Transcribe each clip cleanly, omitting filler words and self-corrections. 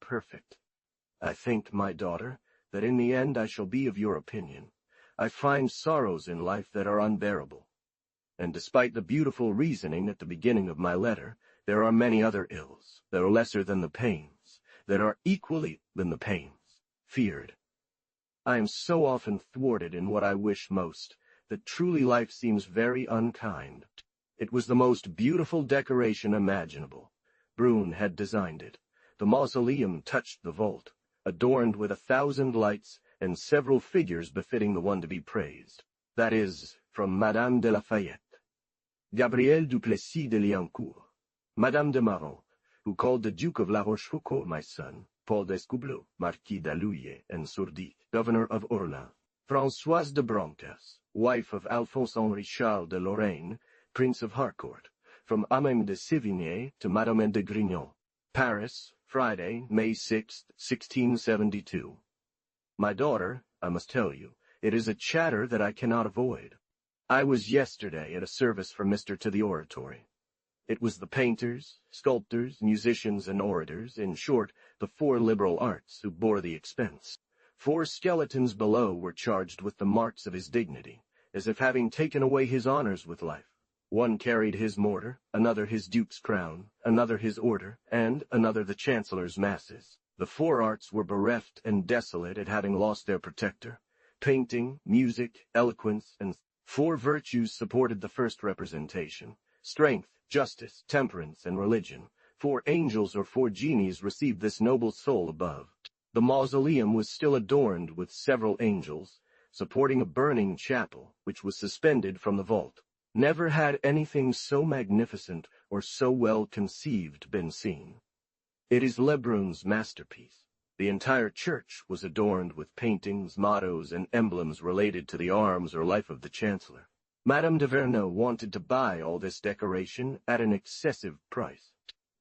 perfect. I think, my daughter, that in the end I shall be of your opinion. I find sorrows in life that are unbearable. And despite the beautiful reasoning at the beginning of my letter, there are many other ills that are lesser than the pains, that are equally than the pains, feared. I am so often thwarted in what I wish most, that truly life seems very unkind. It was the most beautiful decoration imaginable. Brune had designed it. The mausoleum touched the vault, adorned with 1,000 lights and several figures befitting the one to be praised. That is, from Madame de Lafayette, Gabrielle Duplessis de Liancourt, Madame de Marron, who called the Duke of La Rochefoucauld my son, Paul d'Escoubleau, Marquis d'Alluye and Sourdis, Governor of Orléans, Françoise de Brancas, wife of Alphonse-Henri Charles de Lorraine, Prince of Harcourt, from Amem de Sévigné to Madame de Grignon. Paris, Friday, May 6, 1672. My daughter, I must tell you, it is a chatter that I cannot avoid. I was yesterday at a service for Mr. to the Oratory. It was the painters, sculptors, musicians, and orators, in short, the 4 liberal arts, who bore the expense. 4 skeletons below were charged with the marks of his dignity, as if having taken away his honors with life. One carried his mortar, another his duke's crown, another his order, and another the chancellor's masses. The 4 arts were bereft and desolate at having lost their protector. Painting, music, eloquence, and 4 virtues supported the first representation: strength, justice, temperance, and religion. 4 angels or 4 genies received this noble soul above. The mausoleum was still adorned with several angels, supporting a burning chapel, which was suspended from the vault. Never had anything so magnificent or so well conceived been seen. It is Lebrun's masterpiece. The entire church was adorned with paintings, mottos, and emblems related to the arms or life of the chancellor. Madame de Vernon wanted to buy all this decoration at an excessive price.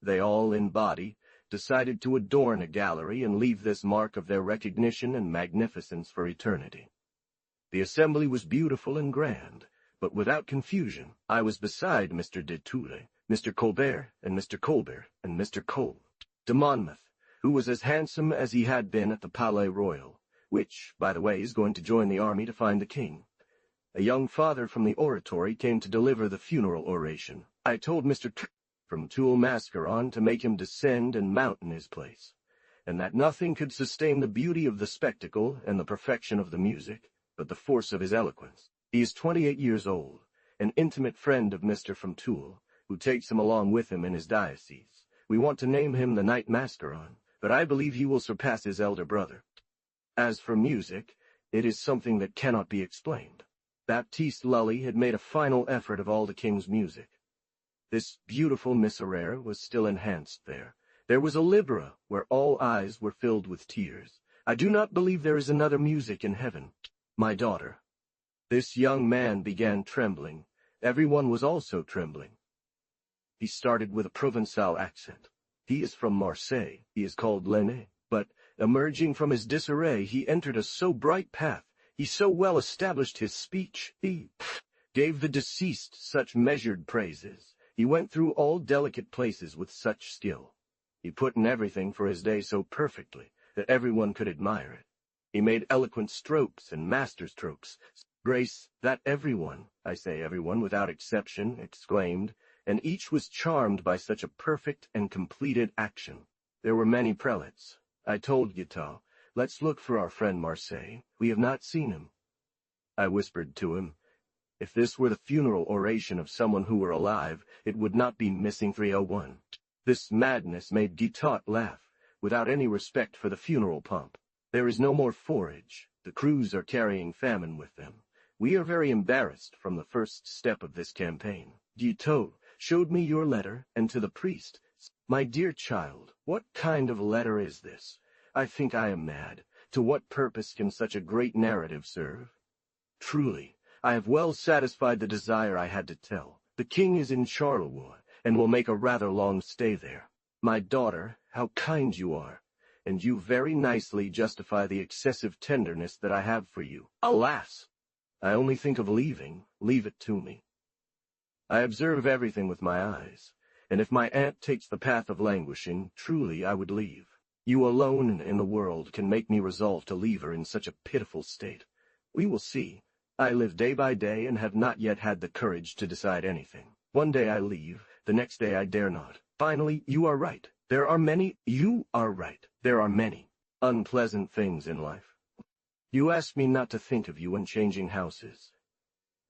They all, in body, decided to adorn a gallery and leave this mark of their recognition and magnificence for eternity. The assembly was beautiful and grand, but without confusion. I was beside Mr. de Tourret, Mr. Colbert, and Mr. Colbert, and Mr. Cole de Monmouth, who was as handsome as he had been at the Palais Royal, which, by the way, is going to join the army to find the king. A young father from the Oratory came to deliver the funeral oration. I told Mr. from Toul Mascaron to make him descend and mount in his place, and that nothing could sustain the beauty of the spectacle and the perfection of the music, but the force of his eloquence. He is 28 years old, an intimate friend of Mr. from Toul, who takes him along with him in his diocese. We want to name him the Knight Mascaron, but I believe he will surpass his elder brother. As for music, it is something that cannot be explained. Baptiste Lully had made a final effort of all the king's music. This beautiful miserere was still enhanced there. There was a libra where all eyes were filled with tears. I do not believe there is another music in heaven. My daughter. This young man began trembling. Everyone was also trembling. He started with a Provençal accent. He is from Marseille. He is called Lenné. But, emerging from his disarray, he entered a so bright path. He so well established his speech. He gave the deceased such measured praises. He went through all delicate places with such skill. He put in everything for his day so perfectly that everyone could admire it. He made eloquent strokes and master strokes, grace that everyone, I say everyone without exception, exclaimed, and each was charmed by such a perfect and completed action. There were many prelates. I told Guittard, let's look for our friend Marseille. We have not seen him. I whispered to him, if this were the funeral oration of someone who were alive, it would not be missing 301. This madness made Guittard laugh, without any respect for the funeral pomp. There is no more forage. The crews are carrying famine with them. We are very embarrassed from the first step of this campaign. Guittard showed me your letter, and to the priest, my dear child, what kind of letter is this? I think I am mad. To what purpose can such a great narrative serve? Truly, I have well satisfied the desire I had to tell. The king is in Charleroi, and will make a rather long stay there. My daughter, how kind you are, and you very nicely justify the excessive tenderness that I have for you. Alas! I only think of leaving. Leave it to me. I observe everything with my eyes, and if my aunt takes the path of languishing, truly I would leave. You alone in the world can make me resolve to leave her in such a pitiful state. We will see. I live day by day and have not yet had the courage to decide anything. One day I leave, the next day I dare not. Finally, you are right. There are many unpleasant things in life. You ask me not to think of you when changing houses.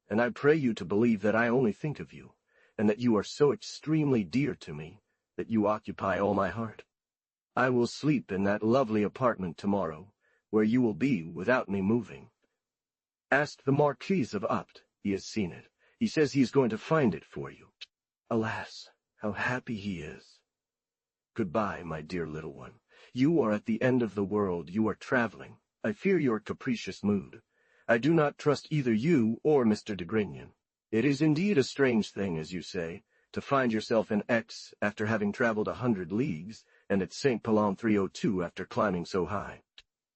And I pray you to believe that I only think of you, and that you are so extremely dear to me, that you occupy all my heart. I will sleep in that lovely apartment tomorrow, where you will be without me moving. Ask the Marquis of Apt. He has seen it. He says he is going to find it for you. Alas, how happy he is. Goodbye, my dear little one. You are at the end of the world. You are traveling. I fear your capricious mood. I do not trust either you or Mr. de Grignon. It is indeed a strange thing, as you say, to find yourself in Aix after having traveled 100 leagues, and at St. Pelon 302 after climbing so high.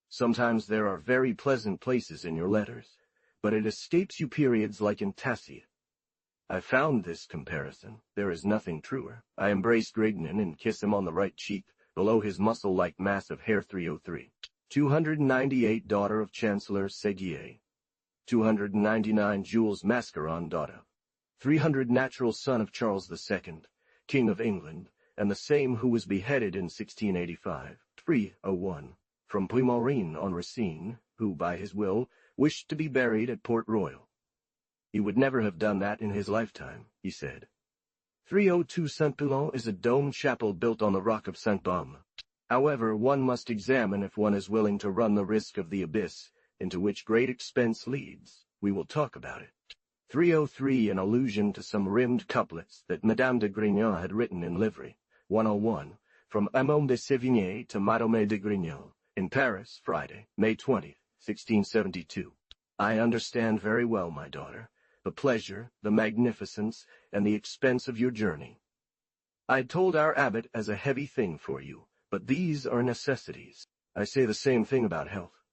Sometimes there are very pleasant places in your letters, but it escapes you periods like in Tassia. I found this comparison. There is nothing truer. I embrace Grignon and kiss him on the right cheek, below his muscle-like mass of hair 303. 298 daughter of Chancellor Sévigné. 299 Jules Mascaron daughter. 300 natural son of Charles II, King of England, and the same who was beheaded in 1685. 301. From Puy-Maureen on Racine, who, by his will, wished to be buried at Port Royal. He would never have done that in his lifetime, he said. 302 Saint-Pelon is a domed chapel built on the rock of Saint-Baume. However, one must examine if one is willing to run the risk of the abyss, into which great expense leads. We will talk about it. 303, an allusion to some rimmed couplets that Madame de Grignon had written in livery. 101, from Amand de Sévigné to Madame de Grignon, in Paris, Friday, May 20th, 1672. I understand very well, my daughter, the pleasure, the magnificence, and the expense of your journey. I told our abbot as a heavy thing for you, but these are necessities. I say the same thing about health.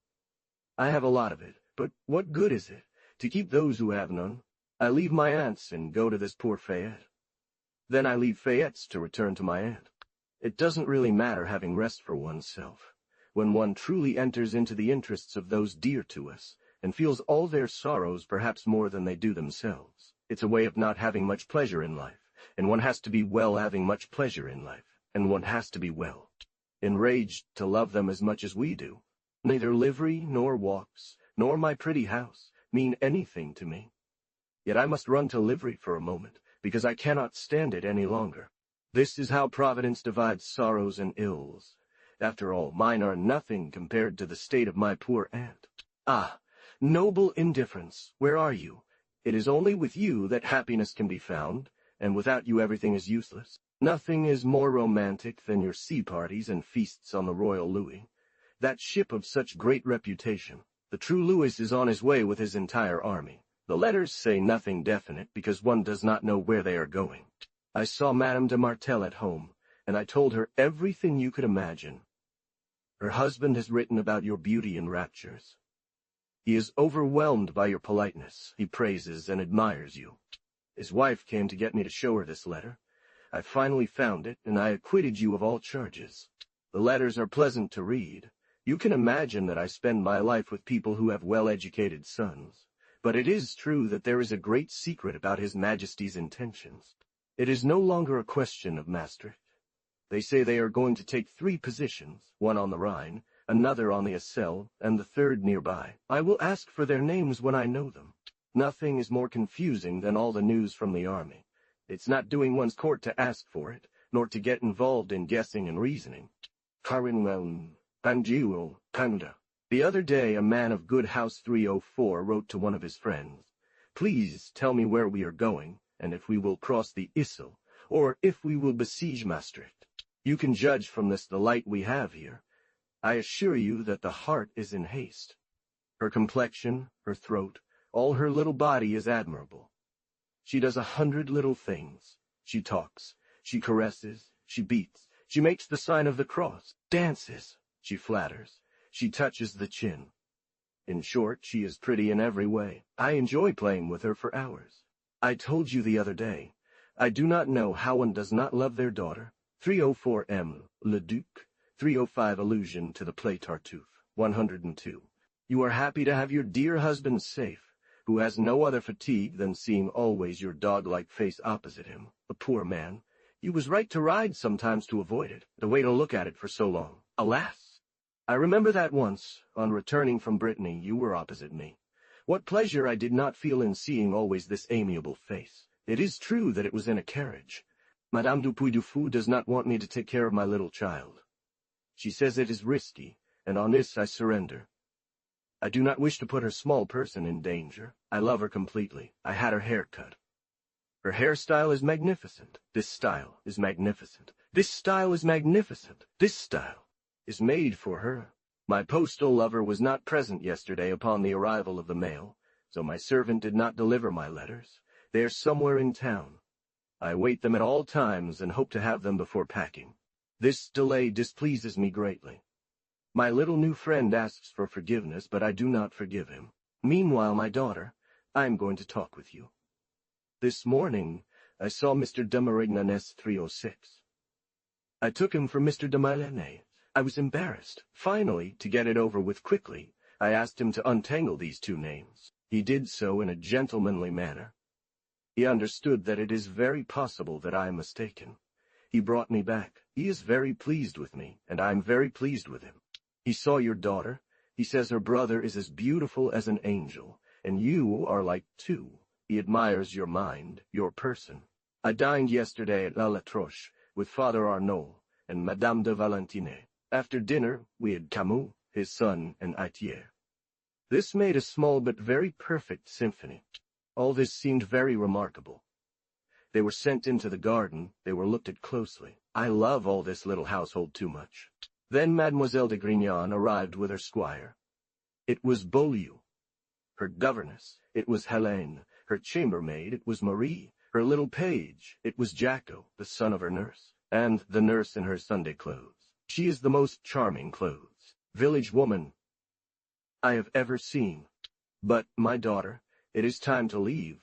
I have a lot of it, but what good is it, to keep those who have none? I leave my aunt's and go to this poor Fayette. Then I leave Fayette's to return to my aunt. It doesn't really matter having rest for oneself, when one truly enters into the interests of those dear to us, and feels all their sorrows perhaps more than they do themselves. It's a way of not having much pleasure in life, and one has to be well having much pleasure in life, and one has to be well enraged to love them as much as we do. Neither livery, nor walks, nor my pretty house mean anything to me. Yet I must run to livery for a moment, because I cannot stand it any longer. This is how Providence divides sorrows and ills. After all, mine are nothing compared to the state of my poor aunt. Ah, noble indifference, where are you? It is only with you that happiness can be found, and without you everything is useless. Nothing is more romantic than your sea parties and feasts on the Royal Louis. That ship of such great reputation. The true Louis is on his way with his entire army. The letters say nothing definite because one does not know where they are going. I saw Madame de Martel at home, and I told her everything you could imagine. Her husband has written about your beauty in raptures. He is overwhelmed by your politeness. He praises and admires you. His wife came to get me to show her this letter. I finally found it, and I acquitted you of all charges. The letters are pleasant to read. You can imagine that I spend my life with people who have well-educated sons. But it is true that there is a great secret about His Majesty's intentions. It is no longer a question of Maastricht. They say they are going to take 3 positions, one on the Rhine, another on the Issel, and the third nearby. I will ask for their names when I know them. Nothing is more confusing than all the news from the army. It's not doing one's court to ask for it, nor to get involved in guessing and reasoning. Canada. The other day a man of good house 304 wrote to one of his friends, "Please tell me where we are going, and if we will cross the Issel, or if we will besiege Maastricht. You can judge from this the light we have here. I assure you that the heart is in haste. Her complexion, her throat, all her little body is admirable. She does 100 little things. She talks, she caresses, she beats, she makes the sign of the cross, dances, she flatters, she touches the chin. In short, she is pretty in every way. I enjoy playing with her for hours. I told you the other day, I do not know how one does not love their daughter. 304 M. Le Duc, 305 Allusion to the play Tartuffe. 102. You are happy to have your dear husband safe, who has no other fatigue than seeing always your dog-like face opposite him. The poor man. You was right to ride sometimes to avoid it, to wait to look at it for so long. Alas! I remember that once, on returning from Brittany, you were opposite me. What pleasure I did not feel in seeing always this amiable face. It is true that it was in a carriage. Madame du Puy-du-Fou does not want me to take care of my little child. She says it is risky, and on this I surrender. I do not wish to put her small person in danger. I love her completely. I had her hair cut. Her hairstyle is magnificent. This style is magnificent. This style is magnificent. This style is made for her. My postal lover was not present yesterday upon the arrival of the mail, so my servant did not deliver my letters. They are somewhere in town. I await them at all times and hope to have them before packing. This delay displeases me greatly. My little new friend asks for forgiveness, but I do not forgive him. Meanwhile, my daughter, I am going to talk with you. This morning, I saw Mr. de Marignan 306. I took him for Mr. de Marignan. I was embarrassed. Finally, to get it over with quickly, I asked him to untangle these two names. He did so in a gentlemanly manner. He understood that it is very possible that I am mistaken. He brought me back. He is very pleased with me, and I am very pleased with him. He saw your daughter. He says her brother is as beautiful as an angel, and you are like two. He admires your mind, your person. I dined yesterday at La Latroche with Father Arnaud and Madame de Valentine. After dinner, we had Camus, his son, and Itier. This made a small but very perfect symphony. All this seemed very remarkable. They were sent into the garden. They were looked at closely. I love all this little household too much. Then Mademoiselle de Grignan arrived with her squire. It was Beaulieu. Her governess, it was Helene. Her chambermaid, it was Marie. Her little page, it was Jacko, the son of her nurse, and the nurse in her Sunday clothes. She is the most charming clothes, village woman I have ever seen. But, my daughter, it is time to leave.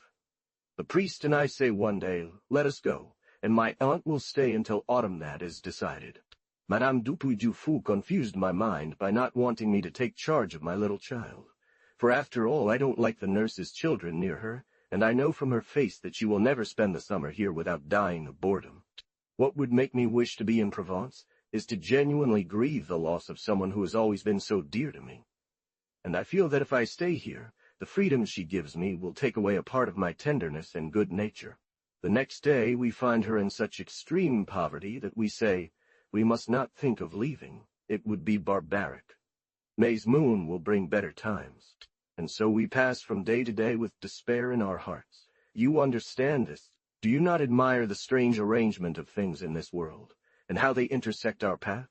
The priest and I say one day, let us go, and my aunt will stay until autumn. That is decided. Madame du Puy-du-Fou confused my mind by not wanting me to take charge of my little child. For after all, I don't like the nurse's children near her, and I know from her face that she will never spend the summer here without dying of boredom. What would make me wish to be in Provence is to genuinely grieve the loss of someone who has always been so dear to me. And I feel that if I stay here, the freedom she gives me will take away a part of my tenderness and good nature. The next day we find her in such extreme poverty that we say, we must not think of leaving. It would be barbaric. May's moon will bring better times. And so we pass from day to day with despair in our hearts. You understand this. Do you not admire the strange arrangement of things in this world, and how they intersect our path?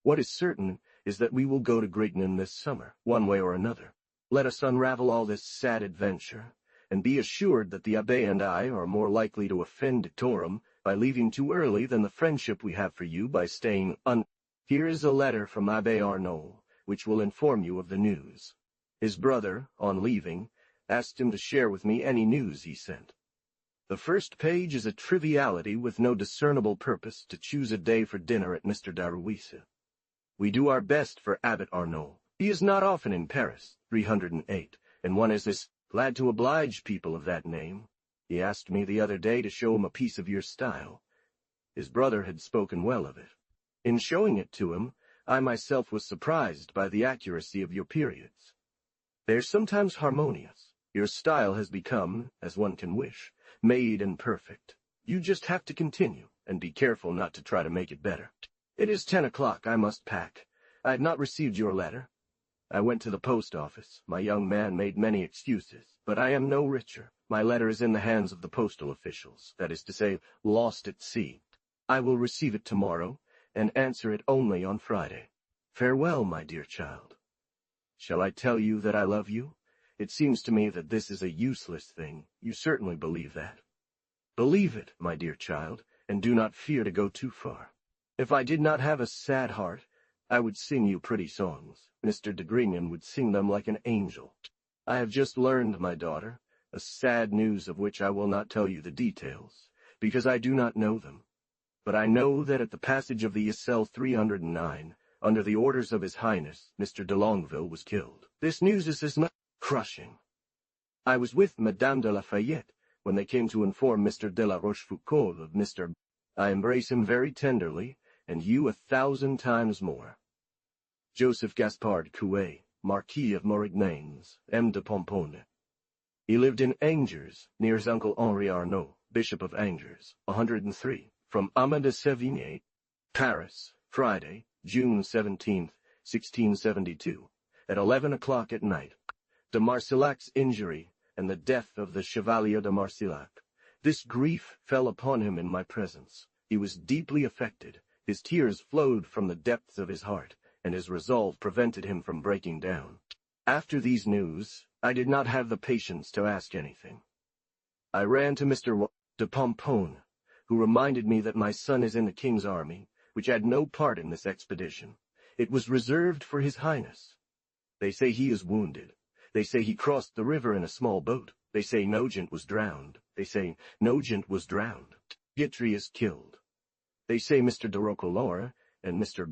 What is certain is that we will go to Grignan this summer, one way or another. Let us unravel all this sad adventure, and be assured that the Abbé and I are more likely to offend Torum by leaving too early than the friendship we have for you by staying Here is a letter from Abbé Arnaud, which will inform you of the news. His brother, on leaving, asked him to share with me any news he sent. The first page is a triviality with no discernible purpose to choose a day for dinner at Mr. Daruisse. We do our best for Abbot Arnaud. He is not often in Paris, 308, and one is glad to oblige people of that name. He asked me the other day to show him a piece of your style. His brother had spoken well of it. In showing it to him, I myself was surprised by the accuracy of your periods. They are sometimes harmonious. Your style has become, as one can wish, made and perfect. You just have to continue, and be careful not to try to make it better. It is 10 o'clock. I must pack. I have not received your letter. I went to the post office. My young man made many excuses, but I am no richer. My letter is in the hands of the postal officials, that is to say, lost at sea. I will receive it tomorrow, and answer it only on Friday. Farewell, my dear child. Shall I tell you that I love you? It seems to me that this is a useless thing. You certainly believe that. Believe it, my dear child, and do not fear to go too far. If I did not have a sad heart, I would sing you pretty songs. Mr. de Grignan would sing them like an angel. I have just learned, my daughter, a sad news of which I will not tell you the details, because I do not know them. but I know that at the passage of the Issel 309, under the orders of His Highness, Mr. de Longueville was killed. This news is as much crushing. I was with Madame de Lafayette when they came to inform Mr. de la Rochefoucauld of Mr. I embrace him very tenderly, and you 1,000 times more. Joseph Gaspard Coué, Marquis of Morignanes, M. de Pomponne. He lived in Angers, near his uncle Henri Arnaud, Bishop of Angers, 103, from Amas de Sévigné, Paris, Friday, June 17, 1672, at 11 o'clock at night. De Marcillac's injury and the death of the Chevalier de Marcillac. This grief fell upon him in my presence. He was deeply affected. His tears flowed from the depths of his heart, and his resolve prevented him from breaking down. After these news, I did not have the patience to ask anything. I ran to Mr. de Pomponne, who reminded me that my son is in the king's army, which had no part in this expedition. It was reserved for His Highness. They say he is wounded. They say he crossed the river in a small boat. They say Nogent was drowned. They say Nogent was drowned. Guitry is killed. They say Mr. de Roquelaure and Mr.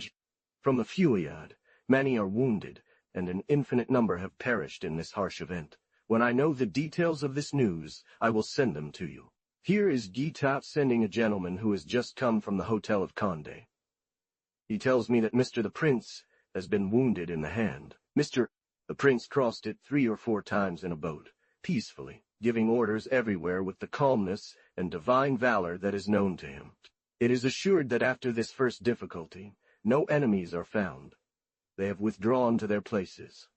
From the Feuillade, many are wounded, and an infinite number have perished in this harsh event. When I know the details of this news, I will send them to you. Here is Guitap sending a gentleman who has just come from the Hotel of Condé. He tells me that Mr. the Prince has been wounded in the hand. The Prince crossed it 3 or 4 times in a boat, peacefully, giving orders everywhere with the calmness and divine valor that is known to him. It is assured that after this first difficulty, no enemies are found. They have withdrawn to their places.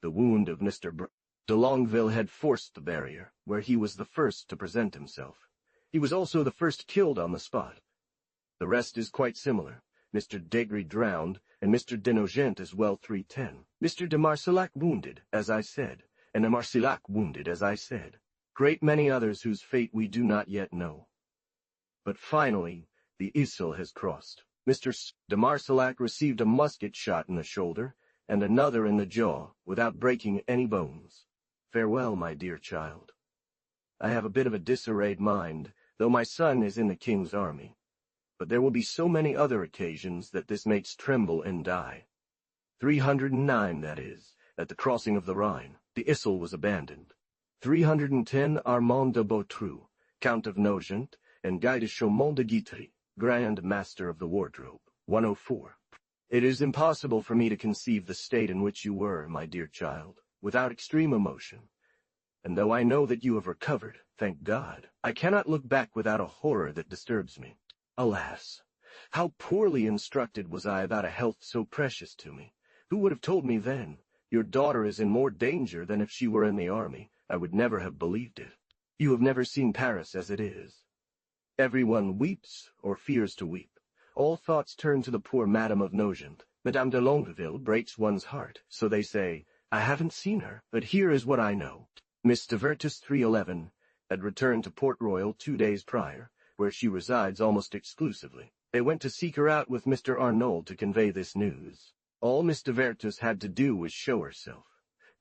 The wound of Mr. de Longueville had forced the barrier, where he was the first to present himself. He was also the first killed on the spot. The rest is quite similar. Mr. Degris drowned, and Mr. de Nogent as well 310. Mr. de Marcillac wounded, as I said, and de Marcillac wounded, as I said. Great many others whose fate we do not yet know. But finally, the Issel has crossed. Mr. de Marcillac received a musket shot in the shoulder, and another in the jaw, without breaking any bones. Farewell, my dear child. I have a bit of a disarrayed mind, though my son is in the king's army. But there will be so many other occasions that this makes tremble and die. 309, that is, at the crossing of the Rhine, the Issel was abandoned. 310, Armand de Beautrou, Count of Nogent, and Guy de Chaumont de Guitry, Grand Master of the Wardrobe, 104. It is impossible for me to conceive the state in which you were, my dear child, without extreme emotion. And though I know that you have recovered, thank God, I cannot look back without a horror that disturbs me. Alas, how poorly instructed was I about a health so precious to me. Who would have told me then, your daughter is in more danger than if she were in the army? I would never have believed it. You have never seen Paris as it is. Everyone weeps or fears to weep. All thoughts turn to the poor Madame of Nogent. Madame de Longueville breaks one's heart, so they say. I haven't seen her, but here is what I know. Miss de Vertus 311 had returned to Port Royal 2 days prior, where she resides almost exclusively. They went to seek her out with Mr. Arnauld to convey this news. All Miss de Vertus had to do was show herself.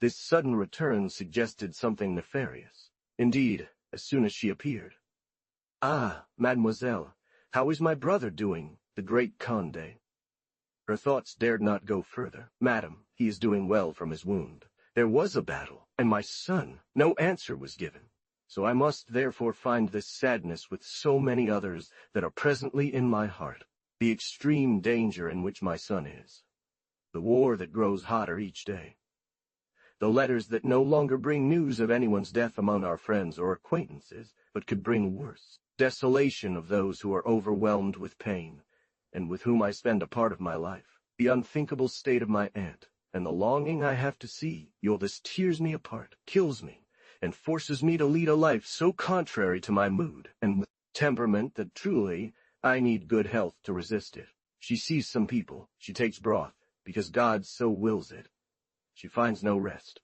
This sudden return suggested something nefarious. Indeed, as soon as she appeared. Ah, mademoiselle, how is my brother doing, the great Condé? Her thoughts dared not go further. Madam, he is doing well from his wound. There was a battle, and my son, no answer was given. So I must therefore find this sadness with so many others that are presently in my heart. The extreme danger in which my son is. The war that grows hotter each day. The letters that no longer bring news of anyone's death among our friends or acquaintances, but could bring worse. Desolation of those who are overwhelmed with pain, and with whom I spend a part of my life. The unthinkable state of my aunt, and the longing I have to see you. This tears me apart, kills me, and forces me to lead a life so contrary to my mood, and with temperament that truly I need good health to resist it. She sees some people, she takes broth, because God so wills it. She finds no rest.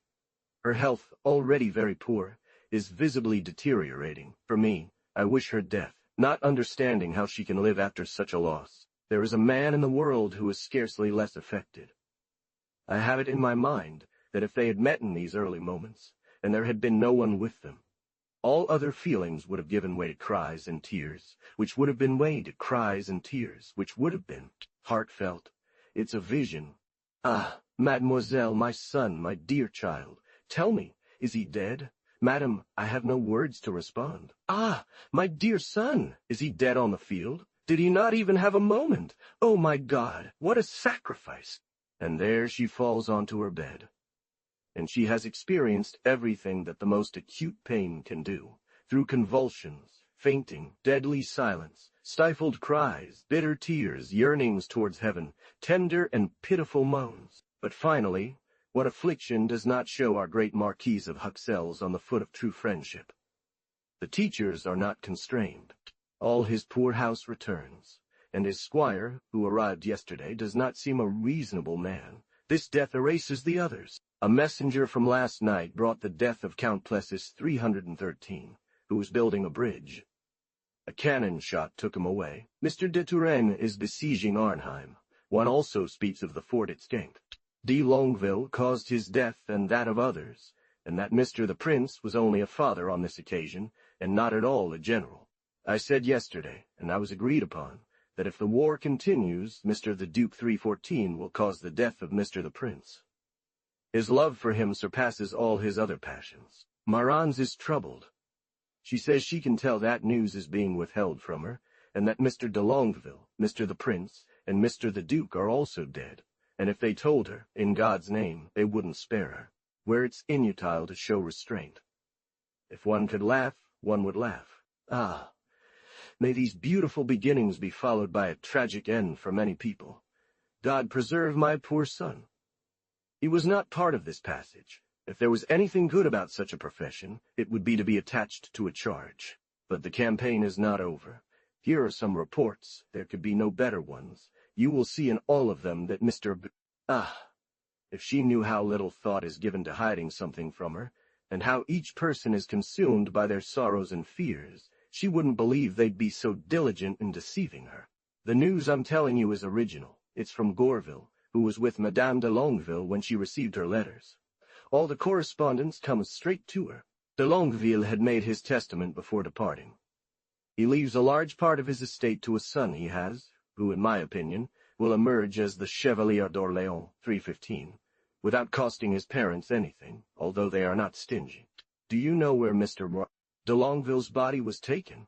Her health, already very poor, is visibly deteriorating. For me, I wish her death, not understanding how she can live after such a loss. There is a man in the world who is scarcely less affected. I have it in my mind that if they had met in these early moments, and there had been no one with them, All other feelings would have given way to cries and tears, which would have been way to cries and tears, which would have been heartfelt. It's a vision. Ah, mademoiselle, my son, my dear child, tell me, is he dead? Madam, I have no words to respond. Ah, my dear son, is he dead on the field? Did he not even have a moment? Oh, my God, what a sacrifice! And there she falls onto her bed. And she has experienced everything that the most acute pain can do, through convulsions, fainting, deadly silence, stifled cries, bitter tears, yearnings towards heaven, tender and pitiful moans. But finally, what affliction does not show our great Marquis of Huxelles on the foot of true friendship? The teachers are not constrained. All his poor house returns, and his squire, who arrived yesterday, does not seem a reasonable man. This death erases the others. A messenger from last night brought the death of Count Plessis 313, who was building a bridge. A cannon shot took him away. Mr. de Turenne is besieging Arnheim. One also speaks of the fort at Schenk. De Longueville caused his death and that of others, and that Mr. the Prince was only a father on this occasion, and not at all a general. I said yesterday, and I was agreed upon, that if the war continues, Mr. the Duke 314 will cause the death of Mr. the Prince. His love for him surpasses all his other passions. Marans is troubled. She says she can tell that news is being withheld from her, and that Mr. de Longueville, Mr. the Prince, and Mr. the Duke are also dead, and if they told her, in God's name, they wouldn't spare her, where it's inutile to show restraint. If one could laugh, one would laugh. Ah, may these beautiful beginnings be followed by a tragic end for many people. God preserve my poor son. He was not part of this passage. If there was anything good about such a profession, it would be to be attached to a charge. But the campaign is not over. Here are some reports. There could be no better ones. You will see in all of them that if she knew how little thought is given to hiding something from her, and how each person is consumed by their sorrows and fears, she wouldn't believe they'd be so diligent in deceiving her. The news I'm telling you is original. It's from Gorville, who was with Madame de Longueville when she received her letters. All the correspondence comes straight to her. De Longueville had made his testament before departing. He leaves a large part of his estate to a son he has, who, in my opinion, will emerge as the Chevalier d'Orléans 315, without costing his parents anything, although they are not stingy. Do you know where Mr. de Longueville's body was taken?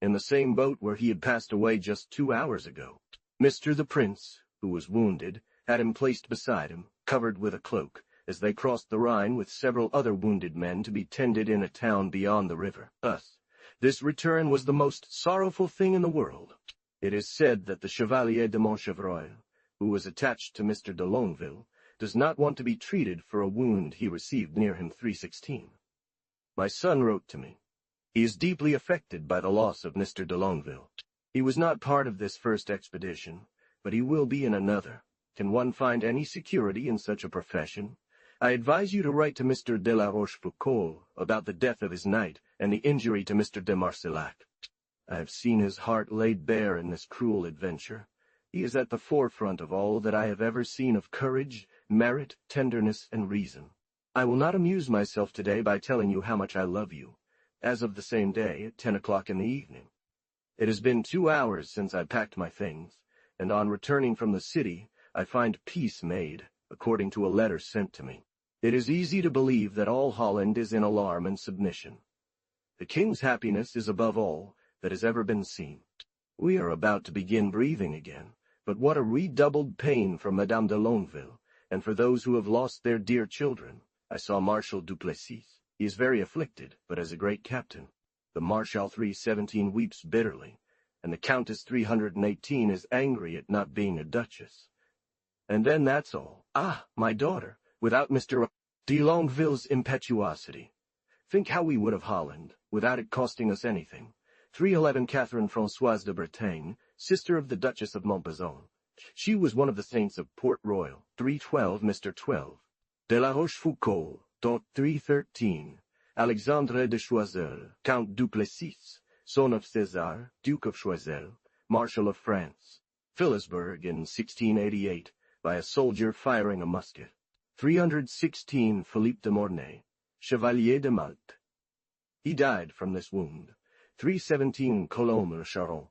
In the same boat where he had passed away just 2 hours ago. Mr. the Prince, who was wounded, had him placed beside him, covered with a cloak, as they crossed the Rhine with several other wounded men to be tended in a town beyond the river. Thus, this return was the most sorrowful thing in the world. It is said that the Chevalier de Montchevreuil, who was attached to Mr. de Longueville, does not want to be treated for a wound he received near him 316. My son wrote to me. He is deeply affected by the loss of Mr. de Longueville. He was not part of this first expedition, but he will be in another. Can one find any security in such a profession? I advise you to write to Mr. de la Rochefoucauld about the death of his knight and the injury to Mr. de Marsillac. I have seen his heart laid bare in this cruel adventure. He is at the forefront of all that I have ever seen of courage, merit, tenderness, and reason. I will not amuse myself today by telling you how much I love you, as of the same day at 10 o'clock in the evening. It has been 2 hours since I packed my things, and on returning from the city, I find peace made, according to a letter sent to me. It is easy to believe that all Holland is in alarm and submission. The king's happiness is above all that has ever been seen. We are about to begin breathing again, but what a redoubled pain for Madame de Longueville, and for those who have lost their dear children. I saw Marshal Duplessis. He is very afflicted, but as a great captain. The Marshal 317 weeps bitterly, and the Countess 318 is angry at not being a duchess. And then that's all. Ah, my daughter, without Mr. de Longueville's impetuosity. Think how we would have Holland, without it costing us anything. 311 Catherine Françoise de Bretagne, sister of the Duchess of Montbazon. She was one of the saints of Port Royal. 312 Mr. 12. De la Rochefoucauld, dot 313. Alexandre de Choiseul, Count Duplessis, son of César, Duke of Choiseul, Marshal of France. Philipsburg in 1688, by a soldier firing a musket. 316 Philippe de Mornay, Chevalier de Malte. He died from this wound. 317 Colombe-Charon.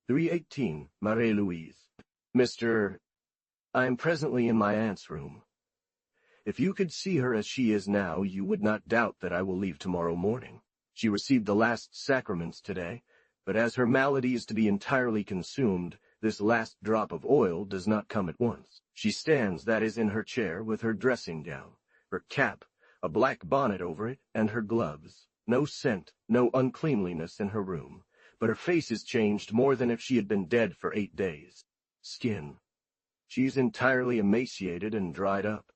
318 Marie-Louise. Mr. I am presently in my aunt's room. If you could see her as she is now, you would not doubt that I will leave tomorrow morning. She received the last sacraments today, but as her malady is to be entirely consumed, this last drop of oil does not come at once. She stands, that is, in her chair, with her dressing gown, her cap, a black bonnet over it, and her gloves. No scent, no uncleanliness in her room, but her face is changed more than if she had been dead for 8 days. Skin. She is entirely emaciated and dried up.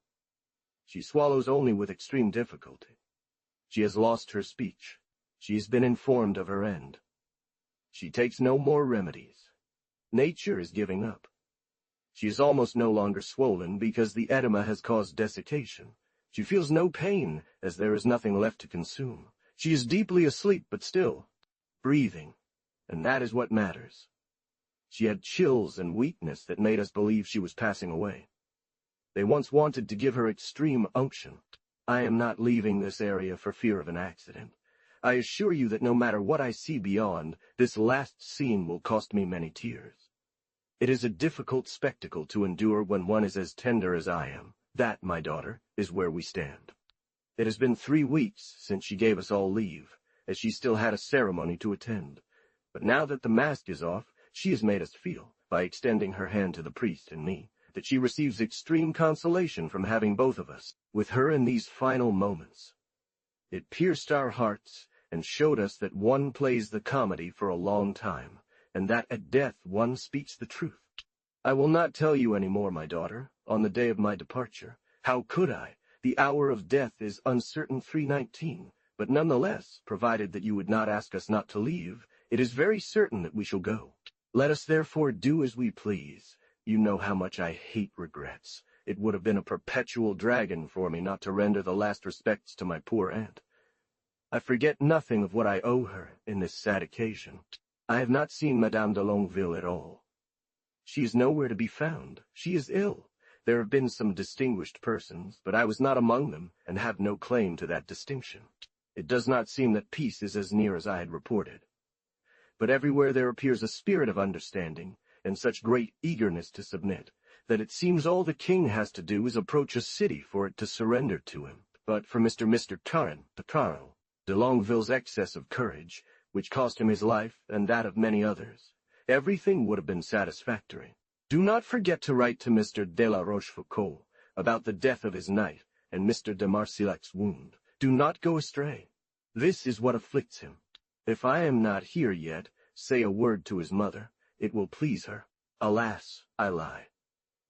She swallows only with extreme difficulty. She has lost her speech. She has been informed of her end. She takes no more remedies. Nature is giving up. She is almost no longer swollen because the edema has caused desiccation. She feels no pain, as there is nothing left to consume. She is deeply asleep, but still breathing, and that is what matters. She had chills and weakness that made us believe she was passing away. They once wanted to give her extreme unction. I am not leaving this area for fear of an accident. I assure you that no matter what I see beyond, this last scene will cost me many tears. It is a difficult spectacle to endure when one is as tender as I am. That, my daughter, is where we stand. It has been 3 weeks since she gave us all leave, as she still had a ceremony to attend. But now that the mask is off, she has made us feel, by extending her hand to the priest and me, that she receives extreme consolation from having both of us with her in these final moments. It pierced our hearts and showed us that one plays the comedy for a long time, and that at death one speaks the truth. I will not tell you any more, my daughter, on the day of my departure. How could I? The hour of death is uncertain 3:19, but nonetheless, provided that you would not ask us not to leave, it is very certain that we shall go. Let us therefore do as we please. You know how much I hate regrets. It would have been a perpetual dragon for me not to render the last respects to my poor aunt. I forget nothing of what I owe her in this sad occasion. I have not seen Madame de Longueville at all. She is nowhere to be found. She is ill. There have been some distinguished persons, but I was not among them, and have no claim to that distinction. It does not seem that peace is as near as I had reported. But everywhere there appears a spirit of understanding, and such great eagerness to submit, that it seems all the king has to do is approach a city for it to surrender to him. But for Mr. Tarrant, the Carl, de Longueville's excess of courage, which cost him his life and that of many others, everything would have been satisfactory. Do not forget to write to Mr. de la Rochefoucauld about the death of his knight and Mr. de Marcillac's wound. Do not go astray. This is what afflicts him. If I am not here yet, say a word to his mother. It will please her. Alas, I lie.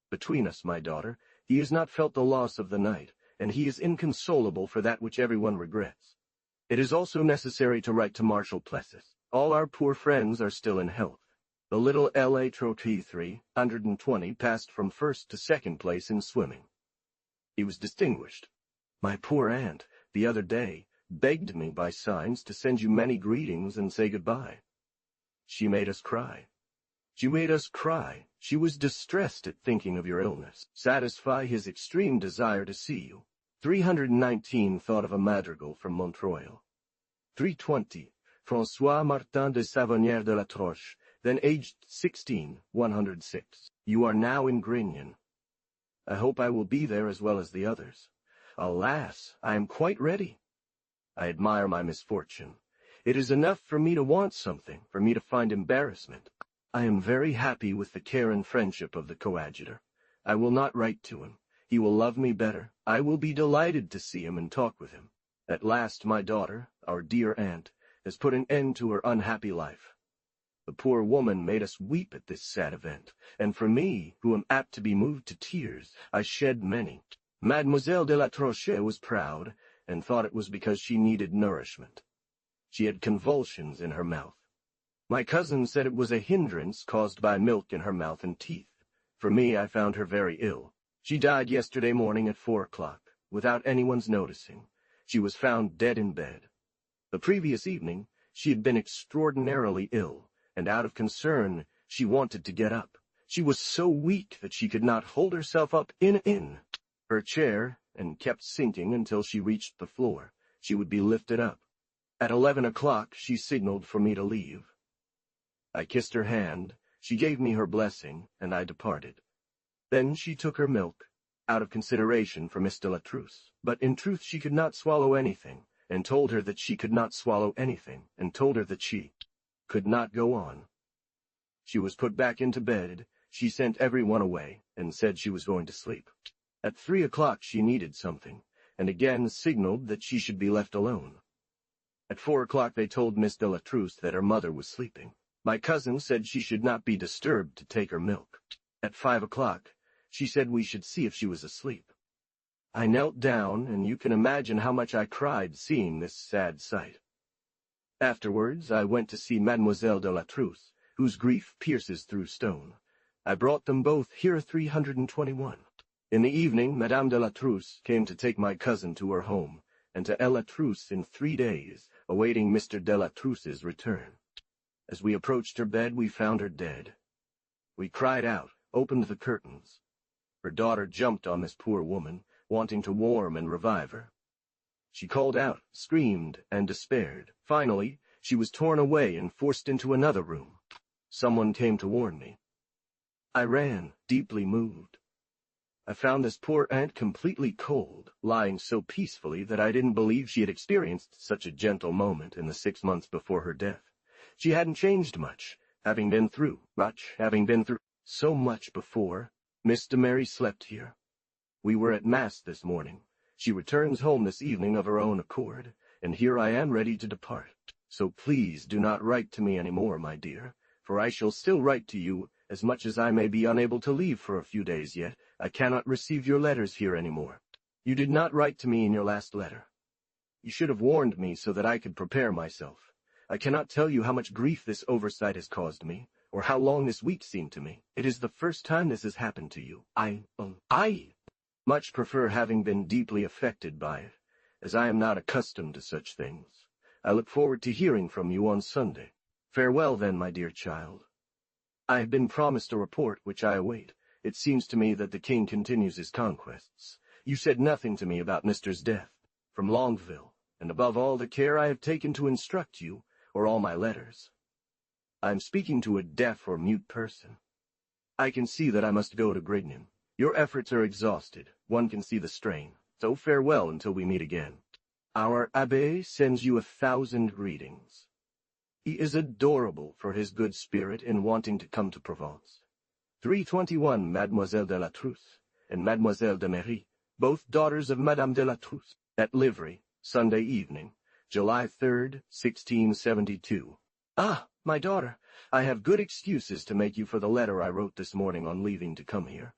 Between us, my daughter, he has not felt the loss of the knight, and he is inconsolable for that which everyone regrets. It is also necessary to write to Marshal Plessis. All our poor friends are still in health. The little L.A. Trottey 320 passed from first to second place in swimming. He was distinguished. My poor aunt, the other day, begged me by signs to send you many greetings and say goodbye. She made us cry. She made us cry. She was distressed at thinking of your illness. Satisfy his extreme desire to see you. 319 thought of a madrigal from Montreuil. 320, François Martin de Savonnière de la Troche, then aged 16, 106. You are now in Grignon. I hope I will be there as well as the others. Alas, I am quite ready. I admire my misfortune. It is enough for me to want something, for me to find embarrassment. I am very happy with the care and friendship of the coadjutor. I will not write to him. He will love me better. I will be delighted to see him and talk with him. At last my daughter, our dear aunt, has put an end to her unhappy life. The poor woman made us weep at this sad event, and for me, who am apt to be moved to tears, I shed many. Mademoiselle de la Trochet was proud, and thought it was because she needed nourishment. She had convulsions in her mouth. My cousin said it was a hindrance caused by milk in her mouth and teeth. For me, I found her very ill. She died yesterday morning at 4 o'clock, without anyone's noticing. She was found dead in bed. The previous evening, she had been extraordinarily ill, and out of concern, she wanted to get up. She was so weak that she could not hold herself up in her chair, and kept sinking until she reached the floor. She would be lifted up. At 11 o'clock she signaled for me to leave. I kissed her hand, she gave me her blessing, and I departed. Then she took her milk, out of consideration for Miss de la Truce, but in truth she could not swallow anything, and told her that she could not swallow anything, and told her that she could not go on. She was put back into bed, she sent everyone away, and said she was going to sleep. At 3 o'clock she needed something, and again signaled that she should be left alone. At 4 o'clock they told Miss de la Truce that her mother was sleeping. My cousin said she should not be disturbed to take her milk. At 5 o'clock, she said we should see if she was asleep. I knelt down, and you can imagine how much I cried seeing this sad sight. Afterwards, I went to see Mademoiselle de la Truce, whose grief pierces through stone. I brought them both here 321. In the evening, Madame de la Truce came to take my cousin to her home, and to La Truce in 3 days, awaiting Mr. de la Truce's return. As we approached her bed, we found her dead. We cried out, opened the curtains. Her daughter jumped on this poor woman, wanting to warm and revive her. She called out, screamed, and despaired. Finally, she was torn away and forced into another room. Someone came to warn me. I ran, deeply moved. I found this poor aunt completely cold, lying so peacefully that I didn't believe she had experienced such a gentle moment in the 6 months before her death. She hadn't changed much, having been through so much before. Miss de Mary slept here. We were at Mass this morning. She returns home this evening of her own accord, and here I am ready to depart. So please do not write to me any more, my dear, for I shall still write to you, as much as I may be unable to leave for a few days yet. I cannot receive your letters here any more. You did not write to me in your last letter. You should have warned me so that I could prepare myself. I cannot tell you how much grief this oversight has caused me, or how long this week seemed to me. It is the first time this has happened to you. I much prefer having been deeply affected by it, as I am not accustomed to such things. I look forward to hearing from you on Sunday. Farewell then, my dear child. I have been promised a report which I await. It seems to me that the king continues his conquests. You said nothing to me about Mister's death. From Longueville, and above all the care I have taken to instruct you, or all my letters. I am speaking to a deaf or mute person. I can see that I must go to Grignan. Your efforts are exhausted. One can see the strain. So farewell until we meet again. Our abbé sends you 1,000 greetings. He is adorable for his good spirit in wanting to come to Provence. 321 Mademoiselle de la Truce and Mademoiselle de Mary, both daughters of Madame de la Truce, at livery, Sunday evening, July 3rd, 1672. Ah, my daughter, I have good excuses to make you for the letter I wrote this morning on leaving to come here.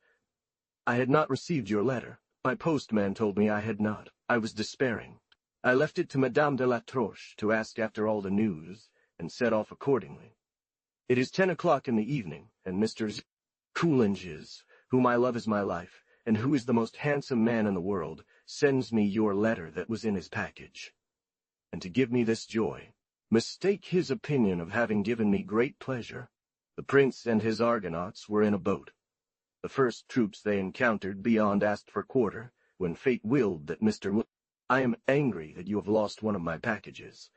I had not received your letter. My postman told me I had not. I was despairing. I left it to Madame de la Troche to ask after all the news, and set off accordingly. It is 10 o'clock in the evening, and Mr. Coolidge's, whom I love as my life, and who is the most handsome man in the world, sends me your letter that was in his package. And to give me this joy, mistake his opinion of having given me great pleasure. The prince and his Argonauts were in a boat. The first troops they encountered beyond asked for quarter, when fate willed that I am angry that you have lost one of my packages.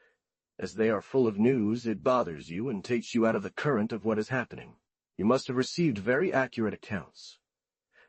As they are full of news, it bothers you and takes you out of the current of what is happening. You must have received very accurate accounts.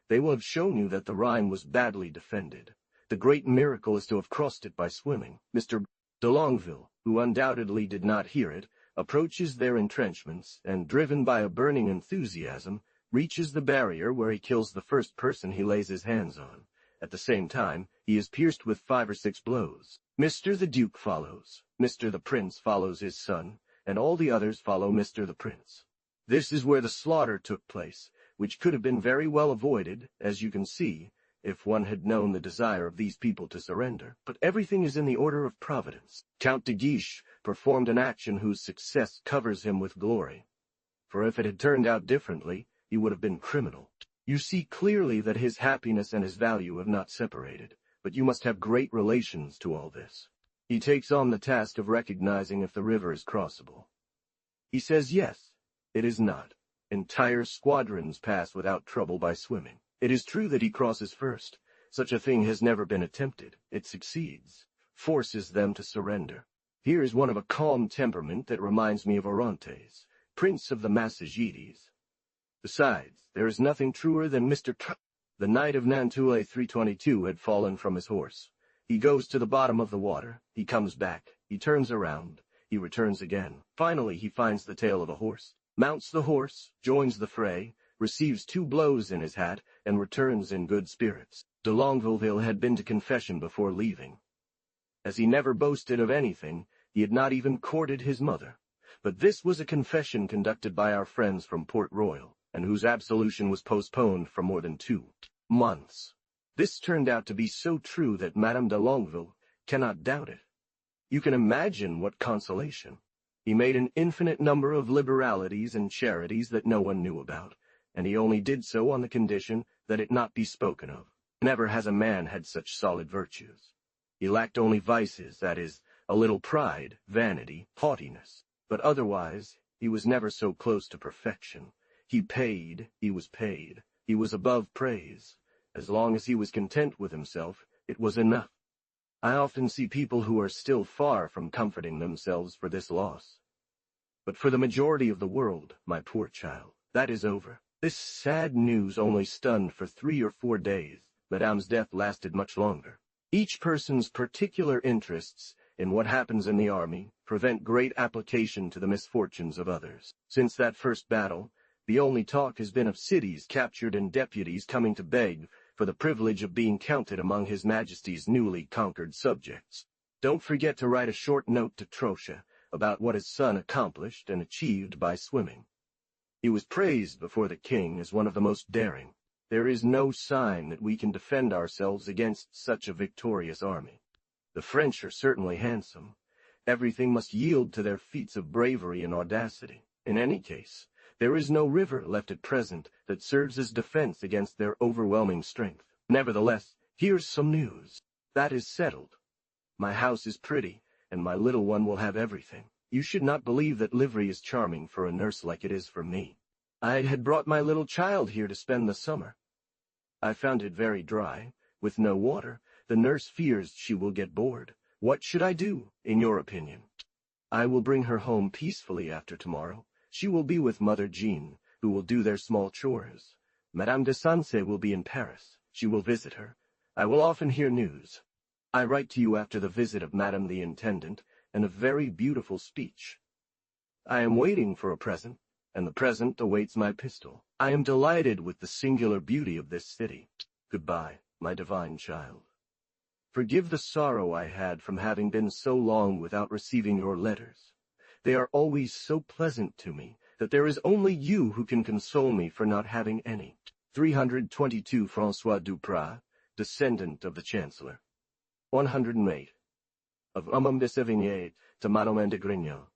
They will have shown you that the Rhine was badly defended. The great miracle is to have crossed it by swimming. Mr. de Longueville, who undoubtedly did not hear it, approaches their entrenchments, and, driven by a burning enthusiasm, reaches the barrier where he kills the first person he lays his hands on. At the same time, he is pierced with 5 or 6 blows. Mr. the Duke follows. Mr. the Prince follows his son, and all the others follow Mr. the Prince. This is where the slaughter took place, which could have been very well avoided, as you can see, if one had known the desire of these people to surrender. But everything is in the order of Providence. Count de Guiche performed an action whose success covers him with glory. For if it had turned out differently, he would have been criminal. You see clearly that his happiness and his value have not separated, but you must have great relations to all this. He takes on the task of recognizing if the river is crossable. He says yes, it is not. Entire squadrons pass without trouble by swimming. It is true that he crosses first. Such a thing has never been attempted. It succeeds, forces them to surrender. Here is one of a calm temperament that reminds me of Orontes, prince of the Massagetes. Besides, there is nothing truer than The knight of Nantouillet 322 had fallen from his horse. He goes to the bottom of the water, he comes back, he turns around, he returns again. Finally he finds the tail of a horse, mounts the horse, joins the fray, receives 2 blows in his hat, and returns in good spirits. De Longueville had been to confession before leaving. As he never boasted of anything, he had not even courted his mother. But this was a confession conducted by our friends from Port Royal, and whose absolution was postponed for more than 2 months. This turned out to be so true that Madame de Longueville cannot doubt it. You can imagine what consolation. He made an infinite number of liberalities and charities that no one knew about, and he only did so on the condition that it not be spoken of. Never has a man had such solid virtues. He lacked only vices, that is, a little pride, vanity, haughtiness, but otherwise he was never so close to perfection. He paid, he was paid, he was above praise. As long as he was content with himself, it was enough. I often see people who are still far from comforting themselves for this loss. But for the majority of the world, my poor child, that is over. This sad news only stunned for 3 or 4 days. Madame's death lasted much longer. Each person's particular interests in what happens in the army prevent great application to the misfortunes of others. Since that first battle, the only talk has been of cities captured and deputies coming to beg for the privilege of being counted among His Majesty's newly conquered subjects. Don't forget to write a short note to Troche about what his son accomplished and achieved by swimming. He was praised before the king as one of the most daring. There is no sign that we can defend ourselves against such a victorious army. The French are certainly handsome. Everything must yield to their feats of bravery and audacity. In any case, there is no river left at present that serves as defense against their overwhelming strength. Nevertheless, here's some news. That is settled. My house is pretty, and my little one will have everything. You should not believe that livery is charming for a nurse like it is for me. I had brought my little child here to spend the summer. I found it very dry, with no water. The nurse fears she will get bored. What should I do, in your opinion? I will bring her home peacefully after tomorrow. She will be with Mother Jean, who will do their small chores. Madame de Sancey will be in Paris. She will visit her. I will often hear news. I write to you after the visit of Madame the Intendant, and a very beautiful speech. I am waiting for a present, and the present awaits my pistol. I am delighted with the singular beauty of this city. Goodbye, my divine child. Forgive the sorrow I had from having been so long without receiving your letters. They are always so pleasant to me that there is only you who can console me for not having any. 322 François Duprat, descendant of the Chancellor. 108. Of Madame de Sévigné to Madame de Grignon.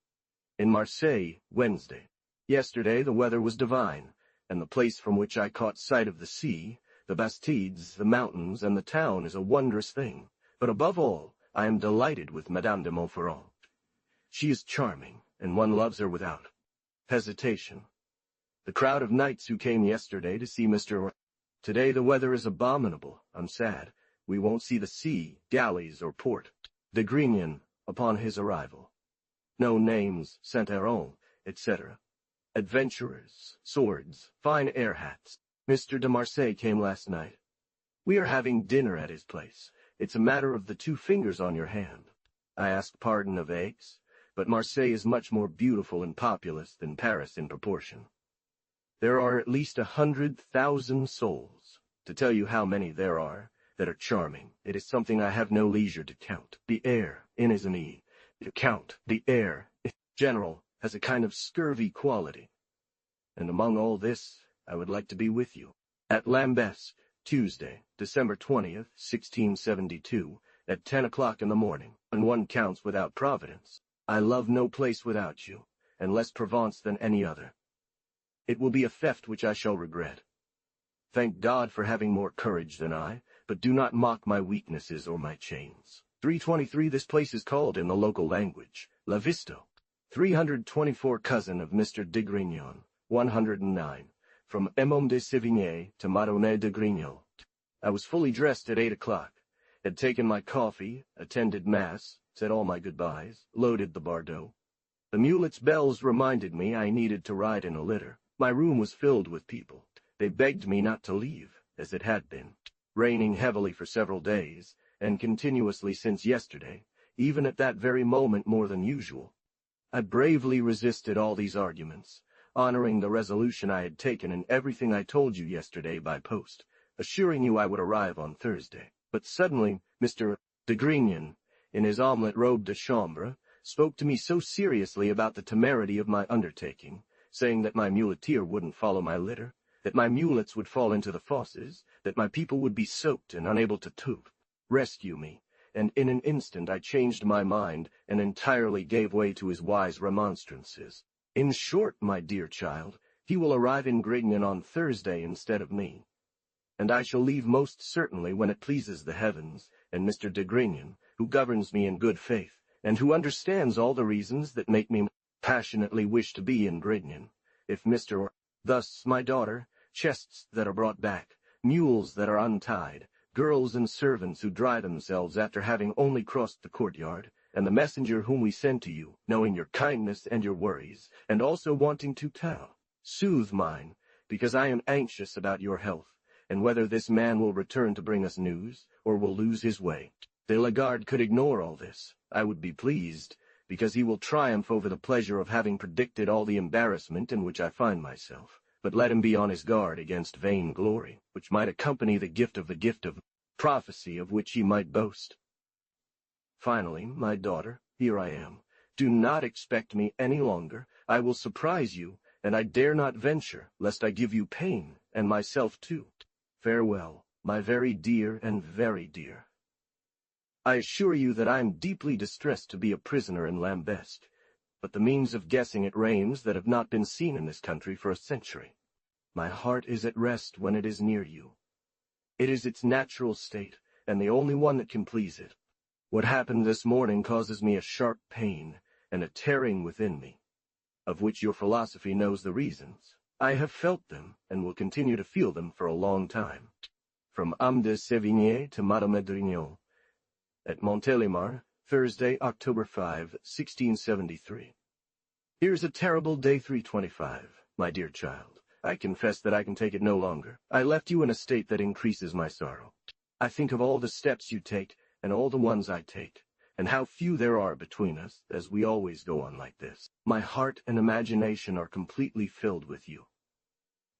In Marseilles, Wednesday. Yesterday the weather was divine, and the place from which I caught sight of the sea, the Bastides, the mountains, and the town is a wondrous thing. But above all, I am delighted with Madame de Montferrand. She is charming, and one loves her without hesitation. The crowd of knights who came yesterday to see Mr. Today the weather is abominable. I'm sad. We won't see the sea, galleys, or port. De Grignon, upon his arrival. No names, Saint-Héron, etc. Adventurers, swords, fine air hats. Mr. de Marseille came last night. We are having dinner at his place. It's a matter of the 2 fingers on your hand. I ask pardon of Aix, but Marseille is much more beautiful and populous than Paris in proportion. There are at least 100,000 souls. To tell you how many there are that are charming, it is something I have no leisure to count. The air, inizami, to count, the air, in general, has a kind of scurvy quality. And among all this, I would like to be with you. At Lambesc, Tuesday, December 20th, 1672, at 10 o'clock in the morning, and one counts without Providence. I love no place without you, and less Provence than any other. It will be a theft which I shall regret. Thank God for having more courage than I, but do not mock my weaknesses or my chains. 323 This place is called in the local language, La Visto. 324 Cousin of Mr. de Grignon. 109. From Madame de Sévigné to Madame de Grignon. I was fully dressed at 8 o'clock. had taken my coffee, attended mass, said all my goodbyes, loaded the bardeau. The mulet's bells reminded me I needed to ride in a litter. My room was filled with people. They begged me not to leave, as it had been, raining heavily for several days, and continuously since yesterday, even at that very moment more than usual. I bravely resisted all these arguments, honoring the resolution I had taken in everything I told you yesterday by post, assuring you I would arrive on Thursday. But suddenly, Mr. de Grignon, in his omelette robe de chambre, spoke to me so seriously about the temerity of my undertaking, saying that my muleteer wouldn't follow my litter, that my mulets would fall into the fosses, that my people would be soaked and unable to rescue me, and in an instant I changed my mind and entirely gave way to his wise remonstrances. In short, my dear child, he will arrive in Grignon on Thursday instead of me, and I shall leave most certainly when it pleases the heavens, and Mr. de Grignon, who governs me in good faith, and who understands all the reasons that make me passionately wish to be in Grignon, if Mr. Thus, my daughter, chests that are brought back, mules that are untied, girls and servants who dry themselves after having only crossed the courtyard, and the messenger whom we send to you, knowing your kindness and your worries, and also wanting to soothe mine, because I am anxious about your health, and whether this man will return to bring us news, or will lose his way. De Lagarde could ignore all this. I would be pleased, because he will triumph over the pleasure of having predicted all the embarrassment in which I find myself. But let him be on his guard against vain glory, which might accompany the gift of prophecy of which he might boast. Finally, my daughter, here I am. Do not expect me any longer. I will surprise you, and I dare not venture, lest I give you pain, and myself too. Farewell, my very dear and very dear. I assure you that I am deeply distressed to be a prisoner in Lambesc, but the means of guessing at reigns that have not been seen in this country for a century. My heart is at rest when it is near you. It is its natural state, and the only one that can please it. What happened this morning causes me a sharp pain and a tearing within me, of which your philosophy knows the reasons. I have felt them, and will continue to feel them for a long time. From Am de Sévigné to Madame de Grignon, at Montélimar, Thursday, October 5, 1673. Here's a terrible day 325, my dear child. I confess that I can take it no longer. I left you in a state that increases my sorrow. I think of all the steps you take, and all the ones I take, and how few there are between us, as we always go on like this. My heart and imagination are completely filled with you.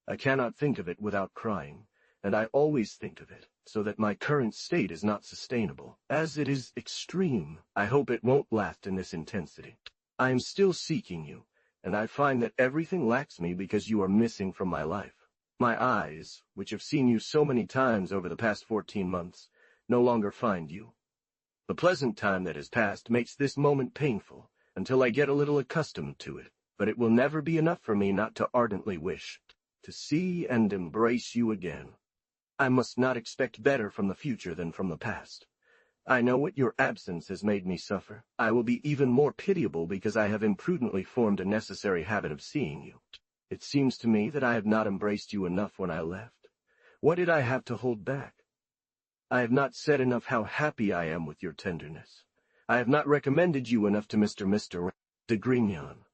I cannot think of it without crying, and I always think of it, so that my current state is not sustainable. As it is extreme, I hope it won't last in this intensity. I am still seeking you, and I find that everything lacks me because you are missing from my life. My eyes, which have seen you so many times over the past 14 months, no longer find you. The pleasant time that has passed makes this moment painful, until I get a little accustomed to it, but it will never be enough for me not to ardently wish to see and embrace you again. I must not expect better from the future than from the past. I know what your absence has made me suffer. I will be even more pitiable because I have imprudently formed a necessary habit of seeing you. It seems to me that I have not embraced you enough when I left. What did I have to hold back? I have not said enough how happy I am with your tenderness. I have not recommended you enough to Mr. de Grignon.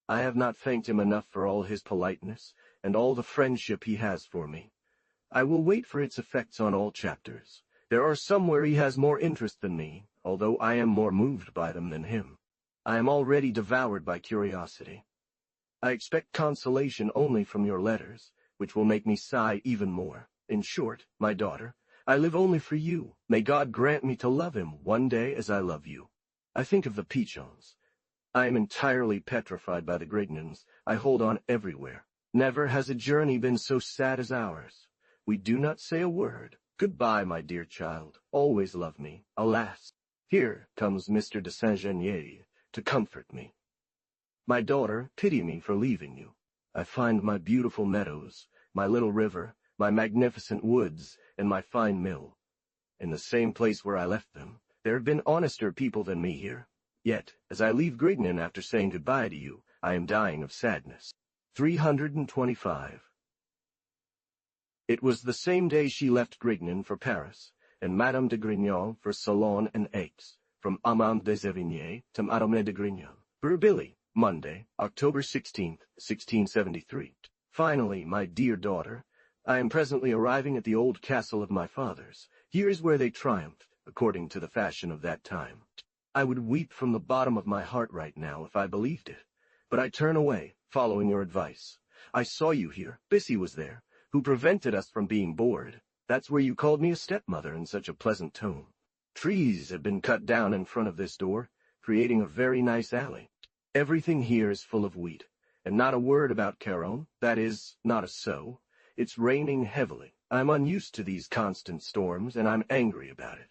I have not thanked him enough for all his politeness and all the friendship he has for me. I will wait for its effects on all chapters. There are some where he has more interest than me, although I am more moved by them than him. I am already devoured by curiosity. I expect consolation only from your letters, which will make me sigh even more. In short, my daughter, I live only for you. May God grant me to love him one day as I love you. I think of the Pichons. I am entirely petrified by the Grignons. I hold on everywhere. Never has a journey been so sad as ours. We do not say a word. Goodbye, my dear child. Always love me. Alas, here comes Mr. de Saint-Genier to comfort me. My daughter, pity me for leaving you. I find my beautiful meadows, my little river, my magnificent woods, and my fine mill in the same place where I left them. There have been honester people than me here. Yet, as I leave Grignon after saying goodbye to you, I am dying of sadness. 325. It was the same day she left Grignon for Paris, and Madame de Grignan for Salon and Aix, from Amand de Sévigné to Madame de Grignan. Versailles, Monday, October 16th, 1673. Finally, my dear daughter, I am presently arriving at the old castle of my fathers. Here is where they triumphed, according to the fashion of that time. I would weep from the bottom of my heart right now if I believed it. But I turn away, following your advice. I saw you here, Bissy was there, who prevented us from being bored. That's where you called me a stepmother in such a pleasant tone. Trees have been cut down in front of this door, creating a very nice alley. Everything here is full of wheat, and not a word about Caron, that is, not a sow. It's raining heavily. I'm unused to these constant storms, and I'm angry about it.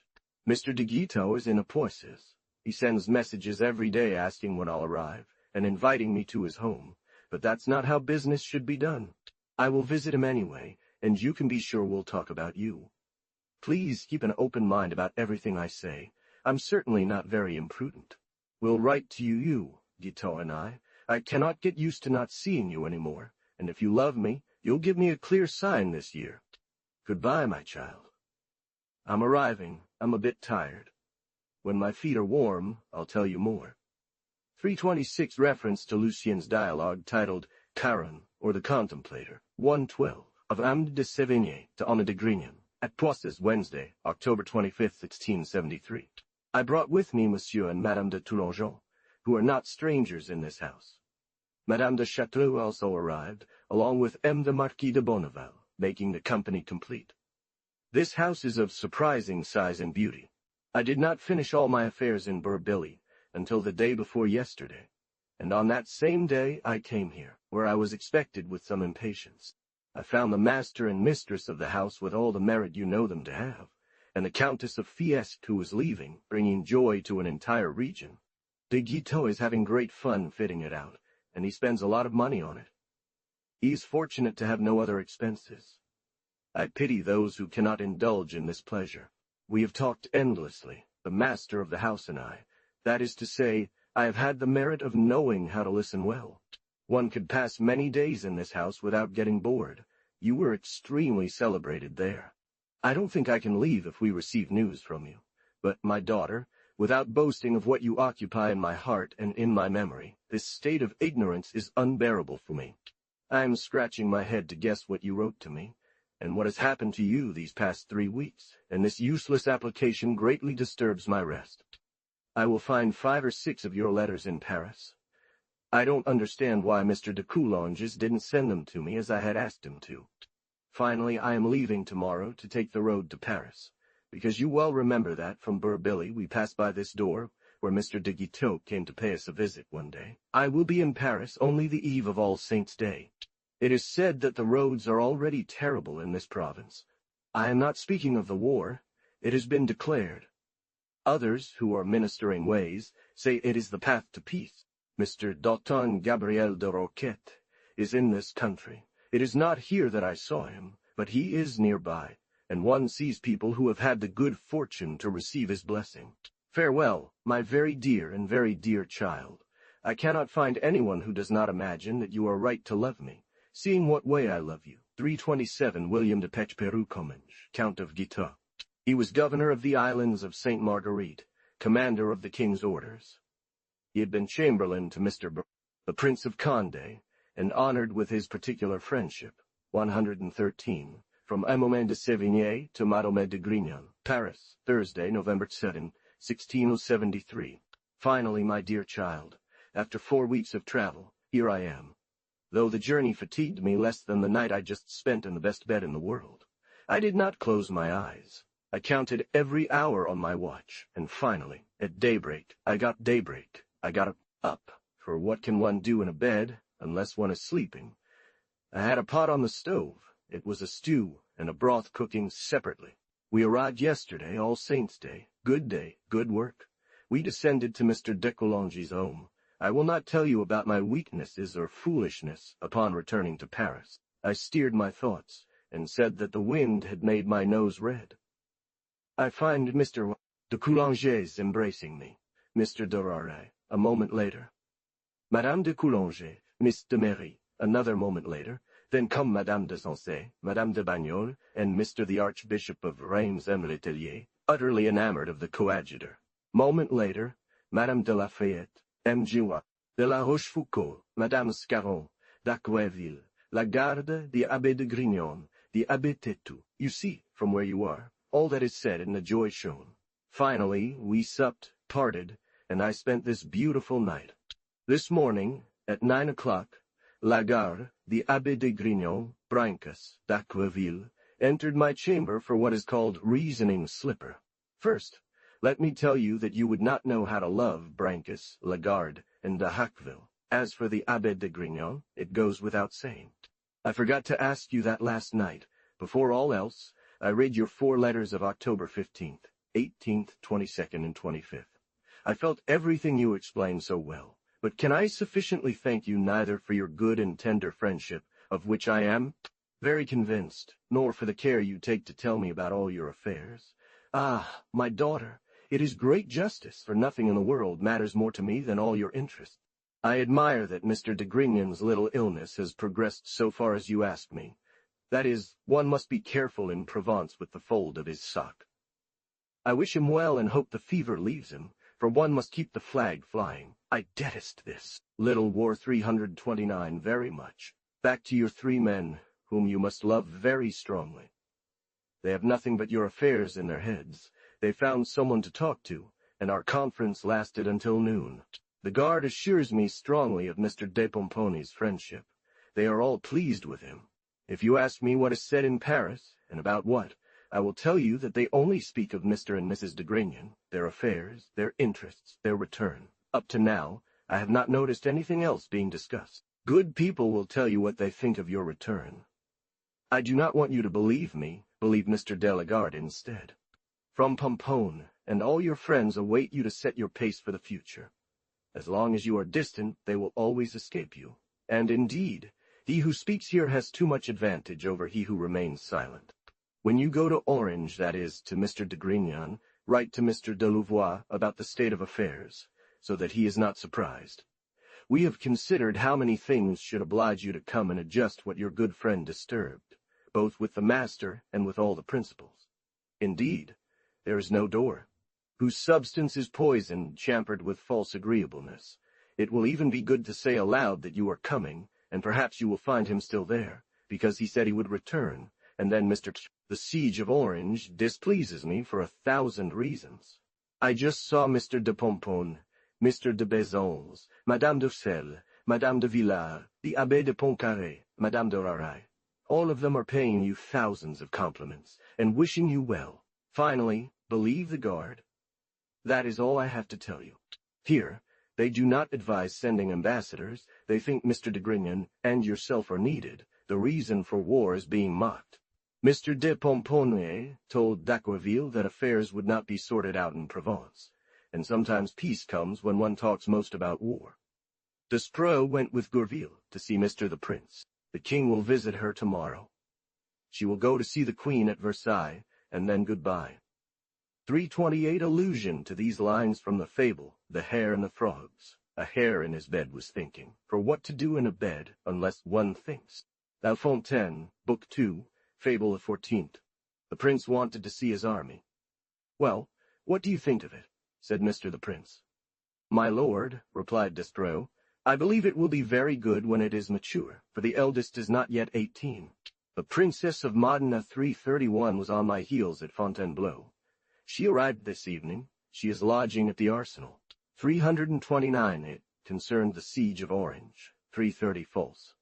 Mr. de Guitaut is in a Poisses. He sends messages every day asking when I'll arrive, and inviting me to his home, but that's not how business should be done. I will visit him anyway, and you can be sure we'll talk about you. Please keep an open mind about everything I say. I'm certainly not very imprudent. We'll write to you, Guitaut and I. I cannot get used to not seeing you anymore, and if you love me, you'll give me a clear sign this year. Goodbye, my child. I'm arriving. I'm a bit tired. When my feet are warm, I'll tell you more. 326 reference to Lucien's dialogue titled Caron, or the Contemplator, 112, of Amand de Sévigné to Anne de Grignan, at Poisses, Wednesday, October 25th, 1673. I brought with me Monsieur and Madame de Toulonjon, who are not strangers in this house. Madame de Château also arrived, along with M. the Marquis de Bonneval, making the company complete. This house is of surprising size and beauty. I did not finish all my affairs in Versailles until the day before yesterday, and on that same day I came here, where I was expected with some impatience. I found the master and mistress of the house with all the merit you know them to have, and the Countess of Fiesque who was leaving, bringing joy to an entire region. De Guitaut is having great fun fitting it out, and he spends a lot of money on it. He is fortunate to have no other expenses. I pity those who cannot indulge in this pleasure. We have talked endlessly, the master of the house and I. That is to say, I have had the merit of knowing how to listen well. One could pass many days in this house without getting bored. You were extremely celebrated there. I don't think I can leave if we receive news from you. But, my daughter, without boasting of what you occupy in my heart and in my memory, this state of ignorance is unbearable for me. I am scratching my head to guess what you wrote to me, and what has happened to you these past 3 weeks, and this useless application greatly disturbs my rest. I will find 5 or 6 of your letters in Paris. I don't understand why Mr. de Coulanges didn't send them to me as I had asked him to. Finally, I am leaving tomorrow to take the road to Paris, because you well remember that, from Versailles, we passed by this door, where Mr. de Guitaut came to pay us a visit one day. I will be in Paris only the eve of All Saints' Day. It is said that the roads are already terrible in this province. I am not speaking of the war. It has been declared. Others, who are ministering ways, say it is the path to peace. Mr. Dauton Gabriel de Roquette is in this country. It is not here that I saw him, but he is nearby, and one sees people who have had the good fortune to receive his blessing. Farewell, my very dear and very dear child. I cannot find anyone who does not imagine that you are right to love me, seeing what way I love you. 327 William de Pech-Peru-Comminges, Count of Guitaut. He was governor of the islands of Sainte Marguerite, commander of the king's orders. He had been chamberlain to Mr. the Prince of Condé, and honored with his particular friendship. 113. From Amand de Sévigné to Madame de Grignan, Paris, Thursday, November 7, 1673. Finally, my dear child, after 4 weeks of travel, here I am. Though the journey fatigued me less than the night I just spent in the best bed in the world, I did not close my eyes. I counted every hour on my watch, and finally, at daybreak, I got up, for what can one do in a bed, unless one is sleeping? I had a pot on the stove. It was a stew and a broth cooking separately. We arrived yesterday, All Saints' Day. Good day, good work. We descended to Mr. de Coulanges' home. I will not tell you about my weaknesses or foolishness upon returning to Paris. I steered my thoughts, and said that the wind had made my nose red. I find Mr. de Coulanges embracing me, Mr. de Rare, a moment later. Madame de Coulanges, Miss de Mary, another moment later, Then come Madame de Sensé, Madame de Bagnols, and Mr. the Archbishop of Reims and Letellier, utterly enamored of the coadjutor. Moment later, Madame de Lafayette, M. Joie, de la Rochefoucauld, Madame Scarron, d'Acqueville, Lagarde, the Abbé de Grignon, the Abbé Tetou. You see, from where you are, all that is said and the joy shown. Finally, we supped, parted, and I spent this beautiful night. This morning, at 9 o'clock, Lagarde, the Abbé de Grignon, Brincus, d'Acqueville, entered my chamber for what is called reasoning slipper. First, let me tell you that you would not know how to love Brincus, Lagarde, and d'Acqueville. As for the Abbé de Grignon, it goes without saying. I forgot to ask you that last night. Before all else, I read your 4 letters of October 15th, 18th, 22nd, and 25th. I felt everything you explained so well, but can I sufficiently thank you neither for your good and tender friendship, of which I am very convinced, nor for the care you take to tell me about all your affairs. Ah, my daughter, it is great justice, for nothing in the world matters more to me than all your interests. I admire that Mr. de Grignon's little illness has progressed so far as you asked me. That is, one must be careful in Provence with the fold of his sock. I wish him well and hope the fever leaves him, for one must keep the flag flying. I detest this little war 329 very much. Back to your 3 men, whom you must love very strongly. They have nothing but your affairs in their heads. They found someone to talk to, and our conference lasted until noon. The guard assures me strongly of Mr. de Pomponne's friendship. They are all pleased with him. If you ask me what is said in Paris, and about what, I will tell you that they only speak of Mr. and Mrs. de Grignon, their affairs, their interests, their return. Up to now, I have not noticed anything else being discussed. Good people will tell you what they think of your return. I do not want you to believe me. Believe Mr. de Lagarde instead. From Pomponne, and all your friends await you to set your pace for the future. As long as you are distant, they will always escape you. And indeed, he who speaks here has too much advantage over he who remains silent. When you go to Orange, that is, to Mr. de Grignon, write to Mr. de Louvois about the state of affairs, so that he is not surprised. We have considered how many things should oblige you to come and adjust what your good friend disturbed, both with the master and with all the principals. Indeed, there is no door, whose substance is poison, champered with false agreeableness. It will even be good to say aloud that you are coming, and perhaps you will find him still there, because he said he would return, and then The siege of Orange displeases me for 1,000 reasons. I just saw Mr. de Pomponne, Mr. de Bezons, Madame d'Ursel, Madame de Villars, the Abbé de Pontcarré, Madame de Raray. All of them are paying you thousands of compliments, and wishing you well. Finally, believe the guard. That is all I have to tell you. Here, they do not advise sending ambassadors. They think Mr. de Grignon and yourself are needed. The reason for war is being mocked. Mr. de Pomponne told d'Acqueville that affairs would not be sorted out in Provence, and sometimes peace comes when one talks most about war. Despreux went with Gourville to see Mr. the Prince. The king will visit her tomorrow. She will go to see the queen at Versailles, and then goodbye. 328 allusion to these lines from the fable, The Hare and the Frogs. A hare in his bed was thinking, for what to do in a bed unless one thinks. La Fontaine, Book 2, Fable the 14th. The prince wanted to see his army. Well, what do you think of it? Said Mr. the Prince. My lord, replied Despreux, I believe it will be very good when it is mature, for the eldest is not yet 18. The Princess of Modena 331 was on my heels at Fontainebleau. She arrived this evening. She is lodging at the Arsenal. 329 it concerned the siege of Orange. 330 false.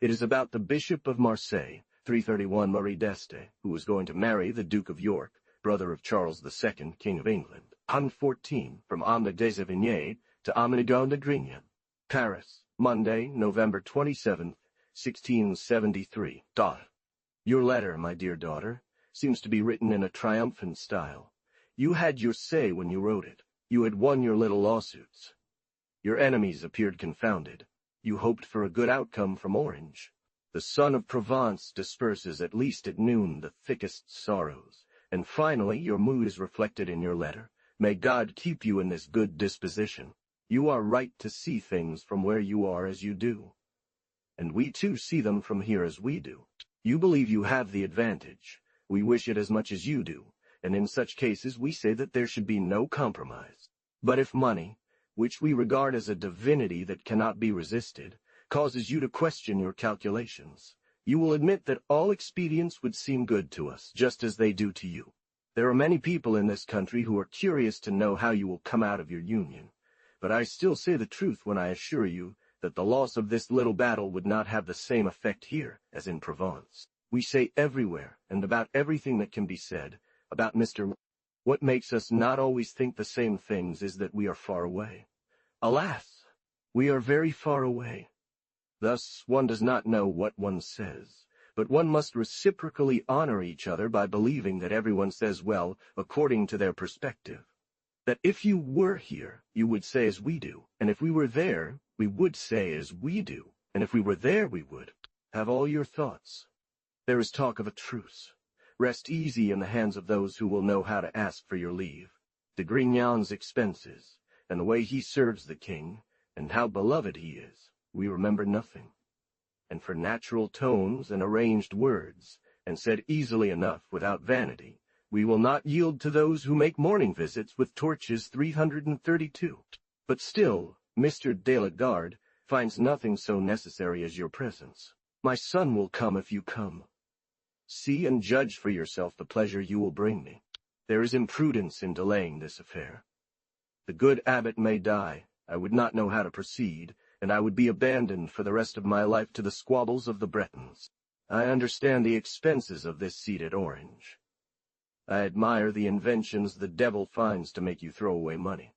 It is about the Bishop of Marseille, 331 Marie d'Este, who was going to marry the Duke of York, brother of Charles II, King of England. 114 from Amne de Sévigné to Amnigon de Grignon. Paris, Monday, November 27th, 1673. Your letter, my dear daughter, seems to be written in a triumphant style. You had your say when you wrote it. You had won your little lawsuits. Your enemies appeared confounded. You hoped for a good outcome from Orange. The sun of Provence disperses at least at noon the thickest sorrows, and finally your mood is reflected in your letter. May God keep you in this good disposition. You are right to see things from where you are as you do. and we too see them from here as we do. You believe you have the advantage. We wish it as much as you do, and in such cases we say that there should be no compromise. But if money, which we regard as a divinity that cannot be resisted, causes you to question your calculations, you will admit that all expedients would seem good to us, just as they do to you. There are many people in this country who are curious to know how you will come out of your union, but I still say the truth when I assure you that the loss of this little battle would not have the same effect here as in Provence. We say everywhere, and about everything that can be said, about Mr. What makes us not always think the same things is that we are far away. Alas, we are very far away. Thus one does not know what one says, but one must reciprocally honor each other by believing that everyone says well according to their perspective. That if you were here, you would say as we do, and if we were there, we would say as we do, and if we were there, we would have all your thoughts. There is talk of a truce. Rest easy in the hands of those who will know how to ask for your leave. De Grignan's expenses, and the way he serves the king, and how beloved he is, we remember nothing. And for natural tones and arranged words, and said easily enough without vanity, we will not yield to those who make morning visits with torches 332. But still, Mr. de la Garde finds nothing so necessary as your presence. My son will come if you come. See and judge for yourself the pleasure you will bring me. There is imprudence in delaying this affair. The good abbot may die, I would not know how to proceed, and I would be abandoned for the rest of my life to the squabbles of the Bretons. I understand the expenses of this seat at Orange. I admire the inventions the devil finds to make you throw away money.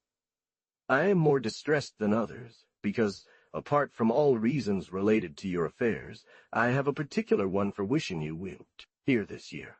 I am more distressed than others, because, apart from all reasons related to your affairs, I have a particular one for wishing you will here this year.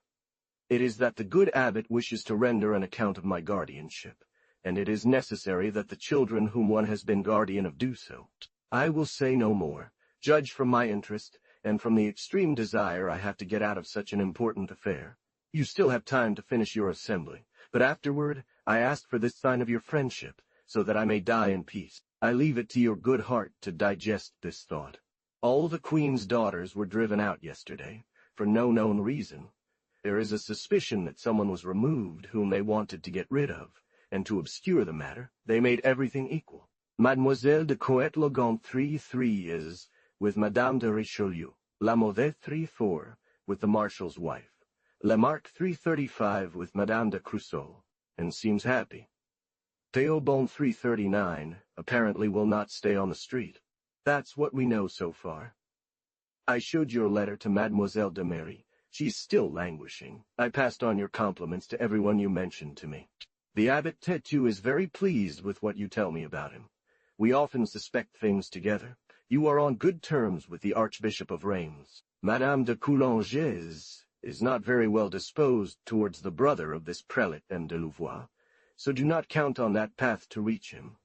It is that the good abbot wishes to render an account of my guardianship, and it is necessary that the children whom one has been guardian of do so. I will say no more. Judge from my interest, and from the extreme desire I have to get out of such an important affair. You still have time to finish your assembly, but afterward I ask for this sign of your friendship, so that I may die in peace. I leave it to your good heart to digest this thought. All the Queen's daughters were driven out yesterday, for no known reason. There is a suspicion that someone was removed whom they wanted to get rid of, and to obscure the matter, they made everything equal. Mademoiselle de Coët-Logon 3-3 is with Madame de Richelieu, La Mauvaise 3-4 with the Marshal's wife, Lamarck 335 with Madame de Crusoe, and seems happy. Théobald 339 apparently will not stay on the street. That's what we know so far. I showed your letter to Mademoiselle de Mary. She's still languishing. I passed on your compliments to everyone you mentioned to me. The Abbot Tetu is very pleased with what you tell me about him. We often suspect things together. You are on good terms with the Archbishop of Reims. Madame de Coulanges is not very well disposed towards the brother of this prelate M. de Louvois, so do not count on that path to reach him.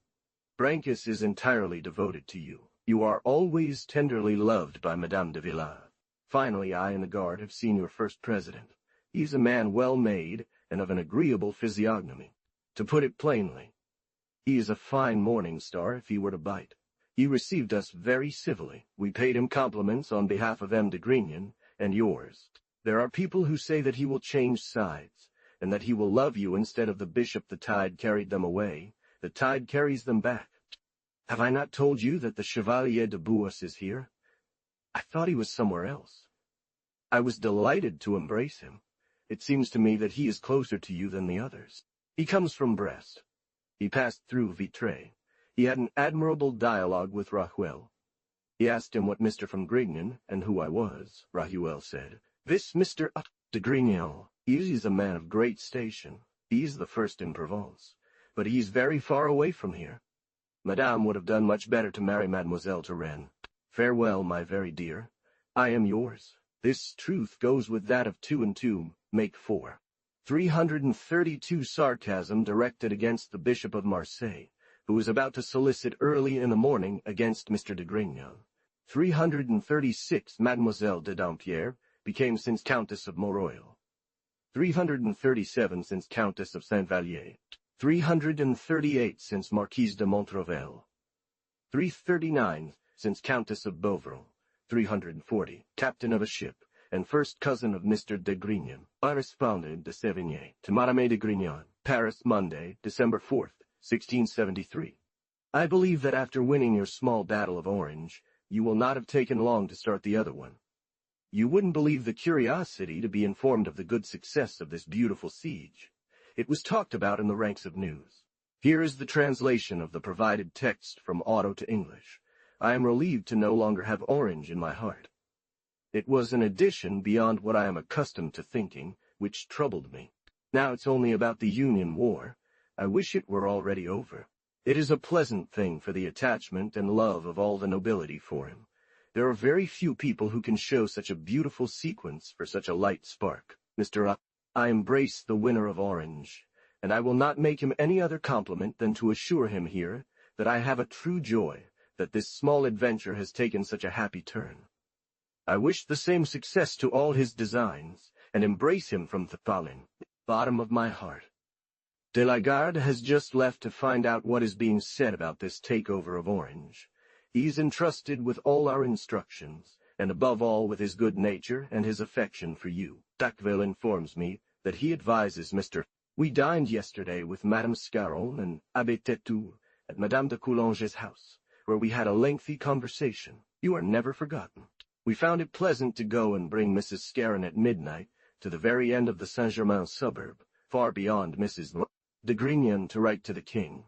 Brancas is entirely devoted to you. You are always tenderly loved by Madame de Villars. Finally, I and the guard have seen your first president. He is a man well made and of an agreeable physiognomy. To put it plainly, he is a fine morning star if he were to bite. He received us very civilly. We paid him compliments on behalf of M. de Grignan and yours. There are people who say that he will change sides, and that he will love you instead of the bishop. The tide carried them away. The tide carries them back. Have I not told you that the Chevalier de Bouas is here? I thought he was somewhere else. I was delighted to embrace him. It seems to me that he is closer to you than the others. He comes from Brest. He passed through Vitré. He had an admirable dialogue with Rahuel. He asked him what Mr. from Grignan and who I was. Rahuel said, "This Mr. de Grignan, he is a man of great station. He is the first in Provence, but he is very far away from here. Madame would have done much better to marry Mademoiselle to Rennes. Farewell, my very dear. I am yours. This truth goes with that of 2 and 2 make 4. 332 sarcasm directed against the Bishop of Marseille, who was about to solicit early in the morning against Mr. de Grignan. 336 Mademoiselle de Dampierre became since Countess of Moroil. 337 since Countess of Saint-Vallier. 338 since Marquise de Montrevel. 339 since Countess of Beauvron. 340, captain of a ship, and first cousin of Mr. de Grignan, correspondent de Sévigné, to Madame de Grignan, Paris, Monday, December 4th, 1673. I believe that after winning your small battle of Orange, you will not have taken long to start the other one. You wouldn't believe the curiosity to be informed of the good success of this beautiful siege. It was talked about in the ranks of news. Here is the translation of the provided text from Auto to English. I am relieved to no longer have Orange in my heart. It was an addition beyond what I am accustomed to thinking, which troubled me. Now it's only about the Union War. I wish it were already over. It is a pleasant thing for the attachment and love of all the nobility for him. There are very few people who can show such a beautiful sequence for such a light spark. Mr. I embrace the winner of Orange, and I will not make him any other compliment than to assure him here that I have a true joy that this small adventure has taken such a happy turn. I wish the same success to all his designs, and embrace him from the bottom of my heart. De la Garde has just left to find out what is being said about this takeover of Orange. He's entrusted with all our instructions, and above all with his good nature and his affection for you. Tacqueville informs me that he advises Mr. We dined yesterday with Madame Scarron and Abbé Têtu at Madame de Coulanges' house, where we had a lengthy conversation. You are never forgotten. We found it pleasant to go and bring Mrs. Scarron at midnight to the very end of the Saint-Germain suburb, far beyond Mrs. de Grignan, to write to the king.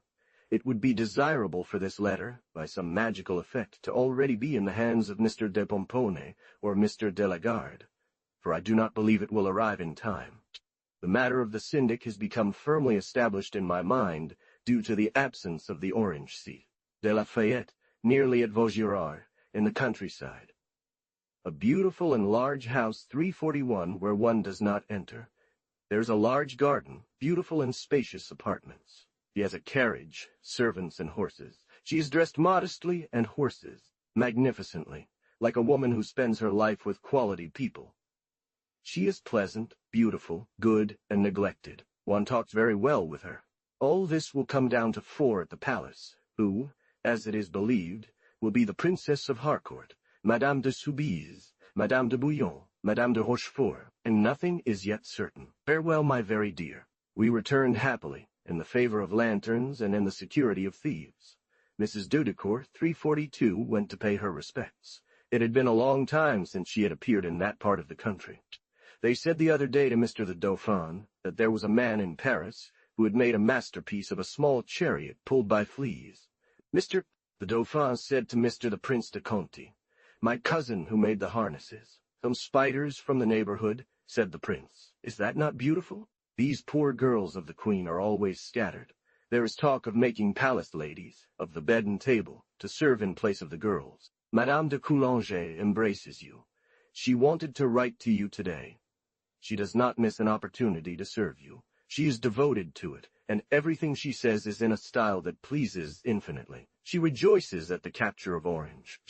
It would be desirable for this letter, by some magical effect, to already be in the hands of Mr. de Pomponne or Mr. de la Garde, for I do not believe it will arrive in time. The matter of the syndic has become firmly established in my mind due to the absence of the Orange seat, de Lafayette, nearly at Vaugirard, in the countryside. A beautiful and large house 341 where one does not enter. There's a large garden, beautiful and spacious apartments. She has a carriage, servants and horses. She is dressed modestly and horses, magnificently, like a woman who spends her life with quality people. She is pleasant, beautiful, good, and neglected. One talks very well with her. All this will come down to 4 at the palace, who, as it is believed, will be the Princess of Harcourt, Madame de Soubise, Madame de Bouillon, Madame de Rochefort, and nothing is yet certain. Farewell, my very dear. We returned happily, in the favor of lanterns and in the security of thieves. Mrs. Deudecourt, 342, went to pay her respects. It had been a long time since she had appeared in that part of the country. They said the other day to Mr. the Dauphin that there was a man in Paris who had made a masterpiece of a small chariot pulled by fleas. Mr. the Dauphin said to Mr. the Prince de Conti, "My cousin who made the harnesses. Some spiders from the neighborhood," said the prince. "Is that not beautiful? These poor girls of the queen are always scattered. There is talk of making palace ladies, of the bed and table, to serve in place of the girls. Madame de Coulanges embraces you. She wanted to write to you today. She does not miss an opportunity to serve you. She is devoted to it, and everything she says is in a style that pleases infinitely. She rejoices at the capture of Orange.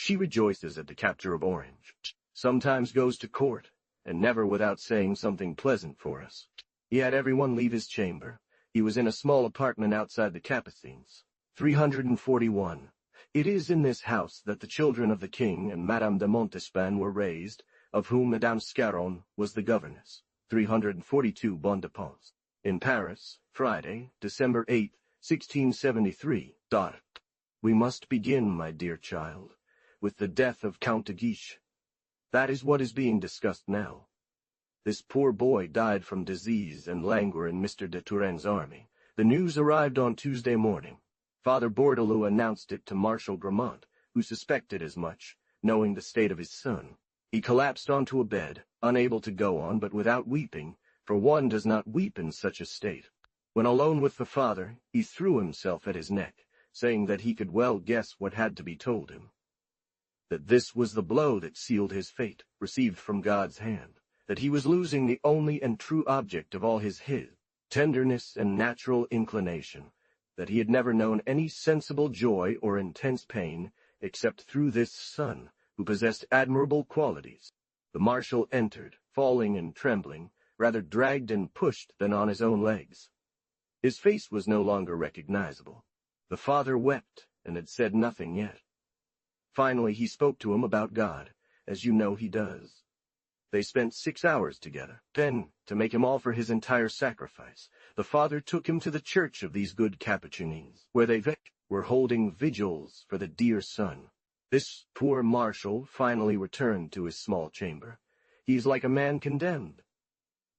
Sometimes goes to court, and never without saying something pleasant for us. He had everyone leave his chamber. He was in a small apartment outside the Capucines. 341. It is in this house that the children of the king and Madame de Montespan were raised, of whom Madame Scarron was the governess. 342 Bon de Pense. In Paris, Friday, December 8, 1673. We must begin, my dear child, with the death of Count de Guiche. That is what is being discussed now. This poor boy died from disease and languor in Mr. de Turenn's army. The news arrived on Tuesday morning. Father Bourdaloue announced it to Marshal Gramont, who suspected as much, knowing the state of his son. He collapsed onto a bed, unable to go on, but without weeping, for one does not weep in such a state. When alone with the father, he threw himself at his neck, saying that he could well guess what had to be told him. That this was the blow that sealed his fate, received from God's hand. That he was losing the only and true object of all his tenderness and natural inclination. That he had never known any sensible joy or intense pain, except through this son, who possessed admirable qualities. The marshal entered, falling and trembling, rather dragged and pushed than on his own legs. His face was no longer recognizable. The father wept, and had said nothing yet. Finally he spoke to him about God, as you know he does. They spent 6 hours together. Then, to make him offer his entire sacrifice, the father took him to the church of these good Capuchinese, where they were holding vigils for the dear son. This poor marshal finally returned to his small chamber. He's like a man condemned.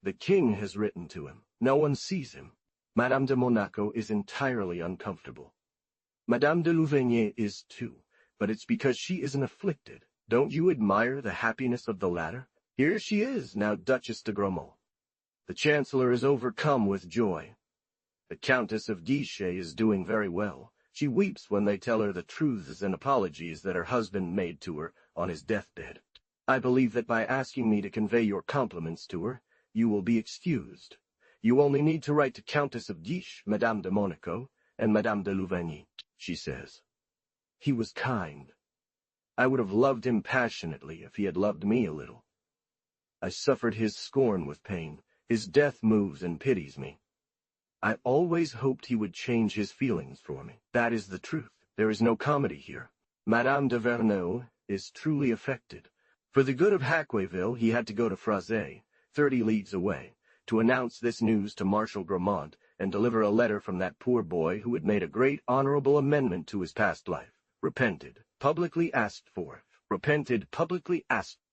The king has written to him. No one sees him. Madame de Monaco is entirely uncomfortable. Madame de Louvigny is too, but it's because she isn't afflicted. Don't you admire the happiness of the latter? Here she is, now Duchess de Gromont. The Chancellor is overcome with joy. The Countess of Guichet is doing very well. She weeps when they tell her the truths and apologies that her husband made to her on his deathbed. I believe that by asking me to convey your compliments to her, you will be excused. You only need to write to Countess of Guiche, Madame de Monaco, and Madame de Louvigny, she says. He was kind. I would have loved him passionately if he had loved me a little. I suffered his scorn with pain. His death moves and pities me. I always hoped he would change his feelings for me. That is the truth. There is no comedy here. Madame de Verneau is truly affected. For the good of Haqueville, he had to go to Versailles, 30 leagues away, to announce this news to Marshal Gramont and deliver a letter from that poor boy who had made a great honorable amendment to his past life, repented, publicly asked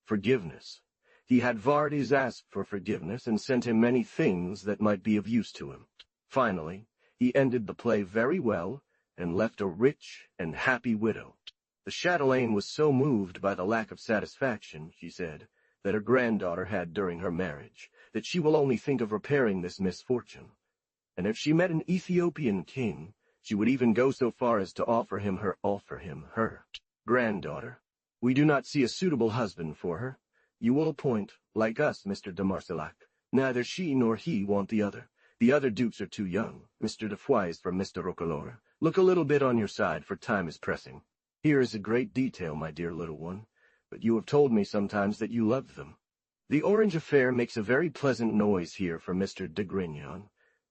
forgiveness. He had Vardes ask for forgiveness and sent him many things that might be of use to him. Finally, he ended the play very well and left a rich and happy widow. The chatelaine was so moved by the lack of satisfaction, she said, that her granddaughter had during her marriage, that she will only think of repairing this misfortune. And if she met an Ethiopian king, she would even go so far as to offer him her granddaughter. We do not see a suitable husband for her. You will appoint, like us, Mr. de Marsillac. Neither she nor he want the other. The other dukes are too young. Mr. de Foix is from Mr. Roquelaure. Look a little bit on your side, for time is pressing. Here is a great detail, my dear little one, but you have told me sometimes that you loved them. The orange affair makes a very pleasant noise here for Mr. de Grignon,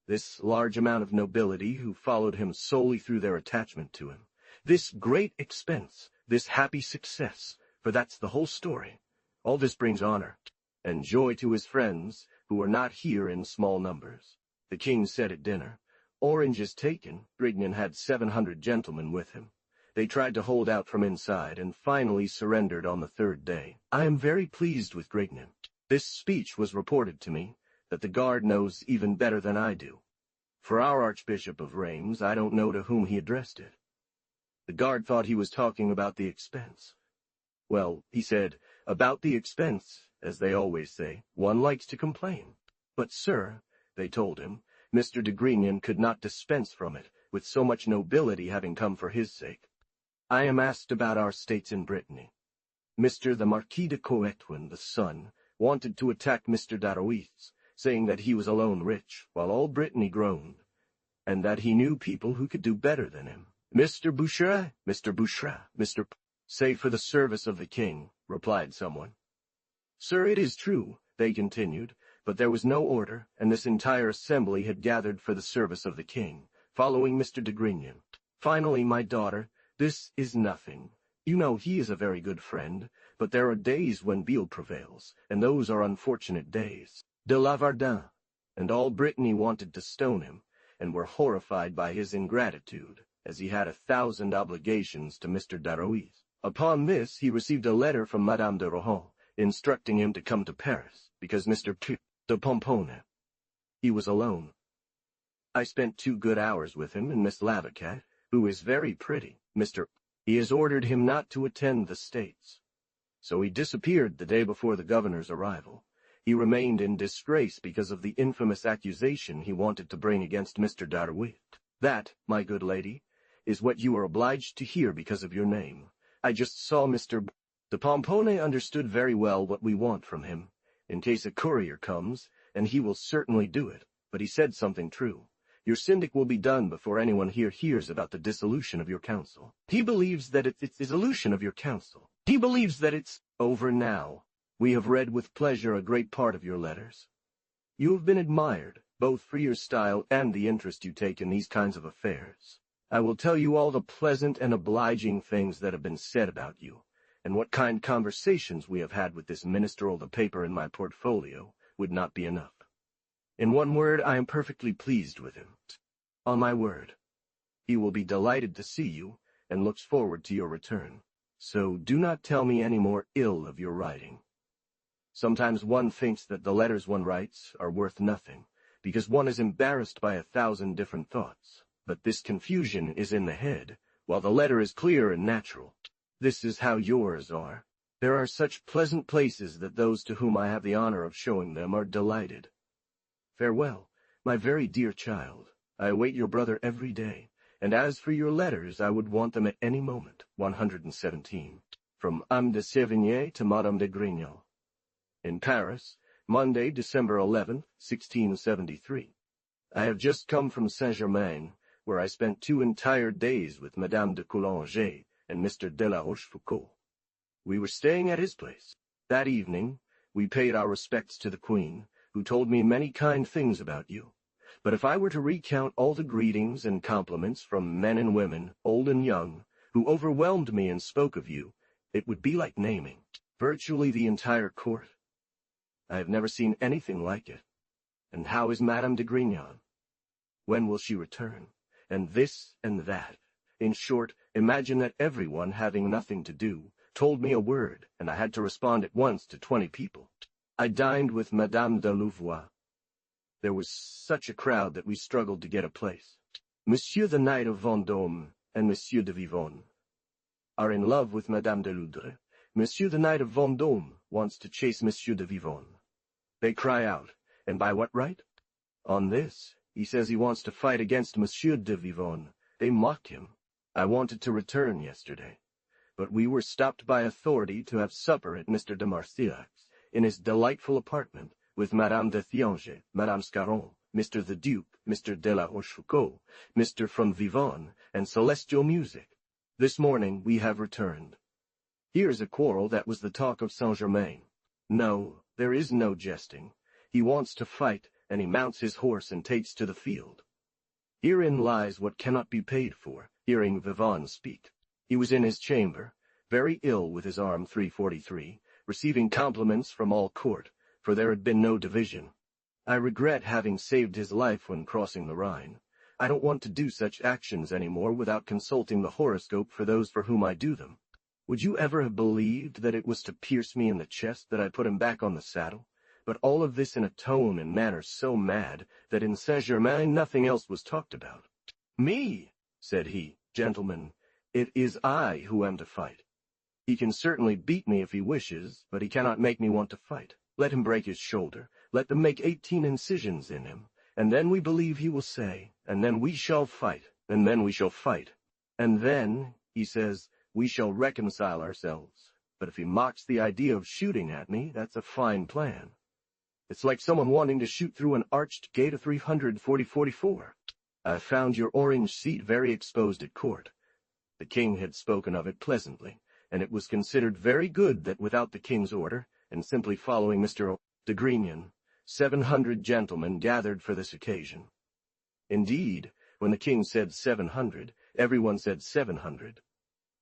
this large amount of nobility who followed him solely through their attachment to him. This great expense, this happy success, for that's the whole story. All this brings honor and joy to his friends, who are not here in small numbers. The king said at dinner, Orange is taken. Grignon had 700 gentlemen with him. They tried to hold out from inside, and finally surrendered on the 3rd day. I am very pleased with Grignon. This speech was reported to me, that the guard knows even better than I do. For our Archbishop of Reims, I don't know to whom he addressed it. The guard thought he was talking about the expense. Well, he said, about the expense, as they always say, one likes to complain. But, sir, they told him, Mr. de Grignon could not dispense from it, with so much nobility having come for his sake. I am asked about our states in Brittany. Mr. the Marquis de Coetwin, the son, wanted to attack Mr. Darois, saying that he was alone rich, while all Brittany groaned, and that he knew people who could do better than him. Mr. Boucherat, say for the service of the king, replied someone. Sir, it is true, they continued, but there was no order, and this entire assembly had gathered for the service of the king, following Mr. de Grignon. Finally, my daughter, this is nothing. You know he is a very good friend, but there are days when Beale prevails, and those are unfortunate days. De Lavardin and all Brittany wanted to stone him, and were horrified by his ingratitude, as he had 1,000 obligations to Mr. Darois. Upon this, he received a letter from Madame de Rohan, instructing him to come to Paris, because Mr. de Pomponne. He was alone. I spent 2 good hours with him and Miss Lavacat, who is very pretty. He has ordered him not to attend the States. So he disappeared the day before the governor's arrival. He remained in disgrace because of the infamous accusation he wanted to bring against Mr. Darois. That, my good lady, is what you are obliged to hear because of your name. I just saw Mr. de Pomponne understood very well what we want from him, in case a courier comes, and he will certainly do it, but he said something true. Your syndic will be done before anyone here hears about the dissolution of your council. He believes that it's dissolution of your council. He believes that it's over now. We have read with pleasure a great part of your letters. You have been admired, both for your style and the interest you take in these kinds of affairs. I will tell you all the pleasant and obliging things that have been said about you, and what kind conversations we have had with this ministerial the paper in my portfolio would not be enough. In one word, I am perfectly pleased with him. On my word, he will be delighted to see you, and looks forward to your return. So do not tell me any more ill of your writing. Sometimes one thinks that the letters one writes are worth nothing, because one is embarrassed by 1,000 different thoughts. But this confusion is in the head, while the letter is clear and natural. This is how yours are. There are such pleasant places that those to whom I have the honor of showing them are delighted. Farewell, my very dear child. I await your brother every day, and as for your letters, I would want them at any moment. 117. From Madame de Sévigné to Madame de Grignan. In Paris, Monday, December 11, 1673. I have just come from Saint-Germain, where I spent 2 entire days with Madame de Coulanger and Mr. de la Rochefoucauld. We were staying at his place. That evening, we paid our respects to the Queen, who told me many kind things about you. But if I were to recount all the greetings and compliments from men and women, old and young, who overwhelmed me and spoke of you, it would be like naming virtually the entire court. I have never seen anything like it. And how is Madame de Grignan? When will she return? And this and that. In short, imagine that everyone, having nothing to do, told me a word, and I had to respond at once to 20 people. I dined with Madame de Louvois. There was such a crowd that we struggled to get a place. Monsieur the Knight of Vendôme and Monsieur de Vivonne are in love with Madame de Loudre. Monsieur the Knight of Vendôme wants to chase Monsieur de Vivonne. They cry out, and by what right? On this, he says he wants to fight against Monsieur de Vivonne. They mocked him. I wanted to return yesterday, but we were stopped by authority to have supper at Mr. de Marcillac's, in his delightful apartment, with Madame de Thianges, Madame Scarron, Mr. the Duke, Mr. de la Rochefoucauld, Mr. from Vivonne, and celestial music. This morning we have returned. Here's a quarrel that was the talk of Saint-Germain. No, there is no jesting. He wants to fight, and he mounts his horse and takes to the field. Herein lies what cannot be paid for, hearing Vivonne speak. He was in his chamber, very ill with his arm 343, receiving compliments from all court, for there had been no division. I regret having saved his life when crossing the Rhine. I don't want to do such actions any more without consulting the horoscope for those for whom I do them. Would you ever have believed that it was to pierce me in the chest that I put him back on the saddle? But all of this in a tone and manner so mad that in Saint-Germain nothing else was talked about. Me, said he, gentlemen, it is I who am to fight. He can certainly beat me if he wishes, but he cannot make me want to fight. Let him break his shoulder, let them make 18 incisions in him, and then we believe he will say, and then we shall fight, and then we shall fight. And then, he says, we shall reconcile ourselves. But if he mocks the idea of shooting at me, that's a fine plan. It's like someone wanting to shoot through an arched gate of 340-44. I found your orange seat very exposed at court. The king had spoken of it pleasantly, and it was considered very good that without the king's order, and simply following Mr. de Grignan, 700 gentlemen gathered for this occasion. Indeed, when the king said 700, everyone said 700.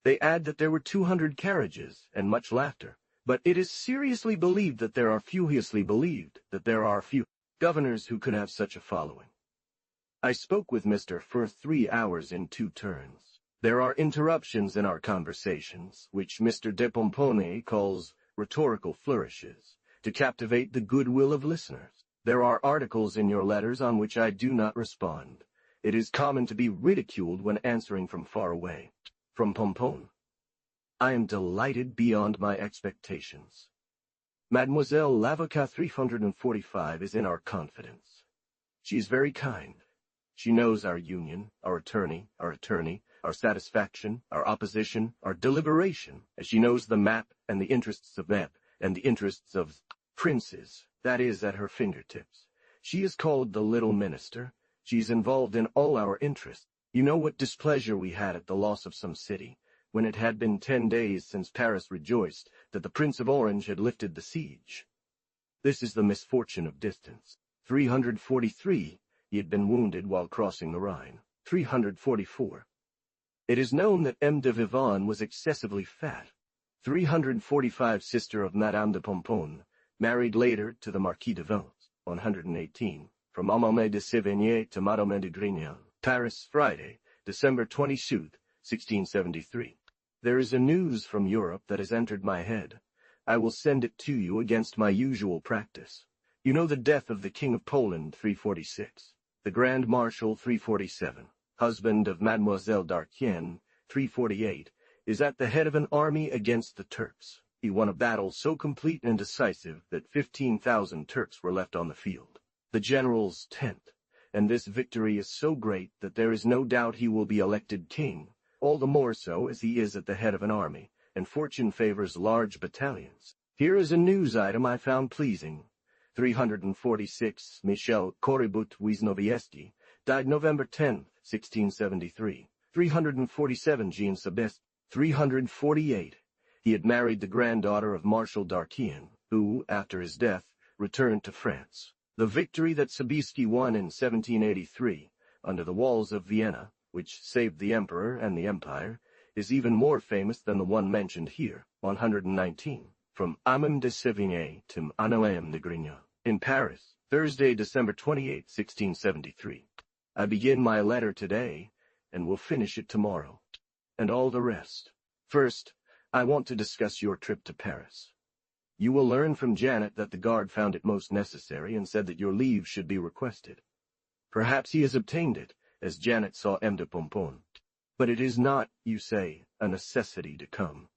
They add that there were 200 carriages, and much laughter. But it is seriously believed that there are few governors who could have such a following. I spoke with Mr. for 3 hours in 2 turns. There are interruptions in our conversations, which Mr. de Pomponne calls rhetorical flourishes, to captivate the goodwill of listeners. There are articles in your letters on which I do not respond. It is common to be ridiculed when answering from far away. From Pomponne. I am delighted beyond my expectations. Mademoiselle l'Avocat 345 is in our confidence. She is very kind. She knows our union, our attorney, our satisfaction, our opposition, our deliberation, as she knows the map and the interests of men and the interests of princes, that is at her fingertips. She is called the Little Minister. She is involved in all our interests. You know what displeasure we had at the loss of some city, when it had been 10 days since Paris rejoiced that the Prince of Orange had lifted the siege. This is the misfortune of distance. 343, he had been wounded while crossing the Rhine. 344. It is known that M. de Vivonne was excessively fat. 345 sister of Madame de Pomponne, married later to the Marquis de Vence, 118, from Amame de Sévigné to Madame de Grignan, Paris, Friday, December 22, 1673. There is a news from Europe that has entered my head. I will send it to you against my usual practice. You know the death of the King of Poland, 346, the Grand Marshal, 347, husband of Mademoiselle d'Arquienne, 348, is at the head of an army against the Turks. He won a battle so complete and decisive that 15,000 Turks were left on the field. The general's 10th, and this victory is so great that there is no doubt he will be elected king, all the more so as he is at the head of an army, and fortune favors large battalions. Here is a news item I found pleasing. 346 Michel Korybut Wisnowiecki died November 10, 1673. 347 Jean Sebest. 348. He had married the granddaughter of Marshal d'Arquienne, who, after his death, returned to France. The victory that Sobieski won in 1783, under the walls of Vienna, which saved the emperor and the empire, is even more famous than the one mentioned here, 119, from Amam de Sévigné to Anoam de Grignan, in Paris, Thursday, December 28, 1673. I begin my letter today, and will finish it tomorrow, and all the rest. First, I want to discuss your trip to Paris. You will learn from Janet that the guard found it most necessary and said that your leave should be requested. Perhaps he has obtained it, as Janet saw M. de Pomponne. But it is not, you say, a necessity to come.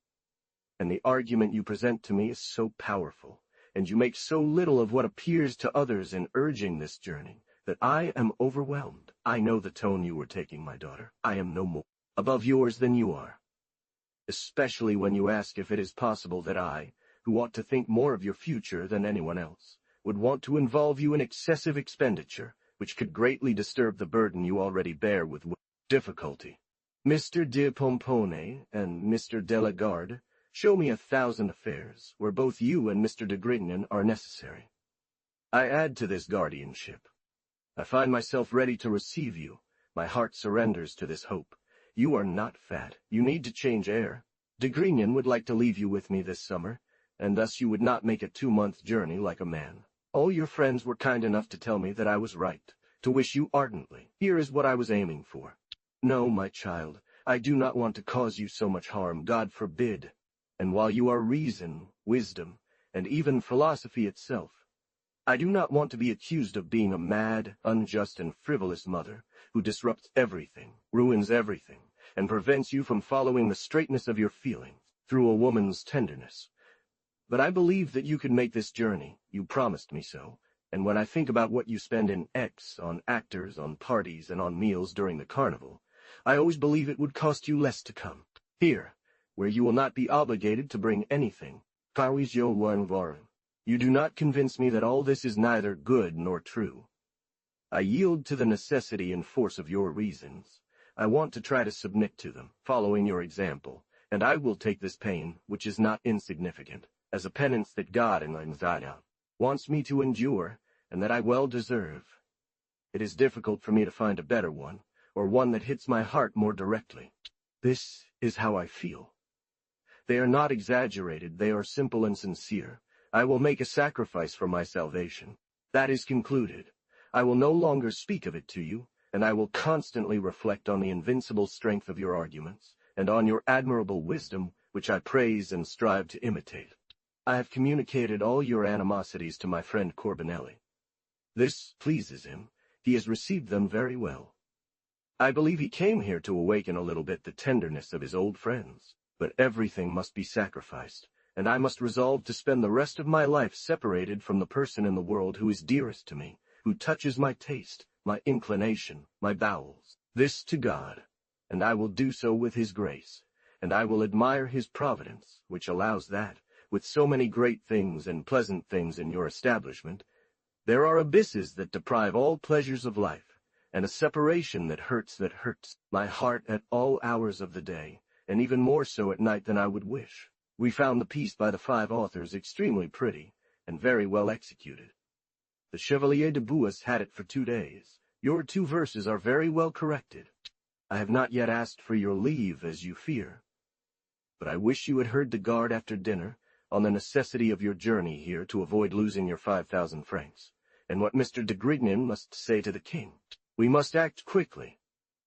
And the argument you present to me is so powerful, and you make so little of what appears to others in urging this journey, that I am overwhelmed. I know the tone you were taking, my daughter. I am no more above yours than you are. Especially when you ask if it is possible that I, who ought to think more of your future than anyone else, would want to involve you in excessive expenditure, which could greatly disturb the burden you already bear with difficulty. Mr. de Pomponne and Mr. de la Garde show me 1,000 affairs where both you and Mr. de Grignan are necessary. I add to this guardianship. I find myself ready to receive you. My heart surrenders to this hope. You are not fat. You need to change air. De Grignan would like to leave you with me this summer, and thus you would not make a 2-month journey like a man. All your friends were kind enough to tell me that I was right, to wish you ardently. Here is what I was aiming for. No, my child, I do not want to cause you so much harm, God forbid. And while you are reason, wisdom, and even philosophy itself, I do not want to be accused of being a mad, unjust, and frivolous mother who disrupts everything, ruins everything, and prevents you from following the straightness of your feelings through a woman's tenderness. But I believe that you could make this journey. You promised me so, and when I think about what you spend in X, on actors, on parties, and on meals during the carnival, I always believe it would cost you less to come. Here, where you will not be obligated to bring anything, you do not convince me that all this is neither good nor true. I yield to the necessity and force of your reasons. I want to try to submit to them, following your example, and I will take this pain, which is not insignificant, as a penance that God in Lanzada wants me to endure, and that I well deserve. It is difficult for me to find a better one, or one that hits my heart more directly. This is how I feel. They are not exaggerated, they are simple and sincere. I will make a sacrifice for my salvation. That is concluded. I will no longer speak of it to you, and I will constantly reflect on the invincible strength of your arguments, and on your admirable wisdom, which I praise and strive to imitate. I have communicated all your animosities to my friend Corbinelli. This pleases him. He has received them very well. I believe he came here to awaken a little bit the tenderness of his old friends. But everything must be sacrificed, and I must resolve to spend the rest of my life separated from the person in the world who is dearest to me, who touches my taste, my inclination, my bowels. This to God, and I will do so with his grace, and I will admire his providence, which allows that, with so many great things and pleasant things in your establishment, there are abysses that deprive all pleasures of life, and a separation that hurts my heart at all hours of the day, and even more so at night than I would wish. We found the piece by the 5 authors extremely pretty, and very well executed. The Chevalier de Bouas had it for 2 days. Your 2 verses are very well corrected. I have not yet asked for your leave, as you fear. but I wish you had heard the guard after dinner on the necessity of your journey here to avoid losing your 5,000 francs, and what Mr. de Grignan must say to the king. We must act quickly,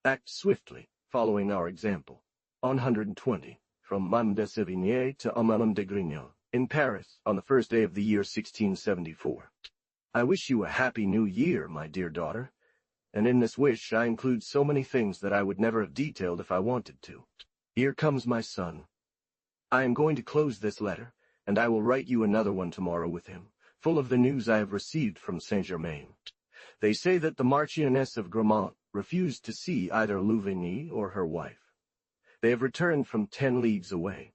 act swiftly, following our example. On 120, from Madame de Sévigné to Madame de Grignan, in Paris, on the first day of the year 1674. I wish you a happy new year, my dear daughter, and in this wish I include so many things that I would never have detailed if I wanted to. Here comes my son. I am going to close this letter, and I will write you another one tomorrow with him, full of the news I have received from Saint-Germain. They say that the Marchioness of Gramont refused to see either Louvigny or her wife. They have returned from 10 leagues away.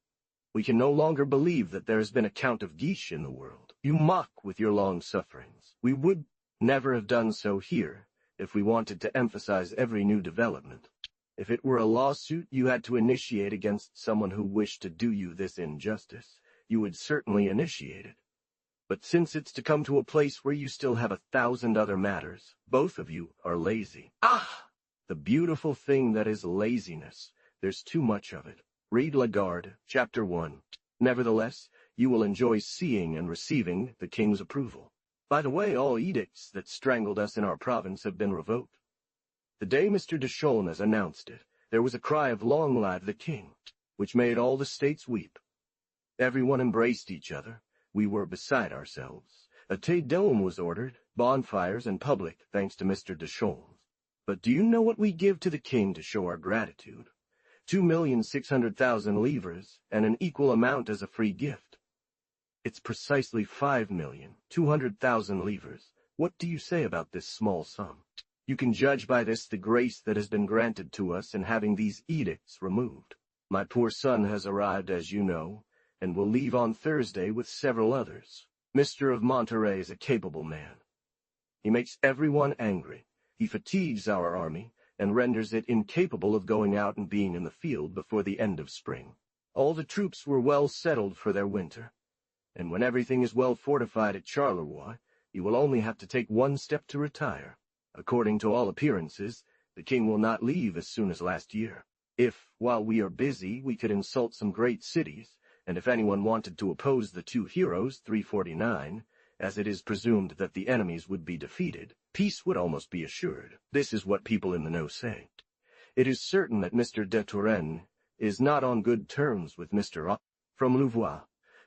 We can no longer believe that there has been a Count of Guiche in the world. You mock with your long sufferings. We would never have done so here, if we wanted to emphasize every new development. If it were a lawsuit you had to initiate against someone who wished to do you this injustice, you would certainly initiate it. But since it's to come to a place where you still have 1,000 other matters, both of you are lazy. Ah! The beautiful thing that is laziness. There's too much of it. Read Lagarde, Chapter 1. Nevertheless, you will enjoy seeing and receiving the king's approval. By the way, all edicts that strangled us in our province have been revoked. The day Mr. de Chaulnes announced it, there was a cry of "Long live the king," which made all the states weep. Everyone embraced each other. We were beside ourselves. A Te Deum was ordered, bonfires in public, thanks to Mr. de Chaulnes. But do you know what we give to the king to show our gratitude? 2,600,000 livres, and an equal amount as a free gift. It's precisely 5,200,000 livres. What do you say about this small sum? You can judge by this the grace that has been granted to us in having these edicts removed. My poor son has arrived, as you know, and will leave on Thursday with several others. Mr. of Monterey is a capable man. He makes everyone angry. He fatigues our army, and renders it incapable of going out and being in the field before the end of spring. All the troops were well settled for their winter, and when everything is well fortified at Charleroi, you will only have to take one step to retire. According to all appearances, the king will not leave as soon as last year. If, while we are busy, we could insult some great cities, and if anyone wanted to oppose the two heroes, 349, as it is presumed that the enemies would be defeated, peace would almost be assured. This is what people in the know say. It is certain that Mr. de Turenne is not on good terms with Mr. from Louvois,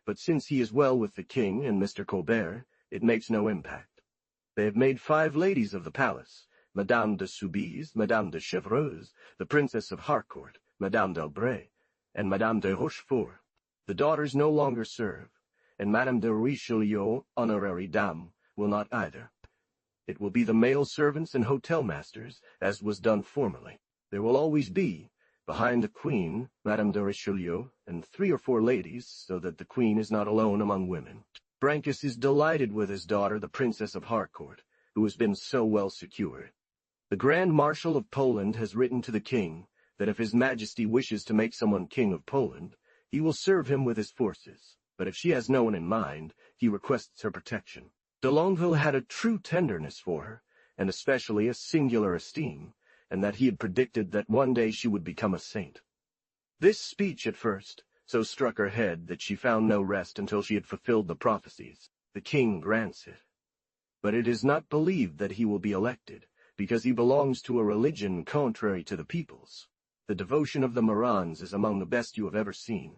but since he is well with the king and Mr. Colbert, it makes no impact. They have made 5 ladies of the palace: Madame de Soubise, Madame de Chevreuse, the Princess of Harcourt, Madame d'Albret, and Madame de Rochefort. The daughters no longer serve, and Madame de Richelieu, honorary dame, will not either. It will be the male servants and hotel masters, as was done formerly. There will always be, behind the queen, Madame de Richelieu, and 3 or 4 ladies, so that the queen is not alone among women. Brancas is delighted with his daughter, the Princess of Harcourt, who has been so well secured. The Grand Marshal of Poland has written to the king that if His Majesty wishes to make someone King of Poland, he will serve him with his forces, but if she has no one in mind, he requests her protection. De Longueville had a true tenderness for her, and especially a singular esteem, and that he had predicted that one day she would become a saint. This speech at first so struck her head that she found no rest until she had fulfilled the prophecies. The king grants it. But it is not believed that he will be elected, because he belongs to a religion contrary to the people's. The devotion of the Morans is among the best you have ever seen.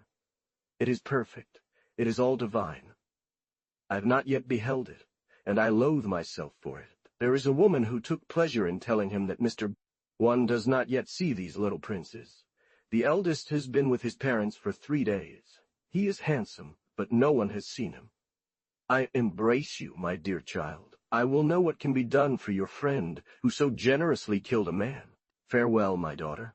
It is perfect. It is all divine. I have not yet beheld it, and I loathe myself for it. There is a woman who took pleasure in telling him that One does not yet see these little princes. The eldest has been with his parents for 3 days. He is handsome, but no one has seen him. I embrace you, my dear child. I will know what can be done for your friend, who so generously killed a man. Farewell, my daughter.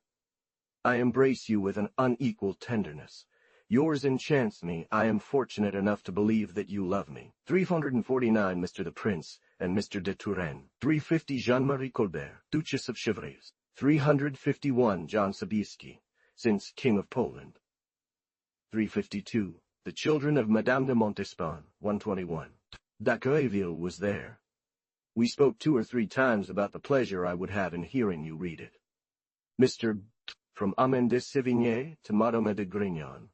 I embrace you with an unequaled tenderness. Yours enchants me. I am fortunate enough to believe that you love me. 349 Mr. the Prince and Mr. de Turenne. 350 Jean-Marie Colbert, Duchess of Chevreuse. 351 John Sobieski, since King of Poland. 352 The children of Madame de Montespan. 121. D'Aqueville was there. We spoke 2 or 3 times about the pleasure I would have in hearing you read it. Mr. from Amand de Sévigné to Madame de Grignan.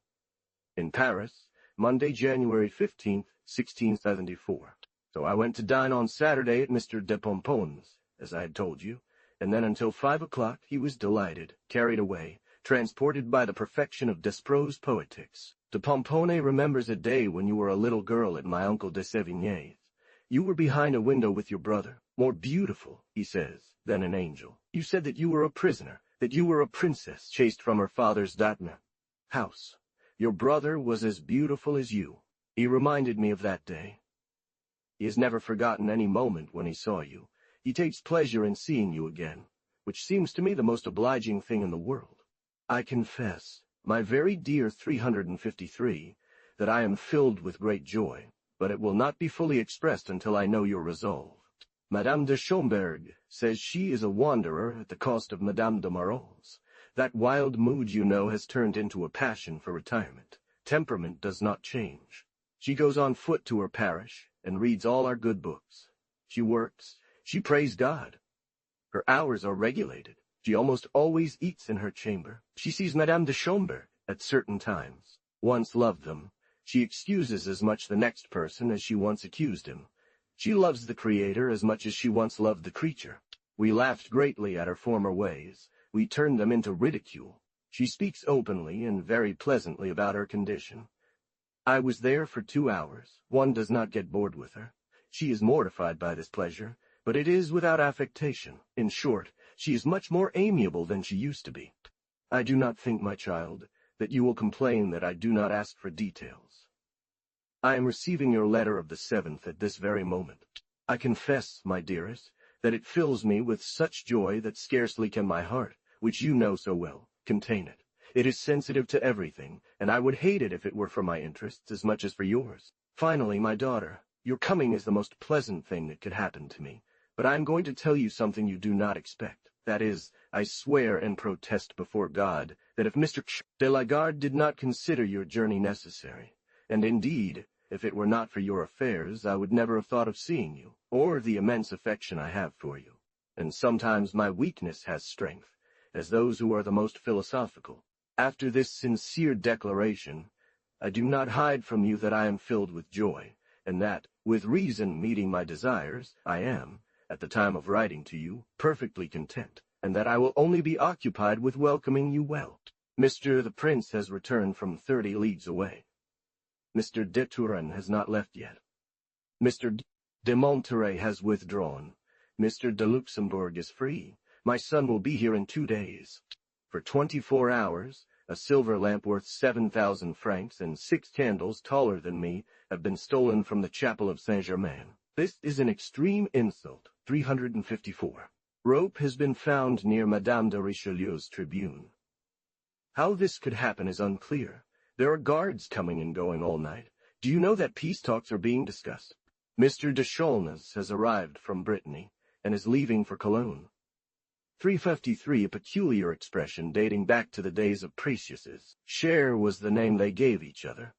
in Paris, Monday, January 15th, 1674. So I went to dine on Saturday at Mr. de Pompon's, as I had told you, and then until 5 o'clock he was delighted, carried away, transported by the perfection of Desprose poetics. De Pomponne remembers a day when you were a little girl at my uncle de Sévigné's. You were behind a window with your brother, more beautiful, he says, than an angel. You said that you were a prisoner, that you were a princess chased from her father's Datna house. Your brother was as beautiful as you. He reminded me of that day. He has never forgotten any moment when he saw you. He takes pleasure in seeing you again, which seems to me the most obliging thing in the world. I confess, my very dear 353, that I am filled with great joy, but it will not be fully expressed until I know your resolve. Madame de Schomberg says she is a wanderer at the cost of Madame de Marolles. That wild mood, you know, has turned into a passion for retirement. Temperament does not change. She goes on foot to her parish and reads all our good books. She works. She prays God. Her hours are regulated. She almost always eats in her chamber. She sees Madame de Schomberg at certain times. Once loved them. She excuses as much the next person as she once accused him. She loves the Creator as much as she once loved the creature. We laughed greatly at her former ways. We turned them into ridicule. She speaks openly and very pleasantly about her condition. I was there for 2 hours. One does not get bored with her. She is mortified by this pleasure, but it is without affectation. In short, she is much more amiable than she used to be. I do not think, my child, that you will complain that I do not ask for details. I am receiving your letter of the 7th at this very moment. I confess, my dearest, that it fills me with such joy that scarcely can my heart, which you know so well, contain it. It is sensitive to everything, and I would hate it if it were for my interests as much as for yours. Finally, my daughter, your coming is the most pleasant thing that could happen to me, but I am going to tell you something you do not expect. That is, I swear and protest before God that if Mr. de la Garde did not consider your journey necessary, and indeed, if it were not for your affairs, I would never have thought of seeing you, or the immense affection I have for you. And sometimes my weakness has strength, as those who are the most philosophical. After this sincere declaration, I do not hide from you that I am filled with joy, and that, with reason meeting my desires, I am, at the time of writing to you, perfectly content, and that I will only be occupied with welcoming you well. Mr. the Prince has returned from 30 leagues away. Mr. de Turenne has not left yet. Mr. de Monterey has withdrawn. Mr. de Luxembourg is free. My son will be here in 2 days. For 24 hours, a silver lamp worth 7,000 francs and 6 candles taller than me have been stolen from the chapel of Saint-Germain. This is an extreme insult. 354. Rope has been found near Madame de Richelieu's tribune. How this could happen is unclear. There are guards coming and going all night. Do you know that peace talks are being discussed? Mr. de Chaulnes has arrived from Brittany and is leaving for Cologne. 353, a peculiar expression dating back to the days of Precius's. Cher was the name they gave each other.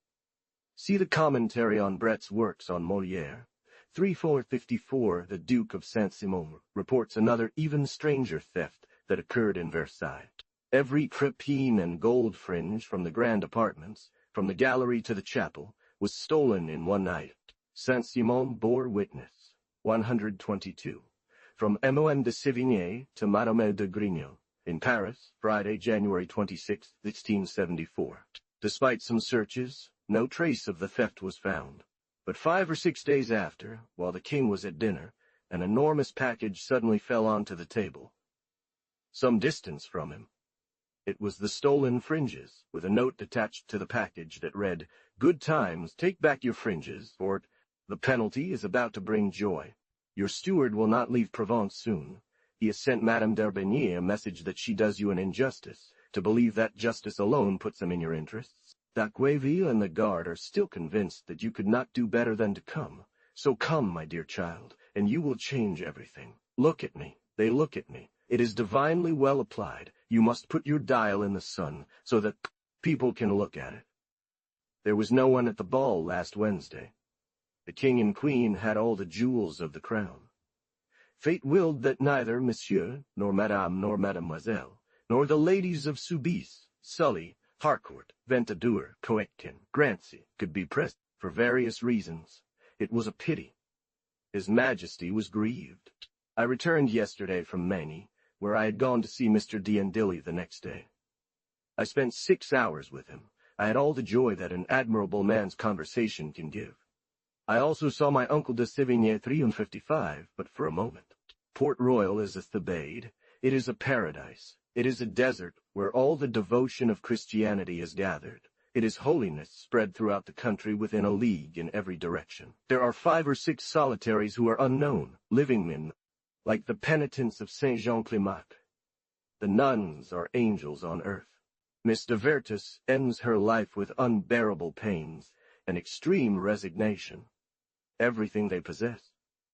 See the commentary on Brett's works on Molière. 3454, the Duke of Saint-Simon reports another even stranger theft that occurred in Versailles. Every crepine and gold fringe from the grand apartments, from the gallery to the chapel, was stolen in one night. Saint-Simon bore witness. 122. From M.O.M. de Sévigné to Madame de Grignon, in Paris, Friday, January 26, 1674. Despite some searches, no trace of the theft was found. But 5 or 6 days after, while the king was at dinner, an enormous package suddenly fell onto the table, some distance from him. It was the stolen fringes, with a note attached to the package that read, "Good times, take back your fringes, for the penalty is about to bring joy. Your steward will not leave Provence soon. He has sent Madame d'Herbigny a message that she does you an injustice, to believe that justice alone puts him in your interests. Dacqueville and the guard are still convinced that you could not do better than to come. So come, my dear child, and you will change everything. Look at me. They look at me. It is divinely well applied. You must put your dial in the sun, so that people can look at it. There was no one at the ball last Wednesday. The king and queen had all the jewels of the crown. Fate willed that neither Monsieur, nor Madame, nor Mademoiselle, nor the ladies of Soubise, Sully, Harcourt, Ventadour, Coetkin, Grancy could be present for various reasons. It was a pity. His Majesty was grieved. I returned yesterday from Maine, where I had gone to see Mr. D'Andilly the next day. I spent 6 hours with him. I had all the joy that an admirable man's conversation can give. I also saw my uncle de Sévigné 355, but for a moment. Port Royal is a Thebaid. It is a paradise. It is a desert where all the devotion of Christianity is gathered. It is holiness spread throughout the country within a league in every direction. There are 5 or 6 solitaries who are unknown, living men, like the penitents of Saint Jean Clémat. The nuns are angels on earth. Miss de Vertus ends her life with unbearable pains and extreme resignation. Everything they possess,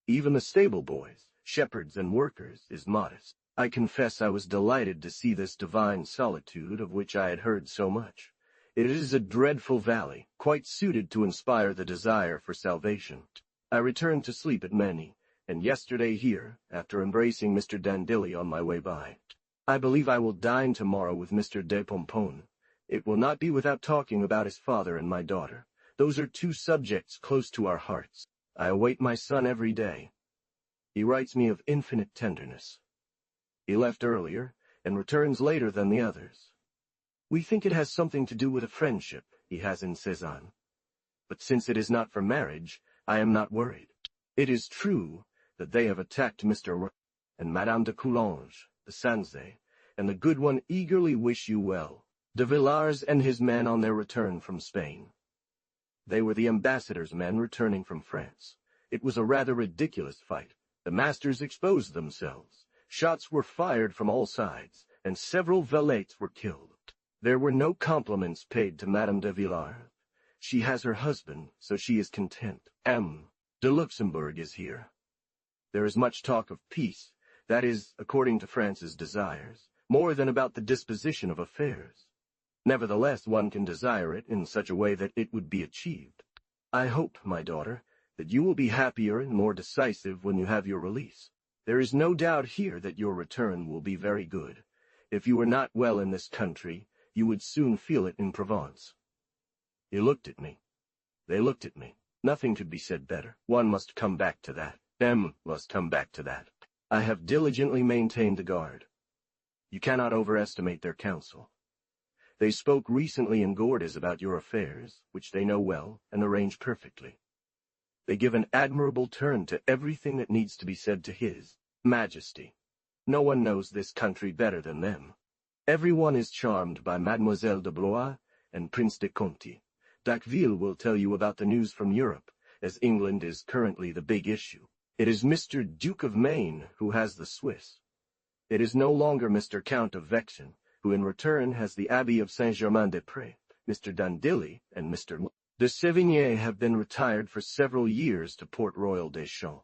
even the stable boys, shepherds and workers, is modest. I confess I was delighted to see this divine solitude of which I had heard so much. It is a dreadful valley, quite suited to inspire the desire for salvation. I returned to sleep at Many, and yesterday here, after embracing Mr. D'Andilly on my way by. I believe I will dine tomorrow with Mr. de Pomponne. It will not be without talking about his father and my daughter. Those are 2 subjects close to our hearts. I await my son every day. He writes me of infinite tenderness. He left earlier, and returns later than the others. We think it has something to do with a friendship he has in Cézanne. But since it is not for marriage, I am not worried. It is true that they have attacked Mr. and Madame de Coulanges, the Sanzay, and the good one eagerly wish you well. De Villars and his men on their return from Spain. They were the ambassador's men returning from France. It was a rather ridiculous fight. The masters exposed themselves. Shots were fired from all sides, and several valets were killed. There were no compliments paid to Madame de Villars. She has her husband, so she is content. M. de Luxembourg is here. There is much talk of peace, that is, according to France's desires, more than about the disposition of affairs. Nevertheless, one can desire it in such a way that it would be achieved. I hope, my daughter, that you will be happier and more decisive when you have your release. There is no doubt here that your return will be very good. If you were not well in this country, you would soon feel it in Provence. He looked at me. They looked at me. Nothing could be said better. One must come back to that. M must come back to that. I have diligently maintained the guard. You cannot overestimate their counsel. They spoke recently in Gordes about your affairs, which they know well and arrange perfectly. They give an admirable turn to everything that needs to be said to His Majesty. No one knows this country better than them. Everyone is charmed by Mademoiselle de Blois and Prince de Conti. Dacqueville will tell you about the news from Europe, as England is currently the big issue. It is Mr. Duke of Maine who has the Swiss. It is no longer Mr. Count of Vexin, who in return has the Abbey of Saint-Germain-des-Prés. Mr. D'Andilly and Mr. de Sévigné have been retired for several years to Port Royal des Champs.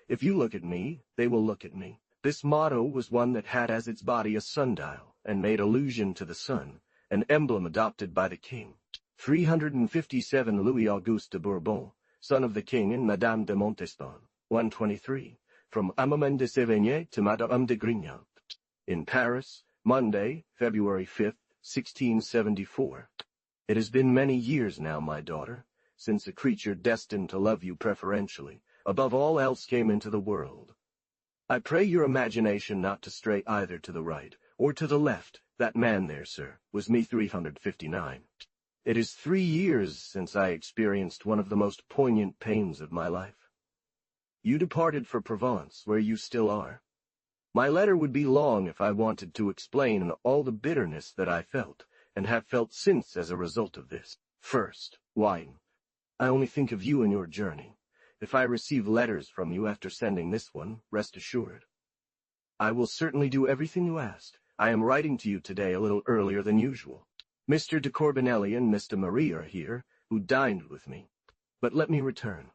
If you look at me, they will look at me. This motto was one that had as its body a sundial, and made allusion to the sun, an emblem adopted by the king. 357 Louis Auguste de Bourbon, son of the king and Madame de Montespan. 123, from Amand de Sévigné to Madame de Grignac. In Paris, Monday, February 5, 1674. It has been many years now, my daughter, since a creature destined to love you preferentially, above all else, came into the world. I pray your imagination not to stray either to the right or to the left. That man there, sir, was me 359. It is 3 years since I experienced one of the most poignant pains of my life. You departed for Provence, where you still are. My letter would be long if I wanted to explain all the bitterness that I felt, and have felt since as a result of this. First, wine. I only think of you and your journey. If I receive letters from you after sending this one, rest assured. I will certainly do everything you asked. I am writing to you today a little earlier than usual. Mr. de Corbinelli and Mr. Marie are here, who dined with me. But let me return.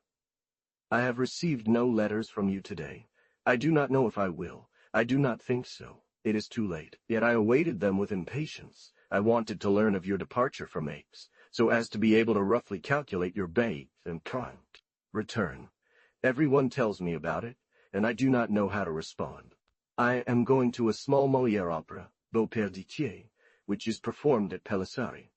I have received no letters from you today. I do not know if I will. I do not think so. It is too late. Yet I awaited them with impatience. I wanted to learn of your departure from Aix, so as to be able to roughly calculate your baits and count. Return. Everyone tells me about it, and I do not know how to respond. I am going to a small Molière opera, Beau Père d'Itier, which is performed at Versailles.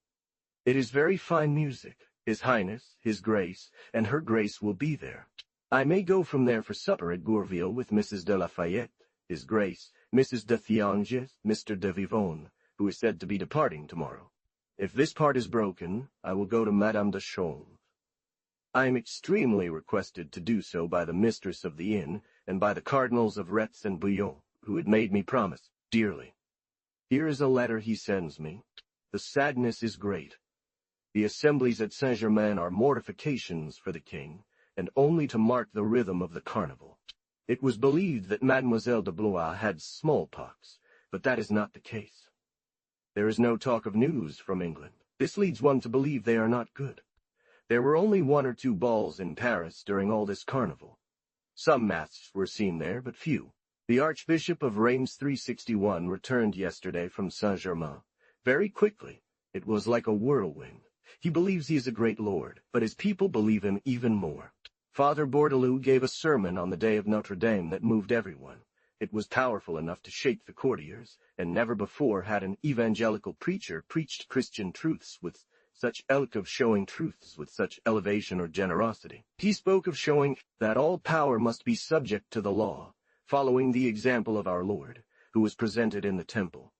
It is very fine music. His Highness, His Grace, and Her Grace will be there. I may go from there for supper at Gourville with Mrs. de Lafayette, His Grace, Mrs. de Thianges, Mr. de Vivonne, who is said to be departing tomorrow. If this part is broken, I will go to Madame de Chaulnes. I am extremely requested to do so by the mistress of the inn and by the Cardinals of Retz and Bouillon, who had made me promise dearly. Here is a letter he sends me. The sadness is great. The assemblies at Saint-Germain are mortifications for the king, and only to mark the rhythm of the carnival. It was believed that Mademoiselle de Blois had smallpox, but that is not the case. There is no talk of news from England. This leads one to believe they are not good. There were only 1 or 2 balls in Paris during all this carnival. Some masks were seen there, but few. The Archbishop of Reims 361 returned yesterday from Saint-Germain. Very quickly. It was like a whirlwind. He believes he is a great lord, but his people believe him even more. Father Bourdaloue gave a sermon on the day of Notre Dame that moved everyone. It was powerful enough to shake the courtiers, and never before had an evangelical preacher preached Christian truths with such showing truths with such elevation or generosity. He spoke of showing that all power must be subject to the law, following the example of our Lord, who was presented in the temple.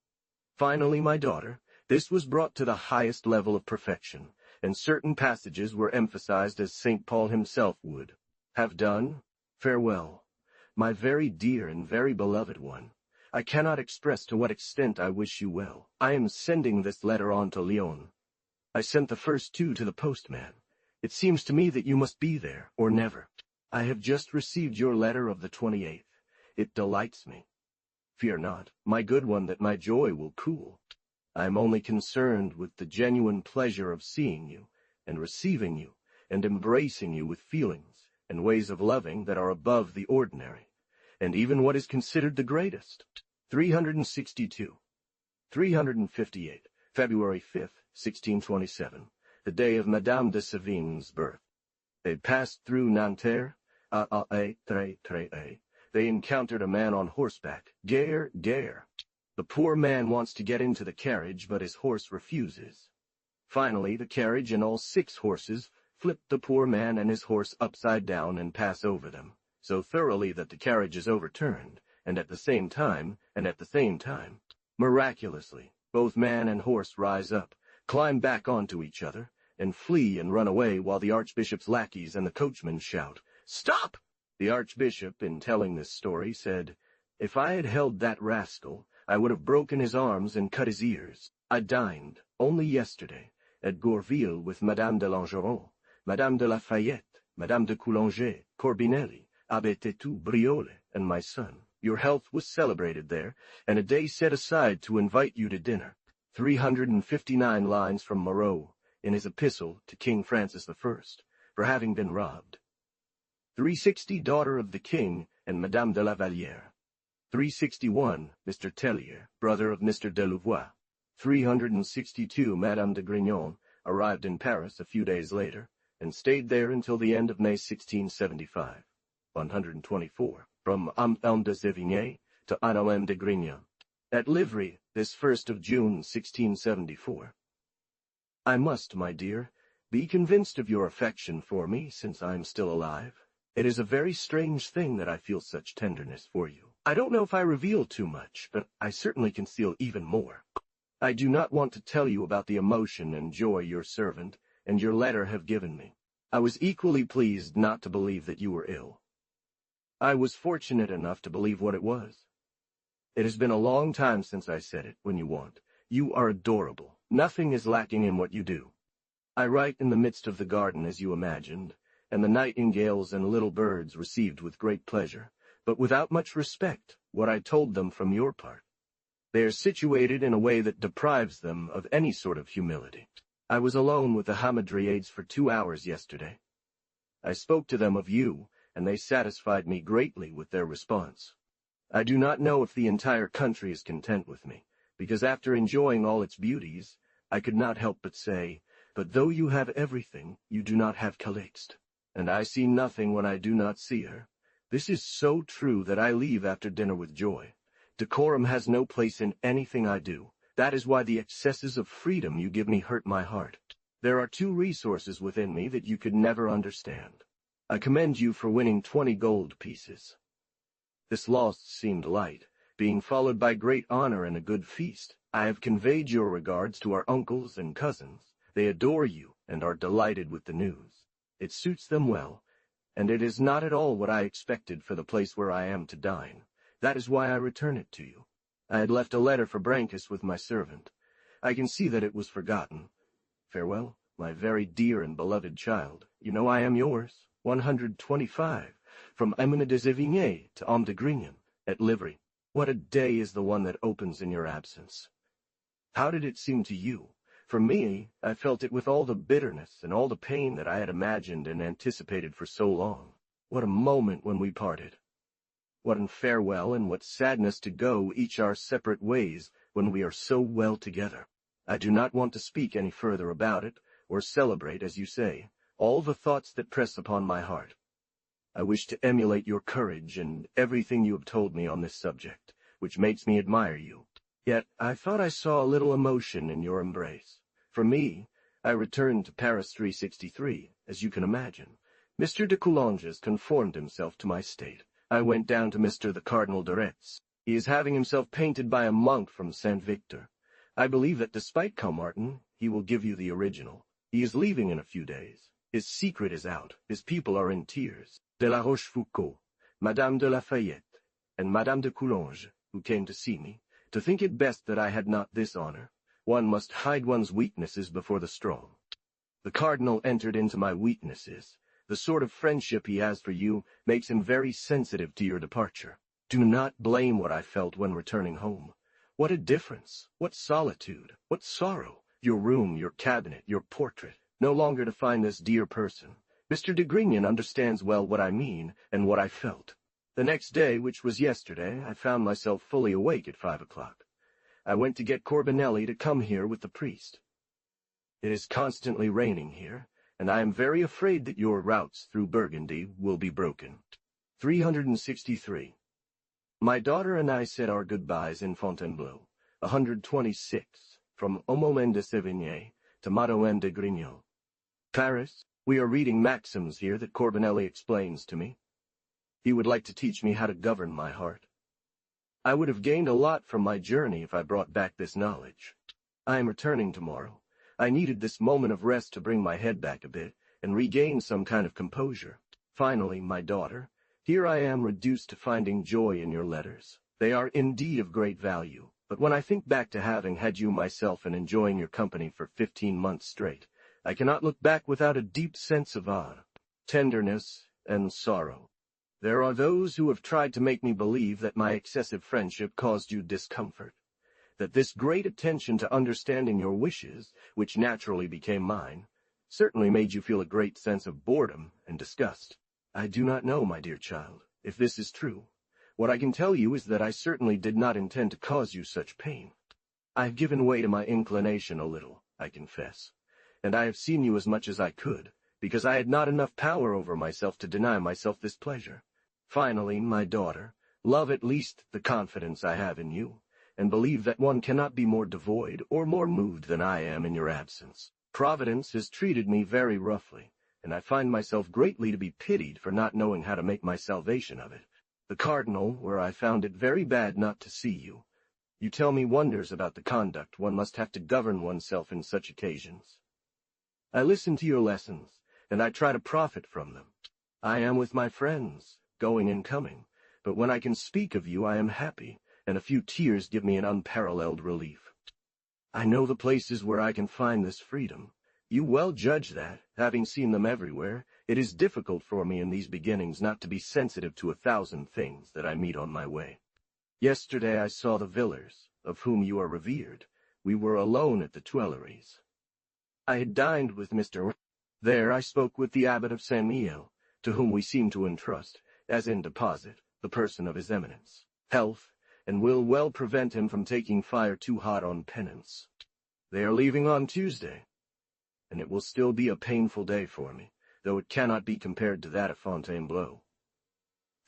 Finally, my daughter, this was brought to the highest level of perfection, and certain passages were emphasized as St. Paul himself would have done. Farewell, my very dear and very beloved one. I cannot express to what extent I wish you well. I am sending this letter on to Lyon. I sent the first 2 to the postman. It seems to me that you must be there, or never. I have just received your letter of the 28th. It delights me. Fear not, my good one, that my joy will cool. I am only concerned with the genuine pleasure of seeing you, and receiving you, and embracing you with feelings and ways of loving that are above the ordinary, and even what is considered the greatest. 362. 358. February 5th, 1627, the day of Madame de Sévigné's birth. They passed through Nanterre, They encountered a man on horseback. Gare. The poor man wants to get into the carriage, but his horse refuses. Finally, the carriage and all 6 horses flip the poor man and his horse upside down and pass over them, so thoroughly that the carriage is overturned, and at the same time, miraculously, both man and horse rise up, climb back onto each other, and flee and run away while the Archbishop's lackeys and the coachman shout, "Stop!" The Archbishop, in telling this story, said, "If I had held that rascal, I would have broken his arms and cut his ears." I dined, only yesterday, at Gourville with Madame de Langeron, Madame de Lafayette, Madame de Coulanger, Corbinelli, Abbé Tetou, Briole, and my son. Your health was celebrated there, and a day set aside to invite you to dinner. 359 lines from Moreau, in his epistle to King Francis I, for having been robbed. 360, daughter of the king and Madame de la Vallière. 361, Mr. Tellier, brother of Mr. de Louvois. 362, Madame de Grignon, arrived in Paris a few days later, and stayed there until the end of May 1675. 124, from Anne de Sévigné to Anne de Grignon. At Livry, this 1st of June, 1674. I must, my dear, be convinced of your affection for me, since I am still alive. It is a very strange thing that I feel such tenderness for you. I don't know if I reveal too much, but I certainly conceal even more. I do not want to tell you about the emotion and joy your servant and your letter have given me. I was equally pleased not to believe that you were ill. I was fortunate enough to believe what it was. It has been a long time since I said it, when you want. You are adorable. Nothing is lacking in what you do. I write in the midst of the garden, as you imagined, and the nightingales and little birds received with great pleasure, but without much respect, what I told them from your part. They are situated in a way that deprives them of any sort of humility. I was alone with the Hamadryades for 2 hours yesterday. I spoke to them of you, and they satisfied me greatly with their response. I do not know if the entire country is content with me, because after enjoying all its beauties, I could not help but say, but though you have everything, you do not have Calixte, and I see nothing when I do not see her. This is so true that I leave after dinner with joy. Decorum has no place in anything I do, That is why the excesses of freedom you give me hurt my heart. There are two resources within me that you could never understand. I commend you for winning 20 gold pieces. This loss seemed light, being followed by great honor and a good feast. I have conveyed your regards to our uncles and cousins. They adore you and are delighted with the news. It suits them well, and it is not at all what I expected for the place where I am to dine. That is why I return it to you. I had left a letter for Brancus with my servant. I can see that it was forgotten. Farewell, my very dear and beloved child. You know I am yours. 125, from Emine de Sévigné to Homme de Grignon, at Livry. What a day is the one that opens in your absence. How did it seem to you? For me, I felt it with all the bitterness and all the pain that I had imagined and anticipated for so long. What a moment when we parted. What an farewell and what sadness to go each our separate ways when we are so well together. I do not want to speak any further about it, or celebrate, as you say, all the thoughts that press upon my heart. I wish to emulate your courage and everything you have told me on this subject, which makes me admire you. Yet I thought I saw a little emotion in your embrace. For me, I returned to Paris 363, as you can imagine. Mr. de Coulanges conformed himself to my state. I went down to Mr. the Cardinal de Retz. He is having himself painted by a monk from Saint Victor. I believe that despite Caumartin, he will give you the original. He is leaving in a few days. His secret is out. His people are in tears. De la Rochefoucauld, Madame de Lafayette, and Madame de Coulanges, who came to see me, to think it best that I had not this honor. One must hide one's weaknesses before the strong. The cardinal entered into my weaknesses. The sort of friendship he has for you makes him very sensitive to your departure. Do not blame what I felt when returning home. What a difference! What solitude! What sorrow! Your room, your cabinet, your portrait, no longer to find this dear person. Mr. de Grignon understands well what I mean and what I felt. The next day, which was yesterday, I found myself fully awake at 5 o'clock. I went to get Corbinelli to come here with the priest. It is constantly raining here, and I am very afraid that your routes through Burgundy will be broken. 363. My daughter and I said our goodbyes in Fontainebleau. 126, from Homme de Sévigné to Madame de Grignon. Paris, we are reading maxims here that Corbinelli explains to me. He would like to teach me how to govern my heart. I would have gained a lot from my journey if I brought back this knowledge. I am returning tomorrow. I needed this moment of rest to bring my head back a bit and regain some kind of composure. Finally, my daughter, here I am reduced to finding joy in your letters. They are indeed of great value, but when I think back to having had you myself and enjoying your company for 15 months straight, I cannot look back without a deep sense of awe, tenderness, and sorrow. There are those who have tried to make me believe that my excessive friendship caused you discomfort, that this great attention to understanding your wishes, which naturally became mine, certainly made you feel a great sense of boredom and disgust. I do not know, my dear child, if this is true. What I can tell you is that I certainly did not intend to cause you such pain. I have given way to my inclination a little, I confess, and I have seen you as much as I could, because I had not enough power over myself to deny myself this pleasure. Finally, my daughter, love at least the confidence I have in you, and believe that one cannot be more devoid or more moved than I am in your absence. Providence has treated me very roughly, and I find myself greatly to be pitied for not knowing how to make my salvation of it. The cardinal, where I found it very bad not to see you. You tell me wonders about the conduct one must have to govern oneself in such occasions. I listen to your lessons, and I try to profit from them. I am with my friends, going and coming, but when I can speak of you I am happy, and a few tears give me an unparalleled relief. I know the places where I can find this freedom. You well judge that, having seen them everywhere, it is difficult for me in these beginnings not to be sensitive to 1,000 things that I meet on my way. Yesterday I saw the Villers, of whom you are revered. We were alone at the Tuileries. I had dined with Mr. There I spoke with the abbot of Saint-Mihiel, to whom we seem to entrust, as in deposit, the person of his eminence, health, and will well prevent him from taking fire too hot on penance. They are leaving on Tuesday, and it will still be a painful day for me, though it cannot be compared to that of Fontainebleau.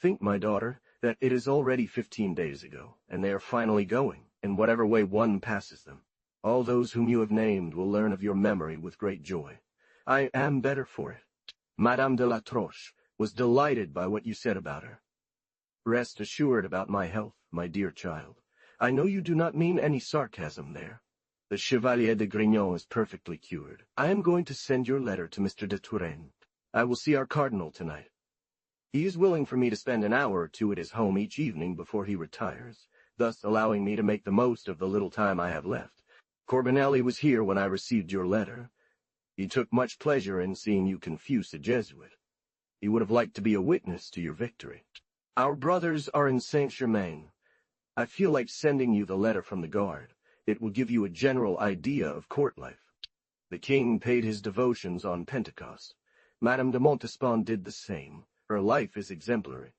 Think, my daughter, that it is already 15 days ago, and they are finally going, in whatever way one passes them. All those whom you have named will learn of your memory with great joy. I am better for it. Madame de la Troche was delighted by what you said about her. Rest assured about my health, my dear child. I know you do not mean any sarcasm there. The Chevalier de Grignon is perfectly cured. I am going to send your letter to Mr. de Touraine. I will see our cardinal tonight. He is willing for me to spend an hour or two at his home each evening before he retires, thus allowing me to make the most of the little time I have left. Corbinelli was here when I received your letter. He took much pleasure in seeing you confuse a Jesuit. He would have liked to be a witness to your victory. Our brothers are in Saint-Germain. I feel like sending you the letter from the guard. It will give you a general idea of court life. The king paid his devotions on Pentecost. Madame de Montespan did the same. Her life is exemplary.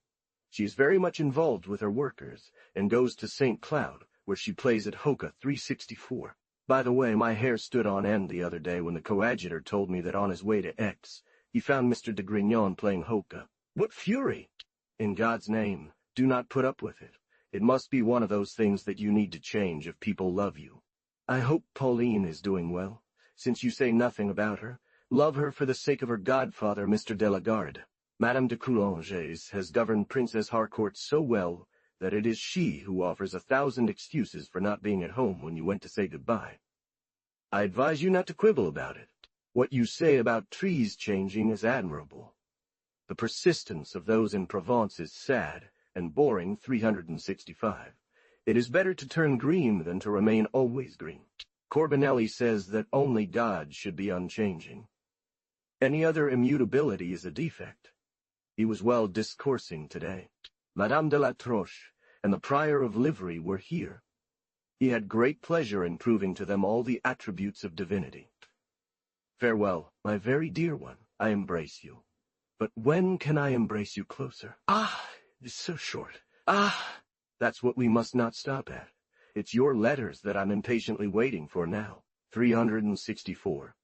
She is very much involved with her workers, and goes to St. Cloud, where she plays at Hoka 364. By the way, my hair stood on end the other day when the coadjutor told me that on his way to Aix, he found Mr. de Grignon playing Hoka. What fury! In God's name, do not put up with it. It must be one of those things that you need to change if people love you. I hope Pauline is doing well. Since you say nothing about her, love her for the sake of her godfather, Mr. de la Garde. Madame de Coulanges has governed Princess Harcourt so well that it is she who offers 1,000 excuses for not being at home when you went to say goodbye. I advise you not to quibble about it. What you say about trees changing is admirable. The persistence of those in Provence is sad and boring 365. It is better to turn green than to remain always green. Corbinelli says that only God should be unchanging. Any other immutability is a defect. He was well discoursing today. Madame de la Troche and the Prior of Livry were here. He had great pleasure in proving to them all the attributes of divinity. Farewell, my very dear one, I embrace you. But when can I embrace you closer? Ah, it's so short. Ah, that's what we must not stop at. It's your letters that I'm impatiently waiting for now. 364.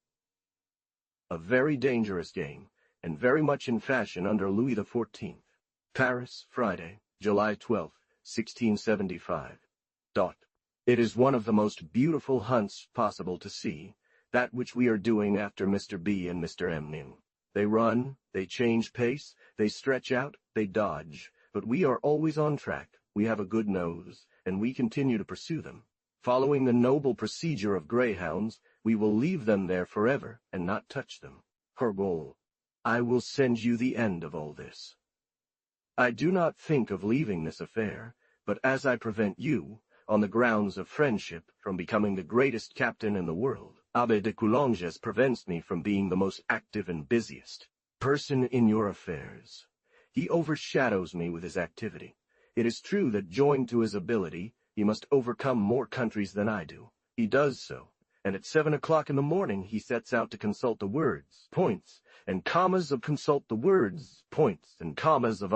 A very dangerous game, and very much in fashion under Louis XIV. Paris, Friday, July 12, 1675. It is one of the most beautiful hunts possible to see, that which we are doing after Mr. B and Mr. M. They run, they change pace, they stretch out, they dodge, but we are always on track, we have a good nose, and we continue to pursue them. Following the noble procedure of greyhounds, we will leave them there forever and not touch them. Hergol, I will send you the end of all this. I do not think of leaving this affair, but as I prevent you, on the grounds of friendship, from becoming the greatest captain in the world, Abbé de Coulanges prevents me from being the most active and busiest person in your affairs. He overshadows me with his activity. It is true that joined to his ability, he must overcome more countries than I do. He does so, and at 7 o'clock in the morning he sets out to consult the words, points, and commas of consult the words, points, and commas of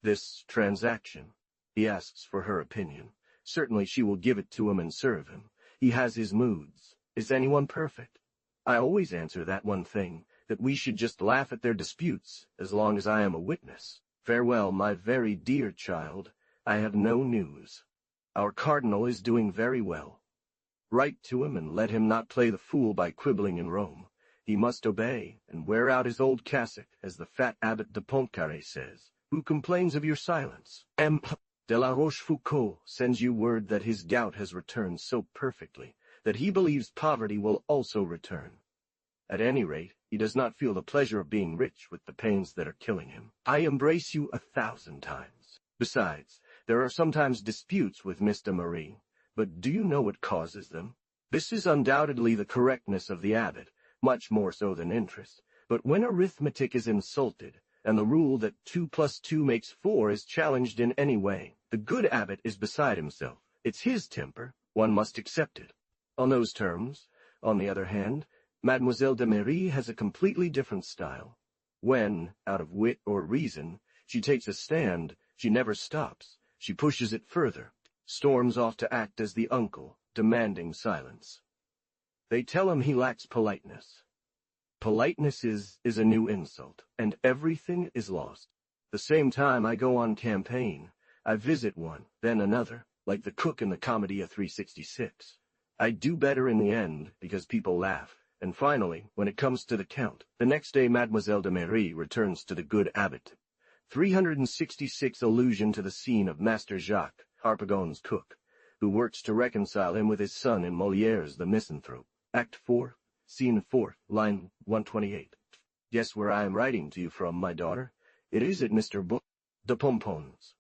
this transaction. He asks for her opinion. Certainly she will give it to him and serve him. He has his moods. Is anyone perfect? I always answer that one thing, that we should just laugh at their disputes, as long as I am a witness. Farewell, my very dear child. I have no news. Our cardinal is doing very well. Write to him and let him not play the fool by quibbling in Rome. He must obey and wear out his old cassock, as the fat abbot de Pontcarré says, who complains of your silence. M. de la Rochefoucauld sends you word that his gout has returned so perfectly that he believes poverty will also return. At any rate, he does not feel the pleasure of being rich with the pains that are killing him. I embrace you 1,000 times. Besides, there are sometimes disputes with Miss de Marie, but do you know what causes them? This is undoubtedly the correctness of the abbot, much more so than interest. But when arithmetic is insulted, and the rule that 2 + 2 makes 4 is challenged in any way, the good abbot is beside himself. It's his temper. One must accept it. On those terms, on the other hand, Mademoiselle de Marie has a completely different style. When, out of wit or reason, she takes a stand, she never stops. She pushes it further, storms off to act as the uncle, demanding silence. They tell him he lacks politeness. Politeness is a new insult, and everything is lost. The same time I go on campaign, I visit one, then another, like the cook in the Commedia 366. I do better in the end, because people laugh. And finally, when it comes to the Count, the next day Mademoiselle de Méry returns to the good abbot. 366 allusion to the scene of Master Jacques, Harpagon's cook, who works to reconcile him with his son in Molière's The Misanthrope. Act 4, Scene 4, line 128. Guess where I am writing to you from, my daughter? It is at Mr. de Pompon's.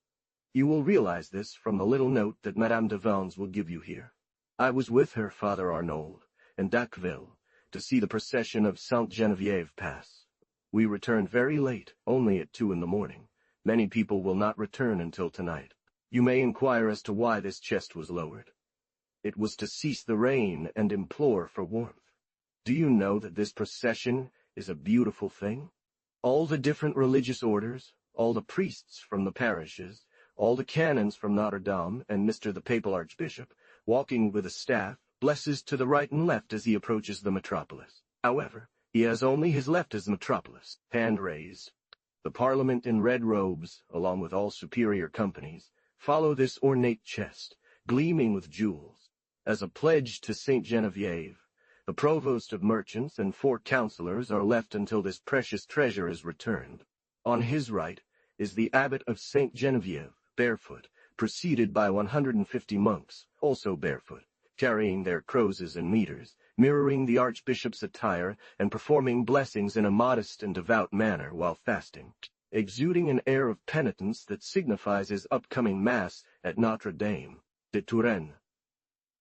You will realize this from the little note that Madame de Vannes will give you here. I was with her, Father Arnauld, and Dacqueville, to see the procession of Sainte-Geneviève pass. We returned very late, only at 2 in the morning. Many people will not return until tonight. You may inquire as to why this chest was lowered. It was to cease the rain and implore for warmth. Do you know that this procession is a beautiful thing? All the different religious orders, all the priests from the parishes, all the canons from Notre Dame, and Mr. the Papal Archbishop, walking with a staff, blesses to the right and left as he approaches the metropolis. However, he has only his left as metropolis, hand raised. The Parliament in red robes, along with all superior companies, follow this ornate chest, gleaming with jewels. As a pledge to Saint Geneviève, the provost of merchants and 4 councillors are left until this precious treasure is returned. On his right is the abbot of Saint Geneviève, barefoot, preceded by 150 monks, also barefoot, carrying their crozes and mitres, mirroring the archbishop's attire, and performing blessings in a modest and devout manner while fasting, exuding an air of penitence that signifies his upcoming Mass at Notre Dame de Touraine.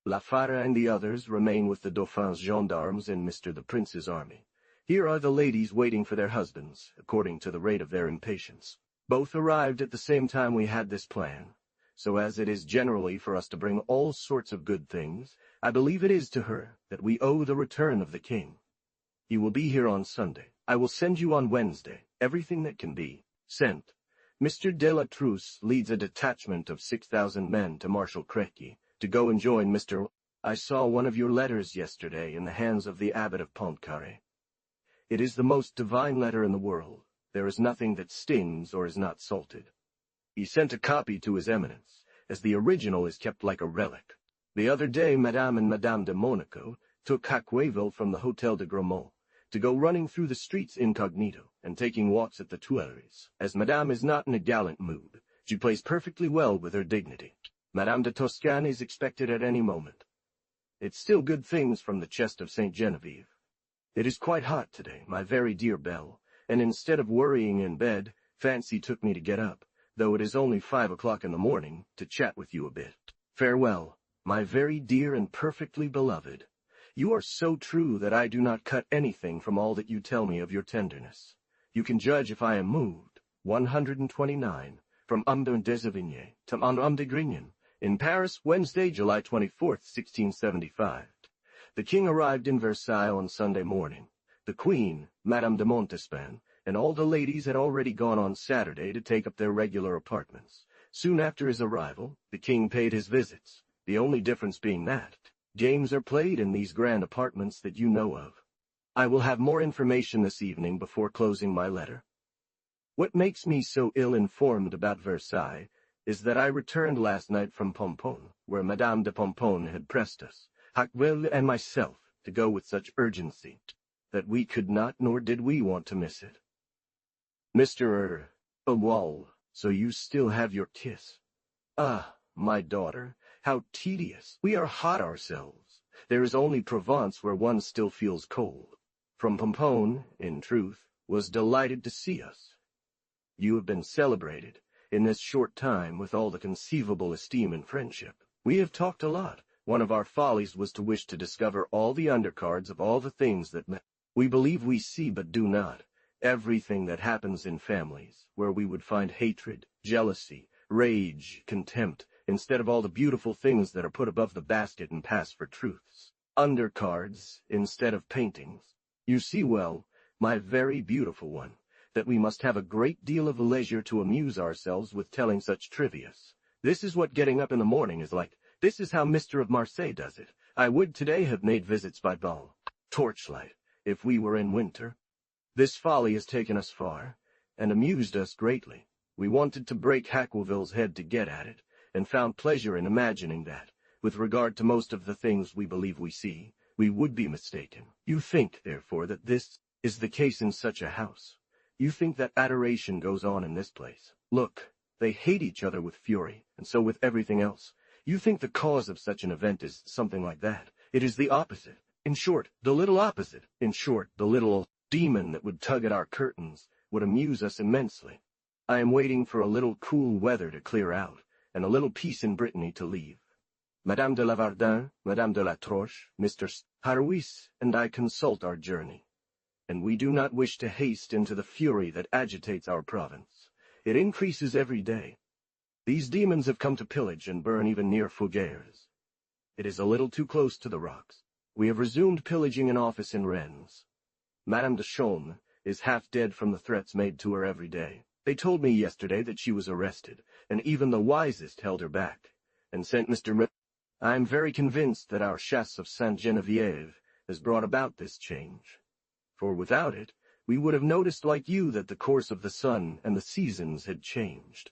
La Fara and the others remain with the Dauphin's gendarmes and Mr. the Prince's army. Here are the ladies waiting for their husbands, according to the rate of their impatience. Both arrived at the same time we had this plan. So as it is generally for us to bring all sorts of good things, I believe it is to her that we owe the return of the king. He will be here on Sunday. I will send you on Wednesday everything that can be sent. Mr. de la Trousse leads a detachment of 6,000 men to Marshal Créqui to go and join Mr. I saw one of your letters yesterday in the hands of the abbot of Pontcarré. It is the most divine letter in the world. There is nothing that stings or is not salted. He sent a copy to his eminence, as the original is kept like a relic. The other day Madame and Madame de Monaco took Haqueville from the Hôtel de Grammont to go running through the streets incognito and taking walks at the Tuileries. As Madame is not in a gallant mood, she plays perfectly well with her dignity. Madame de Toscane is expected at any moment. It's still good things from the chest of Saint Geneviève. It is quite hot today, my very dear Belle, and instead of worrying in bed, fancy took me to get up, though it is only 5 o'clock in the morning, to chat with you a bit. Farewell, my very dear and perfectly beloved. You are so true that I do not cut anything from all that you tell me of your tenderness. You can judge if I am moved. 129, from de Sévigné to de Grignon, in Paris, Wednesday, July 24th, 1675. The king arrived in Versailles on Sunday morning. The queen, Madame de Montespan, and all the ladies had already gone on Saturday to take up their regular apartments. Soon after his arrival, the king paid his visits, the only difference being that games are played in these grand apartments that you know of. I will have more information this evening before closing my letter. What makes me so ill-informed about Versailles is that I returned last night from Pomponne, where Madame de Pomponne had pressed us, Haqueville and myself, to go with such urgency, that we could not nor did we want to miss it. Mr. Wall, so you still have your kiss. Ah, my daughter, how tedious. We are hot ourselves. There is only Provence where one still feels cold. From Pomponne, in truth, was delighted to see us. You have been celebrated, in this short time, with all the conceivable esteem and friendship. We have talked a lot. One of our follies was to wish to discover all the undercards of all the things that we believe we see but do not. Everything that happens in families, where we would find hatred, jealousy, rage, contempt, instead of all the beautiful things that are put above the basket and pass for truths. Undercards, instead of paintings. You see well, my very beautiful one, that we must have a great deal of leisure to amuse ourselves with telling such trivias. This is what getting up in the morning is like. This is how Mr. of Marseille does it. I would today have made visits by torchlight, if we were in winter. This folly has taken us far, and amused us greatly. We wanted to break Haqueville's head to get at it, and found pleasure in imagining that, with regard to most of the things we believe we see, we would be mistaken. You think, therefore, that this is the case in such a house. You think that adoration goes on in this place. Look, they hate each other with fury, and so with everything else. You think the cause of such an event is something like that. It is the opposite. In short, the little opposite. In short, the little demon that would tug at our curtains would amuse us immensely. I am waiting for a little cool weather to clear out, and a little peace in Brittany to leave. Madame de Lavardin, Madame de la Troche, Mr. Harouis, and I consult our journey, and we do not wish to haste into the fury that agitates our province. It increases every day. These demons have come to pillage and burn even near Fougueres. It is a little too close to the rocks. We have resumed pillaging an office in Rennes. Madame de Chaulnes is half dead from the threats made to her every day. They told me yesterday that she was arrested, and even the wisest held her back, and sent Mr. I am very convinced that our chasse of Sainte-Geneviève has brought about this change. For without it, we would have noticed like you that the course of the sun and the seasons had changed.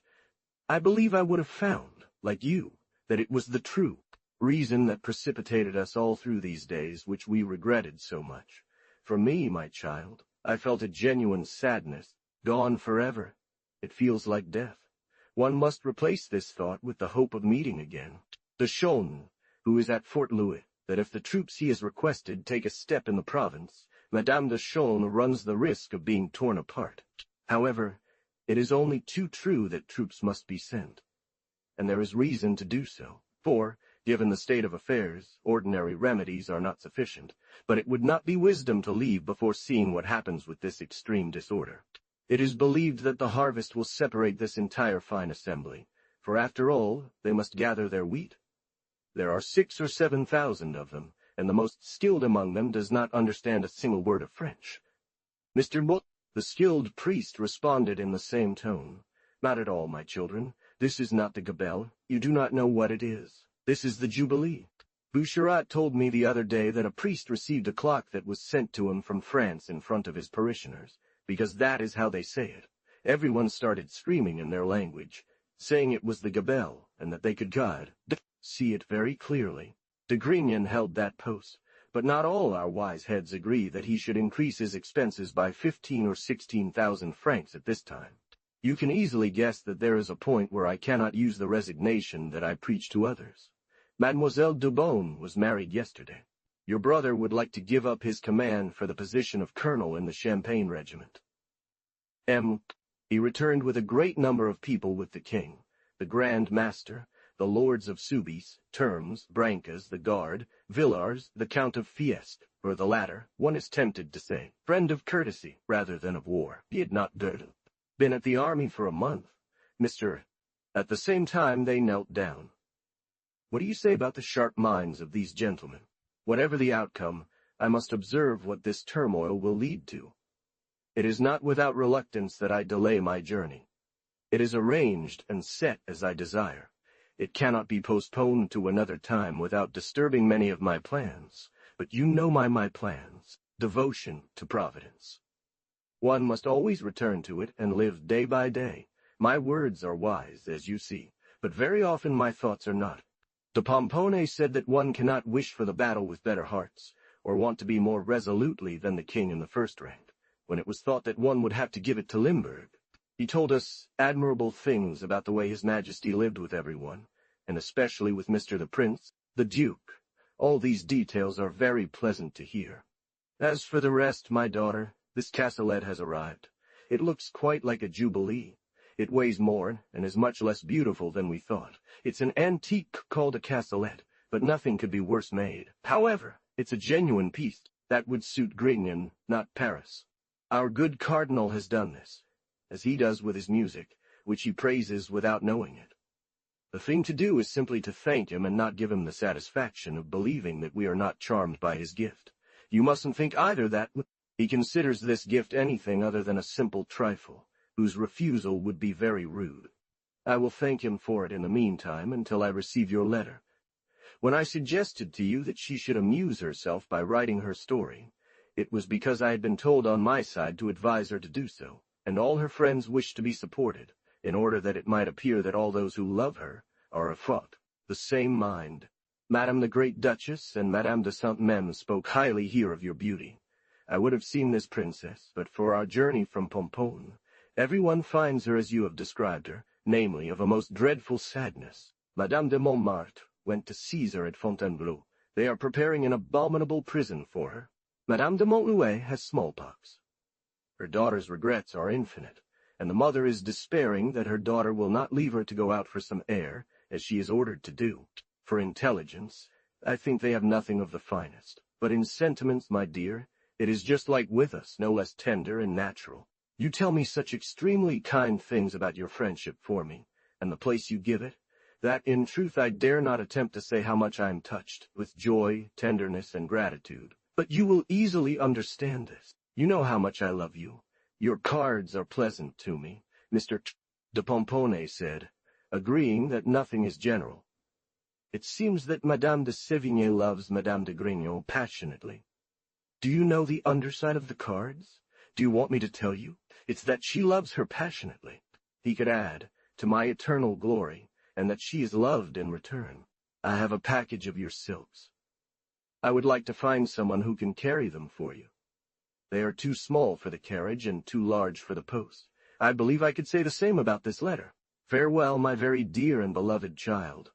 I believe I would have found, like you, that it was the true reason that precipitated us all through these days which we regretted so much. For me, my child, I felt a genuine sadness, gone forever. It feels like death. One must replace this thought with the hope of meeting again. De Chaulnes, who is at Fort Louis, that if the troops he has requested take a step in the province, Madame de Chaulnes runs the risk of being torn apart. However, it is only too true that troops must be sent, and there is reason to do so, for, given the state of affairs, ordinary remedies are not sufficient, but it would not be wisdom to leave before seeing what happens with this extreme disorder. It is believed that the harvest will separate this entire fine assembly, for after all, they must gather their wheat. There are 6,000 or 7,000 of them, and the most skilled among them does not understand a single word of French. Mr. Mot, the skilled priest, responded in the same tone. Not at all, my children. This is not the gabelle. You do not know what it is. This is the Jubilee. Boucherat told me the other day that a priest received a clock that was sent to him from France in front of his parishioners, because that is how they say it. Everyone started screaming in their language, saying it was the gabelle, and that they could see it very clearly. De Grignan held that post, but not all our wise heads agree that he should increase his expenses by 15,000 or 16,000 francs at this time. You can easily guess that there is a point where I cannot use the resignation that I preach to others. Mademoiselle Dubonne was married yesterday. Your brother would like to give up his command for the position of colonel in the Champagne regiment. He returned with a great number of people with the king, the Grand Master, the lords of Soubise, Termes, Brancas, the Guard, Villars, the Count of Fiesque, or the latter, one is tempted to say, friend of courtesy rather than of war. He had not been at the army for a month. At the same time they knelt down. What do you say about the sharp minds of these gentlemen? Whatever the outcome, I must observe what this turmoil will lead to. It is not without reluctance that I delay my journey. It is arranged and set as I desire. It cannot be postponed to another time without disturbing many of my plans, but you know my plans, devotion to Providence. One must always return to it and live day by day. My words are wise, as you see, but very often my thoughts are not. De Pomponne said that one cannot wish for the battle with better hearts, or want to be more resolutely than the king in the first rank, when it was thought that one would have to give it to Limburg. He told us admirable things about the way His Majesty lived with everyone, and especially with Mr. the Prince, the Duke. All these details are very pleasant to hear. As for the rest, my daughter, this cassolet has arrived. It looks quite like a Jubilee. It weighs more, and is much less beautiful than we thought. It's an antique called a cassolet, but nothing could be worse made. However, it's a genuine piece. That would suit Grignan, not Paris. Our good cardinal has done this, as he does with his music, which he praises without knowing it. The thing to do is simply to thank him and not give him the satisfaction of believing that we are not charmed by his gift. You mustn't think either that he considers this gift anything other than a simple trifle, whose refusal would be very rude. I will thank him for it in the meantime until I receive your letter. When I suggested to you that she should amuse herself by writing her story, it was because I had been told on my side to advise her to do so, and all her friends wished to be supported, in order that it might appear that all those who love her are afoot, the same mind. Madame the Great Duchess and Madame de Saint-Meme spoke highly here of your beauty. I would have seen this princess, but for our journey from Pomponne, everyone finds her as you have described her, namely, of a most dreadful sadness. Madame de Montmartre went to Caesar at Fontainebleau. They are preparing an abominable prison for her. Madame de Montlouet has smallpox. Her daughter's regrets are infinite, and the mother is despairing that her daughter will not leave her to go out for some air, as she is ordered to do. For intelligence, I think they have nothing of the finest, but in sentiments, my dear, it is just like with us, no less tender and natural. You tell me such extremely kind things about your friendship for me, and the place you give it, that in truth I dare not attempt to say how much I am touched, with joy, tenderness, and gratitude. But you will easily understand this. You know how much I love you. Your cards are pleasant to me, Mr. de Pomponne said, agreeing that nothing is general. It seems that Madame de Sévigné loves Madame de Grignon passionately. Do you know the underside of the cards? Do you want me to tell you? It's that she loves her passionately. He could add, to my eternal glory, and that she is loved in return. I have a package of your silks. I would like to find someone who can carry them for you. They are too small for the carriage and too large for the post. I believe I could say the same about this letter. Farewell, my very dear and beloved child.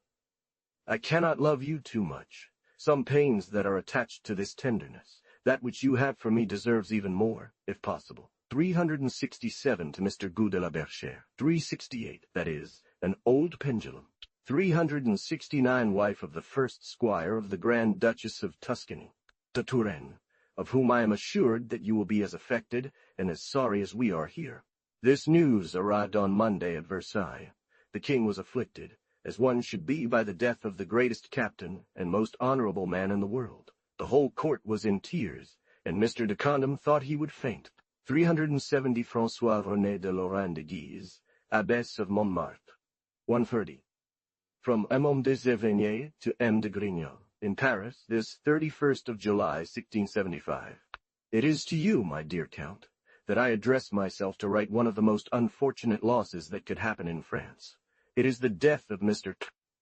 I cannot love you too much. Some pains that are attached to this tenderness. That which you have for me deserves even more, if possible. 367 to Mr. Gou de la Berchère. 368, that is, an old pendulum. 369, wife of the first squire of the Grand Duchess of Tuscany, de Touraine, of whom I am assured that you will be as affected and as sorry as we are here. This news arrived on Monday at Versailles. The king was afflicted, as one should be by the death of the greatest captain and most honorable man in the world. The whole court was in tears, and Mr. de Condom thought he would faint. 370 François René de Lorraine de Guise, Abbess of Montmartre. 130. From M. de Sévigné to M. de Grignon, in Paris, this 31st of July, 1675. It is to you, my dear Count, that I address myself to write one of the most unfortunate losses that could happen in France. It is the death of Mr.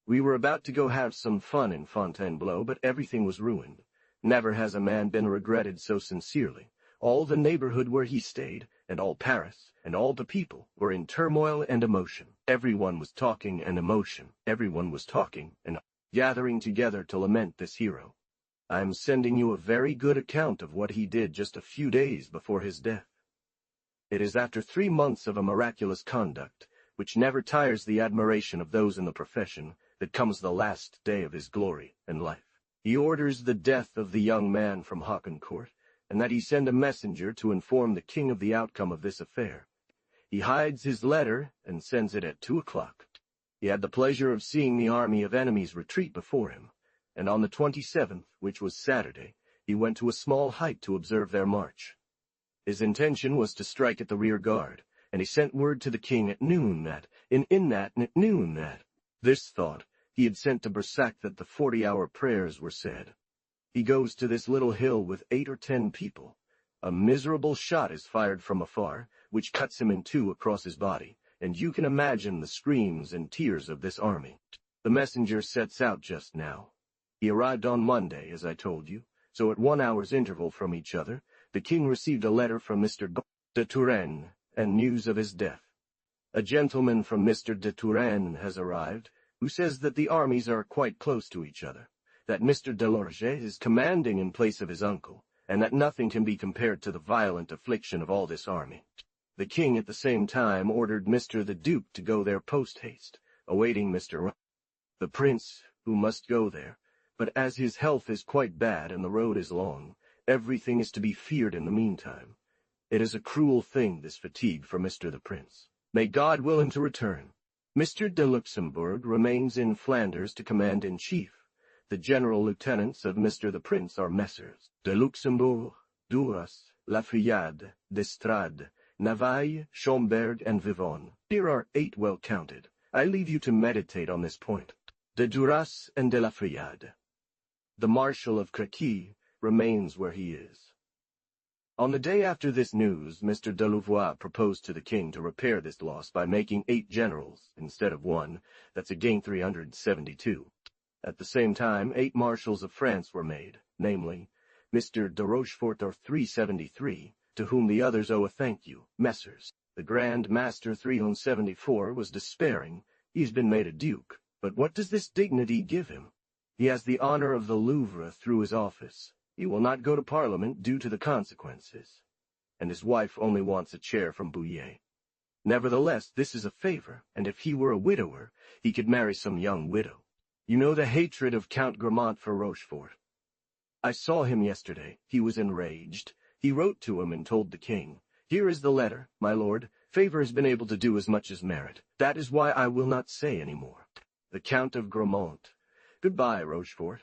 We were about to go have some fun in Fontainebleau, but everything was ruined. Never has a man been regretted so sincerely. All the neighborhood where he stayed, and all Paris, and all the people, were in turmoil and emotion. Everyone was talking and emotion. Everyone was talking and gathering together to lament this hero. I am sending you a very good account of what he did just a few days before his death. It is after 3 months of a miraculous conduct, which never tires the admiration of those in the profession, that comes the last day of his glory and life. He orders the death of the young man from Hawkencourt, and that he send a messenger to inform the king of the outcome of this affair. He hides his letter and sends it at 2 o'clock. He had the pleasure of seeing the army of enemies retreat before him, and on the 27th, which was Saturday, he went to a small height to observe their march. His intention was to strike at the rear guard, and he sent word to the king at noon that, at noon that. This thought he had sent to Brissac that the 40-hour prayers were said. He goes to this little hill with 8 or 10 people. A miserable shot is fired from afar, which cuts him in two across his body, and you can imagine the screams and tears of this army. The messenger sets out just now. He arrived on Monday, as I told you, so at 1 hour's interval from each other, the king received a letter from Mr. de Touraine, and news of his death. A gentleman from Mr. de Touraine has arrived, who says that the armies are quite close to each other, that Mr. de Lorget is commanding in place of his uncle, and that nothing can be compared to the violent affliction of all this army. The king at the same time ordered Mr. the Duke to go there post-haste, awaiting Mr. the Prince, who must go there, but as his health is quite bad and the road is long, everything is to be feared in the meantime. It is a cruel thing, this fatigue for Mr. the Prince. May God will him to return. Mr. de Luxembourg remains in Flanders to command in chief. The general lieutenants of Mr. the Prince are Messrs. de Luxembourg, Duras, Lafayette, d'Estrades, Navaille, Schomberg, and Vivonne. Here are 8 well counted. I leave you to meditate on this point. De Duras and de Lafayette. The Marshal of Créqui remains where he is. On the day after this news, Mr. de Louvois proposed to the king to repair this loss by making 8 generals, instead of 1, that's again 372. At the same time, 8 marshals of France were made, namely, Mr. de Rochefort of 373, to whom the others owe a thank you, Messrs. The Grand Master 374 was despairing. He's been made a duke, but what does this dignity give him? He has the honor of the Louvre through his office. He will not go to Parliament due to the consequences. And his wife only wants a chair from Bouillé. Nevertheless, this is a favor, and if he were a widower, he could marry some young widow. You know the hatred of Count Grammont for Rochefort. I saw him yesterday. He was enraged. He wrote to him and told the king, "Here is the letter, my lord. Favor has been able to do as much as merit. That is why I will not say any more." The Count of Grammont. Goodbye, Rochefort.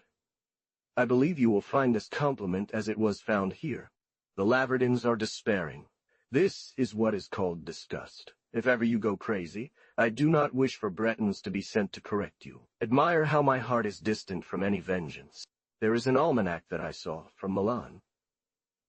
I believe you will find this compliment as it was found here. The Lavardins are despairing. This is what is called disgust. If ever you go crazy, I do not wish for Bretons to be sent to correct you. Admire how my heart is distant from any vengeance. There is an almanac that I saw from Milan.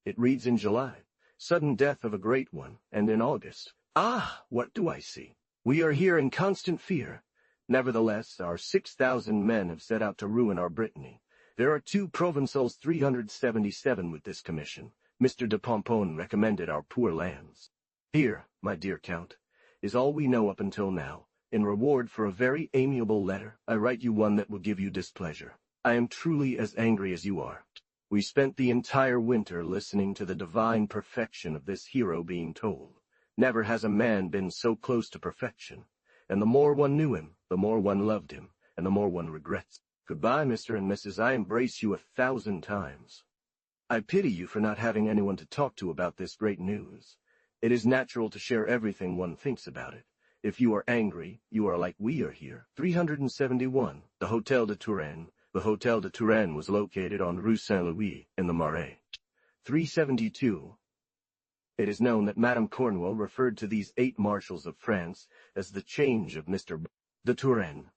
It reads in July, sudden death of a great one, and in August. Ah, what do I see? We are here in constant fear. Nevertheless, our 6,000 men have set out to ruin our Brittany. There are 2 Provençals 377 with this commission. Mr. de Pomponne recommended our poor lands. Here, my dear Count, is all we know up until now. In reward for a very amiable letter, I write you one that will give you displeasure. I am truly as angry as you are. We spent the entire winter listening to the divine perfection of this hero being told. Never has a man been so close to perfection, and the more one knew him, the more one loved him, and the more one regrets. Goodbye, Mr. and Mrs. I embrace you 1,000 times. I pity you for not having anyone to talk to about this great news. It is natural to share everything one thinks about it. If you are angry, you are like we are here. 371, the Hôtel de Touraine. The Hôtel de Touraine was located on Rue Saint-Louis in the Marais. 372. It is known that Madame Cornwell referred to these 8 marshals of France as the change of Mr. de Touraine.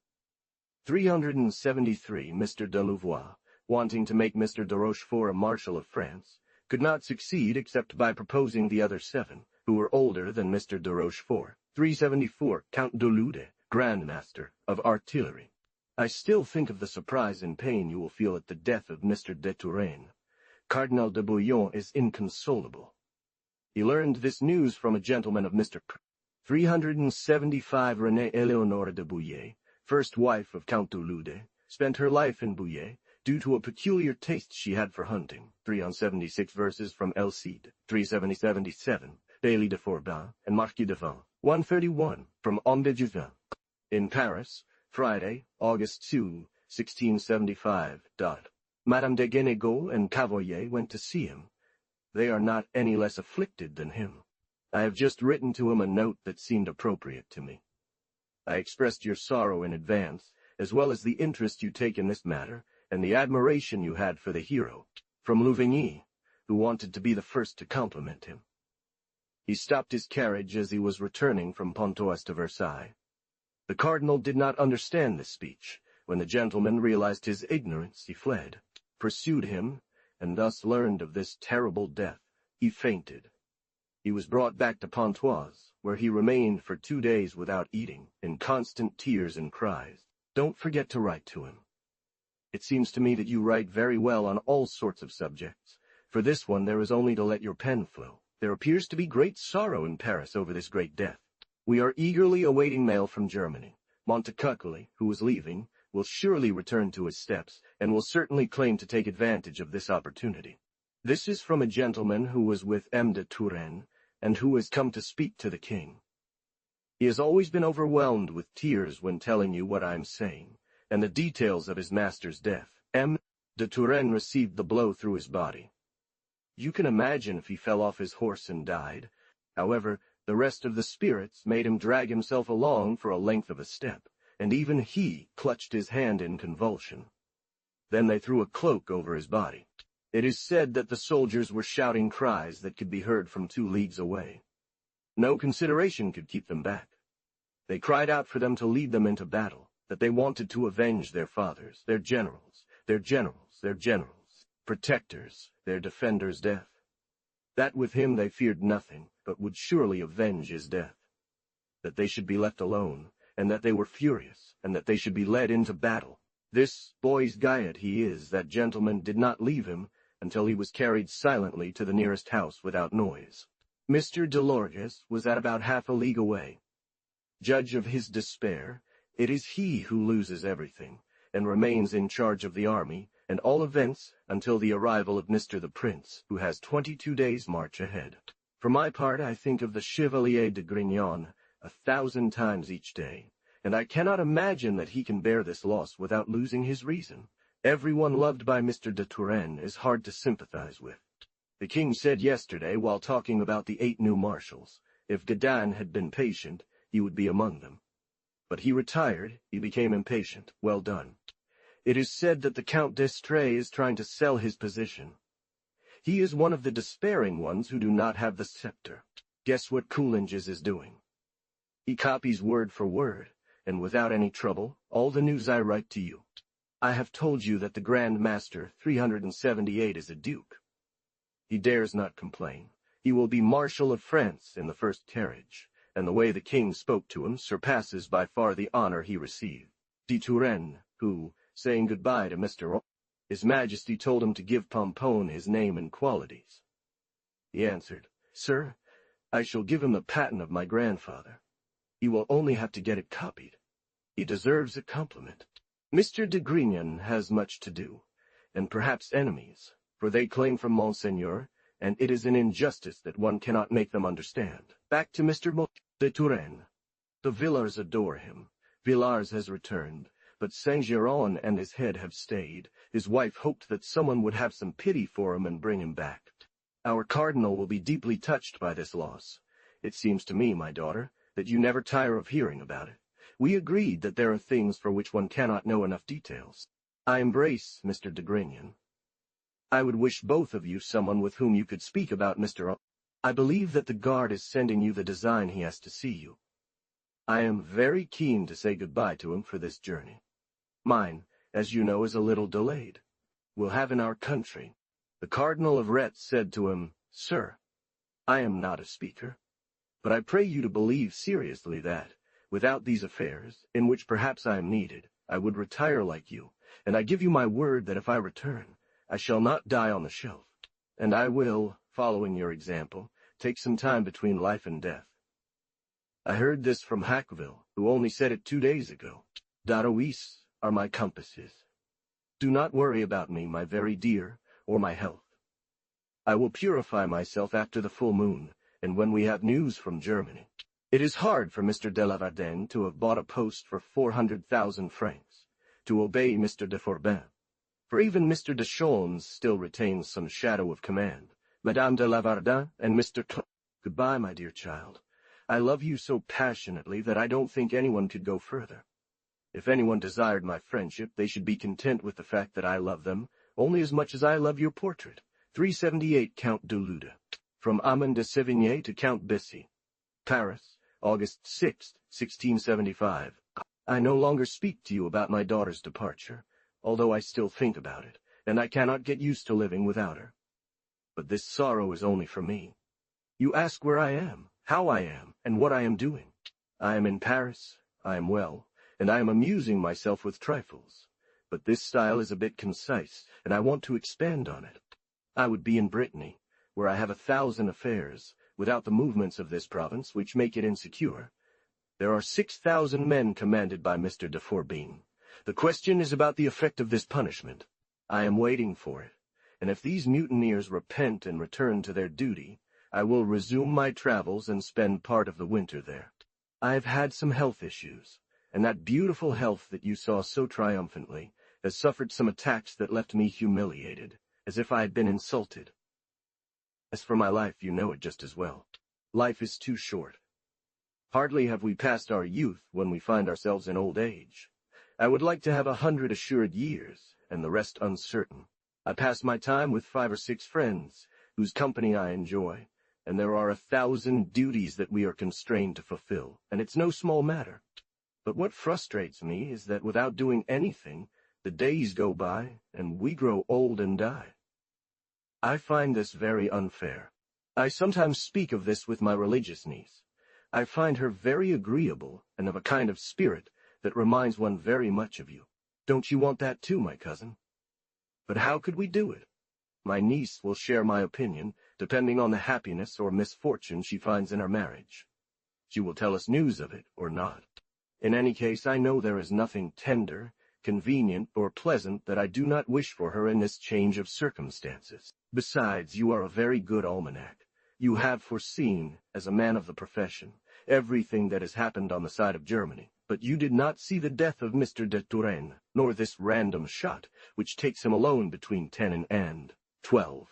373. Mr. de Louvois, wanting to make Mr. de Rochefort a Marshal of France, could not succeed except by proposing the other 7, who were older than Mr. de Rochefort. 374. Count de Lude, Grand Master of Artillery. I still think of the surprise and pain you will feel at the death of Mr. de Touraine. Cardinal de Bouillon is inconsolable. He learned this news from a gentleman of Mr. 375. Renée Eleonore de Bouillé, first wife of Count de Lude, spent her life in Bouillé, due to a peculiar taste she had for hunting. 376 verses from El Cid. 377. Bailly de Forbin and Marquis de Vin. 131. From Homme de Juvin. In Paris, Friday, August 2, 1675. Madame de Guénégaud and Cavoyer went to see him. They are not any less afflicted than him. I have just written to him a note that seemed appropriate to me. I expressed your sorrow in advance, as well as the interest you take in this matter, and the admiration you had for the hero, from Louvigny, who wanted to be the first to compliment him. He stopped his carriage as he was returning from Pontoise to Versailles. The cardinal did not understand this speech. When the gentleman realized his ignorance, he fled, pursued him, and thus learned of this terrible death. He fainted. He was brought back to Pontoise, where he remained for 2 days without eating, in constant tears and cries. Don't forget to write to him. It seems to me that you write very well on all sorts of subjects. For this one there is only to let your pen flow. There appears to be great sorrow in Paris over this great death. We are eagerly awaiting mail from Germany. Montecuccoli, who is leaving, will surely return to his steps, and will certainly claim to take advantage of this opportunity. This is from a gentleman who was with M. de Touraine, and who has come to speak to the king. He has always been overwhelmed with tears when telling you what I am saying, and the details of his master's death. M. de Touraine received the blow through his body. You can imagine if he fell off his horse and died. However, the rest of the spirits made him drag himself along for a length of a step, and even he clutched his hand in convulsion. Then they threw a cloak over his body. It is said that the soldiers were shouting cries that could be heard from 2 leagues away. No consideration could keep them back. They cried out for them to lead them into battle, that they wanted to avenge their fathers, their generals, protectors, their defenders' death. That with him they feared nothing, but would surely avenge his death. That they should be left alone, and that they were furious, and that they should be led into battle. This boy's Gaiet he is, that gentleman did not leave him until he was carried silently to the nearest house without noise. Mr. de Lorges was at about half a league away. Judge of his despair, it is he who loses everything, and remains in charge of the army, and all events, until the arrival of Mr. the Prince, who has 22 days' march ahead. For my part, I think of the Chevalier de Grignon 1,000 times each day, and I cannot imagine that he can bear this loss without losing his reason. Everyone loved by Mr. de Turenne is hard to sympathize with. The king said yesterday, while talking about the 8 new marshals, if Gadin had been patient, he would be among them. But he retired, he became impatient. Well done. It is said that the Count d'Estrées is trying to sell his position. He is one of the despairing ones who do not have the scepter. Guess what Coulages is doing? He copies word for word, and without any trouble, all the news I write to you. I have told you that the Grand Master 378 is a duke. He dares not complain. He will be Marshal of France in the first carriage, and the way the king spoke to him surpasses by far the honor he received. De Turenne, who, saying goodbye to Mr. His Majesty told him to give Pomponne his name and qualities. He answered, "Sir, I shall give him the patent of my grandfather. He will only have to get it copied. He deserves a compliment." Mr. de Grignon has much to do, and perhaps enemies, for they claim from Monseigneur, and it is an injustice that one cannot make them understand. Back to Mr. de Turenne. The Villars adore him. Villars has returned, but Saint-Geron and his head have stayed. His wife hoped that someone would have some pity for him and bring him back. Our cardinal will be deeply touched by this loss. It seems to me, my daughter, that you never tire of hearing about it. We agreed that there are things for which one cannot know enough details. I embrace Mr. de Grignon. I would wish both of you someone with whom you could speak about Mr. I believe that the guard is sending you the design he has to see you. I am very keen to say goodbye to him for this journey. Mine, as you know, is a little delayed. We'll have in our country. The Cardinal of Retz said to him, "Sir, I am not a speaker, but I pray you to believe seriously that, without these affairs, in which perhaps I am needed, I would retire like you, and I give you my word that if I return, I shall not die on the shelf, and I will, following your example, take some time between life and death." I heard this from Hackville, who only said it 2 days ago. Darois are my compasses. Do not worry about me, my very dear, or my health. I will purify myself after the full moon, and when we have news from Germany. It is hard for Mr. de la Vardaine to have bought a post for 400,000 francs, to obey Mr. de Forbin, for even Mr. de Chaulnes still retains some shadow of command. Madame de la Vardaine and Mr. Goodbye, my dear child. I love you so passionately that I don't think anyone could go further. If anyone desired my friendship, they should be content with the fact that I love them only as much as I love your portrait. 378 Count de Lude. From Amand de Sévigné to Count Bissy. Paris, August 6, 1675. I no longer speak to you about my daughter's departure, although I still think about it, and I cannot get used to living without her. But this sorrow is only for me. You ask where I am, how I am, and what I am doing. I am in Paris, I am well, and I am amusing myself with trifles. But this style is a bit concise, and I want to expand on it. I would be in Brittany, where I have 1,000 affairs, without the movements of this province, which make it insecure. There are 6,000 men commanded by Mr. de Forbin. The question is about the effect of this punishment. I am waiting for it, and if these mutineers repent and return to their duty, I will resume my travels and spend part of the winter there. I have had some health issues, and that beautiful health that you saw so triumphantly has suffered some attacks that left me humiliated, as if I had been insulted. As for my life, you know it just as well. Life is too short. Hardly have we passed our youth when we find ourselves in old age. I would like to have 100 assured years, and the rest uncertain. I pass my time with 5 or 6 friends, whose company I enjoy, and there are 1,000 duties that we are constrained to fulfill, and it's no small matter. But what frustrates me is that without doing anything, the days go by, and we grow old and die. I find this very unfair. I sometimes speak of this with my religious niece. I find her very agreeable and of a kind of spirit that reminds one very much of you. Don't you want that too, my cousin? But how could we do it? My niece will share my opinion, depending on the happiness or misfortune she finds in our marriage. She will tell us news of it, or not. In any case, I know there is nothing tender, convenient, or pleasant that I do not wish for her in this change of circumstances. Besides, you are a very good almanac. You have foreseen, as a man of the profession, everything that has happened on the side of Germany, but you did not see the death of Mr. de Turenne, nor this random shot, which takes him alone between 10 and 12.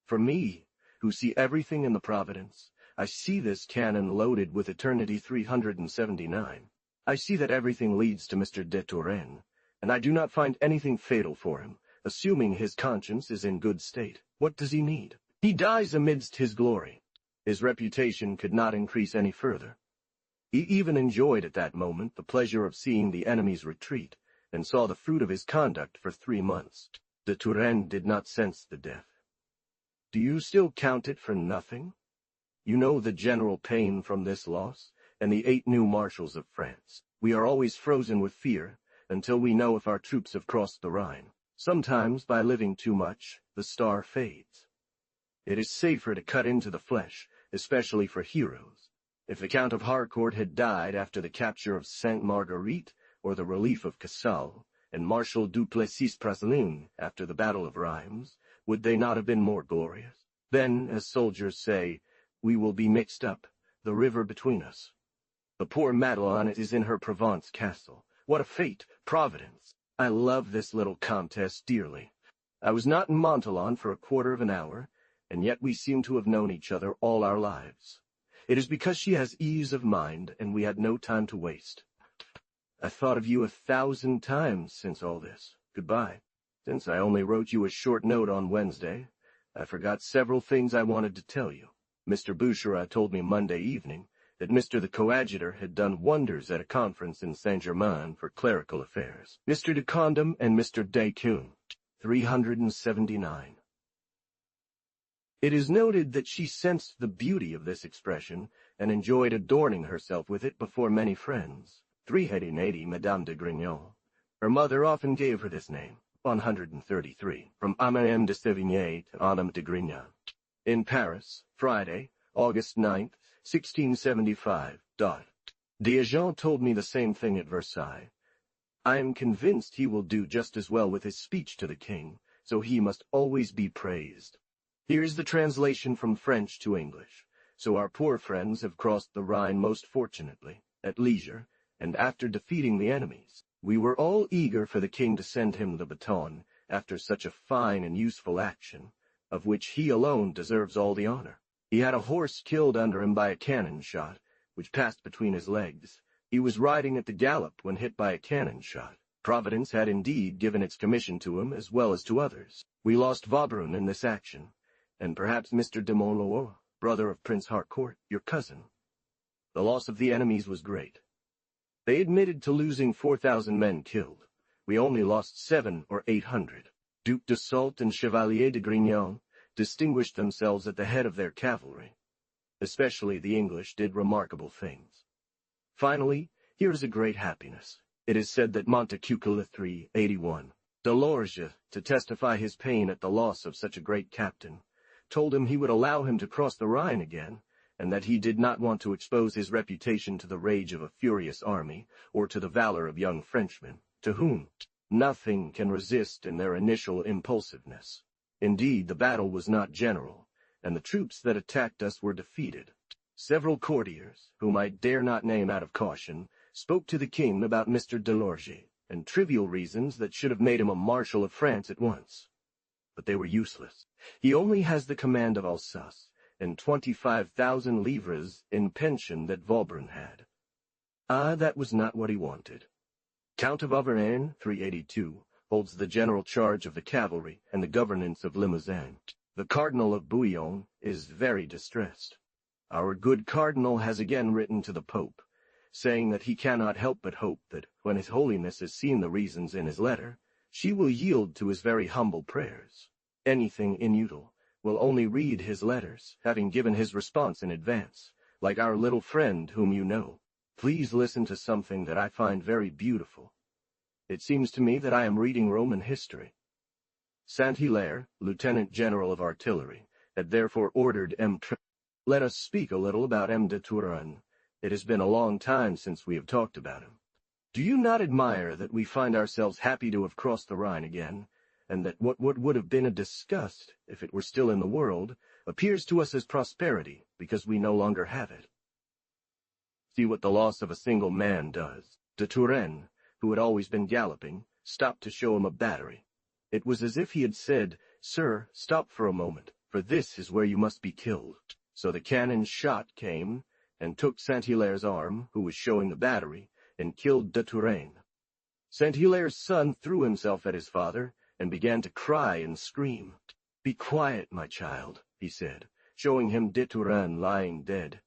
For me, who see everything in the Providence, I see this cannon loaded with eternity 379. I see that everything leads to Mr. de Turenne, and I do not find anything fatal for him, assuming his conscience is in good state. What does he need? He dies amidst his glory. His reputation could not increase any further. He even enjoyed at that moment the pleasure of seeing the enemy's retreat, and saw the fruit of his conduct for 3 months. De Turenne did not sense the death. Do you still count it for nothing? You know the general pain from this loss, and the 8 new marshals of France. We are always frozen with fear, until we know if our troops have crossed the Rhine. Sometimes, by living too much, the star fades. It is safer to cut into the flesh, especially for heroes. If the Count of Harcourt had died after the capture of Sainte Marguerite, or the relief of Casale, and Marshal Duplessis-Praslin after the Battle of Rheims, would they not have been more glorious? Then, as soldiers say, we will be mixed up, the river between us. The poor Madelon is in her Provence castle. What a fate, Providence! I love this little comtesse dearly. I was not in Montauban for a quarter of an hour, and yet we seem to have known each other all our lives. It is because she has ease of mind, and we had no time to waste. I thought of you 1,000 times since all this. Goodbye. Since I only wrote you a short note on Wednesday, I forgot several things I wanted to tell you. Mr. Boucherat told me Monday evening that Mr. the Coadjutor had done wonders at a conference in Saint-Germain for clerical affairs. Mr. de Condom and Mr. Descun, 379. It is noted that she sensed the beauty of this expression and enjoyed adorning herself with it before many friends. 380 Madame de Grignan. Her mother often gave her this name. 133, from Amélie de Sévigné to Madame de Grignan. In Paris, Friday, August 9th, 1675. D'Agent told me the same thing at Versailles. I am convinced he will do just as well with his speech to the king, so he must always be praised. Here's the translation from French to English. So our poor friends have crossed the Rhine most fortunately, at leisure, and after defeating the enemies. We were all eager for the king to send him the baton, after such a fine and useful action, of which he alone deserves all the honor. He had a horse killed under him by a cannon shot, which passed between his legs. He was riding at the gallop when hit by a cannon shot. Providence had indeed given its commission to him as well as to others. We lost Vaubrun in this action, and perhaps Mr. de Montlois, brother of Prince Harcourt, your cousin. The loss of the enemies was great. They admitted to losing 4,000 men killed. We only lost 700 or 800. Duc de Soult and Chevalier de Grignan distinguished themselves at the head of their cavalry. Especially the English did remarkable things. Finally, here is a great happiness. It is said that Montecucul 381, Delorge, to testify his pain at the loss of such a great captain, told him he would allow him to cross the Rhine again, and that he did not want to expose his reputation to the rage of a furious army, or to the valor of young Frenchmen, to whom nothing can resist in their initial impulsiveness. Indeed, the battle was not general, and the troops that attacked us were defeated. Several courtiers, whom I dare not name out of caution, spoke to the king about Mr. Delorge, and trivial reasons that should have made him a Marshal of France at once. But they were useless. He only has the command of Alsace, and 25,000 livres in pension that Vaubrun had. Ah, that was not what he wanted. Count of Auvergne, 382, holds the general charge of the cavalry and the governance of Limousin. The Cardinal of Bouillon is very distressed. Our good cardinal has again written to the Pope, saying that he cannot help but hope that, when His Holiness has seen the reasons in his letter, she will yield to his very humble prayers. Anything inutile, will only read his letters, having given his response in advance, like our little friend whom you know. Please listen to something that I find very beautiful. It seems to me that I am reading Roman history. Saint-Hilaire, Lieutenant General of Artillery, had therefore ordered M. Let us speak a little about M. de Turenne. It has been a long time since we have talked about him. Do you not admire that we find ourselves happy to have crossed the Rhine again, and that what would have been a disgust, if it were still in the world, appears to us as prosperity, because we no longer have it? See what the loss of a single man does. De Turenne, who had always been galloping, stopped to show him a battery. It was as if he had said, "Sir, stop for a moment, for this is where you must be killed." So the cannon's shot came, and took Saint-Hilaire's arm, who was showing the battery, and killed de Turenne. Saint-Hilaire's son threw himself at his father, and began to cry and scream. "Be quiet, my child," he said, showing him de Turenne lying dead.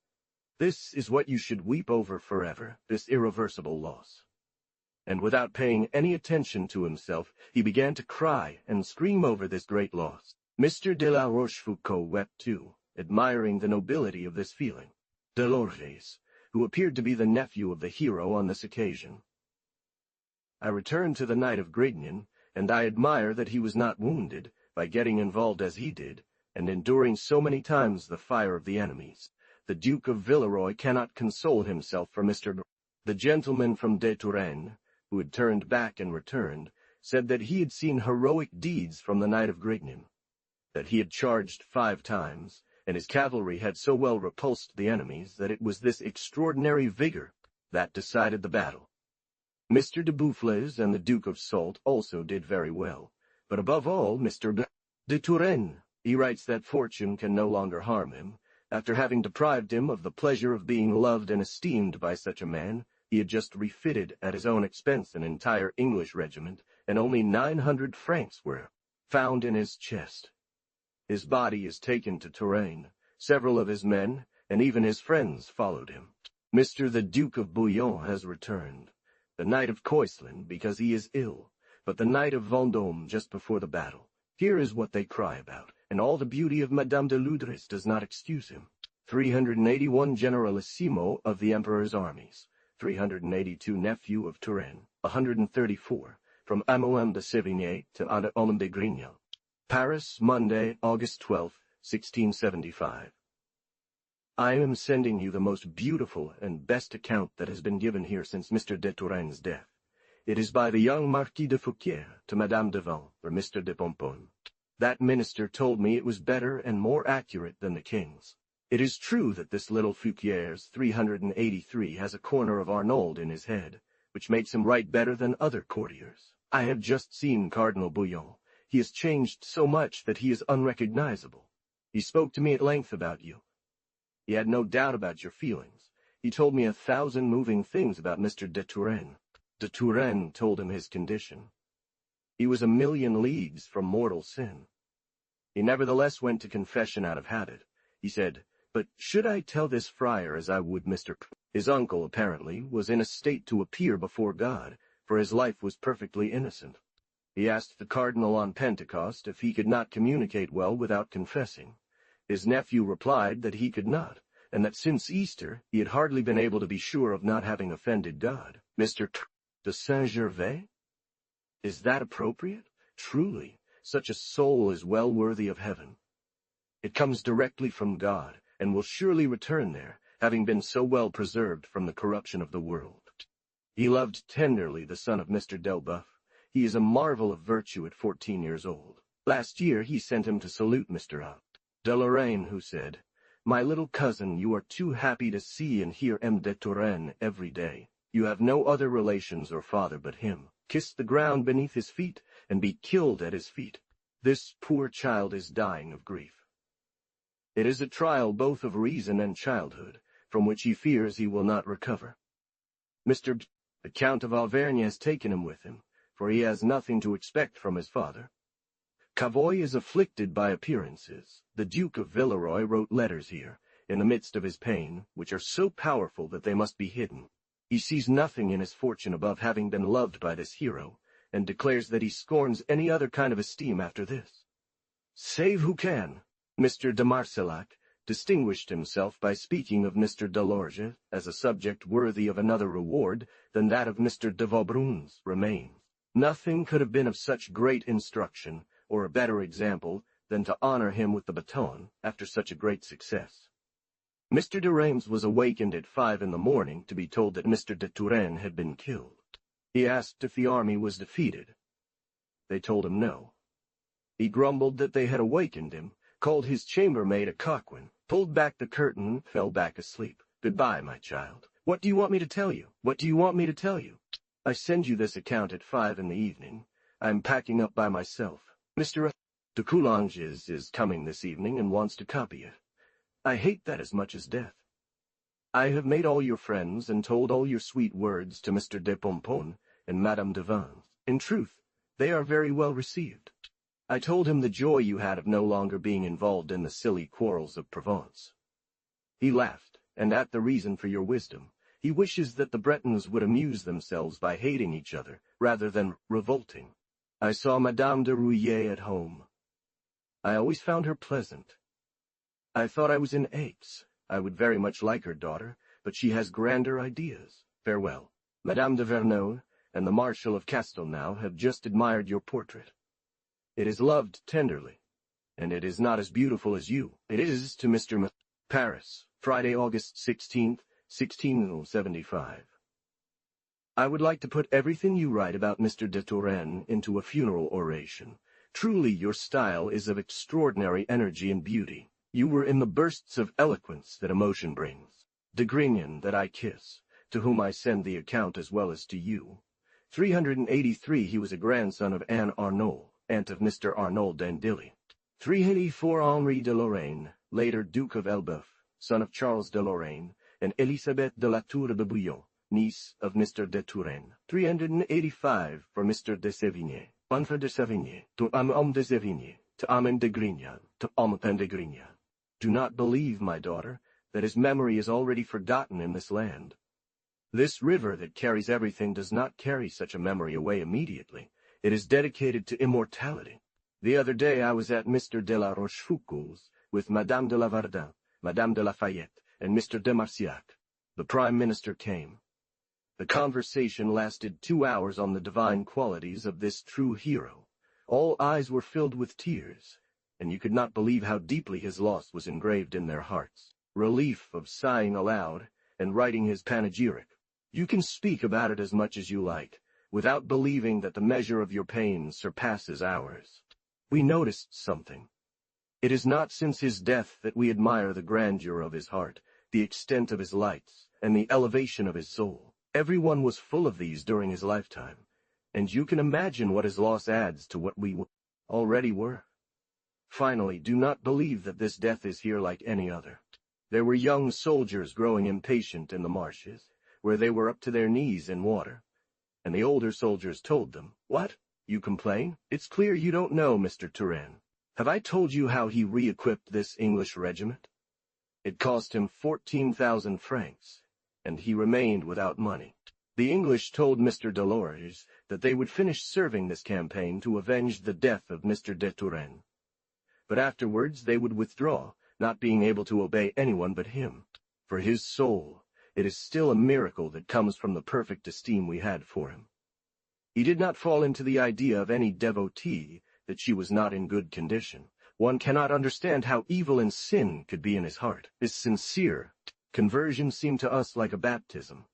"This is what you should weep over forever, this irreversible loss." And without paying any attention to himself, he began to cry and scream over this great loss. Mr. de la Rochefoucauld wept too, admiring the nobility of this feeling. De Lorges, who appeared to be the nephew of the hero on this occasion. I returned to the Knight of Grignan, and I admire that he was not wounded, by getting involved as he did, and enduring so many times the fire of the enemies. The Duke of Villeroy cannot console himself for Mr. The gentleman from de Turenne, who had turned back and returned, said that he had seen heroic deeds from the Knight of Grignan, that he had charged 5 times, and his cavalry had so well repulsed the enemies that it was this extraordinary vigor that decided the battle. Mr. de Boufflers and the Duke of Soult also did very well, but above all Mr. de Turenne. He writes that fortune can no longer harm him. After having deprived him of the pleasure of being loved and esteemed by such a man, he had just refitted at his own expense an entire English regiment, and only 900 francs were found in his chest. His body is taken to Touraine. Several of his men, and even his friends, followed him. Mr. the Duke of Bouillon has returned. The Knight of Coislin, because he is ill, but the Knight of Vendôme just before the battle. Here is what they cry about, and all the beauty of Madame de Loudres does not excuse him. 381 Generalissimo of the Emperor's armies. 382 nephew of Turenne, 134, from Amoim de Sévigné to Olympe de Grignan. Paris, Monday, August 12, 1675. I am sending you the most beautiful and best account that has been given here since Mr. de Turenne's death. It is by the young Marquis de Fouquier to Madame de Vins for Mr. de Pomponne. That minister told me it was better and more accurate than the king's. It is true that this little Fouquier's 383 has a corner of Arnauld in his head, which makes him write better than other courtiers. I have just seen Cardinal Bouillon. He has changed so much that he is unrecognizable. He spoke to me at length about you. He had no doubt about your feelings. He told me 1,000 moving things about Mr. de Turenne. De Turenne told him his condition. He was 1,000,000 leagues from mortal sin. He nevertheless went to confession out of habit. He said, "But should I tell this friar as I would Mr. P—" His uncle, apparently, was in a state to appear before God, for his life was perfectly innocent. He asked the cardinal on Pentecost if he could not communicate well without confessing. His nephew replied that he could not, and that since Easter he had hardly been able to be sure of not having offended God. Mr. de Saint-Gervais? Is that appropriate? Truly, such a soul is well worthy of heaven. It comes directly from God, and will surely return there, having been so well preserved from the corruption of the world. He loved tenderly the son of Mr. d'Elbeuf. He is a marvel of virtue at 14 years old. Last year he sent him to salute Mr. de Lorraine, who said, "My little cousin, you are too happy to see and hear M. de Turenne every day. You have no other relations or father but him. Kiss the ground beneath his feet, and be killed at his feet. This poor child is dying of grief. It is a trial both of reason and childhood, from which he fears he will not recover. Mr. the Count of Auvergne has taken him with him, for he has nothing to expect from his father. Cavoy is afflicted by appearances. The Duke of Villeroy wrote letters here, in the midst of his pain, which are so powerful that they must be hidden. He sees nothing in his fortune above having been loved by this hero, and declares that he scorns any other kind of esteem after this. Save who can. Mr. de Marsillac distinguished himself by speaking of Mr. de Lorge as a subject worthy of another reward than that of Mr. de Vaubruns remains. Nothing could have been of such great instruction, or a better example, than to honor him with the baton after such a great success. Mr. de Reims was awakened at 5 in the morning to be told that Mr. de Turenne had been killed. He asked if the army was defeated. They told him no. He grumbled that they had awakened him, called his chambermaid a coquin, pulled back the curtain, and fell back asleep. "Goodbye, my child. What do you want me to tell you? What do you want me to tell you? I send you this account at 5 in the evening. I am packing up by myself. Mr. de Coulanges is coming this evening and wants to copy it. I hate that as much as death. I have made all your friends and told all your sweet words to Mr. de Pomponne and Madame de Vannes. In truth, they are very well received. I told him the joy you had of no longer being involved in the silly quarrels of Provence. He laughed, and at the reason for your wisdom. He wishes that the Bretons would amuse themselves by hating each other, rather than revolting. I saw Madame de Rouillet at home. I always found her pleasant. I thought I was in Aix. I would very much like her daughter, but she has grander ideas. Farewell. Madame de Vernon and the Marshal of Castelnau have just admired your portrait. It is loved tenderly, and it is not as beautiful as you. It is to Mr. Paris, Friday, August 16th, 1675. I would like to put everything you write about Mr. de Turenne into a funeral oration. Truly your style is of extraordinary energy and beauty. You were in the bursts of eloquence that emotion brings. De Grignan that I kiss, to whom I send the account as well as to you. 383 he was a grandson of Anne Arnauld, aunt of Mr. Arnauld d'Andilly. 384 Henri de Lorraine, later Duke of Elbeuf, son of Charles de Lorraine, and Elisabeth de la Tour de Bouillon, niece of Mr. de Turenne. 385 for Mr. de Sévigné, Enfant de Sévigné, to homme de Sévigné, to Amen de Grignan, to Amen de Grignan. Do not believe, my daughter, that his memory is already forgotten in this land. This river that carries everything does not carry such a memory away immediately. It is dedicated to immortality. The other day I was at Mr. de la Rochefoucauld's with Madame de la Vardin, Madame de Lafayette, and Mr. de Marsillac. The Prime Minister came. The conversation lasted 2 hours on the divine qualities of this true hero. All eyes were filled with tears, and you could not believe how deeply his loss was engraved in their hearts. Relief of sighing aloud and writing his panegyric. You can speak about it as much as you like, without believing that the measure of your pain surpasses ours. We noticed something. It is not since his death that we admire the grandeur of his heart, the extent of his lights, and the elevation of his soul. Everyone was full of these during his lifetime, and you can imagine what his loss adds to what we already were. Finally, do not believe that this death is here like any other. There were young soldiers growing impatient in the marshes, where they were up to their knees in water. And the older soldiers told them, "What? You complain? It's clear you don't know Mr. Turenne. Have I told you how he re-equipped this English regiment? It cost him 14,000 francs, and he remained without money." The English told Mr. de Lorge that they would finish serving this campaign to avenge the death of Mr. de Turenne. But afterwards they would withdraw, not being able to obey anyone but him. For his soul, it is still a miracle that comes from the perfect esteem we had for him. He did not fall into the idea of any devotee that she was not in good condition. One cannot understand how evil and sin could be in his heart. His sincere conversion seemed to us like a baptism.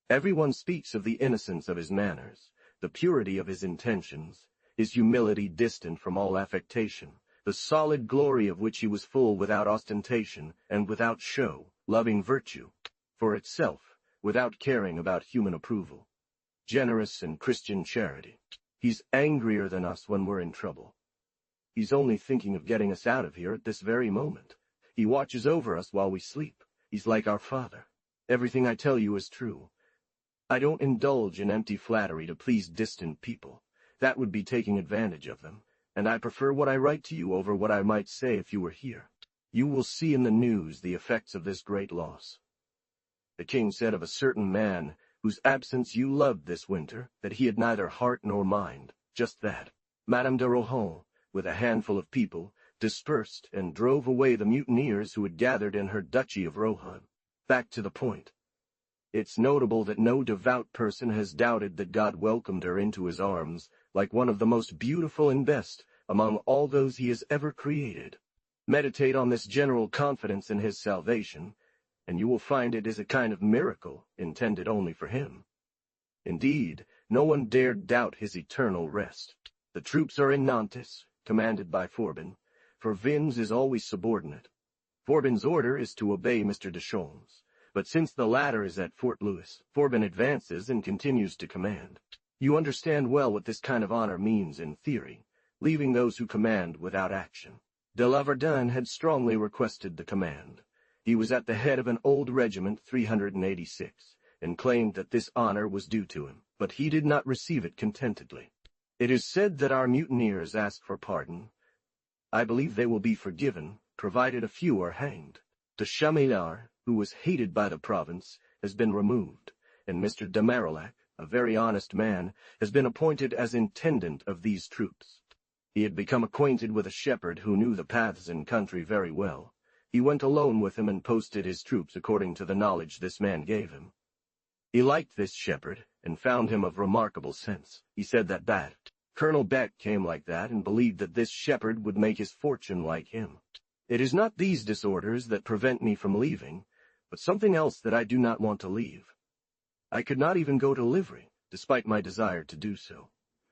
Everyone speaks of the innocence of his manners, the purity of his intentions, his humility distant from all affectation, the solid glory of which he was full without ostentation and without show, loving virtue for itself, without caring about human approval, generous and Christian charity. He's angrier than us when we're in trouble. He's only thinking of getting us out of here at this very moment. He watches over us while we sleep. He's like our father. Everything I tell you is true. I don't indulge in empty flattery to please distant people. That would be taking advantage of them, and I prefer what I write to you over what I might say if you were here. You will see in the news the effects of this great loss. The king said of a certain man whose absence you loved this winter that he had neither heart nor mind, just that. Madame de Rohan, with a handful of people, dispersed and drove away the mutineers who had gathered in her duchy of Rohan. Back to the point. It's notable that no devout person has doubted that God welcomed her into his arms like one of the most beautiful and best among all those he has ever created. Meditate on this general confidence in his salvation, and you will find it is a kind of miracle intended only for him. Indeed, no one dared doubt his eternal rest. The troops are in Nantes, commanded by Forbin, for Vinnes is always subordinate. Forbin's order is to obey Mr. Deschamps, but since the latter is at Fort Louis, Forbin advances and continues to command. You understand well what this kind of honor means in theory, leaving those who command without action. De la Verdun had strongly requested the command. He was at the head of an old regiment 386, and claimed that this honor was due to him, but he did not receive it contentedly. It is said that our mutineers ask for pardon. I believe they will be forgiven, provided a few are hanged. De Chamillard, who was hated by the province, has been removed, and Mr. de Marillac, a very honest man, has been appointed as intendant of these troops. He had become acquainted with a shepherd who knew the paths and country very well. He went alone with him and posted his troops according to the knowledge this man gave him. He liked this shepherd, and found him of remarkable sense. He said that Colonel Beck came like that, and believed that this shepherd would make his fortune like him. It is not these disorders that prevent me from leaving, but something else that I do not want to leave. I could not even go to livery, despite my desire to do so.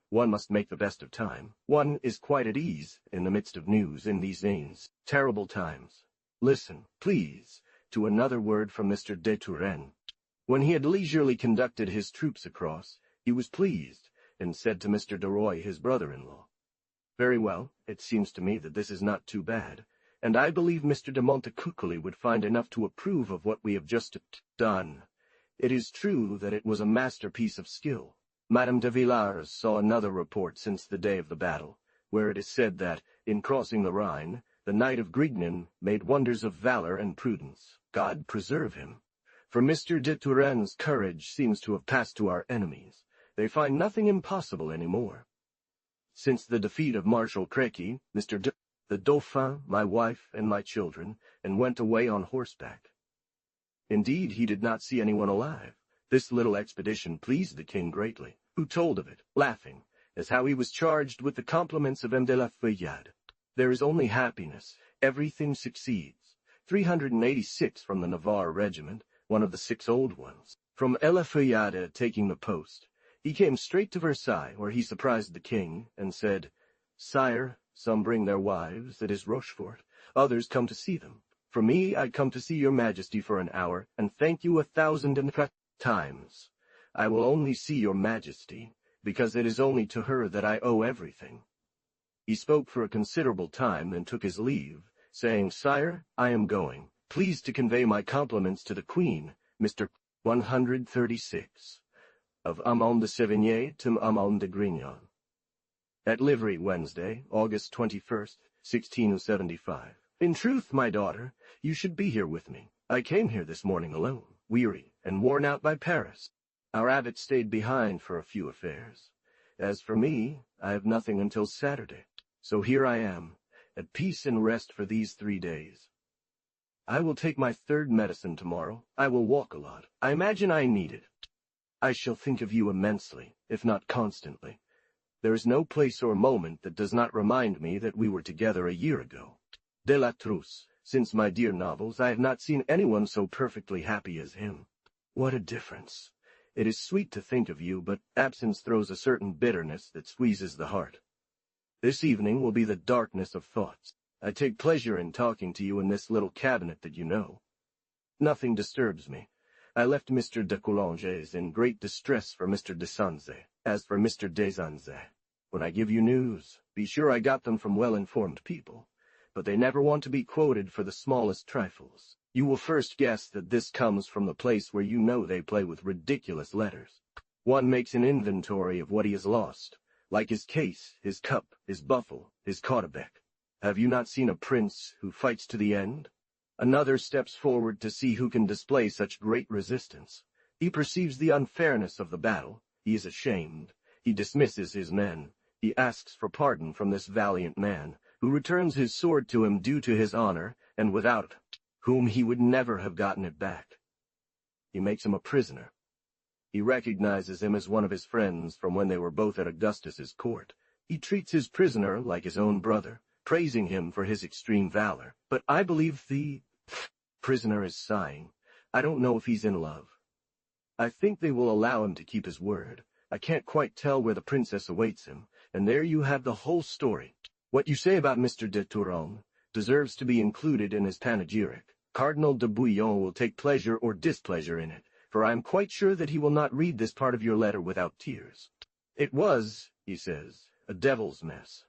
One must make the best of time. One is quite at ease in the midst of news in these terrible times. Listen, please, to another word from Mr. de Turenne. When he had leisurely conducted his troops across, he was pleased, and said to Mr. de Roy, his brother-in-law, "Very well, it seems to me that this is not too bad, and I believe Mr. de Montecuculi would find enough to approve of what we have just done. It is true that it was a masterpiece of skill. Madame de Villars saw another report since the day of the battle, where it is said that, in crossing the Rhine, the Knight of Grignan made wonders of valor and prudence. God preserve him. For Mr. de Turenne's courage seems to have passed to our enemies. They find nothing impossible any more. Since the defeat of Marshal Créqui, the Dauphin, my wife, and my children, and went away on horseback. Indeed, he did not see anyone alive. This little expedition pleased the king greatly, who told of it, laughing, as how he was charged with the compliments of M. de la Feuillade. There is only happiness. Everything succeeds. 386 from the Navarre regiment, one of the 6 old ones. From La Feuillade taking the post, he came straight to Versailles, where he surprised the king, and said, "Sire, some bring their wives, it is Rochefort. Others come to see them. For me, I come to see your majesty for an hour, and thank you 1,000 times. I will only see your majesty, because it is only to her that I owe everything." He spoke for a considerable time, and took his leave, saying, "Sire, I am going. Please to convey my compliments to the Queen, Mr. 136, of Amand de Sévigné to Amand de Grignan. At livery, Wednesday, August 21st, 1675. In truth, my daughter, you should be here with me. I came here this morning alone, weary and worn out by Paris. Our abbot stayed behind for a few affairs. As for me, I have nothing until Saturday. So here I am, at peace and rest for these 3 days. I will take my 3rd medicine tomorrow. I will walk a lot. I imagine I need it. I shall think of you immensely, if not constantly. There is no place or moment that does not remind me that we were together a year ago. De la Trousse, since my dear novels, I have not seen anyone so perfectly happy as him. What a difference! It is sweet to think of you, but absence throws a certain bitterness that squeezes the heart. This evening will be the darkness of thoughts. I take pleasure in talking to you in this little cabinet that you know. Nothing disturbs me. I left Mr. de Coulanges in great distress for Mr. de Sanzay. As for Mr. de Sanzay, when I give you news, be sure I got them from well-informed people, but they never want to be quoted for the smallest trifles. You will first guess that this comes from the place where you know they play with ridiculous letters. One makes an inventory of what he has lost, like his case, his cup, his buffle, his cautebec. Have you not seen a prince who fights to the end? Another steps forward to see who can display such great resistance. He perceives the unfairness of the battle. He is ashamed. He dismisses his men. He asks for pardon from this valiant man, who returns his sword to him due to his honor, and without whom he would never have gotten it back. He makes him a prisoner. He recognizes him as one of his friends from when they were both at Augustus's court. He treats his prisoner like his own brother, praising him for his extreme valor. But I believe the prisoner is sighing. I don't know if he's in love. I think they will allow him to keep his word. I can't quite tell where the princess awaits him, and there you have the whole story. What you say about Mr. de Touraine deserves to be included in his panegyric. Cardinal de Bouillon will take pleasure or displeasure in it, for I am quite sure that he will not read this part of your letter without tears. It was, he says, a devil's mess.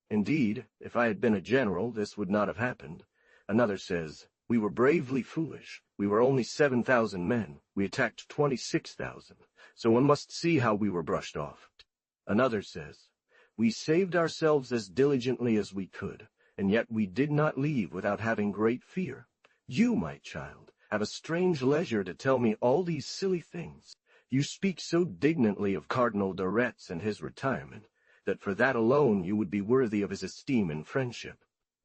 Indeed, if I had been a general, this would not have happened. Another says, we were bravely foolish. We were only 7,000 men. We attacked 26,000. So one must see how we were brushed off. Another says, we saved ourselves as diligently as we could, and yet we did not leave without having great fear. You, my child, have a strange leisure to tell me all these silly things. You speak so dignantly of Cardinal de Retz and his retirement, that for that alone you would be worthy of his esteem and friendship.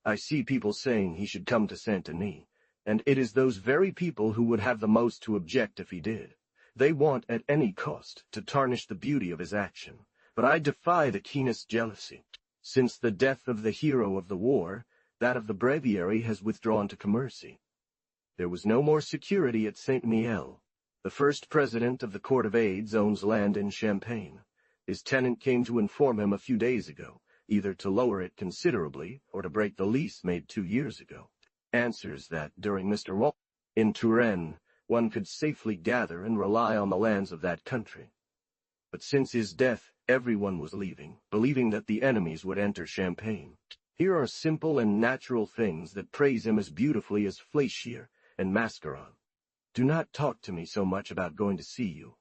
I see people saying he should come to Saint-Denis, and it is those very people who would have the most to object if he did. They want, at any cost, to tarnish the beauty of his action, but I defy the keenest jealousy. Since the death of the hero of the war, that of the breviary has withdrawn to Commercy. There was no more security at Saint-Mihiel. The first president of the Court of Aids owns land in Champagne. His tenant came to inform him a few days ago, either to lower it considerably or to break the lease made 2 years ago. Answers that, during Mr. Wall in Touraine, one could safely gather and rely on the lands of that country. But since his death, everyone was leaving, believing that the enemies would enter Champagne. Here are simple and natural things that praise him as beautifully as Fléchier and Mascaron. Do not talk to me so much about going to see you.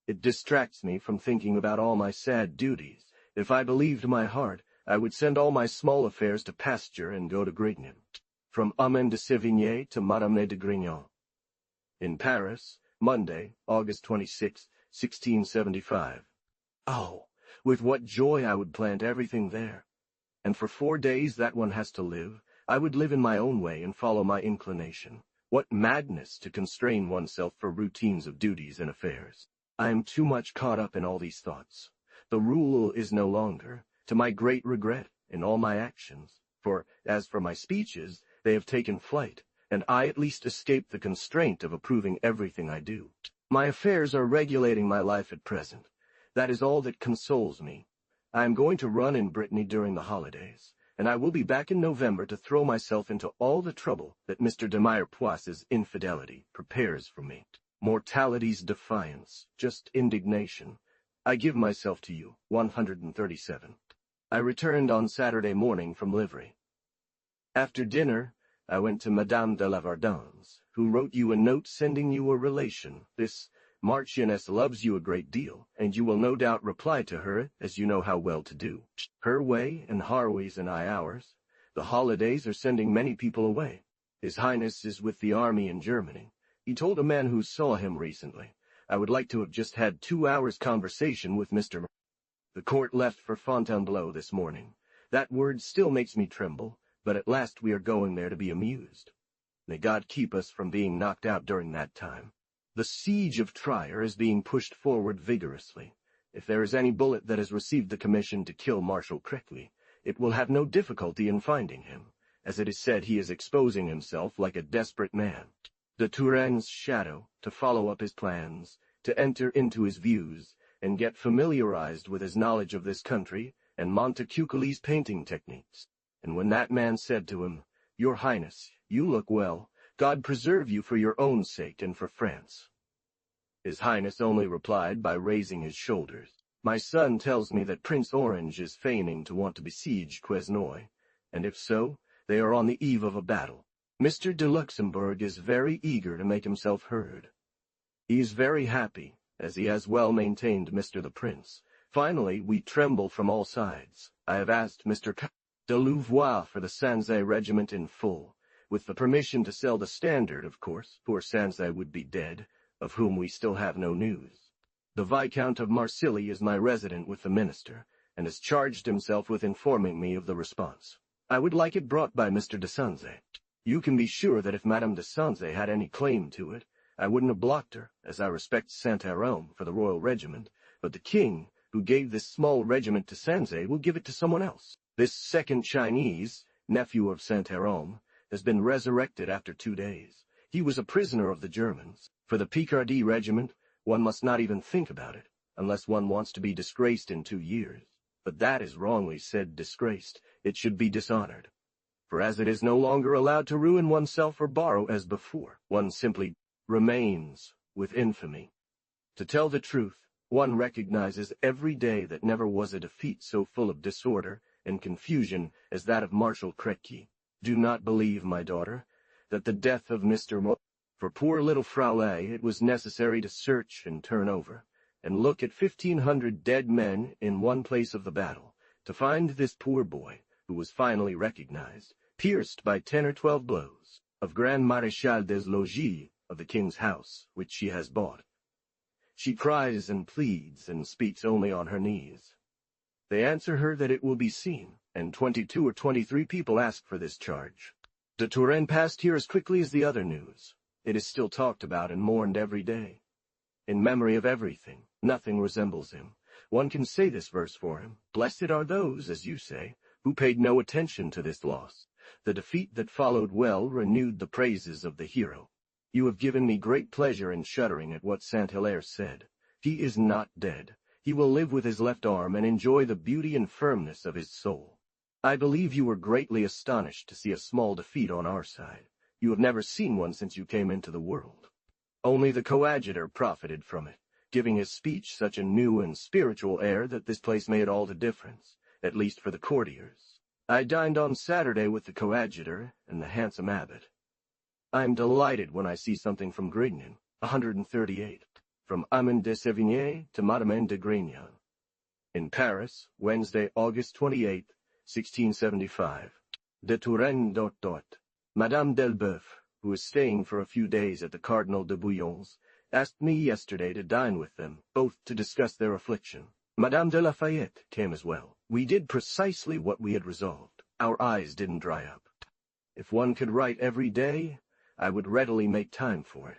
It distracts me from thinking about all my sad duties. If I believed my heart, I would send all my small affairs to pasture and go to Grignan. From Armand de Sévigné to Madame de Grignan. In Paris, Monday, August 26, 1675. Oh, with what joy I would plant everything there. And for 4 days that one has to live, I would live in my own way and follow my inclination. What madness to constrain oneself for routines of duties and affairs. I am too much caught up in all these thoughts. The rule is no longer, to my great regret, in all my actions. For, as for my speeches, they have taken flight, and I at least escape the constraint of approving everything I do. My affairs are regulating my life at present. That is all that consoles me. I am going to run in Brittany during the holidays, and I will be back in November to throw myself into all the trouble that Mr. de Mirepoix's infidelity prepares for me. Mortality's defiance, just indignation. I give myself to you, 137. I returned on Saturday morning from Livry. After dinner, I went to Madame de la Vardens, who wrote you a note sending you a relation. This Marchioness loves you a great deal, and you will no doubt reply to her, as you know how well to do. Her way, and Harway's and I ours. The holidays are sending many people away. His Highness is with the army in Germany. He told a man who saw him recently, I would like to have just had 2 hours' conversation with Mr. The court left for Fontainebleau this morning. That word still makes me tremble, but at last we are going there to be amused. May God keep us from being knocked out during that time. The siege of Trier is being pushed forward vigorously. If there is any bullet that has received the commission to kill Marshal Crequi, it will have no difficulty in finding him, as it is said he is exposing himself like a desperate man. De Touraine's shadow, to follow up his plans, to enter into his views, and get familiarized with his knowledge of this country and Montecuccoli's painting techniques. And when that man said to him, "Your Highness, you look well. God preserve you for your own sake and for France," His Highness only replied by raising his shoulders. My son tells me that Prince Orange is feigning to want to besiege Quesnoy, and if so, they are on the eve of a battle. Mr. de Luxembourg is very eager to make himself heard. He is very happy, as he has well maintained Mr. the Prince. Finally, we tremble from all sides. I have asked Mr. de Louvois for the Sanzay regiment in full, with the permission to sell the standard, of course. Poor Sanzay would be dead, of whom we still have no news. The Viscount of Marsilly is my resident with the minister, and has charged himself with informing me of the response. I would like it brought by Mr. de Sanzay. You can be sure that if Madame de Sanzay had any claim to it, I wouldn't have blocked her, as I respect Saint-Hérome for the royal regiment, but the king, who gave this small regiment to Sanzay, will give it to someone else. This second Chinese, nephew of Saint-Hérome, has been resurrected after 2 days. He was a prisoner of the Germans. For the Picardy regiment, one must not even think about it, unless one wants to be disgraced in 2 years. But that is wrongly said disgraced. It should be dishonored. For as it is no longer allowed to ruin oneself or borrow as before, one simply remains with infamy. To tell the truth, one recognizes every day that never was a defeat so full of disorder and confusion as that of Marshal Créqui. Do not believe, my daughter, that the death of Mr. For poor little Fraulet it was necessary to search and turn over, and look at 1,500 dead men in one place of the battle, to find this poor boy, who was finally recognized, pierced by 10 or 12 blows, of Grand Maréchal des Logis, of the king's house, which she has bought. She cries and pleads and speaks only on her knees. They answer her that it will be seen, and 22 or 23 people ask for this charge. De Turenne passed here as quickly as the other news. It is still talked about and mourned every day. In memory of everything, nothing resembles him. One can say this verse for him. Blessed are those, as you say, who paid no attention to this loss. The defeat that followed well renewed the praises of the hero. You have given me great pleasure in shuddering at what Saint-Hilaire said. He is not dead. He will live with his left arm and enjoy the beauty and firmness of his soul. I believe you were greatly astonished to see a small defeat on our side. You have never seen one since you came into the world. Only the coadjutor profited from it, giving his speech such a new and spiritual air that this place made all the difference, at least for the courtiers. I dined on Saturday with the coadjutor and the handsome abbot. I am delighted when I see something from Grignan, 138, from Armand de Sévigné to Madame de Grignan. In Paris, Wednesday, August 28, 1675. De Turenne ... Madame d'Elbeuf, who is staying for a few days at the Cardinal de Bouillon's, asked me yesterday to dine with them, both to discuss their affliction. Madame de Lafayette came as well. We did precisely what we had resolved. Our eyes didn't dry up. If one could write every day, I would readily make time for it.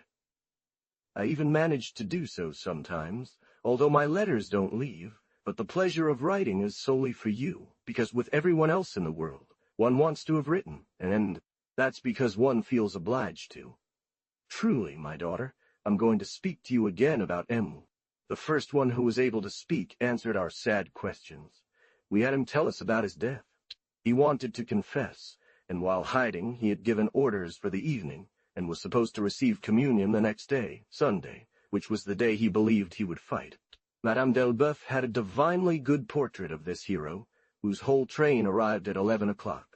I even managed to do so sometimes, although my letters don't leave, but the pleasure of writing is solely for you, because with everyone else in the world, one wants to have written, and that's because one feels obliged to. Truly, my daughter, I'm going to speak to you again about Emu. The first one who was able to speak answered our sad questions. We had him tell us about his death. He wanted to confess, and while hiding he had given orders for the evening, and was supposed to receive communion the next day, Sunday, which was the day he believed he would fight. Madame d'Elbeuf had a divinely good portrait of this hero, whose whole train arrived at 11 o'clock.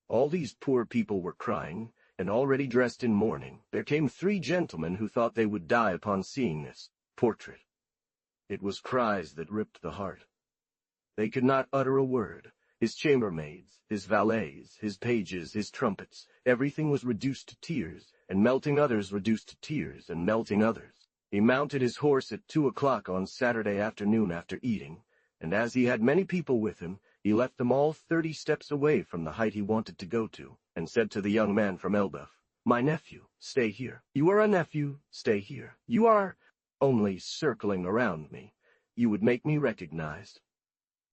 All these poor people were crying, and already dressed in mourning. There came 3 gentlemen who thought they would die upon seeing this portrait. It was cries that ripped the heart. They could not utter a word. His chambermaids, his valets, his pages, his trumpets, everything was reduced to tears, and melting others reduced to tears, and melting others. He mounted his horse at 2 o'clock on Saturday afternoon after eating, and as he had many people with him, he left them all 30 steps away from the height he wanted to go to, and said to the young man from Elbeuf, "My nephew, stay here. You are a nephew, stay here. You are only circling around me. You would make me recognized."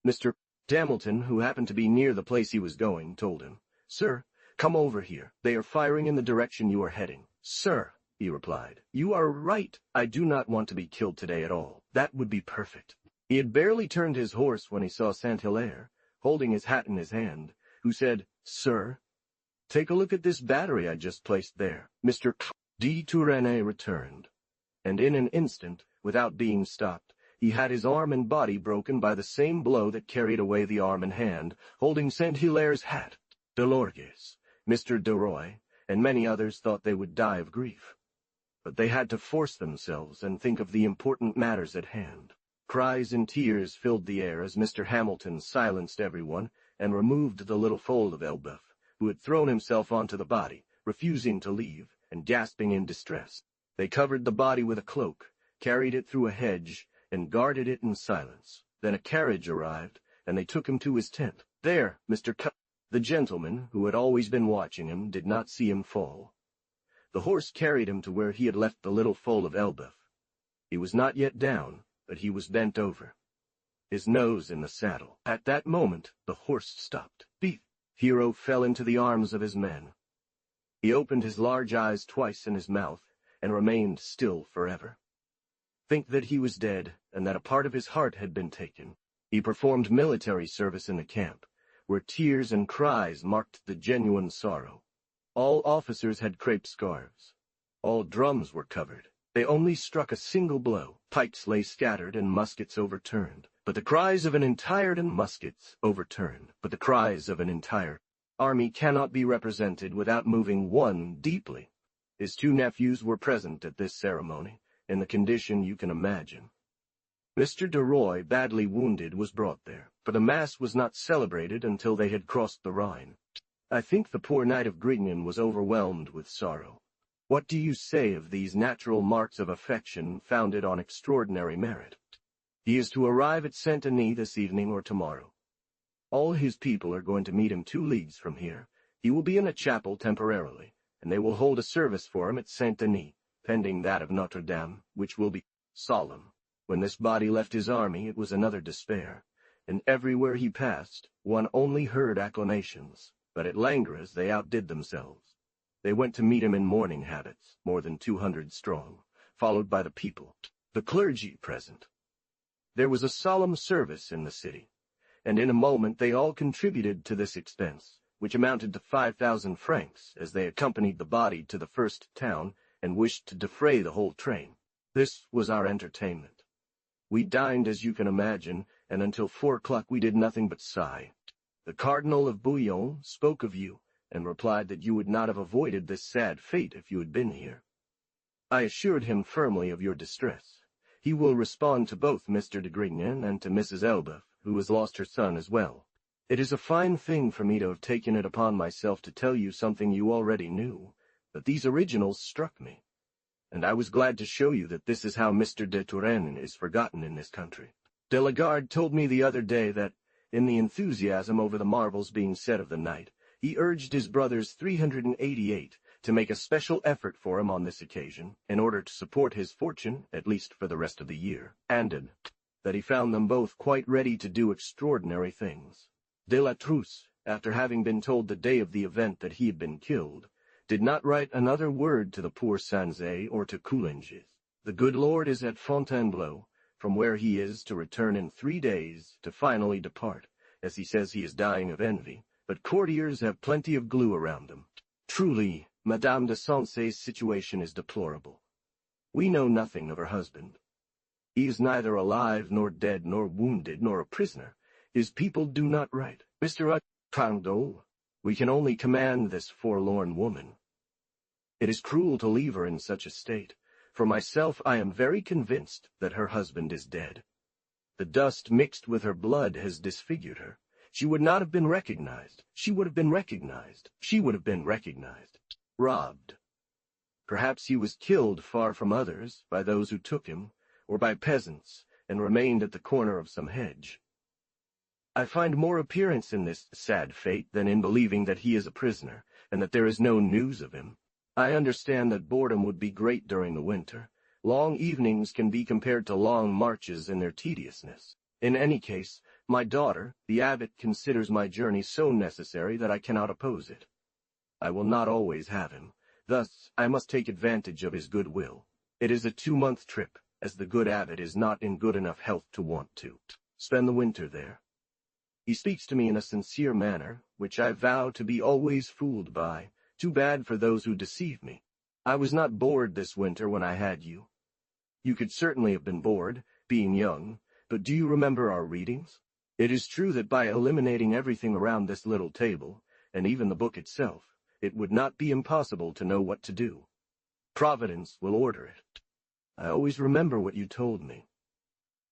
Mr. Hamilton, who happened to be near the place he was going, told him, "Sir, come over here. They are firing in the direction you are heading." "Sir," he replied, "you are right. I do not want to be killed today at all. That would be perfect." He had barely turned his horse when he saw Saint-Hilaire, holding his hat in his hand, who said, "Sir, take a look at this battery I just placed there." Mr. de Turenne returned, and in an instant, without being stopped, he had his arm and body broken by the same blow that carried away the arm and hand, holding Saint-Hilaire's hat. Delorges, Mr. de Roy, and many others thought they would die of grief. But they had to force themselves and think of the important matters at hand. Cries and tears filled the air as Mr. Hamilton silenced everyone and removed the little foal of Elbeuf, who had thrown himself onto the body, refusing to leave, and gasping in distress. They covered the body with a cloak, carried it through a hedge, and guarded it in silence. Then a carriage arrived, and they took him to his tent. There, Mr. The gentleman, who had always been watching him, did not see him fall. The horse carried him to where he had left the little foal of Elbeuf. He was not yet down, but he was bent over, his nose in the saddle. At that moment, the horse stopped. The hero fell into the arms of his men. He opened his large eyes twice in his mouth, and remained still forever. Think that he was dead, and that a part of his heart had been taken. He performed military service in the camp, where tears and cries marked the genuine sorrow. All officers had crepe scarves. All drums were covered. They only struck a single blow. Pikes lay scattered and muskets overturned. But the cries of an entire army cannot be represented without moving one deeply. His two nephews were present at this ceremony, in the condition you can imagine. Mr. de Roy, badly wounded, was brought there, but the mass was not celebrated until they had crossed the Rhine. I think the poor knight of Grignan was overwhelmed with sorrow. What do you say of these natural marks of affection founded on extraordinary merit? He is to arrive at Saint-Denis this evening or tomorrow. All his people are going to meet him 2 leagues from here. He will be in a chapel temporarily, and they will hold a service for him at Saint-Denis, pending that of Notre Dame, which will be solemn. When this body left his army, it was another despair, and everywhere he passed, one only heard acclamations. But at Langres they outdid themselves. They went to meet him in mourning habits, more than 200 strong, followed by the people, the clergy present. There was a solemn service in the city, and in a moment they all contributed to this expense, which amounted to 5,000 francs, as they accompanied the body to the first town and wished to defray the whole train. This was our entertainment. We dined, as you can imagine, and until 4 o'clock we did nothing but sigh. The Cardinal of Bouillon spoke of you, and replied that you would not have avoided this sad fate if you had been here. I assured him firmly of your distress. He will respond to both Mr. de Grignan and to Mrs. Elbeuf, who has lost her son as well. It is a fine thing for me to have taken it upon myself to tell you something you already knew, but these originals struck me, and I was glad to show you that this is how Mr. de Turenne is forgotten in this country. De la Garde told me the other day that, in the enthusiasm over the marvels being said of the night, he urged his brothers 388 to make a special effort for him on this occasion, in order to support his fortune, at least for the rest of the year, and that he found them both quite ready to do extraordinary things. De la Trousse, after having been told the day of the event that he had been killed, did not write another word to the poor Sanzay or to Coulonges. The good Lord is at Fontainebleau, from where he is to return in 3 days, to finally depart, as he says he is dying of envy, but courtiers have plenty of glue around them. Truly, Madame de Sansay's situation is deplorable. We know nothing of her husband. He is neither alive, nor dead, nor wounded, nor a prisoner. His people do not write. Mr. Candor, we can only command this forlorn woman. It is cruel to leave her in such a state. For myself, I am very convinced that her husband is dead. The dust mixed with her blood has disfigured her. She would not have been recognized. She would have been recognized. She would have been recognized. Robbed. Perhaps he was killed far from others, by those who took him, or by peasants, and remained at the corner of some hedge. I find more appearance in this sad fate than in believing that he is a prisoner, and that there is no news of him. I understand that boredom would be great during the winter. Long evenings can be compared to long marches in their tediousness. In any case, my daughter, the abbot, considers my journey so necessary that I cannot oppose it. I will not always have him. Thus, I must take advantage of his good will. It is a 2-month trip, as the good abbot is not in good enough health to want to spend the winter there. He speaks to me in a sincere manner, which I vow to be always fooled by. Too bad for those who deceive me. I was not bored this winter when I had you. You could certainly have been bored, being young, but do you remember our readings? It is true that by eliminating everything around this little table, and even the book itself, it would not be impossible to know what to do. Providence will order it. I always remember what you told me.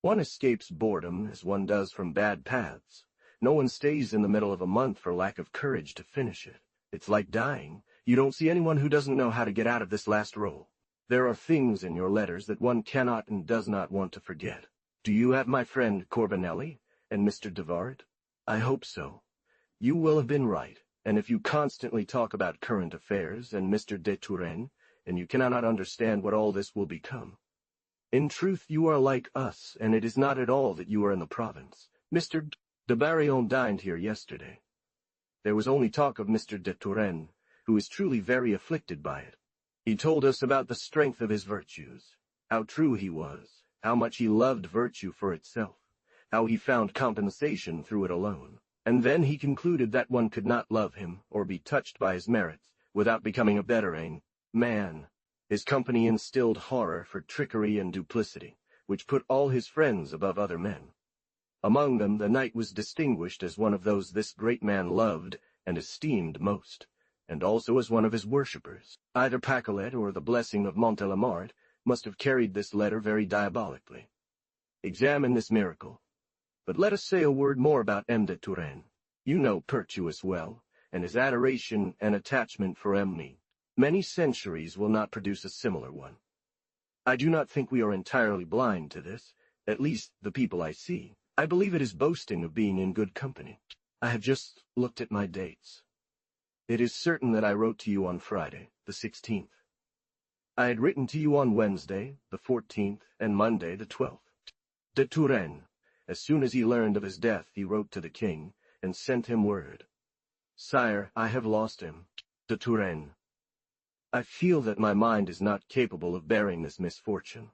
One escapes boredom as one does from bad paths. No one stays in the middle of a month for lack of courage to finish it. It's like dying. You don't see anyone who doesn't know how to get out of this last roll. There are things in your letters that one cannot and does not want to forget. Do you have my friend Corbinelli and Mr. Devard? I hope so. You will have been right, and if you constantly talk about current affairs and Mr. de Turenne, and you cannot understand what all this will become. In truth, you are like us, and it is not at all that you are in the province. Mr. de Barillon dined here yesterday. There was only talk of Mr. de Turenne, who is truly very afflicted by it. He told us about the strength of his virtues, how true he was, how much he loved virtue for itself, how he found compensation through it alone. And then he concluded that one could not love him or be touched by his merits without becoming a better man. His company instilled horror for trickery and duplicity, which put all his friends above other men. Among them the knight was distinguished as one of those this great man loved and esteemed most, and also as one of his worshippers. Either Pacolet or the blessing of Montelimart must have carried this letter very diabolically. Examine this miracle. But let us say a word more about M. de Turenne. You know Pertuis well, and his adoration and attachment for me. Many centuries will not produce a similar one. I do not think we are entirely blind to this, at least the people I see. I believe it is boasting of being in good company. I have just looked at my dates. It is certain that I wrote to you on Friday, the 16th. I had written to you on Wednesday, the 14th, and Monday, the 12th. De Turenne, as soon as he learned of his death, he wrote to the king, and sent him word. Sire, I have lost him. De Turenne. I feel that my mind is not capable of bearing this misfortune.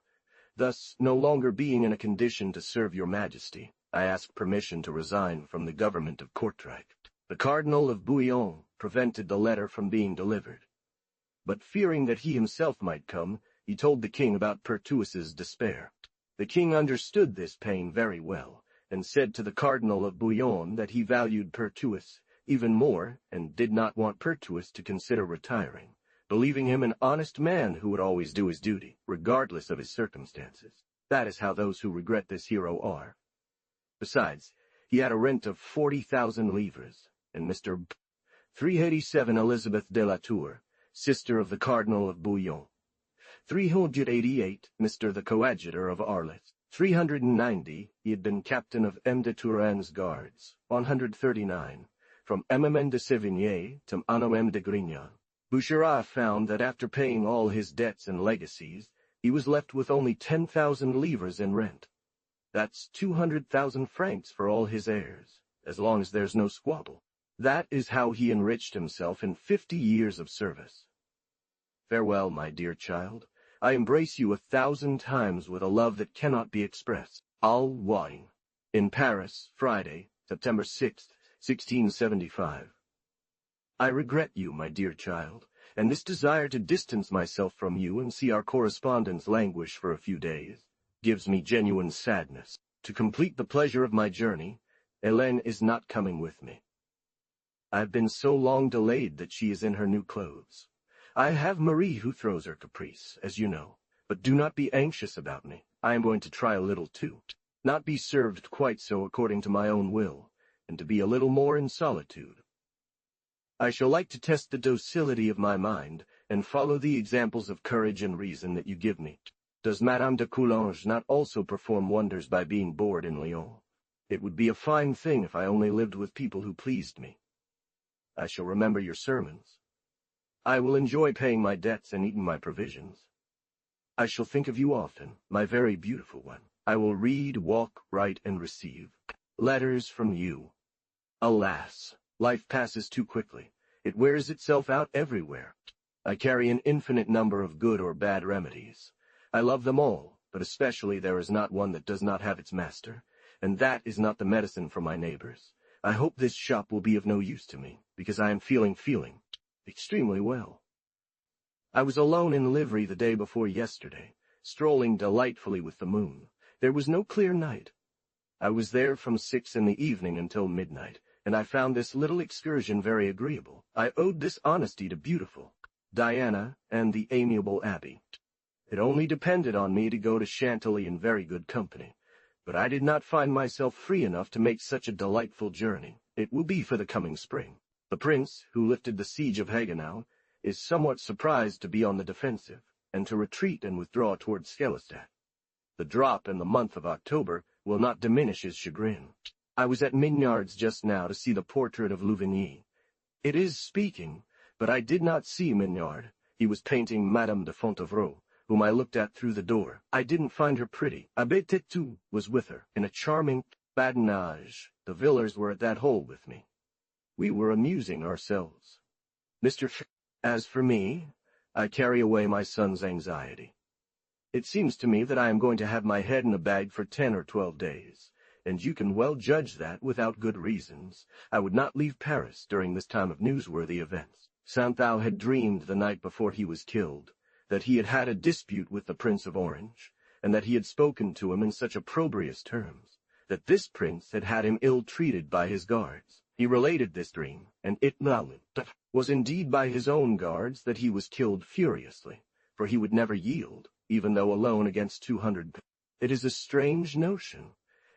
Thus, no longer being in a condition to serve your majesty, I ask permission to resign from the government of Courtrai. The Cardinal of Bouillon prevented the letter from being delivered. But fearing that he himself might come, he told the king about Pertuis's despair. The king understood this pain very well, and said to the Cardinal of Bouillon that he valued Pertuis even more, and did not want Pertuis to consider retiring, believing him an honest man who would always do his duty, regardless of his circumstances. That is how those who regret this hero are. Besides, he had a rent of 40,000 livres, and Mr. 387 Elizabeth de la Tour, sister of the Cardinal of Bouillon. 388, Mr. the Coadjutor of Arles. 390, he had been captain of M. de Turenne's guards. 139, from M. de Sévigné to M. de Grignan. Boucherat found that after paying all his debts and legacies, he was left with only 10,000 livres in rent. That's 200,000 francs for all his heirs, as long as there's no squabble. That is how he enriched himself in 50 years of service. Farewell, my dear child. I embrace you 1,000 times with a love that cannot be expressed. Al Wine. In Paris, Friday, September 6th, 1675. I regret you, my dear child, and this desire to distance myself from you and see our correspondence languish for a few days gives me genuine sadness. To complete the pleasure of my journey, Hélène is not coming with me. I have been so long delayed that she is in her new clothes. I have Marie who throws her caprice, as you know, but do not be anxious about me. I am going to try a little too, not be served quite so according to my own will, and to be a little more in solitude. I shall like to test the docility of my mind, and follow the examples of courage and reason that you give me. Does Madame de Coulanges not also perform wonders by being bored in Lyon? It would be a fine thing if I only lived with people who pleased me. I shall remember your sermons. I will enjoy paying my debts and eating my provisions. I shall think of you often, my very beautiful one. I will read, walk, write, and receive letters from you. Alas, life passes too quickly. It wears itself out everywhere. I carry an infinite number of good or bad remedies. I love them all, but especially there is not one that does not have its master, and that is not the medicine for my neighbors. I hope this shop will be of no use to me, because I am feeling extremely well. I was alone in livery the day before yesterday, strolling delightfully with the moon. There was no clear night. I was there from 6 in the evening until midnight, and I found this little excursion very agreeable. I owed this honesty to beautiful Diana and the amiable Abbé. It only depended on me to go to Chantilly in very good company, but I did not find myself free enough to make such a delightful journey. It will be for the coming spring. The prince, who lifted the siege of Haguenau, is somewhat surprised to be on the defensive, and to retreat and withdraw towards Skelestat. The drop in the month of October will not diminish his chagrin. I was at Mignard's just now to see the portrait of Louvigny. It is speaking, but I did not see Mignard. He was painting Madame de Fontevraud, whom I looked at through the door. I didn't find her pretty. Abbé Têtu was with her, in a charming badinage. The Villars were at that hole with me. We were amusing ourselves. As for me, I carry away my son's anxiety. It seems to me that I am going to have my head in a bag for 10 or 12 days, and you can well judge that, without good reasons, I would not leave Paris during this time of newsworthy events. Saint-Thou had dreamed the night before he was killed that he had had a dispute with the Prince of Orange, and that he had spoken to him in such opprobrious terms, that this prince had had him ill-treated by his guards. He related this dream, and it was indeed by his own guards that he was killed furiously, for he would never yield, even though alone against 200. It is a strange notion.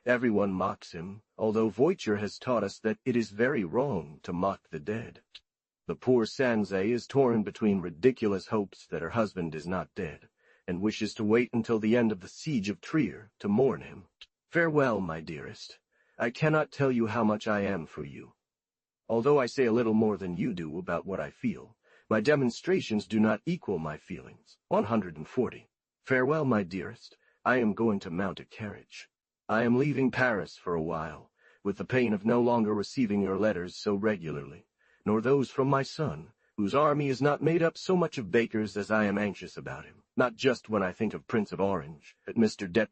Everyone mocks him, although Voiture has taught us that it is very wrong to mock the dead. The poor Sanzay is torn between ridiculous hopes that her husband is not dead, and wishes to wait until the end of the siege of Trier to mourn him. Farewell, my dearest. I cannot tell you how much I am for you. Although I say a little more than you do about what I feel, my demonstrations do not equal my feelings. 140. Farewell, my dearest. I am going to mount a carriage. I am leaving Paris for a while, with the pain of no longer receiving your letters so regularly, nor those from my son, whose army is not made up so much of bakers as I am anxious about him, not just when I think of Prince of Orange, but Mr.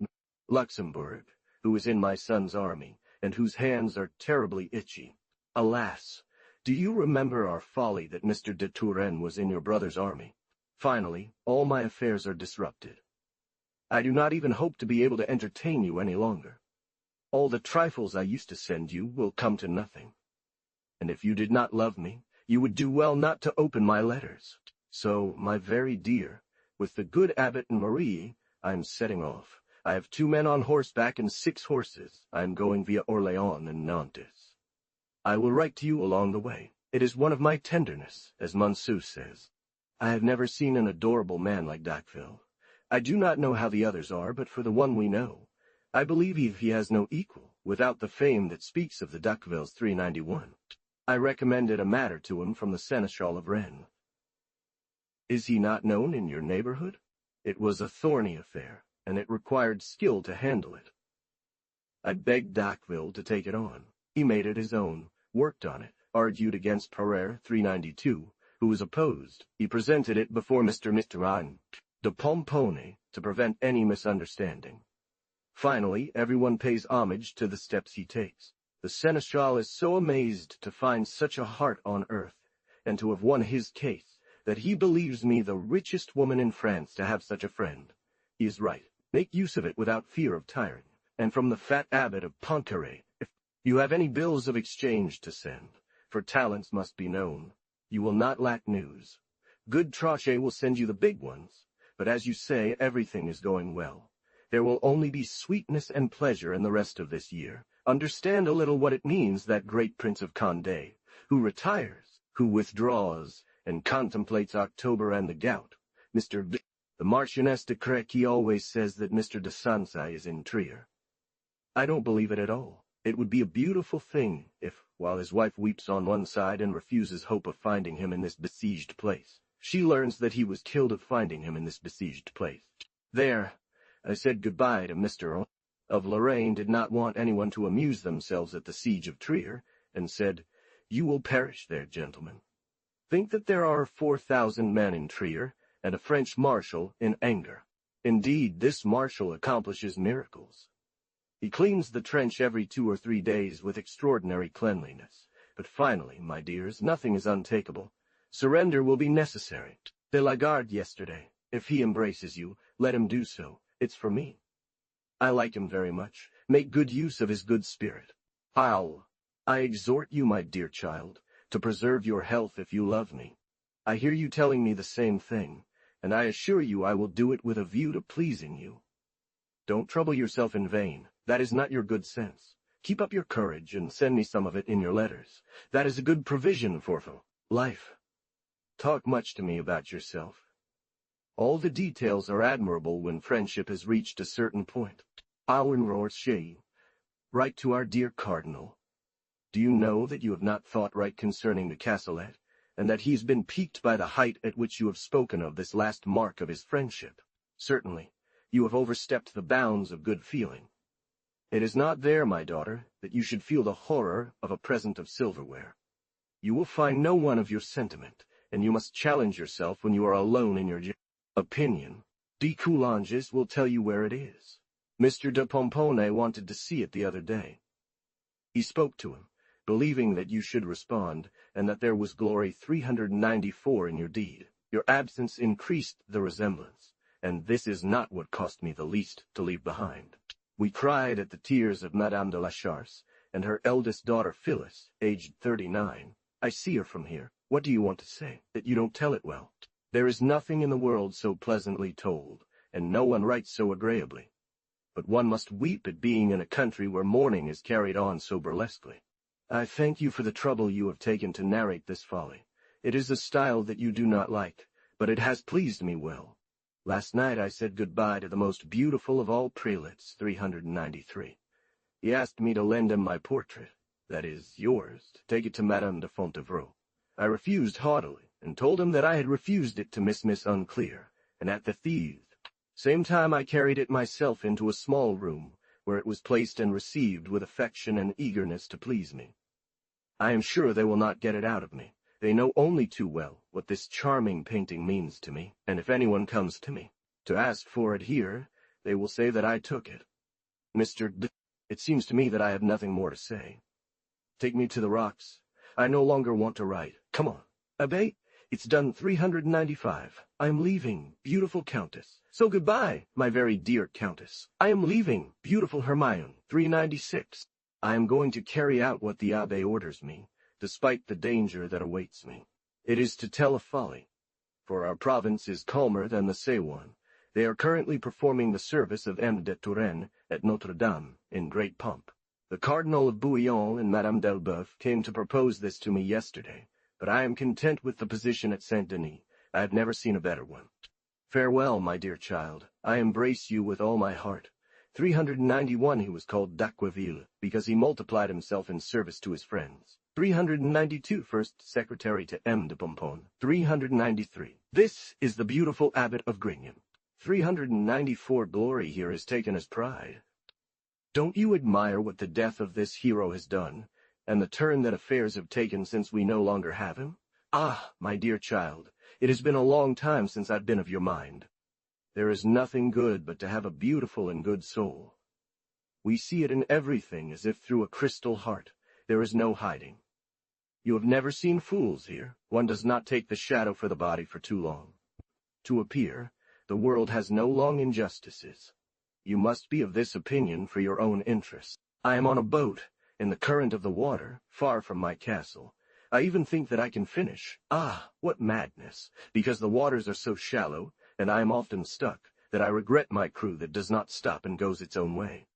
Luxembourg, who is in my son's army, and whose hands are terribly itchy. Alas, do you remember our folly that Mr. de Turenne was in your brother's army? Finally, all my affairs are disrupted. I do not even hope to be able to entertain you any longer. All the trifles I used to send you will come to nothing. And if you did not love me, you would do well not to open my letters. So, my very dear, with the good abbot and Marie, I am setting off. I have 2 men on horseback and 6 horses. I am going via Orléans and Nantes. I will write to you along the way. It is one of my tenderness, as Monsieur says. I have never seen an adorable man like Dacqueville. I do not know how the others are, but for the one we know, I believe he has no equal, without the fame that speaks of the Dacquevilles 391. I recommended a matter to him from the Seneschal of Rennes. Is he not known in your neighborhood? It was a thorny affair, and it required skill to handle it. I begged Dacqueville to take it on. He made it his own, worked on it, argued against Pereire 392, who was opposed. He presented it before Mr. de Pomponne to prevent any misunderstanding. Finally, everyone pays homage to the steps he takes. The Seneschal is so amazed to find such a heart on earth, and to have won his case, that he believes me the richest woman in France to have such a friend. He is right. Make use of it without fear of tiring. And from the fat abbot of Pontcarré, if you have any bills of exchange to send, for talents must be known, you will not lack news. Good Trochet will send you the big ones, but as you say, everything is going well. There will only be sweetness and pleasure in the rest of this year. Understand a little what it means, that great Prince of Condé, who retires, who withdraws, and contemplates October and the gout. The Marchioness de Créquy always says that Mr. de Sanzay is in Trier. I don't believe it at all. It would be a beautiful thing if, while his wife weeps on one side and refuses hope of finding him in this besieged place, she learns that he was killed of finding him in this besieged place. There, I said goodbye to Mr. of Lorraine did not want anyone to amuse themselves at the siege of Trier, and said, "You will perish there, gentlemen. Think that there are 4,000 men in Trier, and a French marshal in Anger. Indeed, this marshal accomplishes miracles. He cleans the trench every 2 or 3 days with extraordinary cleanliness. But finally, my dears, nothing is untakeable. Surrender will be necessary. De la Garde yesterday. If he embraces you, let him do so. It's for me. I like him very much. Make good use of his good spirit. I exhort you, my dear child, to preserve your health if you love me. I hear you telling me the same thing, and I assure you I will do it with a view to pleasing you. Don't trouble yourself in vain. That is not your good sense. Keep up your courage and send me some of it in your letters. That is a good provision for life. Talk much to me about yourself. All the details are admirable when friendship has reached a certain point. Write to our dear cardinal. Do you know that you have not thought right concerning the castellet, and that he has been piqued by the height at which you have spoken of this last mark of his friendship? Certainly, you have overstepped the bounds of good feeling. It is not there, my daughter, that you should feel the horror of a present of silverware. You will find no one of your sentiment, and you must challenge yourself when you are alone in your opinion. De Coulanges will tell you where it is. Mr. de Pomponne wanted to see it the other day. He spoke to him, believing that you should respond, and that there was glory 394 in your deed. Your absence increased the resemblance, and this is not what cost me the least to leave behind. We cried at the tears of Madame de la Charce, and her eldest daughter Phyllis, aged 39. I see her from here. What do you want to say? That you don't tell it well. There is nothing in the world so pleasantly told, and no one writes so agreeably. But one must weep at being in a country where mourning is carried on so burlesquely. I thank you for the trouble you have taken to narrate this folly. It is a style that you do not like, but it has pleased me well. Last night I said goodbye to the most beautiful of all prelates, 393. He asked me to lend him my portrait, that is, yours, to take it to Madame de Fontevraud. I refused haughtily, and told him that I had refused it to Miss Unclear, and at the thieves. Same time I carried it myself into a small room, where it was placed and received with affection and eagerness to please me. I am sure they will not get it out of me. They know only too well what this charming painting means to me, and if anyone comes to me to ask for it here, they will say that I took it. Mr. D. It seems to me that I have nothing more to say. Take me to the rocks. I no longer want to write. Come on. Abbe, it's done 395. I am leaving, beautiful Countess. So goodbye, my very dear Countess. I am leaving, beautiful Hermione, 396. I am going to carry out what the Abbe orders me, despite the danger that awaits me. It is to tell a folly, for our province is calmer than the Savoie. They are currently performing the service of M. de Turenne at Notre Dame in great pomp. The Cardinal of Bouillon and Madame d'Elbeuf came to propose this to me yesterday, but I am content with the position at Saint-Denis. I have never seen a better one. Farewell, my dear child. I embrace you with all my heart. 391 he was called d'Aqueville, because he multiplied himself in service to his friends. 392 first secretary to M. de Pomponne. 393. This is the beautiful abbot of Grignan. 394 glory here is taken as pride. Don't you admire what the death of this hero has done, and the turn that affairs have taken since we no longer have him? Ah, my dear child, it has been a long time since I've been of your mind. There is nothing good but to have a beautiful and good soul. We see it in everything as if through a crystal heart. There is no hiding. You have never seen fools here. One does not take the shadow for the body for too long. To appear, the world has no long injustices. You must be of this opinion for your own interests. I am on a boat, in the current of the water, far from my castle. I even think that I can finish. Ah, what madness! Because the waters are so shallow, and I am often stuck, that I regret my crew that does not stop and goes its own way.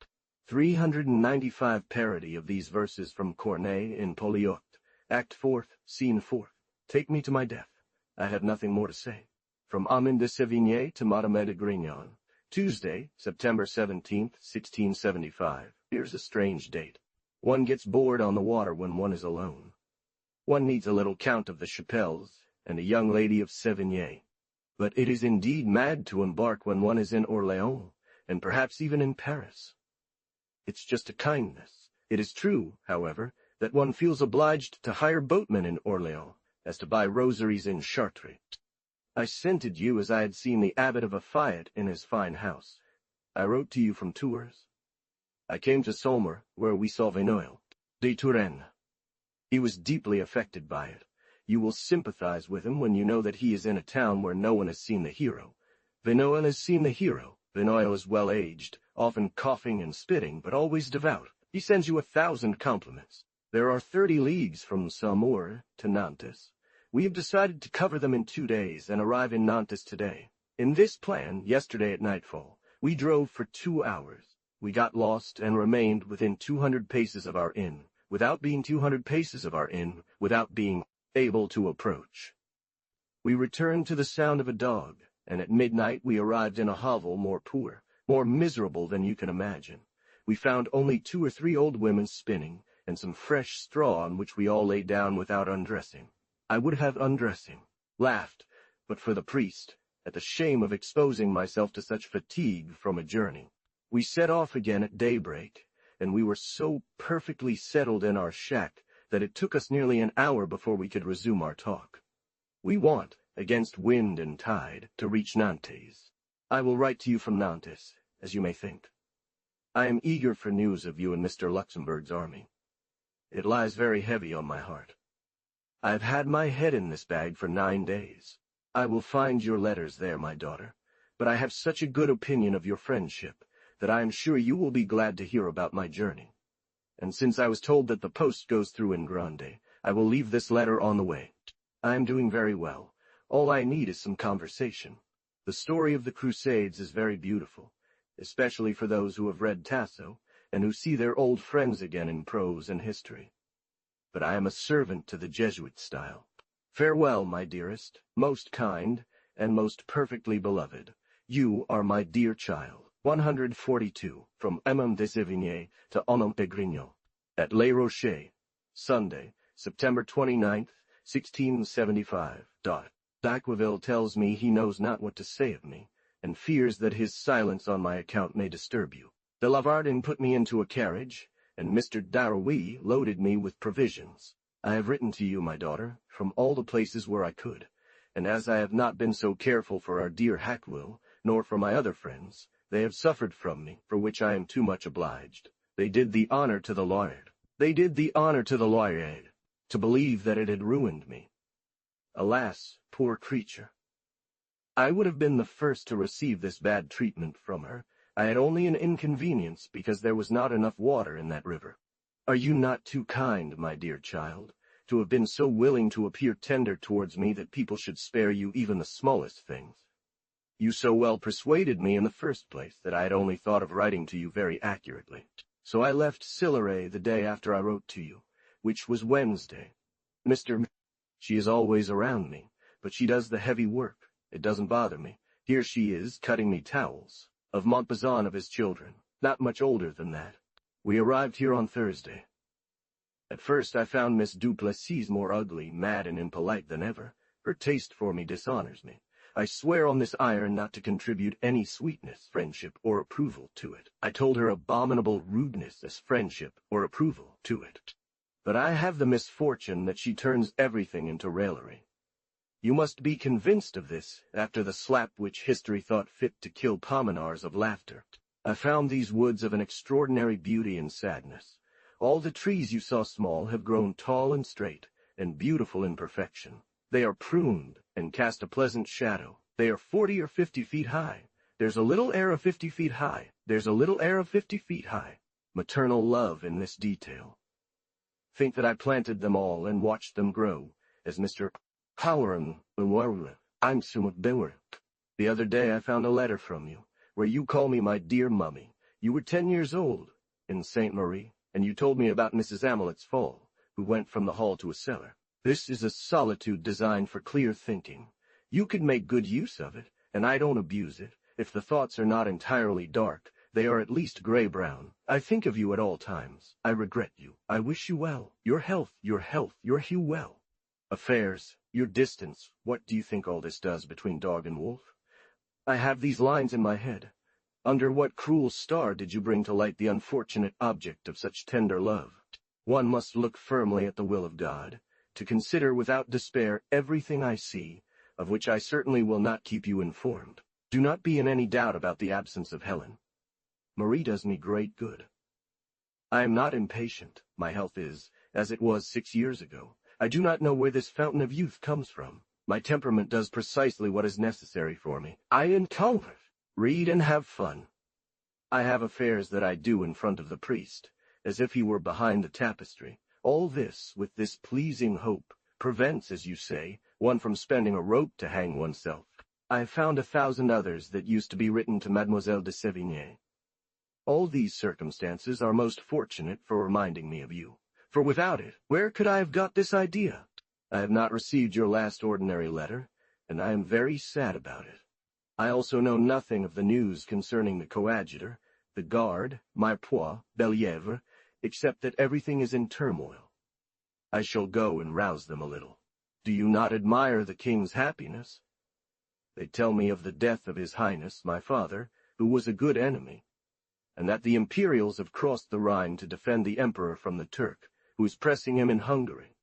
395 parody of these verses from Corneille in Polyeucte, Act 4th, Scene 4th. Take me to my death. I have nothing more to say. From Armand de Sévigné to Madame de Grignan. Tuesday, September 17th, 1675. Here's a strange date. One gets bored on the water when one is alone. One needs a little Count of the Chapelles and a young lady of Sévigné. But it is indeed mad to embark when one is in Orléans, and perhaps even in Paris. It's just a kindness. It is true, however, that one feels obliged to hire boatmen in Orléans, as to buy rosaries in Chartres. I scented you as I had seen the abbot of Lafayette in his fine house. I wrote to you from Tours. I came to Saumur, where we saw Vinoil de Turenne. He was deeply affected by it. You will sympathize with him when you know that he is in a town where no one has seen the hero. Vinoil has seen the hero. Vinoil is well-aged, often coughing and spitting, but always devout. He sends you 1,000 compliments. There are 30 leagues from Saumur to Nantes. We have decided to cover them in 2 days and arrive in Nantes today. In this plan, yesterday at nightfall, we drove for 2 hours. We got lost and remained within 200 paces of our inn, without being 200 paces of our inn, without being able to approach. We returned to the sound of a dog, and at midnight we arrived in a hovel more poor, more miserable than you can imagine. We found only 2 or 3 old women spinning, and some fresh straw on which we all lay down without undressing. I would have undressing, laughed, but for the priest, at the shame of exposing myself to such fatigue from a journey. We set off again at daybreak, and we were so perfectly settled in our shack that it took us nearly an hour before we could resume our talk. We want, against wind and tide, to reach Nantes. I will write to you from Nantes, as you may think. I am eager for news of you and Mr. Luxembourg's army. It lies very heavy on my heart. I have had my head in this bag for 9 days. I will find your letters there, my daughter, but I have such a good opinion of your friendship that I am sure you will be glad to hear about my journey. And since I was told that the post goes through in Grande, I will leave this letter on the way. I am doing very well. All I need is some conversation. The story of the Crusades is very beautiful, especially for those who have read Tasso, and who see their old friends again in prose and history. But I am a servant to the Jesuit style. Farewell, my dearest, most kind, and most perfectly beloved. You are my dear child. 142, from Emma de Sévigné to Honom Pegrignot. At Les Rochers, Sunday, September 29th, 1675. D'Aqueville tells me he knows not what to say of me, and fears that his silence on my account may disturb you. De Lavardin put me into a carriage, and Mr. Darouet loaded me with provisions. I have written to you, my daughter, from all the places where I could, and as I have not been so careful for our dear Hackwill, nor for my other friends, they have suffered from me, for which I am too much obliged. They did the honor to the lawyer. To believe that it had ruined me. Alas, poor creature! I would have been the first to receive this bad treatment from her. I had only an inconvenience because there was not enough water in that river. Are you not too kind, my dear child, to have been so willing to appear tender towards me that people should spare you even the smallest things? You so well persuaded me in the first place that I had only thought of writing to you very accurately. So I left Silleray the day after I wrote to you, which was Wednesday. She is always around me, but she does the heavy work. It doesn't bother me. Here she is, cutting me towels. Of Montbazon of his children, not much older than that. We arrived here on Thursday. At first I found Miss Duplessis more ugly, mad, and impolite than ever. Her taste for me dishonors me. I swear on this iron not to contribute any sweetness, friendship, or approval to it. I told her abominable rudeness as friendship or approval to it. But I have the misfortune that she turns everything into raillery. You must be convinced of this, after the slap which history thought fit to kill Pominars of laughter. I found these woods of an extraordinary beauty and sadness. All the trees you saw small have grown tall and straight, and beautiful in perfection. They are pruned, and cast a pleasant shadow. They are 40 or 50 feet high. There's a little air of 50 feet high. Maternal love in this detail. Think that I planted them all and watched them grow, as Mr. Halloran, I'm Sumut. The other day I found a letter from you, where you call me my dear mummy. You were 10 years old, in Saint Marie, and you told me about Mrs. Amelet's fall, who went from the hall to a cellar. This is a solitude designed for clear thinking. You could make good use of it, and I don't abuse it. If the thoughts are not entirely dark, they are at least gray-brown. I think of you at all times. I regret you. I wish you well. Your health, your hue well. Affairs, your distance. What do you think all this does between dog and wolf? I have these lines in my head. Under what cruel star did you bring to light the unfortunate object of such tender love? One must look firmly at the will of God, to consider without despair everything I see, of which I certainly will not keep you informed. Do not be in any doubt about the absence of Helen. Marie does me great good. I am not impatient. My health is, as it was 6 years ago. I do not know where this fountain of youth comes from. My temperament does precisely what is necessary for me. I encounter, read and have fun. I have affairs that I do in front of the priest, as if he were behind the tapestry. All this, with this pleasing hope, prevents, as you say, one from spending a rope to hang oneself. I have found 1,000 others that used to be written to Mademoiselle de Sévigné. All these circumstances are most fortunate for reminding me of you. For without it, where could I have got this idea? I have not received your last ordinary letter, and I am very sad about it. I also know nothing of the news concerning the coadjutor, the guard, my poor Believre, except that everything is in turmoil. I shall go and rouse them a little. Do you not admire the king's happiness? They tell me of the death of his highness, my father, who was a good enemy, and that the Imperials have crossed the Rhine to defend the emperor from the Turk, who is pressing him in Hungary.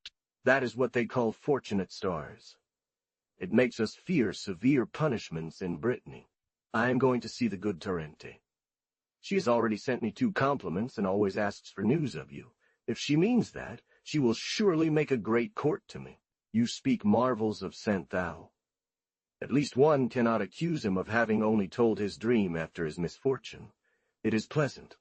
That is what they call fortunate stars. It makes us fear severe punishments in Brittany. I am going to see the good Tarente. She has already sent me 2 compliments and always asks for news of you. If she means that, she will surely make a great court to me. You speak marvels of Saint Thou. At least one cannot accuse him of having only told his dream after his misfortune. It is pleasant.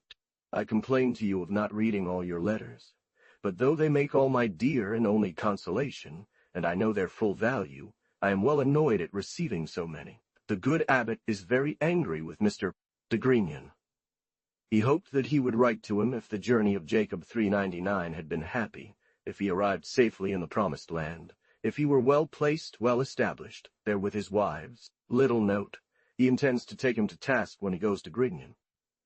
I complain to you of not reading all your letters, but though they make all my dear and only consolation, and I know their full value, I am well annoyed at receiving so many. The good abbot is very angry with Mr. de Grignon. He hoped that he would write to him if the journey of Jacob 399 had been happy, if he arrived safely in the promised land, if he were well placed, well established, there with his wives. Little note, he intends to take him to task when he goes to Grignon.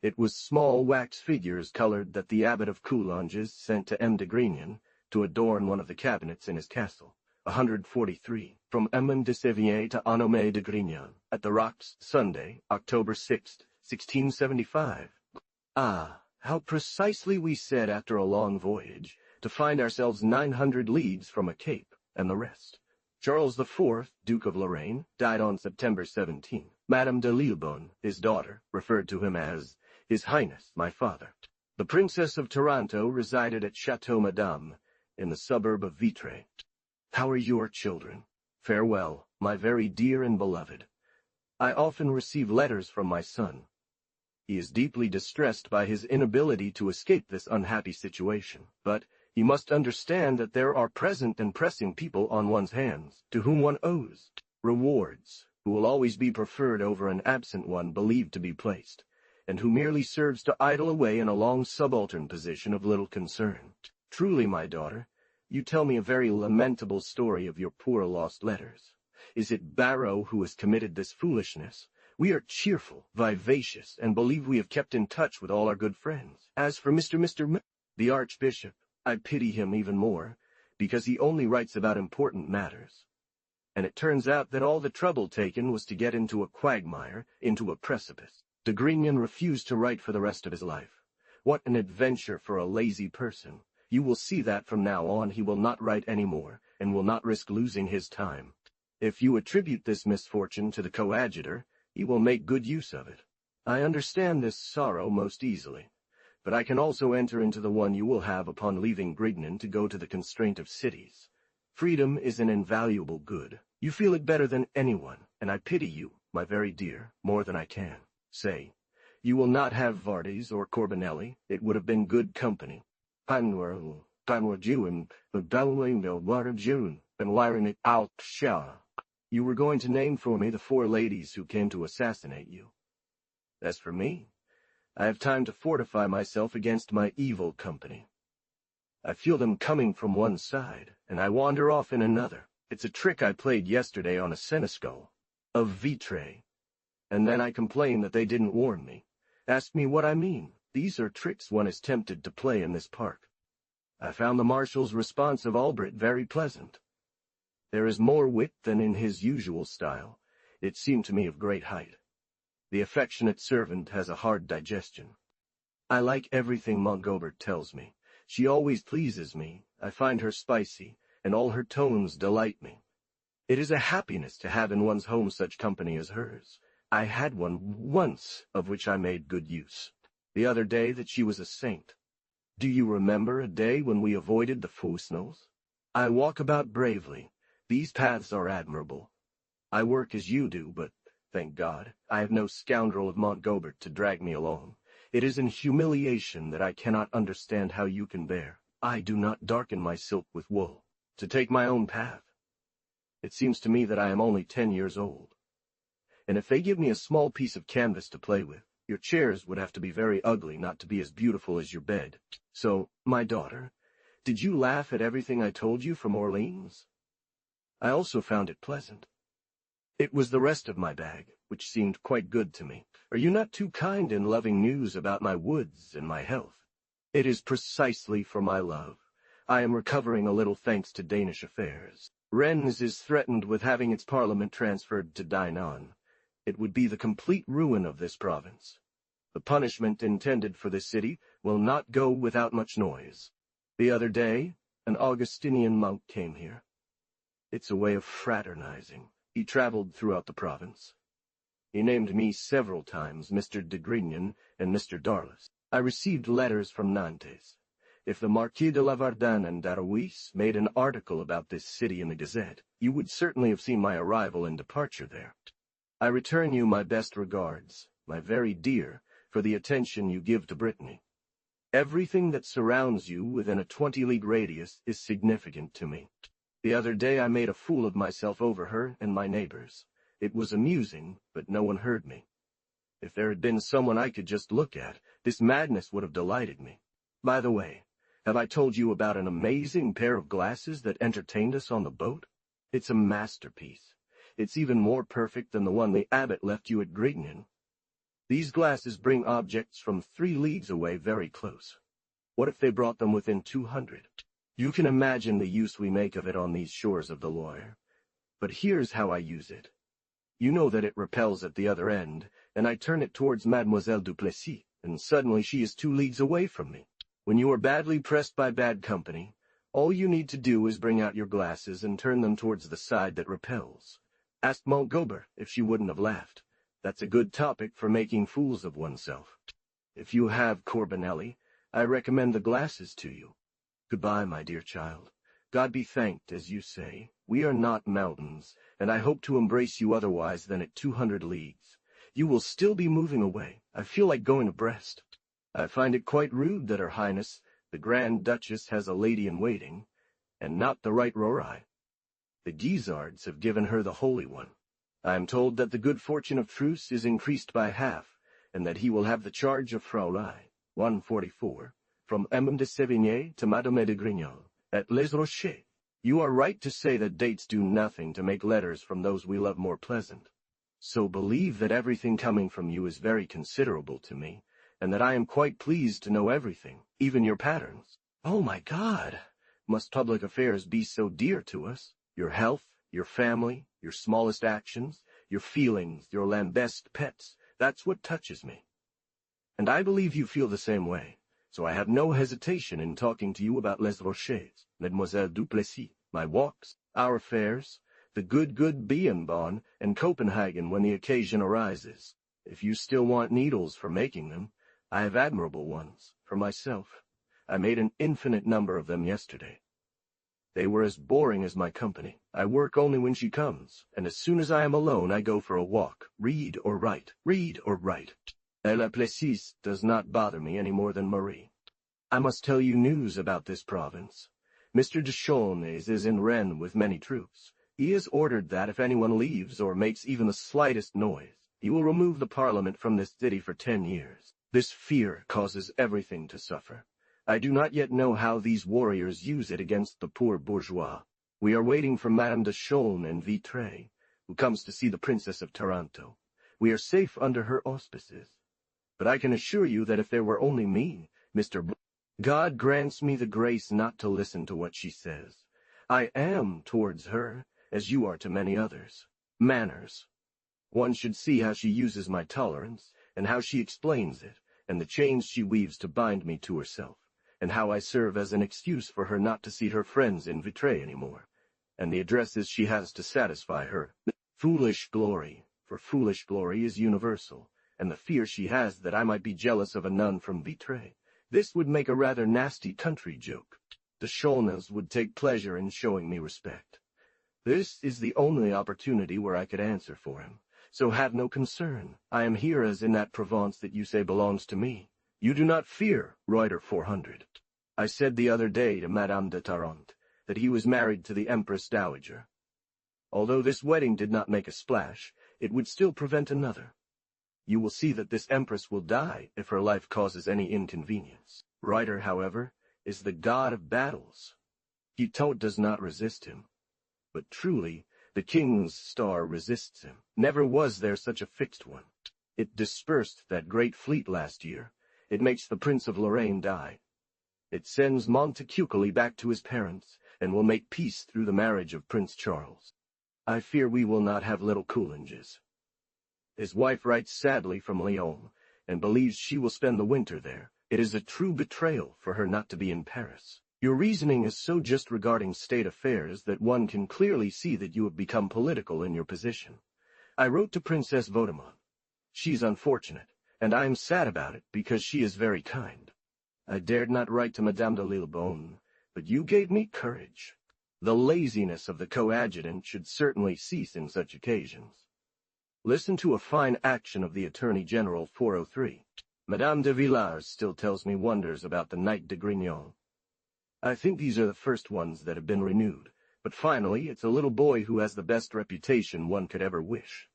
It was small wax figures colored that the abbot of Coulanges sent to M. de Grignon to adorn one of the cabinets in his castle. 143, from Emond de Sévigné to Honoré de Grignon, at the Rocks, Sunday, October 6, 1675. Ah, how precisely we said after a long voyage, to find ourselves 900 leagues from a cape, and the rest. Charles IV, Duke of Lorraine, died on September 17. Madame de Lillebonne, his daughter, referred to him as His Highness, my father. The Princess of Taranto resided at Chateau Madame, in the suburb of Vitré. How are your children? Farewell, my very dear and beloved. I often receive letters from my son. He is deeply distressed by his inability to escape this unhappy situation, but he must understand that there are present and pressing people on one's hands, to whom one owes rewards, who will always be preferred over an absent one believed to be placed, and who merely serves to idle away in a long subaltern position of little concern. Truly, my daughter, you tell me a very lamentable story of your poor lost letters. Is it Barrow who has committed this foolishness? We are cheerful, vivacious, and believe we have kept in touch with all our good friends. As for the Archbishop, I pity him even more, because he only writes about important matters. And it turns out that all the trouble taken was to get into a quagmire, into a precipice. De Grignon refused to write for the rest of his life. What an adventure for a lazy person. You will see that from now on he will not write any more, and will not risk losing his time. If you attribute this misfortune to the coadjutor, he will make good use of it. I understand this sorrow most easily, but I can also enter into the one you will have upon leaving Grignon to go to the constraint of cities. Freedom is an invaluable good. You feel it better than anyone, and I pity you, my very dear, more than I can say. You will not have Vardes or Corbinelli. It would have been good company. You were going to name for me the 4 ladies who came to assassinate you. As for me, I have time to fortify myself against my evil company. I feel them coming from one side, and I wander off in another. It's a trick I played yesterday on a seneschal of Vitré, and then I complain that they didn't warn me. Ask me what I mean. These are tricks one is tempted to play in this park. I found the Marshal's response of Albert very pleasant. There is more wit than in his usual style. It seemed to me of great height. The affectionate servant has a hard digestion. I like everything Montgobert tells me. She always pleases me. I find her spicy, and all her tones delight me. It is a happiness to have in one's home such company as hers. I had one once, of which I made good use. The other day that she was a saint. Do you remember a day when we avoided the Fosnels? I walk about bravely. These paths are admirable. I work as you do, but, thank God, I have no scoundrel of Montgobert to drag me along. It is in humiliation that I cannot understand how you can bear. I do not darken my silk with wool, to take my own path. It seems to me that I am only 10 years old. And if they give me a small piece of canvas to play with, your chairs would have to be very ugly not to be as beautiful as your bed. So, my daughter, did you laugh at everything I told you from Orleans? I also found it pleasant. It was the rest of my bag, which seemed quite good to me. Are you not too kind in loving news about my woods and my health? It is precisely for my love. I am recovering a little thanks to Danish affairs. Rennes is threatened with having its parliament transferred to Dinan. It would be the complete ruin of this province. The punishment intended for this city will not go without much noise. The other day, an Augustinian monk came here. It's a way of fraternizing. He traveled throughout the province. He named me several times Mr. de Grignan and Mr. Darlas. I received letters from Nantes. If the Marquis de Lavardin and Darouis made an article about this city in the Gazette, you would certainly have seen my arrival and departure there. I return you my best regards, my very dear, for the attention you give to Brittany. Everything that surrounds you within a 20-league radius is significant to me. The other day I made a fool of myself over her and my neighbors. It was amusing, but no one heard me. If there had been someone I could just look at, this madness would have delighted me. By the way, have I told you about an amazing pair of glasses that entertained us on the boat? It's a masterpiece. It's even more perfect than the one the abbot left you at Grignan. These glasses bring objects from 3 leagues away very close. What if they brought them within 200? You can imagine the use we make of it on these shores of the Loire. But here's how I use it. You know that it repels at the other end, and I turn it towards Mademoiselle Duplessis, and suddenly she is 2 leagues away from me. When you are badly pressed by bad company, all you need to do is bring out your glasses and turn them towards the side that repels. Ask Montgober if she wouldn't have laughed. That's a good topic for making fools of oneself. If you have Corbinelli, I recommend the glasses to you. Goodbye, my dear child. God be thanked, as you say. We are not mountains, and I hope to embrace you otherwise than at 200 leagues. You will still be moving away. I feel like going to Brest. I find it quite rude that Her Highness, the Grand Duchess, has a lady-in-waiting, and not the right Rori. The Guisards have given her the Holy One. I am told that the good fortune of Truce is increased by half, and that he will have the charge of Fraulein, 144, from Madame de Sévigné to Madame de Grignan, at Les Rochers. You are right to say that dates do nothing to make letters from those we love more pleasant. So believe that everything coming from you is very considerable to me, and that I am quite pleased to know everything, even your patterns. Oh my God! Must public affairs be so dear to us? Your health, your family, your smallest actions, your feelings, your lambest pets, that's what touches me. And I believe you feel the same way. So I have no hesitation in talking to you about Les Rochers, Mademoiselle Duplessis, my walks, our affairs, the good Bienbon, and Copenhagen when the occasion arises. If you still want needles for making them, I have admirable ones, for myself. I made an infinite number of them yesterday. They were as boring as my company. I work only when she comes, and as soon as I am alone I go for a walk, read or write. La Plessis does not bother me any more than Marie. I must tell you news about this province. Mr. de Chaulnes is in Rennes with many troops. He has ordered that if anyone leaves or makes even the slightest noise, he will remove the parliament from this city for 10 years. This fear causes everything to suffer. I do not yet know how these warriors use it against the poor bourgeois. We are waiting for Madame de Chaulnes and Vitré, who comes to see the Princess of Taranto. We are safe under her auspices. But I can assure you that if there were only me, God grants me the grace not to listen to what she says. I am towards her, as you are to many others. Manners. One should see how she uses my tolerance, and how she explains it, and the chains she weaves to bind me to herself, and how I serve as an excuse for her not to see her friends in Vitré anymore, and the addresses she has to satisfy her. Foolish glory, for foolish glory is universal, and the fear she has that I might be jealous of a nun from Vitré. This would make a rather nasty country joke. The Chaulnes would take pleasure in showing me respect. This is the only opportunity where I could answer for him. So have no concern. I am here as in that Provence that you say belongs to me. You do not fear, Reuter 400. I said the other day to Madame de Tarente that he was married to the Empress Dowager. Although this wedding did not make a splash, it would still prevent another. You will see that this Empress will die if her life causes any inconvenience. Reuter, however, is the god of battles. Guiteau does not resist him. But truly, The king's star resists him. Never was there such a fixed one. It dispersed that great fleet last year. It makes the Prince of Lorraine die. It sends Montecuccoli back to his parents, and will make peace through the marriage of Prince Charles. I fear we will not have little Coulages. His wife writes sadly from Lyon, and believes she will spend the winter there. It is a true betrayal for her not to be in Paris. Your reasoning is so just regarding state affairs that one can clearly see that you have become political in your position. I wrote to Princess Vaudemont. She's unfortunate, and I am sad about it because she is very kind. I dared not write to Madame de Lillebonne, but you gave me courage. The laziness of the coadjutant should certainly cease in such occasions. Listen to a fine action of the Attorney General 403. Madame de Villars still tells me wonders about the Knight de Grignon. I think these are the first ones that have been renewed, but finally it's a little boy who has the best reputation one could ever wish.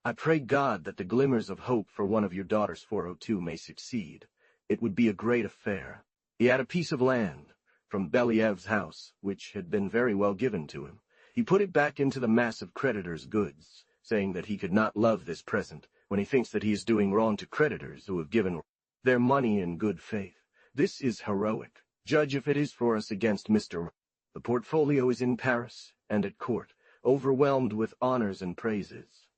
I pray God that the glimmers of hope for one of your daughters 402 may succeed. It would be a great affair. He had a piece of land from Believ's house, which had been very well given to him. He put it back into the mass of creditors' goods, saying that he could not love this present when he thinks that he is doing wrong to creditors who have given their money in good faith. This is heroic. Judge if it is for us against Mr. The portfolio is in Paris and at court, overwhelmed with honors and praises.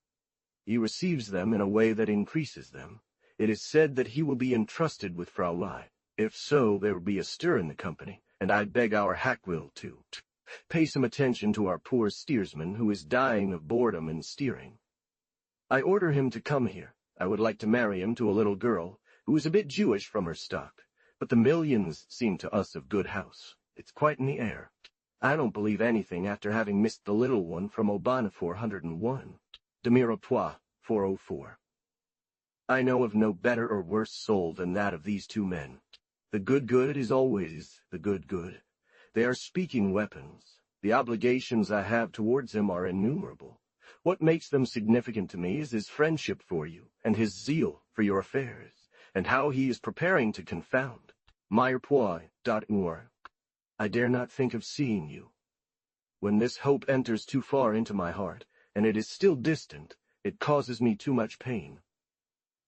He receives them in a way that increases them. It is said that he will be entrusted with Frau Lai. If so, there will be a stir in the company, and I beg our Hackwill to pay some attention to our poor steersman who is dying of boredom in steering. I order him to come here. I would like to marry him to a little girl who is a bit Jewish from her stock, but the millions seem to us of good house. It's quite in the air. I don't believe anything after having missed the little one from Aubonne 401. De Mirepoix 404. I know of no better or worse soul than that of these two men. The good is always the good. They are speaking weapons. The obligations I have towards him are innumerable. What makes them significant to me is his friendship for you, and his zeal for your affairs, and how he is preparing to confound. Mirepoix.org. I dare not think of seeing you. When this hope enters too far into my heart, and it is still distant, it causes me too much pain.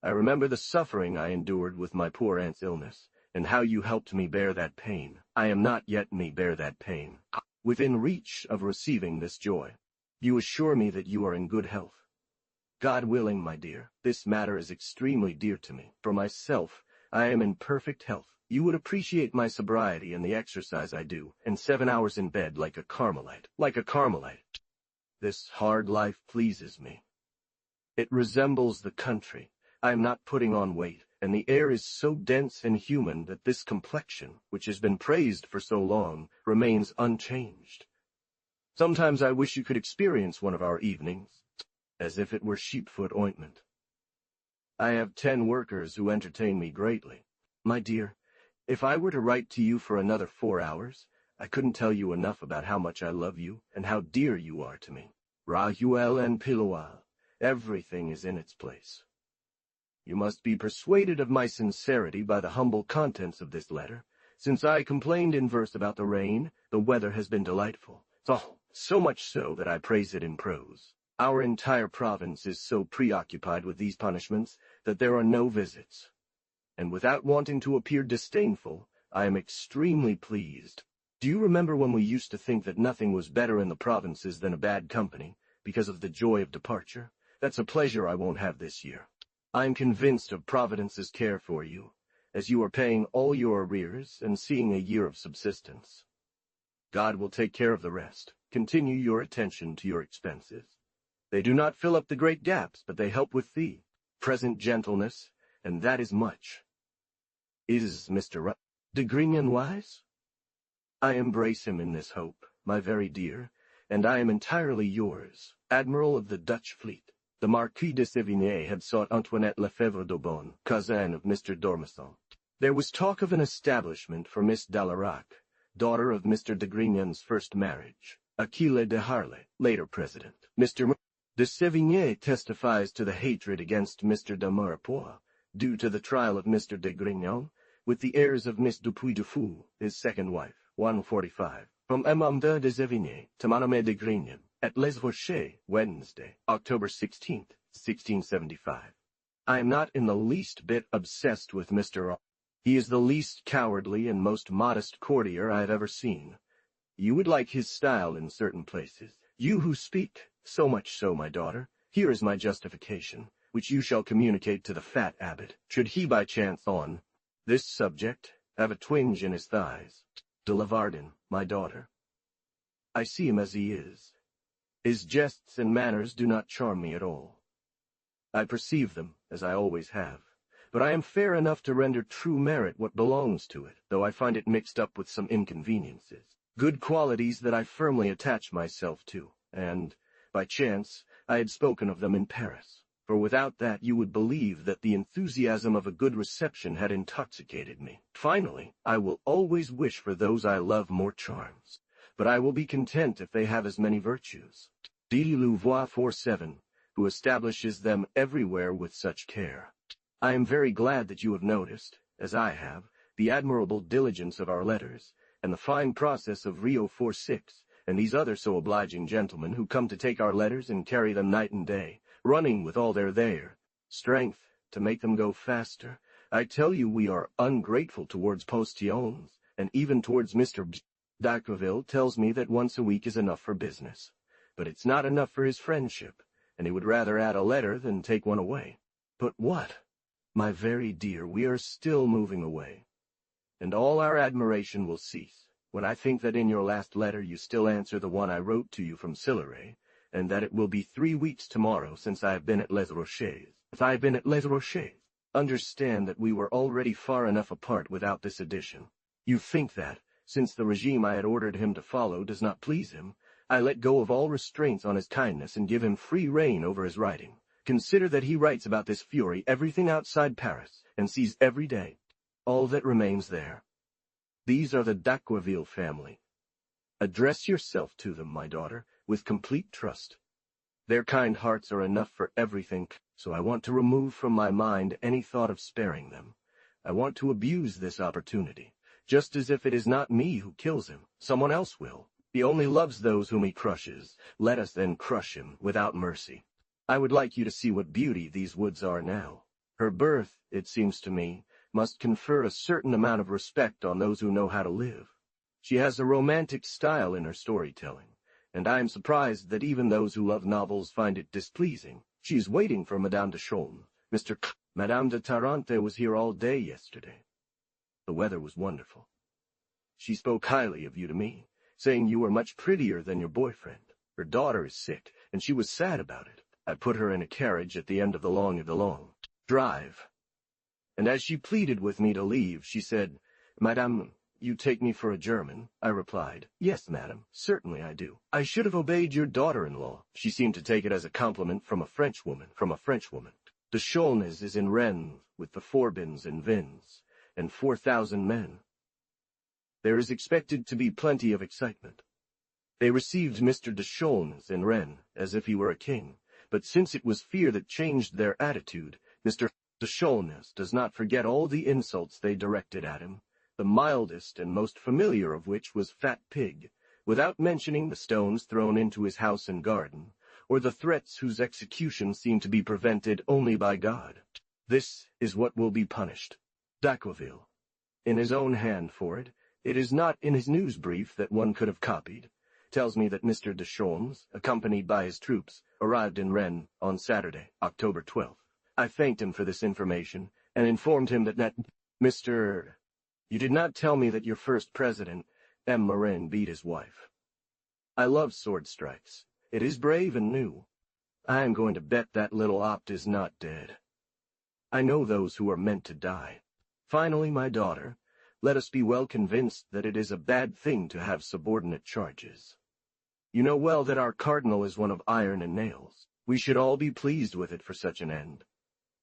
I remember the suffering I endured with my poor aunt's illness, and how you helped me bear that pain. I am not yet me bear that pain. Within reach of receiving this joy, you assure me that you are in good health. God willing, my dear, this matter is extremely dear to me. For myself, I am in perfect health. You would appreciate my sobriety and the exercise I do, and 7 hours in bed like a Carmelite. This hard life pleases me. It resembles the country. I am not putting on weight, and the air is so dense and human that this complexion, which has been praised for so long, remains unchanged. Sometimes I wish you could experience one of our evenings, as if it were sheepfoot ointment. I have 10 workers who entertain me greatly. My dear, if I were to write to you for another 4 hours, I couldn't tell you enough about how much I love you and how dear you are to me. Rahuel and Piloal, everything is in its place. You must be persuaded of my sincerity by the humble contents of this letter. Since I complained in verse about the rain, the weather has been delightful. So much so that I praise it in prose. Our entire province is so preoccupied with these punishments that there are no visits. And without wanting to appear disdainful, I am extremely pleased. Do you remember when we used to think that nothing was better in the provinces than a bad company, because of the joy of departure? That's a pleasure I won't have this year. I am convinced of Providence's care for you, as you are paying all your arrears and seeing a year of subsistence. God will take care of the rest. Continue your attention to your expenses. They do not fill up the great gaps, but they help with the present gentleness, and that is much. Is Mr. de Grignon wise? I embrace him in this hope, my very dear, and I am entirely yours, Admiral of the Dutch fleet. The Marquis de Sévigné had sought Antoinette Lefebvre d'Aubonne, cousin of Mr. d'Ormesson. There was talk of an establishment for Miss Dallarac, daughter of Mr. de Grignon's first marriage. Achille de Harlay, later president. Mr. de Sévigné testifies to the hatred against Mr. de Mirepoix, due to the trial of Mr. de Grignon, with the heirs of Miss Dupuy-Dufour, his second wife, 145. From Amanda de Sévigné to Madame de Grignon, At Les Rochers, Wednesday, October 16th, 1675. I am not in the least bit obsessed with Mr. R. He is the least cowardly and most modest courtier I have ever seen. You would like his style in certain places. You who speak, so much so, my daughter, here is my justification, which you shall communicate to the fat abbot, should he by chance on this subject have a twinge in his thighs. De Lavardin, my daughter. I see him as he is. His jests and manners do not charm me at all. I perceive them, as I always have, but I am fair enough to render true merit what belongs to it, though I find it mixed up with some inconveniences, good qualities that I firmly attach myself to, and, by chance, I had spoken of them in Paris, for without that you would believe that the enthusiasm of a good reception had intoxicated me. Finally, I will always wish for those I love more charms, but I will be content if they have as many virtues. De Louvois 47, who establishes them everywhere with such care. I am very glad that you have noticed, as I have, the admirable diligence of our letters, and the fine process of Rio 46, and these other so obliging gentlemen who come to take our letters and carry them night and day, running with all their strength to make them go faster. I tell you we are ungrateful towards postillons, and even towards Mr. D'Aqueville tells me that once a week is enough for business, but it's not enough for his friendship, and he would rather add a letter than take one away. But what? My very dear, we are still moving away, and all our admiration will cease when I think that in your last letter you still answer the one I wrote to you from Sillery, and that it will be 3 weeks tomorrow since I have been at Les Rochers. If I have been at Les Rochers, understand that we were already far enough apart without this addition. You think that, since the regime I had ordered him to follow does not please him, I let go of all restraints on his kindness and give him free rein over his writing. Consider that he writes about this fury everything outside Paris, and sees every day all that remains there. These are the d'Aqueville family. Address yourself to them, my daughter, with complete trust. Their kind hearts are enough for everything, so I want to remove from my mind any thought of sparing them. I want to abuse this opportunity, just as if it is not me who kills him, someone else will. He only loves those whom he crushes. Let us then crush him without mercy. I would like you to see what beauty these woods are now. Her birth, it seems to me, must confer a certain amount of respect on those who know how to live. She has a romantic style in her storytelling, and I am surprised that even those who love novels find it displeasing. She is waiting for Madame de Chaulnes. Madame de Tarente was here all day yesterday. The weather was wonderful. She spoke highly of you to me, saying you were much prettier than your boyfriend. Her daughter is sick, and she was sad about it. I put her in a carriage at the end of the long drive. And as she pleaded with me to leave, she said, "Madame, you take me for a German?" I replied, "Yes, madam, certainly I do. I should have obeyed your daughter-in-law." She seemed to take it as a compliment from a Frenchwoman. De Chaulnes is in Rennes with the Forbins and Vins, and 4,000 men. There is expected to be plenty of excitement. They received Mr. de Chaulnes in Rennes as if he were a king, but since it was fear that changed their attitude, Mr. de Chaulnes does not forget all the insults they directed at him, the mildest and most familiar of which was fat pig, without mentioning the stones thrown into his house and garden, or the threats whose execution seemed to be prevented only by God. This is what will be punished. D'Aqueville, in his own hand for it, it is not in his news brief that one could have copied, tells me that Mr. de Chaulnes, accompanied by his troops, arrived in Rennes on Saturday, October 12th. I thanked him for this information, and informed him that Mr. You did not tell me that your first president, M. Marin, beat his wife. I love sword strikes. It is brave and new. I am going to bet that little opt is not dead. I know those who are meant to die. Finally, my daughter, let us be well convinced that it is a bad thing to have subordinate charges. You know well that our cardinal is one of iron and nails. We should all be pleased with it for such an end.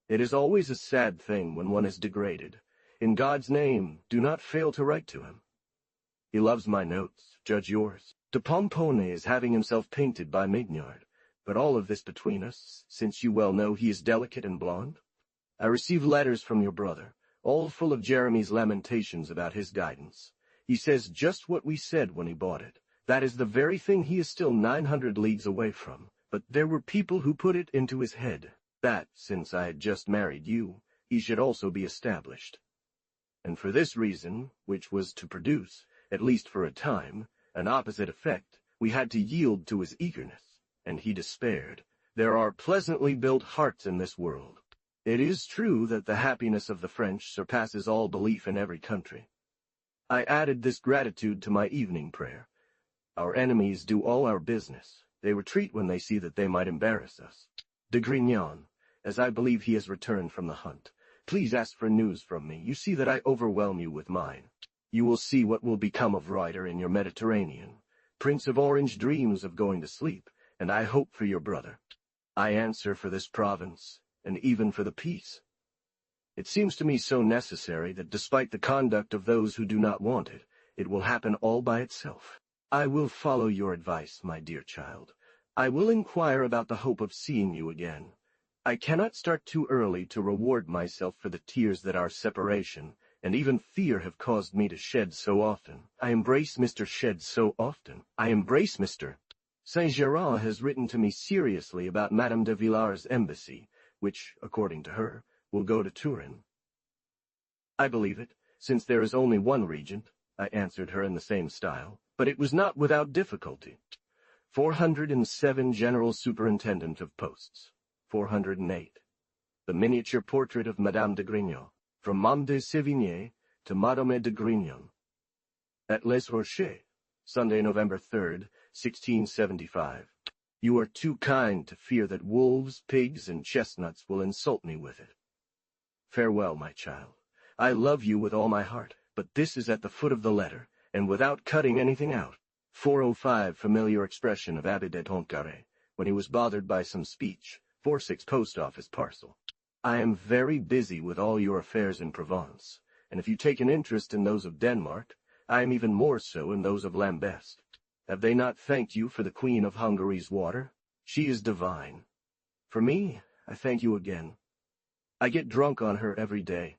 It is always a sad thing when one is degraded. In God's name, do not fail to write to him. He loves my notes, judge yours. De Pomponne is having himself painted by Mignard, but all of this between us, since you well know he is delicate and blonde. I receive letters from your brother, all full of Jeremy's lamentations about his guidance. He says just what we said when he bought it, That is the very thing he is still 900 leagues away from, but there were people who put it into his head that, since I had just married you, he should also be established. And for this reason, which was to produce, at least for a time, an opposite effect, we had to yield to his eagerness, and he despaired. There are pleasantly built hearts in this world. It is true that the happiness of the French surpasses all belief in every country. I added this gratitude to my evening prayer. Our enemies do all our business. They retreat when they see that they might embarrass us. De Grignon, as I believe he has returned from the hunt, please ask for news from me. You see that I overwhelm you with mine. You will see what will become of Ryder in your Mediterranean. Prince of Orange dreams of going to sleep, and I hope for your brother. I answer for this province, and even for the peace. It seems to me so necessary that despite the conduct of those who do not want it, it will happen all by itself. I will follow your advice, my dear child. I will inquire about the hope of seeing you again. I cannot start too early to reward myself for the tears that our separation and even fear have caused me to shed so often. I embrace Mr. Shed so often. I embrace Mr. Saint-Geran has written to me seriously about Madame de Villars' embassy, which, according to her, will go to Turin. I believe it, since there is only one regent, I answered her in the same style, but it was not without difficulty. 407 General Superintendent of Posts. 408. The miniature portrait of Madame de Grignon, from Mame de Sévigné to Madame de Grignon. At Les Rochers, Sunday, November 3rd, 1675. You are too kind to fear that wolves, pigs, and chestnuts will insult me with it. Farewell, my child. I love you with all my heart, but this is at the foot of the letter, and without cutting anything out. 405 familiar expression of Abbé de Toncaré, when he was bothered by some speech. 46 post office parcel. I am very busy with all your affairs in Provence, and if you take an interest in those of Denmark, I am even more so in those of Lambeth. Have they not thanked you for the Queen of Hungary's water? She is divine. For me, I thank you again. I get drunk on her every day.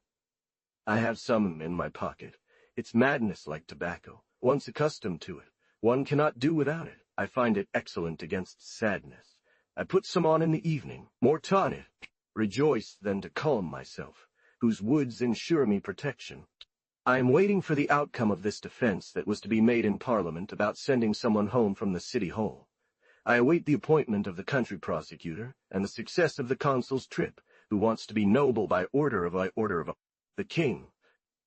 I have some in my pocket. It's madness like tobacco. Once accustomed to it, one cannot do without it. I find it excellent against sadness. I put some on in the evening, more tonic. Rejoice then to calm myself, whose woods ensure me protection. I am waiting for the outcome of this defense that was to be made in Parliament about sending someone home from the City Hall. I await the appointment of the country prosecutor and the success of the consul's trip, who wants to be noble by order of the king.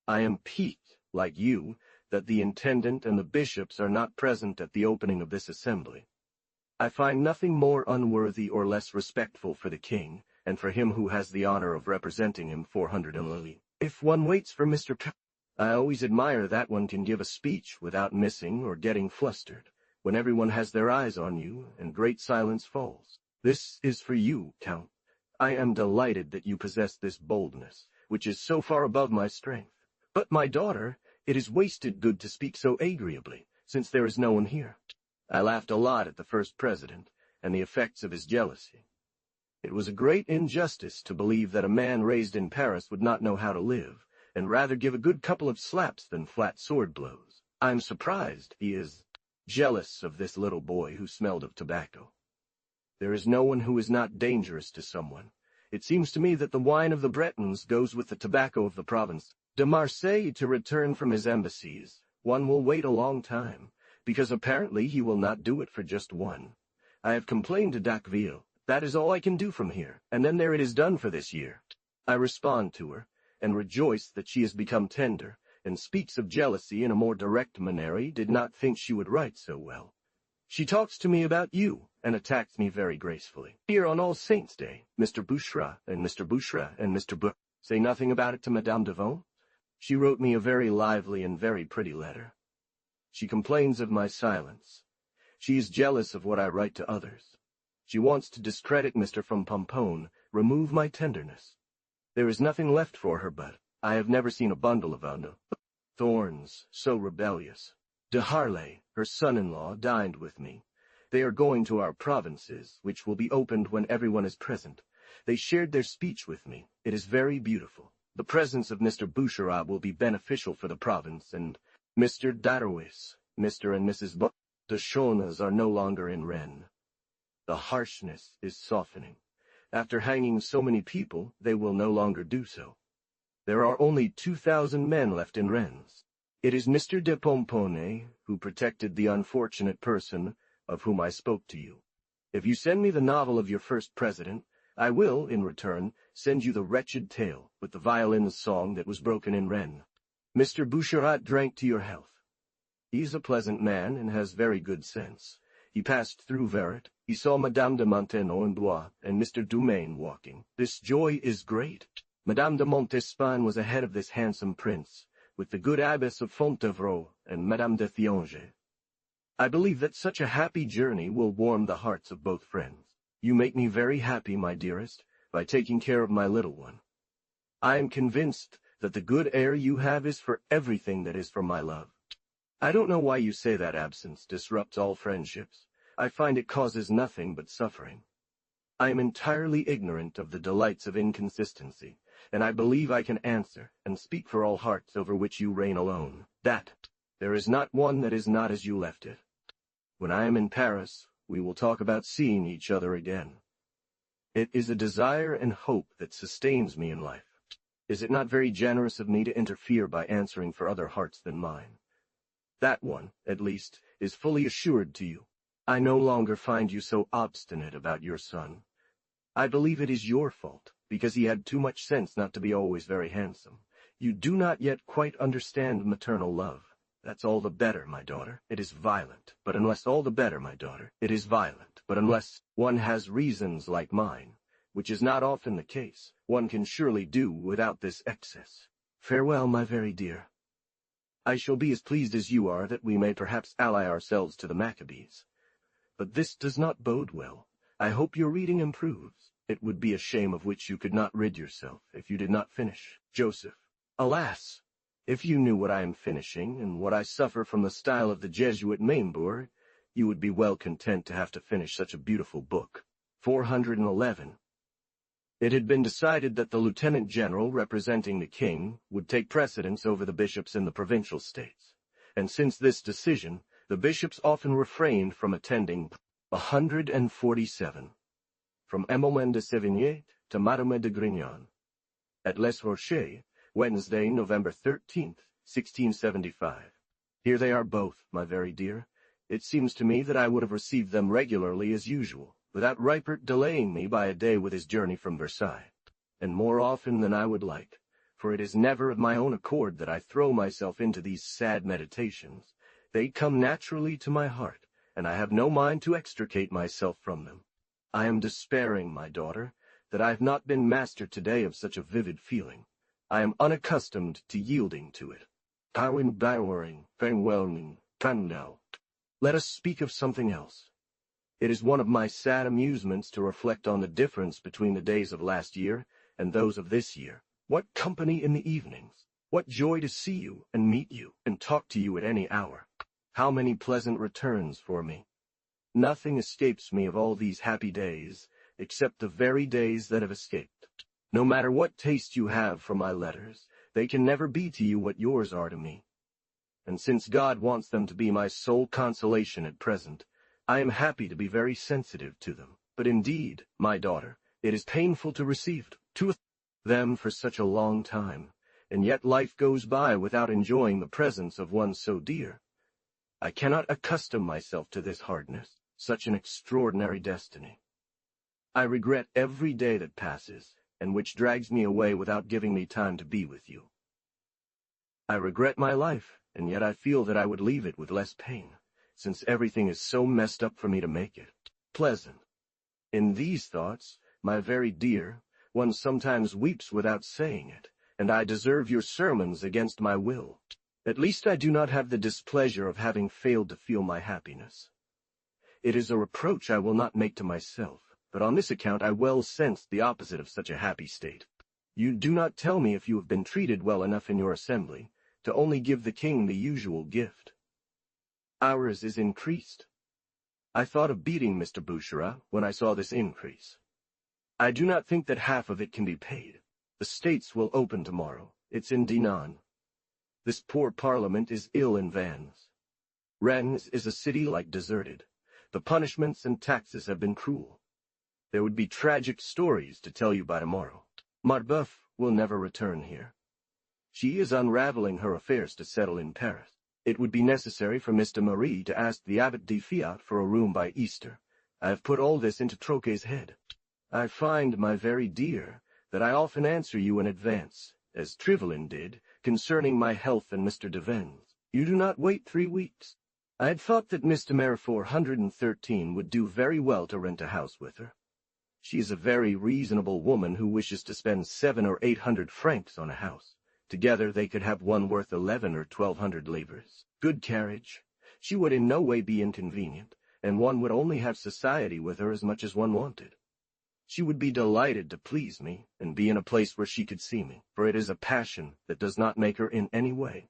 I am piqued, like you, that the intendant and the bishops are not present at the opening of this assembly. I find nothing more unworthy or less respectful for the king, and for him who has the honor of representing him 400. If one waits for Mr. I always admire that one can give a speech without missing or getting flustered, when everyone has their eyes on you and great silence falls. This is for you, Count. I am delighted that you possess this boldness, which is so far above my strength. But, my daughter, it is wasted good to speak so agreeably, since there is no one here. I laughed a lot at the first president, and the effects of his jealousy. It was a great injustice to believe that a man raised in Paris would not know how to live, and rather give a good couple of slaps than flat sword blows. I'm surprised he is jealous of this little boy who smelled of tobacco. There is no one who is not dangerous to someone. It seems to me that the wine of the Bretons goes with the tobacco of the province. De Marseille to return from his embassies, one will wait a long time, because apparently he will not do it for just one. I have complained to Dacqueville. That is all I can do from here, and then there it is done for this year. I respond to her, and rejoice that she has become tender, and speaks of jealousy in a more direct manner. Did not think she would write so well. She talks to me about you, and attacks me very gracefully. Here on All Saints' Day, Mr. Boucherat and Mr. Boucherat and Mr. Bou say nothing about it to Madame de Vaux. She wrote me a very lively and very pretty letter. She complains of my silence. She is jealous of what I write to others. She wants to discredit Mr. from Pomponne, remove my tenderness. There is nothing left for her but, I have never seen a bundle of thorns so rebellious. De Harlay, her son-in-law, dined with me. They are going to our provinces, which will be opened when everyone is present. They shared their speech with me. It is very beautiful. The presence of Mr. Boucherat will be beneficial for the province, and Mr. Darouis, Mr. and Mrs. The Shaunas are no longer in Rennes. The harshness is softening. After hanging so many people, they will no longer do so. There are only 2,000 men left in Rennes. It is Mr. de Pomponne who protected the unfortunate person of whom I spoke to you. If you send me the novel of your first president, I will, in return, send you the wretched tale with the violin song that was broken in Rennes. Mr. Boucherat drank to your health. He is a pleasant man and has very good sense. He passed through Verret. He saw Madame de Maintenon and Blois and Mr. Dumaine walking. This joy is great. Madame de Montespan was ahead of this handsome prince, with the good abbess of Fontevraud and Madame de Thianges. I believe that such a happy journey will warm the hearts of both friends. You make me very happy, my dearest, by taking care of my little one. I am convinced that the good air you have is for everything that is for my love. I don't know why you say that absence disrupts all friendships. I find it causes nothing but suffering. I am entirely ignorant of the delights of inconsistency, and I believe I can answer and speak for all hearts over which you reign alone, that there is not one that is not as you left it. When I am in Paris, we will talk about seeing each other again. It is a desire and hope that sustains me in life. Is it not very generous of me to interfere by answering for other hearts than mine? That one, at least, is fully assured to you. I no longer find you so obstinate about your son. I believe it is your fault, because he had too much sense not to be always very handsome. You do not yet quite understand maternal love. That's all the better, my daughter. It is violent, but unless all the better, my daughter, it is violent, but unless one has reasons like mine, which is not often the case, one can surely do without this excess. Farewell, my very dear. I shall be as pleased as you are that we may perhaps ally ourselves to the Maccabees. But this does not bode well. I hope your reading improves. It would be a shame of which you could not rid yourself if you did not finish. Joseph. Alas! If you knew what I am finishing, and what I suffer from the style of the Jesuit Maimbourg, you would be well content to have to finish such a beautiful book. 411. It had been decided that the lieutenant general representing the king would take precedence over the bishops in the provincial states, and since this decision, the bishops often refrained from attending. 147. From Emmeline de Sévigné to Madame de Grignan. At Les Rochers, Wednesday, November 13th, 1675. Here they are both, my very dear. It seems to me that I would have received them regularly as usual, without Rupert delaying me by a day with his journey from Versailles, and more often than I would like, for it is never of my own accord that I throw myself into these sad meditations. They come naturally to my heart, and I have no mind to extricate myself from them. I am despairing, my daughter, that I have not been master today of such a vivid feeling. I am unaccustomed to yielding to it. Let us speak of something else. It is one of my sad amusements to reflect on the difference between the days of last year and those of this year. What company in the evenings! What joy to see you and meet you and talk to you at any hour! How many pleasant returns for me! Nothing escapes me of all these happy days, except the very days that have escaped. No matter what taste you have for my letters, they can never be to you what yours are to me. And since God wants them to be my sole consolation at present, I am happy to be very sensitive to them. But indeed, my daughter, it is painful to receive them for such a long time, and yet life goes by without enjoying the presence of one so dear. I cannot accustom myself to this hardness, such an extraordinary destiny. I regret every day that passes, and which drags me away without giving me time to be with you. I regret my life, and yet I feel that I would leave it with less pain, since everything is so messed up for me to make it pleasant. In these thoughts, my very dear, one sometimes weeps without saying it, and I deserve your sermons against my will. At least I do not have the displeasure of having failed to feel my happiness. It is a reproach I will not make to myself, but on this account I well sense the opposite of such a happy state. You do not tell me if you have been treated well enough in your assembly to only give the king the usual gift. Ours is increased. I thought of beating Mr. Boucherat when I saw this increase. I do not think that half of it can be paid. The States will open tomorrow. It's in Dinan. This poor Parliament is ill in Vannes. Rennes is a city like deserted. The punishments and taxes have been cruel. There would be tragic stories to tell you by tomorrow. Marbeuf will never return here. She is unraveling her affairs to settle in Paris. It would be necessary for Mr. Marie to ask the Abbot de Fiat for a room by Easter. I have put all this into Troquet's head. I find, my very dear, that I often answer you in advance, as Trivelin did, concerning my health and Mr. Deven's. You do not wait 3 weeks. I had thought that Miss de Merrifor 113 would do very well to rent a house with her. She is a very reasonable woman who wishes to spend 700 or 800 francs on a house. Together they could have one worth 11 or 1200 livres. Good carriage. She would in no way be inconvenient, and one would only have society with her as much as one wanted. She would be delighted to please me, and be in a place where she could see me, for it is a passion that does not make her in any way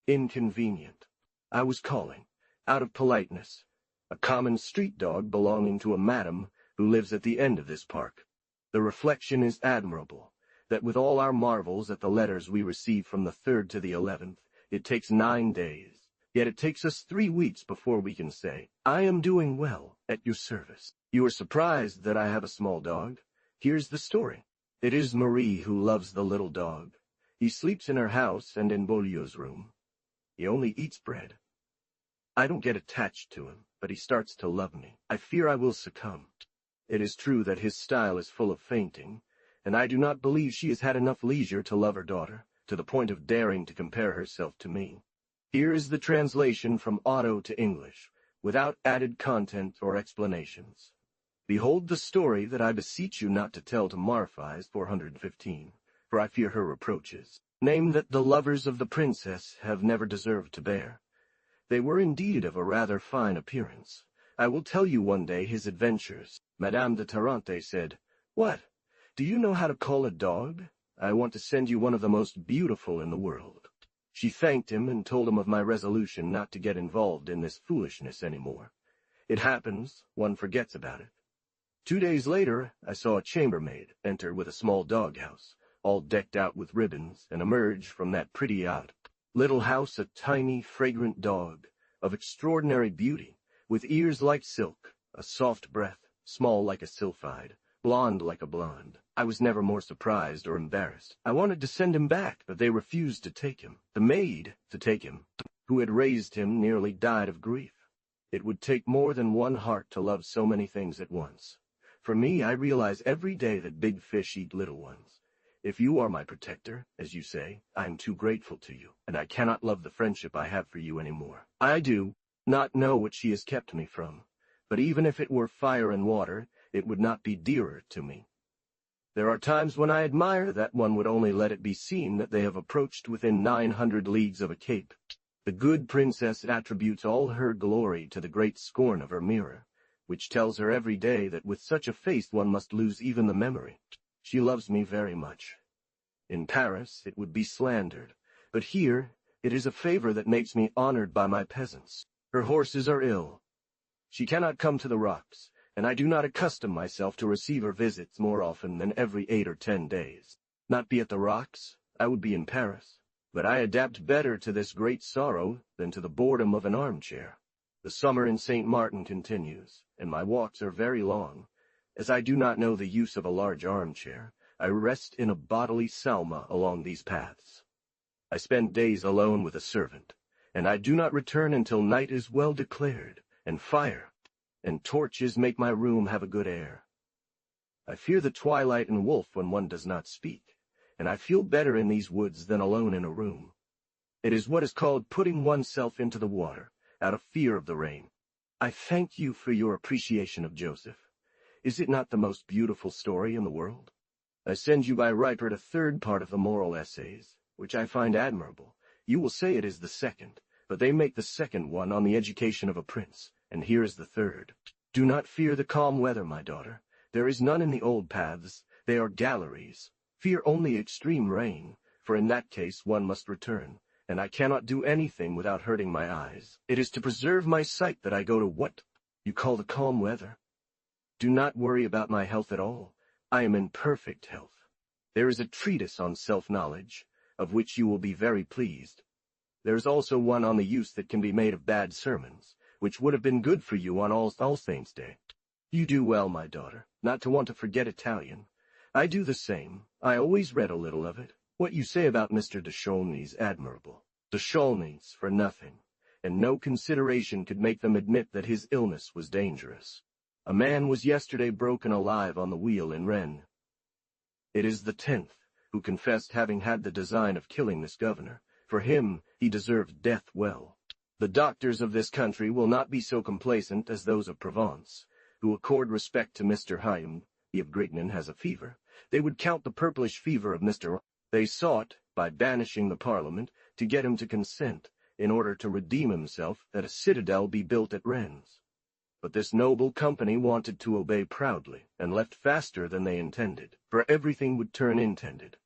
inconvenient. I was calling, out of politeness, a common street dog belonging to a madam who lives at the end of this park. The reflection is admirable, that with all our marvels at the letters we receive from the 3rd to the 11th, it takes 9 days, yet it takes us 3 weeks before we can say, I am doing well, at your service. You are surprised that I have a small dog. Here's the story. It is Marie who loves the little dog. He sleeps in her house and in Beaulieu's room. He only eats bread. I don't get attached to him, but he starts to love me. I fear I will succumb. It is true that his style is full of fainting, and I do not believe she has had enough leisure to love her daughter, to the point of daring to compare herself to me. Here is the translation from Otto to English, without added content or explanations. Behold the story that I beseech you not to tell to Marfise 415, for I fear her reproaches. Name that the lovers of the princess have never deserved to bear. They were indeed of a rather fine appearance. I will tell you one day his adventures. Madame de Tarente said, What? Do you know how to call a dog? I want to send you one of the most beautiful in the world. She thanked him and told him of my resolution not to get involved in this foolishness any more. It happens, one forgets about it. 2 days later, I saw a chambermaid enter with a small doghouse, all decked out with ribbons, and emerge from that pretty little house a tiny, fragrant dog, of extraordinary beauty, with ears like silk, a soft breath, small like a sylphide, blonde like a blonde. I was never more surprised or embarrassed. I wanted to send him back, but they refused to take him. The maid, to take him, who had raised him, nearly died of grief. It would take more than one heart to love so many things at once. For me, I realize every day that big fish eat little ones. If you are my protector, as you say, I am too grateful to you, and I cannot love the friendship I have for you any more. I do not know what she has kept me from, but even if it were fire and water, it would not be dearer to me. There are times when I admire that one would only let it be seen that they have approached within 900 leagues of a cape. The good princess attributes all her glory to the great scorn of her mirror, which tells her every day that with such a face one must lose even the memory. She loves me very much. In Paris it would be slandered, but here it is a favor that makes me honored by my peasants. Her horses are ill. She cannot come to the rocks, and I do not accustom myself to receive her visits more often than every 8 or 10 days. Not be at the rocks, I would be in Paris, but I adapt better to this great sorrow than to the boredom of an armchair. The summer in St. Martin continues, and my walks are very long. As I do not know the use of a large armchair, I rest in a bodily salma along these paths. I spend days alone with a servant, and I do not return until night is well declared, and fire and torches make my room have a good air. I fear the twilight and wolf when one does not speak, and I feel better in these woods than alone in a room. It is what is called putting oneself into the water, out of fear of the rain. I thank you for your appreciation of Joseph. Is it not the most beautiful story in the world? I send you by Ripert a 3rd part of the moral essays, which I find admirable. You will say it is the 2nd, but they make the 2nd one on the education of a prince, and here is the 3rd. Do not fear the calm weather, my daughter. There is none in the old paths. They are galleries. Fear only extreme rain, for in that case one must return, and I cannot do anything without hurting my eyes. It is to preserve my sight that I go to what you call the calm weather. Do not worry about my health at all. I am in perfect health. There is a treatise on self-knowledge, of which you will be very pleased. There's also one on the use that can be made of bad sermons, which would have been good for you on All Saints' Day. You do well, my daughter, not to want to forget Italian. I do the same. I always read a little of it. What you say about Mr. de Chaulney's admirable. De Chaulney's for nothing, and no consideration could make them admit that his illness was dangerous. A man was yesterday broken alive on the wheel in Rennes. It is the 10th, who confessed having had the design of killing this governor. For him, he deserved death well. The doctors of this country will not be so complacent as those of Provence, who accord respect to Mr. Hyam. If Grignan has a fever, they would count the purplish fever of Mr. They sought, by banishing the Parliament, to get him to consent, in order to redeem himself, that a citadel be built at Rennes. But this noble company wanted to obey proudly, and left faster than they intended, for everything would turn intended.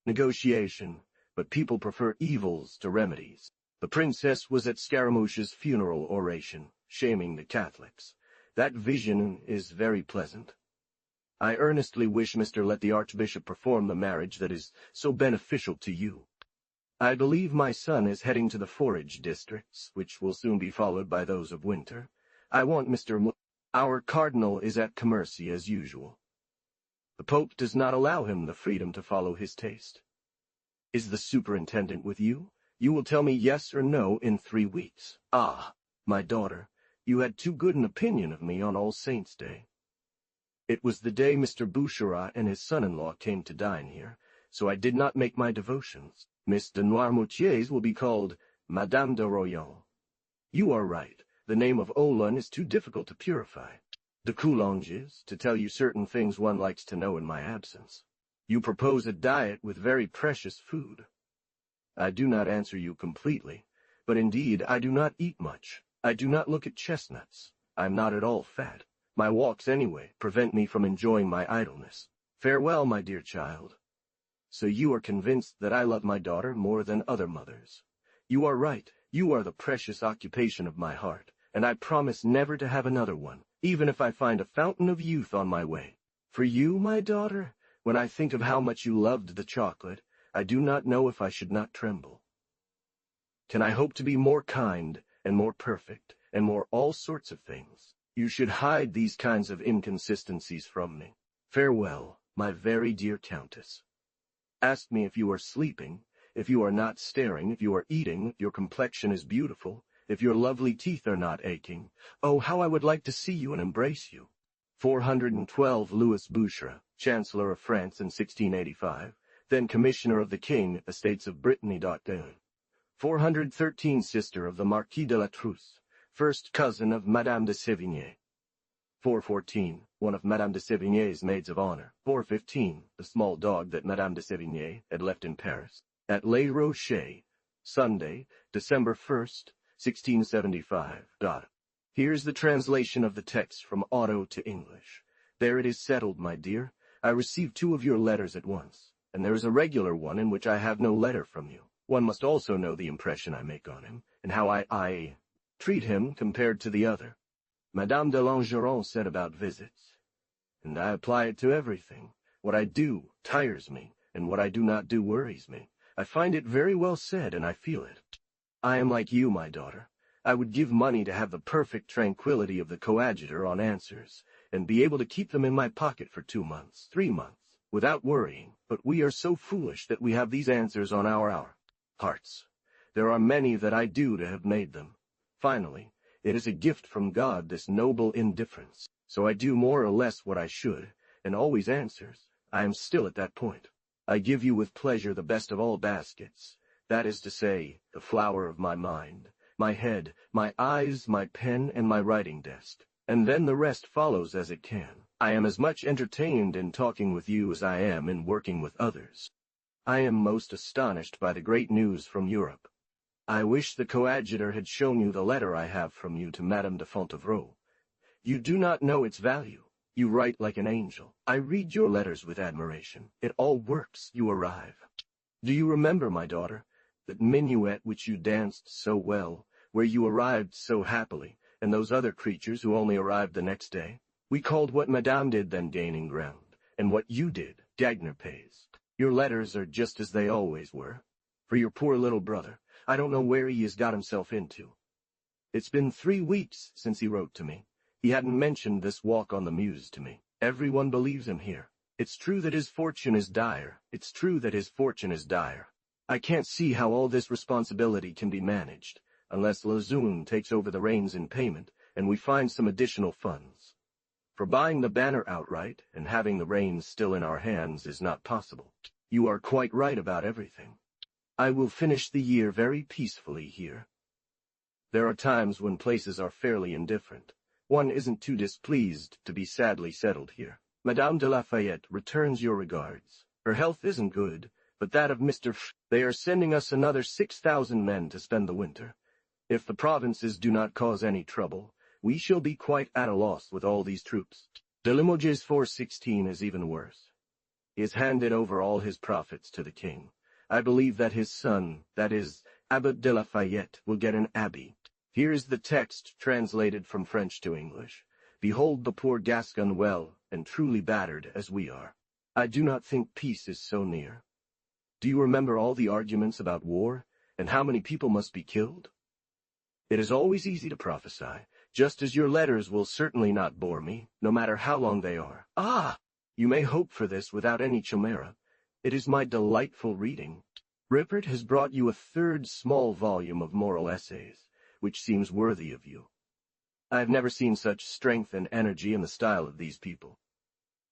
Negotiation, but people prefer evils to remedies. The princess was at Scaramouche's funeral oration, shaming the Catholics. That vision is very pleasant. I earnestly wish Mr. let the Archbishop perform the marriage that is so beneficial to you. I believe my son is heading to the forage districts, which will soon be followed by those of winter. I want Our cardinal is at Commercy as usual. The Pope does not allow him the freedom to follow his taste. Is the superintendent with you? You will tell me yes or no in 3 weeks. Ah, my daughter, you had too good an opinion of me on All Saints' Day. It was the day Mr. Boucherat and his son-in-law came to dine here, so I did not make my devotions. Miss de Noirmoutier's will be called Madame de Royan. You are right, the name of Olon is too difficult to purify. De Coulanges, to tell you certain things one likes to know in my absence. You propose a diet with very precious food. I do not answer you completely, but indeed I do not eat much. I do not look at chestnuts. I am not at all fat. My walks, anyway, prevent me from enjoying my idleness. Farewell, my dear child. So you are convinced that I love my daughter more than other mothers. You are right. You are the precious occupation of my heart, and I promise never to have another one, even if I find a fountain of youth on my way. For you, my daughter, when I think of how much you loved the chocolate, I do not know if I should not tremble. Can I hope to be more kind, and more perfect, and more all sorts of things? You should hide these kinds of inconsistencies from me. Farewell, my very dear Countess. Ask me if you are sleeping, if you are not staring, if you are eating, if your complexion is beautiful, if your lovely teeth are not aching. Oh, how I would like to see you and embrace you. 412 Louis Boucherat, Chancellor of France in 1685, then Commissioner of the King, Estates of Brittany. 413 sister of the Marquis de la Trousse, first cousin of Madame de Sévigné. 414, one of Madame de Sévigné's maids of honor. 415, the small dog that Madame de Sévigné had left in Paris. At Les Rochers, Sunday, December 1st, 1675. Here's the translation of the text from Otto to English. There it is settled, my dear. I received 2 of your letters at once, and there is a regular one in which I have no letter from you. One must also know the impression I make on him, and how I treat him compared to the other. Madame de Langeron said about visits, and I apply it to everything. What I do tires me, and what I do not do worries me. I find it very well said, and I feel it. I am like you, my daughter. I would give money to have the perfect tranquility of the coadjutor on answers, and be able to keep them in my pocket for 2 months, 3 months, without worrying. But we are so foolish that we have these answers on our hearts. There are many that I do to have made them. Finally, it is a gift from God, this noble indifference. So I do more or less what I should, and always answers. I am still at that point. I give you with pleasure the best of all baskets, that is to say, the flower of my mind, my head, my eyes, my pen, and my writing desk, and then the rest follows as it can. I am as much entertained in talking with you as I am in working with others. I am most astonished by the great news from Europe. I wish the coadjutor had shown you the letter I have from you to Madame de Fontevraud. You do not know its value. You write like an angel. I read your letters with admiration. It all works. You arrive. Do you remember, my daughter, that minuet which you danced so well, where you arrived so happily, and those other creatures who only arrived the next day? We called what Madame did then gaining ground, and what you did, Gagner pays. Your letters are just as they always were. For your poor little brother, I don't know where he has got himself into. It's been 3 weeks since he wrote to me. He hadn't mentioned this walk on the Meuse to me. Everyone believes him here. It's true that his fortune is dire. It's true that his fortune is dire. I can't see how all this responsibility can be managed, unless Lazoun takes over the reins in payment, and we find some additional funds. For buying the banner outright, and having the reins still in our hands, is not possible. You are quite right about everything. I will finish the year very peacefully here. There are times when places are fairly indifferent. One isn't too displeased to be sadly settled here. Madame de Lafayette returns your regards. Her health isn't good, but that of Mr. They are sending us another 6,000 men to spend the winter. If the provinces do not cause any trouble, we shall be quite at a loss with all these troops. De Limoges 416 is even worse. He has handed over all his profits to the king. I believe that his son, that is, Abbot de Lafayette, will get an abbey. Here is the text translated from French to English. Behold the poor Gascon well and truly battered as we are. I do not think peace is so near. Do you remember all the arguments about war, and how many people must be killed? It is always easy to prophesy, just as your letters will certainly not bore me, no matter how long they are. Ah! You may hope for this without any chimera. It is my delightful reading. Rupert has brought you a 3rd small volume of moral essays, which seems worthy of you. I have never seen such strength and energy in the style of these people.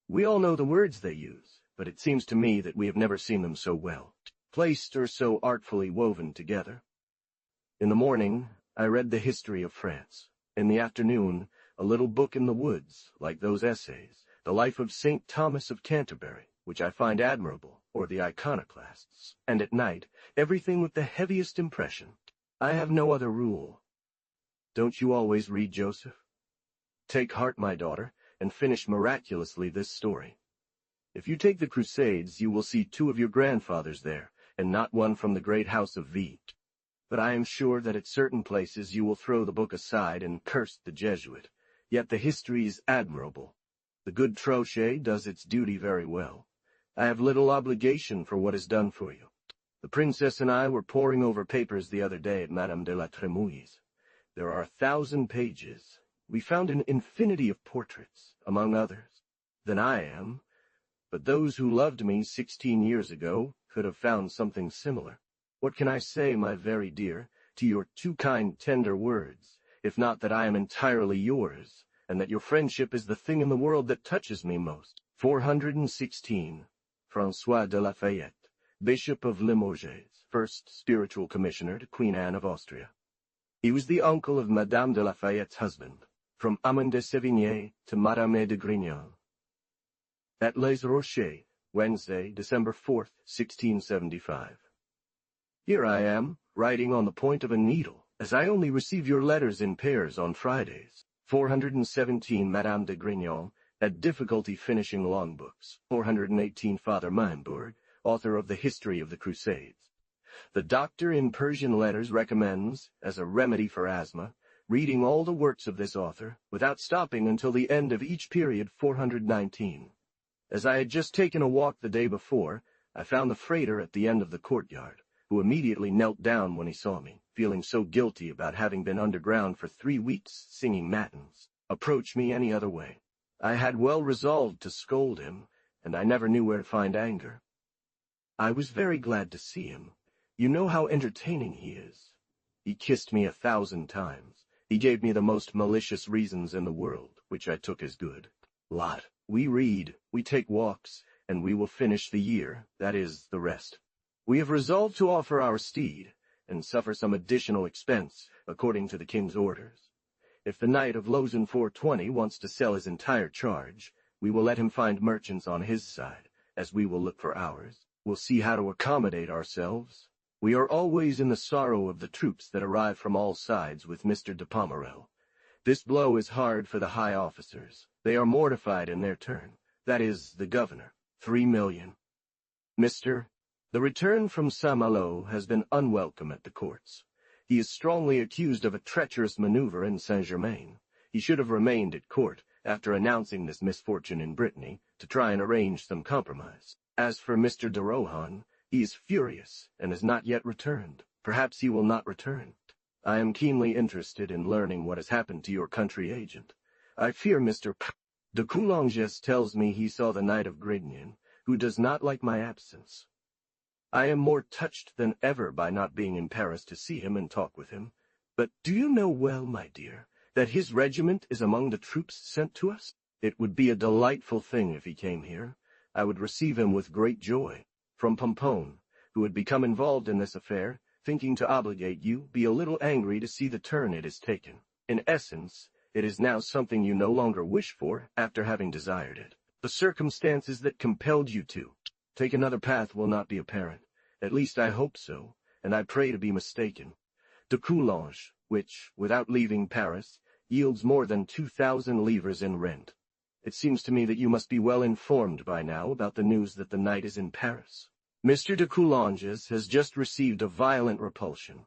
We all know the words they use, but it seems to me that we have never seen them so well placed or so artfully woven together. In the morning, I read the history of France. In the afternoon, a little book in the woods, like those essays, the life of St. Thomas of Canterbury, which I find admirable, or the iconoclasts, and at night, everything with the heaviest impression. I have no other rule. Don't you always read, Joseph? Take heart, my daughter, and finish miraculously this story. If you take the Crusades, you will see 2 of your grandfathers there, and not one from the great house of V. But I am sure that at certain places you will throw the book aside and curse the Jesuit. Yet the history is admirable. The good Trochet does its duty very well. I have little obligation for what is done for you. The princess and I were poring over papers the other day at Madame de la Trémouille's. There are 1,000 pages. We found an infinity of portraits, among others, than I am, but those who loved me 16 years ago could have found something similar. What can I say, my very dear, to your too kind, tender words, if not that I am entirely yours, and that your friendship is the thing in the world that touches me most? 416. François de Lafayette, Bishop of Limoges, first spiritual commissioner to Queen Anne of Austria. He was the uncle of Madame de Lafayette's husband, from Amand de Sévigné to Madame de Grignan. At Les Rochers, Wednesday, December 4th, 1675. Here I am, writing on the point of a needle, as I only receive your letters in pairs on Fridays. 417 Madame de Grignan had difficulty finishing long books. 418 Father Meimbourg, author of the History of the Crusades. The doctor in Persian letters recommends, as a remedy for asthma, reading all the works of this author, without stopping until the end of each period. 419. As I had just taken a walk the day before, I found the freighter at the end of the courtyard, who immediately knelt down when he saw me, feeling so guilty about having been underground for 3 weeks singing matins. Approach me any other way. I had well resolved to scold him, and I never knew where to find anger. I was very glad to see him. You know how entertaining he is. He kissed me 1,000 times. He gave me the most malicious reasons in the world, which I took as good. Lot. We read, we take walks, and we will finish the year, that is, the rest. We have resolved to offer our steed, and suffer some additional expense, according to the king's orders. If the knight of Lausanne 420 wants to sell his entire charge, we will let him find merchants on his side, as we will look for ours. We'll see how to accommodate ourselves. We are always in the sorrow of the troops that arrive from all sides with Mr. de Pomerel. This blow is hard for the high officers. They are mortified in their turn. That is, the governor. 3 million. Mr. The return from Saint-Malo has been unwelcome at the courts. He is strongly accused of a treacherous maneuver in Saint-Germain. He should have remained at court, after announcing this misfortune in Brittany, to try and arrange some compromise. As for Mr. de Rohan, He is furious and has not yet returned. Perhaps he will not return. I am keenly interested in learning what has happened to your country agent. I fear Mr. de Coulanges tells me he saw the Knight of Grignan, who does not like my absence. I am more touched than ever by not being in Paris to see him and talk with him. But do you know well, my dear, that his regiment is among the troops sent to us? It would be a delightful thing if he came here. I would receive him with great joy. From Pomponne, who had become involved in this affair, thinking to obligate you, be a little angry to see the turn it has taken. In essence, it is now something you no longer wish for after having desired it. The circumstances that compelled you to take another path will not be apparent. At least I hope so, and I pray to be mistaken. De Coulanges, which, without leaving Paris, yields more than 2,000 livres in rent. It seems to me that you must be well informed by now about the news that the knight is in Paris. Mr. de Coulanges has just received a violent repulsion.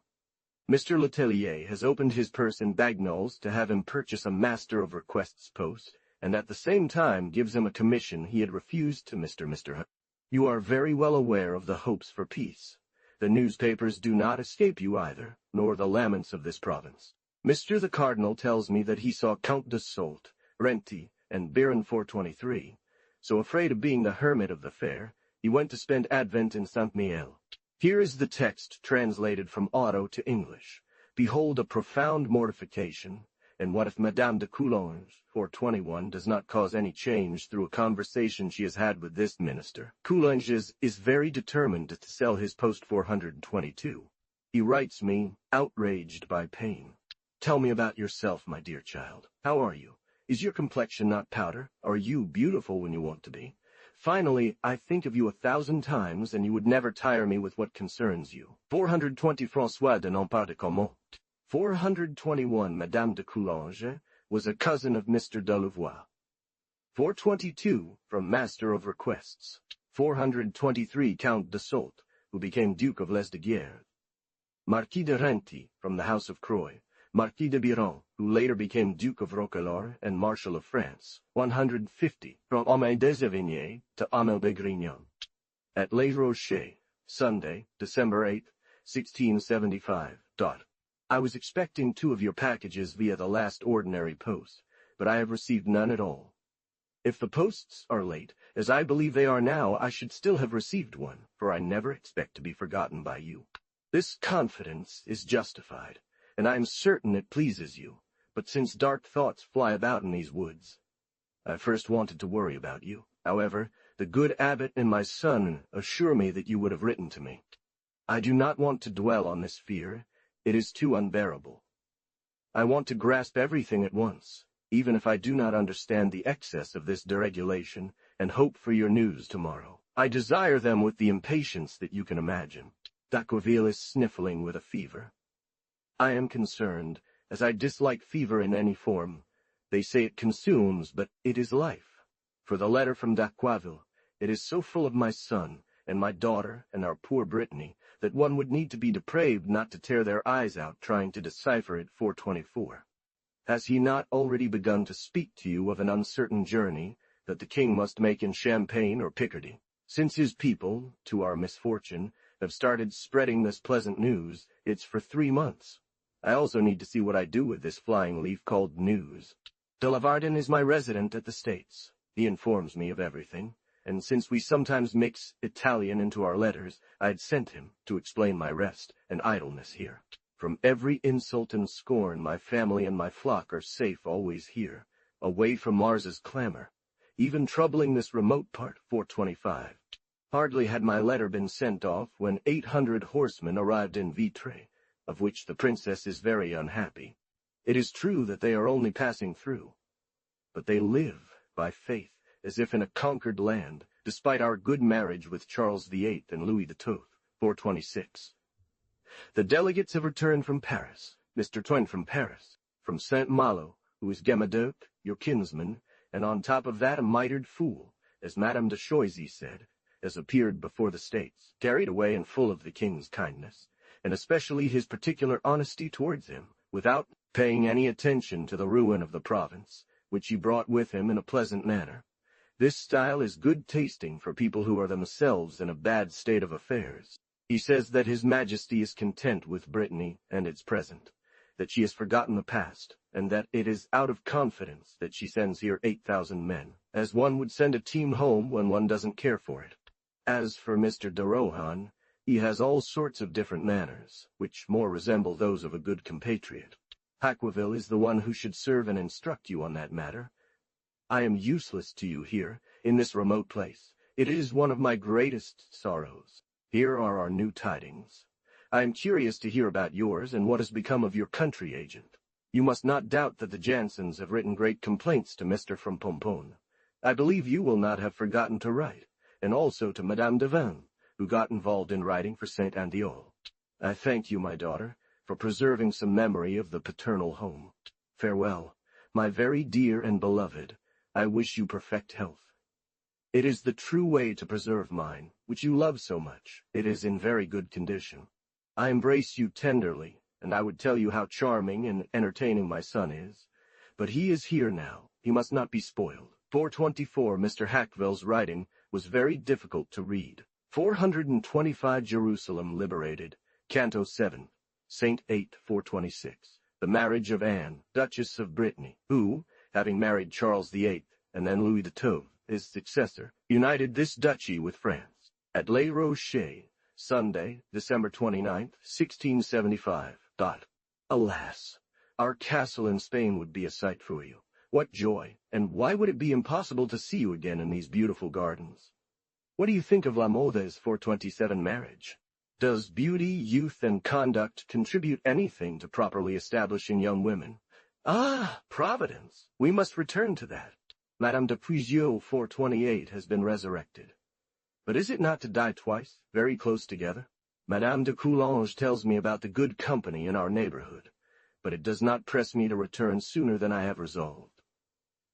Mr. Letellier has opened his purse in Bagnols to have him purchase a Master of Requests post, and at the same time gives him a commission he had refused to Mr. You are very well aware of the hopes for peace. The newspapers do not escape you either, nor the laments of this province. Mr. the Cardinal tells me that he saw Count de Soult, Renty, and Baron 423, so afraid of being the hermit of the fair, he went to spend Advent in Saint-Mihiel. Here is the text translated from Otto to English. Behold a profound mortification, and what if Madame de Coulanges, 421, does not cause any change through a conversation she has had with this minister? Coulanges is very determined to sell his post 422. He writes me, outraged by pain. Tell me about yourself, my dear child. How are you? Is your complexion not powder? Are you beautiful when you want to be? Finally, I think of you 1,000 times, and you would never tire me with what concerns you. 420 François de Nampart de Comment. 421 Madame de Coulanges was a cousin of Mr. de Louvois. 422 from Master of Requests. 423 Count de Soult, who became Duke of Lesdiguières. Marquis de Renty from the House of Croy. Marquis de Biron, who later became Duke of Roquelaure and Marshal of France. 150 from Aumale de Sévigné to Aumale de Grignan. At Les Rochers, Sunday, December 8, 1675. I was expecting 2 of your packages via the last ordinary post, but I have received none at all. If the posts are late, as I believe they are now, I should still have received one, for I never expect to be forgotten by you. This confidence is justified, and I am certain it pleases you, but since dark thoughts fly about in these woods, I first wanted to worry about you. However, the good abbot and my son assure me that you would have written to me. I do not want to dwell on this fear. It is too unbearable. I want to grasp everything at once, even if I do not understand the excess of this deregulation, and hope for your news tomorrow. I desire them with the impatience that you can imagine. D'Aqueville is sniffling with a fever. I am concerned, as I dislike fever in any form. They say it consumes, but it is life. For the letter from d'Aqueville, it is so full of my son, and my daughter, and our poor Brittany, that one would need to be depraved not to tear their eyes out trying to decipher it. 424. Has he not already begun to speak to you of an uncertain journey that the king must make in Champagne or Picardy? Since his people, to our misfortune, have started spreading this pleasant news, it's for 3 months. I also need to see what I do with this flying leaf called news. De Lavardin is my resident at the States. He informs me of everything, and since we sometimes mix Italian into our letters, I had sent him to explain my rest and idleness here. From every insult and scorn, my family and my flock are safe always here, away from Mars's clamor, even troubling this remote part. 425. Hardly had my letter been sent off when 800 horsemen arrived in Vitré, of which the princess is very unhappy. It is true that they are only passing through, but they live by faith as if in a conquered land, despite our good marriage with Charles VIII and Louis XII. 426. The delegates have returned from Paris, Mr. Toine from Paris, from Saint-Malo, who is Gamadoc, your kinsman, and on top of that a mitred fool, as Madame de Choisy said, has appeared before the States, carried away and full of the king's kindness, and especially his particular honesty towards him, without paying any attention to the ruin of the province, which he brought with him in a pleasant manner. This style is good tasting for people who are themselves in a bad state of affairs. He says that His Majesty is content with Brittany and its present, that she has forgotten the past, and that it is out of confidence that she sends here 8,000 men, as one would send a team home when one doesn't care for it. As for Mr. de Rohan, he has all sorts of different manners, which more resemble those of a good compatriot. Haqueville is the one who should serve and instruct you on that matter. I am useless to you here, in this remote place. It is one of my greatest sorrows. Here are our new tidings. I am curious to hear about yours and what has become of your country agent. You must not doubt that the Jansons have written great complaints to Mr. from Pomponne. I believe you will not have forgotten to write, and also to Madame de Vin, who got involved in writing for Saint Andiol. I thank you, my daughter, for preserving some memory of the paternal home. Farewell, my very dear and beloved. I wish you perfect health. It is the true way to preserve mine, which you love so much. It is in very good condition. I embrace you tenderly, and I would tell you how charming and entertaining my son is. But he is here now. He must not be spoiled. 424 Mr. Haqueville's writing was very difficult to read. 425 Jerusalem liberated. Canto 7. Saint 8, 426. The marriage of Anne, Duchess of Brittany, who, having married Charles VIII and then Louis XII, his successor, united this duchy with France. At Les Rochers, Sunday, December 29, 1675. Alas! Our castle in Spain would be a sight for you. What joy, and why would it be impossible to see you again in these beautiful gardens? What do you think of La Mothe's 427 marriage? Does beauty, youth, and conduct contribute anything to properly establishing young women? Ah, Providence! We must return to that. Madame de Puisieux 428 has been resurrected. But is it not to die twice, very close together? Madame de Coulanges tells me about the good company in our neighborhood, but it does not press me to return sooner than I have resolved.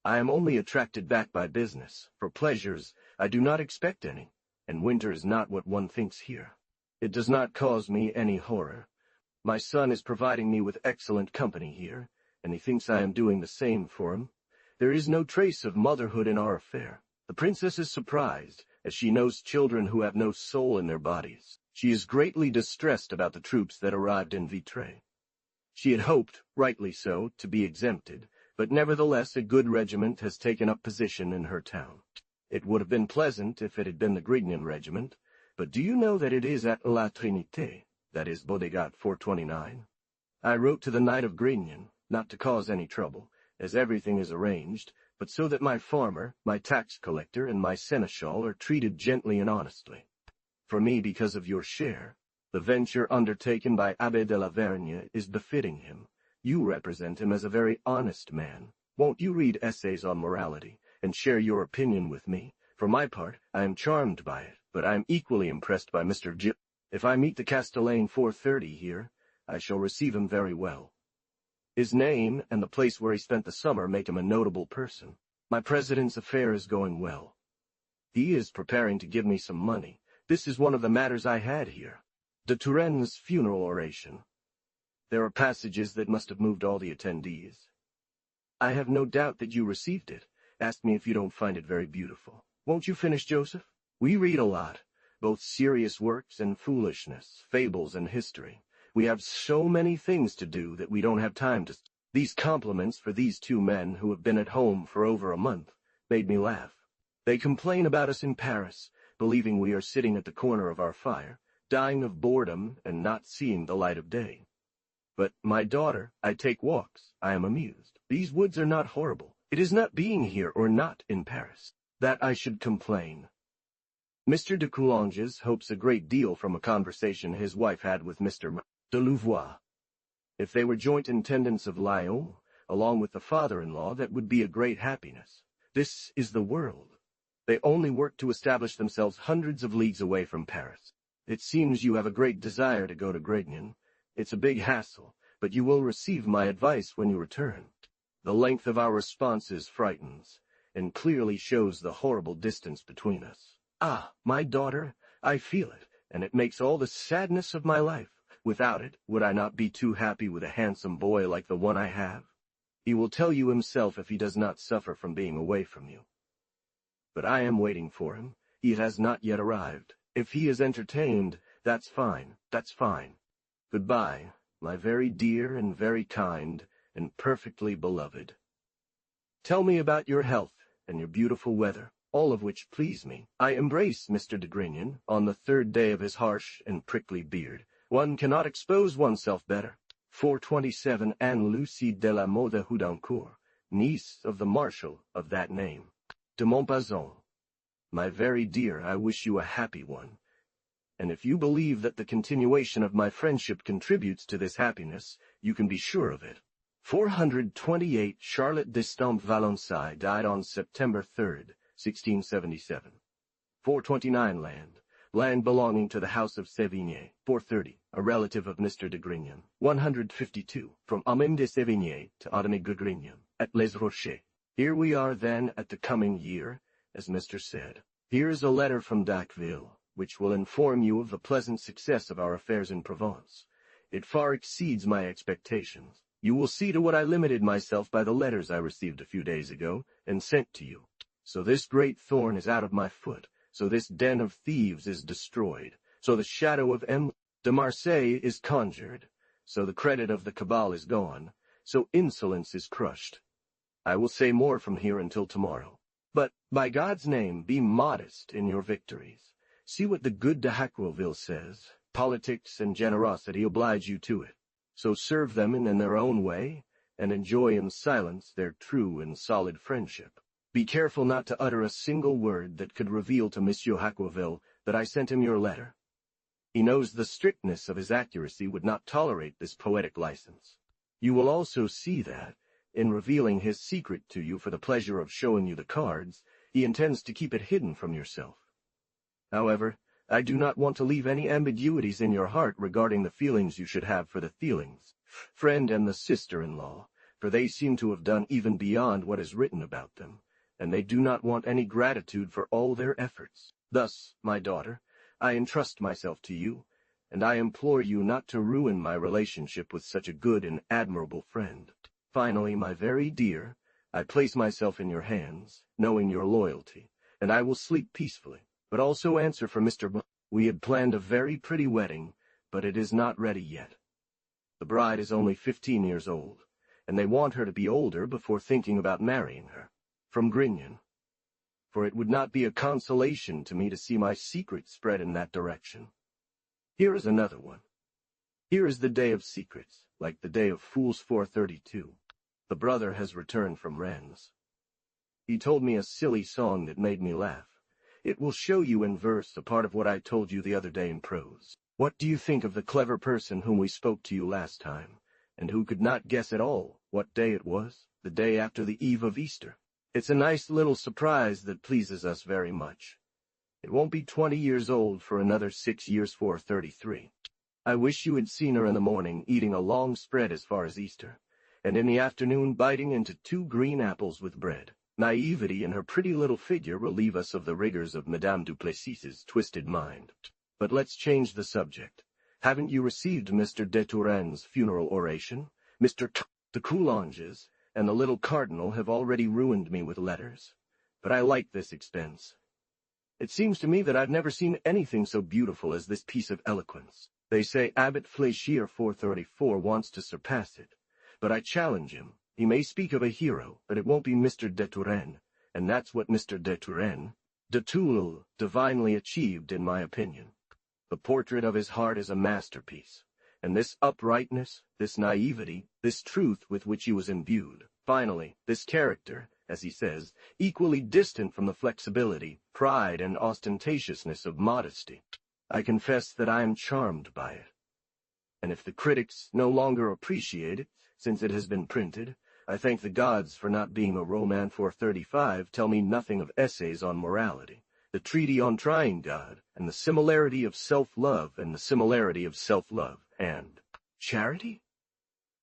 I am only attracted back by business. For pleasures, I do not expect any, and winter is not what one thinks here. It does not cause me any horror. My son is providing me with excellent company here, and he thinks I am doing the same for him. There is no trace of motherhood in our affair. The princess is surprised, as she knows children who have no soul in their bodies. She is greatly distressed about the troops that arrived in Vitré. She had hoped, rightly so, to be exempted, but nevertheless a good regiment has taken up position in her town. It would have been pleasant if it had been the Grignan regiment, but do you know that it is at La Trinité, that is Bodegat 429? I wrote to the Knight of Grignan, not to cause any trouble, as everything is arranged, but so that my farmer, my tax collector, and my seneschal are treated gently and honestly. For me, because of your share, the venture undertaken by Abbé de la Vergne is befitting him. You represent him as a very honest man. Won't you read essays on morality, and share your opinion with me? For my part, I am charmed by it, but I am equally impressed by Mr. Gil. If I meet the Castellane 430 here, I shall receive him very well. His name and the place where he spent the summer make him a notable person. My president's affair is going well. He is preparing to give me some money. This is one of the matters I had here. De Turenne's funeral oration. There are passages that must have moved all the attendees. I have no doubt that you received it. Ask me if you don't find it very beautiful. Won't you finish, Joseph? We read a lot, both serious works and foolishness, fables and history. We have so many things to do that we don't have time to... These compliments for these two men who have been at home for over a month made me laugh. They complain about us in Paris, believing we are sitting at the corner of our fire, dying of boredom and not seeing the light of day. But, my daughter, I take walks. I am amused. These woods are not horrible. It is not being here or not in Paris that I should complain. Mr. de Coulanges hopes a great deal from a conversation his wife had with Mr. de Louvois. If they were joint intendants of Lyon, along with the father-in-law, that would be a great happiness. This is the world. They only work to establish themselves hundreds of leagues away from Paris. It seems you have a great desire to go to Grignan. It's a big hassle, but you will receive my advice when you return. The length of our responses frightens, and clearly shows the horrible distance between us. Ah, my daughter, I feel it, and it makes all the sadness of my life. Without it, would I not be too happy with a handsome boy like the one I have? He will tell you himself if he does not suffer from being away from you. But I am waiting for him. He has not yet arrived. If he is entertained, that's fine, that's fine. Goodbye, my very dear and very kind and perfectly beloved. Tell me about your health and your beautiful weather, all of which please me. I embrace Mr. de Grignon on the third day of his harsh and prickly beard. One cannot expose oneself better. 427 Anne Lucie de la Mode Houdancourt, niece of the Marshal of that name. De Montbazon. My very dear, I wish you a happy one. And if you believe that the continuation of my friendship contributes to this happiness, you can be sure of it. 428 Charlotte d'Estampes Valençay died on September 3rd, 1677. 429 land belonging to the house of Sévigné. 430, a relative of Mr. de Grignon. 152, from Amim de Sévigné to Adame de Grignon, at Les Rochers. Here we are then at the coming year, as Mr. said. Here is a letter from Dacqueville, which will inform you of the pleasant success of our affairs in Provence. It far exceeds my expectations. You will see to what I limited myself by the letters I received a few days ago and sent to you. So this great thorn is out of my foot, so this den of thieves is destroyed, so the shadow of M. de Marseille is conjured, so the credit of the cabal is gone, so insolence is crushed. I will say more from here until tomorrow. But, by God's name, be modest in your victories. See what the good de Haqueville says. Politics and generosity oblige you to it. So serve them in their own way, and enjoy in silence their true and solid friendship. Be careful not to utter a single word that could reveal to Monsieur Haqueville that I sent him your letter. He knows the strictness of his accuracy would not tolerate this poetic license. You will also see that, in revealing his secret to you for the pleasure of showing you the cards, he intends to keep it hidden from yourself. However, I do not want to leave any ambiguities in your heart regarding the feelings you should have for the Thielings, friend and the sister-in-law, for they seem to have done even beyond what is written about them, and they do not want any gratitude for all their efforts. Thus, my daughter, I entrust myself to you, and I implore you not to ruin my relationship with such a good and admirable friend. Finally, my very dear, I place myself in your hands, knowing your loyalty, and I will sleep peacefully. But also answer for Mr. B. We had planned a very pretty wedding, but it is not ready yet. The bride is only 15 years old, and they want her to be older before thinking about marrying her. From Grignon. For it would not be a consolation to me to see my secret spread in that direction. Here is another one. Here is the day of secrets, like the day of Fools 432. The brother has returned from Rennes. He told me a silly song that made me laugh. It will show you in verse a part of what I told you the other day in prose. What do you think of the clever person whom we spoke to you last time, and who could not guess at all what day it was, the day after the eve of Easter? It's a nice little surprise that pleases us very much. It won't be 20 years old for another 6 years 433. I wish you had seen her in the morning eating a long spread as far as Easter, and in the afternoon biting into 2 green apples with bread. Naivety in her pretty little figure relieve us of the rigors of Madame Duplessis's twisted mind. But let's change the subject. Haven't you received Mr. de Tourain's funeral oration? The Coulanges and the little cardinal have already ruined me with letters. But I like this expense. It seems to me that I've never seen anything so beautiful as this piece of eloquence. They say Abbot Fléchier 434 wants to surpass it, but I challenge him. He may speak of a hero, but it won't be Mr. de Touraine, and that's what Mr. de Touraine, de Toul, divinely achieved in my opinion. The portrait of his heart is a masterpiece, and this uprightness, this naivety, this truth with which he was imbued, finally, this character, as he says, equally distant from the flexibility, pride, and ostentatiousness of modesty. I confess that I am charmed by it. And if the critics no longer appreciate it, since it has been printed, I thank the gods for not being a Roman 435 tell me nothing of essays on morality, the treaty on trying God, and the similarity of self-love and the similarity of self-love, and charity?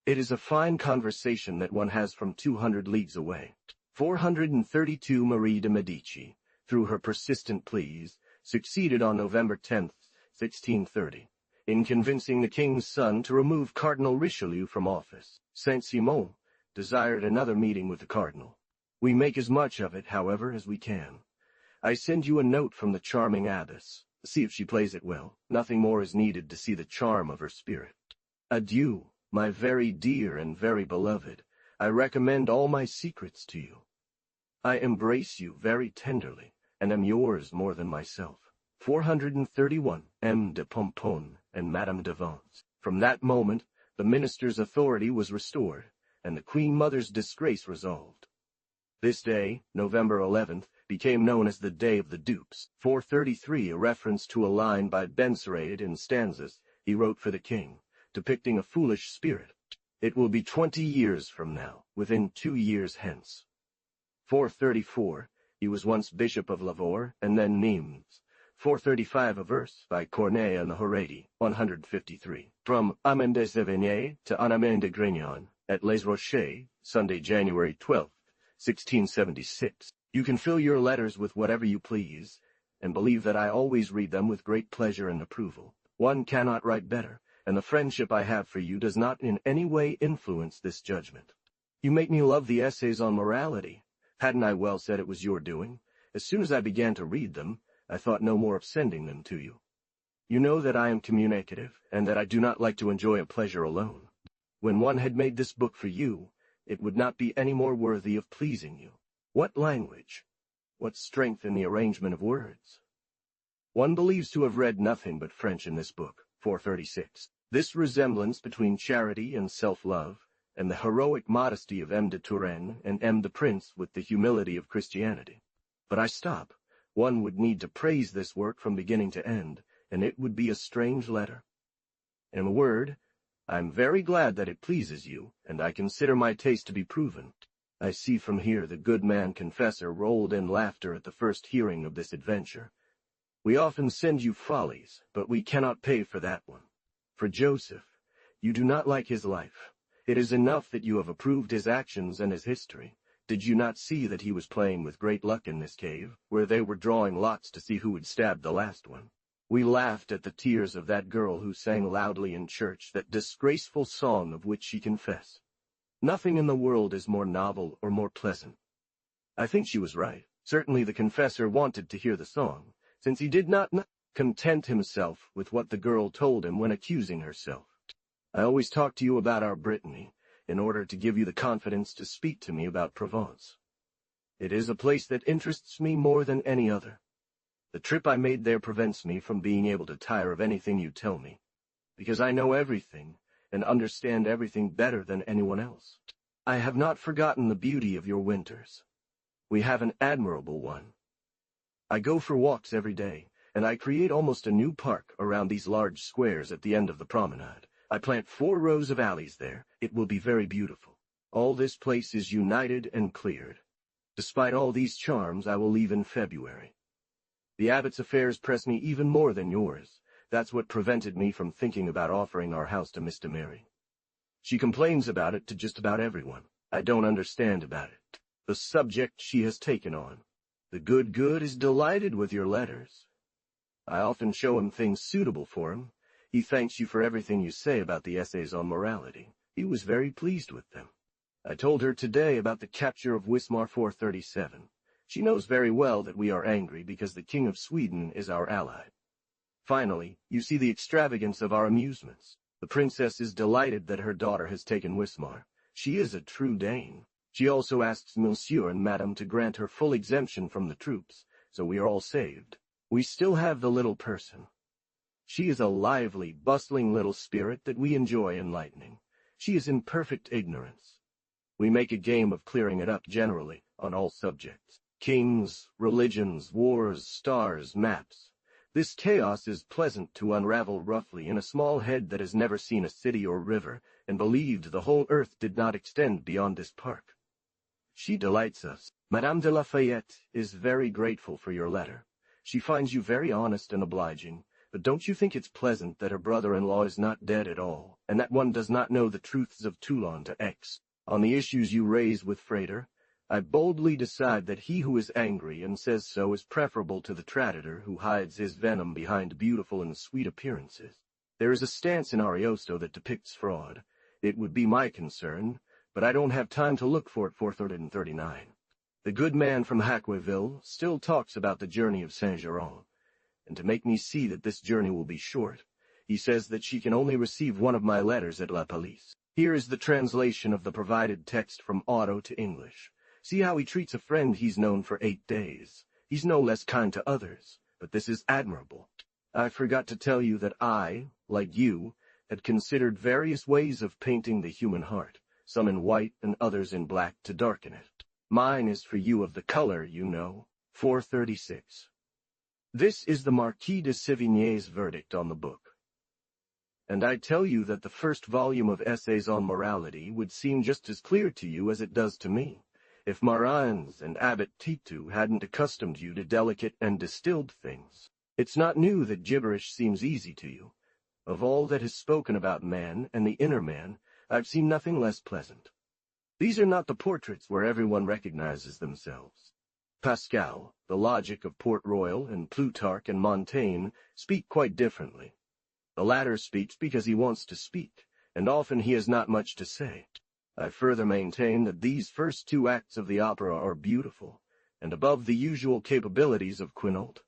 It is a fine conversation that one has from 200 leagues away. 432 Marie de Medici, through her persistent pleas, succeeded on November 10, 1630, in convincing the king's son to remove Cardinal Richelieu from office. Saint-Simon desired another meeting with the cardinal. We make as much of it, however, as we can. I send you a note from the charming abbess. See if she plays it well. Nothing more is needed to see the charm of her spirit. Adieu, my very dear and very beloved. I recommend all my secrets to you. I embrace you very tenderly, and am yours more than myself. 431, M. de Pomponne and Madame de Vance. From that moment, the minister's authority was restored, and the Queen Mother's disgrace resolved. This day, November 11th, became known as the Day of the Dupes. 433, a reference to a line by Benserade in stanzas he wrote for the king, depicting a foolish spirit. It will be 20 years from now, within 2 years hence. 434, he was once Bishop of Lavore, and then Nimes. 435, a verse by Corneille and the Horatii. 153. From Amand de Sévigné to Anamand de Grignon, at Les Rochers, Sunday, January 12th, 1676. You can fill your letters with whatever you please, and believe that I always read them with great pleasure and approval. One cannot write better, and the friendship I have for you does not in any way influence this judgment. You make me love the essays on morality. Hadn't I well said it was your doing? As soon as I began to read them, I thought no more of sending them to you. You know that I am communicative, and that I do not like to enjoy a pleasure alone. When one had made this book for you, it would not be any more worthy of pleasing you. What language? What strength in the arrangement of words? One believes to have read nothing but French in this book. 436. This resemblance between charity and self-love, and the heroic modesty of M. de Turenne and M. the Prince with the humility of Christianity. But I stop. One would need to praise this work from beginning to end, and it would be a strange letter. In a word, I am very glad that it pleases you, and I consider my taste to be proven. I see from here the good man confessor rolled in laughter at the first hearing of this adventure. We often send you follies, but we cannot pay for that one. For Joseph, you do not like his life. It is enough that you have approved his actions and his history. Did you not see that he was playing with great luck in this cave, where they were drawing lots to see who would stab the last one? We laughed at the tears of that girl who sang loudly in church that disgraceful song of which she confessed. Nothing in the world is more novel or more pleasant. I think she was right. Certainly the confessor wanted to hear the song, since he did not content himself with what the girl told him when accusing herself. I always talk to you about our Brittany, in order to give you the confidence to speak to me about Provence. It is a place that interests me more than any other. The trip I made there prevents me from being able to tire of anything you tell me, because I know everything, and understand everything better than anyone else. I have not forgotten the beauty of your winters. We have an admirable one. I go for walks every day, and I create almost a new park around these large squares at the end of the promenade. I plant 4 rows of alleys there. It will be very beautiful. All this place is united and cleared. Despite all these charms, I will leave in February. The abbot's affairs press me even more than yours. That's what prevented me from thinking about offering our house to Mr. Mary. She complains about it to just about everyone. I don't understand about it. The subject she has taken on. The good is delighted with your letters. I often show him things suitable for him. He thanks you for everything you say about the essays on morality. He was very pleased with them. I told her today about the capture of Wismar 437. She knows very well that we are angry because the King of Sweden is our ally. Finally, you see the extravagance of our amusements. The princess is delighted that her daughter has taken Wismar. She is a true Dane. She also asks Monsieur and Madame to grant her full exemption from the troops, so we are all saved. We still have the little person. She is a lively, bustling little spirit that we enjoy enlightening. She is in perfect ignorance. We make a game of clearing it up generally, on all subjects. Kings, religions, wars, stars, maps. This chaos is pleasant to unravel roughly in a small head that has never seen a city or river, and believed the whole earth did not extend beyond this park. She delights us. Madame de Lafayette is very grateful for your letter. She finds you very honest and obliging. But don't you think it's pleasant that her brother-in-law is not dead at all, and that one does not know the truths of Toulon to Aix? On the issues you raise with Frater, I boldly decide that he who is angry and says so is preferable to the traditor who hides his venom behind beautiful and sweet appearances. There is a stance in Ariosto that depicts fraud. It would be my concern, but I don't have time to look for it. 439. The good man from Haqueville still talks about the journey of Saint-Geron, and to make me see that this journey will be short, he says that she can only receive one of my letters at La Police. Here is the translation of the provided text from Otto to English. See how he treats a friend he's known for 8 days. He's no less kind to others, but this is admirable. I forgot to tell you that I, like you, had considered various ways of painting the human heart, some in white and others in black to darken it. Mine is for you of the color, you know. 436. This is the Marquis de Sévigné's verdict on the book. And I tell you that the first volume of Essays on Morality would seem just as clear to you as it does to me, if Marines and Abbot Titu hadn't accustomed you to delicate and distilled things. It's not new that gibberish seems easy to you. Of all that is spoken about man and the inner man, I've seen nothing less pleasant. These are not the portraits where everyone recognizes themselves. Pascal, the logic of Port Royal, and Plutarch and Montaigne speak quite differently. The latter speaks because he wants to speak, and often he has not much to say. I further maintain that these first 2 acts of the opera are beautiful, and above the usual capabilities of Quinault.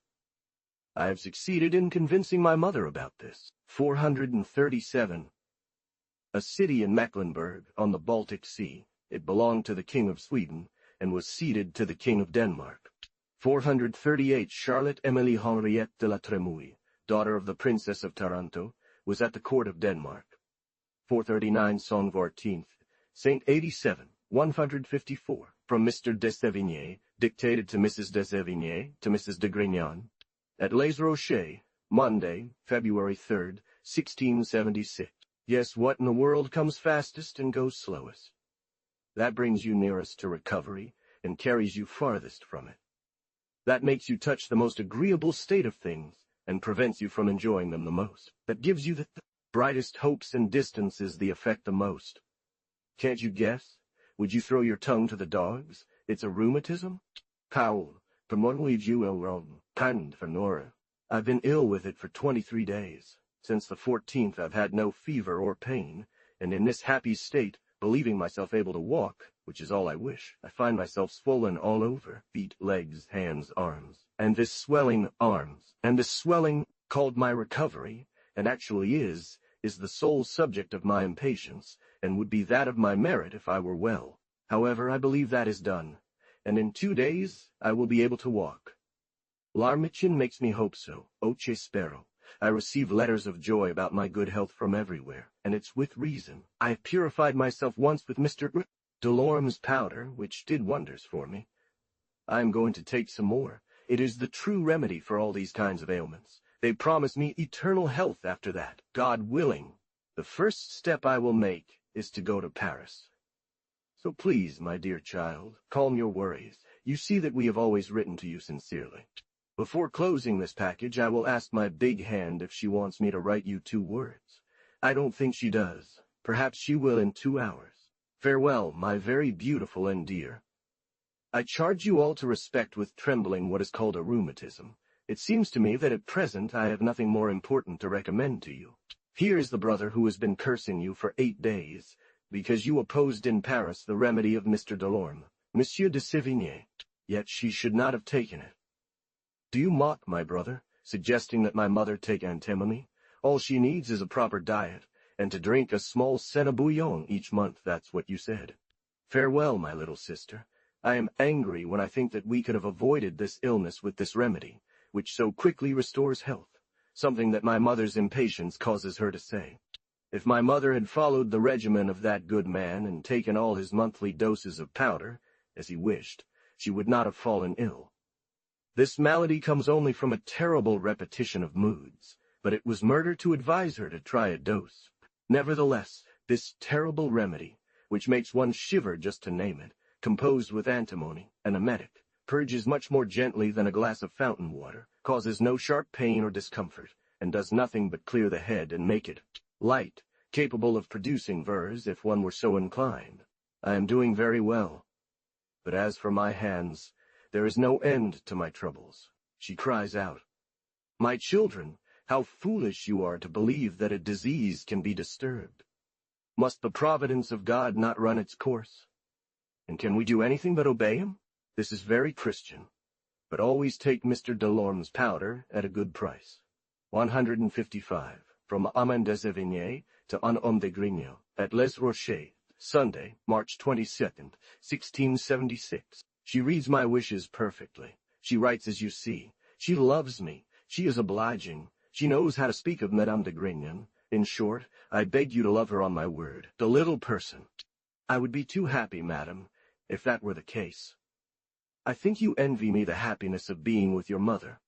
I have succeeded in convincing my mother about this. 437. A city in Mecklenburg, on the Baltic Sea, it belonged to the King of Sweden, and was ceded to the King of Denmark. 438. Charlotte Emilie Henriette de la Tremouille, daughter of the Princess of Taranto, was at the court of Denmark. 439. Song 14th. Saint 87, 154, from Mr. de Sévigné, dictated to Mrs. de Sévigné, to Mrs. de Grignan, at Les Rochers, Monday, February 3rd, 1676. Yes, what in the world comes fastest and goes slowest? That brings you nearest to recovery, and carries you farthest from it. That makes you touch the most agreeable state of things, and prevents you from enjoying them the most. That gives you the brightest hopes and distances the effect the most. Can't you guess? Would you throw your tongue to the dogs? It's a rheumatism? Powell, I've been ill with it for 23 days. Since the 14th I've had no fever or pain, and in this happy state, believing myself able to walk, which is all I wish, I find myself swollen all over, feet, legs, hands, arms. And this swelling, called my recovery, and actually is the sole subject of my impatience, and would be that of my merit if I were well. However, I believe that is done, and in 2 days I will be able to walk. L'Armichin makes me hope so. Oce spero. I receive letters of joy about my good health from everywhere, and it's with reason. I have purified myself once with Mr. Delorme's powder, which did wonders for me. I am going to take some more. It is the true remedy for all these kinds of ailments. They promise me eternal health after that, God willing. The first step I will make is to go to Paris. So please, my dear child, calm your worries. You see that we have always written to you sincerely. Before closing this package, I will ask my big hand if she wants me to write you 2 words. I don't think she does. Perhaps she will in 2 hours. Farewell, my very beautiful and dear. I charge you all to respect with trembling what is called a rheumatism. It seems to me that at present I have nothing more important to recommend to you. Here is the brother who has been cursing you for 8 days, because you opposed in Paris the remedy of Mr. Delorme, Monsieur de Sévigné. Yet she should not have taken it. Do you mock my brother, suggesting that my mother take antimony? All she needs is a proper diet, and to drink a small set of bouillon each month, that's what you said. Farewell, my little sister. I am angry when I think that we could have avoided this illness with this remedy, which so quickly restores health, something that my mother's impatience causes her to say. If my mother had followed the regimen of that good man and taken all his monthly doses of powder, as he wished, she would not have fallen ill. This malady comes only from a terrible repetition of moods, but it was murder to advise her to try a dose. Nevertheless, this terrible remedy, which makes one shiver just to name it, composed with antimony, an emetic, purges much more gently than a glass of fountain water, causes no sharp pain or discomfort, and does nothing but clear the head and make it light, capable of producing verse if one were so inclined. I am doing very well. But as for my hands, there is no end to my troubles. She cries out, "My children, how foolish you are to believe that a disease can be disturbed. Must the providence of God not run its course? And can we do anything but obey him? This is very Christian. But always take Mr. Delorme's powder at a good price. 155. From Amand de Sévigné to Un Homme de Grignon, at Les Rochers, Sunday, March 22nd, 1676. She reads my wishes perfectly. She writes as you see. She loves me. She is obliging. She knows how to speak of Madame de Grignon. In short, I beg you to love her on my word. The little person. I would be too happy, madam, if that were the case. I think you envy me the happiness of being with your mother.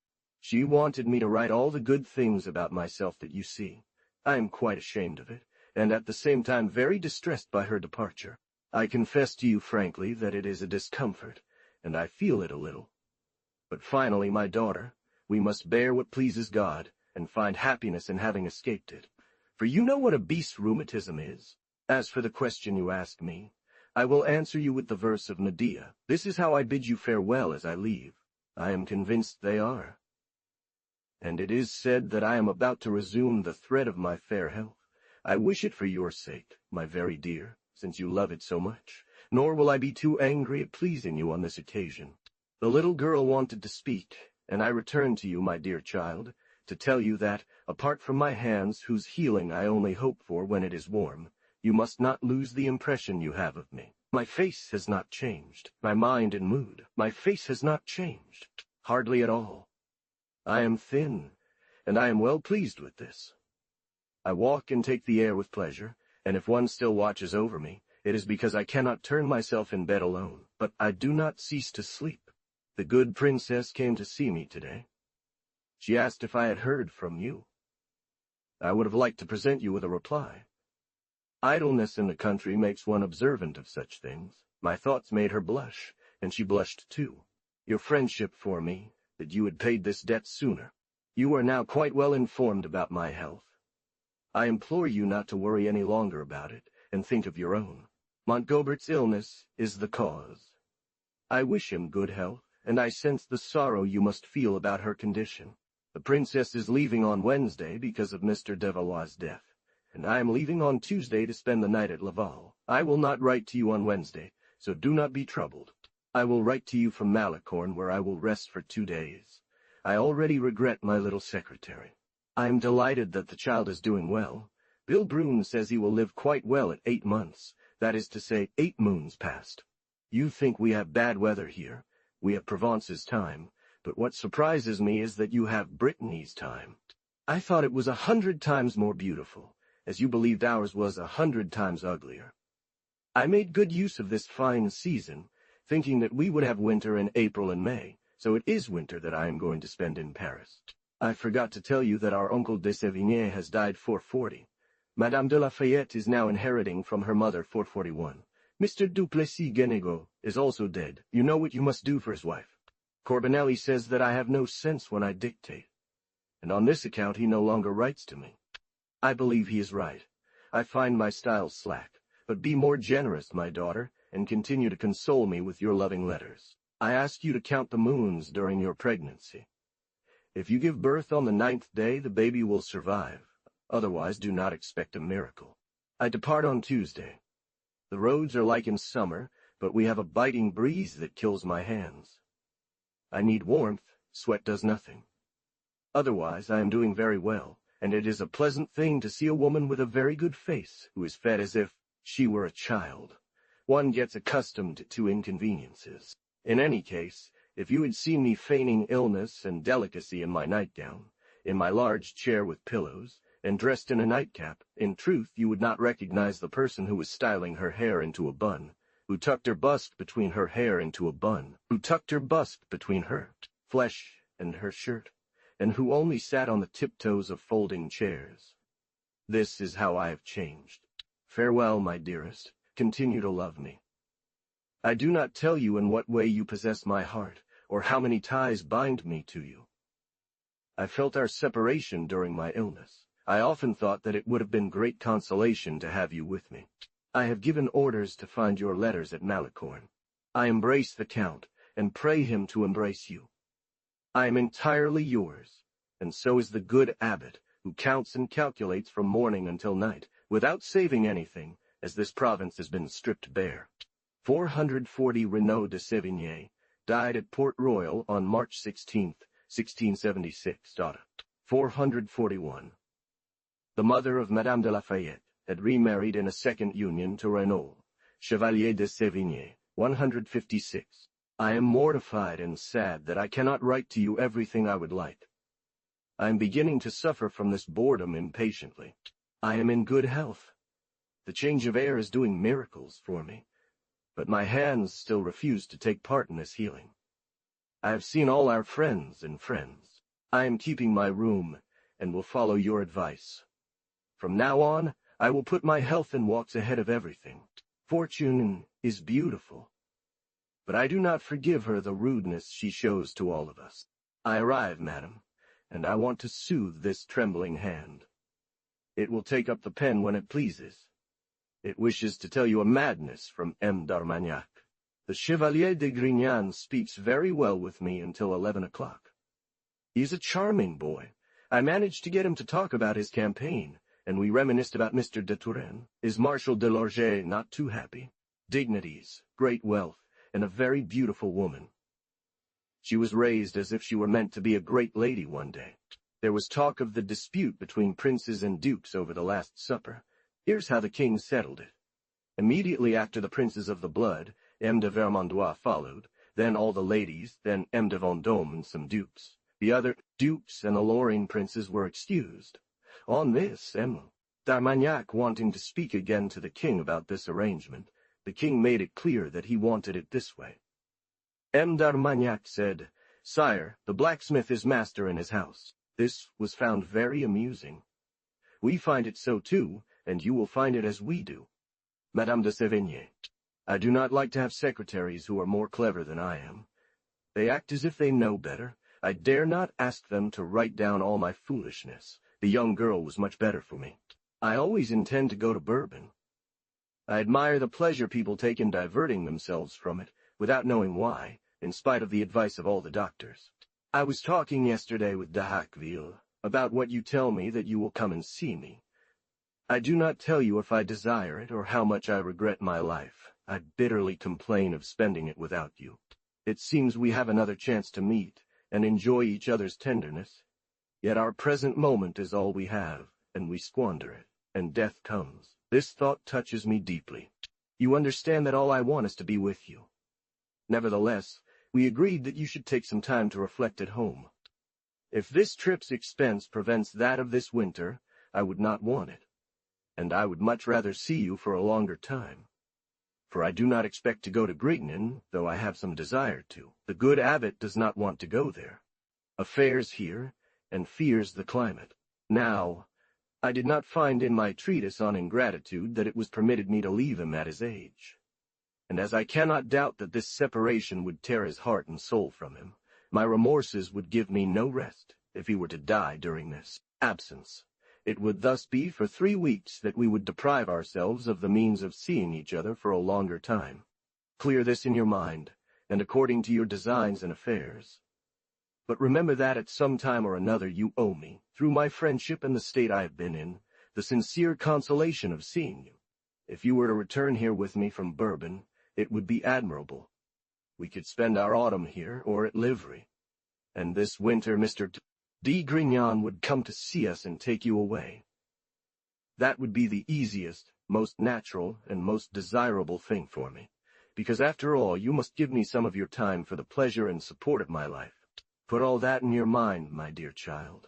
She wanted me to write all the good things about myself that you see. I am quite ashamed of it, and at the same time very distressed by her departure. I confess to you frankly that it is a discomfort, and I feel it a little. But finally, my daughter, we must bear what pleases God, and find happiness in having escaped it. For you know what a beast's rheumatism is. As for the question you ask me, I will answer you with the verse of Medea. This is how I bid you farewell as I leave. I am convinced they are. And it is said that I am about to resume the thread of my fair health. I wish it for your sake, my very dear, since you love it so much, nor will I be too angry at pleasing you on this occasion. The little girl wanted to speak, and I return to you, my dear child, to tell you that, apart from my hands, whose healing I only hope for when it is warm, you must not lose the impression you have of me. My face has not changed, my mind and mood. My face has not changed, hardly at all. I am thin, and I am well pleased with this. I walk and take the air with pleasure, and if one still watches over me, it is because I cannot turn myself in bed alone, but I do not cease to sleep. The good princess came to see me today. She asked if I had heard from you. I would have liked to present you with a reply. Idleness in the country makes one observant of such things. My thoughts made her blush, and she blushed too. Your friendship for me, that you had paid this debt sooner. You are now quite well informed about my health. I implore you not to worry any longer about it, and think of your own. Montgobert's illness is the cause. I wish him good health, and I sense the sorrow you must feel about her condition. The princess is leaving on Wednesday because of Mr. de Valois' death, and I am leaving on Tuesday to spend the night at Laval. I will not write to you on Wednesday, so do not be troubled. I will write to you from Malicorne, where I will rest for 2 days. I already regret my little secretary. I am delighted that the child is doing well. Bill Brune says he will live quite well at 8 months, that is to say, 8 moons past. You think we have bad weather here. We have Provence's time, but what surprises me is that you have Brittany's time. I thought it was 100 times more beautiful, as you believed ours was 100 times uglier. I made good use of this fine season, thinking that we would have winter in April and May, so it is winter that I am going to spend in Paris. I forgot to tell you that our uncle de Sévigné has died 440. Madame de Lafayette is now inheriting from her mother 441. Mr. Duplessis-Guénégaud is also dead. You know what you must do for his wife. Corbinelli says that I have no sense when I dictate, and on this account he no longer writes to me. I believe he is right. I find my style slack, but be more generous, my daughter, and continue to console me with your loving letters. I ask you to count the moons during your pregnancy. If you give birth on the 9th day, the baby will survive. Otherwise, do not expect a miracle. I depart on Tuesday. The roads are like in summer, but we have a biting breeze that kills my hands. I need warmth, sweat does nothing. Otherwise, I am doing very well, and it is a pleasant thing to see a woman with a very good face, who is fed as if she were a child. One gets accustomed to inconveniences. In any case, if you had seen me feigning illness and delicacy in my nightgown, in my large chair with pillows, and dressed in a nightcap, in truth you would not recognize the person who was styling her hair into a bun, who tucked her bust between her hair into a bun, who tucked her bust between her flesh and her shirt, and who only sat on the tiptoes of folding chairs. This is how I have changed. Farewell, my dearest. Continue to love me. I do not tell you in what way you possess my heart, or how many ties bind me to you. I felt our separation during my illness. I often thought that it would have been great consolation to have you with me. I have given orders to find your letters at Malicorne. I embrace the Count, and pray him to embrace you. I am entirely yours, and so is the good abbot, who counts and calculates from morning until night, without saving anything, as this province has been stripped bare. 440 Renaud de Sévigné, died at Port Royal on March 16, 1676. 441. The mother of Madame de Lafayette had remarried in a second union to Renaud, Chevalier de Sévigné, 156. I am mortified and sad that I cannot write to you everything I would like. I am beginning to suffer from this boredom impatiently. I am in good health. The change of air is doing miracles for me, but my hands still refuse to take part in this healing. I have seen all our friends and friends. I am keeping my room and will follow your advice. From now on, I will put my health and walks ahead of everything. Fortune is beautiful, but I do not forgive her the rudeness she shows to all of us. I arrive, madam, and I want to soothe this trembling hand. It will take up the pen when it pleases. It wishes to tell you a madness from M. d'Armagnac. The Chevalier de Grignan speaks very well with me until 11 o'clock. He is a charming boy. I managed to get him to talk about his campaign, and we reminisced about Mr. de Turenne. Is Marshal de Lorget not too happy? Dignities, great wealth, and a very beautiful woman. She was raised as if she were meant to be a great lady one day. There was talk of the dispute between princes and dukes over the Last Supper. Here's how the king settled it. Immediately after the princes of the blood, M. de Vermandois followed, then all the ladies, then M. de Vendôme and some dukes. The other dukes and the Lorraine princes were excused. On this, M. d'Armagnac wanting to speak again to the king about this arrangement, the king made it clear that he wanted it this way. M. d'Armagnac said, "Sire, the blacksmith is master in his house." This was found very amusing. We find it so too, and you will find it as we do. Madame de Sévigné, I do not like to have secretaries who are more clever than I am. They act as if they know better. I dare not ask them to write down all my foolishness. The young girl was much better for me. I always intend to go to Bourbon. I admire the pleasure people take in diverting themselves from it, without knowing why, in spite of the advice of all the doctors. I was talking yesterday with de Hacqueville about what you tell me that you will come and see me. I do not tell you if I desire it or how much I regret my life. I bitterly complain of spending it without you. It seems we have another chance to meet and enjoy each other's tenderness. Yet our present moment is all we have, and we squander it, and death comes. This thought touches me deeply. You understand that all I want is to be with you. Nevertheless, we agreed that you should take some time to reflect at home. If this trip's expense prevents that of this winter, I would not want it, and I would much rather see you for a longer time. For I do not expect to go to Grignan, though I have some desire to. The good abbot does not want to go there. Affairs here, and fears the climate. Now, I did not find in my treatise on ingratitude that it was permitted me to leave him at his age. And as I cannot doubt that this separation would tear his heart and soul from him, my remorses would give me no rest if he were to die during this absence. It would thus be for 3 weeks that we would deprive ourselves of the means of seeing each other for a longer time. Clear this in your mind, and according to your designs and affairs. But remember that at some time or another you owe me, through my friendship and the state I have been in, the sincere consolation of seeing you. If you were to return here with me from Bourbon, it would be admirable. We could spend our autumn here, or at Livry. And this winter Mr. de Grignan would come to see us and take you away. That would be the easiest, most natural, and most desirable thing for me, because after all you must give me some of your time for the pleasure and support of my life. Put all that in your mind, my dear child.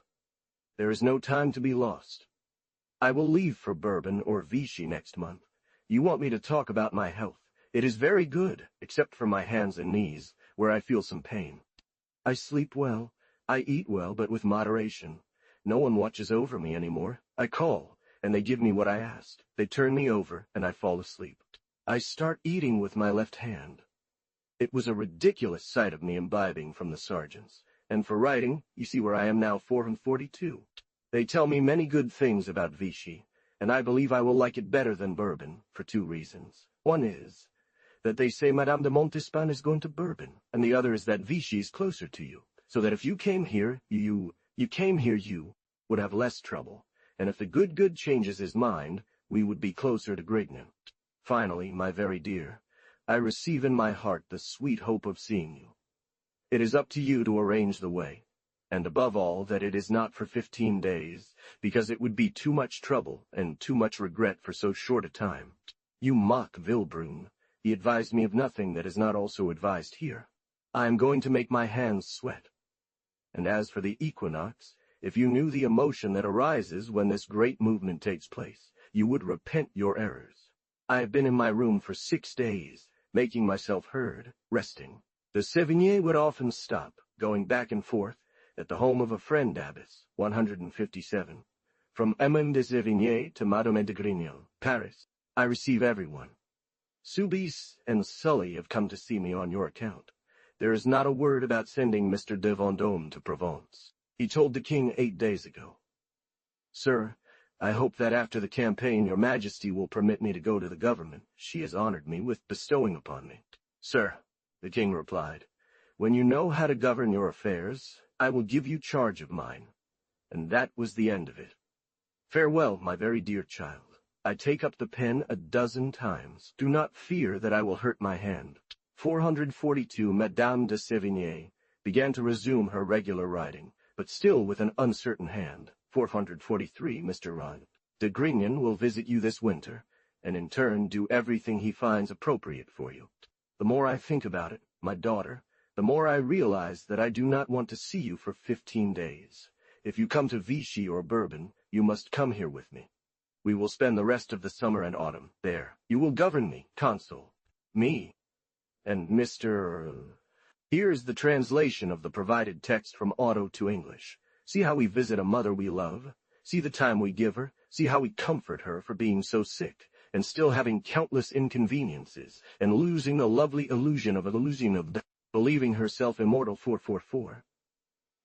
There is no time to be lost. I will leave for Bourbon or Vichy next month. You want me to talk about my health. It is very good, except for my hands and knees, where I feel some pain. I sleep well, I eat well, but with moderation. No one watches over me anymore. I call, and they give me what I asked. They turn me over, and I fall asleep. I start eating with my left hand. It was a ridiculous sight of me imbibing from the sergeants. And for writing, you see where I am now, 42. They tell me many good things about Vichy, and I believe I will like it better than Bourbon, for 2 reasons. One is that they say Madame de Montespan is going to Bourbon, and the other is that Vichy is closer to you, so that if you came here, you would have less trouble, and if the good changes his mind, we would be closer to Grignan. Finally, my very dear, I receive in my heart the sweet hope of seeing you. It is up to you to arrange the way, and above all that it is not for 15 days, because it would be too much trouble and too much regret for so short a time. You mock Vilbrun. He advised me of nothing that is not also advised here. I am going to make my hands sweat. And as for the equinox, if you knew the emotion that arises when this great movement takes place, you would repent your errors. I have been in my room for 6 days, making myself heard, resting. The Sévigné would often stop, going back and forth, at the home of a friend abbess, 157. From Emma de Sévigné to Madame de Grignan, Paris, I receive everyone. Soubise and Sully have come to see me on your account. There is not a word about sending Mr. de Vendôme to Provence. He told the king 8 days ago. Sir, I hope that after the campaign your majesty will permit me to go to the government. She has honored me with bestowing upon me. Sir, the king replied, when you know how to govern your affairs, I will give you charge of mine. And that was the end of it. Farewell, my very dear child. I take up the pen a dozen times. Do not fear that I will hurt my hand. 442 Madame de Sévigné began to resume her regular writing, but still with an uncertain hand. 443 Mr. Rod de Grignan will visit you this winter, and in turn do everything he finds appropriate for you. The more I think about it, my daughter, the more I realize that I do not want to see you for 15 days. If you come to Vichy or Bourbon, you must come here with me. We will spend the rest of the summer and autumn there. You will govern me, consul. Me. And Mr. Here is the translation of the provided text from Auto to English. See how we visit a mother we love. See the time we give her. See how we comfort her for being so sick, and still having countless inconveniences, and losing the lovely illusion of death, believing herself immortal. 444.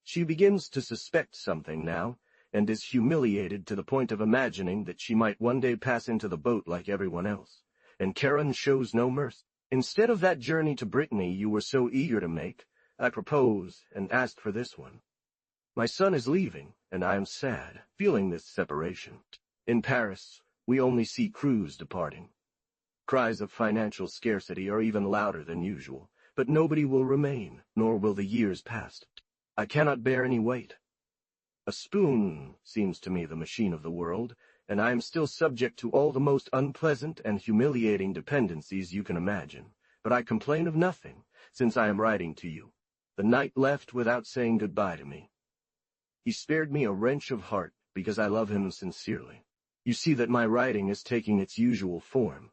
She begins to suspect something now, and is humiliated to the point of imagining that she might one day pass into the boat like everyone else. And Karen shows no mercy. Instead of that journey to Brittany you were so eager to make, I propose and asked for this one. My son is leaving, and I am sad, feeling this separation. In Paris, we only see crews departing. Cries of financial scarcity are even louder than usual, but nobody will remain, nor will the years pass. I cannot bear any weight. A spoon seems to me the machine of the world, and I am still subject to all the most unpleasant and humiliating dependencies you can imagine. But I complain of nothing, since I am writing to you. The knight left without saying goodbye to me. He spared me a wrench of heart, because I love him sincerely. You see that my writing is taking its usual form.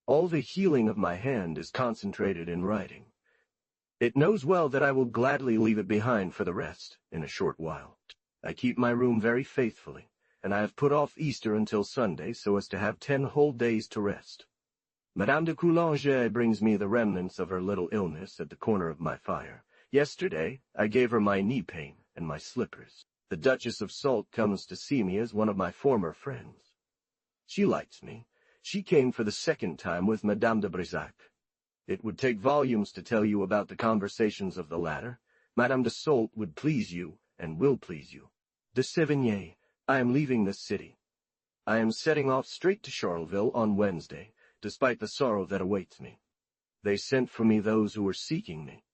All the healing of my hand is concentrated in writing. It knows well that I will gladly leave it behind for the rest, in a short while. I keep my room very faithfully, and I have put off Easter until Sunday so as to have 10 whole days to rest. Madame de Coulanges brings me the remnants of her little illness at the corner of my fire. Yesterday, I gave her my knee pain and my slippers. The Duchess of Salt comes to see me as one of my former friends. She likes me. She came for the second time with Madame de Brissac. It would take volumes to tell you about the conversations of the latter. Madame de Salt would please you, and will please you. De Sévigné, I am leaving this city. I am setting off straight to Charleville on Wednesday, despite the sorrow that awaits me. They sent for me those who were seeking me.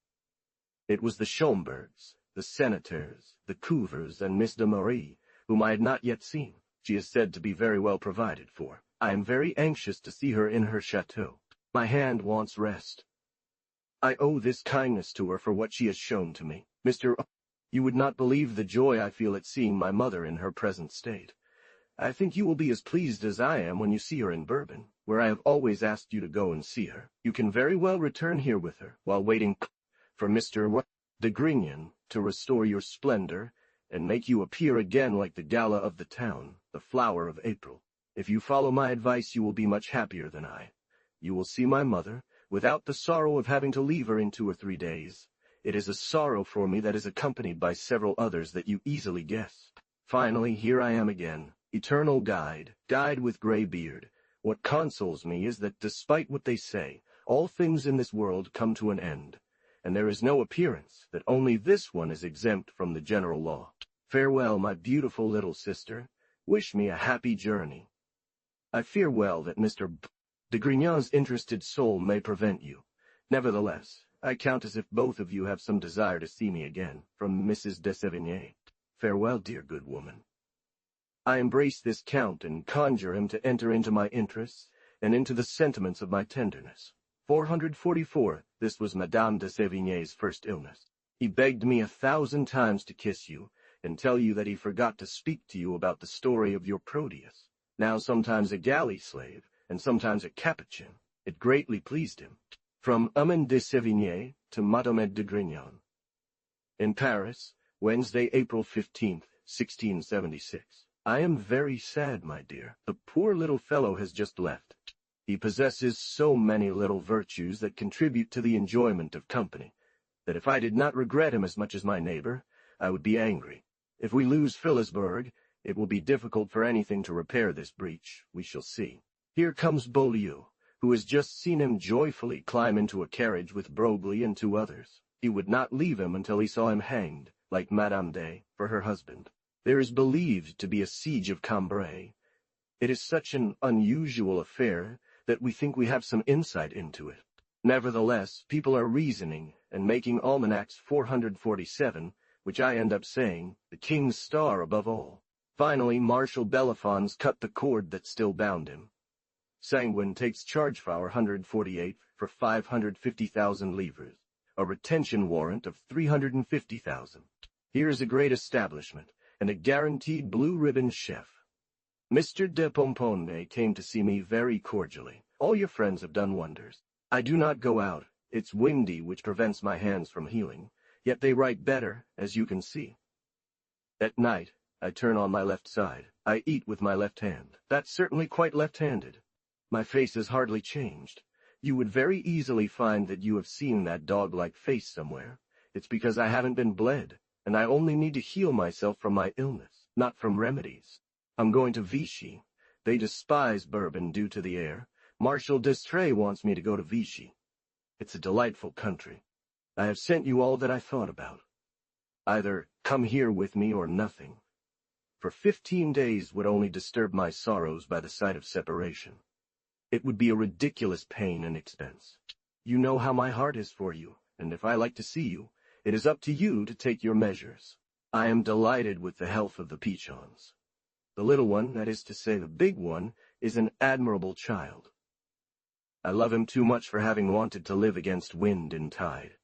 It was the Schombergs, the Senators, the Couvers, and Miss de Marie, whom I had not yet seen. She is said to be very well provided for. I am very anxious to see her in her chateau. My hand wants rest. I owe this kindness to her for what she has shown to me. Mr. You would not believe the joy I feel at seeing my mother in her present state. I think you will be as pleased as I am when you see her in Bourbon, where I have always asked you to go and see her. You can very well return here with her, while waiting for Mr. de Grignan to restore your splendor and make you appear again like the gala of the town, the flower of April. If you follow my advice, you will be much happier than I. You will see my mother, without the sorrow of having to leave her in 2 or 3 days. It is a sorrow for me that is accompanied by several others that you easily guess. Finally, here I am again, eternal guide with gray beard. What consoles me is that despite what they say, all things in this world come to an end, and there is no appearance that only this one is exempt from the general law. Farewell, my beautiful little sister. Wish me a happy journey. I fear well that Mr. de Grignan's interested soul may prevent you. Nevertheless, I count as if both of you have some desire to see me again, from Mrs. de Sévigné. Farewell, dear good woman. I embrace this count and conjure him to enter into my interests and into the sentiments of my tenderness. 444. This was Madame de Sévigné's first illness. He begged me 1,000 times to kiss you, and tell you that he forgot to speak to you about the story of your Proteus, now sometimes a galley slave, and sometimes a capuchin. It greatly pleased him. From Madame de Sévigné to Madame de Grignon. In Paris, Wednesday, April 15th, 1676. I am very sad, my dear. The poor little fellow has just left. He possesses so many little virtues that contribute to the enjoyment of company, that if I did not regret him as much as my neighbor, I would be angry. If we lose Philipsburg, it will be difficult for anything to repair this breach. We shall see. Here comes Beaulieu, who has just seen him joyfully climb into a carriage with Broglie and 2 others. He would not leave him until he saw him hanged, like Madame de, for her husband. There is believed to be a siege of Cambrai. It is such an unusual affair that we think we have some insight into it. Nevertheless, people are reasoning and making almanacs 447, which I end up saying, the king's star above all. Finally, Marshal Bellefonds cut the cord that still bound him. Sanguine takes charge for our 148 for 550,000 livres, a retention warrant of 350,000. Here is a great establishment, and a guaranteed blue-ribbon chef. Mr. de Pomponne came to see me very cordially. All your friends have done wonders. I do not go out. It's windy, which prevents my hands from healing, yet they write better, as you can see. At night, I turn on my left side. I eat with my left hand. That's certainly quite left-handed. My face has hardly changed. You would very easily find that you have seen that dog-like face somewhere. It's because I haven't been bled, and I only need to heal myself from my illness, not from remedies. I'm going to Vichy. They despise Bourbon due to the air. Marshal d'Estrées wants me to go to Vichy. It's a delightful country. I have sent you all that I thought about. Either come here with me or nothing. For 15 days would only disturb my sorrows by the sight of separation. It would be a ridiculous pain and expense. You know how my heart is for you, and if I like to see you, it is up to you to take your measures. I am delighted with the health of the Pichons. The little one, that is to say the big one, is an admirable child. I love him too much for having wanted to live against wind and tide.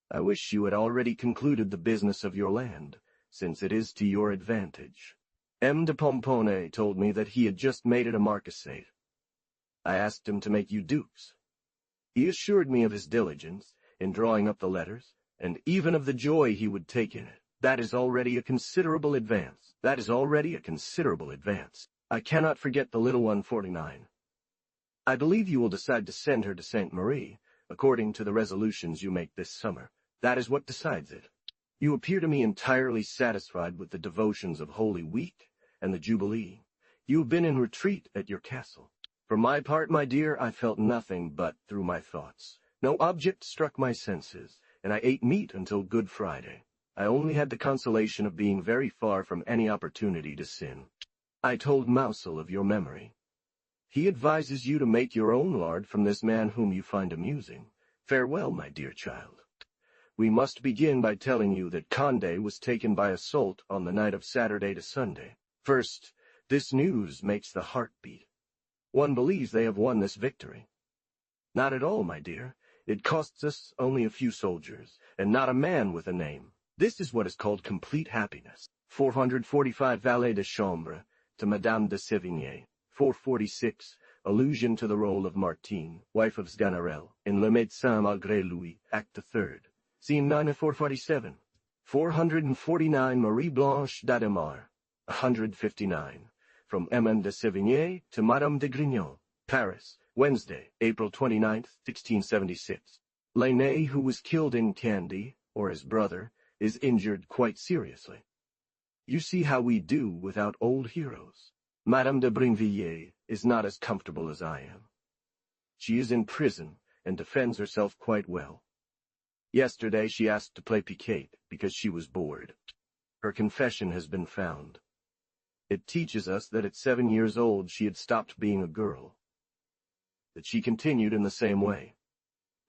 I wish you had already concluded the business of your land, since it is to your advantage. M. de Pomponne told me that he had just made it a marquisate. I asked him to make you dukes. He assured me of his diligence in drawing up the letters, and even of the joy he would take in it. That is already a considerable advance. I cannot forget the little one 49. I believe you will decide to send her to Sainte Marie, according to the resolutions you make this summer. That is what decides it. You appear to me entirely satisfied with the devotions of Holy Week and the Jubilee. You have been in retreat at your castle. For my part, my dear, I felt nothing but through my thoughts. No object struck my senses, and I ate meat until Good Friday. I only had the consolation of being very far from any opportunity to sin. I told Mousel of your memory. He advises you to make your own lard from this man whom you find amusing. Farewell, my dear child. We must begin by telling you that Condé was taken by assault on the night of Saturday to Sunday. First, this news makes the heart beat. One believes they have won this victory. Not at all, my dear. It costs us only a few soldiers, and not a man with a name. This is what is called complete happiness. 445 valet de chambre to Madame de Sévigné. 446, allusion to the role of Martine, wife of Sganarelle, in Le Médecin Malgré Louis, Act 3rd. Scene 9 of 447. 449 Marie Blanche d'Adhémar. 159. From M. de Sévigné to Madame de Grignon. Paris, Wednesday, April 29th, 1676. L'aîné, who was killed in Candy, or his brother, is injured quite seriously. You see how we do without old heroes. Madame de Brinvilliers is not as comfortable as I am. She is in prison and defends herself quite well. Yesterday she asked to play piquet because she was bored. Her confession has been found. It teaches us that at 7 years old she had stopped being a girl, that she continued in the same way.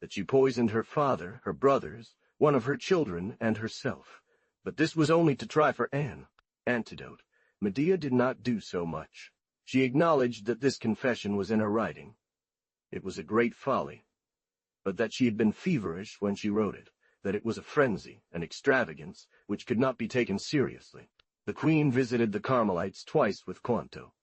that she poisoned her father, her brothers, one of her children, and herself. But this was only to try for Anne. Antidote. Medea did not do so much. She acknowledged that this confession was in her writing. It was a great folly, but that she had been feverish when she wrote it, that it was a frenzy, an extravagance, which could not be taken seriously. The queen visited the Carmelites twice with Quanto.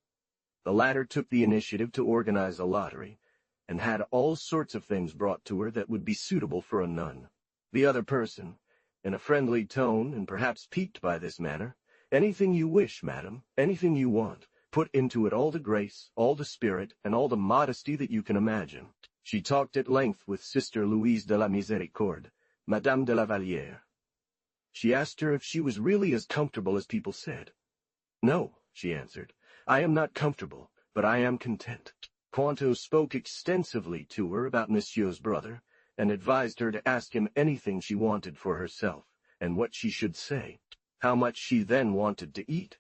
The latter took the initiative to organize a lottery, and had all sorts of things brought to her that would be suitable for a nun. The other person, in a friendly tone, and perhaps piqued by this manner, "Anything you wish, madam, anything you want. Put into it all the grace, all the spirit, and all the modesty that you can imagine." She talked at length with Sister Louise de la Miséricorde, Madame de la Vallière. She asked her if she was really as comfortable as people said. "No," she answered, "I am not comfortable, but I am content." Quanto spoke extensively to her about Monsieur's brother, and advised her to ask him anything she wanted for herself, and what she should say, how much she then wanted to eat.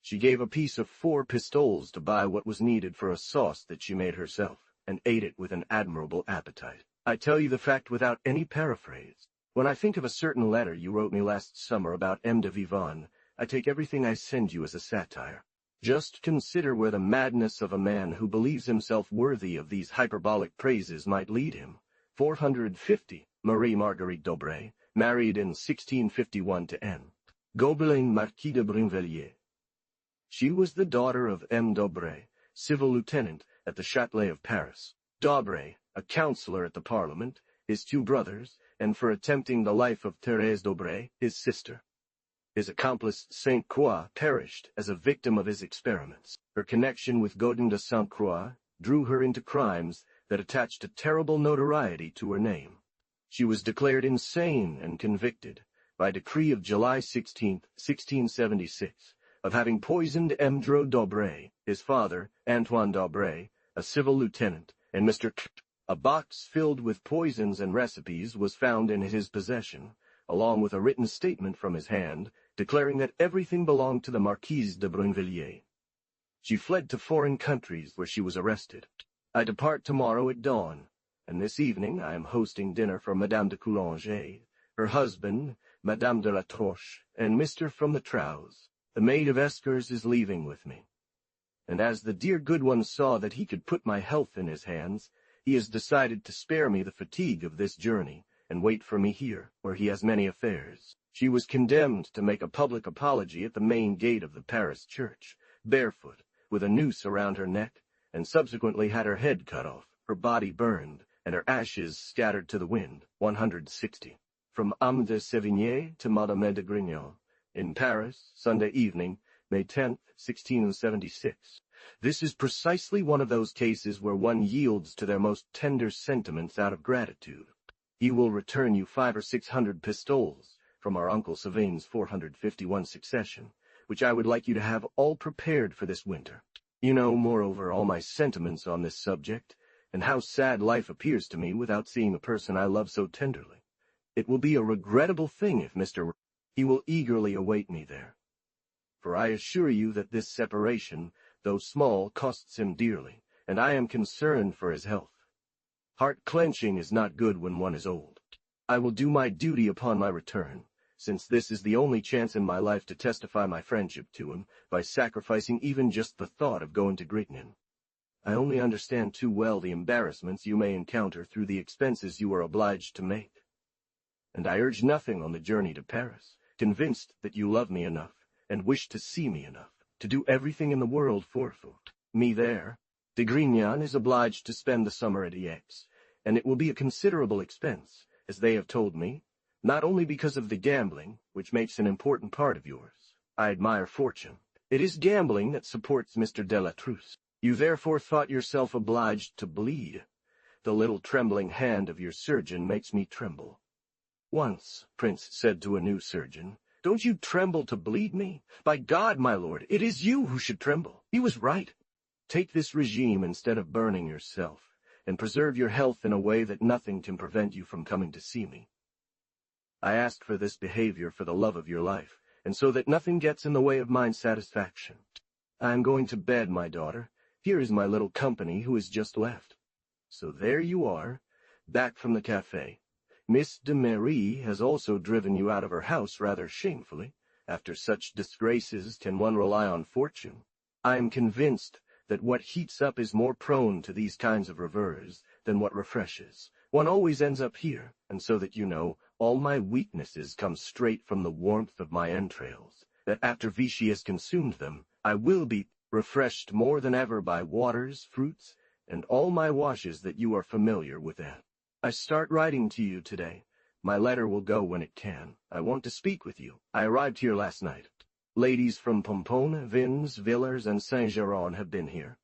She gave a piece of 4 pistoles to buy what was needed for a sauce that she made herself, and ate it with an admirable appetite. I tell you the fact without any paraphrase. When I think of a certain letter you wrote me last summer about M. de Vivonne, I take everything I send you as a satire. Just consider where the madness of a man who believes himself worthy of these hyperbolic praises might lead him. 450. Marie Marguerite d'Aubray, married in 1651 to N. Gobelin, Marquis de Brinvilliers. She was the daughter of M. d'Aubray, civil lieutenant at the Châtelet of Paris. d'Aubray, a councillor at the Parliament, his 2 brothers, and for attempting the life of Thérèse d'Aubray, his sister. His accomplice Sainte Croix perished as a victim of his experiments. Her connection with Gaudin de Sainte Croix drew her into crimes that attached a terrible notoriety to her name. She was declared insane and convicted, by decree of July 16, 1676, of having poisoned M. d'Aubray, his father, Antoine d'Aubray, a civil lieutenant, and Mr. A box filled with poisons and recipes was found in his possession, along with a written statement from his hand, declaring that everything belonged to the Marquise de Brinvilliers. She fled to foreign countries where she was arrested. I depart tomorrow at dawn, and this evening I am hosting dinner for Madame de Coulanger, her husband, Madame de la Troche, and Mr. from the Trows. The maid of Esquers is leaving with me. And as the dear good one saw that he could put my health in his hands, he has decided to spare me the fatigue of this journey, and wait for me here, where he has many affairs. She was condemned to make a public apology at the main gate of the Paris church, barefoot, with a noose around her neck, and subsequently had her head cut off, her body burned, and her ashes scattered to the wind. 160. From Ame de Sévigné to Madame de Grignon, in Paris, Sunday evening, May 10, 1676. This is precisely one of those cases where one yields to their most tender sentiments out of gratitude. He will return you 500 or 600 pistoles from our Uncle Savigne's 451 succession, which I would like you to have all prepared for this winter. You know, moreover, all my sentiments on this subject, and how sad life appears to me without seeing a person I love so tenderly. It will be a regrettable thing if Mr. He will eagerly await me there. For I assure you that this separation, though small, costs him dearly, and I am concerned for his health. Heart-clenching is not good when one is old. I will do my duty upon my return, since this is the only chance in my life to testify my friendship to him, by sacrificing even just the thought of going to Grignon. I only understand too well the embarrassments you may encounter through the expenses you are obliged to make. And I urge nothing on the journey to Paris, convinced that you love me enough, and wish to see me enough, to do everything in the world for me there. De Grignon is obliged to spend the summer at Aix, and it will be a considerable expense, as they have told me, not only because of the gambling, which makes an important part of yours. I admire fortune. It is gambling that supports Mr. de la Trousse. You therefore thought yourself obliged to bleed. The little trembling hand of your surgeon makes me tremble. Once, Prince said to a new surgeon, "Don't you tremble to bleed me? By God, my lord, it is you who should tremble." He was right. Take this regime instead of burning yourself, and preserve your health in a way that nothing can prevent you from coming to see me. I ask for this behavior for the love of your life, and so that nothing gets in the way of my satisfaction. I am going to bed, my daughter. Here is my little company who has just left. So there you are. back from the café. Miss de Marie has also driven you out of her house rather shamefully. After such disgraces, can one rely on fortune? I am convinced that what heats up is more prone to these kinds of revers than what refreshes. One always ends up here, and so that you know, all my weaknesses come straight from the warmth of my entrails, that after Vichy has consumed them, I will be refreshed more than ever by waters, fruits, and all my washes that you are familiar with. I start writing to you today. My letter will go when it can. I want to speak with you. I arrived here last night. Ladies from Pomponne, Vins, Villers, and Saint-Geron have been here.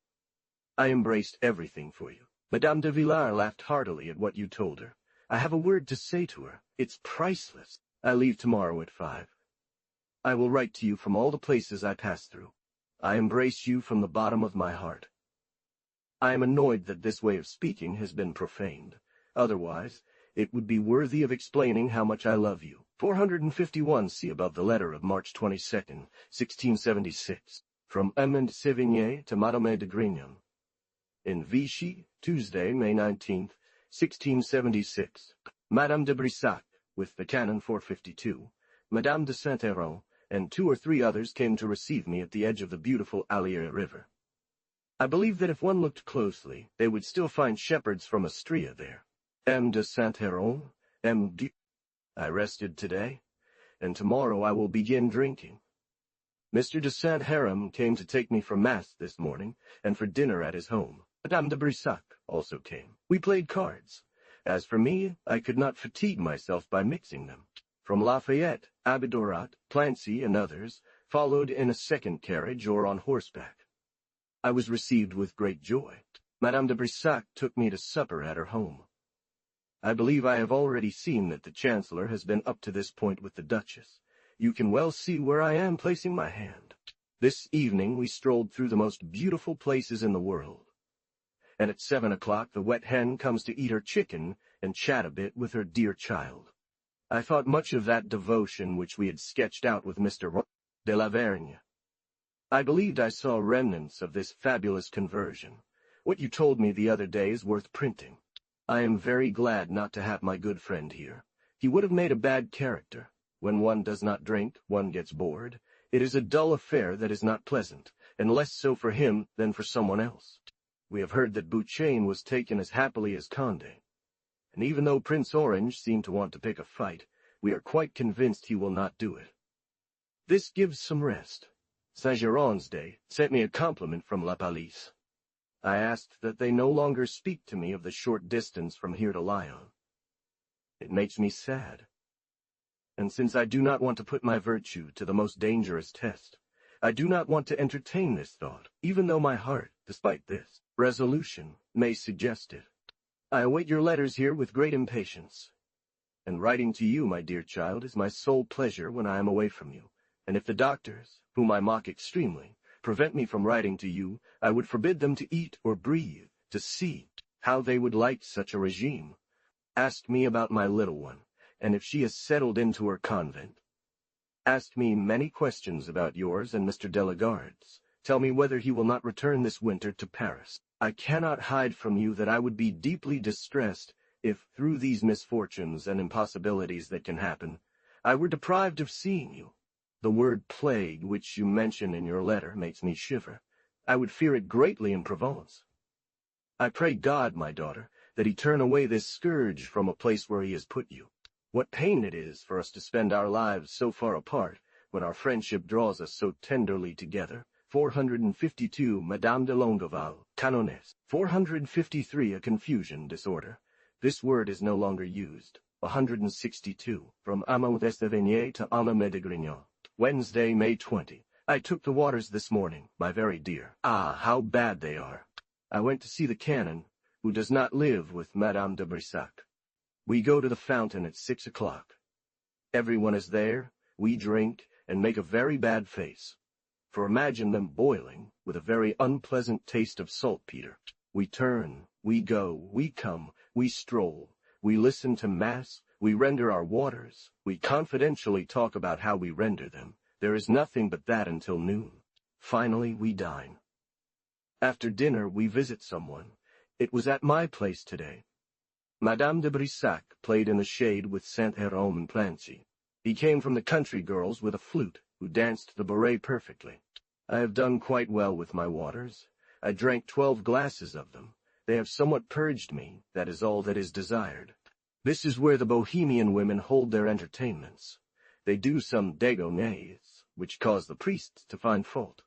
I embraced everything for you. Madame de Villars laughed heartily at what you told her. I have a word to say to her. It's priceless. I leave tomorrow at 5. I will write to you from all the places I pass through. I embrace you from the bottom of my heart. I am annoyed that this way of speaking has been profaned. Otherwise, it would be worthy of explaining how much I love you. 451. See above the letter of March 22nd, 1676, from M. de Sévigné to Madame de Grignon. In Vichy, Tuesday, May 19th, 1676. Madame de Brissac, with the cannon 452, Madame de Saint-Héron, and 2 or 3 others came to receive me at the edge of the beautiful Allier River. I believe that if one looked closely, they would still find shepherds from Astria there. M. de Saint-Héron, M.D. I rested today, and tomorrow I will begin drinking. Mr. de Saint-Héron came to take me for Mass this morning, and for dinner at his home. Madame de Brissac also came. We played cards. As for me, I could not fatigue myself by mixing them. From Lafayette, Abidorat, Plancy, and others, followed in a second carriage or on horseback. I was received with great joy. Madame de Brissac took me to supper at her home. I believe I have already seen that the Chancellor has been up to this point with the Duchess. You can well see where I am placing my hand. This evening we strolled through the most beautiful places in the world. And at 7 o'clock the wet hen comes to eat her chicken and chat a bit with her dear child. I thought much of that devotion which we had sketched out with Mr. de la Vergne. I believed I saw remnants of this fabulous conversion. What you told me the other day is worth printing. I am very glad not to have my good friend here. He would have made a bad character. When one does not drink, one gets bored. It is a dull affair that is not pleasant, and less so for him than for someone else. We have heard that Bouchain was taken as happily as Condé. And even though Prince Orange seemed to want to pick a fight, we are quite convinced he will not do it. This gives some rest. Saint-Geron's Day sent me a compliment from La Palisse. I asked that they no longer speak to me of the short distance from here to Lyon. It makes me sad. And since I do not want to put my virtue to the most dangerous test, I do not want to entertain this thought, even though my heart, despite this resolution, may suggest it. I await your letters here with great impatience. And writing to you, my dear child, is my sole pleasure when I am away from you. And if the doctors, whom I mock extremely, prevent me from writing to you, I would forbid them to eat or breathe, to see how they would like such a regime. Ask me about my little one, and if she has settled into her convent. Ask me many questions about yours and Mr. Delagarde's. Tell me whether he will not return this winter to Paris. I cannot hide from you that I would be deeply distressed if, through these misfortunes and impossibilities that can happen, I were deprived of seeing you. The word plague, which you mention in your letter, makes me shiver. I would fear it greatly in Provence. I pray God, my daughter, that he turn away this scourge from a place where he has put you. What pain it is for us to spend our lives so far apart, when our friendship draws us so tenderly together. 452, Madame de Longueval, Canoness. 453, a confusion, disorder. This word is no longer used. 162, from Amant de Sévigné to Anne de Grignon. Wednesday, May 20. I took the waters this morning, my very dear. Ah, how bad they are. I went to see the canon, who does not live with Madame de Brissac. We go to the fountain at 6 o'clock. Everyone is there, we drink, and make a very bad face. For imagine them boiling, with a very unpleasant taste of saltpeter. We turn, we go, we come, we stroll, we listen to Mass, we render our waters, we confidentially talk about how we render them. There is nothing but that until noon. Finally, we dine. After dinner, we visit someone. It was at my place today. Madame de Brissac played in the shade with Saint-Hérome and Plancy. He came from the country girls with a flute, who danced the bourrée perfectly. I have done quite well with my waters. I drank 12 glasses of them. They have somewhat purged me, that is all that is desired. This is where the Bohemian women hold their entertainments. They do some dégonnées, which cause the priests to find fault.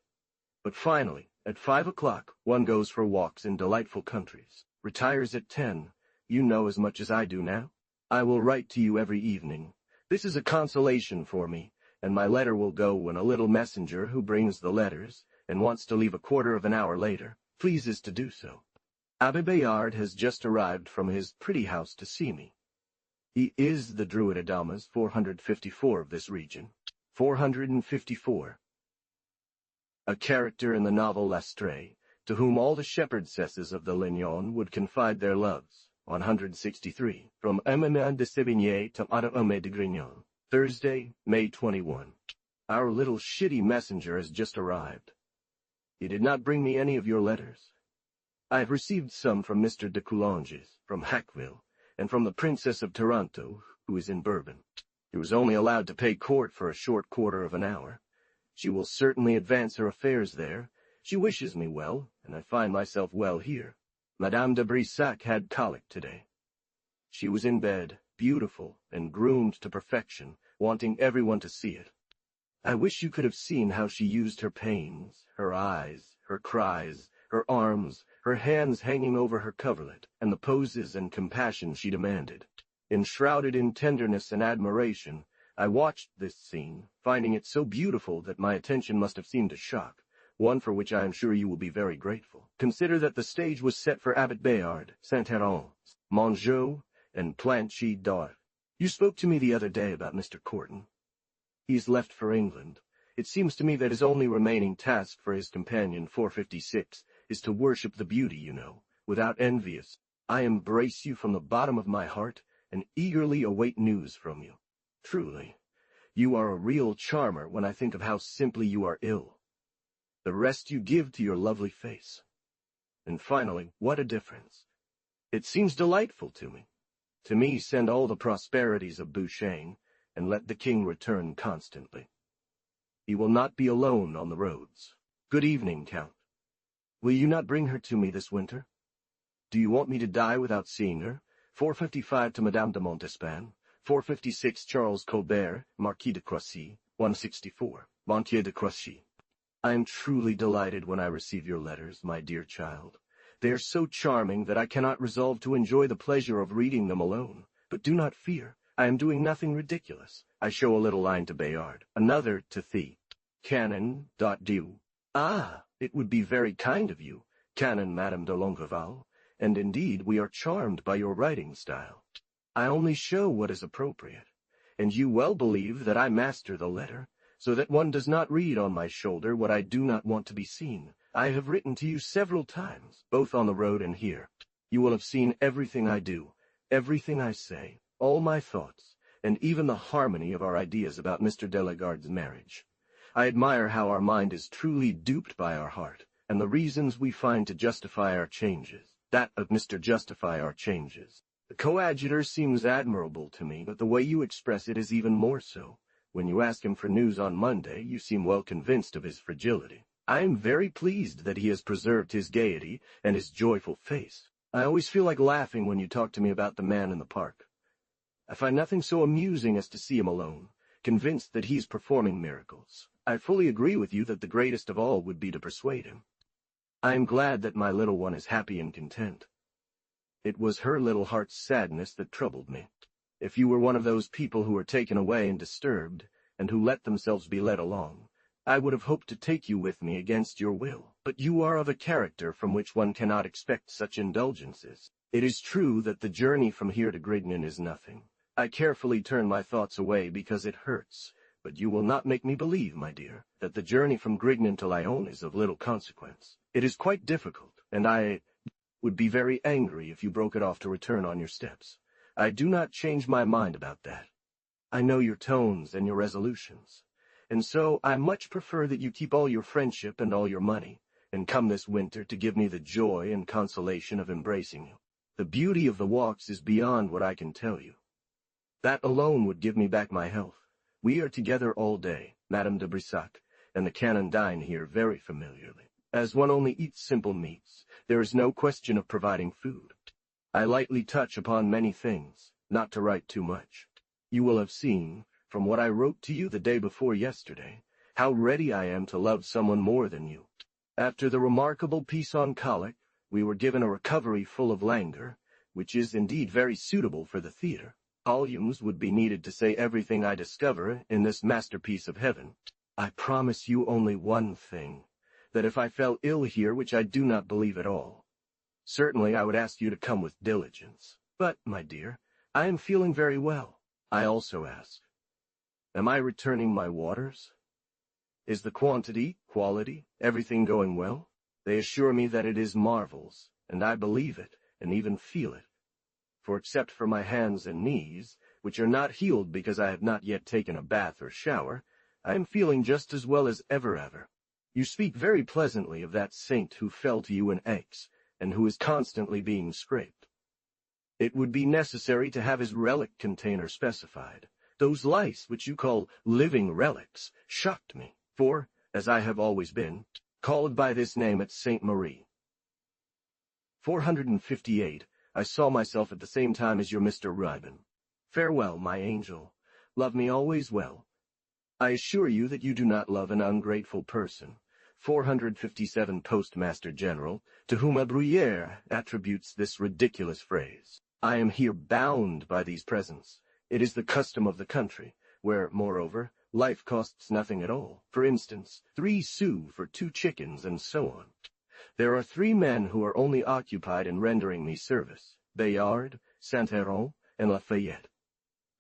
But finally, at 5 o'clock, one goes for walks in delightful countries, retires at 10. You know as much as I do now. I will write to you every evening. This is a consolation for me, and my letter will go when a little messenger who brings the letters, and wants to leave a quarter of an hour later, pleases to do so. Abbe Bayard has just arrived from his pretty house to see me. He is the Druid Adamas 454 of this region. 454. A character in the novel L'Astray, to whom all the shepherdesses of the Lignon would confide their loves. 163. From Emmenin de Sévigné to Audiobook de Grignon. Thursday, May 21. Our little shitty messenger has just arrived. He did not bring me any of your letters. I have received some from Mr. de Coulanges, from Hackville, and from the Princess of Taranto, who is in Bourbon. He was only allowed to pay court for a short quarter of an hour. She will certainly advance her affairs there. She wishes me well, and I find myself well here. Madame de Brissac had colic today. She was in bed, beautiful and groomed to perfection, wanting everyone to see it. I wish you could have seen how she used her pains, her eyes, her cries, her arms, her hands hanging over her coverlet, and the poses and compassion she demanded. Enshrouded in tenderness and admiration, I watched this scene, finding it so beautiful that my attention must have seemed a shock, one for which I am sure you will be very grateful. Consider that the stage was set for Abbot Bayard, Saint-Hérome, Mongeau, and Planchy d'Art. You spoke to me the other day about Mr. Corton. He's left for England. It seems to me that his only remaining task for his companion 456 is to worship the beauty, you know, without envious. I embrace you from the bottom of my heart and eagerly await news from you. Truly, you are a real charmer when I think of how simply you are ill. The rest you give to your lovely face. And finally, what a difference. It seems delightful to me. To me send all the prosperities of Bouchain, and let the king return constantly. He will not be alone on the roads. Good evening, Count. Will you not bring her to me this winter? Do you want me to die without seeing her? 455 to Madame de Montespan, 456 Charles Colbert, Marquis de Croissy, 164, Banquier de Croissy. I am truly delighted when I receive your letters, my dear child. They are so charming that I cannot resolve to enjoy the pleasure of reading them alone. But do not fear, I am doing nothing ridiculous. I show a little line to Bayard, another to Thee. Canon, Dieu. Ah, it would be very kind of you, Canon Madame de Longueval, and indeed we are charmed by your writing style. I only show what is appropriate, and you well believe that I master the letter, so that one does not read on my shoulder what I do not want to be seen. I have written to you several times, both on the road and here. You will have seen everything I do, everything I say, all my thoughts, and even the harmony of our ideas about Mr. Delagarde's marriage. I admire how our mind is truly duped by our heart, and the reasons we find to justify our changes. That of Mr. Justify our changes. The coadjutor seems admirable to me, but the way you express it is even more so. When you ask him for news on Monday, you seem well convinced of his fragility. I am very pleased that he has preserved his gaiety and his joyful face. I always feel like laughing when you talk to me about the man in the park. I find nothing so amusing as to see him alone, convinced that he's performing miracles. I fully agree with you that the greatest of all would be to persuade him. I am glad that my little one is happy and content. It was her little heart's sadness that troubled me. If you were one of those people who are taken away and disturbed, and who let themselves be led along, I would have hoped to take you with me against your will. But you are of a character from which one cannot expect such indulgences. It is true that the journey from here to Grignon is nothing. I carefully turn my thoughts away because it hurts, but you will not make me believe, my dear, that the journey from Grignon to Lyon is of little consequence. It is quite difficult, and I would be very angry if you broke it off to return on your steps. I do not change my mind about that. I know your tones and your resolutions, and so I much prefer that you keep all your friendship and all your money, and come this winter to give me the joy and consolation of embracing you. The beauty of the walks is beyond what I can tell you. That alone would give me back my health. We are together all day, Madame de Brissac, and the canon dine here very familiarly. As one only eats simple meats, there is no question of providing food. I lightly touch upon many things, not to write too much. You will have seen, from what I wrote to you the day before yesterday, how ready I am to love someone more than you. After the remarkable piece on colic, we were given a recovery full of languor, which is indeed very suitable for the theatre. Volumes would be needed to say everything I discover in this masterpiece of heaven. I promise you only one thing, that if I fell ill here, which I do not believe at all, certainly I would ask you to come with diligence. But, my dear, I am feeling very well. I also ask, am I returning my waters? Is the quantity, quality, everything going well? They assure me that it is marvels, and I believe it, and even feel it. For except for my hands and knees, which are not healed because I have not yet taken a bath or shower, I am feeling just as well as ever. You speak very pleasantly of that saint who fell to you in Aix, and who is constantly being scraped. It would be necessary to have his relic container specified. Those lice, which you call living relics, shocked me, for, as I have always been, called by this name at Sainte Marie. 458. I saw myself at the same time as your Mr. Reuben. Farewell, my angel. Love me always well. I assure you that you do not love an ungrateful person. 457 Postmaster General, to whom a Bruyere attributes this ridiculous phrase. I am here bound by these presents. It is the custom of the country, where, moreover, life costs nothing at all. For instance, 3 sous for 2 chickens, and so on. There are 3 men who are only occupied in rendering me service, Bayard, Saint-Héron, and Lafayette.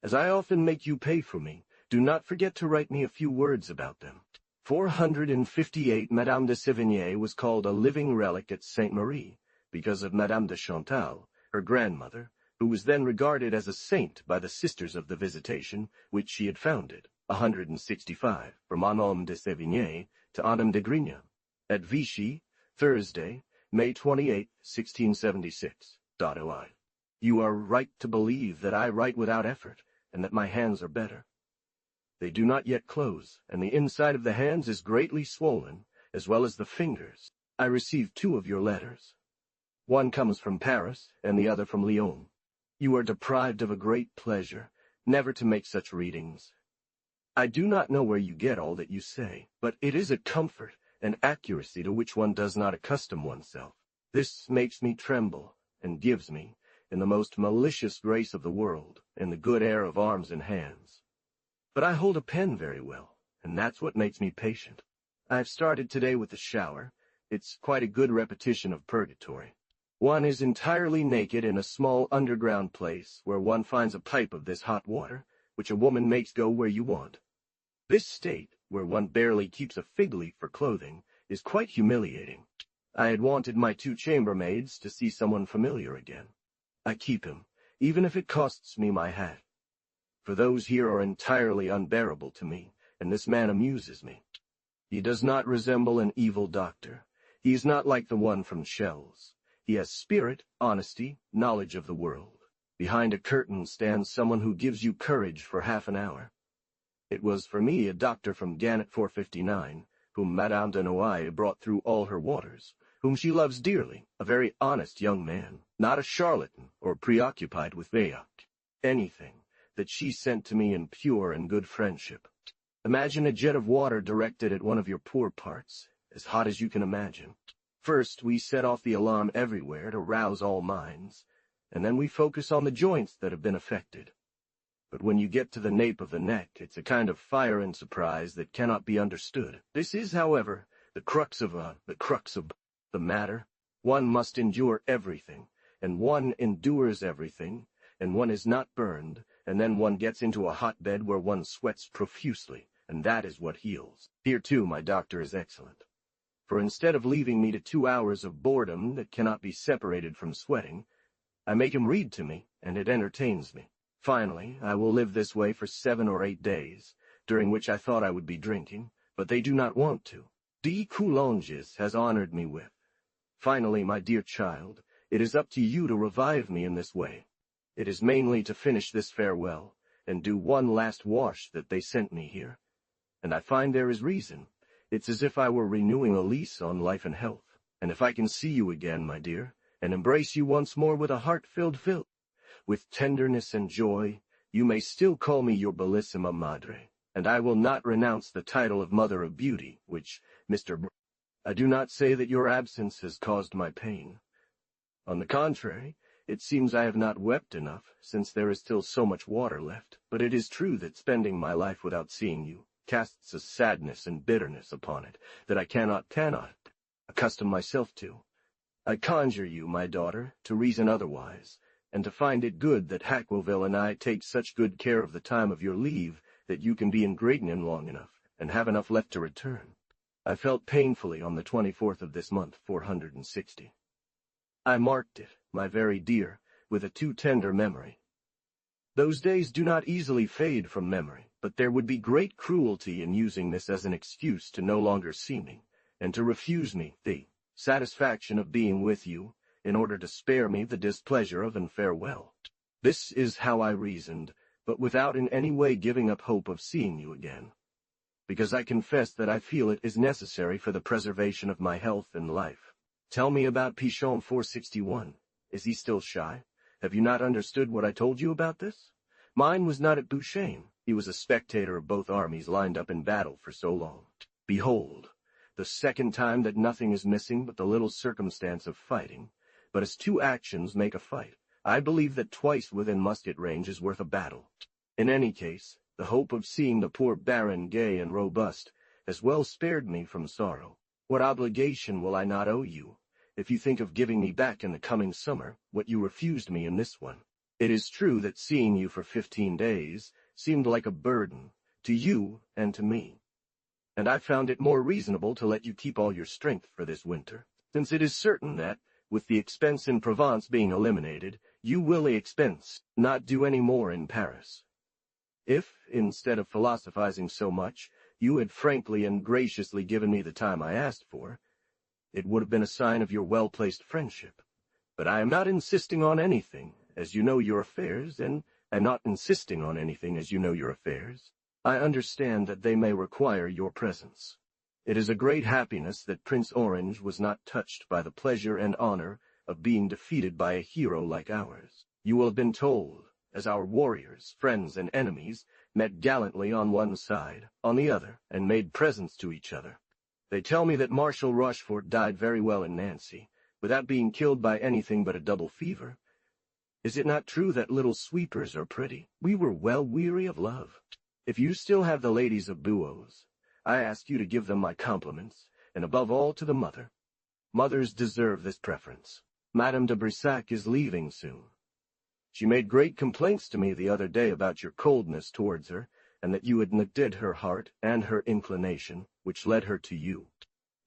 As I often make you pay for me, do not forget to write me a few words about them. 458 Madame de Sévigné was called a living relic at Sainte Marie, because of Madame de Chantal, her grandmother, who was then regarded as a saint by the Sisters of the Visitation, which she had founded, 165, from Homme de Sévigné to Homme de Grignan, at Vichy, Thursday, May 28, 1676. OI. You are right to believe that I write without effort, and that my hands are better. They do not yet close, and the inside of the hands is greatly swollen, as well as the fingers. I received 2 of your letters. One comes from Paris, and the other from Lyon. You are deprived of a great pleasure, never to make such readings. I do not know where you get all that you say, but it is a comfort, an accuracy to which one does not accustom oneself. This makes me tremble, and gives me, in the most malicious grace of the world, in the good air of arms and hands. But I hold a pen very well, and that's what makes me patient. I've started today with the shower. It's quite a good repetition of purgatory. One is entirely naked in a small underground place where one finds a pipe of this hot water, which a woman makes go where you want. This state, where one barely keeps a fig leaf for clothing, is quite humiliating. I had wanted my 2 chambermaids to see someone familiar again. I keep him, even if it costs me my hat. For those here are entirely unbearable to me, and this man amuses me. He does not resemble an evil doctor. He is not like the one from Shells. He has spirit, honesty, knowledge of the world. Behind a curtain stands someone who gives you courage for half an hour. It was for me a doctor from Gannett 459, whom Madame de Noailles brought through all her waters, whom she loves dearly, a very honest young man, not a charlatan or preoccupied with Vaillant. Anything that she sent to me in pure and good friendship. Imagine a jet of water directed at one of your poor parts, as hot as you can imagine. First, we set off the alarm everywhere to rouse all minds, and then we focus on the joints that have been affected. But when you get to the nape of the neck, it's a kind of fire and surprise that cannot be understood. This is, however, the crux of the matter. One must endure everything, and one endures everything, and one is not burned, and then one gets into a hotbed where one sweats profusely, and that is what heals. Here, too, my doctor is excellent. For instead of leaving me to 2 hours of boredom that cannot be separated from sweating, I make him read to me, and it entertains me. Finally, I will live this way for 7 or 8 days, during which I thought I would be drinking, but they do not want to. D. Coulonges has honored me with. Finally, my dear child, It is up to you to revive me in this way. It is mainly to finish this farewell, and do one last wash that they sent me here. And I find there is reason. It's as if I were renewing a lease on life and health. And if I can see you again, my dear, and embrace you once more with a heart filled with tenderness and joy, you may still call me your bellissima madre, and I will not renounce the title of Mother of Beauty, which, I do not say that your absence has caused my pain. On the contrary, it seems I have not wept enough, since there is still so much water left, but it is true that spending my life without seeing you casts a sadness and bitterness upon it that I cannot accustom myself to. I conjure you, my daughter, to reason otherwise, and to find it good that Haqueville and I take such good care of the time of your leave that you can be in Grignan long enough, and have enough left to return. I felt painfully on the 24th of this month, 460. I marked it, my very dear, with a too tender memory. Those days do not easily fade from memory, but there would be great cruelty in using this as an excuse to no longer see me, and to refuse me the satisfaction of being with you, in order to spare me the displeasure of an farewell. This is how I reasoned, but without in any way giving up hope of seeing you again, because I confess that I feel it is necessary for the preservation of my health and life. Tell me about Pichon 461. Is he still shy? Have you not understood what I told you about this? Mine was not at Bouchain. He was a spectator of both armies lined up in battle for so long. Behold, the second time that nothing is missing but the little circumstance of fighting. But as two actions make a fight, I believe that twice within musket range is worth a battle. In any case, the hope of seeing the poor Baron gay and robust has well spared me from sorrow. What obligation will I not owe you, if you think of giving me back in the coming summer what you refused me in this one? It is true that seeing you for 15 days seemed like a burden to you and to me, and I found it more reasonable to let you keep all your strength for this winter, since it is certain that, with the expense in Provence being eliminated, you will not do any more in Paris. If, instead of philosophizing so much, you had frankly and graciously given me the time I asked for, it would have been a sign of your well-placed friendship. But I am not insisting on anything, as you know your affairs, and am not insisting on anything as you know your affairs. I understand that they may require your presence. It is a great happiness that Prince Orange was not touched by the pleasure and honor of being defeated by a hero like ours. You will have been told, as our warriors, friends and enemies, met gallantly on one side, on the other, and made presents to each other. They tell me that Marshal Rochefort died very well in Nancy, without being killed by anything but a double fever. Is it not true that little sweepers are pretty? We were well weary of love. If you still have the ladies of Buoz, I ask you to give them my compliments, and above all to the mother. Mothers deserve this preference. Madame de Brissac is leaving soon. She made great complaints to me the other day about your coldness towards her, and that you had neglected her heart and her inclination, which led her to you.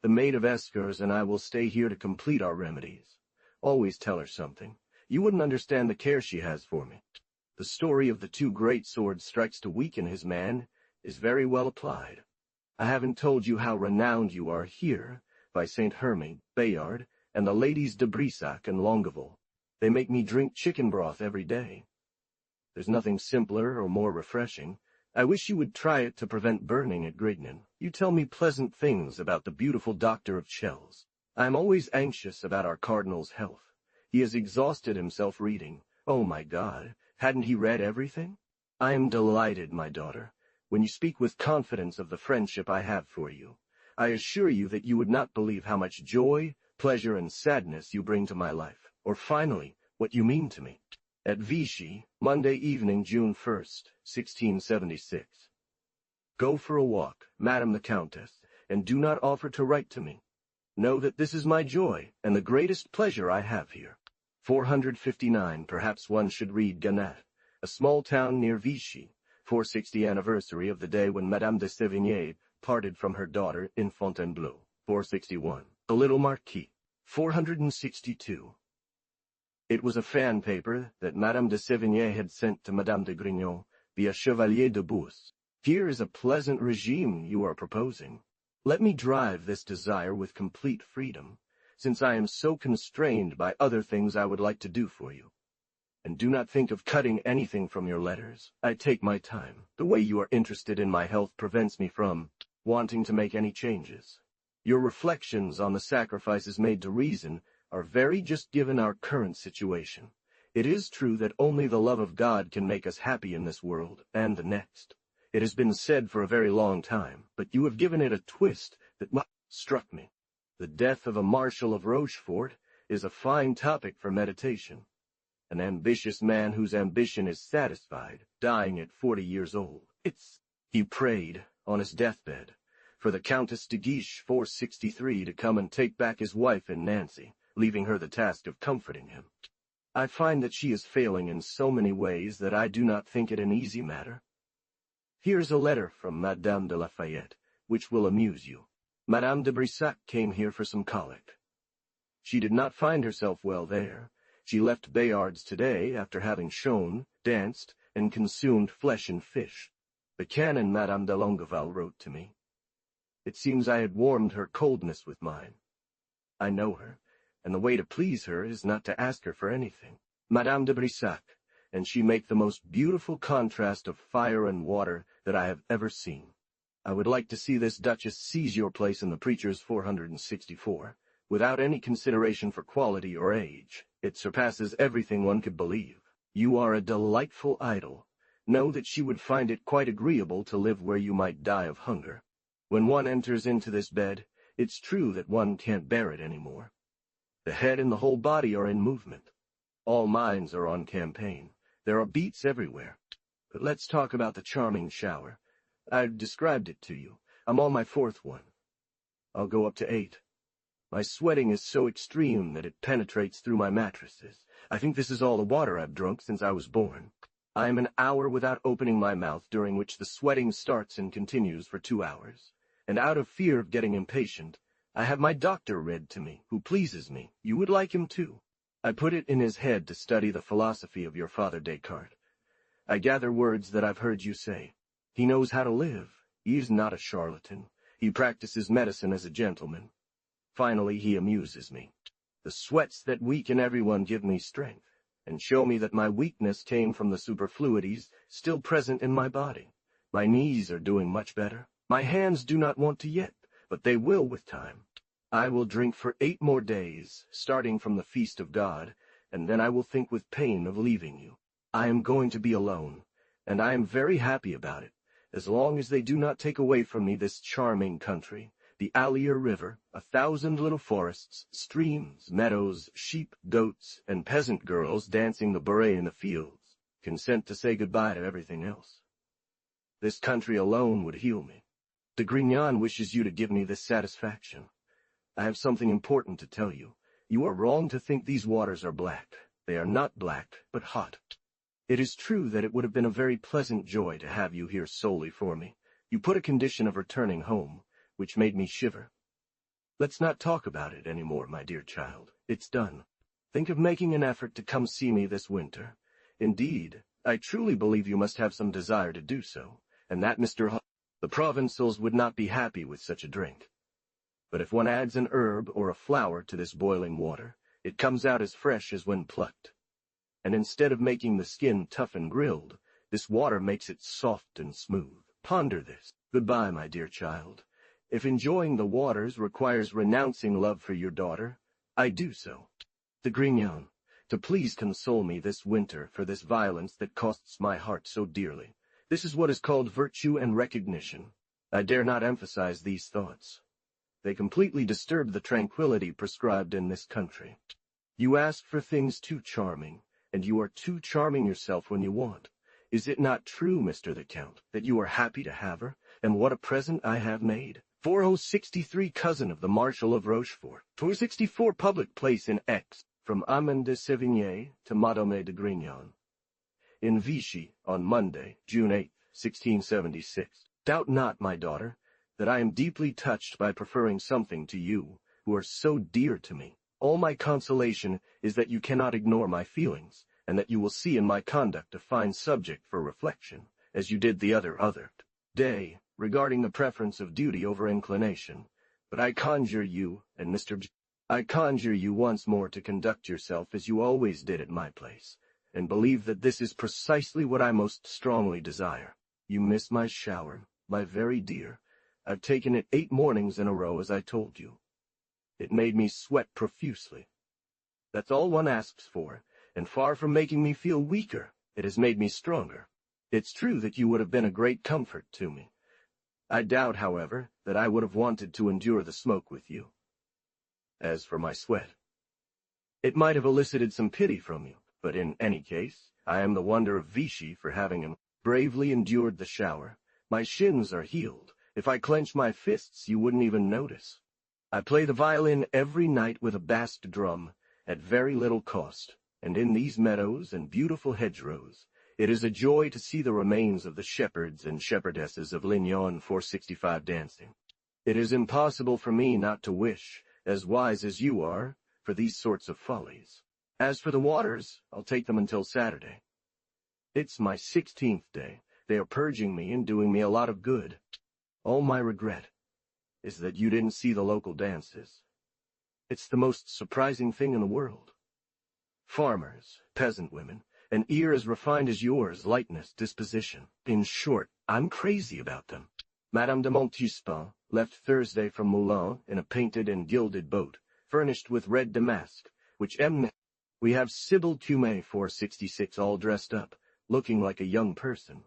The maid of Esquers and I will stay here to complete our remedies. Always tell her something. You wouldn't understand the care she has for me. The story of the two great swords strikes to weaken his man is very well applied. I haven't told you how renowned you are here by Saint Hermine, Bayard, and the ladies de Brissac and Longueville. They make me drink chicken broth every day. There's nothing simpler or more refreshing. I wish you would try it to prevent burning at Grignan. You tell me pleasant things about the beautiful doctor of Chelles. I am always anxious about our cardinal's health. He has exhausted himself reading. Oh, my God, hadn't he read everything? I am delighted, my daughter, when you speak with confidence of the friendship I have for you. I assure you that you would not believe how much joy, pleasure, and sadness you bring to my life, or finally, what you mean to me. At Vichy, Monday evening, June 1st, 1676. Go for a walk, Madame the Countess, and do not offer to write to me. Know that this is my joy, and the greatest pleasure I have here. 459, perhaps one should read Gannat, a small town near Vichy, 460 anniversary of the day when Madame de Sévigné parted from her daughter in Fontainebleau, 461. The Little Marquis, 462. It was a fan paper that Madame de Sévigné had sent to Madame de Grignan via Chevalier de Beauce. Here is a pleasant regime you are proposing. Let me drive this desire with complete freedom, since I am so constrained by other things I would like to do for you. And do not think of cutting anything from your letters. I take my time. The way you are interested in my health prevents me from wanting to make any changes. Your reflections on the sacrifices made to reason are very just given our current situation. It is true that only the love of God can make us happy in this world and the next. It has been said for a very long time, but you have given it a twist that struck me. The death of a Marshal of Rochefort is a fine topic for meditation. An ambitious man whose ambition is satisfied, dying at 40 years old. He prayed, on his deathbed, for the Countess de Guiche 463 to come and take back his wife and Nancy, leaving her the task of comforting him. I find that she is failing in so many ways that I do not think it an easy matter. Here's a letter from Madame de Lafayette, which will amuse you. Madame de Brissac came here for some colic. She did not find herself well there. She left Bayard's today after having shone, danced, and consumed flesh and fish. The canon Madame de Longueval wrote to me. It seems I had warmed her coldness with mine. I know her, and the way to please her is not to ask her for anything. Madame de Brissac, and she make the most beautiful contrast of fire and water that I have ever seen. I would like to see this Duchess seize your place in the Preacher's 464, without any consideration for quality or age. It surpasses everything one could believe. You are a delightful idol. Know that she would find it quite agreeable to live where you might die of hunger. When one enters into this bed, it's true that one can't bear it any more. The head and the whole body are in movement. All minds are on campaign. There are beats everywhere. But let's talk about the charming shower. I've described it to you. I'm on my 4th one. I'll go up to 8. My sweating is so extreme that it penetrates through my mattresses. I think this is all the water I've drunk since I was born. I am an hour without opening my mouth, during which the sweating starts and continues for 2 hours. And out of fear of getting impatient, I have my doctor read to me, who pleases me. You would like him too. I put it in his head to study the philosophy of your father Descartes. I gather words that I've heard you say. He knows how to live. He is not a charlatan. He practices medicine as a gentleman. Finally, he amuses me. The sweats that weaken everyone give me strength, and show me that my weakness came from the superfluities still present in my body. My knees are doing much better. My hands do not want to yet, but they will with time. I will drink for 8 more days, starting from the feast of God, and then I will think with pain of leaving you. I am going to be alone, and I am very happy about it, as long as they do not take away from me this charming country, the Allier River, 1,000 little forests, streams, meadows, sheep, goats, and peasant girls dancing the bourrée in the fields. Consent to say goodbye to everything else. This country alone would heal me. De Grignan wishes you to give me this satisfaction. I have something important to tell you. You are wrong to think these waters are black. They are not black, but hot. It is true that it would have been a very pleasant joy to have you here solely for me. You put a condition of returning home, which made me shiver. Let's not talk about it any more, my dear child. It's done. Think of making an effort to come see me this winter. Indeed, I truly believe you must have some desire to do so, and that the Provençals would not be happy with such a drink. But if one adds an herb or a flower to this boiling water, it comes out as fresh as when plucked. And instead of making the skin tough and grilled, this water makes it soft and smooth. Ponder this. Goodbye, my dear child. If enjoying the waters requires renouncing love for your daughter, I do so. De Grignan, to please console me this winter for this violence that costs my heart so dearly. This is what is called virtue and recognition. I dare not emphasize these thoughts. They completely disturb the tranquility prescribed in this country. You ask for things too charming, and you are too charming yourself when you want. Is it not true, Mr. the Count, that you are happy to have her, and what a present I have made? 4063 cousin of the Marshal of Rochefort, 464 public place in Aix, from Amand de Sévigné to Madame de Grignan. In Vichy, on Monday, June 8, 1676. Doubt not, my daughter, that I am deeply touched by preferring something to you, who are so dear to me. All my consolation is that you cannot ignore my feelings, and that you will see in my conduct a fine subject for reflection, as you did the other day, regarding the preference of duty over inclination. But I conjure you and Mr. I conjure you once more to conduct yourself as you always did at my place, and believe that this is precisely what I most strongly desire. You miss my shower, my very dear. I've taken it 8 mornings in a row, as I told you. It made me sweat profusely. That's all one asks for, and far from making me feel weaker, it has made me stronger. It's true that you would have been a great comfort to me. I doubt, however, that I would have wanted to endure the smoke with you. As for my sweat, it might have elicited some pity from you, but in any case, I am the wonder of Vichy for having bravely endured the shower. My shins are healed. If I clench my fists, you wouldn't even notice. I play the violin every night with a bassed drum, at very little cost, and in these meadows and beautiful hedgerows, it is a joy to see the remains of the shepherds and shepherdesses of Lignon 465 dancing. It is impossible for me not to wish, as wise as you are, for these sorts of follies. As for the waters, I'll take them until Saturday. It's my 16th day. They are purging me and doing me a lot of good. All my regret is that you didn't see the local dances. It's the most surprising thing in the world. Farmers, peasant women, an ear as refined as yours, lightness, disposition. In short, I'm crazy about them. Madame de Montespan left Thursday from Moulins in a painted and gilded boat, furnished with red damask, which we have Sybil Tumé 466 all dressed up, looking like a young person.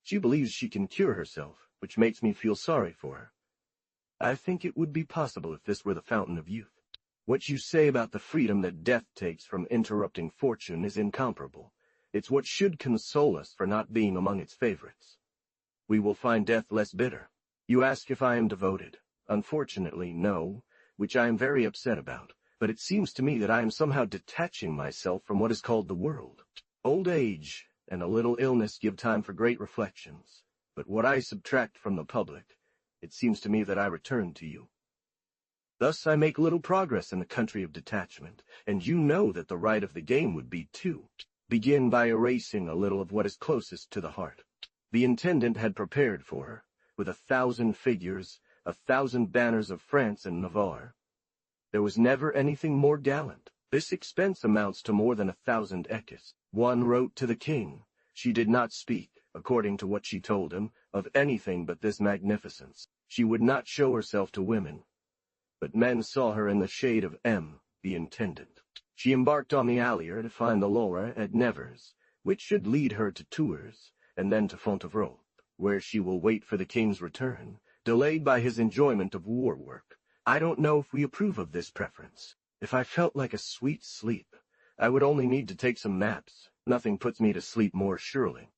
She believes she can cure herself, which makes me feel sorry for her. I think it would be possible if this were the fountain of youth. What you say about the freedom that death takes from interrupting fortune is incomparable. It's what should console us for not being among its favorites. We will find death less bitter. You ask if I am devoted. Unfortunately, no, which I am very upset about, but it seems to me that I am somehow detaching myself from what is called the world. Old age and a little illness give time for great reflections, but what I subtract from the public, it seems to me that I return to you. Thus I make little progress in the country of detachment, and you know that the right of the game would be to begin by erasing a little of what is closest to the heart. The intendant had prepared for her, with 1,000 figures, 1,000 banners of France and Navarre. There was never anything more gallant. This expense amounts to more than 1,000 ekis. One wrote to the king. She did not speak, according to what she told him, of anything but this magnificence. She would not show herself to women, but men saw her in the shade of M, the intendant. She embarked on the Allier to find the Laura at Nevers, which should lead her to Tours, and then to Fontevraud, where she will wait for the king's return, delayed by his enjoyment of war work. I don't know if we approve of this preference. If I felt like a sweet sleep, I would only need to take some naps. Nothing puts me to sleep more surely.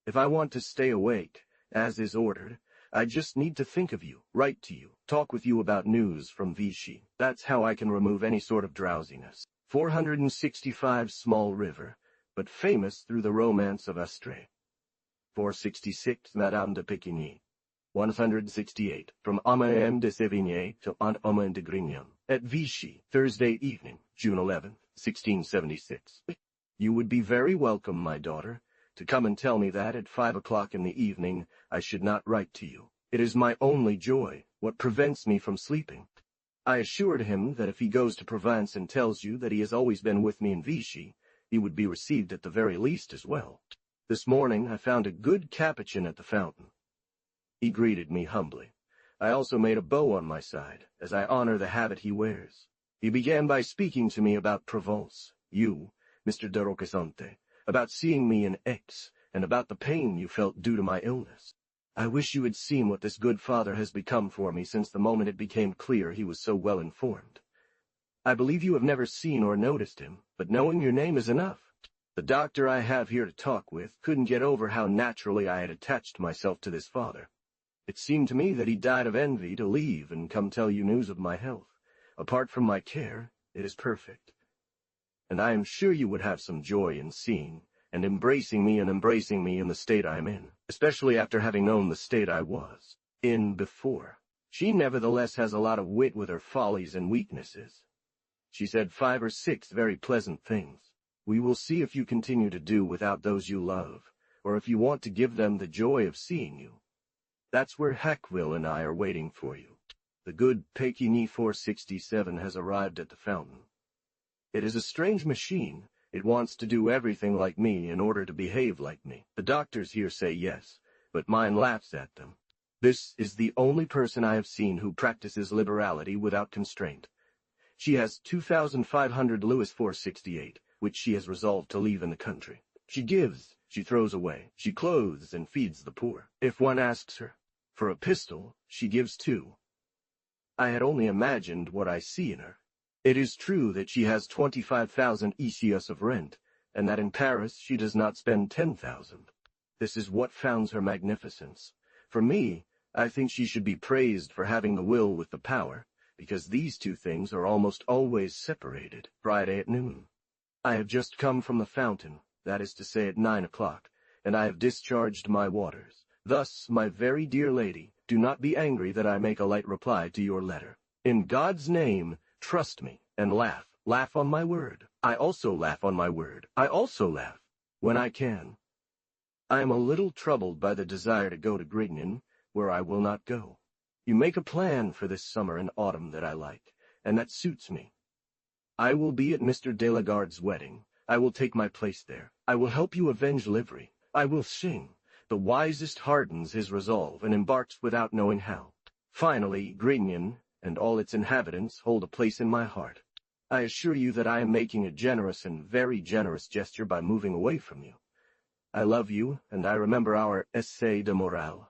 If I want to stay awake, as is ordered, I just need to think of you, write to you, talk with you about news from Vichy. That's how I can remove any sort of drowsiness. 465 small river, but famous through the romance of Astrée. 466 Madame de Picquigny. 168 from Amélie de Sévigné to Aunt Omen de Grignon. At Vichy, Thursday evening, June 11th, 1676. You would be very welcome, my daughter, to come and tell me that at 5 o'clock in the evening I should not write to you. It is my only joy, what prevents me from sleeping. I assured him that if he goes to Provence and tells you that he has always been with me in Vichy, he would be received at the very least as well. This morning I found a good Capuchin at the fountain. He greeted me humbly. I also made a bow on my side, as I honor the habit he wears. He began by speaking to me about Provence, you, Mr. de Roquesante, about seeing me in Aix, and about the pain you felt due to my illness. I wish you had seen what this good father has become for me since the moment it became clear he was so well informed. I believe you have never seen or noticed him, but knowing your name is enough. The doctor I have here to talk with couldn't get over how naturally I had attached myself to this father. It seemed to me that he died of envy to leave and come tell you news of my health. Apart from my care, it is perfect. And I am sure you would have some joy in seeing and embracing me in the state I am in, especially after having known the state I was in before. She nevertheless has a lot of wit with her follies and weaknesses. She said 5 or 6 very pleasant things. We will see if you continue to do without those you love, or if you want to give them the joy of seeing you. That's where Hackville and I are waiting for you. The good Pekini 467 has arrived at the fountain. It is a strange machine. It wants to do everything like me in order to behave like me. The doctors here say yes, but mine laughs at them. This is the only person I have seen who practices liberality without constraint. She has 2,500 Louis 468, which she has resolved to leave in the country. She gives, she throws away, she clothes and feeds the poor. If one asks her for a pistol, she gives two. I had only imagined what I see in her. It is true that she has 25,000 essius of rent, and that in Paris she does not spend 10,000. This is what founds her magnificence. For me, I think she should be praised for having the will with the power, because these two things are almost always separated. Friday at noon. I have just come from the fountain, that is to say at 9 o'clock, and I have discharged my waters. Thus, my very dear lady, do not be angry that I make a light reply to your letter. In God's name, trust me, and laugh. Laugh on my word. I also laugh on my word. I also laugh, when I can. I am a little troubled by the desire to go to Grignan, where I will not go. You make a plan for this summer and autumn that I like, and that suits me. I will be at Mr. de la Garde's wedding. I will take my place there. I will help you avenge Livry. I will sing. The wisest hardens his resolve and embarks without knowing how. Finally, Grignan and all its inhabitants hold a place in my heart. I assure you that I am making a generous and very generous gesture by moving away from you. I love you, and I remember our Essai de Morale.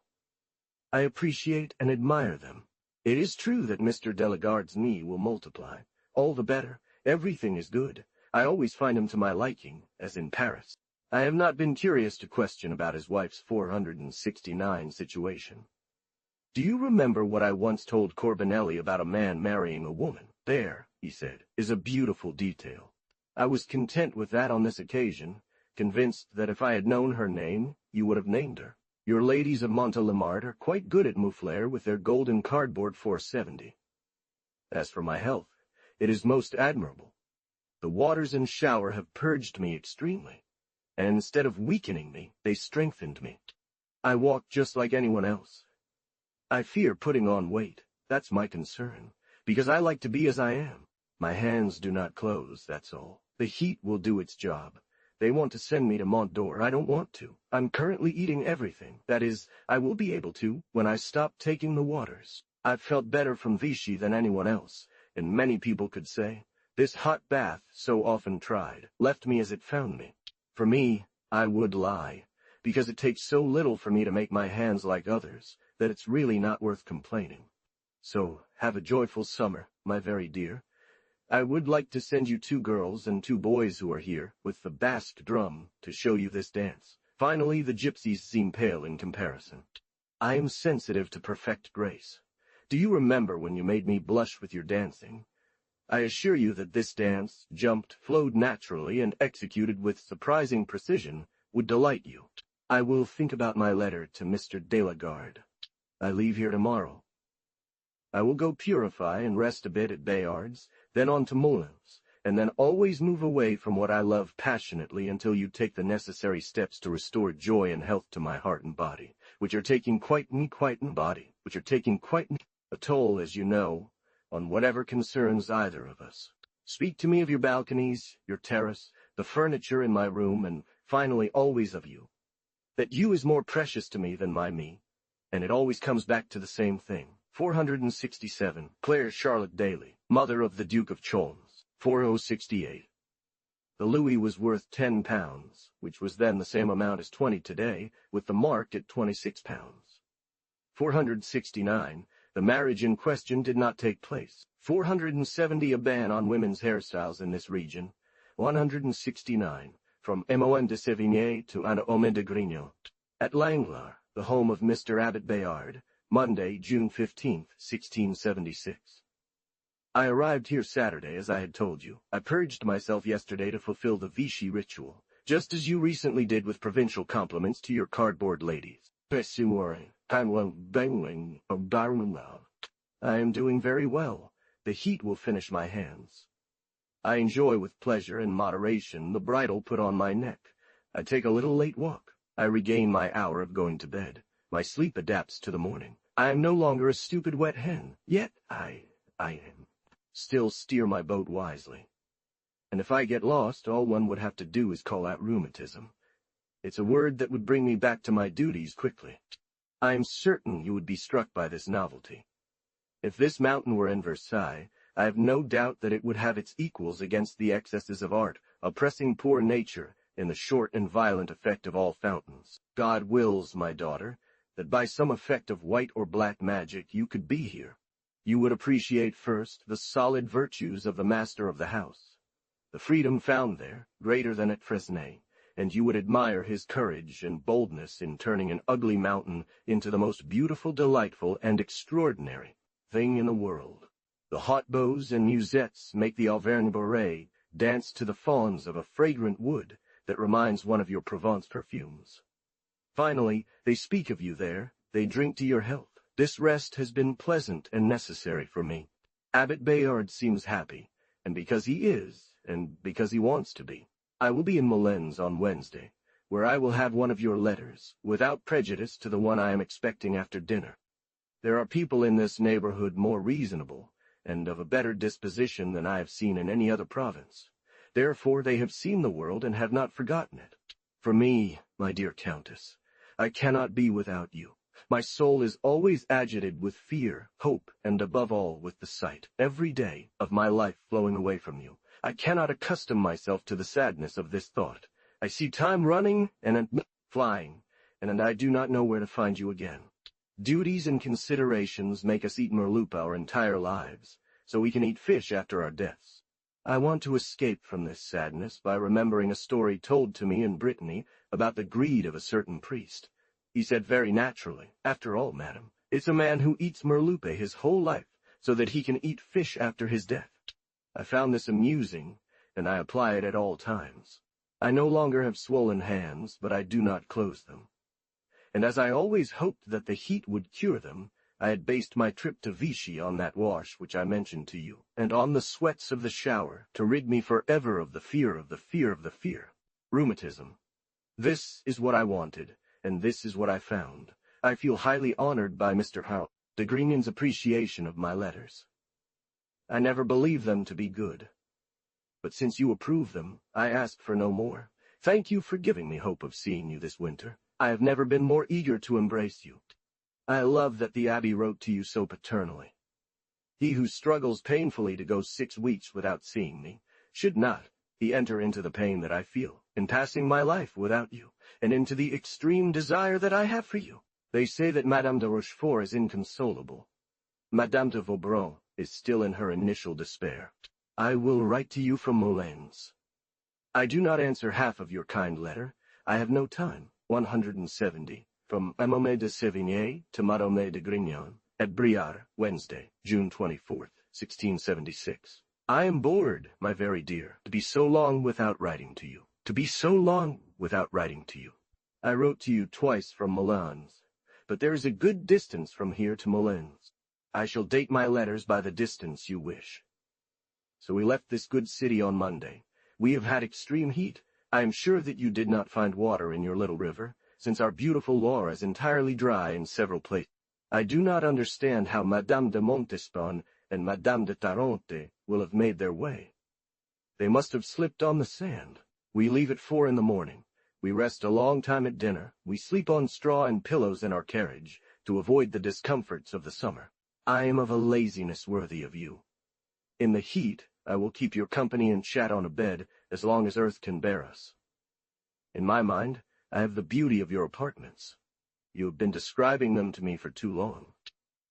I appreciate and admire them. It is true that Mr. de la Garde's knee will multiply. All the better. Everything is good. I always find him to my liking, as in Paris. I have not been curious to question about his wife's 469 situation. Do you remember what I once told Corbinelli about a man marrying a woman? There, he said, is a beautiful detail. I was content with that on this occasion, convinced that if I had known her name, you would have named her. Your ladies of Montelimart are quite good at Moufleur with their golden cardboard 470. As for my health, it is most admirable. The waters and shower have purged me extremely, and instead of weakening me, they strengthened me. I walk just like anyone else. I fear putting on weight. That's my concern, because I like to be as I am. My hands do not close, that's all. The heat will do its job. They want to send me to Mont d'Or. I don't want to. I'm currently eating everything. That is, I will be able to when I stop taking the waters. I've felt better from Vichy than anyone else, and many people could say, this hot bath, so often tried, left me as it found me. For me, I would lie, because it takes so little for me to make my hands like others, that it's really not worth complaining. So, have a joyful summer, my very dear. I would like to send you 2 girls and 2 boys who are here, with the Basque drum, to show you this dance. Finally, the gypsies seem pale in comparison. I am sensitive to perfect grace. Do you remember when you made me blush with your dancing? I assure you that this dance, jumped, flowed naturally, and executed with surprising precision, would delight you. I will think about my letter to Mr. de la Garde. I leave here tomorrow. I will go purify and rest a bit at Bayard's, then on to Moulins, and then always move away from what I love passionately until you take the necessary steps to restore joy and health to my heart and body, which are taking quite a toll, as you know, on whatever concerns either of us. Speak to me of your balconies, your terrace, the furniture in my room, and finally always of you. That you is more precious to me than my me, and it always comes back to the same thing. 467, Claire Charlotte Daly, mother of the Duke of Cholmes. 4068. The louis was worth £10, which was then the same amount as 20 today, with the mark at £26. 469. The marriage in question did not take place. 470. A ban on women's hairstyles in this region. 169. From Mon de Sévigné to Anne-Homme de Grignan. At Langlar, the home of Mr. Abbot Bayard, Monday, June 15, 1676. I arrived here Saturday, as I had told you. I purged myself yesterday to fulfill the Vichy ritual, just as you recently did with provincial compliments to your cardboard ladies. I am doing very well. The heat will finish my hands. I enjoy with pleasure and moderation the bridle put on my neck. I take a little late walk. I regain my hour of going to bed. My sleep adapts to the morning. I am no longer a stupid wet hen, yet I still steer my boat wisely. And if I get lost, all one would have to do is call out rheumatism. It's a word that would bring me back to my duties quickly. I am certain you would be struck by this novelty. If this mountain were in Versailles, I have no doubt that it would have its equals against the excesses of art, oppressing poor nature, in the short and violent effect of all fountains. God wills, my daughter, that by some effect of white or black magic you could be here. You would appreciate first the solid virtues of the master of the house, the freedom found there, greater than at Fresnay, and you would admire his courage and boldness in turning an ugly mountain into the most beautiful, delightful, and extraordinary thing in the world. The hot bows and musettes make the Auvergne-Borée dance to the fawns of a fragrant wood that reminds one of your Provence perfumes. Finally, they speak of you there, they drink to your health. This rest has been pleasant and necessary for me. Abbot Bayard seems happy, and because he is, and because he wants to be. I will be in Moulins on Wednesday, where I will have one of your letters, without prejudice to the one I am expecting after dinner. There are people in this neighborhood more reasonable, and of a better disposition than I have seen in any other province. Therefore they have seen the world and have not forgotten it. For me, my dear Countess, I cannot be without you. My soul is always agitated with fear, hope, and above all with the sight, every day, of my life flowing away from you. I cannot accustom myself to the sadness of this thought. I see time running and flying, and I do not know where to find you again. Duties and considerations make us eat merlup our entire lives, so we can eat fish after our deaths. I want to escape from this sadness by remembering a story told to me in Brittany about the greed of a certain priest. He said very naturally, "After all, madam, it's a man who eats merlup his whole life, so that he can eat fish after his death." I found this amusing, and I apply it at all times. I no longer have swollen hands, but I do not close them. And as I always hoped that the heat would cure them, I had based my trip to Vichy on that wash which I mentioned to you, and on the sweats of the shower, to rid me forever of the fear of the fear of the fear. Rheumatism. This is what I wanted, and this is what I found. I feel highly honored by Mr. de Grignan's appreciation of my letters. I never believed them to be good. But since you approve them, I ask for no more. Thank you for giving me hope of seeing you this winter. I have never been more eager to embrace you. I love that the abbé wrote to you so paternally. He who struggles painfully to go 6 weeks without seeing me, should not he enter into the pain that I feel in passing my life without you, and into the extreme desire that I have for you. They say that Madame de Rochefort is inconsolable. Madame de Vaubron is still in her initial despair. I will write to you from Moulins. I do not answer half of your kind letter. I have no time. 170. From Madame de Sévigné to Madame de Grignan, at Briare, Wednesday, June 24th, 1676. I am bored, my very dear, to be so long without writing to you. I wrote to you twice from Moulins, but there is a good distance from here to Moulins. I shall date my letters by the distance you wish. So we left this good city on Monday. We have had extreme heat. I am sure that you did not find water in your little river, since our beautiful Loire is entirely dry in several places. I do not understand how Madame de Montespan and Madame de Tarente will have made their way. They must have slipped on the sand. We leave at 4 in the morning. We rest a long time at dinner. We sleep on straw and pillows in our carriage, to avoid the discomforts of the summer. I am of a laziness worthy of you. In the heat, I will keep your company and chat on a bed as long as earth can bear us. In my mind, I have the beauty of your apartments. You have been describing them to me for too long.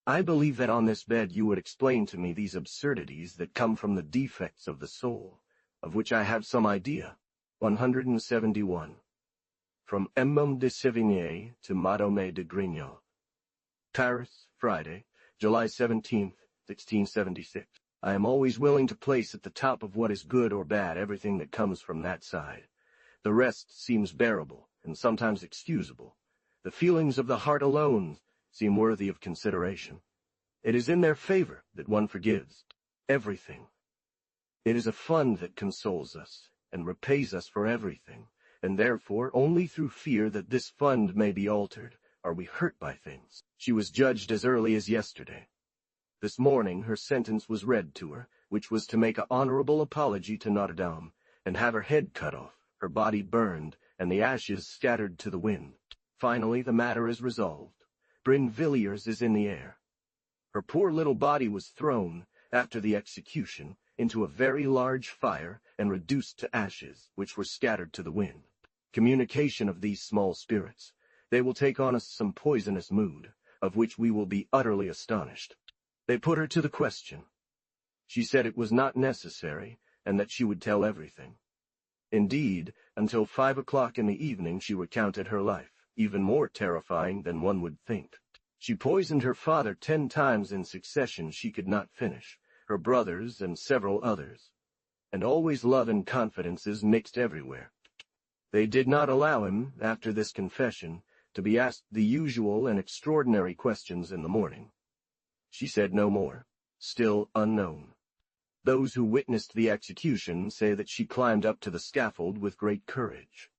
I believe that on this bed you would explain to me these absurdities that come from the defects of the soul, of which I have some idea. 171. From Madame de Sévigné to Madame de Grignan. Paris, Friday, July 17th, 1676. I am always willing to place at the top of what is good or bad everything that comes from that side. The rest seems bearable, and sometimes excusable. The feelings of the heart alone seem worthy of consideration. It is in their favor that one forgives everything. It is a fund that consoles us, and repays us for everything, and therefore only through fear that this fund may be altered, are we hurt by things? She was judged as early as yesterday. This morning her sentence was read to her, which was to make an honorable apology to Notre Dame, and have her head cut off, her body burned, and the ashes scattered to the wind. Finally the matter is resolved. Brinvilliers is in the air. Her poor little body was thrown, after the execution, into a very large fire, and reduced to ashes, which were scattered to the wind. Communication of these small spirits. They will take on us some poisonous mood, of which we will be utterly astonished. They put her to the question. She said it was not necessary, and that she would tell everything. Indeed, until 5 o'clock in the evening she recounted her life, even more terrifying than one would think. She poisoned her father 10 times in succession she could not finish, her brothers and several others. And always love and confidences mixed everywhere. They did not allow him, after this confession, to be asked the usual and extraordinary questions in the morning. She said no more, still unknown. Those who witnessed the execution say that she climbed up to the scaffold with great courage.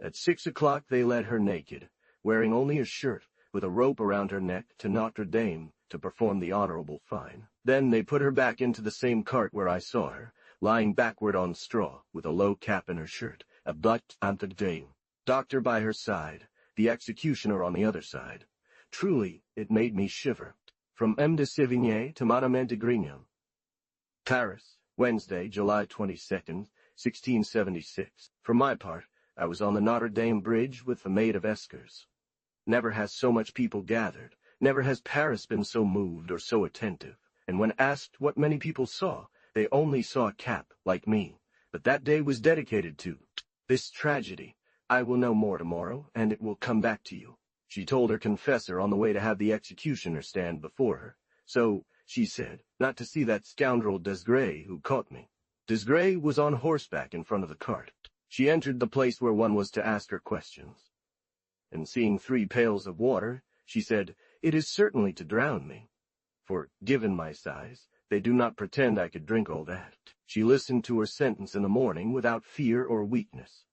At 6 o'clock they led her naked, wearing only a shirt, with a rope around her neck, to Notre Dame, to perform the honorable fine. Then they put her back into the same cart where I saw her, lying backward on straw, with a low cap in her shirt, a but Notre Dame. Doctor by her side, the executioner on the other side. Truly, it made me shiver. From M. de Sévigné to Madame de Grignon. Paris, Wednesday, July 22nd, 1676. For my part, I was on the Notre Dame bridge with the Maid of Esquers. Never has so much people gathered, never has Paris been so moved or so attentive, and when asked what many people saw, they only saw a cap, like me, but that day was dedicated to this tragedy. I will know more tomorrow, and it will come back to you. She told her confessor on the way to have the executioner stand before her. So, she said, not to see that scoundrel Desgrais who caught me. Desgrais was on horseback in front of the cart. She entered the place where one was to ask her questions. And seeing 3 pails of water, she said, "It is certainly to drown me. For, given my size, they do not pretend I could drink all that." She listened to her sentence in the morning without fear or weakness.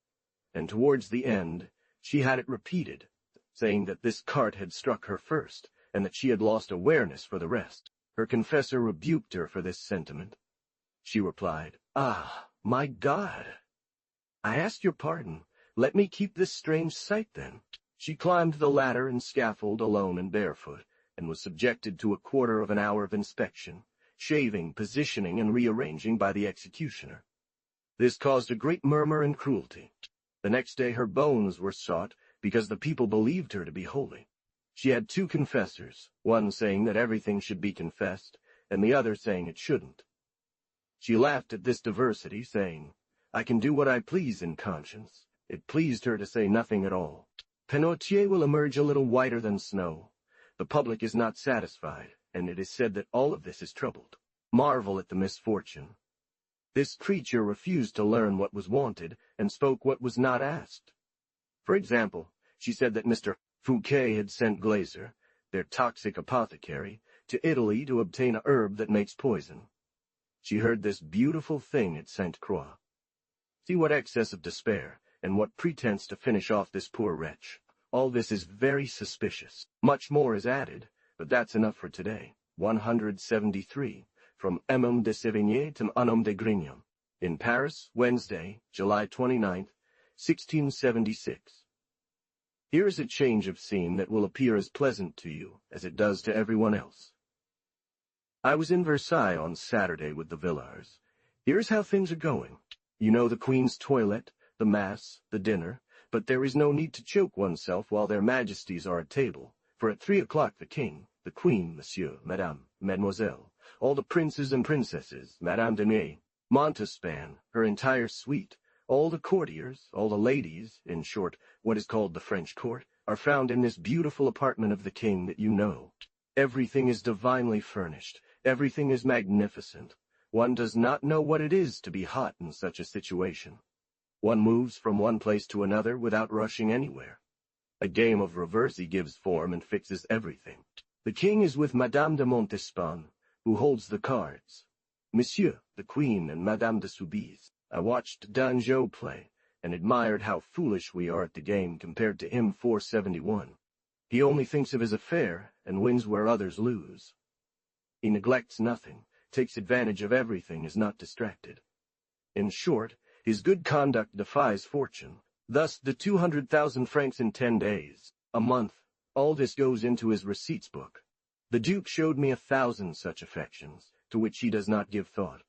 And towards the end, she had it repeated, saying that this cart had struck her first, and that she had lost awareness for the rest. Her confessor rebuked her for this sentiment. She replied, "Ah, my God! I ask your pardon. Let me keep this strange sight, then." She climbed the ladder and scaffold alone and barefoot, and was subjected to a quarter of an hour of inspection, shaving, positioning, and rearranging by the executioner. This caused a great murmur and cruelty. The next day her bones were sought, because the people believed her to be holy. She had 2 confessors, one saying that everything should be confessed, and the other saying it shouldn't. She laughed at this diversity, saying, "I can do what I please in conscience." It pleased her to say nothing at all. Penautier will emerge a little whiter than snow. The public is not satisfied, and it is said that all of this is troubled. Marvel at the misfortune. This creature refused to learn what was wanted, and spoke what was not asked. For example, she said that Mr. Fouquet had sent Glaser, their toxic apothecary, to Italy to obtain a herb that makes poison. She heard this beautiful thing at Sainte Croix. See what excess of despair, and what pretense to finish off this poor wretch. All this is very suspicious. Much more is added, but that's enough for today. 173. From M. de Sévigné to Madame de Grignon. In Paris, Wednesday, July 29th, 1676. Here is a change of scene that will appear as pleasant to you as it does to everyone else. I was in Versailles on Saturday with the Villars. Here's how things are going. You know the Queen's toilette, the Mass, the dinner, but there is no need to choke oneself while their Majesties are at table, for at 3 o'clock the King, the Queen, Monsieur, Madame, Mademoiselle, all the princes and princesses, Madame de Ney, Montespan, her entire suite, all the courtiers, all the ladies, in short, what is called the French court, are found in this beautiful apartment of the King that you know. Everything is divinely furnished, everything is magnificent. One does not know what it is to be hot in such a situation. One moves from one place to another without rushing anywhere. A game of reversi gives form and fixes everything. The King is with Madame de Montespan, who holds the cards. Monsieur, the Queen, and Madame de Soubise. I watched Dangeau play, and admired how foolish we are at the game compared to him 471. He only thinks of his affair and wins where others lose. He neglects nothing, takes advantage of everything, is not distracted. In short, his good conduct defies fortune. Thus the 200,000 francs in 10 days, a month, all this goes into his receipts book. The Duke showed me 1,000 such affections, to which he does not give thought.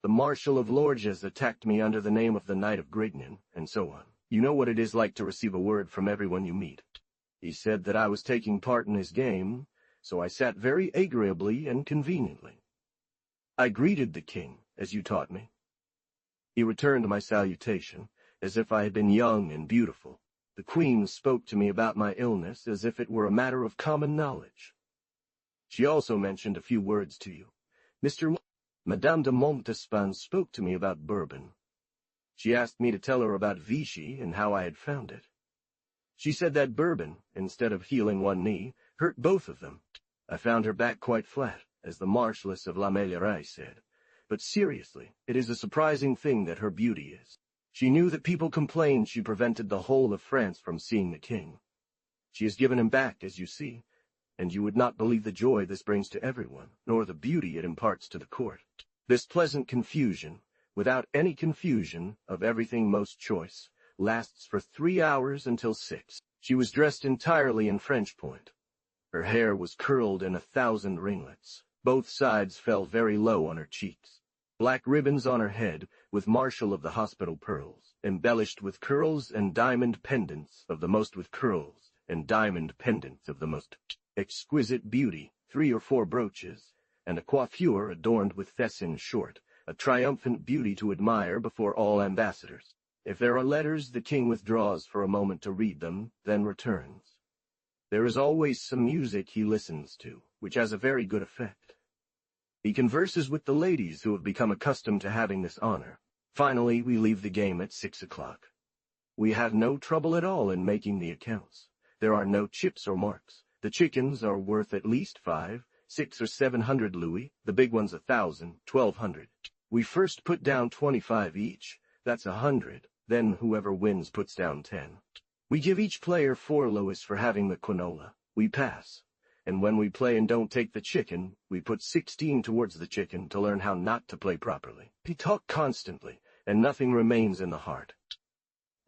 The Marshal of Lorges attacked me under the name of the Knight of Grignan, and so on. You know what it is like to receive a word from everyone you meet. He said that I was taking part in his game, so I sat very agreeably and conveniently. I greeted the king, as you taught me. He returned my salutation, as if I had been young and beautiful. The queen spoke to me about my illness as if it were a matter of common knowledge. She also mentioned a few words to you. Madame de Montespan spoke to me about Bourbon. She asked me to tell her about Vichy and how I had found it. She said that Bourbon, instead of healing one knee, hurt both of them. I found her back quite flat, as the Marchioness of La Meilleraye said. But seriously, it is a surprising thing that her beauty is. She knew that people complained she prevented the whole of France from seeing the king. She has given him back, as you see, and you would not believe the joy this brings to everyone, nor the beauty it imparts to the court. This pleasant confusion, without any confusion, of everything most choice, lasts for 3 hours until 6. She was dressed entirely in French point. Her hair was curled in 1,000 ringlets. Both sides fell very low on her cheeks. Black ribbons on her head, with Marshal of the Hospital pearls, embellished with curls and diamond pendants of the most exquisite beauty, 3 or 4 brooches, and a coiffure adorned with Tessin short, a triumphant beauty to admire before all ambassadors. If there are letters, the king withdraws for a moment to read them, then returns. There is always some music he listens to, which has a very good effect. He converses with the ladies who have become accustomed to having this honor. Finally, we leave the game at 6 o'clock. We have no trouble at all in making the accounts. There are no chips or marks. The chickens are worth at least 500, 600 or 700 louis, the big ones 1,000, 1,200. We first put down 25 each, that's 100, then whoever wins puts down 10. We give each player 4 louis for having the quinola. We pass. And when we play and don't take the chicken, we put 16 towards the chicken to learn how not to play properly. We talk constantly, and nothing remains in the heart.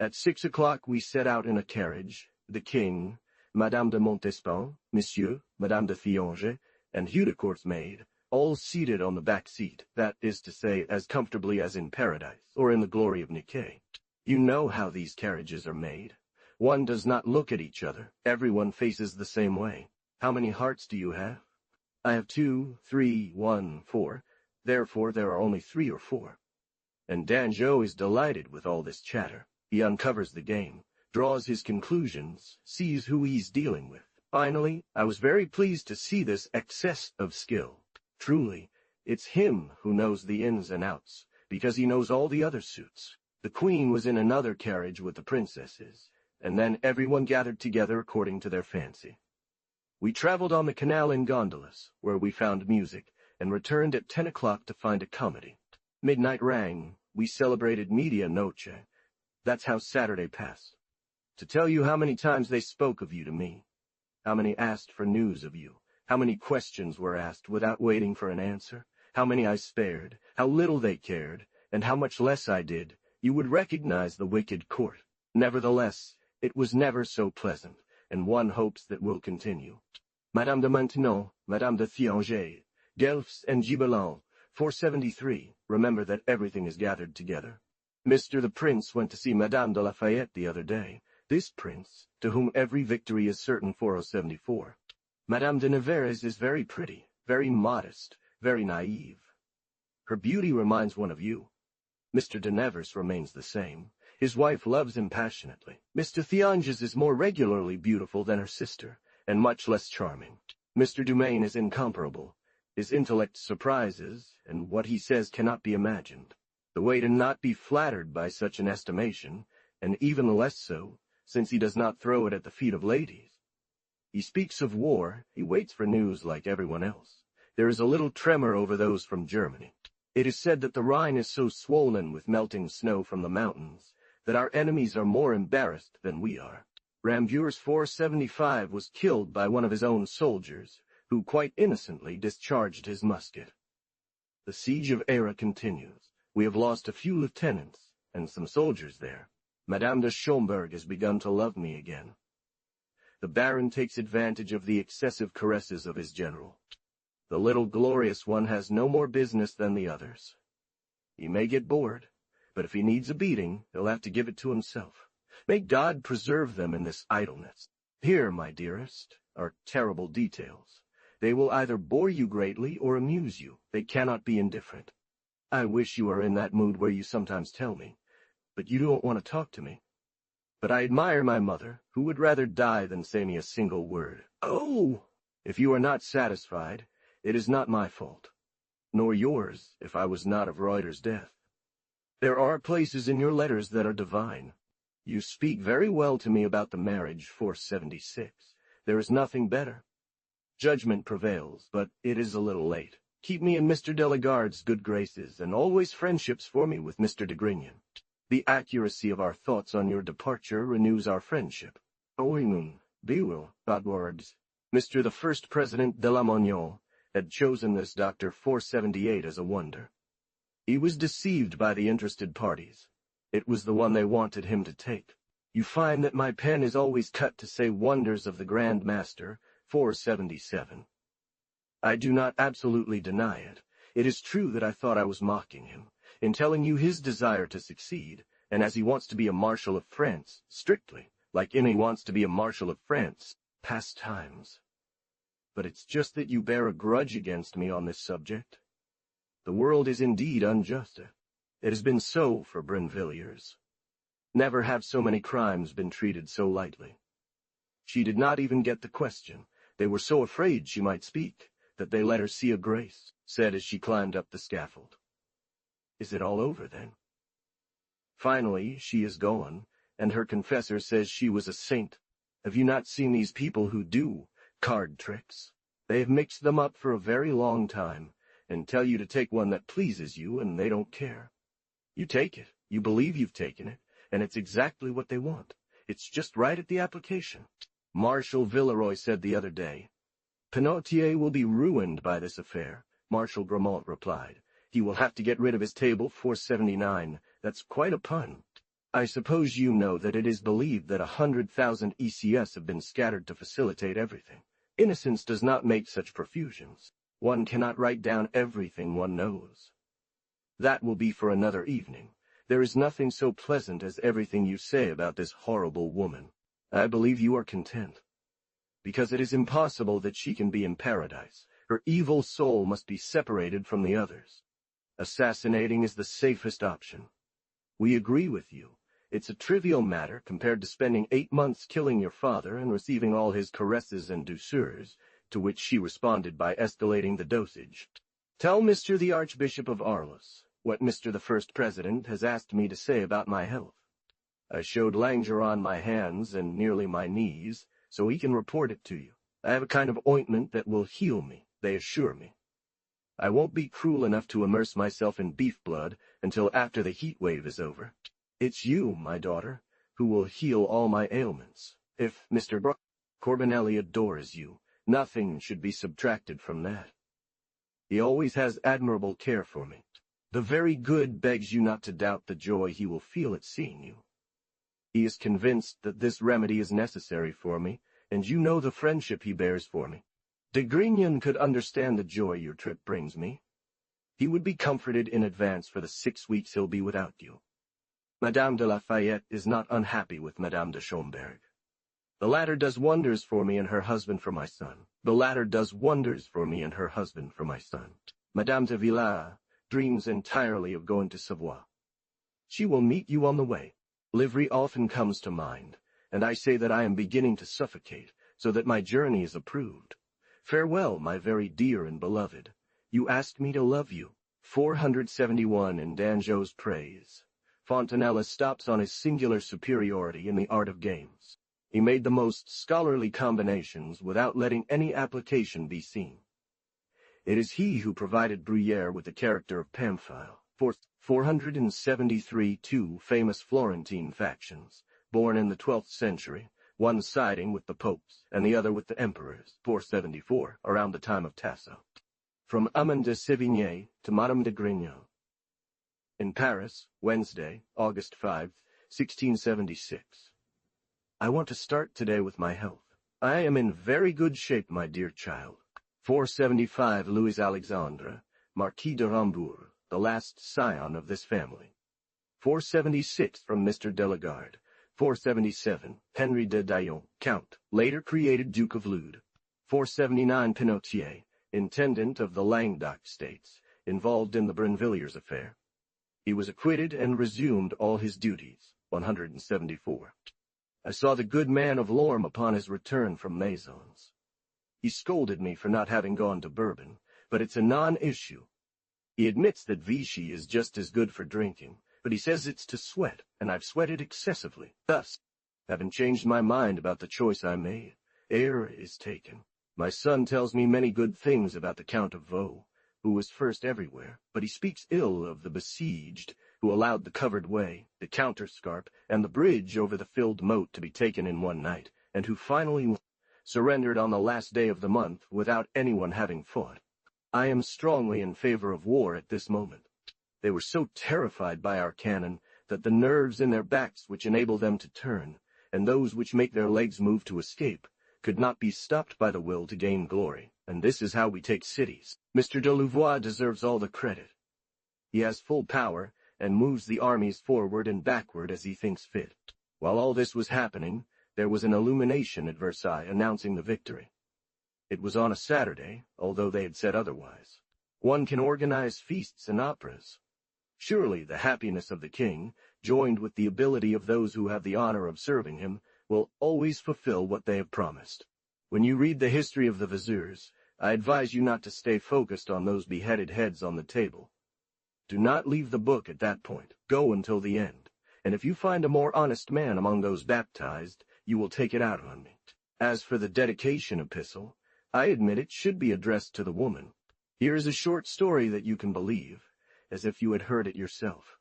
At 6 o'clock we set out in a carriage, the king, Madame de Montespan, Monsieur, Madame de Thianges, and Hudecourt's maid, all seated on the back seat, that is to say, as comfortably as in paradise, or in the glory of Nikkei. You know how these carriages are made. One does not look at each other. Everyone faces the same way. How many hearts do you have? I have 2, 3, 1, 4. Therefore there are only 3 or 4. And Dangeau is delighted with all this chatter. He uncovers the game, draws his conclusions, sees who he's dealing with. Finally, I was very pleased to see this excess of skill. Truly, it's him who knows the ins and outs, because he knows all the other suits. The queen was in another carriage with the princesses, and then everyone gathered together according to their fancy. We traveled on the canal in gondolas, where we found music, and returned at 10 o'clock to find a comedy. Midnight rang. We celebrated media noche. That's how Saturday passed. To tell you how many times they spoke of you to me, how many asked for news of you, how many questions were asked without waiting for an answer, how many I spared, how little they cared, and how much less I did, you would recognize the wicked court. Nevertheless, it was never so pleasant, and one hopes that will continue. Madame de Maintenon, Madame de Thianges, Guelphs and Gibelin, 473, remember that everything is gathered together. Mr. the Prince went to see Madame de Lafayette the other day, this prince, to whom every victory is certain, 4074. Madame de Nevers is very pretty, very modest, very naive. Her beauty reminds one of you. Mr. de Nevers remains the same. His wife loves him passionately. Mr. Thianges is more regularly beautiful than her sister, and much less charming. Mr. Dumaine is incomparable. His intellect surprises, and what he says cannot be imagined. The way to not be flattered by such an estimation, and even less so, since he does not throw it at the feet of ladies. He speaks of war, he waits for news like everyone else. There is a little tremor over those from Germany. It is said that the Rhine is so swollen with melting snow from the mountains, that our enemies are more embarrassed than we are. Rambure's 475 was killed by one of his own soldiers, who quite innocently discharged his musket. The siege of Arras continues. We have lost a few lieutenants, and some soldiers there. Madame de Schomberg has begun to love me again. The Baron takes advantage of the excessive caresses of his general. The little glorious one has no more business than the others. He may get bored, but if he needs a beating, he'll have to give it to himself. May God preserve them in this idleness. Here, my dearest, are terrible details. They will either bore you greatly or amuse you. They cannot be indifferent. I wish you were in that mood where you sometimes tell me, but you don't want to talk to me. But I admire my mother, who would rather die than say me a single word. Oh! If you are not satisfied, it is not my fault, nor yours if I was not of Reuter's death. There are places in your letters that are divine. You speak very well to me about the marriage 476. There is nothing better. Judgment prevails, but it is a little late. Keep me in Mr. Delagarde's good graces, and always friendships for me with Mr. de Grignon. The accuracy of our thoughts on your departure renews our friendship. Oinun, Bewil, Godwards. Mr. the First President de Lamoignon had chosen this Dr. 478 as a wonder. He was deceived by the interested parties. It was the one they wanted him to take. You find that my pen is always cut to say wonders of the Grand Master, 477. I do not absolutely deny it. It is true that I thought I was mocking him, in telling you his desire to succeed, and as he wants to be a Marshal of France, strictly, like any wants to be a Marshal of France, past times. But it's just that you bear a grudge against me on this subject. The world is indeed unjust. It has been so for Brinvilliers. Never have so many crimes been treated so lightly. She did not even get the question. They were so afraid she might speak, that they let her see a grace, said as she climbed up the scaffold. Is it all over, then? Finally, she is gone, and her confessor says she was a saint. Have you not seen these people who do card tricks? They have mixed them up for a very long time, and tell you to take one that pleases you, and they don't care. You take it, you believe you've taken it, and it's exactly what they want. It's just right at the application. Marshal Villeroy said the other day, Penautier will be ruined by this affair. Marshal Gramont replied, he will have to get rid of his table 479. That's quite a pun. I suppose you know that it is believed that 100,000 ECS have been scattered to facilitate everything. Innocence does not make such profusions. One cannot write down everything one knows. That will be for another evening. There is nothing so pleasant as everything you say about this horrible woman. I believe you are content, because it is impossible that she can be in paradise. Her evil soul must be separated from the others. Assassinating is the safest option. We agree with you. It's a trivial matter compared to spending 8 months killing your father and receiving all his caresses and douceurs, to which she responded by escalating the dosage. Tell Mr. the Archbishop of Arles what Mr. the First President has asked me to say about my health. I showed Langeron my hands and nearly my knees, so he can report it to you. I have a kind of ointment that will heal me, they assure me. I won't be cruel enough to immerse myself in beef blood until after the heat wave is over. It's you, my daughter, who will heal all my ailments. If Mr. Corbinelli adores you, nothing should be subtracted from that. He always has admirable care for me. The very good begs you not to doubt the joy he will feel at seeing you. He is convinced that this remedy is necessary for me, and you know the friendship he bears for me. De Grignon could understand the joy your trip brings me. He would be comforted in advance for the 6 weeks he'll be without you. Madame de Lafayette is not unhappy with Madame de Schomberg. The latter does wonders for me and her husband for my son. Madame de Villars dreams entirely of going to Savoie. She will meet you on the way. Livry often comes to mind, and I say that I am beginning to suffocate, so that my journey is approved. Farewell, my very dear and beloved. You asked me to love you. 471 in Dangeau's praise. Fontanella stops on his singular superiority in the art of games. He made the most scholarly combinations without letting any application be seen. It is he who provided Bruyère with the character of Pamphile. 473 two famous Florentine factions, born in the 12th century, one siding with the popes and the other with the emperors, 474, around the time of Tasso. From Amand de Sévigné to Madame de Grignan. In Paris, Wednesday, August 5, 1676. I want to start today with my health. I am in very good shape, my dear child. 475 Louis Alexandre, Marquis de Rambourg, the last scion of this family. 476 from Mr. Delagarde. 477 Henry de Daillon, Count, later created Duke of Lude. 479 Pinotier, intendant of the Languedoc States, involved in the Brinvilliers affair. He was acquitted and resumed all his duties. 174. I saw the good man of Lorme upon his return from Maisons. He scolded me for not having gone to Bourbon, but it's a non-issue. He admits that Vichy is just as good for drinking, but he says it's to sweat, and I've sweated excessively. Thus, having changed my mind about the choice I made, air is taken. My son tells me many good things about the Count of Vaux, who was first everywhere, but he speaks ill of the besieged, who allowed the covered way, the counterscarp, and the bridge over the filled moat to be taken in one night, and who finally surrendered on the last day of the month without anyone having fought. I am strongly in favor of war at this moment. They were so terrified by our cannon that the nerves in their backs which enable them to turn, and those which make their legs move to escape, could not be stopped by the will to gain glory, and this is how we take cities. Mr. de Louvois deserves all the credit. He has full power, and moves the armies forward and backward as he thinks fit. While all this was happening, there was an illumination at Versailles announcing the victory. It was on a Saturday, although they had said otherwise. One can organize feasts and operas. Surely the happiness of the king, joined with the ability of those who have the honor of serving him, will always fulfill what they have promised. When you read the history of the viziers, I advise you not to stay focused on those beheaded heads on the table. Do not leave the book at that point. Go until the end, and if you find a more honest man among those baptized, you will take it out on me. As for the dedication epistle, I admit it should be addressed to the woman. Here is a short story that you can believe, as if you had heard it yourself.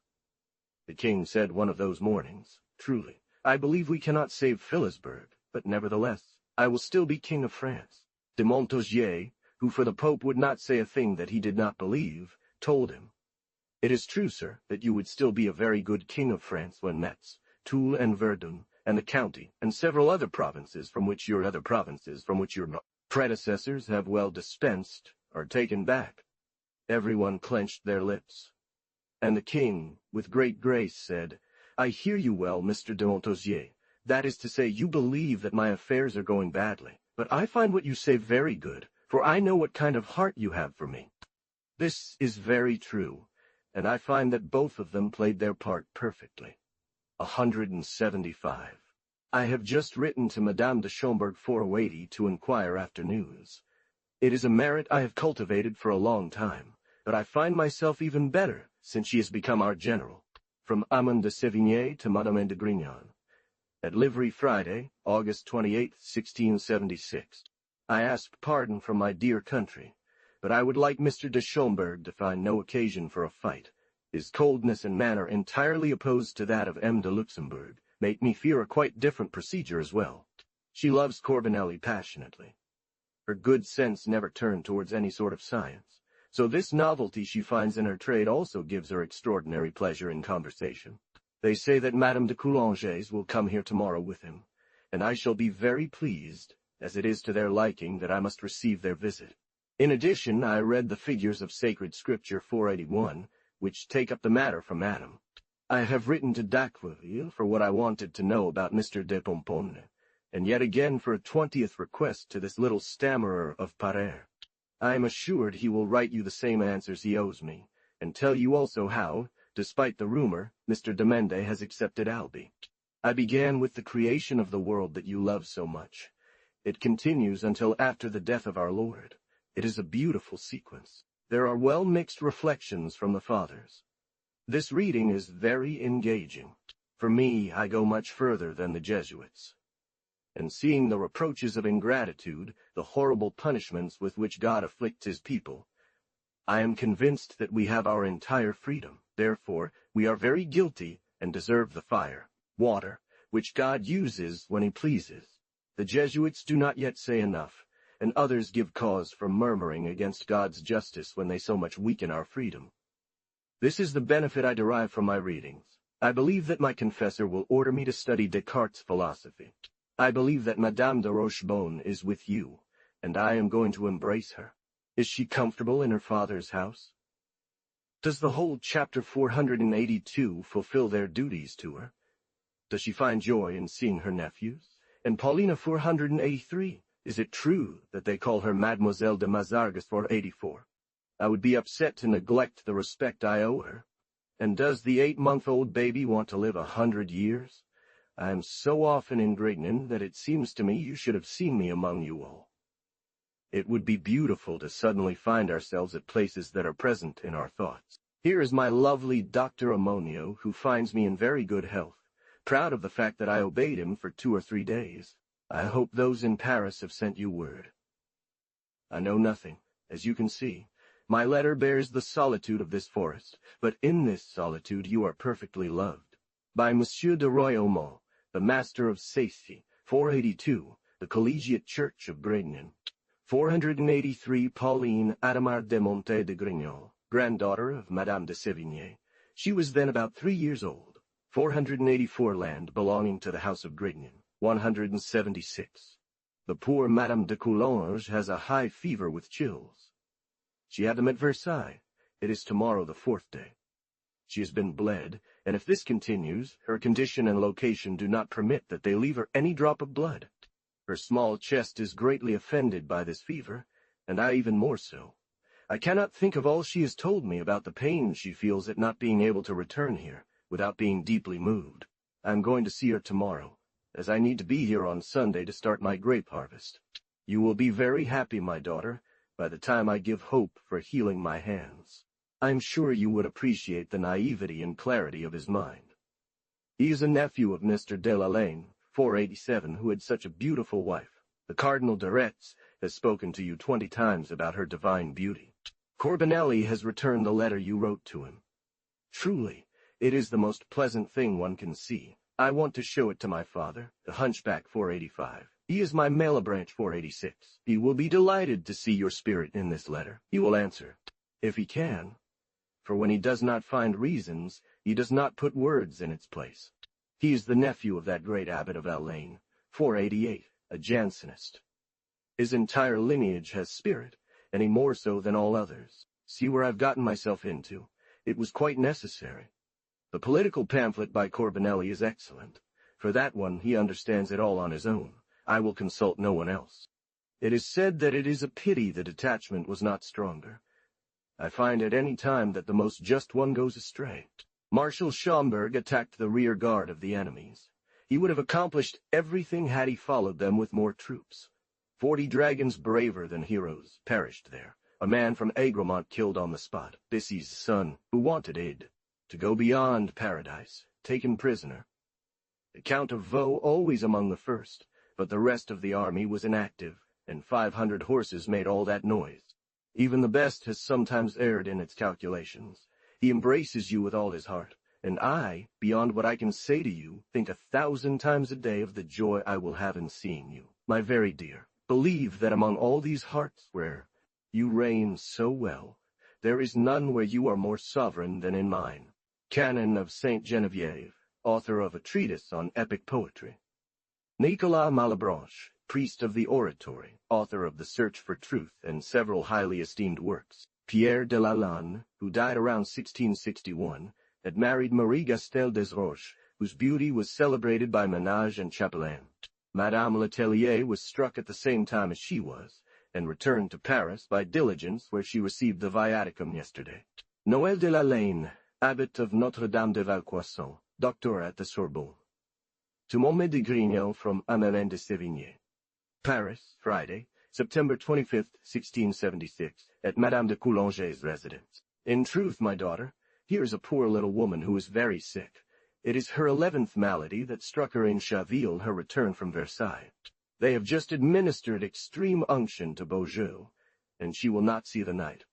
The king said one of those mornings, "Truly, I believe we cannot save Philipsburg, but nevertheless, I will still be king of France." De Montaugier, who for the Pope would not say a thing that he did not believe, told him, "It is true, sir, that you would still be a very good king of France when Metz, Toul and Verdun, and the county, and several other provinces from which your predecessors have well dispensed, are taken back." Everyone clenched their lips. And the king, with great grace, said, "I hear you well, Mr. de Montaugier. That is to say, you believe that my affairs are going badly, but I find what you say very good, for I know what kind of heart you have for me." This is very true, and I find that both of them played their part perfectly. 175. I have just written to Madame de Schomberg 480 to inquire after news. It is a merit I have cultivated for a long time, but I find myself even better since she has become our general. From Amand de Sévigné to Madame de Grignan. At Livery Friday, August 28, 1676. I ask pardon from my dear country, but I would like Mr. de Schomberg to find no occasion for a fight. His coldness and manner entirely opposed to that of M. de Luxembourg make me fear a quite different procedure as well. She loves Corbinelli passionately. Her good sense never turned towards any sort of science, so this novelty she finds in her trade also gives her extraordinary pleasure in conversation. They say that Madame de Coulanges will come here tomorrow with him, and I shall be very pleased, as it is to their liking that I must receive their visit. In addition, I read the figures of Sacred Scripture 481, which take up the matter from Adam. I have written to d'Aqueville for what I wanted to know about Mr. de Pomponne, and yet again for a 20th request to this little stammerer of Parer. I am assured he will write you the same answers he owes me, and tell you also how, despite the rumor, Mr. de Mende has accepted Albi. I began with the creation of the world that you love so much. It continues until after the death of our Lord. It is a beautiful sequence. There are well-mixed reflections from the Fathers. This reading is very engaging. For me, I go much further than the Jesuits. And seeing the reproaches of ingratitude, the horrible punishments with which God afflicts his people, I am convinced that we have our entire freedom. Therefore, we are very guilty and deserve the fire, water, which God uses when he pleases. The Jesuits do not yet say enough, and others give cause for murmuring against God's justice when they so much weaken our freedom. This is the benefit I derive from my readings. I believe that my confessor will order me to study Descartes' philosophy. I believe that Madame de Rochebonne is with you, and I am going to embrace her. Is she comfortable in her father's house? Does the whole chapter 482 fulfill their duties to her? Does she find joy in seeing her nephews? And Paulina 483, is it true that they call her Mademoiselle de Mazargues 484? I would be upset to neglect the respect I owe her. And does the 8-month-old baby want to live 100 years? I am so often in Grignan that it seems to me you should have seen me among you all. It would be beautiful to suddenly find ourselves at places that are present in our thoughts. Here is my lovely Dr. Ammonio, who finds me in very good health, proud of the fact that I obeyed him for 2 or 3 days. I hope those in Paris have sent you word. I know nothing, as you can see. My letter bears the solitude of this forest, but in this solitude you are perfectly loved. By Monsieur de Royaumont, the master of Sévigné, 482, the Collegiate Church of Grignan. 483 Pauline Adamar de Monte de Grignan, granddaughter of Madame de Sévigné. She was then about 3 years old. 484 land belonging to the House of Grignan. 176. The poor Madame de Coulanges has a high fever with chills. She had them at Versailles. It is tomorrow the 4th day. She has been bled, and if this continues, her condition and location do not permit that they leave her any drop of blood. Her small chest is greatly offended by this fever, and I even more so. I cannot think of all she has told me about the pain she feels at not being able to return here, without being deeply moved. I am going to see her tomorrow, as I need to be here on Sunday to start my grape harvest. You will be very happy, my daughter, by the time I give hope for healing my hands. I am sure you would appreciate the naivety and clarity of his mind. He is a nephew of Mr. de la Lane, 487, who had such a beautiful wife. The Cardinal de Retz has spoken to you 20 times about her divine beauty. Corbinelli has returned the letter you wrote to him. Truly, it is the most pleasant thing one can see. I want to show it to my father, the hunchback 485. He is my Malebranche 486. He will be delighted to see your spirit in this letter. He will answer, if he can. For when he does not find reasons, he does not put words in its place. He is the nephew of that great abbot of Alane, 488, a Jansenist. His entire lineage has spirit, any more so than all others. See where I've gotten myself into. It was quite necessary. The political pamphlet by Corbinelli is excellent. For that one, he understands it all on his own. I will consult no one else. It is said that it is a pity the detachment was not stronger. I find at any time that the most just one goes astray. Marshal Schomberg attacked the rear guard of the enemies. He would have accomplished everything had he followed them with more troops. 40 dragons braver than heroes perished there. A man from Aigremont killed on the spot, Bissy's son, who wanted aid. To go beyond paradise, taken prisoner. The Count of Vaux always among the first, but the rest of the army was inactive, and 500 horses made all that noise. Even the best has sometimes erred in its calculations. He embraces you with all his heart, and I, beyond what I can say to you, think 1,000 times a day of the joy I will have in seeing you. My very dear, believe that among all these hearts where you reign so well, there is none where you are more sovereign than in mine. Canon of Saint Genevieve, author of a treatise on epic poetry. Nicolas Malebranche, priest of the Oratory, author of The Search for Truth and several highly esteemed works. Pierre de Lalande, who died around 1661, had married Marie Gastel des Roches, whose beauty was celebrated by Menage and Chapelain. Madame Letellier was struck at the same time as she was, and returned to Paris by diligence, where she received the viaticum yesterday. Noël de la Lane, abbot of Notre-Dame de Valcroissant, doctor at the Sorbonne. To Montmet de Grignan from Amelin de Sévigné. Paris, Friday, September 25, 1676, at Madame de Coulanges' residence. In truth, my daughter, here is a poor little woman who is very sick. It is her 11th malady that struck her in Chaville her return from Versailles. They have just administered extreme unction to Beaujeu, and she will not see the night.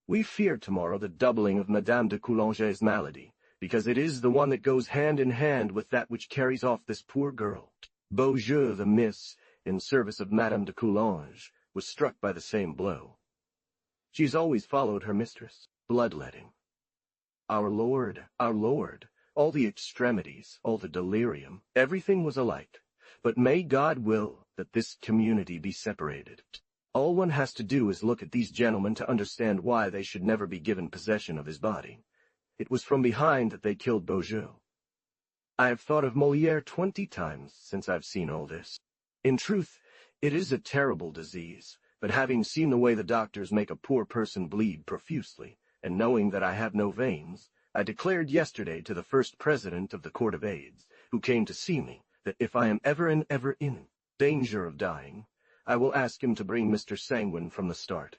We fear tomorrow the doubling of Madame de Coulanges' malady, because it is the one that goes hand in hand with that which carries off this poor girl. Beaujeu, the miss, in service of Madame de Coulanges, was struck by the same blow. She's always followed her mistress. Bloodletting. Our Lord, all the extremities, all the delirium, everything was alike. But may God will that this community be separated. All one has to do is look at these gentlemen to understand why they should never be given possession of his body. It was from behind that they killed Beaujeu. I have thought of Molière 20 times since I've seen all this. In truth, it is a terrible disease, but having seen the way the doctors make a poor person bleed profusely, and knowing that I have no veins, I declared yesterday to the first president of the Court of Aids, who came to see me, that if I am ever in danger of dying, I will ask him to bring Mr. Sanguine from the start.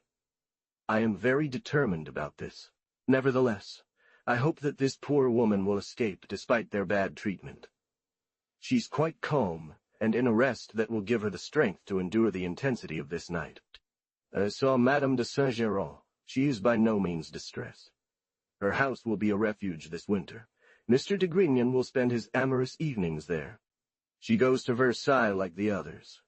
I am very determined about this. Nevertheless, I hope that this poor woman will escape despite their bad treatment. She's quite calm, and in a rest that will give her the strength to endure the intensity of this night. I saw Madame de Saint-Géran. She is by no means distressed. Her house will be a refuge this winter. Mr. de Grignan will spend his amorous evenings there. She goes to Versailles like the others.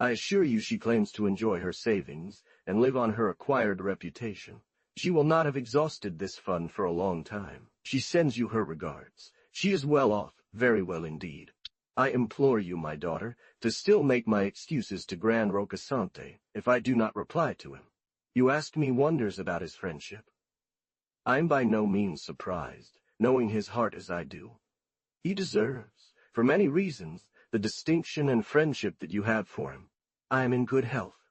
I assure you she claims to enjoy her savings and live on her acquired reputation. She will not have exhausted this fund for a long time. She sends you her regards. She is well off, very well indeed. I implore you, my daughter, to still make my excuses to Grand Rocasante if I do not reply to him. You ask me wonders about his friendship. I am by no means surprised, knowing his heart as I do. He deserves, for many reasons, the distinction and friendship that you have for him. I am in good health.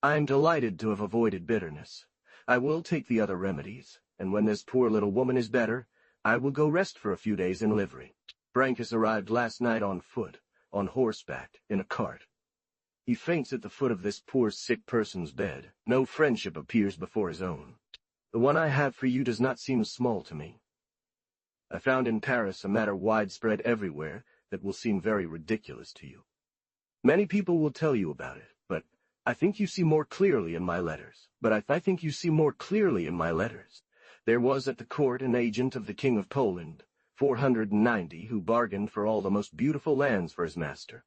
I am delighted to have avoided bitterness. I will take the other remedies, and when this poor little woman is better, I will go rest for a few days in livery. Brancas arrived last night on foot, on horseback, in a cart. He faints at the foot of this poor sick person's bed. No friendship appears before his own. The one I have for you does not seem small to me. I found in Paris a matter widespread everywhere that will seem very ridiculous to you. Many people will tell you about it, but I think you see more clearly in my letters. There was at the court an agent of the King of Poland, 490, who bargained for all the most beautiful lands for his master.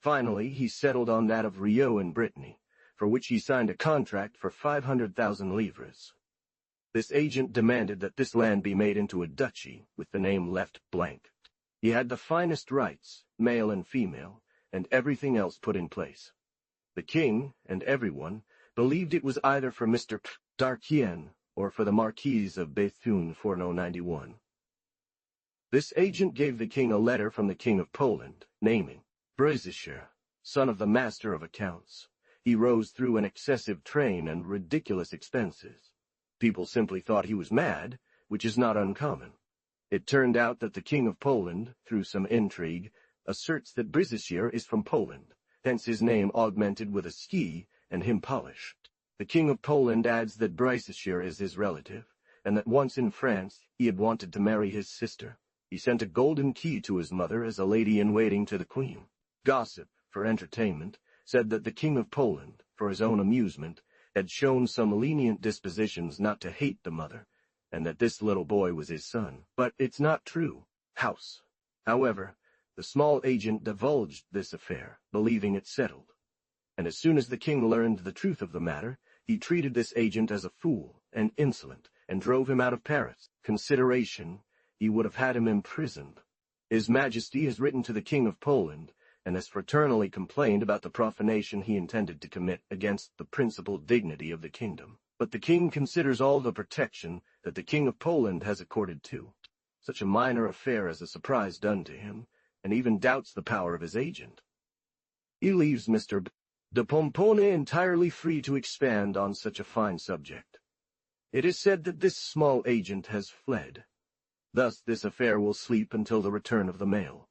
Finally, he settled on that of Rio in Brittany, for which he signed a contract for 500,000 livres. This agent demanded that this land be made into a duchy, with the name left blank. He had the finest rights, male and female, and everything else put in place. The king, and everyone, believed it was either for Mr. Darquien or for the Marquis of Bethune-Fourneau-91. This agent gave the king a letter from the King of Poland, naming Bridgerton, son of the Master of Accounts. He rose through an excessive train and ridiculous expenses. People simply thought he was mad, which is not uncommon. It turned out that the King of Poland, through some intrigue, asserts that Bridgerton is from Poland, hence his name augmented with a ski and him polish. The King of Poland adds that Bridgerton is his relative, and that once in France he had wanted to marry his sister. He sent a golden key to his mother as a lady-in-waiting to the Queen. Gossip, for entertainment, said that the King of Poland, for his own amusement, had shown some lenient dispositions not to hate the mother, and that this little boy was his son. But it's not true. However, the small agent divulged this affair, believing it settled. And as soon as the king learned the truth of the matter, he treated this agent as a fool and insolent, and drove him out of Paris. Consideration, he would have had him imprisoned. His Majesty has written to the King of Poland, and has fraternally complained about the profanation he intended to commit against the principal dignity of the kingdom. But the king considers all the protection that the King of Poland has accorded to such a minor affair as a surprise done to him, and even doubts the power of his agent. He leaves Mr. de Pomponne entirely free to expand on such a fine subject. It is said that this small agent has fled. Thus this affair will sleep until the return of the mail.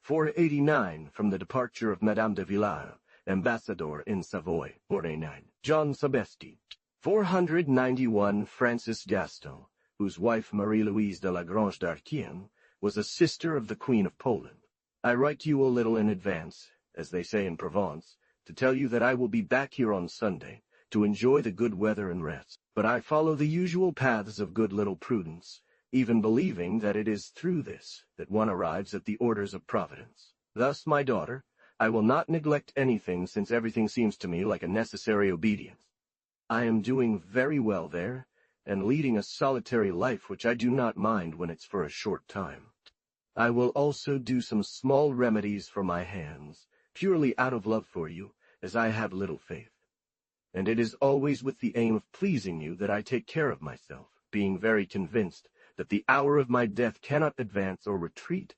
489 from the departure of Madame de Villars, ambassador in Savoy. 489. John Sebesti. 491 Francis Gaston, whose wife Marie-Louise de la Grange d'Arquien was a sister of the Queen of Poland. I write to you a little in advance, as they say in Provence, to tell you that I will be back here on Sunday, to enjoy the good weather and rest. But I follow the usual paths of good little Prudence, even believing that it is through this that one arrives at the orders of Providence. Thus, my daughter, I will not neglect anything, since everything seems to me like a necessary obedience. I am doing very well there, and leading a solitary life which I do not mind when it's for a short time. I will also do some small remedies for my hands, purely out of love for you, as I have little faith. And it is always with the aim of pleasing you that I take care of myself, being very convinced that the hour of my death cannot advance or retreat.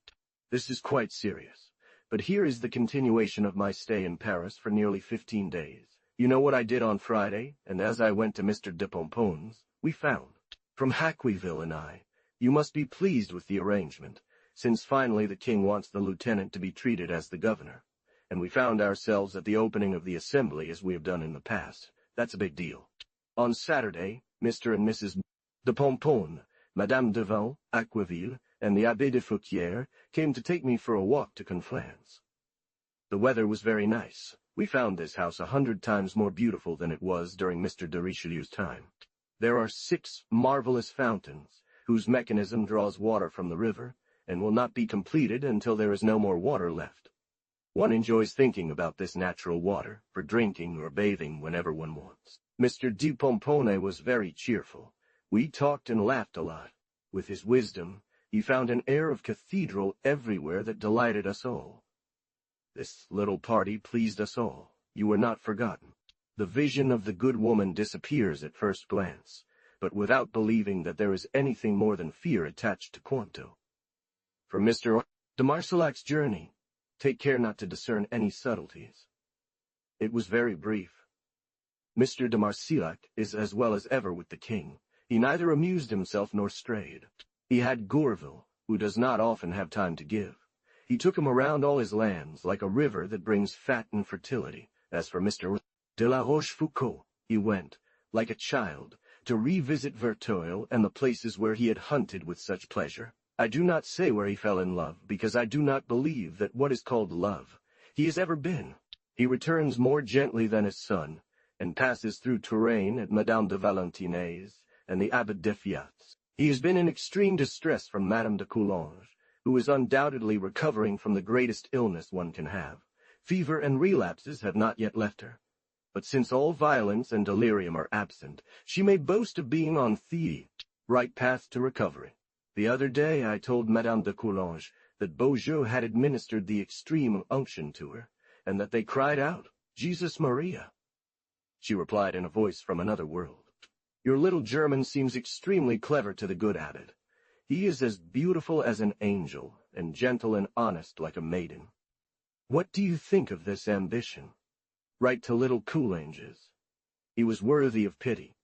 This is quite serious, but here is the continuation of my stay in Paris for nearly 15 days. You know what I did on Friday, and as I went to Mr. de Pompon's, we found, from Haqueville and I, you must be pleased with the arrangement, since finally the king wants the lieutenant to be treated as the governor, and we found ourselves at the opening of the assembly as we have done in the past. That's a big deal. On Saturday, Mr. and Mrs. de Pompon, Madame de Vin, Aqueville, and the Abbé de Fouquier came to take me for a walk to Conflans. The weather was very nice. We found this house 100 times more beautiful than it was during Mr. de Richelieu's time. There are 6 marvelous fountains, whose mechanism draws water from the river, and will not be completed until there is no more water left. One enjoys thinking about this natural water, for drinking or bathing whenever one wants. Mr. de Pompone was very cheerful. We talked and laughed a lot. With his wisdom, he found an air of cathedral everywhere that delighted us all. This little party pleased us all. You were not forgotten. The vision of the good woman disappears at first glance, but without believing that there is anything more than fear attached to Quanto. For Mr. de Marcillac's journey, take care not to discern any subtleties. It was very brief. Mr. de Marcillac is as well as ever with the king. He neither amused himself nor strayed. He had Gourville, who does not often have time to give. He took him around all his lands, like a river that brings fat and fertility. As for Mr. de la Rochefoucauld, he went, like a child, to revisit Versailles and the places where he had hunted with such pleasure. I do not say where he fell in love, because I do not believe that what is called love he has ever been. He returns more gently than his son, and passes through Touraine at Madame de Valentinet's and the Abbé de Fiat's. He has been in extreme distress from Madame de Coulanges, who is undoubtedly recovering from the greatest illness one can have. Fever and relapses have not yet left her. But since all violence and delirium are absent, she may boast of being on the right path to recovery. The other day I told Madame de Coulanges that Beaujeu had administered the extreme unction to her, and that they cried out, "Jesus Maria!" She replied in a voice from another world, "Your little German seems extremely clever to the good abbot. He is as beautiful as an angel, and gentle and honest like a maiden. What do you think of this ambition? Write to little Coulanges. He was worthy of pity.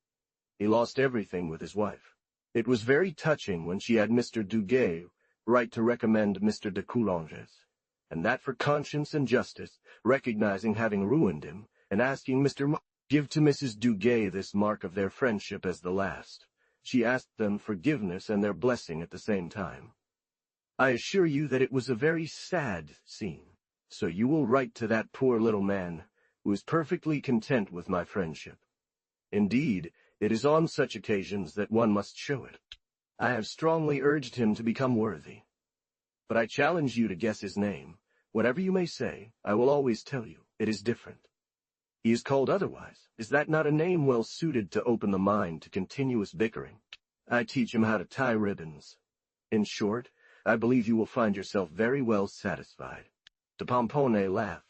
He lost everything with his wife. It was very touching when she had Mr. Duguay write to recommend Mr. de Coulanges, and that for conscience and justice, recognizing having ruined him, and asking Mr. give to Mrs. Duguay this mark of their friendship as the last. She asked them forgiveness and their blessing at the same time. I assure you that it was a very sad scene, so you will write to that poor little man, who is perfectly content with my friendship. Indeed, it is on such occasions that one must show it. I have strongly urged him to become worthy. But I challenge you to guess his name. Whatever you may say, I will always tell you, it is different. He is called otherwise. Is that not a name well suited to open the mind to continuous bickering? I teach him how to tie ribbons. In short, I believe you will find yourself very well satisfied. De Pomponne laughed.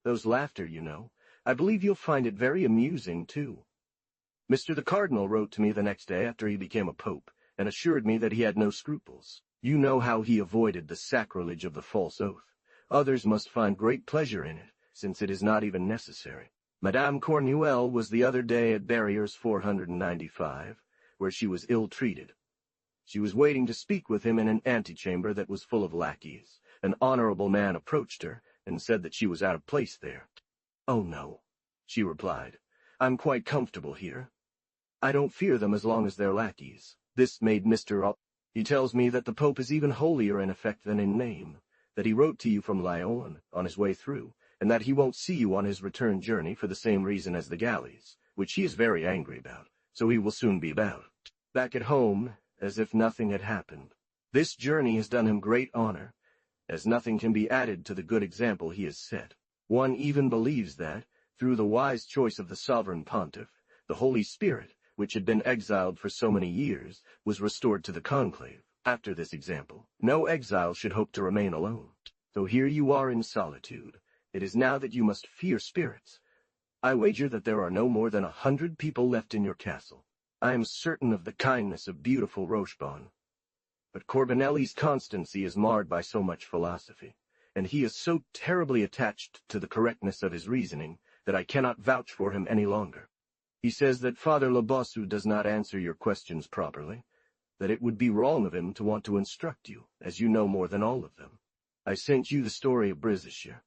Those laughter, you know. I believe you'll find it very amusing, too. Mr. the Cardinal wrote to me the next day after he became a pope, and assured me that he had no scruples. You know how he avoided the sacrilege of the false oath. Others must find great pleasure in it, since it is not even necessary. Madame Cornuel was the other day at Barriers 495, where she was ill-treated. She was waiting to speak with him in an antechamber that was full of lackeys. An honorable man approached her, and said that she was out of place there. "Oh, no," she replied. "I'm quite comfortable here. I don't fear them as long as they're lackeys." This made Mr. He tells me that the Pope is even holier in effect than in name, that he wrote to you from Lyon on his way through, and that he won't see you on his return journey for the same reason as the galleys, which he is very angry about, so he will soon be about. Back at home, as if nothing had happened. This journey has done him great honor, as nothing can be added to the good example he has set. One even believes that, through the wise choice of the sovereign pontiff, the Holy Spirit, which had been exiled for so many years, was restored to the conclave. After this example, no exile should hope to remain alone. So here you are in solitude. It is now that you must fear spirits. I wager that there are no more than 100 people left in your castle. I am certain of the kindness of beautiful Rochebonne. But Corbinelli's constancy is marred by so much philosophy, and he is so terribly attached to the correctness of his reasoning that I cannot vouch for him any longer. He says that Father Labossu does not answer your questions properly, that it would be wrong of him to want to instruct you, as you know more than all of them. I sent you the story of Bridgerton.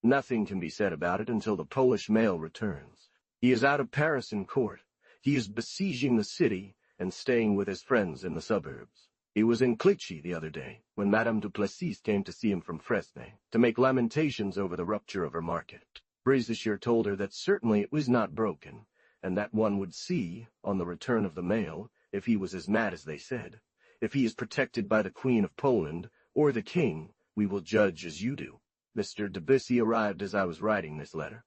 Nothing can be said about it until the Polish mail returns. He is out of Paris in court. He is besieging the city and staying with his friends in the suburbs. He was in Clichy the other day, when Madame du Plessis came to see him from Fresnay, to make lamentations over the rupture of her market. Bridgerton told her that certainly it was not broken, and that one would see, on the return of the mail, if he was as mad as they said. If he is protected by the Queen of Poland, or the King, we will judge as you do. Mr. Debussy arrived as I was writing this letter.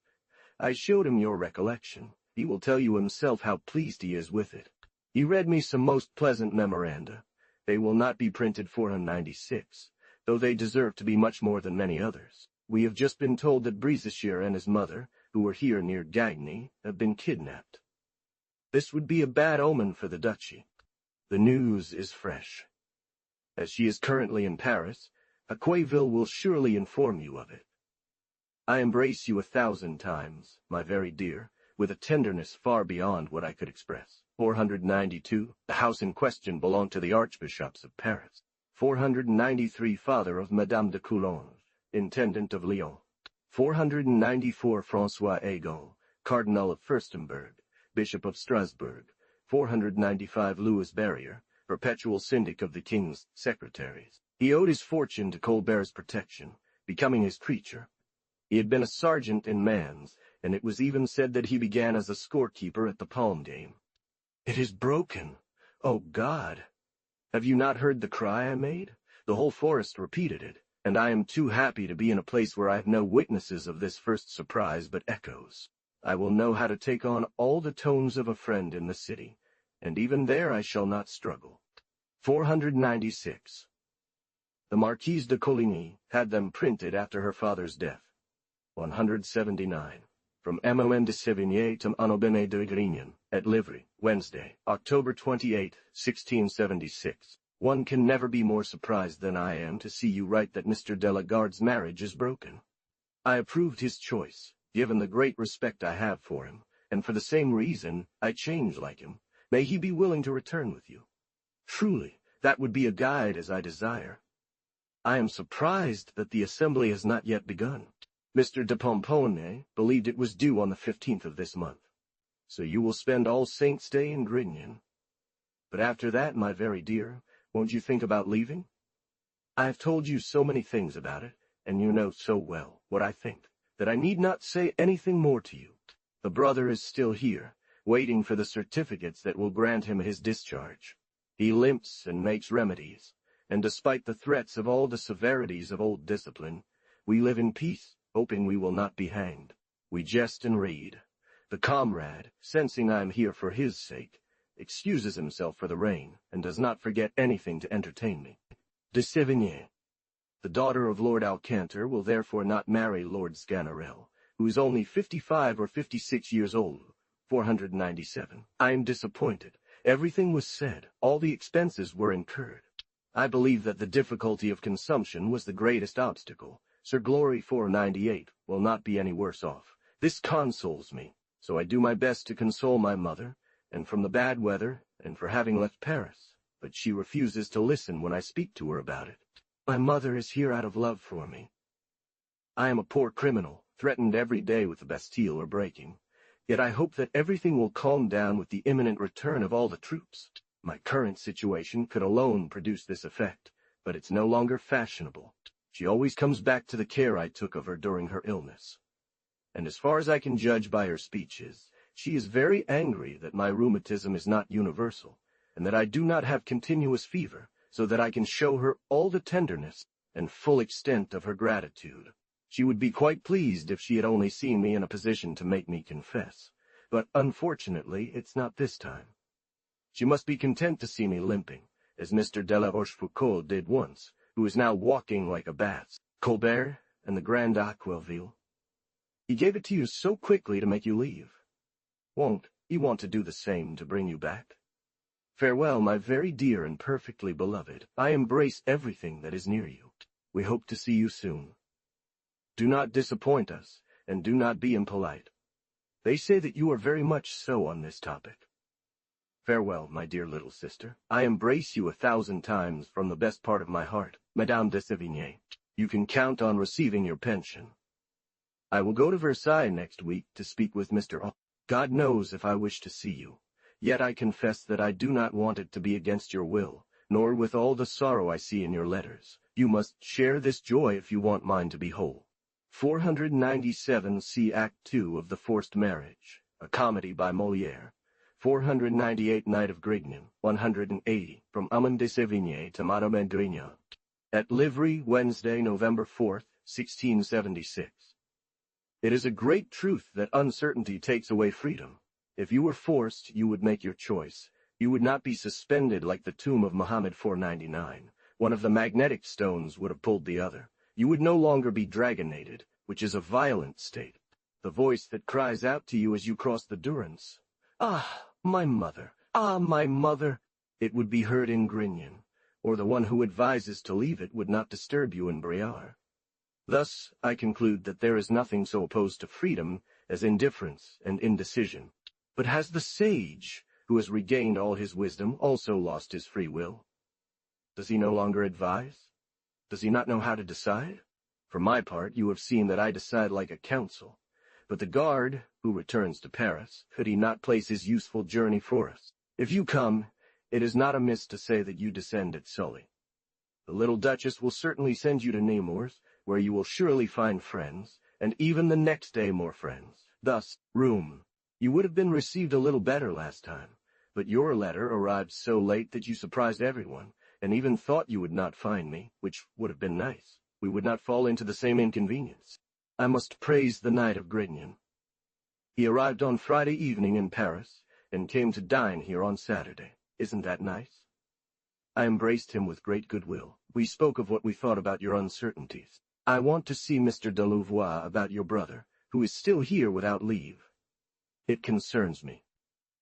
I showed him your recollection. He will tell you himself how pleased he is with it. He read me some most pleasant memoranda. They will not be printed for him 96, though they deserve to be much more than many others. We have just been told that Bridgerton and his mother, who were here near Gagny, have been kidnapped. This would be a bad omen for the duchy. The news is fresh. As she is currently in Paris, Aqueville will surely inform you of it. I embrace you 1,000 times, my very dear, with a tenderness far beyond what I could express. 492. The house in question belonged to the archbishops of Paris. 493. Father of Madame de Coulanges, intendant of Lyon. 494. François Agon, Cardinal of Fürstenberg, Bishop of Strasbourg. 495. Louis Barrier, perpetual syndic of the king's secretaries. He owed his fortune to Colbert's protection, becoming his creature. He had been a sergeant in Mans, and it was even said that he began as a scorekeeper at the Palm Game. It is broken. Oh, God! Have you not heard the cry I made? The whole forest repeated it, and I am too happy to be in a place where I have no witnesses of this first surprise but echoes. I will know how to take on all the tones of a friend in the city, and even there I shall not struggle. 496. The Marquise de Coligny had them printed after her father's death. 179. From Emmeline de Sévigné to Honorine de Grignan, at Livry, Wednesday, October 28, 1676. One can never be more surprised than I am to see you write that Mr. Delagarde's marriage is broken. I approved his choice, given the great respect I have for him, and for the same reason I change like him. May he be willing to return with you. Truly, that would be a guide as I desire. I am surprised that the assembly has not yet begun. Mr. de Pomponne believed it was due on the 15th of this month. So you will spend all Saints' Day in Grignan. But after that, my very dear, won't you think about leaving? I have told you so many things about it, and you know so well what I think, that I need not say anything more to you. The brother is still here, waiting for the certificates that will grant him his discharge. He limps and makes remedies, and despite the threats of all the severities of old discipline, we live in peace, hoping we will not be hanged. We jest and read. The comrade, sensing I am here for his sake, excuses himself for the rain, and does not forget anything to entertain me. De Sévigné. The daughter of Lord Alcantor will therefore not marry Lord Sganarelle, who is only 55 or 56 years old. 497. I am disappointed. Everything was said, all the expenses were incurred. I believe that the difficulty of consumption was the greatest obstacle. Sir Glory 498 will not be any worse off. This consoles me, so I do my best to console my mother, and from the bad weather, and for having left Paris, but she refuses to listen when I speak to her about it. My mother is here out of love for me. I am a poor criminal, threatened every day with the Bastille or breaking, yet I hope that everything will calm down with the imminent return of all the troops. My current situation could alone produce this effect, but it's no longer fashionable. She always comes back to the care I took of her during her illness. And as far as I can judge by her speeches, she is very angry that my rheumatism is not universal, and that I do not have continuous fever, so that I can show her all the tenderness and full extent of her gratitude. She would be quite pleased if she had only seen me in a position to make me confess, but unfortunately it's not this time. She must be content to see me limping, as Mr. de la Rochefoucauld did once, who is now walking like a bat. Colbert and the Grand Aquaville. He gave it to you so quickly to make you leave. Won't he want to do the same to bring you back? Farewell, my very dear and perfectly beloved. I embrace everything that is near you. We hope to see you soon. Do not disappoint us, and do not be impolite. They say that you are very much so on this topic. Farewell, my dear little sister. I embrace you 1,000 times from the best part of my heart, Madame de Sévigné. You can count on receiving your pension. I will go to Versailles next week to speak with Mr. God knows if I wish to see you. Yet I confess that I do not want it to be against your will, nor with all the sorrow I see in your letters. You must share this joy if you want mine to be whole. 497 see Act 2 of The Forced Marriage, a comedy by Molière. 498 Knight of Grignan, 180, from Armand de Sévigné to Madame Grignan. At Livry, Wednesday, November 4th, 1676. It is a great truth that uncertainty takes away freedom. If you were forced, you would make your choice. You would not be suspended like the tomb of Muhammad 499. One of the magnetic stones would have pulled the other. You would no longer be dragonated, which is a violent state. The voice that cries out to you as you cross the Durance, "Ah, my mother! Ah, my mother!" It would be heard in Grignan, or the one who advises to leave it would not disturb you in Briare. Thus, I conclude that there is nothing so opposed to freedom as indifference and indecision. But has the sage, who has regained all his wisdom, also lost his free will? Does he no longer advise? Does he not know how to decide? For my part, you have seen that I decide like a council. But the guard, who returns to Paris, could he not place his useful journey for us? If you come, it is not amiss to say that you descend at Sully. The little Duchess will certainly send you to Nemours, where you will surely find friends, and even the next day more friends. Thus, room. You would have been received a little better last time, but your letter arrived so late that you surprised everyone, and even thought you would not find me, which would have been nice. We would not fall into the same inconvenience. I must praise the Knight of Grignan. He arrived on Friday evening in Paris, and came to dine here on Saturday. Isn't that nice? I embraced him with great goodwill. We spoke of what we thought about your uncertainties. I want to see Mr. de Louvois about your brother, who is still here without leave. It concerns me.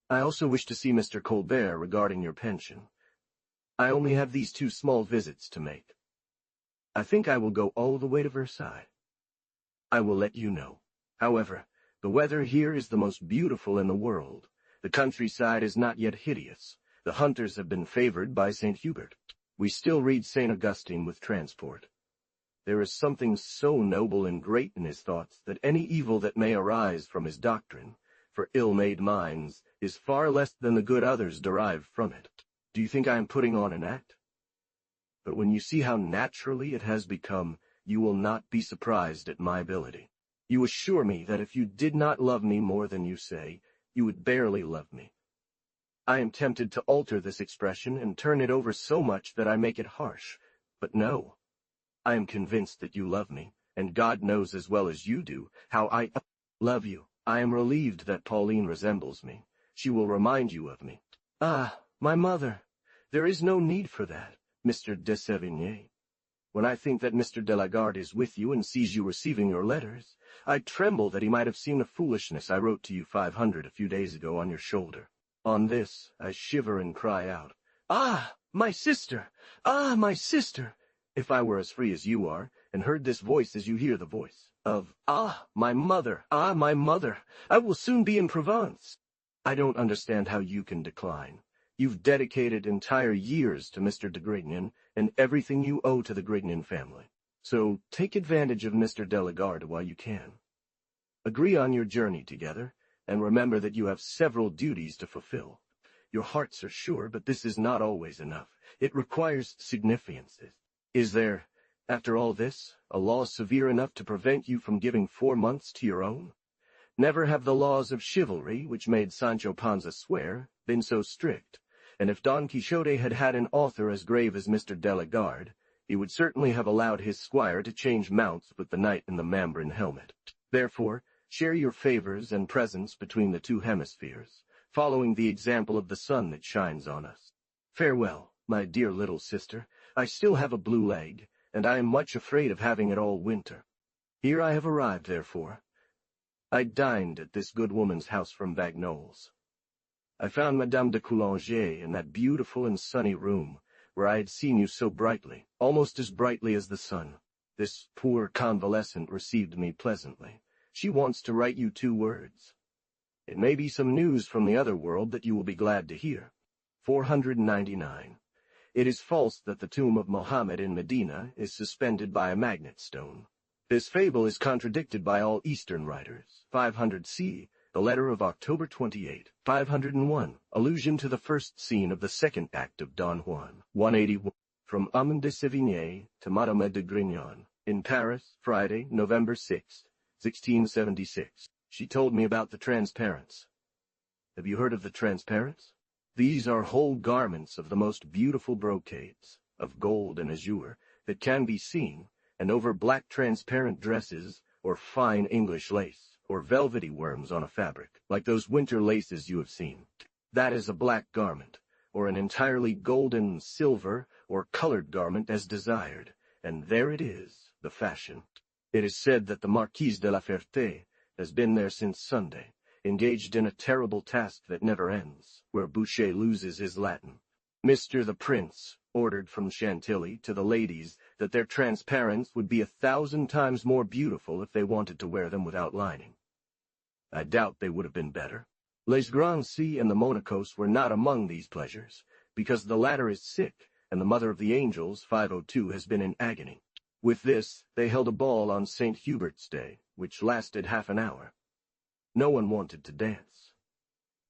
I also wish to see Mr. Colbert regarding your pension. I only have these 2 small visits to make. I think I will go all the way to Versailles. I will let you know. However, the weather here is the most beautiful in the world. The countryside is not yet hideous. The hunters have been favored by St. Hubert. We still read St. Augustine with transport. There is something so noble and great in his thoughts that any evil that may arise from his doctrine, for ill-made minds, is far less than the good others derive from it. Do you think I am putting on an act? But when you see how naturally it has become, you will not be surprised at my ability. You assure me that if you did not love me more than you say, you would barely love me. I am tempted to alter this expression and turn it over so much that I make it harsh, but no. I am convinced that you love me, and God knows as well as you do how I love you. I am relieved that Pauline resembles me. She will remind you of me. Ah, my mother! There is no need for that, Mr. de Sévigné. When I think that Mr. de la Garde is with you and sees you receiving your letters, I tremble that he might have seen the foolishness I wrote to you 500 a few days ago on your shoulder. On this, I shiver and cry out, "Ah, my sister! Ah, my sister!" If I were as free as you are, and heard this voice as you hear the voice of, "Ah, my mother! Ah, my mother! I will soon be in Provence." I don't understand how you can decline. You've dedicated entire years to Mr. de Grignan, and everything you owe to the Grignan family. So take advantage of Mr. de la Garde while you can. Agree on your journey together, and remember that you have several duties to fulfill. Your hearts are sure, but this is not always enough. It requires significances. Is there, after all this, a law severe enough to prevent you from giving 4 months to your own? Never have the laws of chivalry, which made Sancho Panza swear, been so strict. and if Don Quixote had had an author as grave as Mr. Delagarde, he would certainly have allowed his squire to change mounts with the knight in the Mambrin helmet. Therefore, share your favors and presents between the two hemispheres, following the example of the sun that shines on us. Farewell, my dear little sister. I still have a blue leg, and I am much afraid of having it all winter. Here I have arrived, therefore. I dined at this good woman's house from Bagnols. I found Madame de Coulanger in that beautiful and sunny room, where I had seen you so brightly, almost as brightly as the sun. This poor convalescent received me pleasantly. She wants to write you 2 words. It may be some news from the other world that you will be glad to hear. 499. It is false that the tomb of Mohammed in Medina is suspended by a magnet stone. This fable is contradicted by all Eastern writers. 500c, the letter of October 28. 501, allusion to the first scene of the second act of Don Juan. 181, from Armand de Sévigné to Madame de Grignon, in Paris, Friday, November 6, 1676. She told me about the transparents. Have you heard of the transparents? These are whole garments of the most beautiful brocades, of gold and azure, that can be seen, and over black transparent dresses, or fine English lace, or velvety worms on a fabric, like those winter laces you have seen. That is a black garment, or an entirely golden, silver, or colored garment as desired, and there it is, the fashion. It is said that the Marquise de la Ferté has been there since Sunday, engaged in a terrible task that never ends, where Boucher loses his Latin. Mr. the Prince ordered from Chantilly to the ladies that their transparents would be 1,000 times more beautiful if they wanted to wear them without lining. I doubt they would have been better. Les Grands-C and the Monacos were not among these pleasures, because the latter is sick, and the Mother of the Angels, 502, has been in agony. With this, they held a ball on St. Hubert's Day, which lasted half an hour. No one wanted to dance.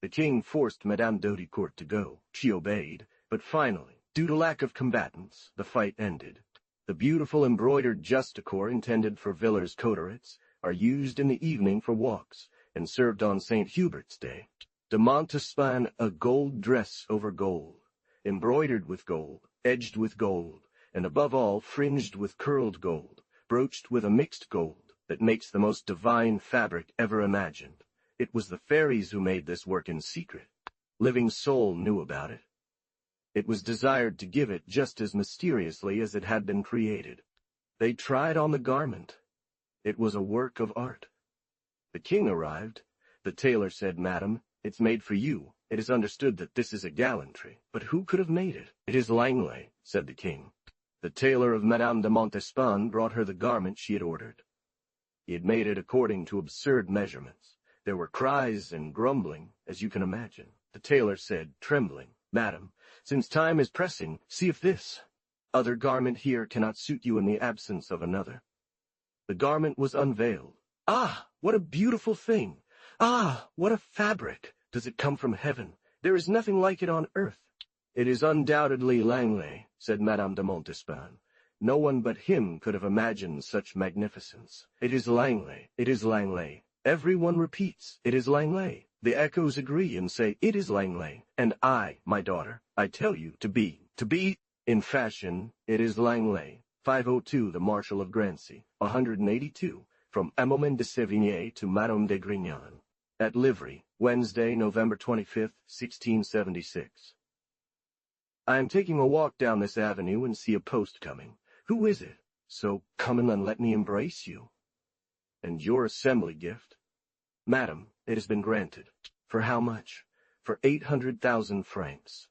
The king forced Madame d'Audicourt to go. She obeyed, but finally, due to lack of combatants, the fight ended. The beautiful embroidered justicore intended for Villers Cotterets are used in the evening for walks, and served on St. Hubert's Day. De Montespan, a gold dress over gold, embroidered with gold, edged with gold, and above all fringed with curled gold, broached with a mixed gold, that makes the most divine fabric ever imagined. It was the fairies who made this work in secret. Living Soul knew about it. It was desired to give it just as mysteriously as it had been created. They tried on the garment. It was a work of art. The king arrived. The tailor said, "Madam, it's made for you. It is understood that this is a gallantry. But who could have made it?" "It is Langley," said the king. The tailor of Madame de Montespan brought her the garment she had ordered. He had made it according to absurd measurements. There were cries and grumbling, as you can imagine. The tailor said, trembling, "Madam, since time is pressing, see if this other garment here cannot suit you in the absence of another." The garment was unveiled. "Ah, what a beautiful thing! Ah, what a fabric! Does it come from heaven? There is nothing like it on earth." "It is undoubtedly Langley," said Madame de Montespan. "No one but him could have imagined such magnificence. It is Langley, it is Langley. Every one repeats, it is Langley. The echoes agree and say, it is Langley. And I, my daughter, I tell you, to be in fashion, it is Langley." 502, the Marshal of Grancy. 182, from Amomend de Sévigné to Madame de Grignon. At Livry, Wednesday, November 25th, 1676. I am taking a walk down this avenue and see a post coming. Who is it? So come in and let me embrace you. And your assembly gift? Madam, it has been granted. For how much? For 800,000 francs.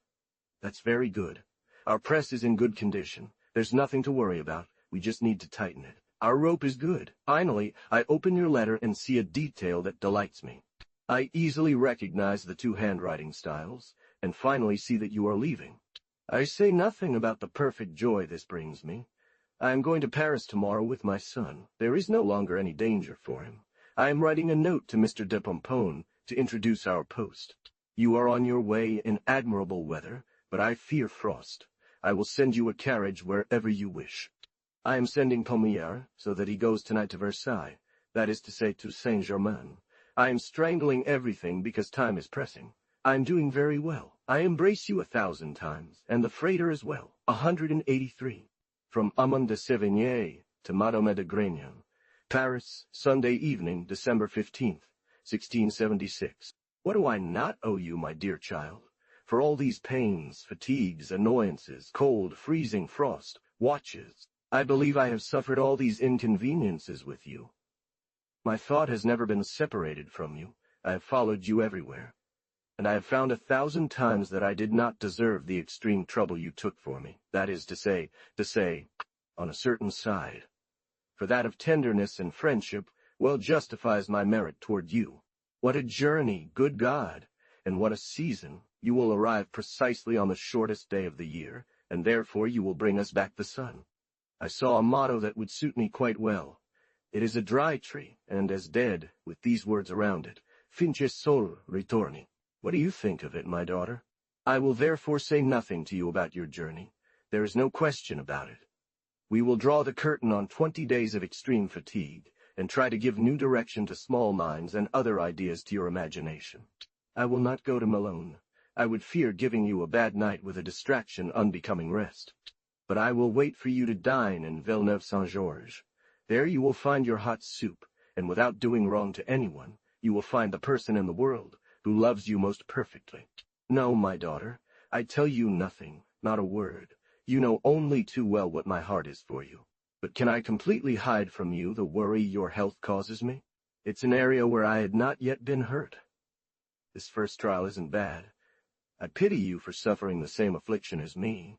That's very good. Our press is in good condition. There's nothing to worry about. We just need to tighten it. Our rope is good. Finally, I open your letter and see a detail that delights me. I easily recognize the 2 handwriting styles, and finally see that you are leaving. I say nothing about the perfect joy this brings me. I am going to Paris tomorrow with my son. There is no longer any danger for him. I am writing a note to Mr. de Pomponne to introduce our post. You are on your way in admirable weather, but I fear frost. I will send you a carriage wherever you wish. I am sending Pommier so that he goes tonight to Versailles, that is to say to Saint-Germain. I am strangling everything because time is pressing. I am doing very well. I embrace you 1,000 times, and the freighter as well. 183. From Amand de Sévigné to Madame de Grignon. Paris, Sunday evening, December 15th, 1676. What do I not owe you, my dear child? For all these pains, fatigues, annoyances, cold, freezing, frost, watches, I believe I have suffered all these inconveniences with you. My thought has never been separated from you. I have followed you everywhere, and I have found 1,000 times that I did not deserve the extreme trouble you took for me, that is to say, on a certain side. For that of tenderness and friendship well justifies my merit toward you. What a journey, good God, and what a season! You will arrive precisely on the shortest day of the year, and therefore you will bring us back the sun. I saw a motto that would suit me quite well. It is a dry tree, and as dead, with these words around it, Finché sol ritorni. What do you think of it, my daughter? I will therefore say nothing to you about your journey. There is no question about it. We will draw the curtain on 20 days of extreme fatigue, and try to give new direction to small minds and other ideas to your imagination. I will not go to Malone. I would fear giving you a bad night with a distraction unbecoming rest. But I will wait for you to dine in Villeneuve-Saint-Georges. There you will find your hot soup, and without doing wrong to anyone, you will find the person in the world who loves you most perfectly. No, my daughter, I tell you nothing, not a word. You know only too well what my heart is for you. But can I completely hide from you the worry your health causes me? It's an area where I had not yet been hurt. This first trial isn't bad. I pity you for suffering the same affliction as me.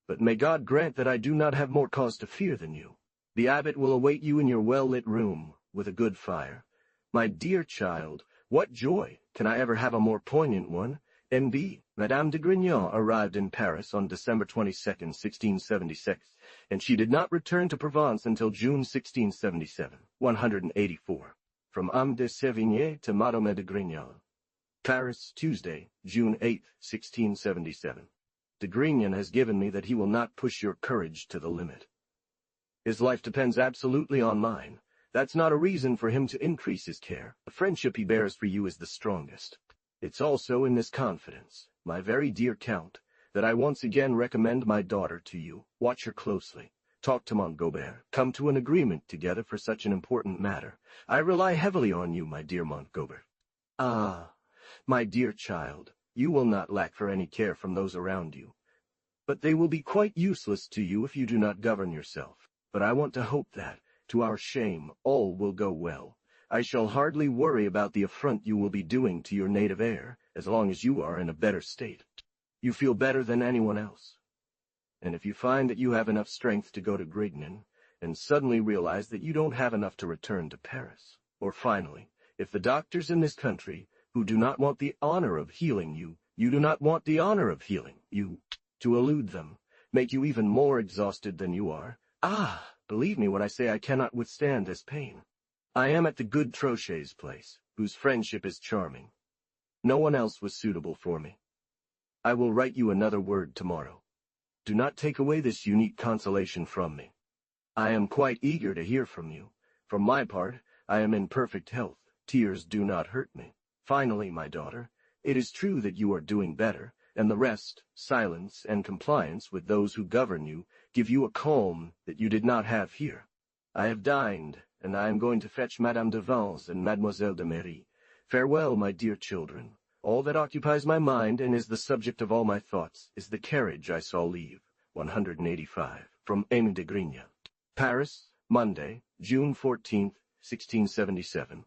But may God grant that I do not have more cause to fear than you. The abbot will await you in your well-lit room, with a good fire. My dear child, what joy! Can I ever have a more poignant one? N.B. Madame de Grignon arrived in Paris on December 22nd, 1676, and she did not return to Provence until June 1677. 184. From Am de Sévigné to Madame de Grignon. Paris, Tuesday, June 8, 1677. De Grignon has given me that he will not push your courage to the limit. His life depends absolutely on mine. That's not a reason for him to increase his care. The friendship he bears for you is the strongest. It's also in this confidence, my very dear Count, that I once again recommend my daughter to you. Watch her closely. Talk to Montgobert. Come to an agreement together for such an important matter. I rely heavily on you, my dear Montgobert. Ah, my dear child, you will not lack for any care from those around you. But they will be quite useless to you if you do not govern yourself. But I want to hope that, to our shame, all will go well. I shall hardly worry about the affront you will be doing to your native air, as long as you are in a better state. You feel better than anyone else. And if you find that you have enough strength to go to Grignon, and suddenly realize that you don't have enough to return to Paris, or finally, if the doctors in this country, who do not want the honor of healing you, you do not want the honor of healing you, to elude them, make you even more exhausted than you are, believe me when I say I cannot withstand this pain. I am at the good Trochet's place, whose friendship is charming. No one else was suitable for me. I will write you another word tomorrow. Do not take away this unique consolation from me. I am quite eager to hear from you. For my part, I am in perfect health. Tears do not hurt me. Finally, my daughter, it is true that you are doing better, and the rest, silence and compliance with those who govern you, give you a calm that you did not have here. I have dined, and I am going to fetch Madame de Vence and Mademoiselle de Méry. Farewell, my dear children. All that occupies my mind and is the subject of all my thoughts is the carriage I saw leave. 185. From Aimé de Grignon. Paris, Monday, June 14th, 1677.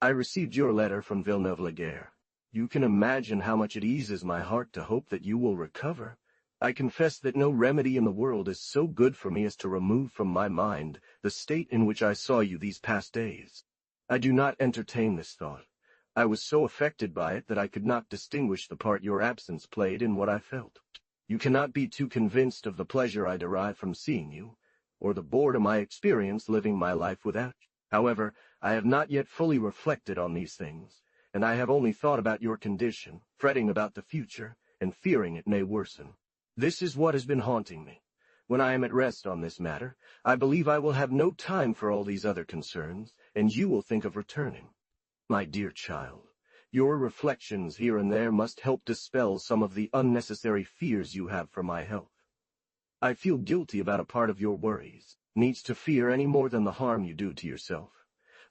I received your letter from Villeneuve-la-Garre. You can imagine how much it eases my heart to hope that you will recover. I confess that no remedy in the world is so good for me as to remove from my mind the state in which I saw you these past days. I do not entertain this thought. I was so affected by it that I could not distinguish the part your absence played in what I felt. You cannot be too convinced of the pleasure I derive from seeing you, or the boredom I experience living my life without you. However, I have not yet fully reflected on these things, and I have only thought about your condition, fretting about the future, and fearing it may worsen. This is what has been haunting me. When I am at rest on this matter, I believe I will have no time for all these other concerns, and you will think of returning. My dear child, Your reflections here and there must help dispel some of the unnecessary fears you have for my health. I feel guilty about a part of your worries, needs to fear any more than the harm you do to yourself.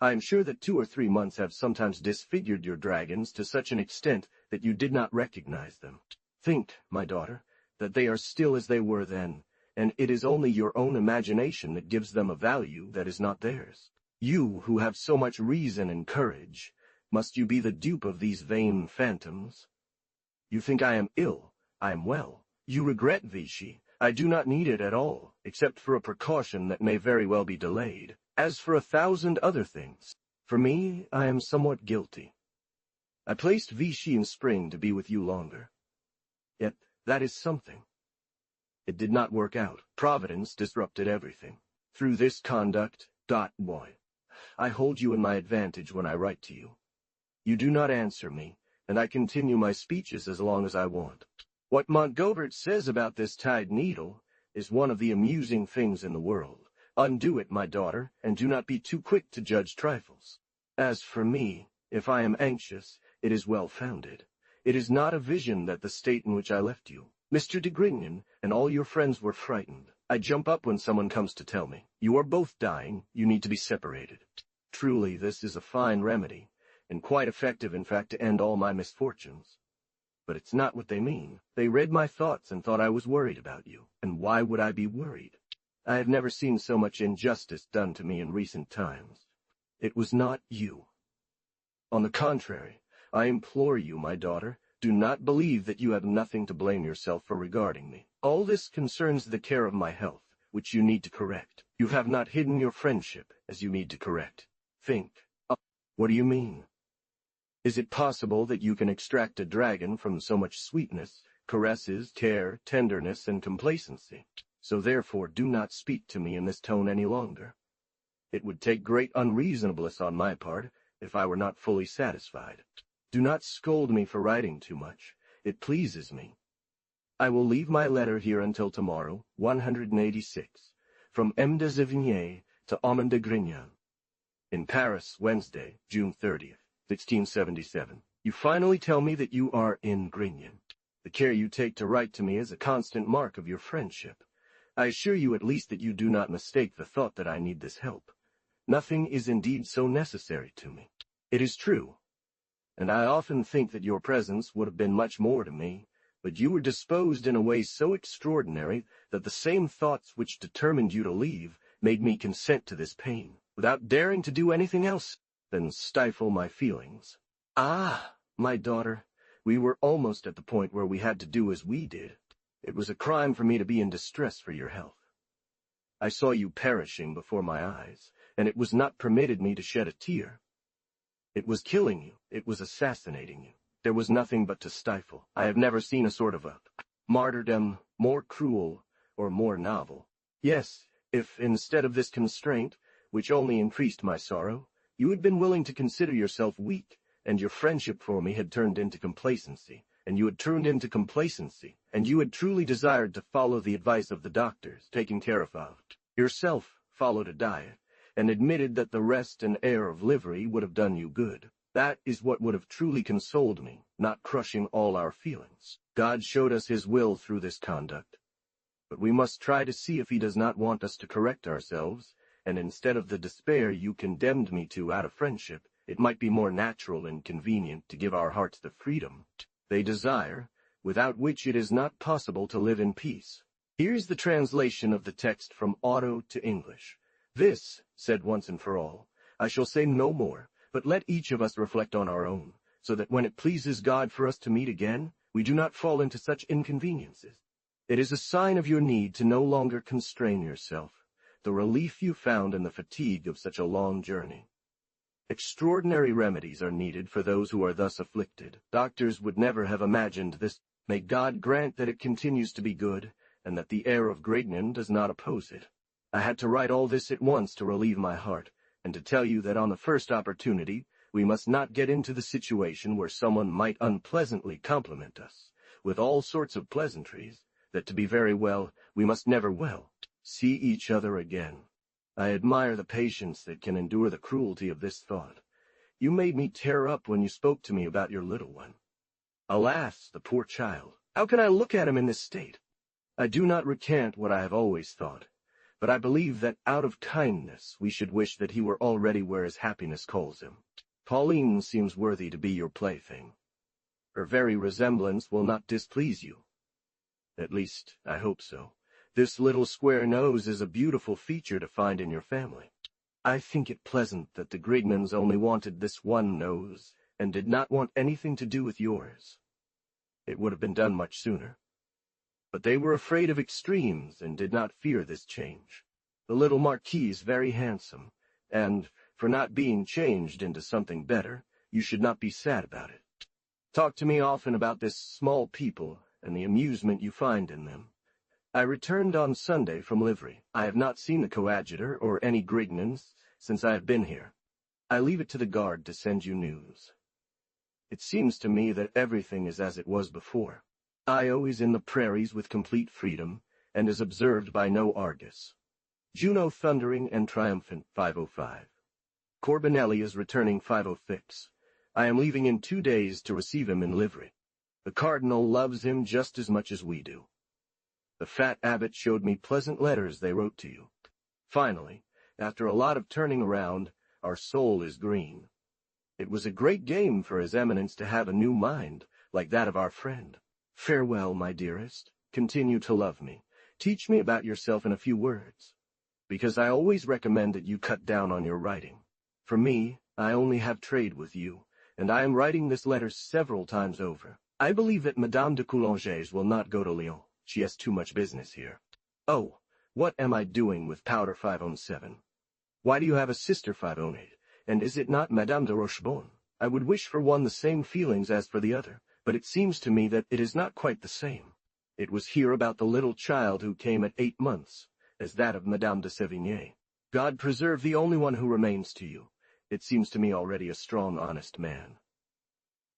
I am sure that 2 or 3 months have sometimes disfigured your dragons to such an extent that you did not recognize them. Think, my daughter, that they are still as they were then, and it is only your own imagination that gives them a value that is not theirs. You, who have so much reason and courage, must you be the dupe of these vain phantoms? You think I am ill, I am well. You regret Vichy. I do not need it at all, except for a precaution that may very well be delayed. As for 1,000 other things, for me, I am somewhat guilty. I placed Vichy in spring to be with you longer. Yet, that is something. It did not work out. Providence disrupted everything. Through this conduct, boy, I hold you in my advantage when I write to you. You do not answer me, and I continue my speeches as long as I want. What Montgovert says about this tied needle is one of the amusing things in the world. Undo it, my daughter, and do not be too quick to judge trifles. As for me, if I am anxious, it is well-founded. It is not a vision that the state in which I left you. Mr. de Grignan and all your friends were frightened. I jump up when someone comes to tell me, you are both dying, you need to be separated. Truly, this is a fine remedy, and quite effective, in fact, to end all my misfortunes. But it's not what they mean. They read my thoughts and thought I was worried about you. And why would I be worried? I have never seen so much injustice done to me in recent times. It was not you. On the contrary, I implore you, my daughter, do not believe that you have nothing to blame yourself for regarding me. All this concerns the care of my health, which you need to correct. You have not hidden your friendship, as you need to correct. Think. What do you mean? Is it possible that you can extract a dragon from so much sweetness, caresses, care, tenderness, and complacency? So therefore do not speak to me in this tone any longer. It would take great unreasonableness on my part if I were not fully satisfied. Do not scold me for writing too much. It pleases me. I will leave my letter here until tomorrow, 186, from M. de Sévigné to Armand de Grignan. In Paris, Wednesday, June 30th. 1677. You finally tell me that you are in Grignan. The care you take to write to me is a constant mark of your friendship. I assure you at least that you do not mistake the thought that I need this help. Nothing is indeed so necessary to me. It is true, and I often think that your presence would have been much more to me, but you were disposed in a way so extraordinary that the same thoughts which determined you to leave made me consent to this pain, without daring to do anything else than stifle my feelings. Ah, my daughter, we were almost at the point where we had to do as we did. It was a crime for me to be in distress for your health. I saw you perishing before my eyes, and it was not permitted me to shed a tear. It was killing you, it was assassinating you. There was nothing but to stifle. I have never seen a sort of a martyrdom more cruel or more novel. Yes, if instead of this constraint, which only increased my sorrow, you had been willing to consider yourself weak, and your friendship for me had turned into complacency, and you had truly desired to follow the advice of the doctors, taking care of yourself, followed a diet, and admitted that the rest and air of livery would have done you good. That is what would have truly consoled me, not crushing all our feelings. God showed us his will through this conduct. But we must try to see if he does not want us to correct ourselves, and instead of the despair you condemned me to out of friendship, it might be more natural and convenient to give our hearts the freedom they desire, without which it is not possible to live in peace. Here's the translation of the text from Otto to English. This, said once and for all, I shall say no more, but let each of us reflect on our own, so that when it pleases God for us to meet again, we do not fall into such inconveniences. It is a sign of your need to no longer constrain yourself, the relief you found in the fatigue of such a long journey. Extraordinary remedies are needed for those who are thus afflicted. Doctors would never have imagined this. May God grant that it continues to be good, and that the heir of Grignan does not oppose it. I had to write all this at once to relieve my heart, and to tell you that on the first opportunity we must not get into the situation where someone might unpleasantly compliment us, with all sorts of pleasantries, that to be very well we must never see each other again. I admire the patience that can endure the cruelty of this thought. You made me tear up when you spoke to me about your little one. Alas, the poor child! How can I look at him in this state? I do not recant what I have always thought, but I believe that out of kindness we should wish that he were already where his happiness calls him. Pauline seems worthy to be your plaything. Her very resemblance will not displease you. At least, I hope so. This little square nose is a beautiful feature to find in your family. I think it pleasant that the Grignons only wanted this one nose, and did not want anything to do with yours. It would have been done much sooner. But they were afraid of extremes, and did not fear this change. The little Marquis is very handsome, and, for not being changed into something better, you should not be sad about it. Talk to me often about this small people, and the amusement you find in them. I returned on Sunday from Livry. I have not seen the coadjutor or any Grignons since I have been here. I leave it to the guard to send you news. It seems to me that everything is as it was before. Io is in the prairies with complete freedom, and is observed by no Argus. Juno thundering and triumphant 5:05. Corbinelli is returning 5:06. I am leaving in 2 days to receive him in Livry. The cardinal loves him just as much as we do. The fat abbot showed me pleasant letters they wrote to you. Finally, after a lot of turning around, our soul is green. It was a great game for His Eminence to have a new mind, like that of our friend. Farewell, my dearest. Continue to love me. Teach me about yourself in a few words, because I always recommend that you cut down on your writing. For me, I only have trade with you, and I am writing this letter several times over. I believe that Madame de Coulanges will not go to Lyon. She has too much business here. Oh, what am I doing with powder 507? Why do you have a sister 508? And is it not Madame de Rochebonne? I would wish for one the same feelings as for the other, but it seems to me that it is not quite the same. It was here about the little child who came at 8 months, as that of Madame de Sévigné. God preserve the only one who remains to you. It seems to me already a strong, honest man.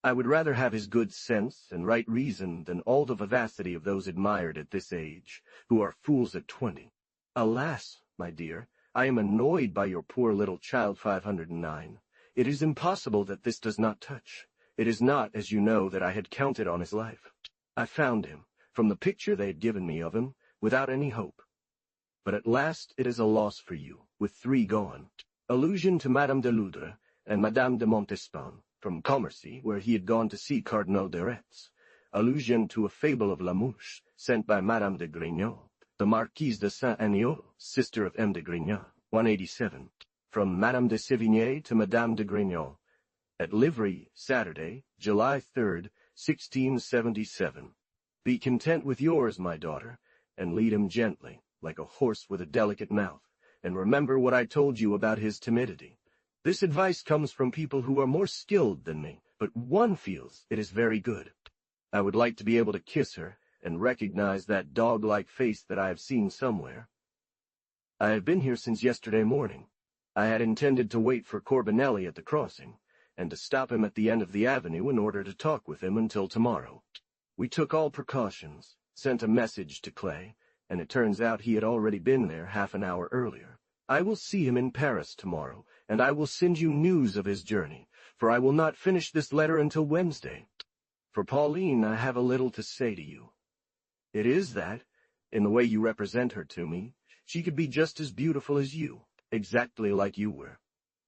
I would rather have his good sense and right reason than all the vivacity of those admired at this age, who are fools at 20. Alas, my dear, I am annoyed by your poor little child 509. It is impossible that this does not touch. It is not, as you know, that I had counted on his life. I found him, from the picture they had given me of him, without any hope. But at last it is a loss for you, with 3 gone. Allusion to Madame de Loudre and Madame de Montespan, from Commercy, where he had gone to see Cardinal de Retz. Allusion to a fable of Lamouche, sent by Madame de Grignan, the Marquise de Saint-Aignan, sister of M. de Grignan, 187. From Madame de Sévigné to Madame de Grignan, at Livry, Saturday, July 3rd, 1677. Be content with yours, my daughter, and lead him gently, like a horse with a delicate mouth, and remember what I told you about his timidity. This advice comes from people who are more skilled than me, but one feels it is very good. I would like to be able to kiss her, and recognize that dog-like face that I have seen somewhere. I have been here since yesterday morning. I had intended to wait for Corbinelli at the crossing, and to stop him at the end of the avenue in order to talk with him until tomorrow. We took all precautions, sent a message to Clay, and it turns out he had already been there half an hour earlier. I will see him in Paris tomorrow, and I will send you news of his journey, for I will not finish this letter until Wednesday. For Pauline, I have a little to say to you. It is that, in the way you represent her to me, she could be just as beautiful as you, exactly like you were.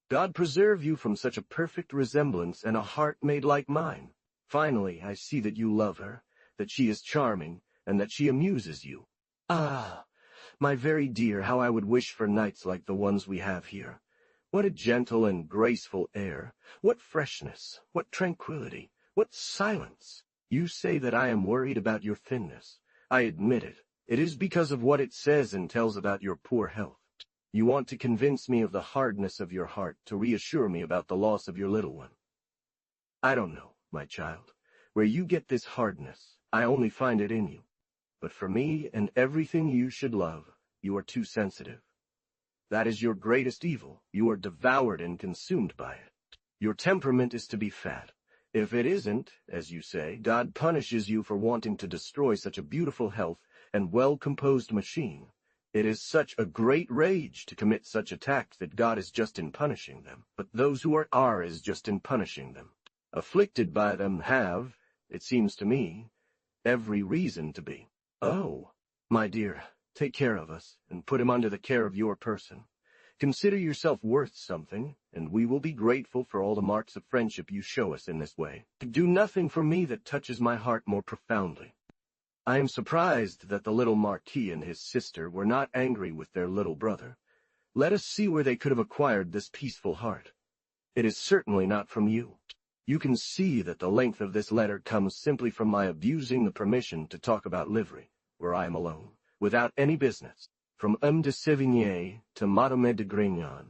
God preserve you from such a perfect resemblance and a heart made like mine. Finally, I see that you love her, that she is charming, and that she amuses you. Ah, my very dear, how I would wish for nights like the ones we have here. What a gentle and graceful air, what freshness, what tranquility, what silence. You say that I am worried about your thinness. I admit it. It is because of what it says and tells about your poor health. You want to convince me of the hardness of your heart to reassure me about the loss of your little one. I don't know, my child, where you get this hardness. I only find it in you. But for me and everything you should love, you are too sensitive. That is your greatest evil. You are devoured and consumed by it. Your temperament is to be fat. If it isn't, as you say, God punishes you for wanting to destroy such a beautiful health and well-composed machine. It is such a great rage to commit such attacks that God is just in punishing them, but those who are is just in punishing them. Afflicted by them have, it seems to me, every reason to be. Oh, my dear, take care of us, and put him under the care of your person. Consider yourself worth something, and we will be grateful for all the marks of friendship you show us in this way. Do nothing for me that touches my heart more profoundly. I am surprised that the little Marquis and his sister were not angry with their little brother. Let us see where they could have acquired this peaceful heart. It is certainly not from you. You can see that the length of this letter comes simply from my abusing the permission to talk about livery, where I am alone, without any business, from M. de Sévigné to Madame de Grignan.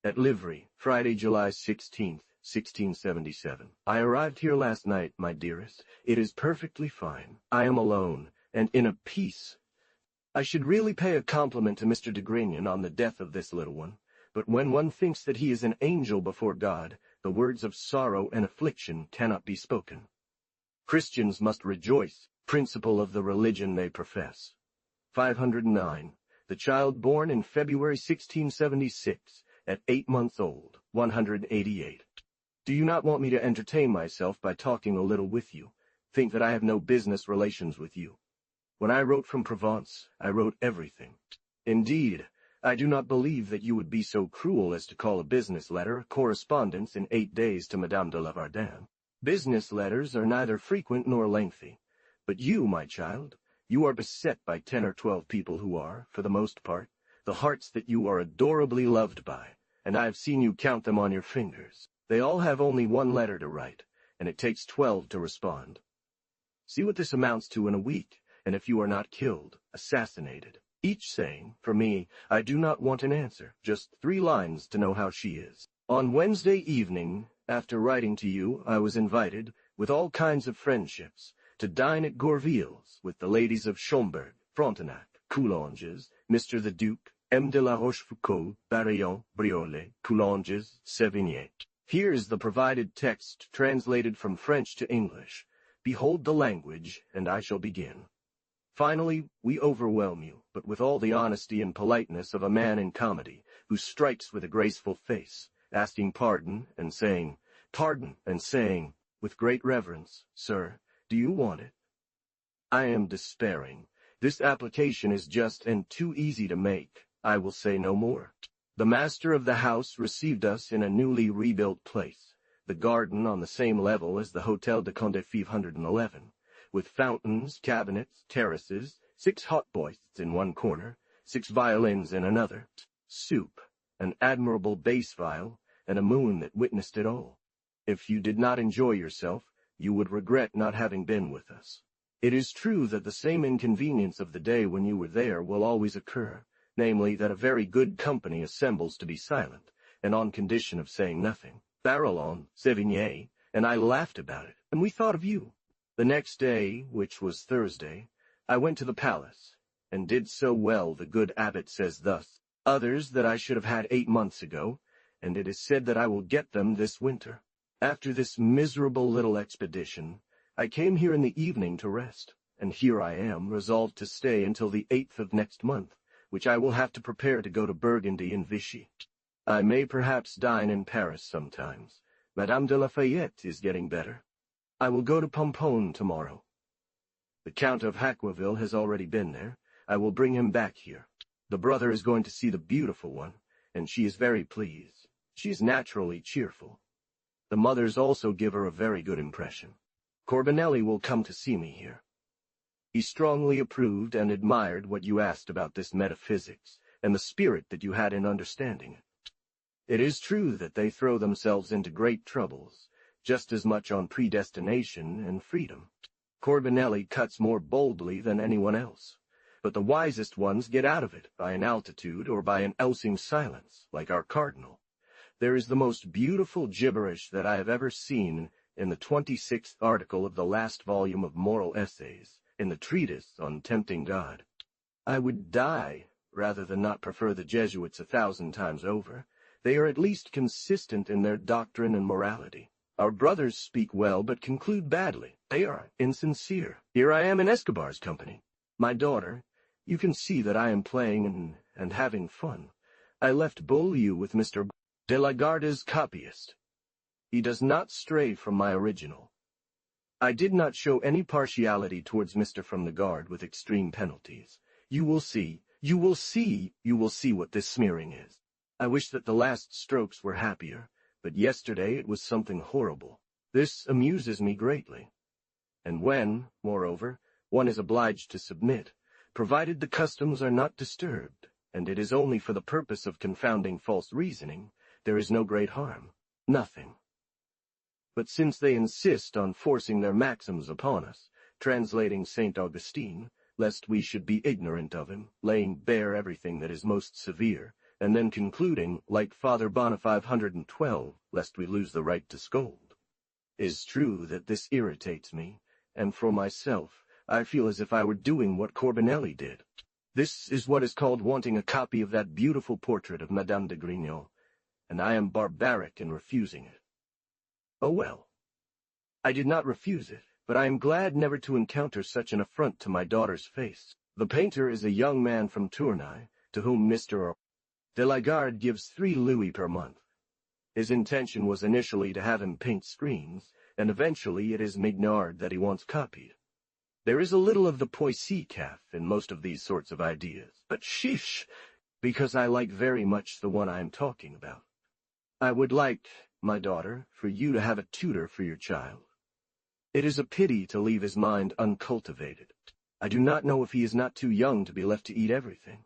At livery, Friday, July 16th, 1677. I arrived here last night, my dearest. It is perfectly fine. I am alone, and in a peace. I should really pay a compliment to Mr. de Grignan on the death of this little one, but when one thinks that he is an angel before God, the words of sorrow and affliction cannot be spoken. Christians must rejoice, principle of the religion they profess. 509. The child born in February 1676, at 8 months old, 188. Do you not want me to entertain myself by talking a little with you? Think that I have no business relations with you. When I wrote from Provence, I wrote everything. Indeed, I do not believe that you would be so cruel as to call a business letter a correspondence in 8 days to Madame de la Vardin. Business letters are neither frequent nor lengthy. But you, my child, you are beset by 10 or 12 people who are, for the most part, the hearts that you are adorably loved by, and I have seen you count them on your fingers. They all have only one letter to write, and it takes 12 to respond. See what this amounts to in a week, and if you are not killed, assassinated, each saying, for me, I do not want an answer, just 3 lines to know how she is. On Wednesday evening, after writing to you, I was invited, with all kinds of friendships, to dine at Gourville's with the ladies of Schomberg, Frontenac, Coulanges, Mr. the Duke, M. de la Rochefoucauld, Barillon, Briolet, Coulanges, Sévigné. Here is the provided text translated from French to English. Behold the language, and I shall begin. Finally, we overwhelm you, but with all the honesty and politeness of a man in comedy, who strikes with a graceful face, asking pardon, and saying, pardon, and saying, with great reverence, Sir, do you want it? I am despairing. This application is just and too easy to make. I will say no more. The master of the house received us in a newly rebuilt place, the garden on the same level as the Hôtel de Condé 511, with fountains, cabinets, terraces, 6 hot-boists in one corner, 6 violins in another, soup, an admirable bass viol, and a moon that witnessed it all. If you did not enjoy yourself, you would regret not having been with us. It is true that the same inconvenience of the day when you were there will always occur, namely that a very good company assembles to be silent, and on condition of saying nothing. Barillon, Sévigné, and I laughed about it, and we thought of you. The next day, which was Thursday, I went to the palace, and did so well the good abbot says thus, others that I should have had 8 months ago, and it is said that I will get them this winter. After this miserable little expedition, I came here in the evening to rest, and here I am, resolved to stay until the 8th of next month, which I will have to prepare to go to Burgundy and Vichy. I may perhaps dine in Paris sometimes. Madame de Lafayette is getting better. I will go to Pomponne tomorrow. The Count of Haqueville has already been there. I will bring him back here. The brother is going to see the beautiful one, and she is very pleased. She is naturally cheerful. The mothers also give her a very good impression. Corbinelli will come to see me here. He strongly approved and admired what you asked about this metaphysics, and the spirit that you had in understanding it. It is true that they throw themselves into great troubles, just as much on predestination and freedom. Corbinelli cuts more boldly than anyone else, but the wisest ones get out of it by an altitude or by an Elsing silence, like our cardinal. There is the most beautiful gibberish that I have ever seen in the 26th article of the last volume of Moral Essays, in the treatise on tempting God. I would die rather than not prefer the Jesuits 1,000 times over. They are at least consistent in their doctrine and morality. Our brothers speak well but conclude badly. They are insincere. Here I am in Escobar's company. My daughter, You can see that I am playing and having fun. I left Beaulieu with Mr. de la Garde's copyist. He does not stray from my original. I did not show any partiality towards Mr. from the Guard with extreme penalties. You will see what this smearing is. I wish that the last strokes were happier, but yesterday it was something horrible. This amuses me greatly. And when, moreover, one is obliged to submit, provided the customs are not disturbed, and it is only for the purpose of confounding false reasoning, there is no great harm. Nothing. But since they insist on forcing their maxims upon us, translating St. Augustine, lest we should be ignorant of him, laying bare everything that is most severe, and then concluding, like Father Bona 512, lest we lose the right to scold. Is true that this irritates me, and for myself, I feel as if I were doing what Corbinelli did. This is what is called wanting a copy of that beautiful portrait of Madame de Grignan, and I am barbaric in refusing it. Oh well. I did not refuse it, but I am glad never to encounter such an affront to my daughter's face. The painter is a young man from Tournai, to whom Mr. de la Garde gives 3 louis per month. His intention was initially to have him paint screens, and eventually it is Mignard that he wants copied. There is a little of the poésie calf in most of these sorts of ideas, but sheesh, because I like very much the one I am talking about. I would like, my daughter, for you to have a tutor for your child. It is a pity to leave his mind uncultivated. I do not know if he is not too young to be left to eat everything.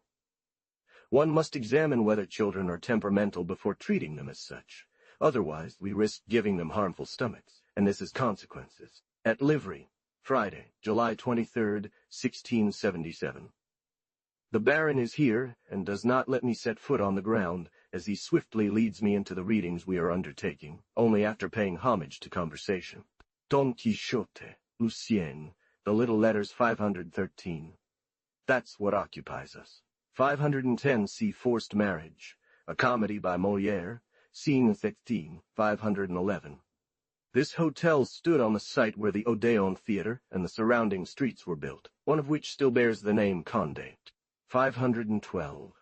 One must examine whether children are temperamental before treating them as such. Otherwise, we risk giving them harmful stomachs, and this has consequences. At Livry, Friday, July 23rd, 1677. The Baron is here, and does not let me set foot on the ground, as he swiftly leads me into the readings we are undertaking, only after paying homage to conversation. Don Quixote, Lucien, the little letters 513. That's what occupies us. 510 see Forced Marriage, a comedy by Molière, scene 13, 511. This hotel stood on the site where the Odeon Theatre and the surrounding streets were built, one of which still bears the name Condé. 512.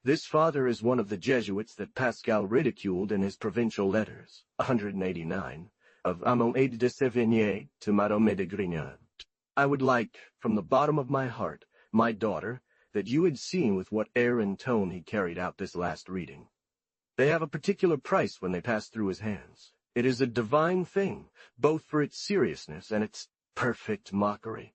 This father is one of the Jesuits that Pascal ridiculed in his Provincial Letters, 189, of Amoed de Sévigné to Madame de Grignan. I would like, from the bottom of my heart, my daughter, that you had seen with what air and tone he carried out this last reading. They have a particular price when they pass through his hands. It is a divine thing, both for its seriousness and its perfect mockery.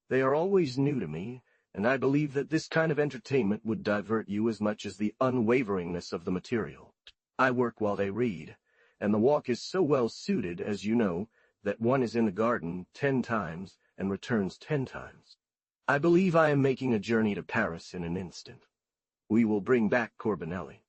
They are always new to me, and I believe that this kind of entertainment would divert you as much as the unwaveringness of the material. I work while they read, and the walk is so well suited, as you know, that one is in the garden 10 times and returns 10 times. I believe I am making a journey to Paris in an instant. We will bring back Corbinelli.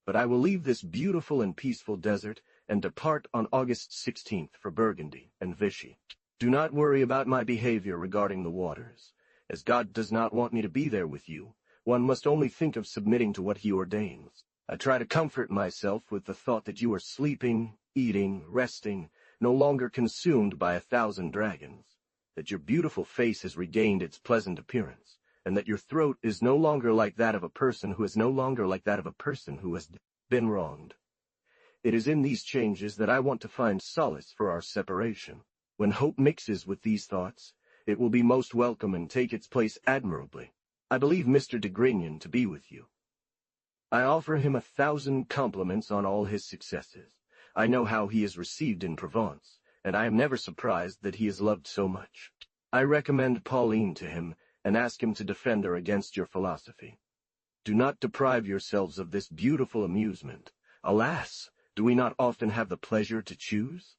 But I will leave this beautiful and peaceful desert and depart on August 16th for Burgundy and Vichy. Do not worry about my behavior regarding the waters. As God does not want me to be there with you, one must only think of submitting to what he ordains. I try to comfort myself with the thought that you are sleeping, eating, resting, no longer consumed by 1,000 dragons, that your beautiful face has regained its pleasant appearance, and that your throat is no longer like that of a person who has been wronged. It is in these changes that I want to find solace for our separation. When hope mixes with these thoughts, it will be most welcome and take its place admirably. I believe Mr. de Grignan to be with you. I offer him 1,000 compliments on all his successes. I know how he is received in Provence, and I am never surprised that he is loved so much. I recommend Pauline to him, and ask him to defend her against your philosophy. Do not deprive yourselves of this beautiful amusement. Alas, do we not often have the pleasure to choose?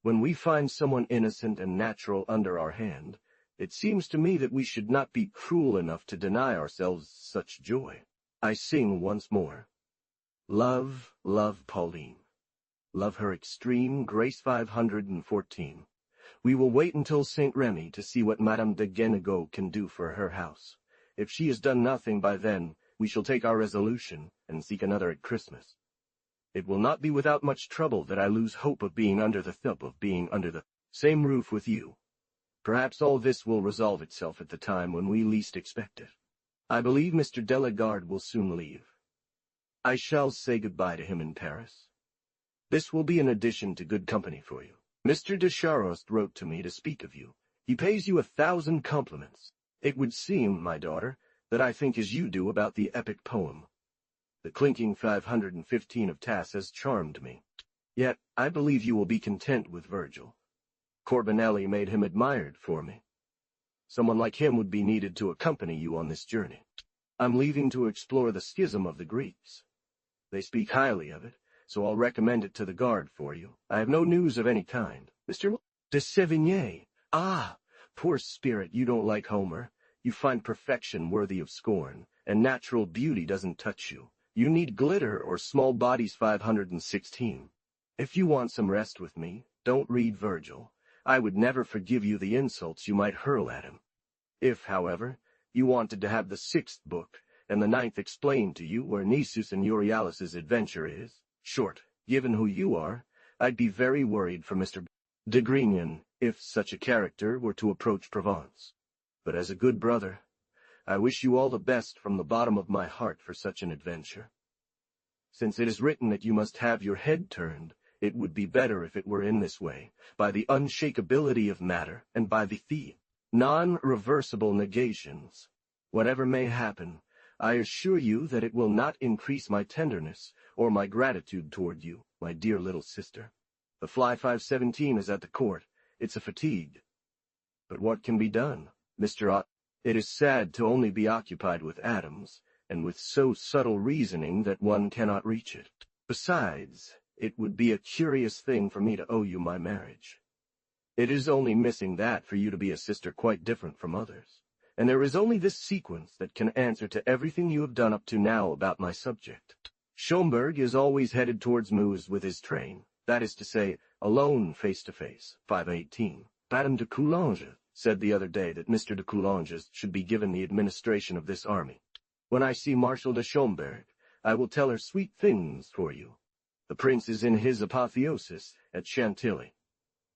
When we find someone innocent and natural under our hand, it seems to me that we should not be cruel enough to deny ourselves such joy. I sing once more. Love, love Pauline. Love her extreme, Grace 514. We will wait until Saint Remy to see what Madame de Guénégaud can do for her house. If she has done nothing by then, we shall take our resolution and seek another at Christmas. It will not be without much trouble that I lose hope of being under the same roof with you. Perhaps all this will resolve itself at the time when we least expect it. I believe Mr. Delagarde will soon leave. I shall say goodbye to him in Paris. This will be an addition to good company for you. Mr. de Charost wrote to me to speak of you. He pays you 1,000 compliments. It would seem, my daughter, that I think as you do about the epic poem. The clinking 515 of Tass has charmed me. Yet I believe you will be content with Virgil. Corbinelli made him admired for me. Someone like him would be needed to accompany you on this journey. I'm leaving to explore the schism of the Greeks. They speak highly of it, so I'll recommend it to the guard for you. I have no news of any kind. Mr. de Sévigné. Ah, poor spirit, you don't like Homer. You find perfection worthy of scorn, and natural beauty doesn't touch you. You need glitter or small bodies 516. If you want some rest with me, don't read Virgil. I would never forgive you the insults you might hurl at him. If, however, you wanted to have the 6th book, and the 9th explained to you where Nisus and Euryalus' adventure is, short, given who you are, I'd be very worried for Mr. de Grignon, if such a character were to approach Provence. But as a good brother, I wish you all the best from the bottom of my heart for such an adventure. Since it is written that you must have your head turned, it would be better if it were in this way, by the unshakability of matter and by the non-reversible negations. Whatever may happen, I assure you that it will not increase my tenderness or my gratitude toward you, my dear little sister. The fly 517 is at the court. It's a fatigue. But what can be done, Mr. It is sad to only be occupied with atoms, and with so subtle reasoning that one cannot reach it. Besides, it would be a curious thing for me to owe you my marriage. It is only missing that for you to be a sister quite different from others, and there is only this sequence that can answer to everything you have done up to now about my subject. Schomberg is always headed towards Meuse with his train, that is to say, alone face-to-face, 518. Madame de Coulanges said the other day that Mr. de Coulanges should be given the administration of this army. When I see Marshal de Schomberg, I will tell her sweet things for you. The prince is in his apotheosis at Chantilly.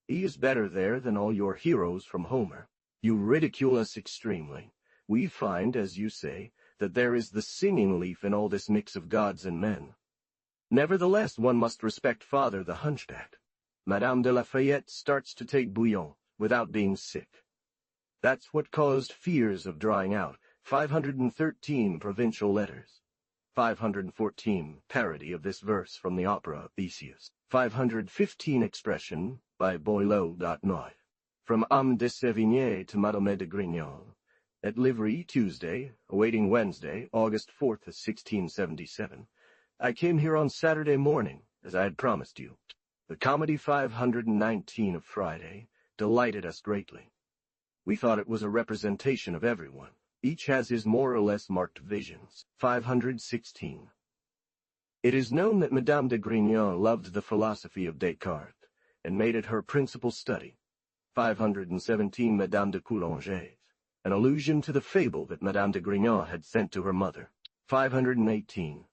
He is better there than all your heroes from Homer. You ridicule us extremely. We find, as you say, that there is the singing leaf in all this mix of gods and men. Nevertheless, one must respect Father the Hunchback. Madame de Lafayette starts to take bouillon without being sick. That's what caused fears of drying out 513 provincial letters. 514 parody of this verse from the opera Theseus. 515 expression by Boileau.9. From Am de Sévigné to Madame de Grignon. At Livry, Tuesday, awaiting Wednesday, August 4th, 1677. I came here on Saturday morning, as I had promised you. The comedy 519 of Friday delighted us greatly. We thought it was a representation of everyone. Each has his more or less marked visions. 516. It is known that Madame de Grignon loved the philosophy of Descartes, and made it her principal study. 517 Madame de Coulanges, an allusion to the fable that Madame de Grignon had sent to her mother. 518.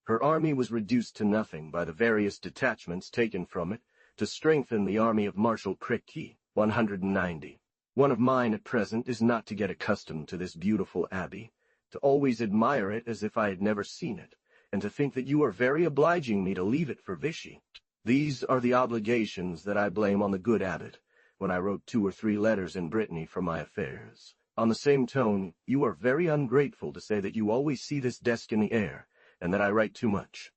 Her army was reduced to nothing by the various detachments taken from it to strengthen the army of Marshal Créqui. 190. One of mine at present is not to get accustomed to this beautiful abbey, to always admire it as if I had never seen it, and to think that you are very obliging me to leave it for Vichy. These are the obligations that I blame on the good abbot, when I wrote 2 or 3 letters in Brittany for my affairs. On the same tone, you are very ungrateful to say that you always see this desk in the air, and that I write too much.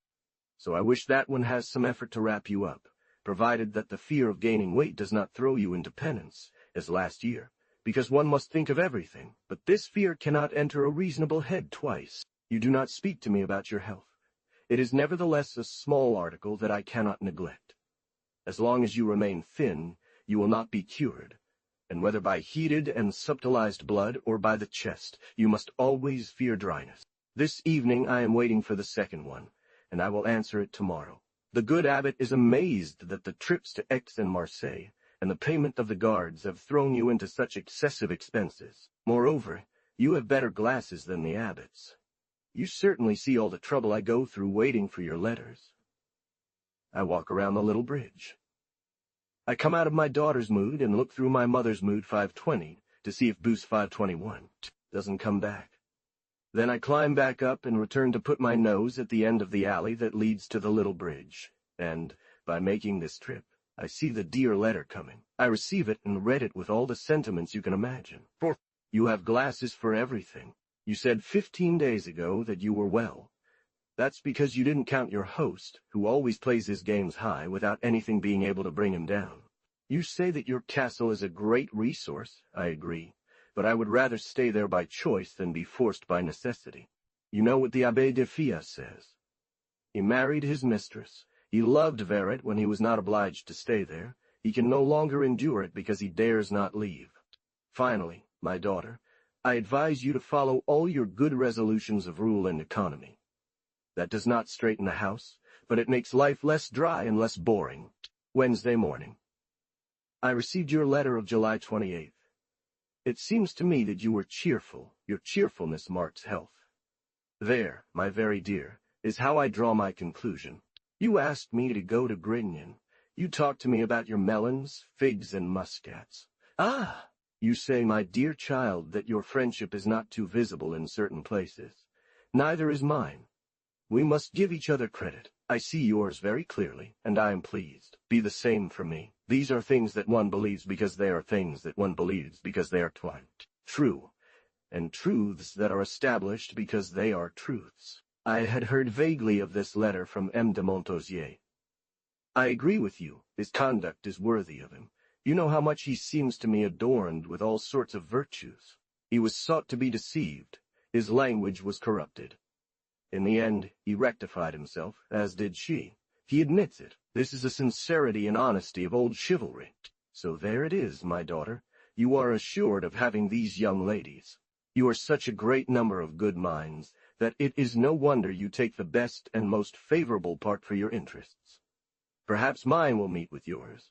So I wish that one has some effort to wrap you up, provided that the fear of gaining weight does not throw you into penance, as last year, because one must think of everything, but this fear cannot enter a reasonable head twice. You do not speak to me about your health. It is nevertheless a small article that I cannot neglect. As long as you remain thin, you will not be cured, and whether by heated and subtilized blood or by the chest, you must always fear dryness. This evening I am waiting for the second one, and I will answer it tomorrow. The good abbot is amazed that the trips to Aix and Marseille, and the payment of the guards have thrown you into such excessive expenses. Moreover, you have better glasses than the abbots. You certainly see all the trouble I go through waiting for your letters. I walk around the little bridge. I come out of my daughter's mood and look through my mother's mood 520 to see if Boost 521. doesn't come back. Then I climb back up and return to put my nose at the end of the alley that leads to the little bridge, and, by making this trip, I see the dear letter coming. I receive it and read it with all the sentiments you can imagine. For you have glasses for everything. You said 15 days ago that you were well. That's because you didn't count your host, who always plays his games high without anything being able to bring him down. You say that your castle is a great resource, I agree, but I would rather stay there by choice than be forced by necessity. You know what the Abbé de Fiat says. He married his mistress. He loved Verret when he was not obliged to stay there. He can no longer endure it because he dares not leave. Finally, my daughter, I advise you to follow all your good resolutions of rule and economy. That does not straighten the house, but it makes life less dry and less boring. Wednesday morning. I received your letter of July 28th. It seems to me that you were cheerful. Your cheerfulness marks health. There, my very dear, is how I draw my conclusion. You asked me to go to Grignan. You talked to me about your melons, figs, and muscats. Ah! You say, my dear child, that your friendship is not too visible in certain places. Neither is mine. We must give each other credit. I see yours very clearly, and I am pleased. Be the same for me. These are things that one believes because they are things that one believes because they are twined. True, and truths that are established because they are truths. I had heard vaguely of this letter from M. de Montausier. I agree with you. His conduct is worthy of him. You know how much he seems to me adorned with all sorts of virtues. He was sought to be deceived. His language was corrupted. In the end, he rectified himself, as did she. He admits it. This is the sincerity and honesty of old chivalry. So there it is, my daughter. You are assured of having these young ladies. You are such a great number of good minds that it is no wonder you take the best and most favorable part for your interests. Perhaps mine will meet with yours.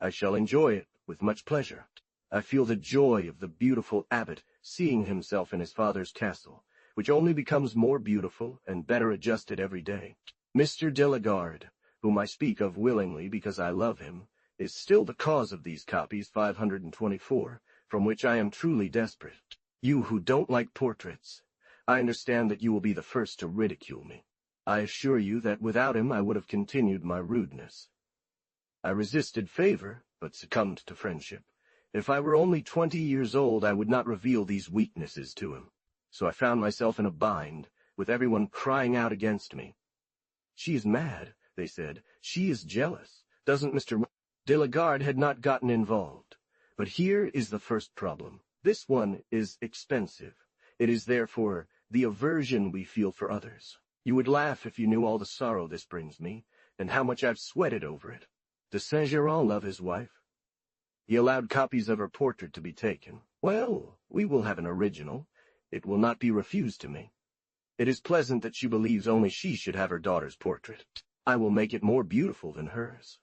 I shall enjoy it with much pleasure. I feel the joy of the beautiful abbot seeing himself in his father's castle, which only becomes more beautiful and better adjusted every day. Mr. de la Garde, whom I speak of willingly because I love him, is still the cause of these copies 524, from which I am truly desperate. You who don't like portraits, I understand that you will be the first to ridicule me. I assure you that without him I would have continued my rudeness. I resisted favor, but succumbed to friendship. If I were only 20 years old, I would not reveal these weaknesses to him. So I found myself in a bind, with everyone crying out against me. She is mad, they said. She is jealous. Doesn't Mr. de la Garde had not gotten involved. But here is the first problem. This one is expensive. It is therefore the aversion we feel for others. You would laugh if you knew all the sorrow this brings me, and how much I've sweated over it. Does Saint-Geran love his wife? He allowed copies of her portrait to be taken. Well, we will have an original. It will not be refused to me. It is pleasant that she believes only she should have her daughter's portrait. I will make it more beautiful than hers.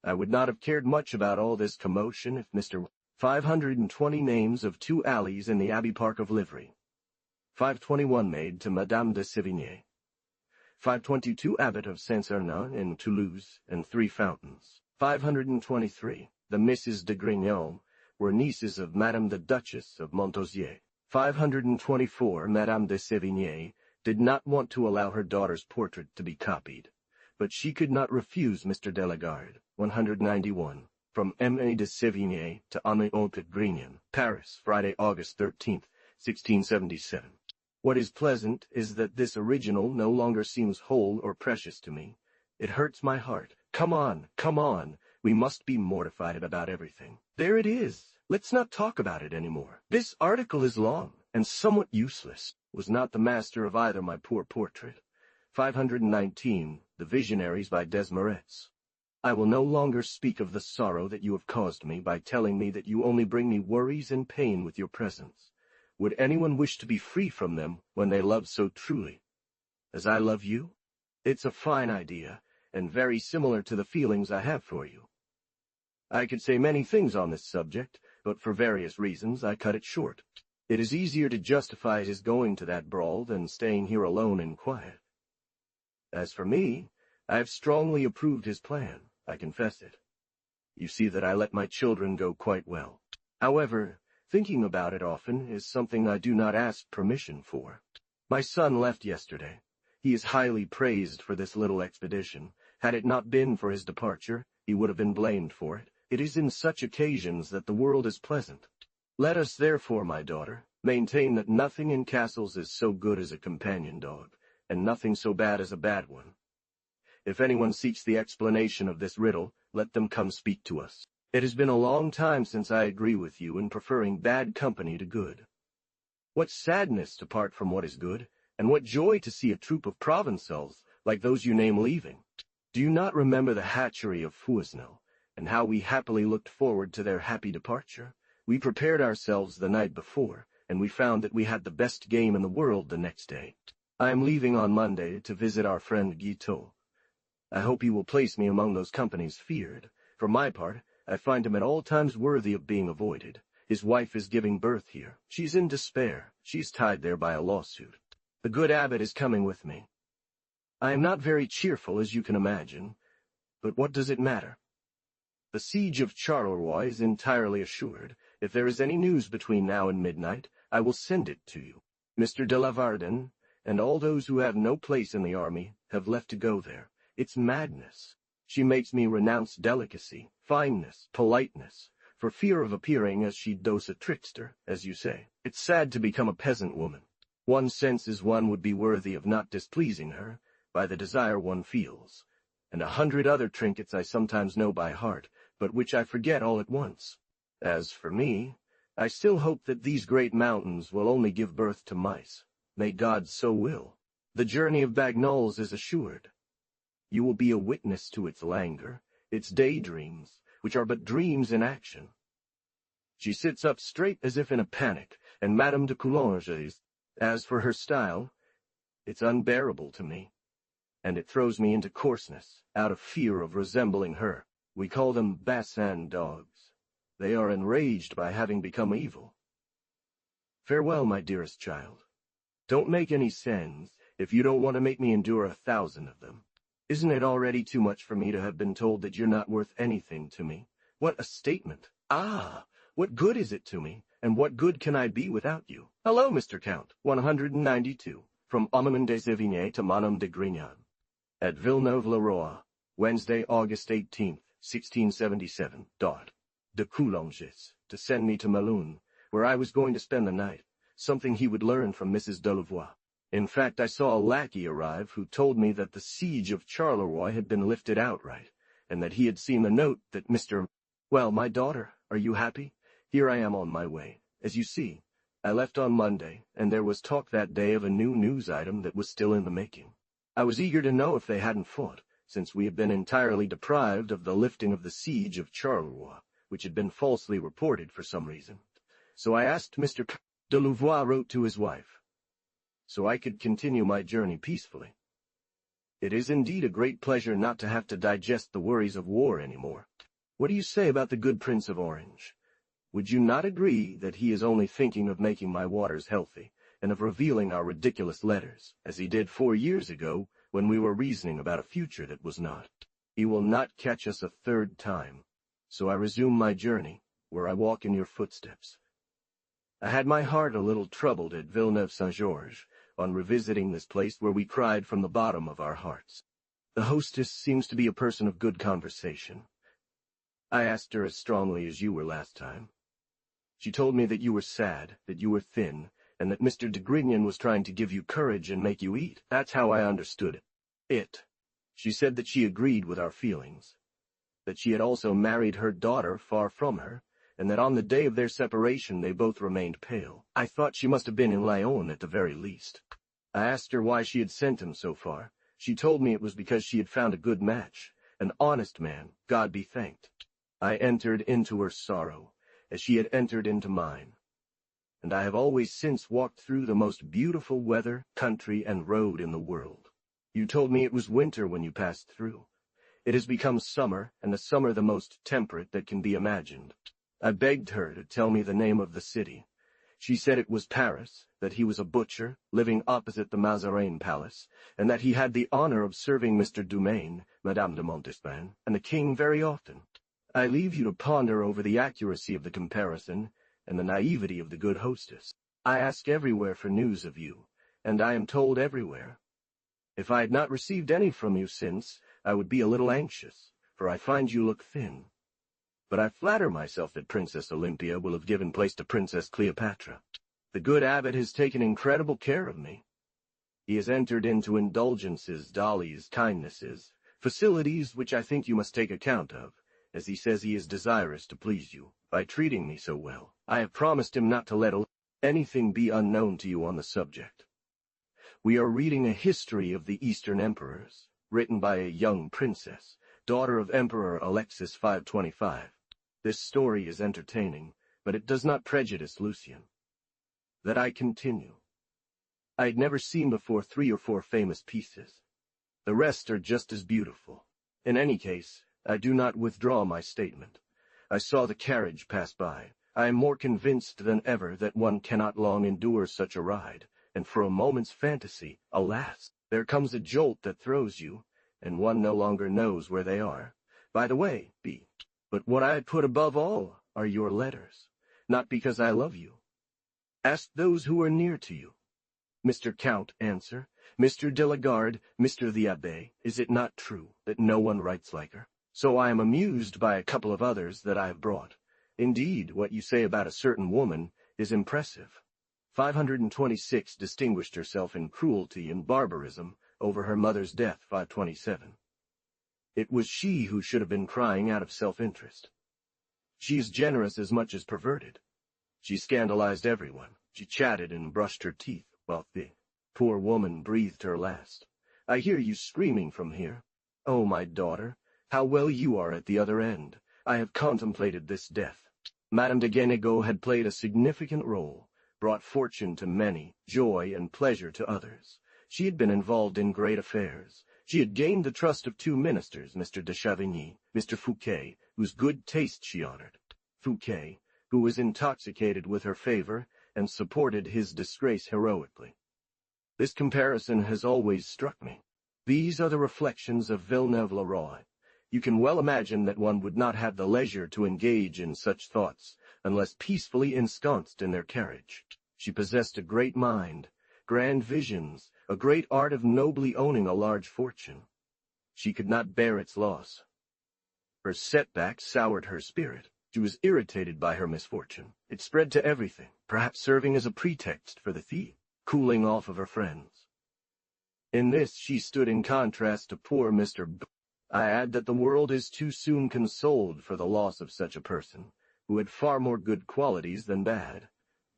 I would not have cared much about all this commotion if Mr. 520 names of 2 alleys in the Abbey Park of Livry. 521 made to Madame de Sévigné. 522 Abbot of Saint-Sernin in Toulouse, and 3 fountains. 523, the Misses de Grignan, were nieces of Madame the Duchess of Montausier. 524, Madame de Sévigné did not want to allow her daughter's portrait to be copied, but she could not refuse Mr. de la Garde. 191, from M.A. de Sévigné to Amiot de Grignan, Paris, Friday, August 13, 1677. What is pleasant is that this original no longer seems whole or precious to me. It hurts my heart. Come on, come on. We must be mortified about everything. There it is. Let's not talk about it anymore. This article is long and somewhat useless. Was not the master of either my poor portrait. 519, The Visionaries by Desmarets. I will no longer speak of the sorrow that you have caused me by telling me that you only bring me worries and pain with your presence. Would anyone wish to be free from them when they love so truly as I love you? It's a fine idea, and very similar to the feelings I have for you. I could say many things on this subject, but for various reasons I cut it short. It is easier to justify his going to that brawl than staying here alone and quiet. As for me, I have strongly approved his plan, I confess it. You see that I let my children go quite well. However, Thinking about it often is something I do not ask permission for. My son left yesterday. He is highly praised for this little expedition. Had it not been for his departure, he would have been blamed for it. It is in such occasions that the world is pleasant. Let us therefore, my daughter, maintain that nothing in castles is so good as a companion dog, and nothing so bad as a bad one. If anyone seeks the explanation of this riddle, let them come speak to us. It has been a long time since I agree with you in preferring bad company to good. What sadness to part from what is good, and what joy to see a troop of Provençals, like those you name, leaving. Do you not remember the hatchery of Fouesnel, and how we happily looked forward to their happy departure? We prepared ourselves the night before, and we found that we had the best game in the world the next day. I am leaving on Monday to visit our friend Guiteau. I hope he will place me among those companies feared. For my part, I find him at all times worthy of being avoided. His wife is giving birth here. She's in despair. She's tied there by a lawsuit. The good abbot is coming with me. I am not very cheerful, as you can imagine, but what does it matter? The siege of Charleroi is entirely assured. If there is any news between now and midnight, I will send it to you. Mr. de la Varden, and all those who have no place in the army, have left to go there. It's madness. She makes me renounce delicacy, fineness, politeness, for fear of appearing as she does a trickster, as you say. It's sad to become a peasant woman. One senses one would be worthy of not displeasing her, by the desire one feels, and 100 other trinkets I sometimes know by heart, but which I forget all at once. As for me, I still hope that these great mountains will only give birth to mice. May God so will. The journey of Bagnols is assured. You will be a witness to its languor, its daydreams, which are but dreams in action. She sits up straight as if in a panic, and Madame de Coulanges, as for her style, it's unbearable to me, and it throws me into coarseness, out of fear of resembling her. We call them Bassan dogs. They are enraged by having become evil. Farewell, my dearest child. Don't make any sins, if you don't want to make me endure 1,000 of them. Isn't it already too much for me to have been told that you're not worth anything to me? What a statement! Ah, what good is it to me, and what good can I be without you? Hello, Mr. Count, 192, from Homme de Sévigné to Madame de Grignan. At Villeneuve-le-Roi, Wednesday, August 18th, 1677. De Coulanges, to send me to Melun, where I was going to spend the night, something he would learn from Mrs. Delavoye. In fact, I saw a lackey arrive who told me that the siege of Charleroi had been lifted outright, and that he had seen the note that Mr. Well, my daughter, are you happy? Here I am on my way. As you see, I left on Monday, and there was talk that day of a new news item that was still in the making. I was eager to know if they hadn't fought, since we had been entirely deprived of the lifting of the siege of Charleroi, which had been falsely reported for some reason. So I asked Mr. de Louvois wrote to his wife, so I could continue my journey peacefully. It is indeed a great pleasure not to have to digest the worries of war anymore. What do you say about the good Prince of Orange? Would you not agree that he is only thinking of making my waters healthy, and of revealing our ridiculous letters, as he did 4 years ago when we were reasoning about a future that was not? He will not catch us a third time. So I resume my journey, where I walk in your footsteps. I had my heart a little troubled at Villeneuve-Saint-Georges, on revisiting this place where we cried from the bottom of our hearts. The hostess seems to be a person of good conversation. I asked her as strongly as you were last time. She told me that you were sad, that you were thin, and that Mr. de Grignan was trying to give you courage and make you eat. That's how I understood it. She said that she agreed with our feelings, that she had also married her daughter far from her, and that on the day of their separation they both remained pale. I thought she must have been in Lyon at the very least. I asked her why she had sent him so far. She told me it was because she had found a good match, an honest man, God be thanked. I entered into her sorrow, as she had entered into mine, and I have always since walked through the most beautiful weather, country, and road in the world. You told me it was winter when you passed through. It has become summer, and the summer the most temperate that can be imagined. I begged her to tell me the name of the city. She said it was Paris, that he was a butcher, living opposite the Mazarin Palace, and that he had the honor of serving Mr. Dumaine, Madame de Montespan, and the king very often. I leave you to ponder over the accuracy of the comparison, and the naivety of the good hostess. I ask everywhere for news of you, and I am told everywhere. If I had not received any from you since, I would be a little anxious, for I find you look thin. But I flatter myself that Princess Olympia will have given place to Princess Cleopatra. The good abbot has taken incredible care of me. He has entered into indulgences, dollies, kindnesses, facilities which I think you must take account of, as he says he is desirous to please you, by treating me so well. I have promised him not to let anything be unknown to you on the subject. We are reading a history of the Eastern emperors, written by a young princess, daughter of Emperor Alexis 525. This story is entertaining, but it does not prejudice Lucien. That I continue. I had never seen before 3 or 4 famous pieces. The rest are just as beautiful. In any case, I do not withdraw my statement. I saw the carriage pass by. I am more convinced than ever that one cannot long endure such a ride, and for a moment's fantasy, alas, there comes a jolt that throws you, and one no longer knows where they are. By the way, B. But what I put above all are your letters, not because I love you. Ask those who are near to you. Mr. Count, answer. Mr. de la Garde, Mr. the Abbé, is it not true that no one writes like her? So I am amused by a couple of others that I have brought. Indeed, what you say about a certain woman is impressive. 526 distinguished herself in cruelty and barbarism over her mother's death, 527. It was she who should have been crying out of self-interest. She is generous as much as perverted. She scandalized everyone. She chatted and brushed her teeth, while the poor woman breathed her last. I hear you screaming from here. Oh, my daughter, how well you are at the other end. I have contemplated this death. Madame de Guénégaud had played a significant role, brought fortune to many, joy and pleasure to others. She had been involved in great affairs. She had gained the trust of 2 ministers, Mr. de Sévigné, Mr. Fouquet, whose good taste she honored. Fouquet, who was intoxicated with her favor and supported his disgrace heroically. This comparison has always struck me. These are the reflections of Villeneuve-le-Roi. You can well imagine that one would not have the leisure to engage in such thoughts unless peacefully ensconced in their carriage. She possessed a great mind, grand visions, a great art of nobly owning a large fortune. She could not bear its loss. Her setback soured her spirit. She was irritated by her misfortune. It spread to everything, perhaps serving as a pretext for the thief, cooling off of her friends. In this she stood in contrast to poor Mr. B. I add that the world is too soon consoled for the loss of such a person, who had far more good qualities than bad.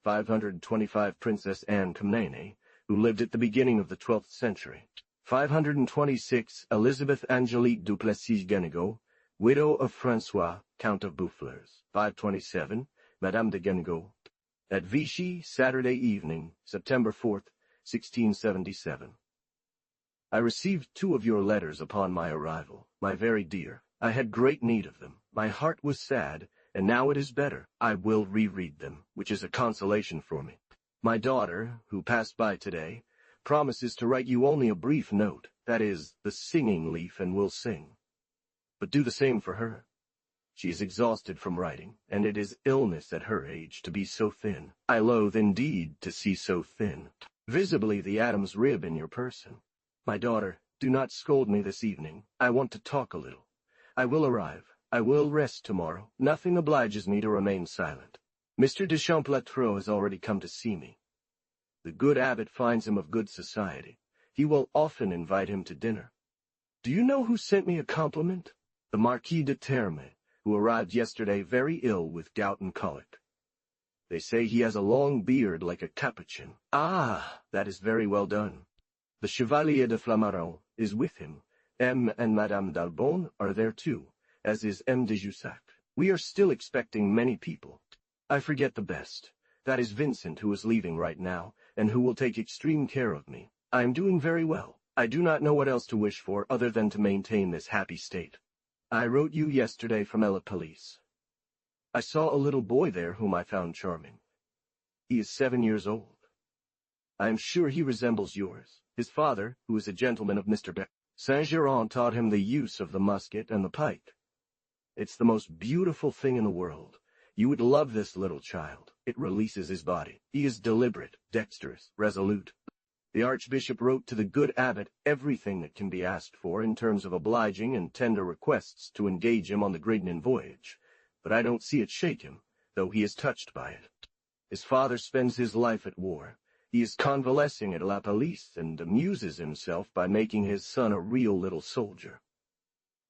525 Princess Anne Comnene, who lived at the beginning of the 12th century. 526 Elizabeth Angelique Duplessis Guénégaud, widow of François, Count of Boufflers. 527 Madame de Guénégaud. At Vichy, Saturday evening, September 4th, 1677. I received 2 of your letters upon my arrival, my very dear. I had great need of them. My heart was sad, and now it is better. I will reread them, which is a consolation for me. My daughter, who passed by today, promises to write you only a brief note, that is, the singing leaf, and will sing. But do the same for her. She is exhausted from writing, and it is illness at her age to be so thin. I loathe indeed to see so thin, visibly the Adam's rib in your person. My daughter, do not scold me this evening. I want to talk a little. I will arrive. I will rest tomorrow. Nothing obliges me to remain silent. Mr. de Champlateau has already come to see me. The good abbot finds him of good society. He will often invite him to dinner. Do you know who sent me a compliment? The Marquis de Terme, who arrived yesterday very ill with gout and colic. They say he has a long beard like a capuchin. Ah, that is very well done. The Chevalier de Flamarun is with him. M. and Madame d'Albon are there too, as is M. de Jussac. We are still expecting many people. I forget the best. That is Vincent, who is leaving right now, and who will take extreme care of me. I am doing very well. I do not know what else to wish for other than to maintain this happy state. I wrote you yesterday from Elipalise. I saw a little boy there whom I found charming. He is 7 years old. I am sure he resembles yours. His father, who is a gentleman of Mr. Saint-Geran, taught him the use of the musket and the pike. It's the most beautiful thing in the world. You would love this little child. it releases his body. He is deliberate, dexterous, resolute. The archbishop wrote to the good abbot everything that can be asked for in terms of obliging and tender requests to engage him on the Grignan voyage, but I don't see it shake him, though he is touched by it. His father spends his life at war. He is convalescing at La Palisse and amuses himself by making his son a real little soldier.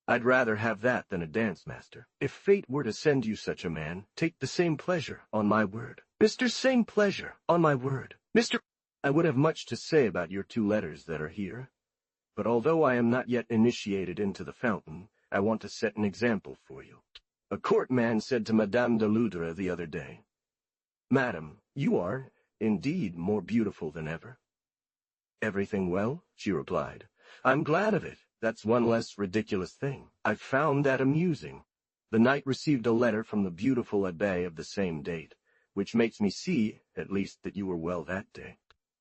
I'd rather have that than a dance master. If fate were to send you such a man, take the same pleasure, on my word. Mr. Same pleasure, on my word. Mr. I would have much to say about your 2 letters that are here, but although I am not yet initiated into the fountain, I want to set an example for you. A court man said to Madame de Loudre the other day, "Madam, you are, indeed, more beautiful than ever." "Everything well?" she replied. "I'm glad of it. That's one less ridiculous thing. I've found that amusing." The knight received a letter from the beautiful abbé of the same date, which makes me see, at least, that you were well that day.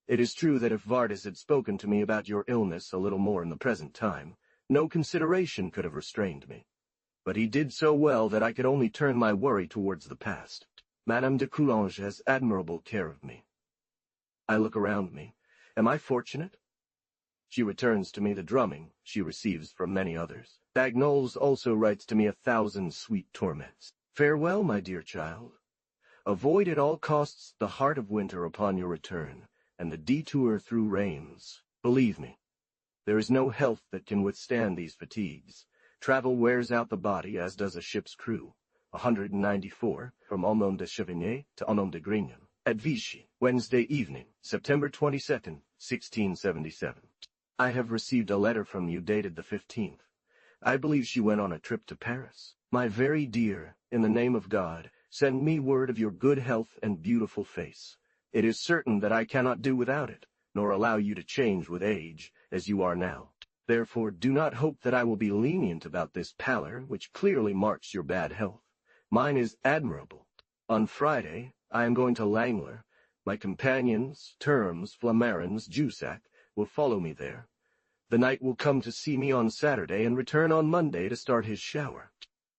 It is true that if Vardis had spoken to me about your illness a little more in the present time, no consideration could have restrained me. But he did so well that I could only turn my worry towards the past. Madame de Coulanges has admirable care of me. I look around me. Am I fortunate? She returns to me the drumming she receives from many others. Bagnols also writes to me 1,000 sweet torments. Farewell, my dear child. Avoid at all costs the heart of winter upon your return, and the detour through rains. Believe me, there is no health that can withstand these fatigues. Travel wears out the body, as does a ship's crew. 194, from Aumône de Sévigné to Aumône de Grignan. At Vichy, Wednesday evening, September 22nd, 1677. I have received a letter from you dated the 15th. I believe she went on a trip to Paris. My very dear, in the name of God, send me word of your good health and beautiful face. It is certain that I cannot do without it, nor allow you to change with age, as you are now. Therefore do not hope that I will be lenient about this pallor, which clearly marks your bad health. Mine is admirable. On Friday, I am going to Langler. My companions, Termes, Flamarens, Jussac, will follow me there. The knight will come to see me on Saturday and return on Monday to start his shower.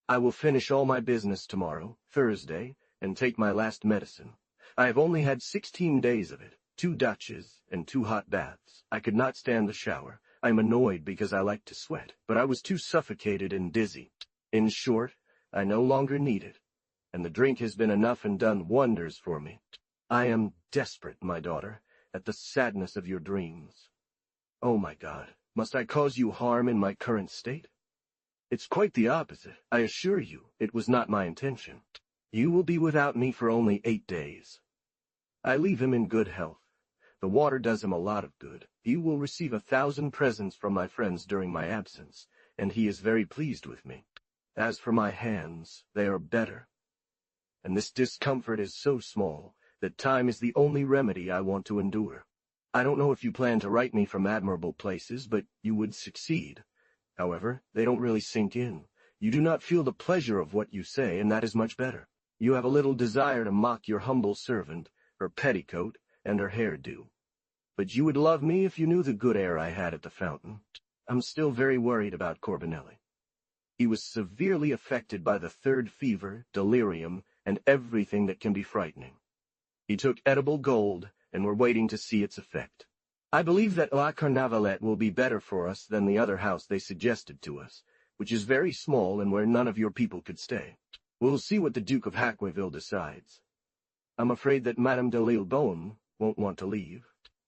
I will finish all my business tomorrow, Thursday, and take my last medicine. I have only had 16 days of it, 2 Dutches and 2 hot baths. I could not stand the shower. I am annoyed because I like to sweat, but I was too suffocated and dizzy. In short, I no longer need it, and the drink has been enough and done wonders for me. I am desperate, my daughter, at the sadness of your dreams. Oh, my God, must I cause you harm in my current state? It's quite the opposite. I assure you, it was not my intention. You will be without me for only 8 days. I leave him in good health. The water does him a lot of good. He will receive 1,000 presents from my friends during my absence, and he is very pleased with me. As for my hands, they are better. And this discomfort is so small that time is the only remedy I want to endure. I don't know if you plan to write me from admirable places, but you would succeed. However, they don't really sink in. You do not feel the pleasure of what you say, and that is much better. You have a little desire to mock your humble servant, her petticoat, and her hairdo. But you would love me if you knew the good air I had at the fountain. I'm still very worried about Corbinelli. He was severely affected by the 3rd fever, delirium, and everything that can be frightening. He took edible gold, and we're waiting to see its effect. I believe that La Carnavalette will be better for us than the other house they suggested to us, which is very small and where none of your people could stay. We'll see what the Duke of Haqueville decides. I'm afraid that Madame de Lillebonne won't want to leave.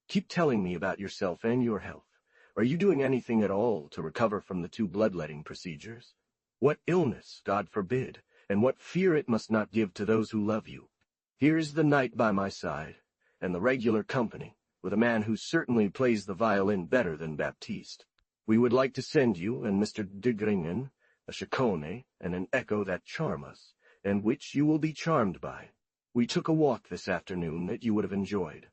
Keep telling me about yourself and your health. Are you doing anything at all to recover from the 2 bloodletting procedures? What illness, God forbid, and what fear it must not give to those who love you. Here is the knight by my side, and the regular company, with a man who certainly plays the violin better than Baptiste. We would like to send you and Mr. de Grignan a chaconne and an echo that charm us, and which you will be charmed by. We took a walk this afternoon that you would have enjoyed.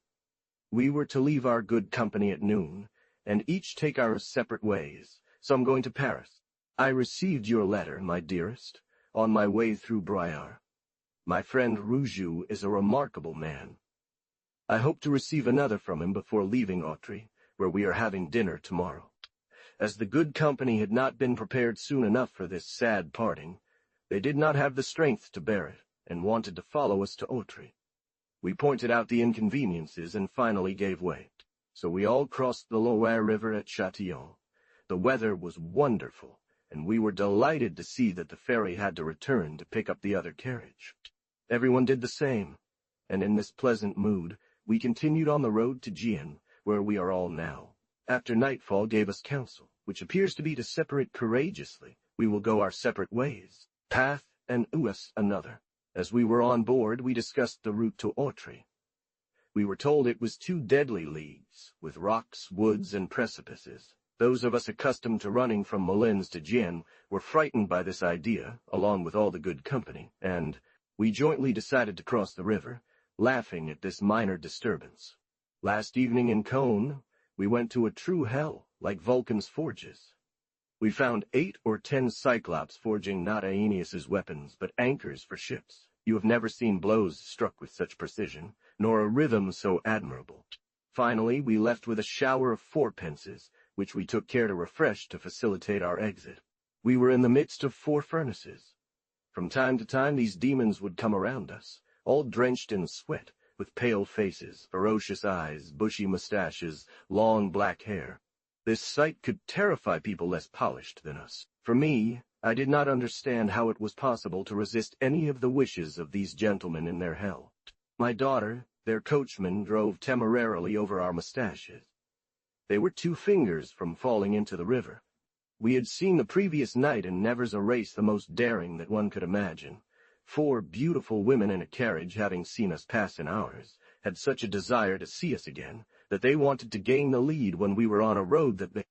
We were to leave our good company at noon, and each take our separate ways, so I'm going to Paris. I received your letter, my dearest, on my way through Briare. My friend Roujoux is a remarkable man. I hope to receive another from him before leaving Autry, where we are having dinner tomorrow. As the good company had not been prepared soon enough for this sad parting, they did not have the strength to bear it, and wanted to follow us to Autry. We pointed out the inconveniences and finally gave way. So we all crossed the Loire River at Châtillon. The weather was wonderful, and we were delighted to see that the ferry had to return to pick up the other carriage. Everyone did the same, and in this pleasant mood, we continued on the road to Gien, where we are all now. After nightfall gave us counsel, which appears to be to separate courageously. We will go our separate ways, path and us another. As we were on board, we discussed the route to Autry. We were told it was 2 deadly leagues, with rocks, woods, and precipices. Those of us accustomed to running from Moulins to Gien were frightened by this idea, along with all the good company, and we jointly decided to cross the river, laughing at this minor disturbance. Last evening in Cone, we went to a true hell, like Vulcan's forges. We found 8 or 10 Cyclops forging not Aeneas's weapons, but anchors for ships. You have never seen blows struck with such precision, nor a rhythm so admirable. Finally, we left with a shower of 4pences, which we took care to refresh to facilitate our exit. We were in the midst of 4 furnaces. From time to time these demons would come around us, all drenched in sweat, with pale faces, ferocious eyes, bushy mustaches, long black hair. This sight could terrify people less polished than us. For me, I did not understand how it was possible to resist any of the wishes of these gentlemen in their hell. My daughter, their coachman, drove temerarily over our mustaches. They were 2 fingers from falling into the river. We had seen the previous night in Nevers a race the most daring that one could imagine. 4 beautiful women in a carriage, having seen us pass in ours, had such a desire to see us again, that they wanted to gain the lead when we were on a road that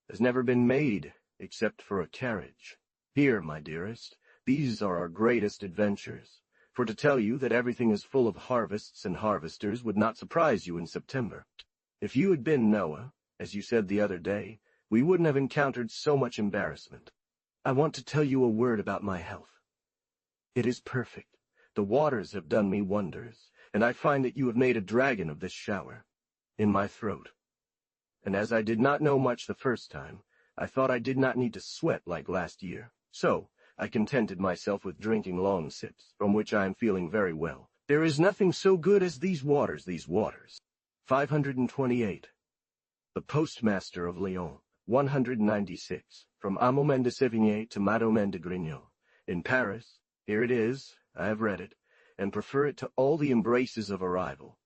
has never been made, except for a carriage. Here, my dearest, these are our greatest adventures. For to tell you that everything is full of harvests and harvesters would not surprise you in September. If you had been Noah, as you said the other day, we wouldn't have encountered so much embarrassment. I want to tell you a word about my health. It is perfect. The waters have done me wonders, and I find that you have made a dragon of this shower, in my throat. And as I did not know much the first time, I thought I did not need to sweat like last year. So, I contented myself with drinking long sips, from which I am feeling very well. There is nothing so good as these waters. 528. The Postmaster of Lyons. 196. From Amomène de Sévigné to Madomène de Grignon. In Paris, here it is, I have read it, and prefer it to all the embraces of a rival.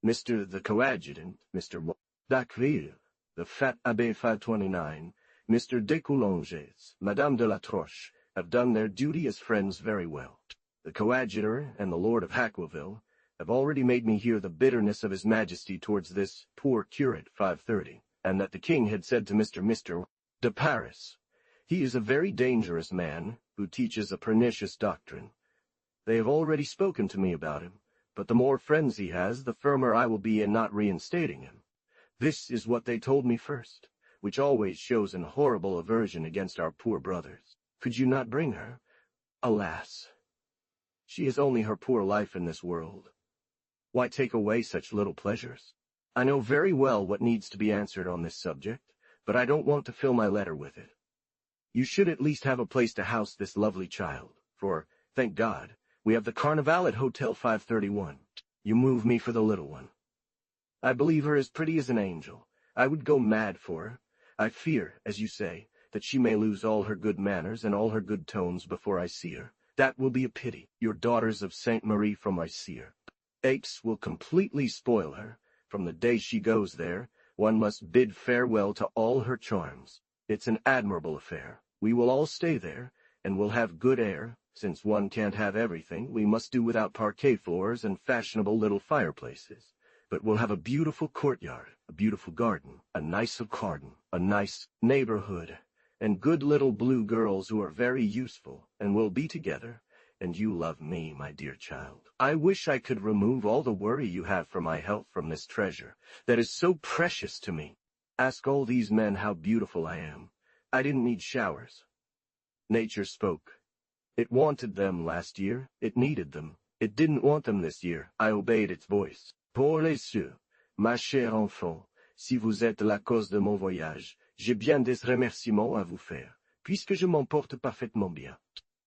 Mr. the Coadjutant, Mr. Dacrille, the fat Abbé 529, Mr. Descoulonges, Madame de la Troche, have done their duty as friends very well. The Coadjutor and the Lord of Haqueville have already made me hear the bitterness of His Majesty towards this poor curate 530, and that the king had said to Mr. de Paris, "He is a very dangerous man, who teaches a pernicious doctrine." They have already spoken to me about him, but the more friends he has, the firmer I will be in not reinstating him. This is what they told me first, which always shows an horrible aversion against our poor brothers. Could you not bring her? Alas! She has only her poor life in this world. Why take away such little pleasures? I know very well what needs to be answered on this subject, but I don't want to fill my letter with it. You should at least have a place to house this lovely child, for, thank God, we have the Carnival at Hotel 531. You move me for the little one. I believe her as pretty as an angel. I would go mad for her. I fear, as you say, that she may lose all her good manners and all her good tones before I see her. That will be a pity. Your daughters of Sainte Marie from Icere. Aix will completely spoil her. From the day she goes there, one must bid farewell to all her charms. It's an admirable affair. We will all stay there, and we'll have good air. Since one can't have everything, we must do without parquet floors and fashionable little fireplaces. But we'll have a beautiful courtyard, a beautiful garden, a nice neighborhood, and good little blue girls who are very useful, and we'll be together. And you love me, my dear child. I wish I could remove all the worry you have for my health from this treasure that is so precious to me. Ask all these men how beautiful I am. I didn't need showers. Nature spoke. It wanted them last year. It needed them. It didn't want them this year. I obeyed its voice. Pour les cieux, ma chère enfant, si vous êtes la cause de mon voyage, j'ai bien des remerciements à vous faire, puisque je m'en porte parfaitement bien.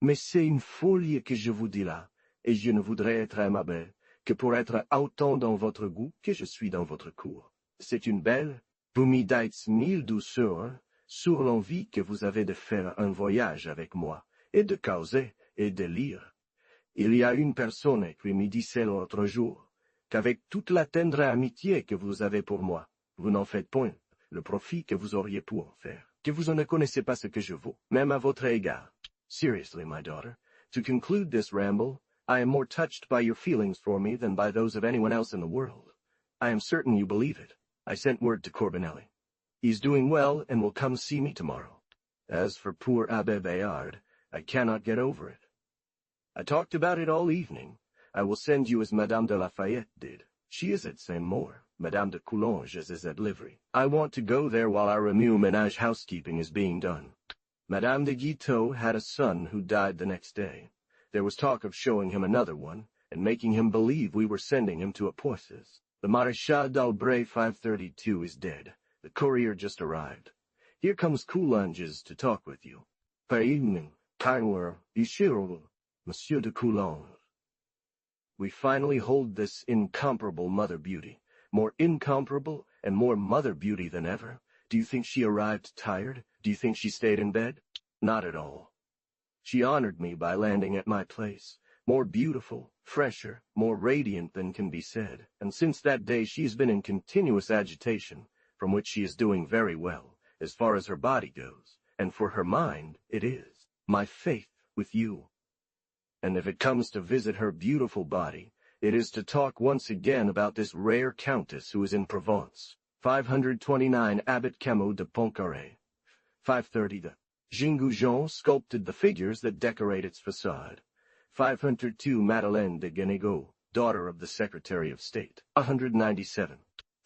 Mais c'est une folie que je vous dis là, et je ne voudrais être aimable que pour être autant dans votre goût que je suis dans votre cour. C'est une belle, vous m'y dites mille douceurs, sur l'envie que vous avez de faire un voyage avec moi, et de causer, et de lire. Il y a une personne qui me disait l'autre jour, qu'avec toute la tendre amitié que vous avez pour moi, vous n'en faites point le profit que vous auriez pu en faire, que vous ne connaissez pas ce que je vaux, même à votre égard. Seriously, my daughter, to conclude this ramble, I am more touched by your feelings for me than by those of anyone else in the world. I am certain you believe it. I sent word to Corbinelli. He's doing well and will come see me tomorrow. As for poor Abbe Bayard, I cannot get over it. I talked about it all evening. I will send you as Madame de Lafayette did. She is at Saint-Maur. Madame de Coulanges is at Livry. I want to go there while our remue-ménage housekeeping is being done. Madame de Guiteau had a son who died the next day. There was talk of showing him another one, and making him believe we were sending him to a Poisses. The Maréchal d'Albret 532 is dead. The courier just arrived. Here comes Coulanges to talk with you. Par evening, Tyler, Ishiro, Monsieur de Coulanges. We finally hold this incomparable mother beauty. More incomparable and more mother beauty than ever. Do you think she arrived tired? Do you think she stayed in bed? Not at all. She honored me by landing at my place, more beautiful, fresher, more radiant than can be said, and since that day she has been in continuous agitation, from which she is doing very well, as far as her body goes, and for her mind, it is my faith with you. And if it comes to visit her beautiful body, it is to talk once again about this rare countess who is in Provence. 529 Abbot Camus de Pontcarré. 530 de Jean Goujon sculpted the figures that decorate its facade. 502 Madeleine de Guénégaud, daughter of the Secretary of State. 197.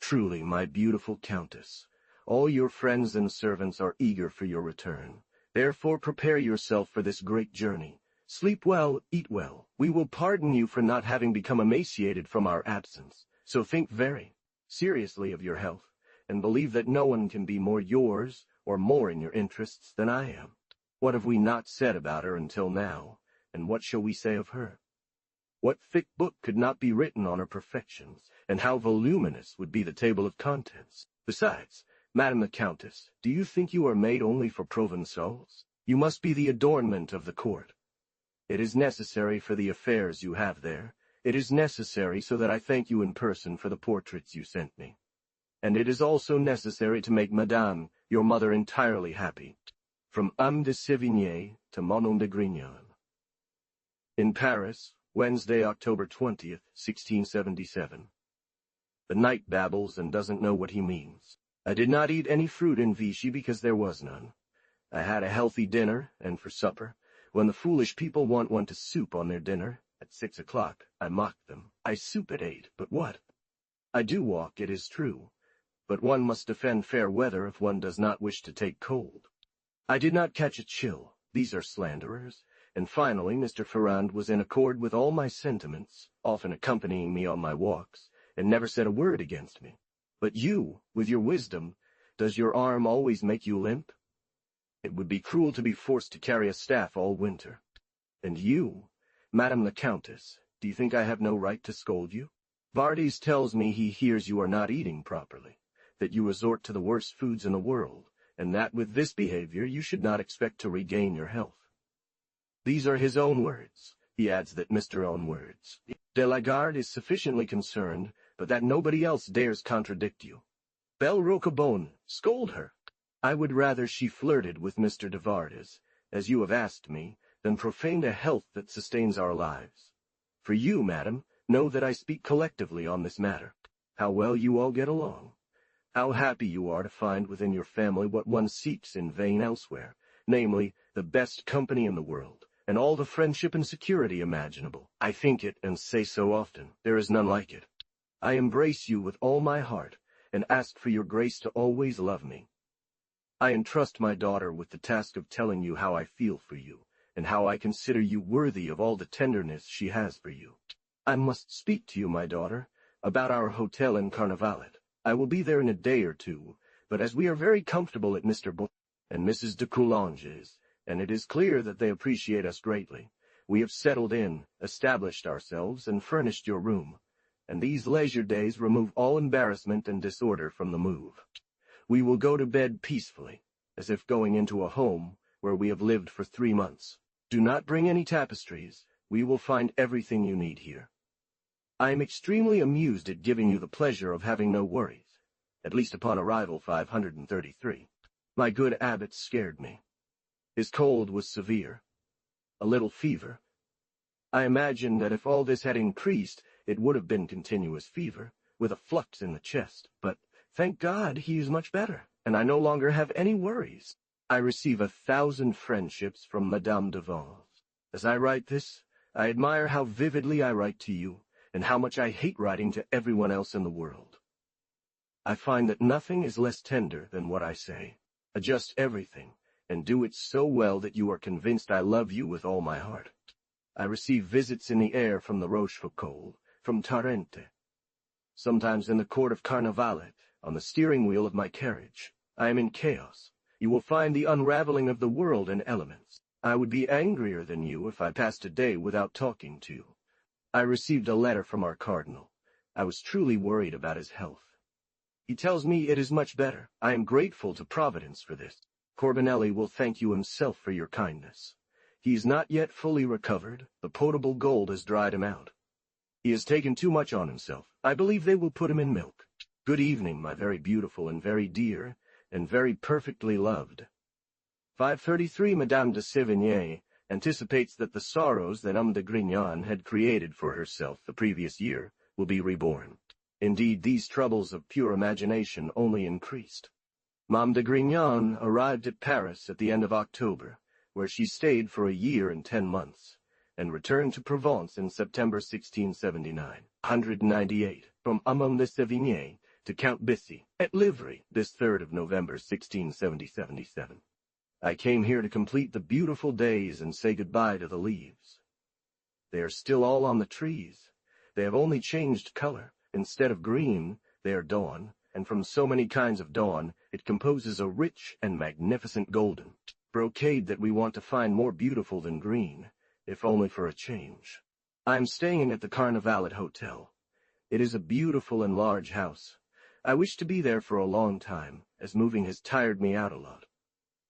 Truly, my beautiful countess, all your friends and servants are eager for your return. Therefore prepare yourself for this great journey. Sleep well, eat well. We will pardon you for not having become emaciated from our absence. So think very seriously of your health, and believe that no one can be more yours or more in your interests than I am. What have we not said about her until now, and what shall we say of her? What thick book could not be written on her perfections, and how voluminous would be the table of contents? Besides, Madame the Countess, do you think you are made only for Provençals? You must be the adornment of the court. It is necessary for the affairs you have there. It is necessary so that I thank you in person for the portraits you sent me. And it is also necessary to make Madame, your mother, entirely happy. From Am de Sévigné to Monon de Grignon. In Paris, Wednesday, October 20th, 1677. The knight babbles and doesn't know what he means. I did not eat any fruit in Vichy because there was none. I had a healthy dinner, and for supper, when the foolish people want one to soup on their dinner, at 6 o'clock, I mock them. I soup at 8, but what? I do walk, it is true, but one must defend fair weather if one does not wish to take cold. I did not catch a chill. These are slanderers. And finally, Mr. Ferrand was in accord with all my sentiments, often accompanying me on my walks, and never said a word against me. But you, with your wisdom, does your arm always make you limp? It would be cruel to be forced to carry a staff all winter. And you, Madame the Countess, do you think I have no right to scold you? Vardes tells me he hears you are not eating properly, that you resort to the worst foods in the world, and that with this behavior you should not expect to regain your health. These are his own words. He adds that Mr. Own words. De la Garde is sufficiently concerned, but that nobody else dares contradict you. Belle Roquebonne, scold her. I would rather she flirted with Mr. de Vardes, as you have asked me, than profaned a health that sustains our lives. For you, madam, know that I speak collectively on this matter. How well you all get along. How happy you are to find within your family what one seeks in vain elsewhere, namely, the best company in the world, and all the friendship and security imaginable. I think it, and say so often, there is none like it. I embrace you with all my heart, and ask for your grace to always love me. I entrust my daughter with the task of telling you how I feel for you, and how I consider you worthy of all the tenderness she has for you. I must speak to you, my daughter, about our hotel in Carnavalet. I will be there in a day or two, but as we are very comfortable at Mr. and Mrs. de Coulanges, and it is clear that they appreciate us greatly, we have settled in, established ourselves, and furnished your room. and these leisure days remove all embarrassment and disorder from the move. We will go to bed peacefully, as if going into a home where we have lived for 3 months. Do not bring any tapestries. We will find everything you need here. I am extremely amused at giving you the pleasure of having no worries, at least upon arrival 533. My good abbot scared me. His cold was severe. A little fever. I imagined that if all this had increased, it would have been continuous fever, with a flux in the chest, but thank God he is much better, and I no longer have any worries. I receive 1,000 friendships from Madame de Vence. As I write this, I admire how vividly I write to you, and how much I hate writing to everyone else in the world. I find that nothing is less tender than what I say. Adjust everything, and do it so well that you are convinced I love you with all my heart. I receive visits in the air from the Rochefoucauld, from Tarente. Sometimes in the court of Carnavalet, on the steering wheel of my carriage. I am in chaos. You will find the unraveling of the world in elements. I would be angrier than you if I passed a day without talking to you. I received a letter from our cardinal. I was truly worried about his health. He tells me it is much better. I am grateful to Providence for this. Corbinelli will thank you himself for your kindness. He is not yet fully recovered. The potable gold has dried him out. He has taken too much on himself. I believe they will put him in milk. Good evening, my very beautiful and very dear, and very perfectly loved. 533 Madame de Sévigné anticipates that the sorrows that de Grignan had created for herself the previous year will be reborn. Indeed, these troubles of pure imagination only increased. Madame de Grignan arrived at Paris at the end of October, where she stayed for a year and 10 months, and returned to Provence in September 1679, 198, from Amon de Sévigné to Count Bissy, at Livry, this 3rd of November 1677. I came here to complete the beautiful days and say goodbye to the leaves. They are still all on the trees. They have only changed color. Instead of green, they are dawn, and from so many kinds of dawn, it composes a rich and magnificent golden brocade that we want to find more beautiful than green, if only for a change. I am staying at the Carnavalet Hotel. It is a beautiful and large house. I wish to be there for a long time, as moving has tired me out a lot.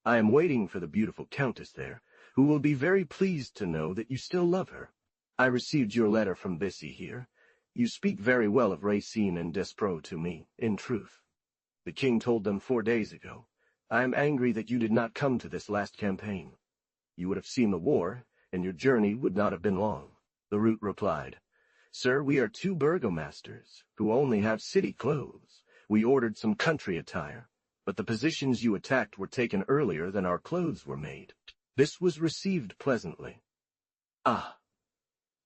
I am waiting for the beautiful Countess there, who will be very pleased to know that you still love her. I received your letter from Bissy here. You speak very well of Racine and Desprez to me, in truth. The king told them 4 days ago. I am angry that you did not come to this last campaign. You would have seen the war, and your journey would not have been long. The Root replied, Sir, we are 2 burgomasters, who only have city clothes. We ordered some country attire, but the positions you attacked were taken earlier than our clothes were made. This was received pleasantly. Ah!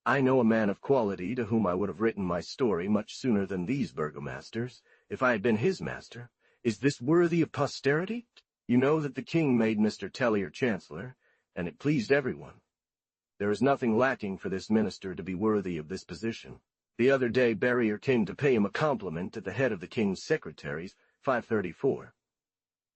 I know a man of quality to whom I would have written my story much sooner than these burgomasters, if I had been his master. Is this worthy of posterity? You know that the king made Mr. Tellier chancellor, and it pleased everyone. There is nothing lacking for this minister to be worthy of this position. The other day Barrier came to pay him a compliment at the head of the king's secretaries, 534.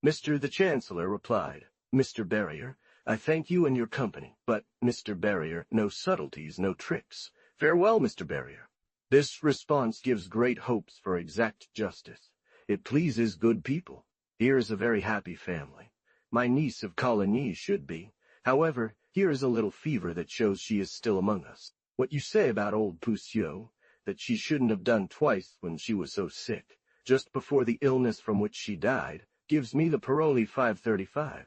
Mr. the Chancellor replied, Mr. Barrier, I thank you and your company, but, Mr. Barrier, no subtleties, no tricks. Farewell, Mr. Barrier. This response gives great hopes for exact justice. It pleases good people. Here is a very happy family. My niece of Coligny should be. However, here is a little fever that shows she is still among us. What you say about old Pusieux, that she shouldn't have done twice when she was so sick, just before the illness from which she died, gives me the Paroli 535.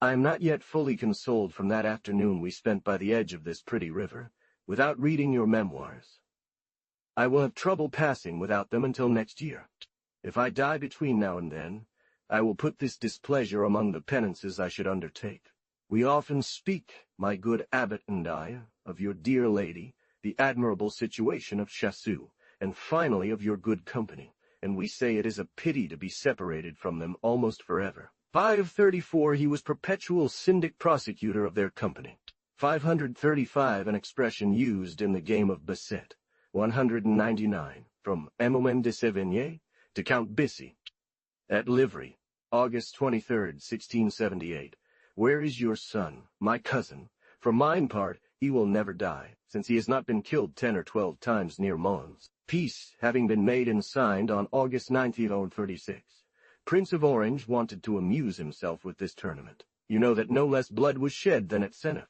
I am not yet fully consoled from that afternoon we spent by the edge of this pretty river, without reading your memoirs. I will have trouble passing without them until next year. If I die between now and then, I will put this displeasure among the penances I should undertake. We often speak, my good abbot and I, of your dear lady, the admirable situation of Chasseux, and finally of your good company, and we say it is a pity to be separated from them almost forever. 534 he was perpetual syndic prosecutor of their company. 535 an expression used in the game of basset. 199 from Amon de Sévigné to Count Bissy. At Livry, August 23, 1678. Where is your son, my cousin? For mine part, he will never die, since he has not been killed 10 or 12 times near Mons. Peace having been made and signed on August 1936, Prince of Orange wanted to amuse himself with this tournament. You know that no less blood was shed than at Senef.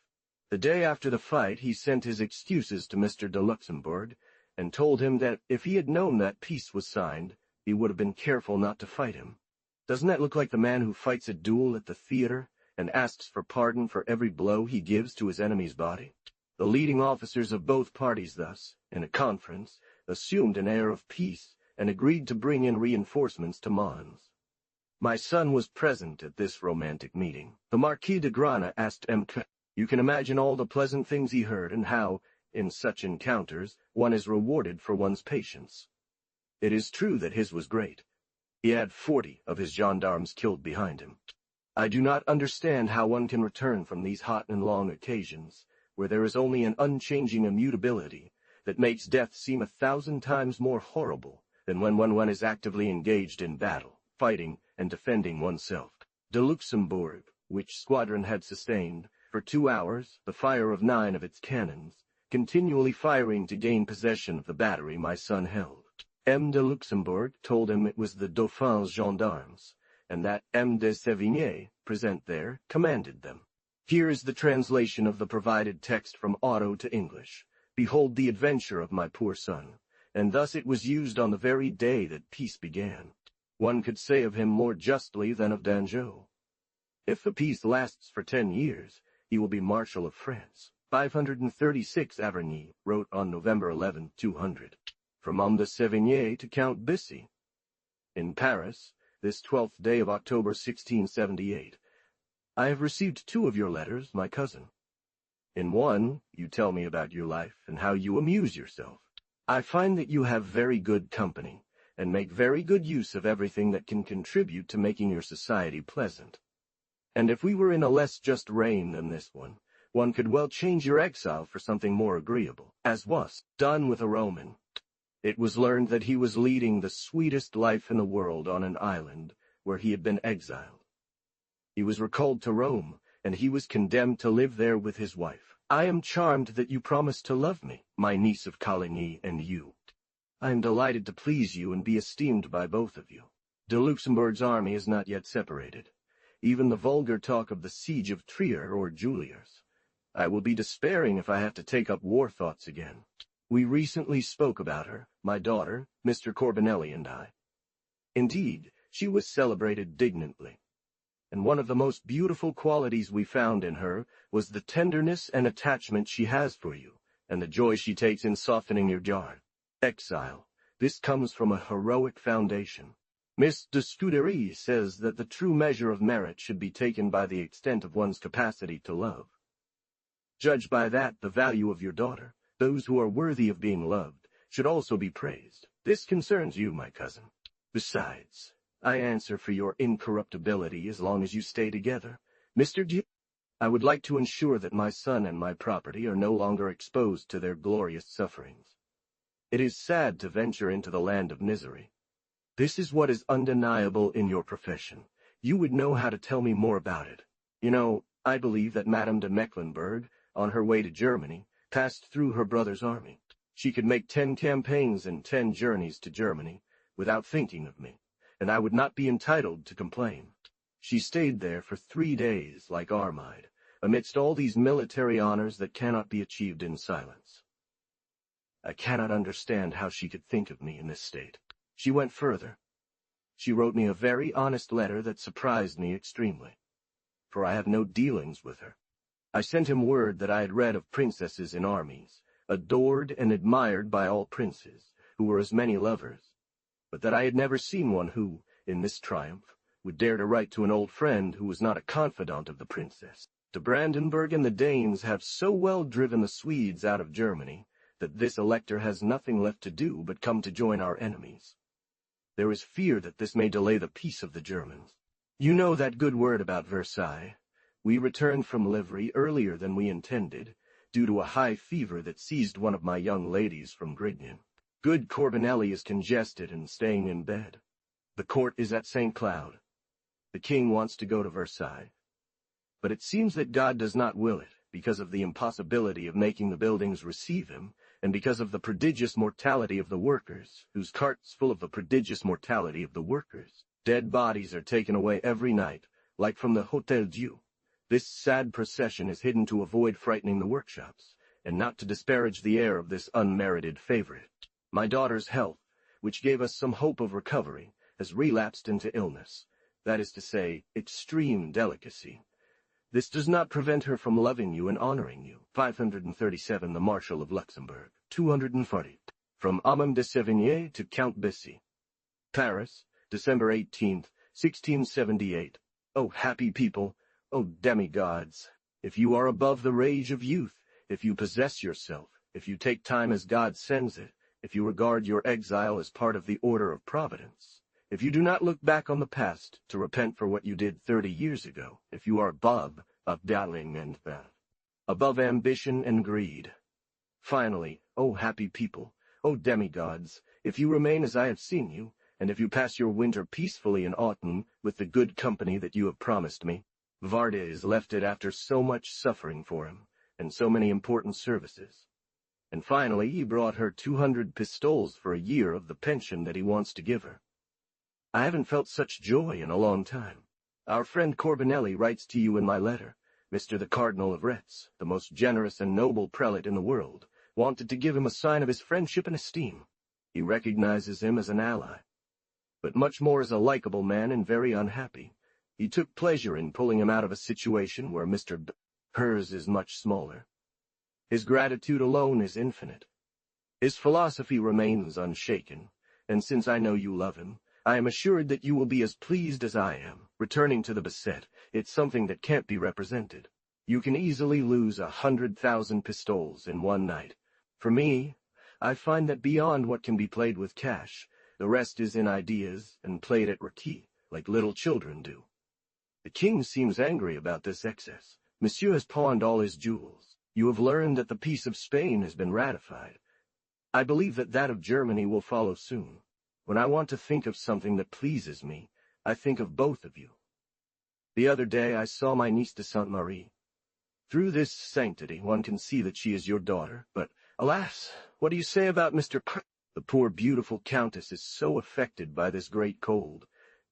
The day after the fight, he sent his excuses to Mr. de Luxembourg, and told him that if he had known that peace was signed, he would have been careful not to fight him. Doesn't that look like the man who fights a duel at the theater and asks for pardon for every blow he gives to his enemy's body? The leading officers of both parties thus, in a conference, assumed an air of peace and agreed to bring in reinforcements to Mons. My son was present at this romantic meeting. The Marquis de Grana asked M.K. You can imagine all the pleasant things he heard and how, in such encounters, one is rewarded for one's patience. It is true that his was great. He had 40 of his gendarmes killed behind him. I do not understand how one can return from these hot and long occasions, where there is only an unchanging immutability that makes death seem 1,000 times more horrible than when one is actively engaged in battle, fighting, and defending oneself. De Luxembourg, which squadron had sustained, for 2 hours, the fire of 9 of its cannons, continually firing to gain possession of the battery my son held. M. de Luxembourg told him it was the Dauphin's gendarmes, and that M. de Sévigné, present there, commanded them. Here is the translation of the provided text from Otto to English. Behold the adventure of my poor son, and thus it was used on the very day that peace began. One could say of him more justly than of Dangeau. If the peace lasts for 10 years, he will be Marshal of France. 536 Averny wrote on November 11, 200. From M. de Sévigné to Count Bissy. In Paris, this 12th day of October 1678. I have received 2 of your letters, my cousin. In one, you tell me about your life and how you amuse yourself. I find that you have very good company, and make very good use of everything that can contribute to making your society pleasant. And if we were in a less just reign than this one could well change your exile for something more agreeable, as was done with a Roman. It was learned that he was leading the sweetest life in the world on an island where he had been exiled. He was recalled to Rome, and he was condemned to live there with his wife. I am charmed that you promised to love me, my niece of Coligny, and you. I am delighted to please you and be esteemed by both of you. De Luxembourg's army is not yet separated. Even the vulgar talk of the siege of Trier or Juliers. I will be despairing if I have to take up war thoughts again. We recently spoke about her, my daughter, Mr. Corbinelli and I. Indeed, she was celebrated dignantly. And one of the most beautiful qualities we found in her was the tenderness and attachment she has for you, and the joy she takes in softening your jar. Exile. This comes from a heroic foundation. Miss de Scudery says that the true measure of merit should be taken by the extent of one's capacity to love. Judge by that the value of your daughter. Those who are worthy of being loved should also be praised. This concerns you, my cousin. Besides, I answer for your incorruptibility as long as you stay together. Mr. G. I would like to ensure that my son and my property are no longer exposed to their glorious sufferings. It is sad to venture into the land of misery. This is what is undeniable in your profession. You would know how to tell me more about it. You know, I believe that Madame de Mecklenburg, on her way to Germany, passed through her brother's army. She could make 10 campaigns and 10 journeys to Germany without thinking of me, and I would not be entitled to complain. She stayed there for 3 days, like Armide, amidst all these military honors that cannot be achieved in silence. I cannot understand how she could think of me in this state. She went further. She wrote me a very honest letter that surprised me extremely, for I have no dealings with her. I sent him word that I had read of princesses in armies, adored and admired by all princes, who were as many lovers, but that I had never seen one who, in this triumph, would dare to write to an old friend who was not a confidant of the princess. De Brandenburg and the Danes have so well driven the Swedes out of Germany that this elector has nothing left to do but come to join our enemies. There is fear that this may delay the peace of the Germans. You know that good word about Versailles. We returned from Livry earlier than we intended, due to a high fever that seized one of my young ladies from Grignan. Good Corbinelli is congested and staying in bed. The court is at St. Cloud. The king wants to go to Versailles. But it seems that God does not will it, because of the impossibility of making the buildings receive him, and because of the prodigious mortality of the workers, whose carts full of the prodigious mortality of the workers. Dead bodies are taken away every night, like from the Hôtel Dieu. This sad procession is hidden to avoid frightening the workshops, and not to disparage the air of this unmerited favorite. My daughter's health, which gave us some hope of recovery, has relapsed into illness, that is to say, extreme delicacy. This does not prevent her from loving you and honoring you. 537 The Marshal of Luxembourg. 240. From Amand de Sévigné to Count Bessy. Paris, December 18, 1678. O happy people, O demigods, if you are above the rage of youth, if you possess yourself, if you take time as God sends it, if you regard your exile as part of the order of Providence, if you do not look back on the past to repent for what you did 30 years ago, if you are above dallying and that, above ambition and greed. Finally, O happy people, O demigods, if you remain as I have seen you, and if you pass your winter peacefully in autumn with the good company that you have promised me. Vardes left it after so much suffering for him, and so many important services. And finally he brought her 200 pistoles for a year of the pension that he wants to give her. I haven't felt such joy in a long time. Our friend Corbinelli writes to you in my letter. Mr. the Cardinal of Retz, the most generous and noble prelate in the world, wanted to give him a sign of his friendship and esteem. He recognizes him as an ally, but much more as a likable man and very unhappy. He took pleasure in pulling him out of a situation where hers is much smaller. His gratitude alone is infinite. His philosophy remains unshaken, and since I know you love him, I am assured that you will be as pleased as I am. Returning to the Basset, it's something that can't be represented. You can easily lose 100,000 pistoles in one night. For me, I find that beyond what can be played with cash, the rest is in ideas and played at requie, like little children do. The king seems angry about this excess. Monsieur has pawned all his jewels. You have learned that the peace of Spain has been ratified. I believe that that of Germany will follow soon. When I want to think of something that pleases me, I think of both of you. The other day I saw my niece de Sainte-Marie. Through this sanctity one can see that she is your daughter, but, alas, what do you say about Mr. The poor beautiful countess is so affected by this great cold,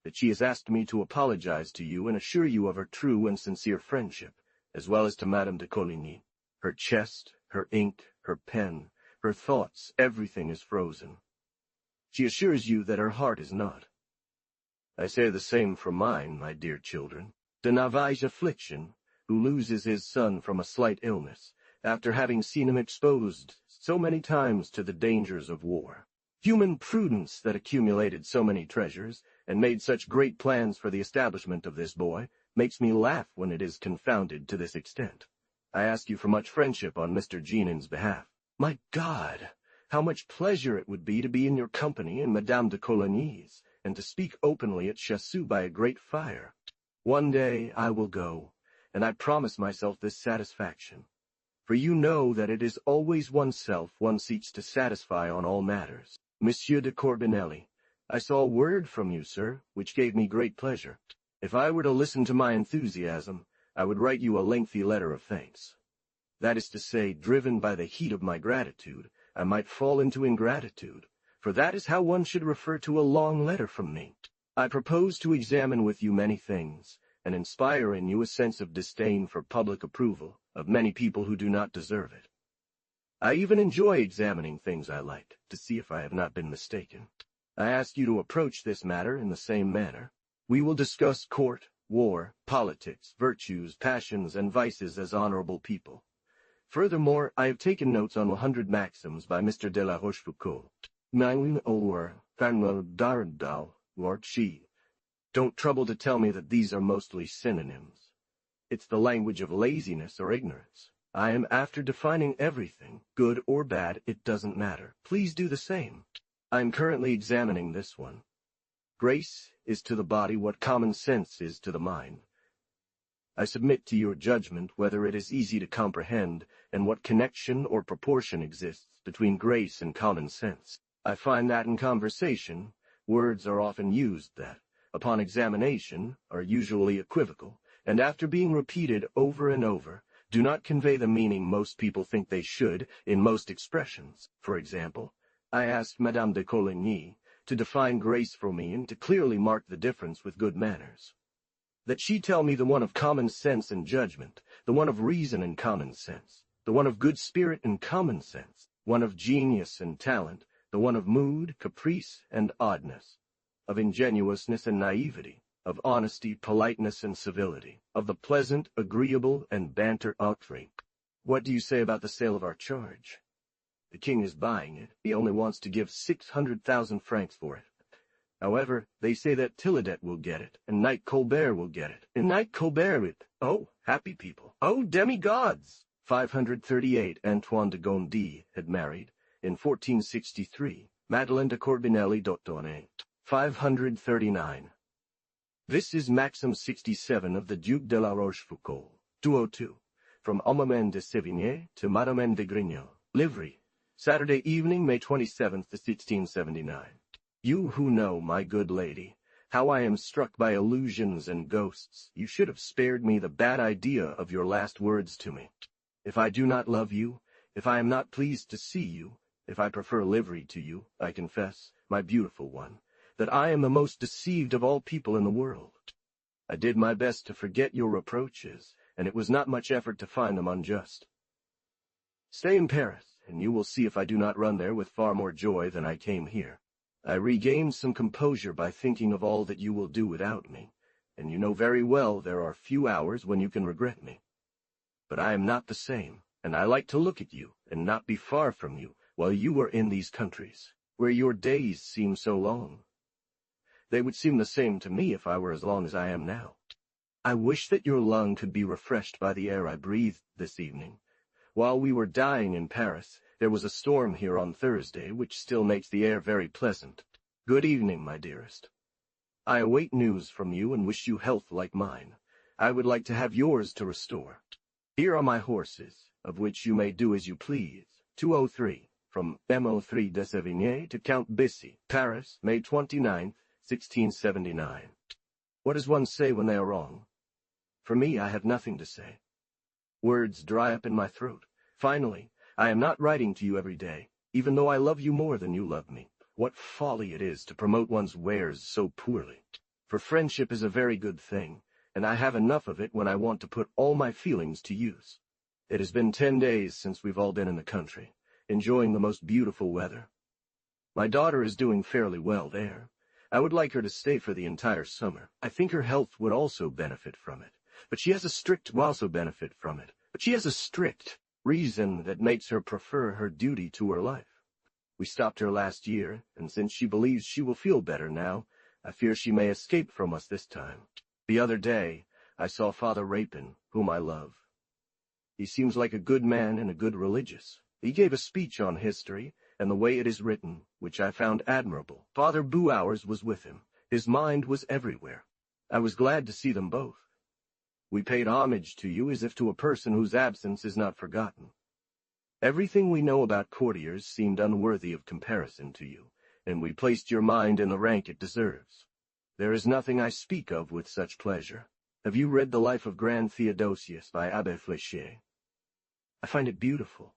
that she has asked me to apologize to you and assure you of her true and sincere friendship, as well as to Madame de Coligny. Her chest, her ink, her pen, her thoughts, everything is frozen. She assures you that her heart is not. I say the same for mine, my dear children. De Navailles' affliction, who loses his son from a slight illness, after having seen him exposed so many times to the dangers of war. Human prudence that accumulated so many treasures, and made such great plans for the establishment of this boy, makes me laugh when it is confounded to this extent. I ask you for much friendship on Mr. Jeanin's behalf. My God, how much pleasure it would be to be in your company in Madame de Coligny's, and to speak openly at Chassou by a great fire. One day I will go, and I promise myself this satisfaction. For you know that it is always oneself one seeks to satisfy on all matters. Monsieur de Corbinelli, I saw a word from you, sir, which gave me great pleasure. If I were to listen to my enthusiasm, I would write you a lengthy letter of thanks. That is to say, driven by the heat of my gratitude, I might fall into ingratitude, for that is how one should refer to a long letter from me. I propose to examine with you many things, and inspire in you a sense of disdain for public approval of many people who do not deserve it. I even enjoy examining things I like, to see if I have not been mistaken. I ask you to approach this matter in the same manner. We will discuss court, war, politics, virtues, passions, and vices as honorable people. Furthermore, I have taken notes on 100 maxims by Mr. de la Rochefoucauld. Don't trouble to tell me that these are mostly synonyms. It's the language of laziness or ignorance. I am after defining everything, good or bad, it doesn't matter. Please do the same. I am currently examining this one. Grace is to the body what common sense is to the mind. I submit to your judgment whether it is easy to comprehend and what connection or proportion exists between grace and common sense. I find that in conversation, words are often used that, upon examination, are usually equivocal, and after being repeated over and over, do not convey the meaning most people think they should in most expressions. For example, I asked Madame de Coligny to define grace for me and to clearly mark the difference with good manners. That she tell me the one of common sense and judgment, the one of reason and common sense, the one of good spirit and common sense, one of genius and talent, the one of mood, caprice, and oddness, of ingenuousness and naivety, of honesty, politeness, and civility, of the pleasant, agreeable, and banter outre. What do you say about the sale of our charge? The king is buying it. He only wants to give 600,000 francs for it. However, they say that Tilladet will get it, and Knight Colbert will get it, and Knight Colbert it. Oh, happy people. Oh, demigods! 538 Antoine de Gondi had married, in 1463, Madeleine de Corbinelli d'Ottone. 539. This is Maxim 67 of the Duc de la Rochefoucauld. 202. From Homme de Sévigné to Madame de Grignon. Livery. Saturday evening, May 27th, 1679. You who know, my good lady, how I am struck by illusions and ghosts, you should have spared me the bad idea of your last words to me. If I do not love you, if I am not pleased to see you, if I prefer livery to you, I confess, my beautiful one, that I am the most deceived of all people in the world. I did my best to forget your reproaches, and it was not much effort to find them unjust. Stay in Paris, and you will see if I do not run there with far more joy than I came here. I regained some composure by thinking of all that you will do without me, and you know very well there are few hours when you can regret me. But I am not the same, and I like to look at you, and not be far from you, while you are in these countries, where your days seem so long. They would seem the same to me if I were as long as I am now. I wish that your lung could be refreshed by the air I breathed this evening. While we were dying in Paris, there was a storm here on Thursday, which still makes the air very pleasant. Good evening, my dearest. I await news from you and wish you health like mine. I would like to have yours to restore. Here are my horses, of which you may do as you please. 203. From M03 de Sévigné to Count Bissy, Paris, May 29th, 1679. What does one say when they are wrong? For me, I have nothing to say. Words dry up in my throat. Finally, I am not writing to you every day, even though I love you more than you love me. What folly it is to promote one's wares so poorly. For friendship is a very good thing, and I have enough of it when I want to put all my feelings to use. It has been 10 days since we've all been in the country, enjoying the most beautiful weather. My daughter is doing fairly well there. I would like her to stay for the entire summer. I think her health would also benefit from it. But she has a strict reason that makes her prefer her duty to her life. We stopped her last year, and since she believes she will feel better now, I fear she may escape from us this time. The other day, I saw Father Rapin, whom I love. He seems like a good man and a good religious. He gave a speech on history and the way it is written, which I found admirable. Father Bouours was with him. His mind was everywhere. I was glad to see them both. We paid homage to you as if to a person whose absence is not forgotten. Everything we know about courtiers seemed unworthy of comparison to you, and we placed your mind in the rank it deserves. There is nothing I speak of with such pleasure. Have you read the Life of Grand Theodosius by Abbé Fléchier? I find it beautiful.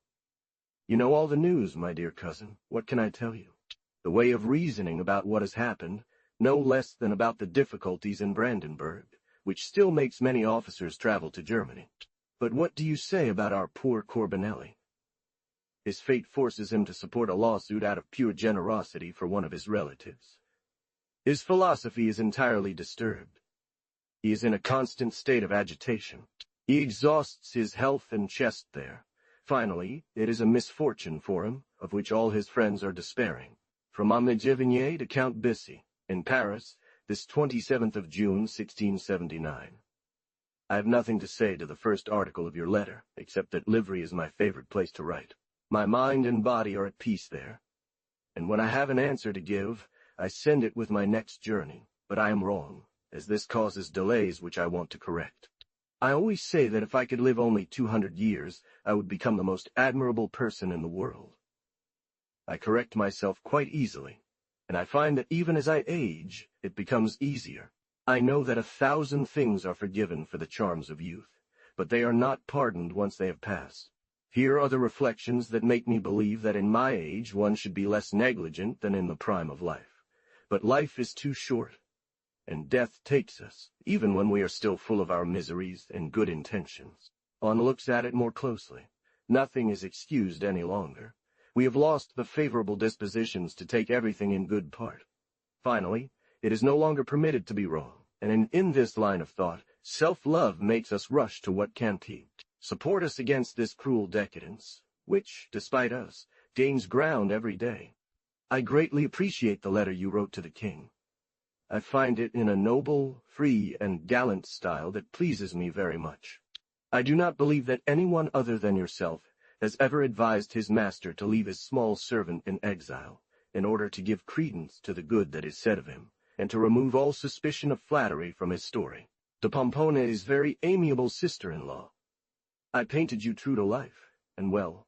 You know all the news, my dear cousin. What can I tell you? The way of reasoning about what has happened, no less than about the difficulties in Brandenburg, which still makes many officers travel to Germany. But what do you say about our poor Corbinelli? His fate forces him to support a lawsuit out of pure generosity for one of his relatives. His philosophy is entirely disturbed. He is in a constant state of agitation. He exhausts his health and chest there. Finally, it is a misfortune for him, of which all his friends are despairing. From Sévigné to Count Bissy, in Paris, this 27th of June, 1679. I have nothing to say to the first article of your letter, except that Livry is my favorite place to write. My mind and body are at peace there, and when I have an answer to give, I send it with my next journey, but I am wrong, as this causes delays which I want to correct. I always say that if I could live only 200 years, I would become the most admirable person in the world. I correct myself quite easily, and I find that even as I age, it becomes easier. I know that 1,000 things are forgiven for the charms of youth, but they are not pardoned once they have passed. Here are the reflections that make me believe that in my age one should be less negligent than in the prime of life. But life is too short, and death takes us, even when we are still full of our miseries and good intentions. One looks at it more closely. Nothing is excused any longer. We have lost the favorable dispositions to take everything in good part. Finally, it is no longer permitted to be wrong, and in this line of thought, self-love makes us rush to what can support us against this cruel decadence, which, despite us, gains ground every day. I greatly appreciate the letter you wrote to the king. I find it in a noble, free, and gallant style that pleases me very much. I do not believe that anyone other than yourself has ever advised his master to leave his small servant in exile, in order to give credence to the good that is said of him, and to remove all suspicion of flattery from his story. De Pompone's very amiable sister-in-law. I painted you true to life, and well,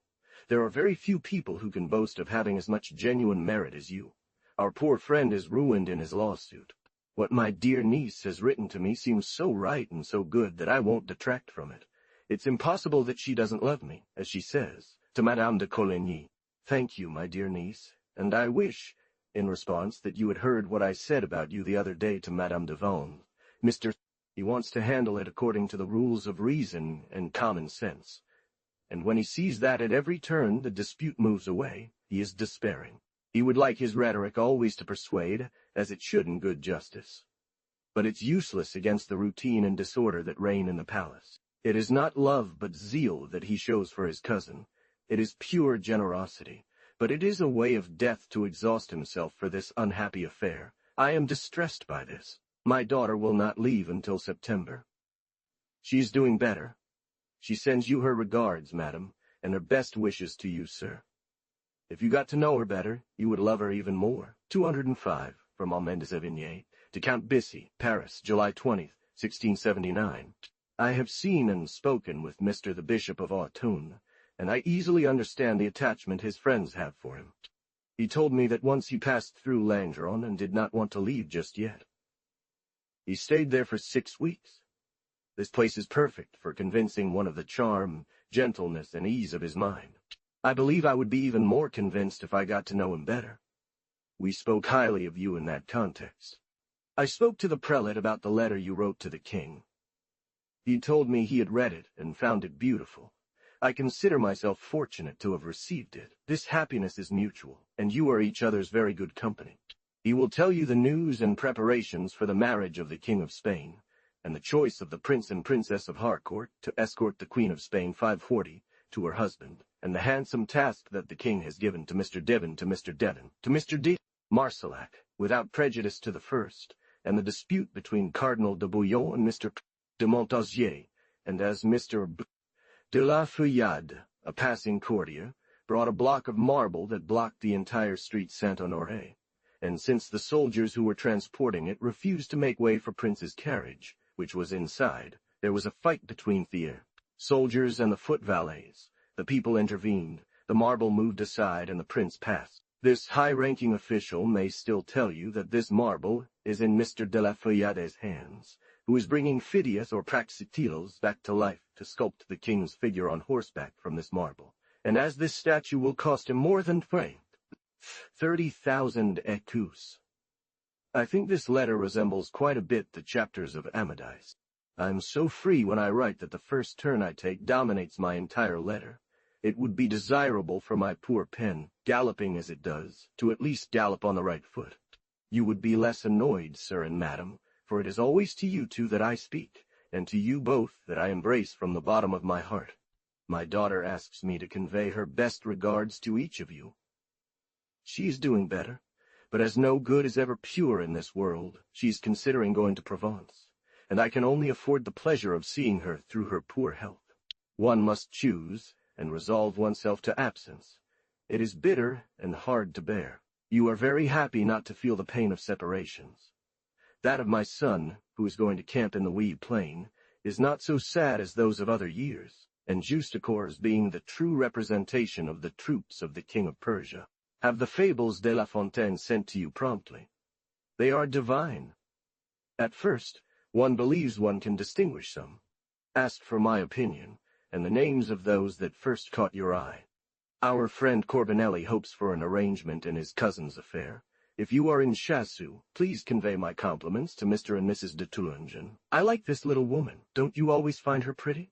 there are very few people who can boast of having as much genuine merit as you. Our poor friend is ruined in his lawsuit. What my dear niece has written to me seems so right and so good that I won't detract from it. It's impossible that she doesn't love me, as she says, to Madame de Coligny. Thank you, my dear niece, and I wish, in response, that you had heard what I said about you the other day to Madame de Vaughan. He wants to handle it according to the rules of reason and common sense. And when he sees that at every turn the dispute moves away, he is despairing. He would like his rhetoric always to persuade, as it should in good justice. But it's useless against the routine and disorder that reign in the palace. It is not love but zeal that he shows for his cousin. It is pure generosity, but it is a way of death to exhaust himself for this unhappy affair. I am distressed by this. My daughter will not leave until September. She is doing better. She sends you her regards, madam, and her best wishes to you, sir. If you got to know her better, you would love her even more. 205, from Armand de Sévigné, to Count Bissy, Paris, July 20th, 1679. I have seen and spoken with Mr. the Bishop of Autun, and I easily understand the attachment his friends have for him. He told me that once he passed through Langeron and did not want to leave just yet. He stayed there for 6 weeks. This place is perfect for convincing one of the charm, gentleness, and ease of his mind. I believe I would be even more convinced if I got to know him better. We spoke highly of you in that context. I spoke to the prelate about the letter you wrote to the king. He told me he had read it and found it beautiful. I consider myself fortunate to have received it. This happiness is mutual, and you are each other's very good company. He will tell you the news and preparations for the marriage of the King of Spain, and the choice of the Prince and Princess of Harcourt to escort the Queen of Spain 540 to her husband, and the handsome task that the King has given to Mr. de Marsillac, without prejudice to the first, and the dispute between Cardinal de Bouillon and Mr. de Montausier, and as Mr. de la Feuillade, a passing courtier, brought a block of marble that blocked the entire street Saint-Honoré. And since the soldiers who were transporting it refused to make way for Prince's carriage, which was inside, there was a fight between the soldiers and the foot valets. The people intervened, the marble moved aside, and the prince passed. This high-ranking official may still tell you that this marble is in Mr. de la Feuillade's hands, who is bringing Phidias or Praxiteles back to life to sculpt the king's figure on horseback from this marble. And as this statue will cost him more than 30,000 écus. I think this letter resembles quite a bit the chapters of Amadis. I am so free when I write that the first turn I take dominates my entire letter. It would be desirable for my poor pen, galloping as it does, to at least gallop on the right foot. You would be less annoyed, sir and madam, for it is always to you two that I speak, and to you both that I embrace from the bottom of my heart. My daughter asks me to convey her best regards to each of you. She is doing better, but as no good is ever pure in this world, she is considering going to Provence, and I can only afford the pleasure of seeing her through her poor health. One must choose, and resolve oneself to absence. It is bitter and hard to bear. You are very happy not to feel the pain of separations. That of my son, who is going to camp in the Ouïe Plain, is not so sad as those of other years, and Justicorps being the true representation of the troops of the King of Persia. Have the fables de La Fontaine sent to you promptly. They are divine. At first, one believes one can distinguish some. asked for my opinion, and the names of those that first caught your eye. Our friend Corbinelli hopes for an arrangement in his cousin's affair. If you are in Chassou, please convey my compliments to Mr. and Mrs. de Toulongen. I like this little woman. Don't you always find her pretty?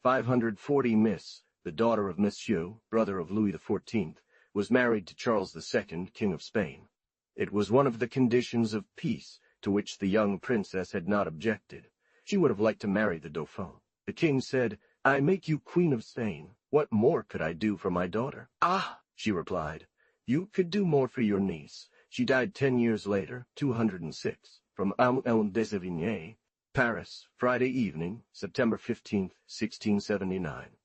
540 Miss, the daughter of Monsieur, brother of Louis XIV, was married to Charles II, King of Spain. It was one of the conditions of peace to which the young princess had not objected. She would have liked to marry the Dauphin. The king said, "I make you Queen of Spain. What more could I do for my daughter?" "Ah," she replied, "you could do more for your niece. She died 10 years later, 206, from opulent de Sévigné, Paris, Friday evening, September 15, 1679.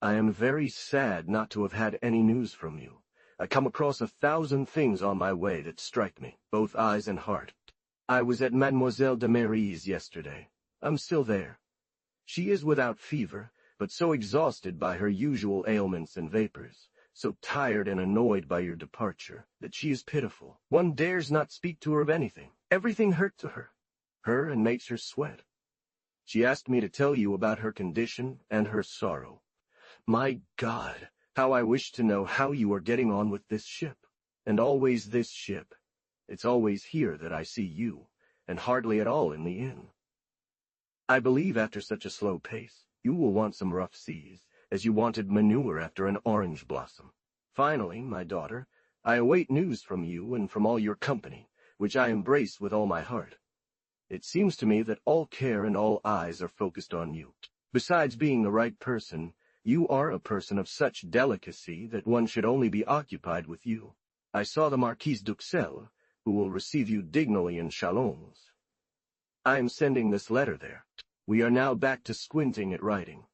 I am very sad not to have had any news from you. I come across 1,000 things on my way that strike me, both eyes and heart. I was at Mademoiselle de Mary's yesterday. I'm still there. She is without fever, but so exhausted by her usual ailments and vapors, so tired and annoyed by your departure, that she is pitiful. One dares not speak to her of anything. Everything hurt to her and makes her sweat. She asked me to tell you about her condition and her sorrow. My God, how I wish to know how you are getting on with this ship. And always this ship. It's always here that I see you, and hardly at all in the inn. I believe after such a slow pace, you will want some rough seas, as you wanted manure after an orange blossom. Finally, my daughter, I await news from you and from all your company, which I embrace with all my heart. It seems to me that all care and all eyes are focused on you. Besides being the right person, you are a person of such delicacy that one should only be occupied with you. I saw the Marquise d'Uxelles, who will receive you dignally in Chalons. I am sending this letter there. We are now back to squinting at writing.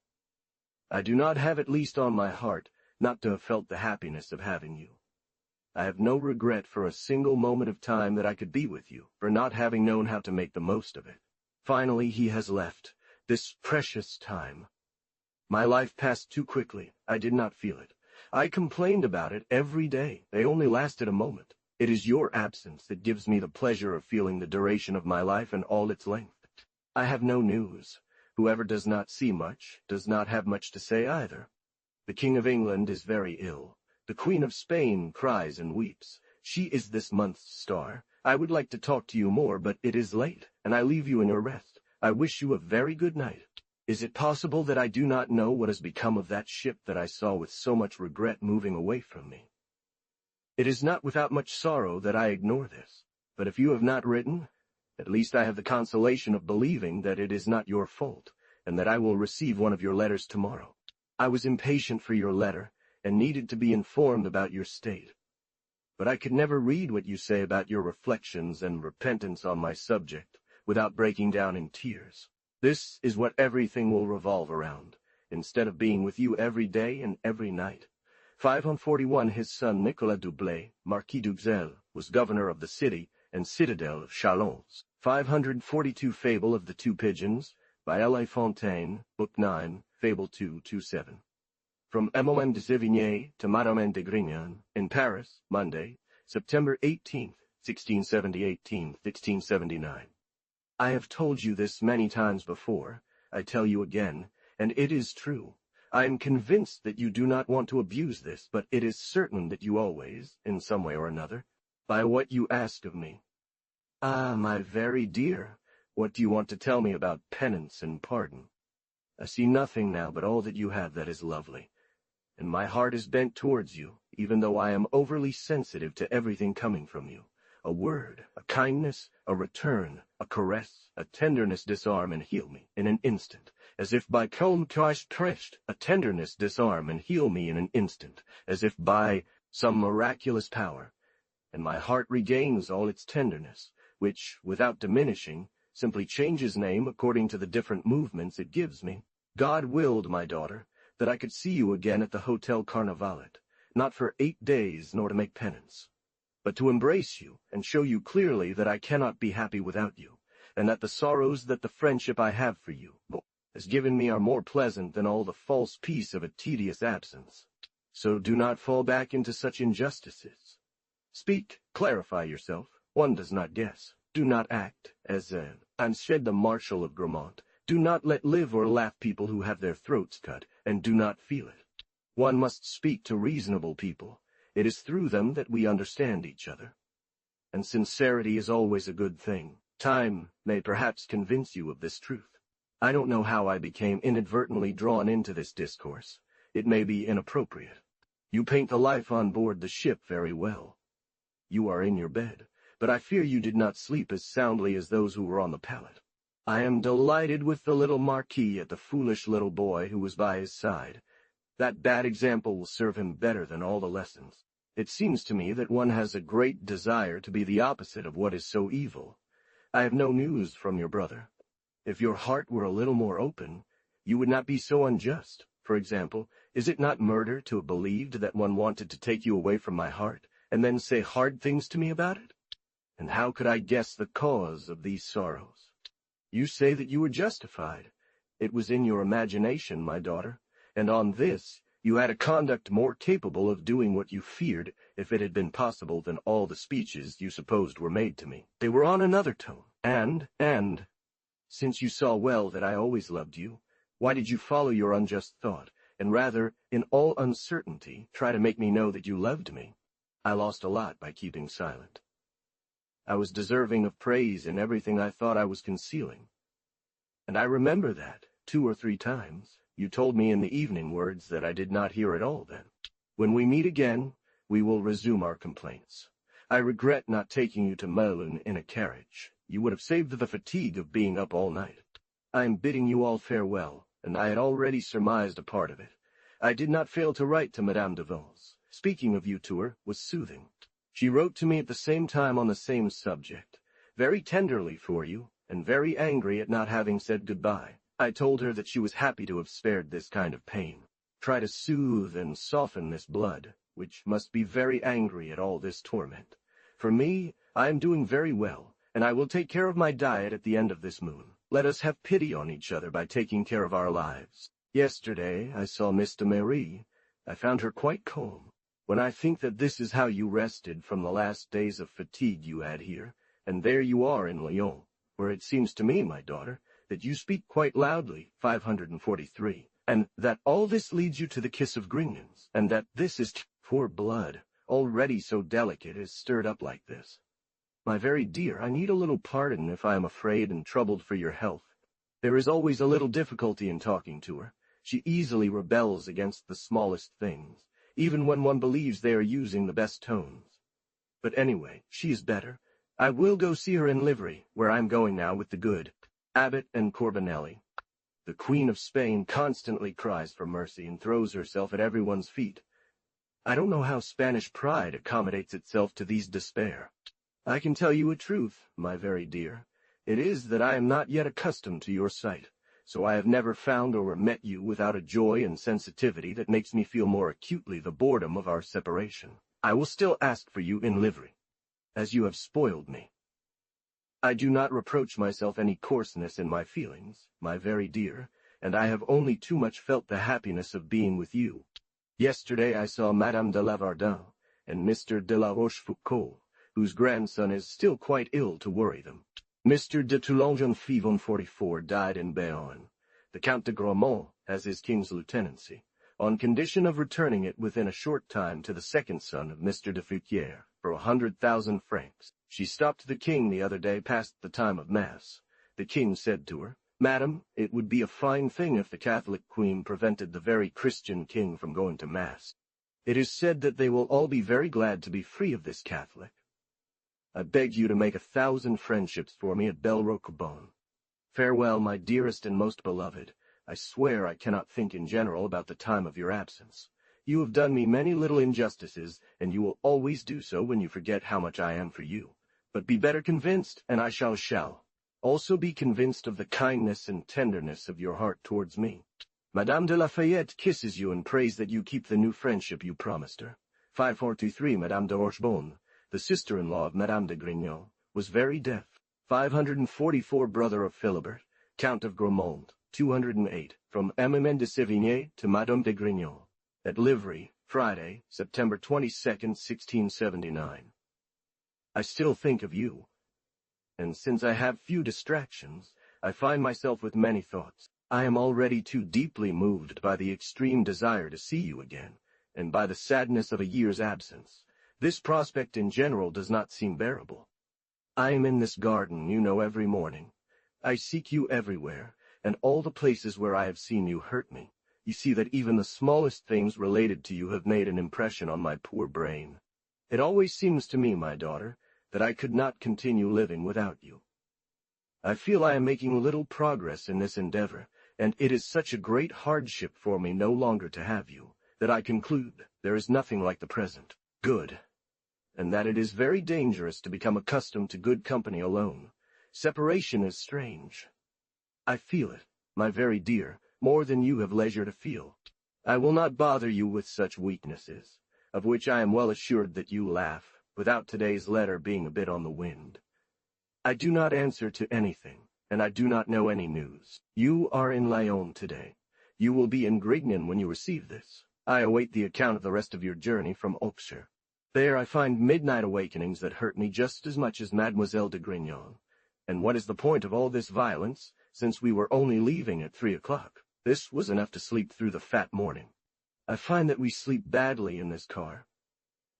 I do not have it least on my heart not to have felt the happiness of having you. I have no regret for a single moment of time that I could be with you, for not having known how to make the most of it. Finally he has left, this precious time. My life passed too quickly. I did not feel it. I complained about it every day. They only lasted a moment. It is your absence that gives me the pleasure of feeling the duration of my life and all its length. I have no news. Whoever does not see much does not have much to say either. The King of England is very ill. The Queen of Spain cries and weeps. She is this month's star. I would like to talk to you more, but it is late, and I leave you in your rest. I wish you a very good night. Is it possible that I do not know what has become of that ship that I saw with so much regret moving away from me? It is not without much sorrow that I ignore this, but if you have not written, at least I have the consolation of believing that it is not your fault, and that I will receive one of your letters tomorrow. I was impatient for your letter, and needed to be informed about your state. But I could never read what you say about your reflections and repentance on my subject, without breaking down in tears. This is what everything will revolve around, instead of being with you every day and every night. 541 his son Nicolas Doublet, Marquis d'Uxelles, was governor of the city and citadel of Chalons. 542 Fable of the Two Pigeons, by L. Fontaine, Book 9, Fable 227. From M.O.M. de Sévigné to Madame de Grignan, in Paris, Monday, September 18, 1679. I have told you this many times before. I tell you again, and it is true. I am convinced that you do not want to abuse this, but it is certain that you always, in some way or another, by what you ask of me. Ah, my very dear, what do you want to tell me about penance and pardon? I see nothing now but all that you have that is lovely, and my heart is bent towards you, even though I am overly sensitive to everything coming from you. A word, a kindness, a return, a caress, a tenderness disarm and heal me in an instant, as if by a tenderness disarm and heal me in an instant, as if by some miraculous power, and my heart regains all its tenderness, which, without diminishing, simply changes name according to the different movements it gives me. God willed, my daughter, that I could see you again at the Hotel Carnavalet, not for 8 days nor to make penance, but to embrace you and show you clearly that I cannot be happy without you, and that the sorrows that the friendship I have for you has given me are more pleasant than all the false peace of a tedious absence. So do not fall back into such injustices. Speak, clarify yourself. One does not guess. Do not act as Anshed the Marshal of Gramont, Do not let live or laugh people who have their throats cut, and do not feel it. One must speak to reasonable people. It is through them that we understand each other. And sincerity is always a good thing. Time may perhaps convince you of this truth. I don't know how I became inadvertently drawn into this discourse. It may be inappropriate. You paint the life on board the ship very well. You are in your bed, but I fear you did not sleep as soundly as those who were on the pallet. I am delighted with the little Marquis at the foolish little boy who was by his side. That bad example will serve him better than all the lessons. It seems to me that one has a great desire to be the opposite of what is so evil. I have no news from your brother. If your heart were a little more open, you would not be so unjust. For example, is it not murder to have believed that one wanted to take you away from my heart, and then say hard things to me about it? And how could I guess the cause of these sorrows? You say that you were justified. It was in your imagination, my daughter, and on this you had a conduct more capable of doing what you feared if it had been possible than all the speeches you supposed were made to me. They were on another tone, and, since you saw well that I always loved you, why did you follow your unjust thought, and rather, in all uncertainty, try to make me know that you loved me? I lost a lot by keeping silent. I was deserving of praise in everything I thought I was concealing. And I remember that, 2 or 3 times, you told me in the evening words that I did not hear at all then. When we meet again, we will resume our complaints. I regret not taking you to Melun in a carriage. You would have saved the fatigue of being up all night. I am bidding you all farewell, and I had already surmised a part of it. I did not fail to write to Madame de Vence. Speaking of you to her was soothing. She wrote to me at the same time on the same subject, very tenderly for you, and very angry at not having said goodbye. I told her that she was happy to have spared this kind of pain. Try to soothe and soften this blood, which must be very angry at all this torment. For me, I am doing very well, and I will take care of my diet at the end of this moon. Let us have pity on each other by taking care of our lives. Yesterday I saw Miss de Marie. I found her quite calm. When I think that this is how you rested from the last days of fatigue you had here, and there you are in Lyon, where it seems to me, my daughter, that you speak quite loudly, 543, and that all this leads you to the kiss of Grignons, and that this is poor blood, already so delicate, is stirred up like this. My very dear, I need a little pardon if I am afraid and troubled for your health. There is always a little difficulty in talking to her. She easily rebels against the smallest things, even when one believes they are using the best tones. But anyway, she is better. I will go see her in livery, where I am going now with the good Abbot and Corbinelli. The Queen of Spain constantly cries for mercy and throws herself at everyone's feet. I don't know how Spanish pride accommodates itself to these despair. I can tell you a truth, my very dear. It is that I am not yet accustomed to your sight, so I have never found or met you without a joy and sensitivity that makes me feel more acutely the boredom of our separation. I will still ask for you in livery, as you have spoiled me. I do not reproach myself any coarseness in my feelings, my very dear, and I have only too much felt the happiness of being with you. Yesterday I saw Madame de Lavardin and Mr. de la Rochefoucauld, whose grandson is still quite ill to worry them. Mr. de Toulon-Jean-Fivon 44 died in Bayonne. The Count de Gramont has his king's lieutenancy, on condition of returning it within a short time to the second son of Mr. de Fouquier for 100,000 francs. She stopped the king the other day past the time of Mass. The king said to her, "Madam, it would be a fine thing if the Catholic queen prevented the very Christian king from going to Mass. It is said that they will all be very glad to be free of this Catholic. I beg you to make 1,000 friendships for me at Belle Roquebonne. Farewell, my dearest and most beloved. I swear I cannot think in general about the time of your absence. You have done me many little injustices, and you will always do so when you forget how much I am for you. But be better convinced, and I shall. Also be convinced of the kindness and tenderness of your heart towards me. Madame de Lafayette kisses you and prays that you keep the new friendship you promised her. 543 Madame de Rochebonne, the sister-in-law of Madame de Grignon, was very deaf. 544 brother of Philibert, Count of Gramont, 208, from Emmeline de Sévigné to Madame de Grignon, at livery, Friday, September 22nd, 1679. I still think of you, and since I have few distractions, I find myself with many thoughts. I am already too deeply moved by the extreme desire to see you again, and by the sadness of a year's absence. This prospect in general does not seem bearable. I am in this garden, you know, every morning. I seek you everywhere, and all the places where I have seen you hurt me. You see that even the smallest things related to you have made an impression on my poor brain. It always seems to me, my daughter, that I could not continue living without you. I feel I am making little progress in this endeavor, and it is such a great hardship for me no longer to have you, that I conclude there is nothing like the present good, and that it is very dangerous to become accustomed to good company alone. Separation is strange. I feel it, my very dear, more than you have leisure to feel. I will not bother you with such weaknesses, of which I am well assured that you laugh, without today's letter being a bit on the wind. I do not answer to anything, and I do not know any news. You are in Lyon today. You will be in Grignan when you receive this. I await the account of the rest of your journey from Auxerre. There I find midnight awakenings that hurt me just as much as Mademoiselle de Grignan. And what is the point of all this violence, since we were only leaving at 3 o'clock? This was enough to sleep through the fat morning. I find that we sleep badly in this car.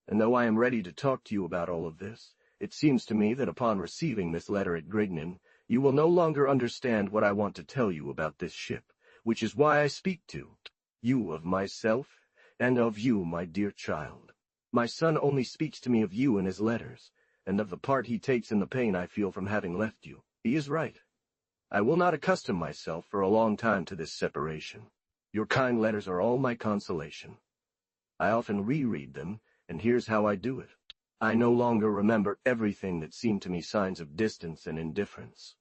And though I am ready to talk to you about all of this, it seems to me that upon receiving this letter at Grignan, you will no longer understand what I want to tell you about this ship, which is why I speak to you of myself, and of you, my dear child. My son only speaks to me of you in his letters, and of the part he takes in the pain I feel from having left you. He is right. I will not accustom myself for a long time to this separation. Your kind letters are all my consolation. I often reread them, and here's how I do it. I no longer remember everything that seemed to me signs of distance and indifference.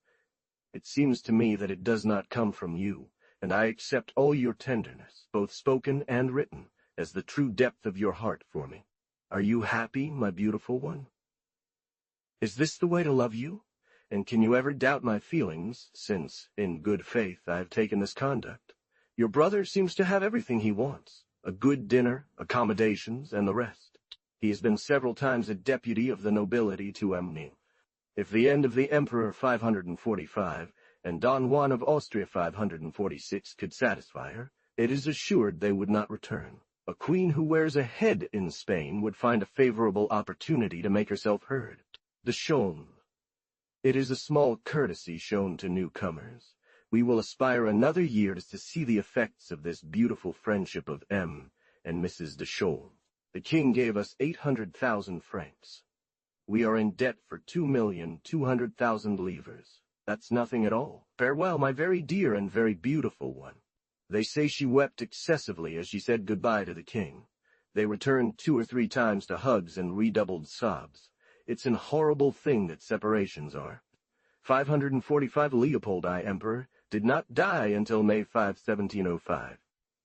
It seems to me that it does not come from you, and I accept all your tenderness, both spoken and written, as the true depth of your heart for me. Are you happy, my beautiful one? Is this the way to love you? And can you ever doubt my feelings, since, in good faith, I have taken this conduct? Your brother seems to have everything he wants, a good dinner, accommodations, and the rest. He has been several times a deputy of the nobility to Amiens. If the end of the Emperor 545 and Don Juan of Austria 546 could satisfy her, it is assured they would not return. A queen who wears a head in Spain would find a favorable opportunity to make herself heard. The Chaulnes. It is a small courtesy shown to newcomers. We will aspire another year to see the effects of this beautiful friendship of M. and Mrs. de Chaulnes. The king gave us 800,000 francs. We are in debt for 2,200,000 livres. That's nothing at all. Farewell, my very dear and very beautiful one. They say she wept excessively as she said goodbye to the king. They returned 2 or 3 times to hugs and redoubled sobs. It's an horrible thing that separations are. 545 Leopold I Emperor did not die until May 5, 1705.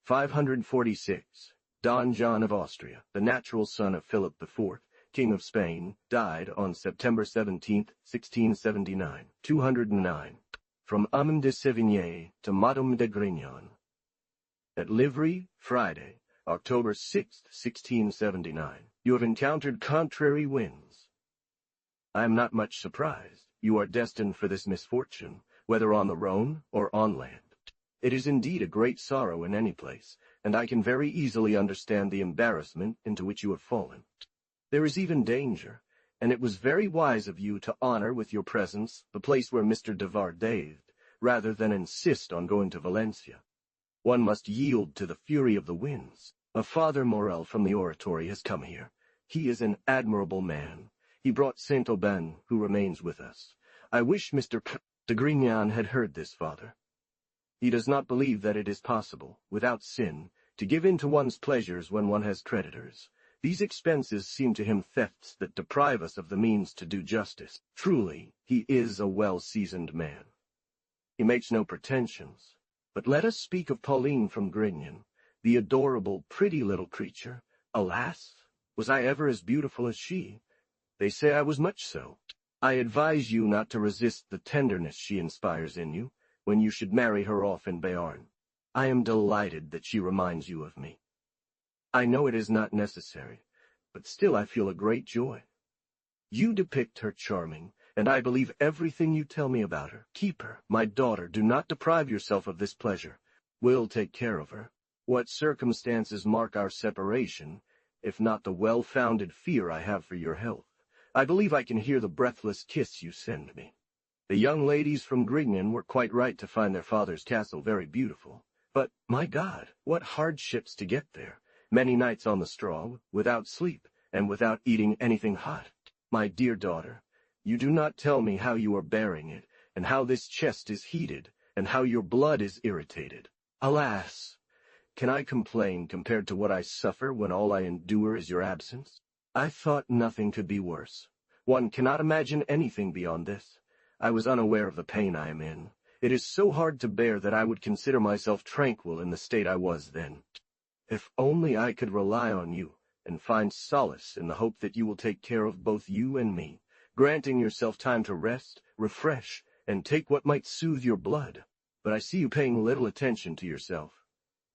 546. Don John of Austria, the natural son of Philip IV, King of Spain, died on September 17, 1679. 209. From Homme de Sévigné to Madame de Grignan. At Livry, Friday, October 6, 1679. You have encountered contrary winds. I am not much surprised. You are destined for this misfortune, whether on the Rhone or on land. It is indeed a great sorrow in any place, and I can very easily understand the embarrassment into which you have fallen. There is even danger, and it was very wise of you to honor with your presence the place where Mr. de Vardave, rather than insist on going to Valencia. One must yield to the fury of the winds. A Father Morel from the oratory has come here. He is an admirable man. He brought Saint-Aubin, who remains with us. I wish Mr. de Grignan had heard this, Father. He does not believe that it is possible, without sin, to give in to one's pleasures when one has creditors. These expenses seem to him thefts that deprive us of the means to do justice. Truly, he is a well-seasoned man. He makes no pretensions. But let us speak of Pauline from Grignan, the adorable, pretty little creature. Alas, was I ever as beautiful as she? They say I was much so. I advise you not to resist the tenderness she inspires in you, when you should marry her off in Béarn. I am delighted that she reminds you of me. I know it is not necessary, but still I feel a great joy. You depict her charming, and I believe everything you tell me about her. Keep her, my daughter. Do not deprive yourself of this pleasure. We'll take care of her. What circumstances mark our separation, if not the well-founded fear I have for your health? I believe I can hear the breathless kiss you send me. The young ladies from Grignan were quite right to find their father's castle very beautiful. But, my God, what hardships to get there. Many nights on the straw, without sleep, and without eating anything hot. My dear daughter, you do not tell me how you are bearing it, and how this chest is heated, and how your blood is irritated. Alas! Can I complain compared to what I suffer when all I endure is your absence? I thought nothing could be worse. One cannot imagine anything beyond this. I was unaware of the pain I am in. It is so hard to bear that I would consider myself tranquil in the state I was then. If only I could rely on you, and find solace in the hope that you will take care of both you and me, granting yourself time to rest, refresh, and take what might soothe your blood. But I see you paying little attention to yourself.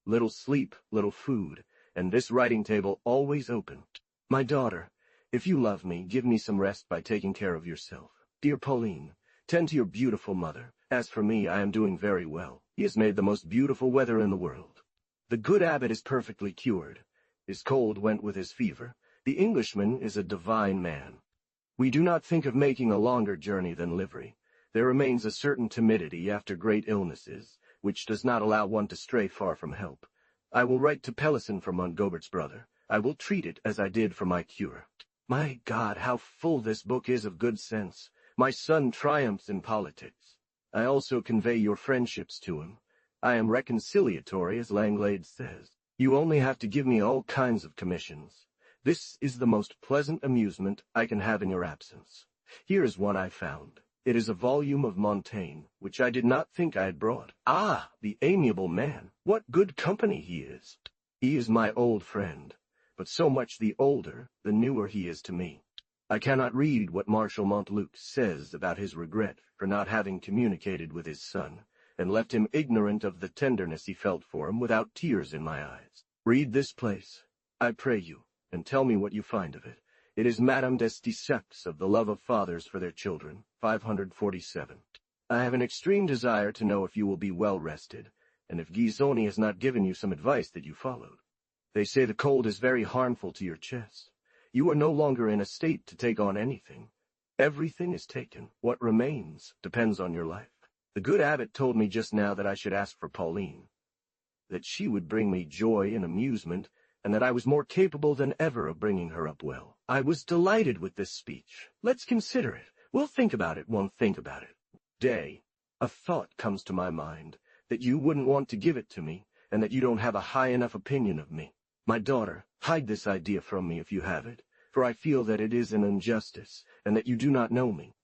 Little sleep, little food, and this writing table always open. My daughter, if you love me, give me some rest by taking care of yourself. Dear Pauline, tend to your beautiful mother. As for me, I am doing very well. He has made the most beautiful weather in the world. The good abbot is perfectly cured. His cold went with his fever. The Englishman is a divine man. We do not think of making a longer journey than Livry. There remains a certain timidity after great illnesses, which does not allow one to stray far from help. I will write to Pelisson for Montgobert's brother. I will treat it as I did for my cure. My God, how full this book is of good sense. My son triumphs in politics. I also convey your friendships to him. I am reconciliatory, as Langlade says. You only have to give me all kinds of commissions. This is the most pleasant amusement I can have in your absence. Here is one I found. It is a volume of Montaigne, which I did not think I had brought. Ah, the amiable man! What good company he is! He is my old friend, but so much the older, the newer he is to me. I cannot read what Marshal Montluc says about his regret for not having communicated with his son, and left him ignorant of the tenderness he felt for him without tears in my eyes. Read this place, I pray you, and tell me what you find of it. It is Madame d'Estisseps of the love of fathers for their children, 547. I have an extreme desire to know if you will be well rested, and if Guisoni has not given you some advice that you followed. They say the cold is very harmful to your chest. You are no longer in a state to take on anything. Everything is taken. What remains depends on your life. The good abbot told me just now that I should ask for Pauline, that she would bring me joy and amusement, and that I was more capable than ever of bringing her up well. I was delighted with this speech. Let's consider it. We'll think about it, won't think about it. Day, a thought comes to my mind, that you wouldn't want to give it to me, and that you don't have a high enough opinion of me. My daughter, hide this idea from me if you have it, for I feel that it is an injustice, and that you do not know me.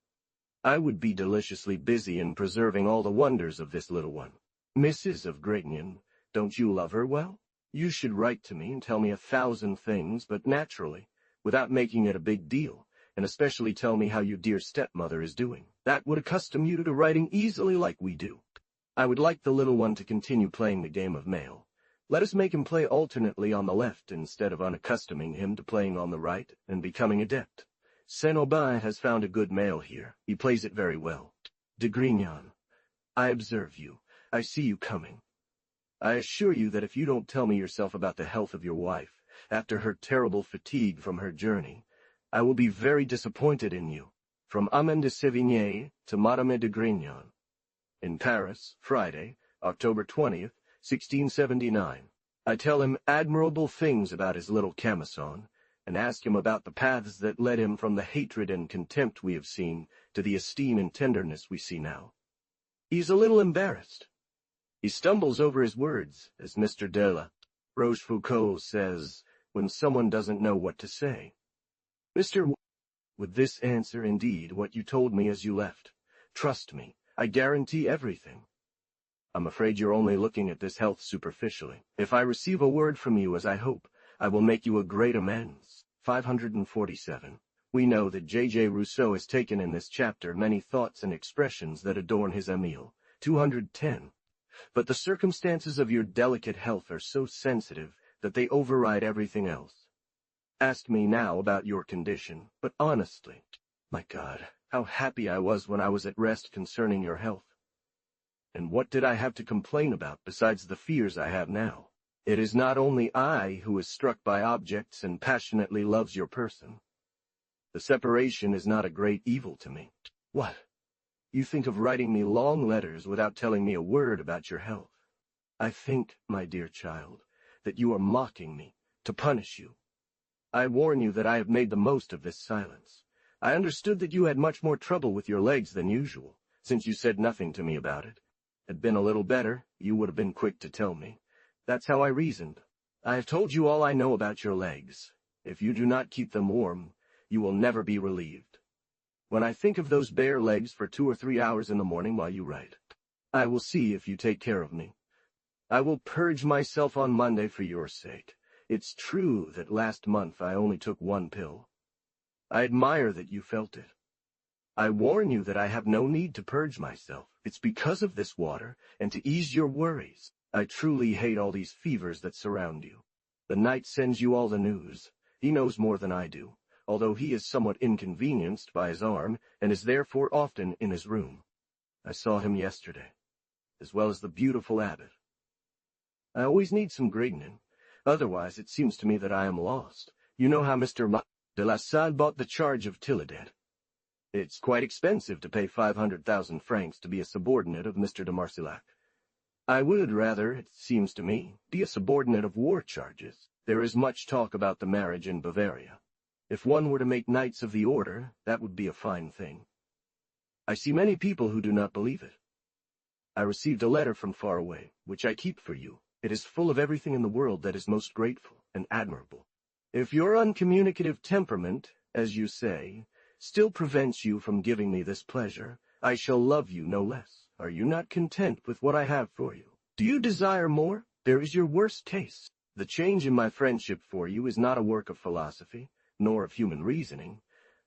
I would be deliciously busy in preserving all the wonders of this little one. Mrs. of Grignan, don't you love her well? You should write to me and tell me 1,000 things, but naturally, without making it a big deal, and especially tell me how your dear stepmother is doing. That would accustom you to writing easily like we do. I would like the little one to continue playing the game of mail. Let us make him play alternately on the left instead of unaccustoming him to playing on the right and becoming adept. Saint-Aubin has found a good mail here. He plays it very well. De Grignan, I observe you. I see you coming. I assure you that if you don't tell me yourself about the health of your wife, after her terrible fatigue from her journey, I will be very disappointed in you. From Amand de Sévigné to Madame de Grignan. In Paris, Friday, October 20th, 1679. I tell him admirable things about his little camisson, and ask him about the paths that led him from the hatred and contempt we have seen to the esteem and tenderness we see now. He is a little embarrassed. He stumbles over his words, as Mr. de la Rochefoucauld says, when someone doesn't know what to say. Mr. With this answer, indeed, what you told me as you left. Trust me, I guarantee everything. I'm afraid you're only looking at this health superficially. If I receive a word from you, as I hope, I will make you a great amends. 547. We know that J.J. Rousseau has taken in this chapter many thoughts and expressions that adorn his Emile. 210. But the circumstances of your delicate health are so sensitive that they override everything else. Ask me now about your condition, but honestly. My God, How happy I was when I was at rest concerning your health. And what did I have to complain about besides the fears I have now? It is not only I who is struck by objects and passionately loves your person. The separation is not a great evil to me. What? You think of writing me long letters without telling me a word about your health. I think, my dear child, that you are mocking me, to punish you. I warn you that I have made the most of this silence. I understood that you had much more trouble with your legs than usual, since you said nothing to me about it. Had been a little better, you would have been quick to tell me. That's how I reasoned. I have told you all I know about your legs. If you do not keep them warm, you will never be relieved. When I think of those bare legs for 2 or 3 hours in the morning while you write, I will see if you take care of me. I will purge myself on Monday for your sake. It's true that last month I only took 1 pill. I admire that you felt it. I warn you that I have no need to purge myself. It's because of this water, and to ease your worries. I truly hate all these fevers that surround you. The knight sends you all the news. He knows more than I do, although he is somewhat inconvenienced by his arm, and is therefore often in his room. I saw him yesterday, as well as the beautiful abbot. I always need some Grignon. Otherwise, it seems to me that I am lost. You know how Mr. de la Salle bought the charge of Tilledet. It's quite expensive to pay 500,000 francs to be a subordinate of Mr. de Marsillac. I would rather, it seems to me, be a subordinate of war charges. There is much talk about the marriage in Bavaria. If one were to make knights of the order, that would be a fine thing. I see many people who do not believe it. I received a letter from far away, which I keep for you. It is full of everything in the world that is most grateful and admirable. If your uncommunicative temperament, as you say, still prevents you from giving me this pleasure, I shall love you no less. Are you not content with what I have for you? Do you desire more? There is your worst case. The change in my friendship for you is not a work of philosophy, nor of human reasoning.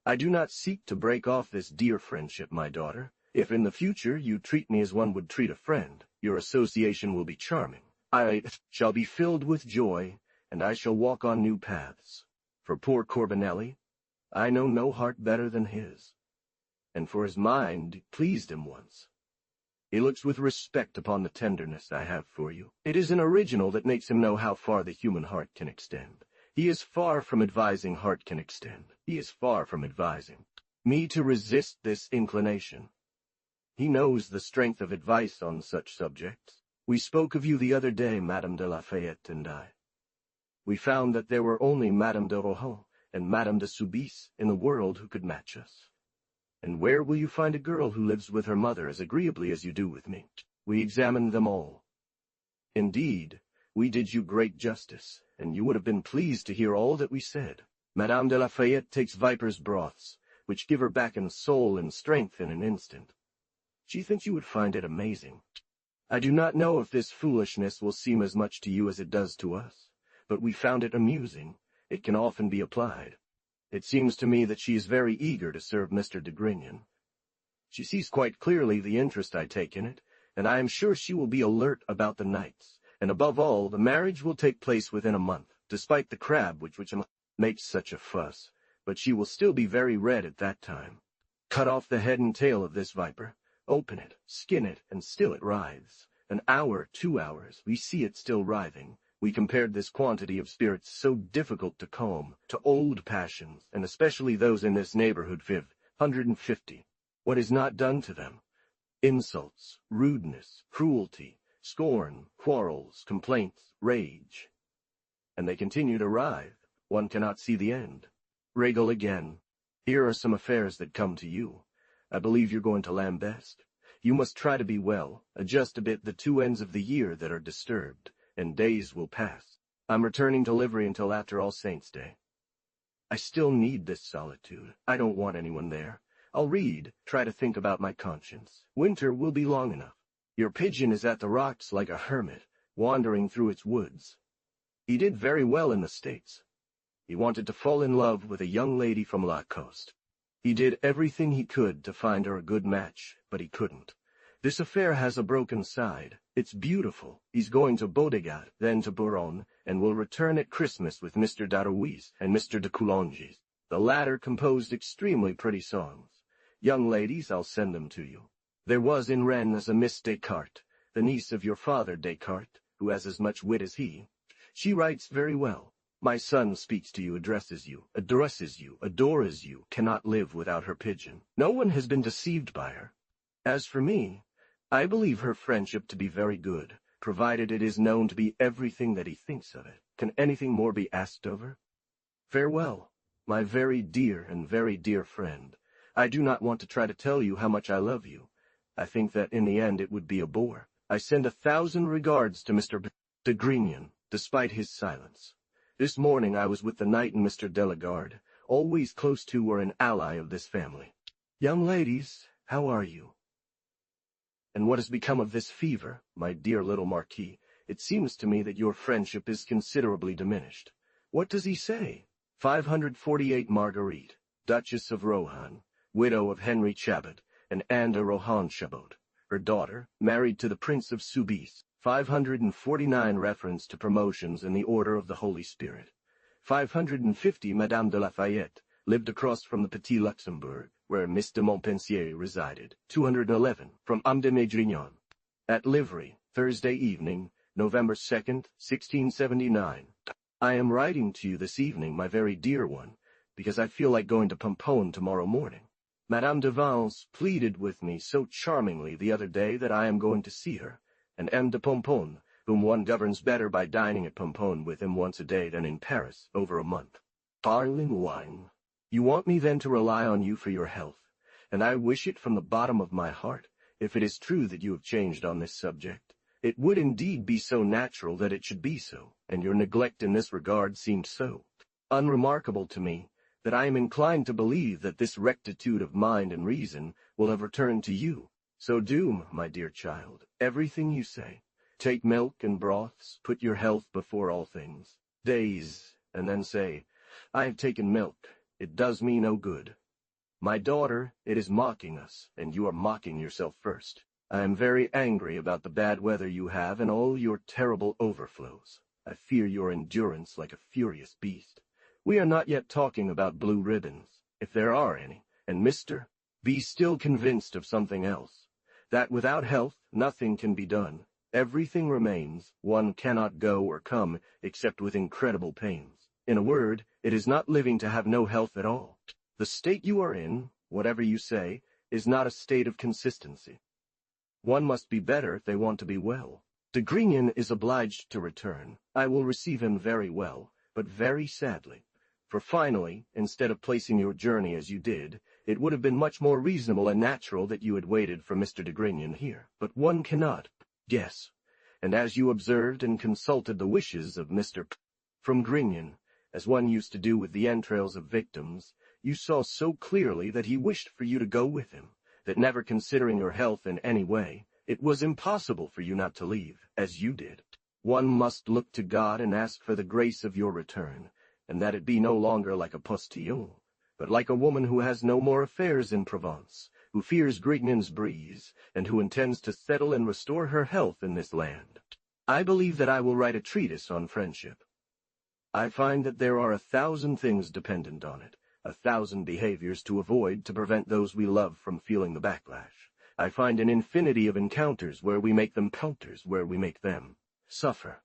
I do not seek to break off this dear friendship, my daughter. If in the future you treat me as one would treat a friend, your association will be charming. I shall be filled with joy, and I shall walk on new paths. For poor Corbinelli, I know no heart better than his. And for his mind, it pleased him once. He looks with respect upon the tenderness I have for you. It is an original that makes him know how far the human heart can extend. He is far from advising heart can extend. He is far from advising me to resist this inclination. He knows the strength of advice on such subjects. We spoke of you the other day, Madame de Lafayette and I. We found that there were only Madame de Rohan and Madame de Soubise in the world who could match us. And where will you find a girl who lives with her mother as agreeably as you do with me? We examined them all. Indeed, we did you great justice, and you would have been pleased to hear all that we said. Madame de Lafayette takes viper's broths, which give her back in soul and strength in an instant. She thinks you would find it amazing. I do not know if this foolishness will seem as much to you as it does to us, but we found it amusing. It can often be applied. It seems to me that she is very eager to serve Mr. de Grignon. She sees quite clearly the interest I take in it, and I am sure she will be alert about the knights, and above all, the marriage will take place within a month, despite the crab which makes such a fuss, but she will still be very red at that time. Cut off the head and tail of this viper, open it, skin it, and still it writhes. An hour, 2 hours, we see it still writhing. We compared this quantity of spirits so difficult to calm, to old passions, and especially those in this neighborhood, 150. What is not done to them? Insults, rudeness, cruelty, scorn, quarrels, complaints, rage. And they continue to writhe. One cannot see the end. Regal again. Here are some affairs that come to you. I believe you're going to Lambest. You must try to be well, adjust a bit the 2 ends of the year that are disturbed, and days will pass. I'm returning to livery until after All Saints' Day. I still need this solitude. I don't want anyone there. I'll read, try to think about my conscience. Winter will be long enough. Your pigeon is at the rocks like a hermit, wandering through its woods. He did very well in the States. He wanted to fall in love with a young lady from La Coste. He did everything he could to find her a good match, but he couldn't. This affair has a broken side. It's beautiful. He's going to Beaudegat, then to Bouron, and will return at Christmas with Mr. Darouis and Mr. de Coulonges. The latter composed extremely pretty songs. Young ladies, I'll send them to you. There was in Rennes a Miss Descartes, the niece of your father Descartes, who has as much wit as he. She writes very well. My son speaks to you, addresses you, adores you, cannot live without her pigeon. No one has been deceived by her. As for me, I believe her friendship to be very good, provided it is known to be everything that he thinks of it. Can anything more be asked of her? Farewell, my very dear and very dear friend. I do not want to try to tell you how much I love you. I think that in the end it would be a bore. I send 1,000 regards to Mr. de Grignon, despite his silence. This morning I was with the knight and Mr. Delagarde, always close to or an ally of this family. Young ladies, how are you? And what has become of this fever, my dear little Marquis? It seems to me that your friendship is considerably diminished. What does he say? 548 Marguerite, Duchess of Rohan, widow of Henry Chabot, and Anne de Rohan Chabot, her daughter, married to the Prince of Soubise. 549 reference to promotions in the Order of the Holy Spirit. 550 Madame de Lafayette, lived across from the Petit Luxembourg, where Miss de Montpensier resided. 211 from Am de Maigrinon. At Livry, Thursday evening, November 2nd, 1679. I am writing to you this evening, my very dear one, because I feel like going to Pomponne tomorrow morning. Madame de Vence pleaded with me so charmingly the other day that I am going to see her, and M. de Pomponne, whom one governs better by dining at Pomponne with him once a day than in Paris over a month. Darling wine, you want me then to rely on you for your health, and I wish it from the bottom of my heart, if it is true that you have changed on this subject. It would indeed be so natural that it should be so, and your neglect in this regard seemed so unremarkable to me, that I am inclined to believe that this rectitude of mind and reason will have returned to you. So do, my dear child, everything you say. Take milk and broths, put your health before all things. Daze, and then say, I have taken milk, it does me no good. My daughter, it is mocking us, and you are mocking yourself first. I am very angry about the bad weather you have and all your terrible overflows. I fear your endurance like a furious beast. We are not yet talking about blue ribbons, if there are any, and be still convinced of something else. That without health nothing can be done. Everything remains, one cannot go or come except with incredible pains. In a word, it is not living to have no health at all. The state you are in, whatever you say, is not a state of consistency. One must be better if they want to be well. De Grignon is obliged to return. I will receive him very well, but very sadly. For finally, instead of placing your journey as you did, it would have been much more reasonable and natural that you had waited for Mr. de Grignon here. But one cannot. Yes, and as you observed and consulted the wishes of Mr. from Grignon, as one used to do with the entrails of victims, you saw so clearly that he wished for you to go with him, that never considering your health in any way, it was impossible for you not to leave, as you did. One must look to God and ask for the grace of your return, and that it be no longer like a postillon, but like a woman who has no more affairs in Provence, who fears Grignon's breeze, and who intends to settle and restore her health in this land. I believe that I will write a treatise on friendship. I find that there are 1,000 things dependent on it, 1,000 behaviors to avoid to prevent those we love from feeling the backlash. I find an infinity of encounters where we make them counters, where we make them suffer,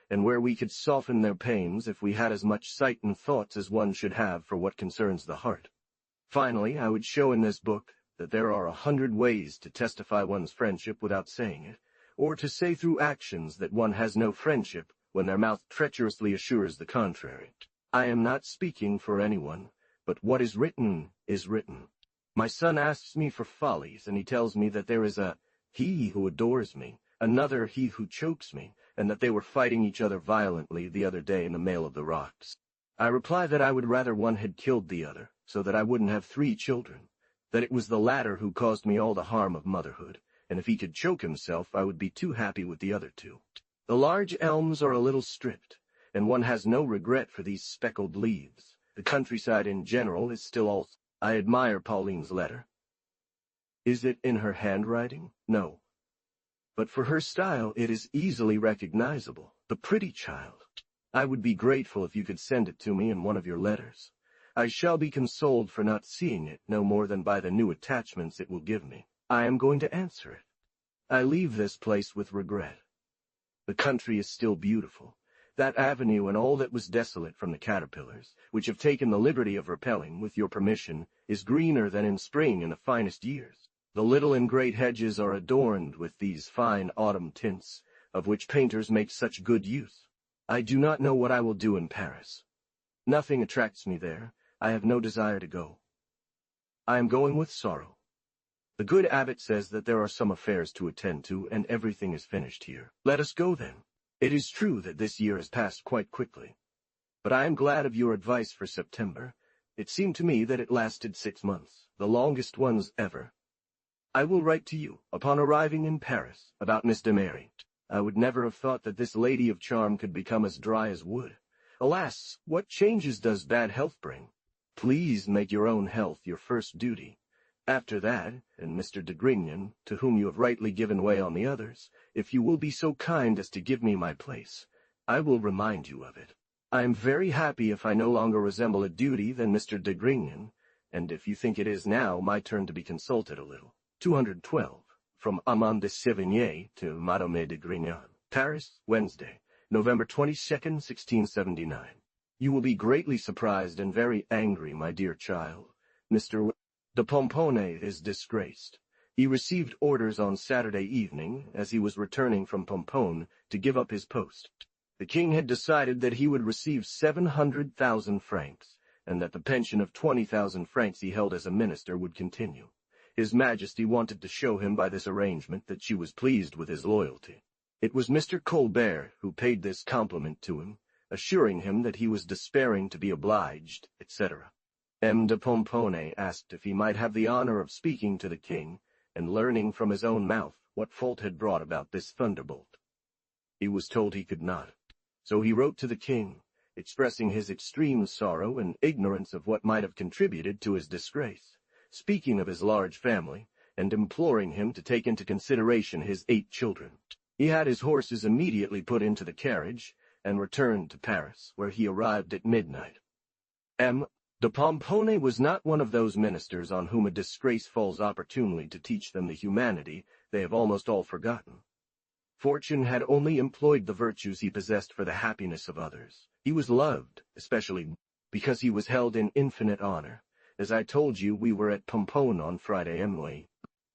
and where we could soften their pains if we had as much sight and thoughts as one should have for what concerns the heart. Finally, I would show in this book that there are 100 ways to testify one's friendship without saying it, or to say through actions that one has no friendship when their mouth treacherously assures the contrary. I am not speaking for anyone, but what is written is written. My son asks me for follies, and he tells me that there is a he who adores me, another he who chokes me, and that they were fighting each other violently the other day in the Mail of the Rocks. I reply that I would rather one had killed the other, so that I wouldn't have 3 children, that it was the latter who caused me all the harm of motherhood, and if he could choke himself I would be too happy with the other 2. The large elms are a little stripped, and one has no regret for these speckled leaves. The countryside in general is still all. I admire Pauline's letter. Is it in her handwriting? No. But for her style it is easily recognizable. The pretty child. I would be grateful if you could send it to me in one of your letters. I shall be consoled for not seeing it no more than by the new attachments it will give me. I am going to answer it. I leave this place with regret. The country is still beautiful. That avenue and all that was desolate from the caterpillars, which have taken the liberty of repelling, with your permission, is greener than in spring in the finest years. The little and great hedges are adorned with these fine autumn tints, of which painters make such good use. I do not know what I will do in Paris. Nothing attracts me there. I have no desire to go. I am going with sorrow. The good abbot says that there are some affairs to attend to, and everything is finished here. Let us go, then. It is true that this year has passed quite quickly. But I am glad of your advice for September. It seemed to me that it lasted 6 months, the longest ones ever. I will write to you, upon arriving in Paris, about Miss de Mary. I would never have thought that this lady of charm could become as dry as wood. Alas, what changes does bad health bring? Please make your own health your first duty. After that, and Mr. de Grignan, to whom you have rightly given way on the others, if you will be so kind as to give me my place, I will remind you of it. I am very happy if I no longer resemble a duty than Mr. de Grignan, and if you think it is now my turn to be consulted a little. 212. From Amand de Sévigné to Madame de Grignan. Paris, Wednesday, November 22nd, 1679. You will be greatly surprised and very angry, my dear child. Mr. de Pomponne is disgraced. He received orders on Saturday evening, as he was returning from Pomponne, to give up his post. The king had decided that he would receive 700,000 francs, and that the pension of 20,000 francs he held as a minister would continue. His Majesty wanted to show him by this arrangement that she was pleased with his loyalty. It was Mr. Colbert who paid this compliment to him, assuring him that he was despairing to be obliged, etc. M. de Pomponne asked if he might have the honor of speaking to the king, and learning from his own mouth what fault had brought about this thunderbolt. He was told he could not, so he wrote to the king, expressing his extreme sorrow and ignorance of what might have contributed to his disgrace, speaking of his large family, and imploring him to take into consideration his 8 children. He had his horses immediately put into the carriage, and returned to Paris, where he arrived at midnight. M. de Pomponne was not one of those ministers on whom a disgrace falls opportunely to teach them the humanity they have almost all forgotten. Fortune had only employed the virtues he possessed for the happiness of others. He was loved, especially because he was held in infinite honor. As I told you, we were at Pomponne on Friday. Emily,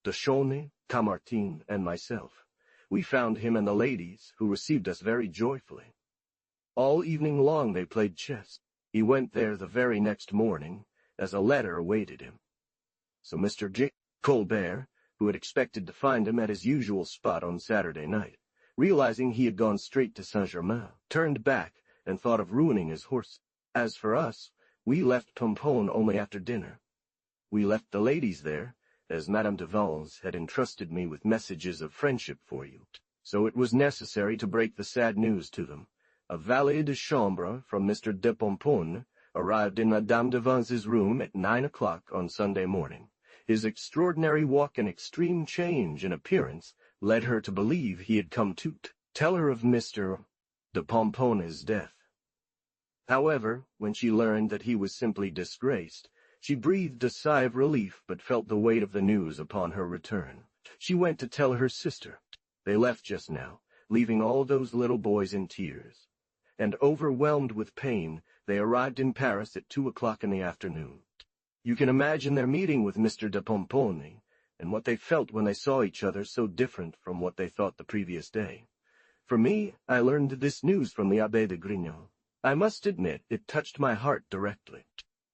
de Chaulnes, Camartin, and myself. We found him and the ladies, who received us very joyfully. All evening long they played chess. He went there the very next morning, as a letter awaited him. So Mr. J. Colbert, who had expected to find him at his usual spot on Saturday night, realizing he had gone straight to Saint-Germain, turned back and thought of ruining his horse. As for us, we left Pomponne only after dinner. We left the ladies there, as Madame de Valence had entrusted me with messages of friendship for you, so it was necessary to break the sad news to them. A valet de chambre from Mr. de Pomponne arrived in Madame de Valence's room at 9 o'clock on Sunday morning. His extraordinary walk and extreme change in appearance led her to believe he had come to tell her of Mr. de Pomponne's death. However, when she learned that he was simply disgraced, she breathed a sigh of relief but felt the weight of the news upon her return. She went to tell her sister. They left just now, leaving all those little boys in tears. And overwhelmed with pain, they arrived in Paris at 2 o'clock in the afternoon. You can imagine their meeting with Mr. de Pomponne, and what they felt when they saw each other so different from what they thought the previous day. For me, I learned this news from the Abbé de Grignan. I must admit, it touched my heart directly.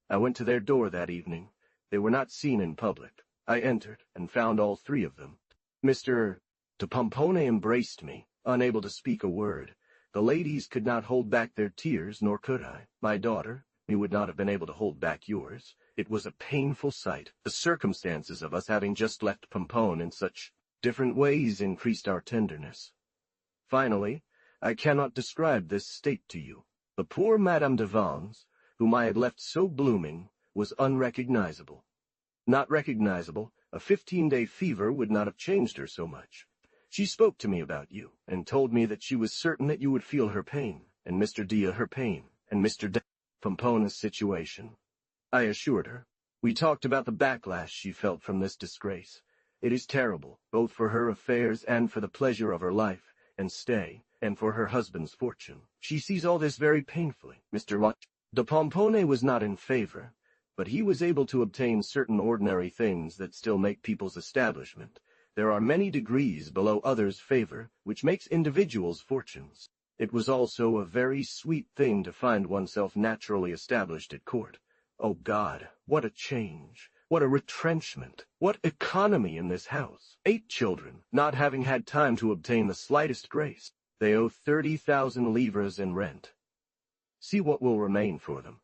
I went to their door that evening. They were not seen in public. I entered, and found all 3 of them. Mr. de Pomponne embraced me, unable to speak a word. The ladies could not hold back their tears, nor could I. My daughter, you would not have been able to hold back yours. It was a painful sight. The circumstances of us having just left Pomponne in such different ways increased our tenderness. Finally, I cannot describe this state to you. The poor Madame de Valence, whom I had left so blooming, was unrecognizable. Not recognizable, a 15-day fever would not have changed her so much. She spoke to me about you, and told me that she was certain that you would feel her pain, and Mr. Dia her pain, and Mr. de Pomponne's situation. I assured her. We talked about the backlash she felt from this disgrace. It is terrible, both for her affairs and for the pleasure of her life and stay, and for her husband's fortune. She sees all this very painfully. Mr. de Pomponne was not in favor, but he was able to obtain certain ordinary things that still make people's establishment. There are many degrees below others' favor, which makes individuals' fortunes. It was also a very sweet thing to find oneself naturally established at court. Oh God, what a change, what a retrenchment, what economy in this house. 8 children, not having had time to obtain the slightest grace. They owe 30,000 livres in rent. See what will remain for them.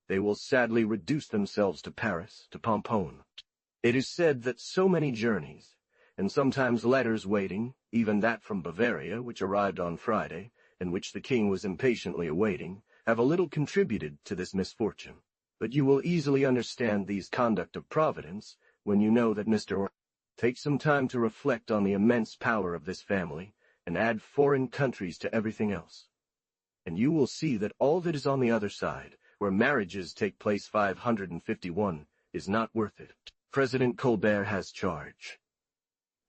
They will sadly reduce themselves to Paris, to Pomponne. It is said that so many journeys, and sometimes letters waiting, even that from Bavaria, which arrived on Friday, and which the king was impatiently awaiting, have a little contributed to this misfortune. But you will easily understand these conduct of Providence when you know that Mr. Take some time to reflect on the immense power of this family, and add foreign countries to everything else. And you will see that all that is on the other side, where marriages take place 551, is not worth it. President Colbert has charge.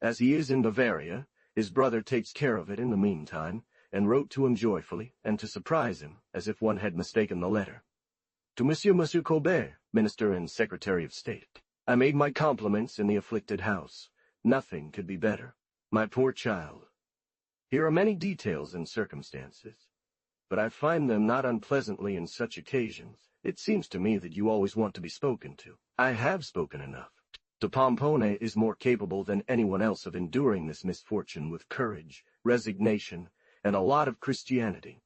As he is in Bavaria, his brother takes care of it in the meantime, and wrote to him joyfully, and to surprise him, as if one had mistaken the letter. To Monsieur Colbert, Minister and Secretary of State, I made my compliments in the afflicted house. Nothing could be better. My poor child. Here are many details and circumstances, but I find them not unpleasantly in such occasions. It seems to me that you always want to be spoken to. I have spoken enough. De Pomponne is more capable than anyone else of enduring this misfortune with courage, resignation, and a lot of Christianity.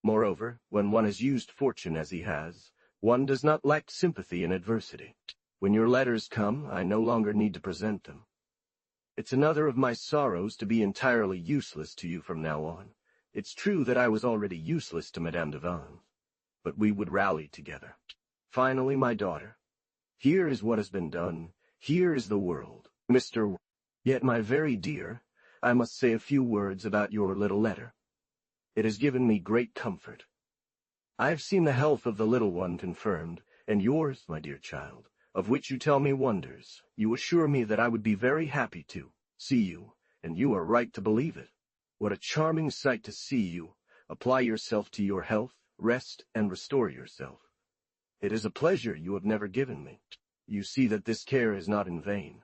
Moreover, when one has used fortune as he has, one does not lack sympathy in adversity. When your letters come, I no longer need to present them. It's another of my sorrows to be entirely useless to you from now on. It's true that I was already useless to Madame de Vannes, but we would rally together. Finally, my daughter, here is what has been done. Here is the world. Mr. Yet, my very dear, I must say a few words about your little letter. It has given me great comfort. I have seen the health of the little one confirmed, and yours, my dear child, of which you tell me wonders. You assure me that I would be very happy to see you, and you are right to believe it. What a charming sight to see you. Apply yourself to your health, rest, and restore yourself. It is a pleasure you have never given me. You see that this care is not in vain.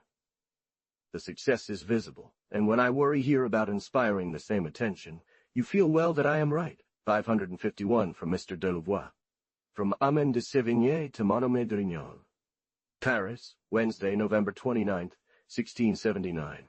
The success is visible, and when I worry here about inspiring the same attention, you feel well that I am right. 551 from Mr. de Louvois. From Amen de Sévigné to Monomé de Rignon. Paris, Wednesday, November 29th, 1679.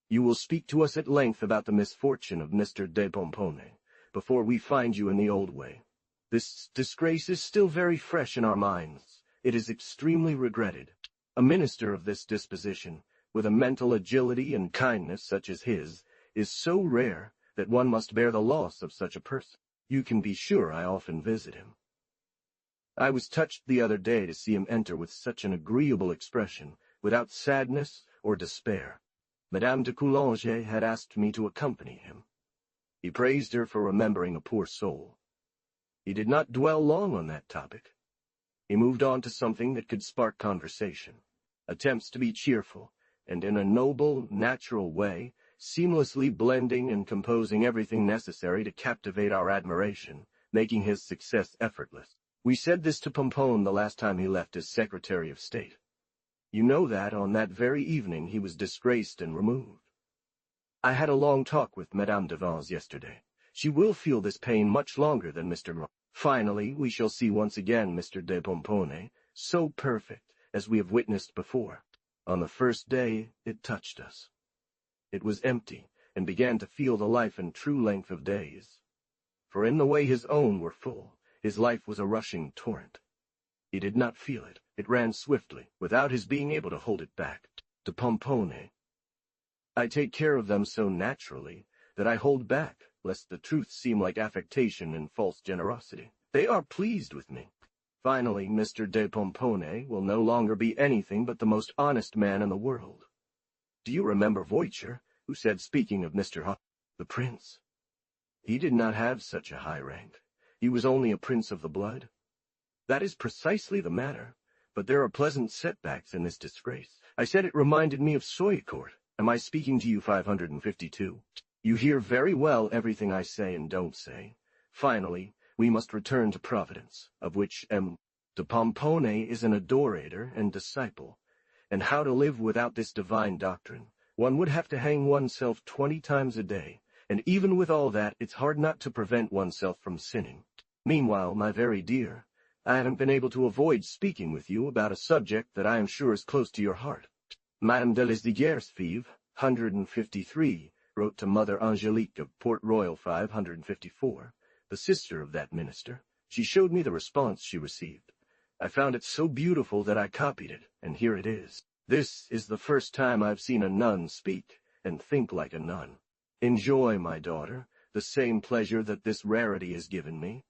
You will speak to us at length about the misfortune of Mr. de Pomponne, before we find you in the old way. This disgrace is still very fresh in our minds. It is extremely regretted. A minister of this disposition, with a mental agility and kindness such as his, is so rare that one must bear the loss of such a person. You can be sure I often visit him. I was touched the other day to see him enter with such an agreeable expression, without sadness or despair. Madame de Coulanges had asked me to accompany him. He praised her for remembering a poor soul. He did not dwell long on that topic. He moved on to something that could spark conversation, attempts to be cheerful, and in a noble, natural way, seamlessly blending and composing everything necessary to captivate our admiration, making his success effortless. We said this to Pomponne the last time he left as Secretary of State. You know that on that very evening he was disgraced and removed. I had a long talk with Madame de Vannes yesterday. She will feel this pain much longer than Mr. Finally, we shall see once again Mr. de Pomponne, so perfect, as we have witnessed before. On the first day, it touched us. It was empty, and began to feel the life and true length of days. For in the way his own were full, his life was a rushing torrent. He did not feel it. It ran swiftly, without his being able to hold it back. De Pomponne. I take care of them so naturally that I hold back, lest the truth seem like affectation and false generosity. They are pleased with me. Finally, Mr. de Pomponne will no longer be anything but the most honest man in the world. Do you remember Voiture, who said, speaking of Mr. the prince? He did not have such a high rank. He was only a prince of the blood. That is precisely the matter, but there are pleasant setbacks in this disgrace. I said it reminded me of Soycourt. Am I speaking to you 552? You hear very well everything I say and don't say. Finally, we must return to Providence, of which M. de Pomponne is an adorator and disciple. And how to live without this divine doctrine? One would have to hang oneself 20 times a day, and even with all that, it's hard not to prevent oneself from sinning. Meanwhile, my very dear, I haven't been able to avoid speaking with you about a subject that I am sure is close to your heart. Madame de Lesdiguieres-Fives, 153, wrote to Mother Angelique of Port Royal 554, the sister of that minister. She showed me the response she received. I found it so beautiful that I copied it, and here it is. This is the first time I've seen a nun speak and think like a nun. Enjoy, my daughter, the same pleasure that this rarity has given me.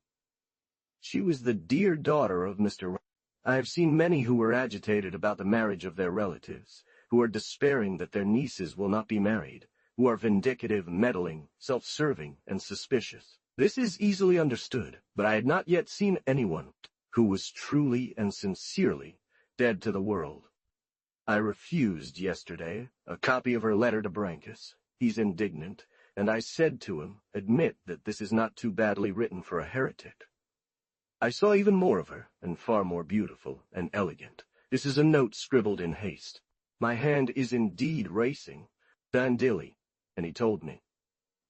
She was the dear daughter of Mr. I have seen many who were agitated about the marriage of their relatives, who are despairing that their nieces will not be married, who are vindictive, meddling, self-serving, and suspicious. This is easily understood, but I had not yet seen anyone who was truly and sincerely dead to the world. I refused yesterday a copy of her letter to Brancas. He's indignant, and I said to him, admit that this is not too badly written for a heretic. I saw even more of her, and far more beautiful and elegant. This is a note scribbled in haste. My hand is indeed racing. Dandilly, and he told me,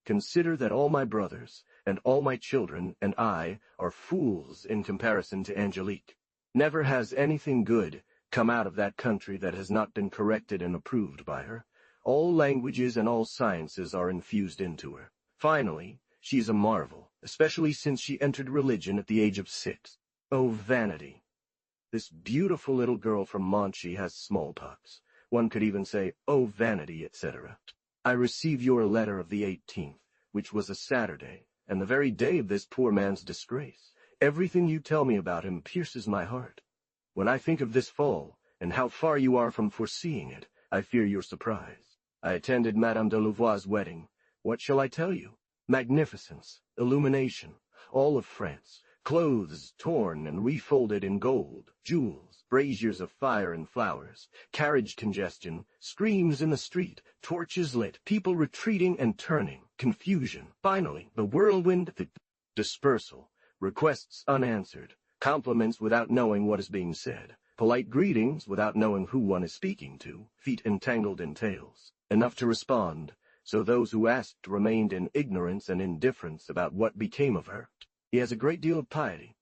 consider that all my brothers, and all my children, and I, are fools in comparison to Angelique. Never has anything good come out of that country that has not been corrected and approved by her. All languages and all sciences are infused into her. Finally, she is a marvel, especially since she entered religion at the age of 6. Oh, vanity! This beautiful little girl from Monchy has smallpox. One could even say, oh, vanity, etc. I receive your letter of the 18th, which was a Saturday, and the very day of this poor man's disgrace. Everything you tell me about him pierces my heart. When I think of this fall, and how far you are from foreseeing it, I fear your surprise. I attended Madame de Louvois' wedding. What shall I tell you? Magnificence, illumination, all of France, clothes torn and refolded in gold, jewels, braziers of fire and flowers, carriage congestion, screams in the street, torches lit, people retreating and turning, confusion. Finally, the whirlwind, the dispersal, requests unanswered, compliments without knowing what is being said, polite greetings without knowing who one is speaking to, feet entangled in tails, enough to respond, so those who asked remained in ignorance and indifference about what became of her. He has a great deal of piety,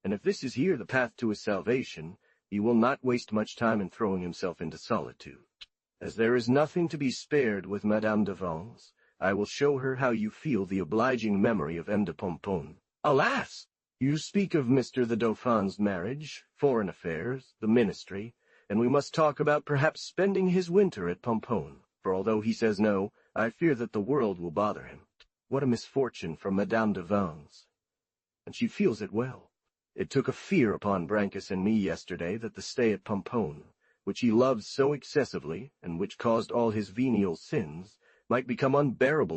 and if this is here the path to his salvation, he will not waste much time in throwing himself into solitude. As there is nothing to be spared with Madame de Vence, I will show her how you feel the obliging memory of M. de Pomponne. Alas! You speak of Mr. the Dauphin's marriage, foreign affairs, the ministry, and we must talk about perhaps spending his winter at Pomponne, for although he says no, I fear that the world will bother him. What a misfortune for Madame de Vence! And she feels it well. It took a fear upon Brancas and me yesterday that the stay at Pomponne, which he loves so excessively, and which caused all his venial sins, might become unbearable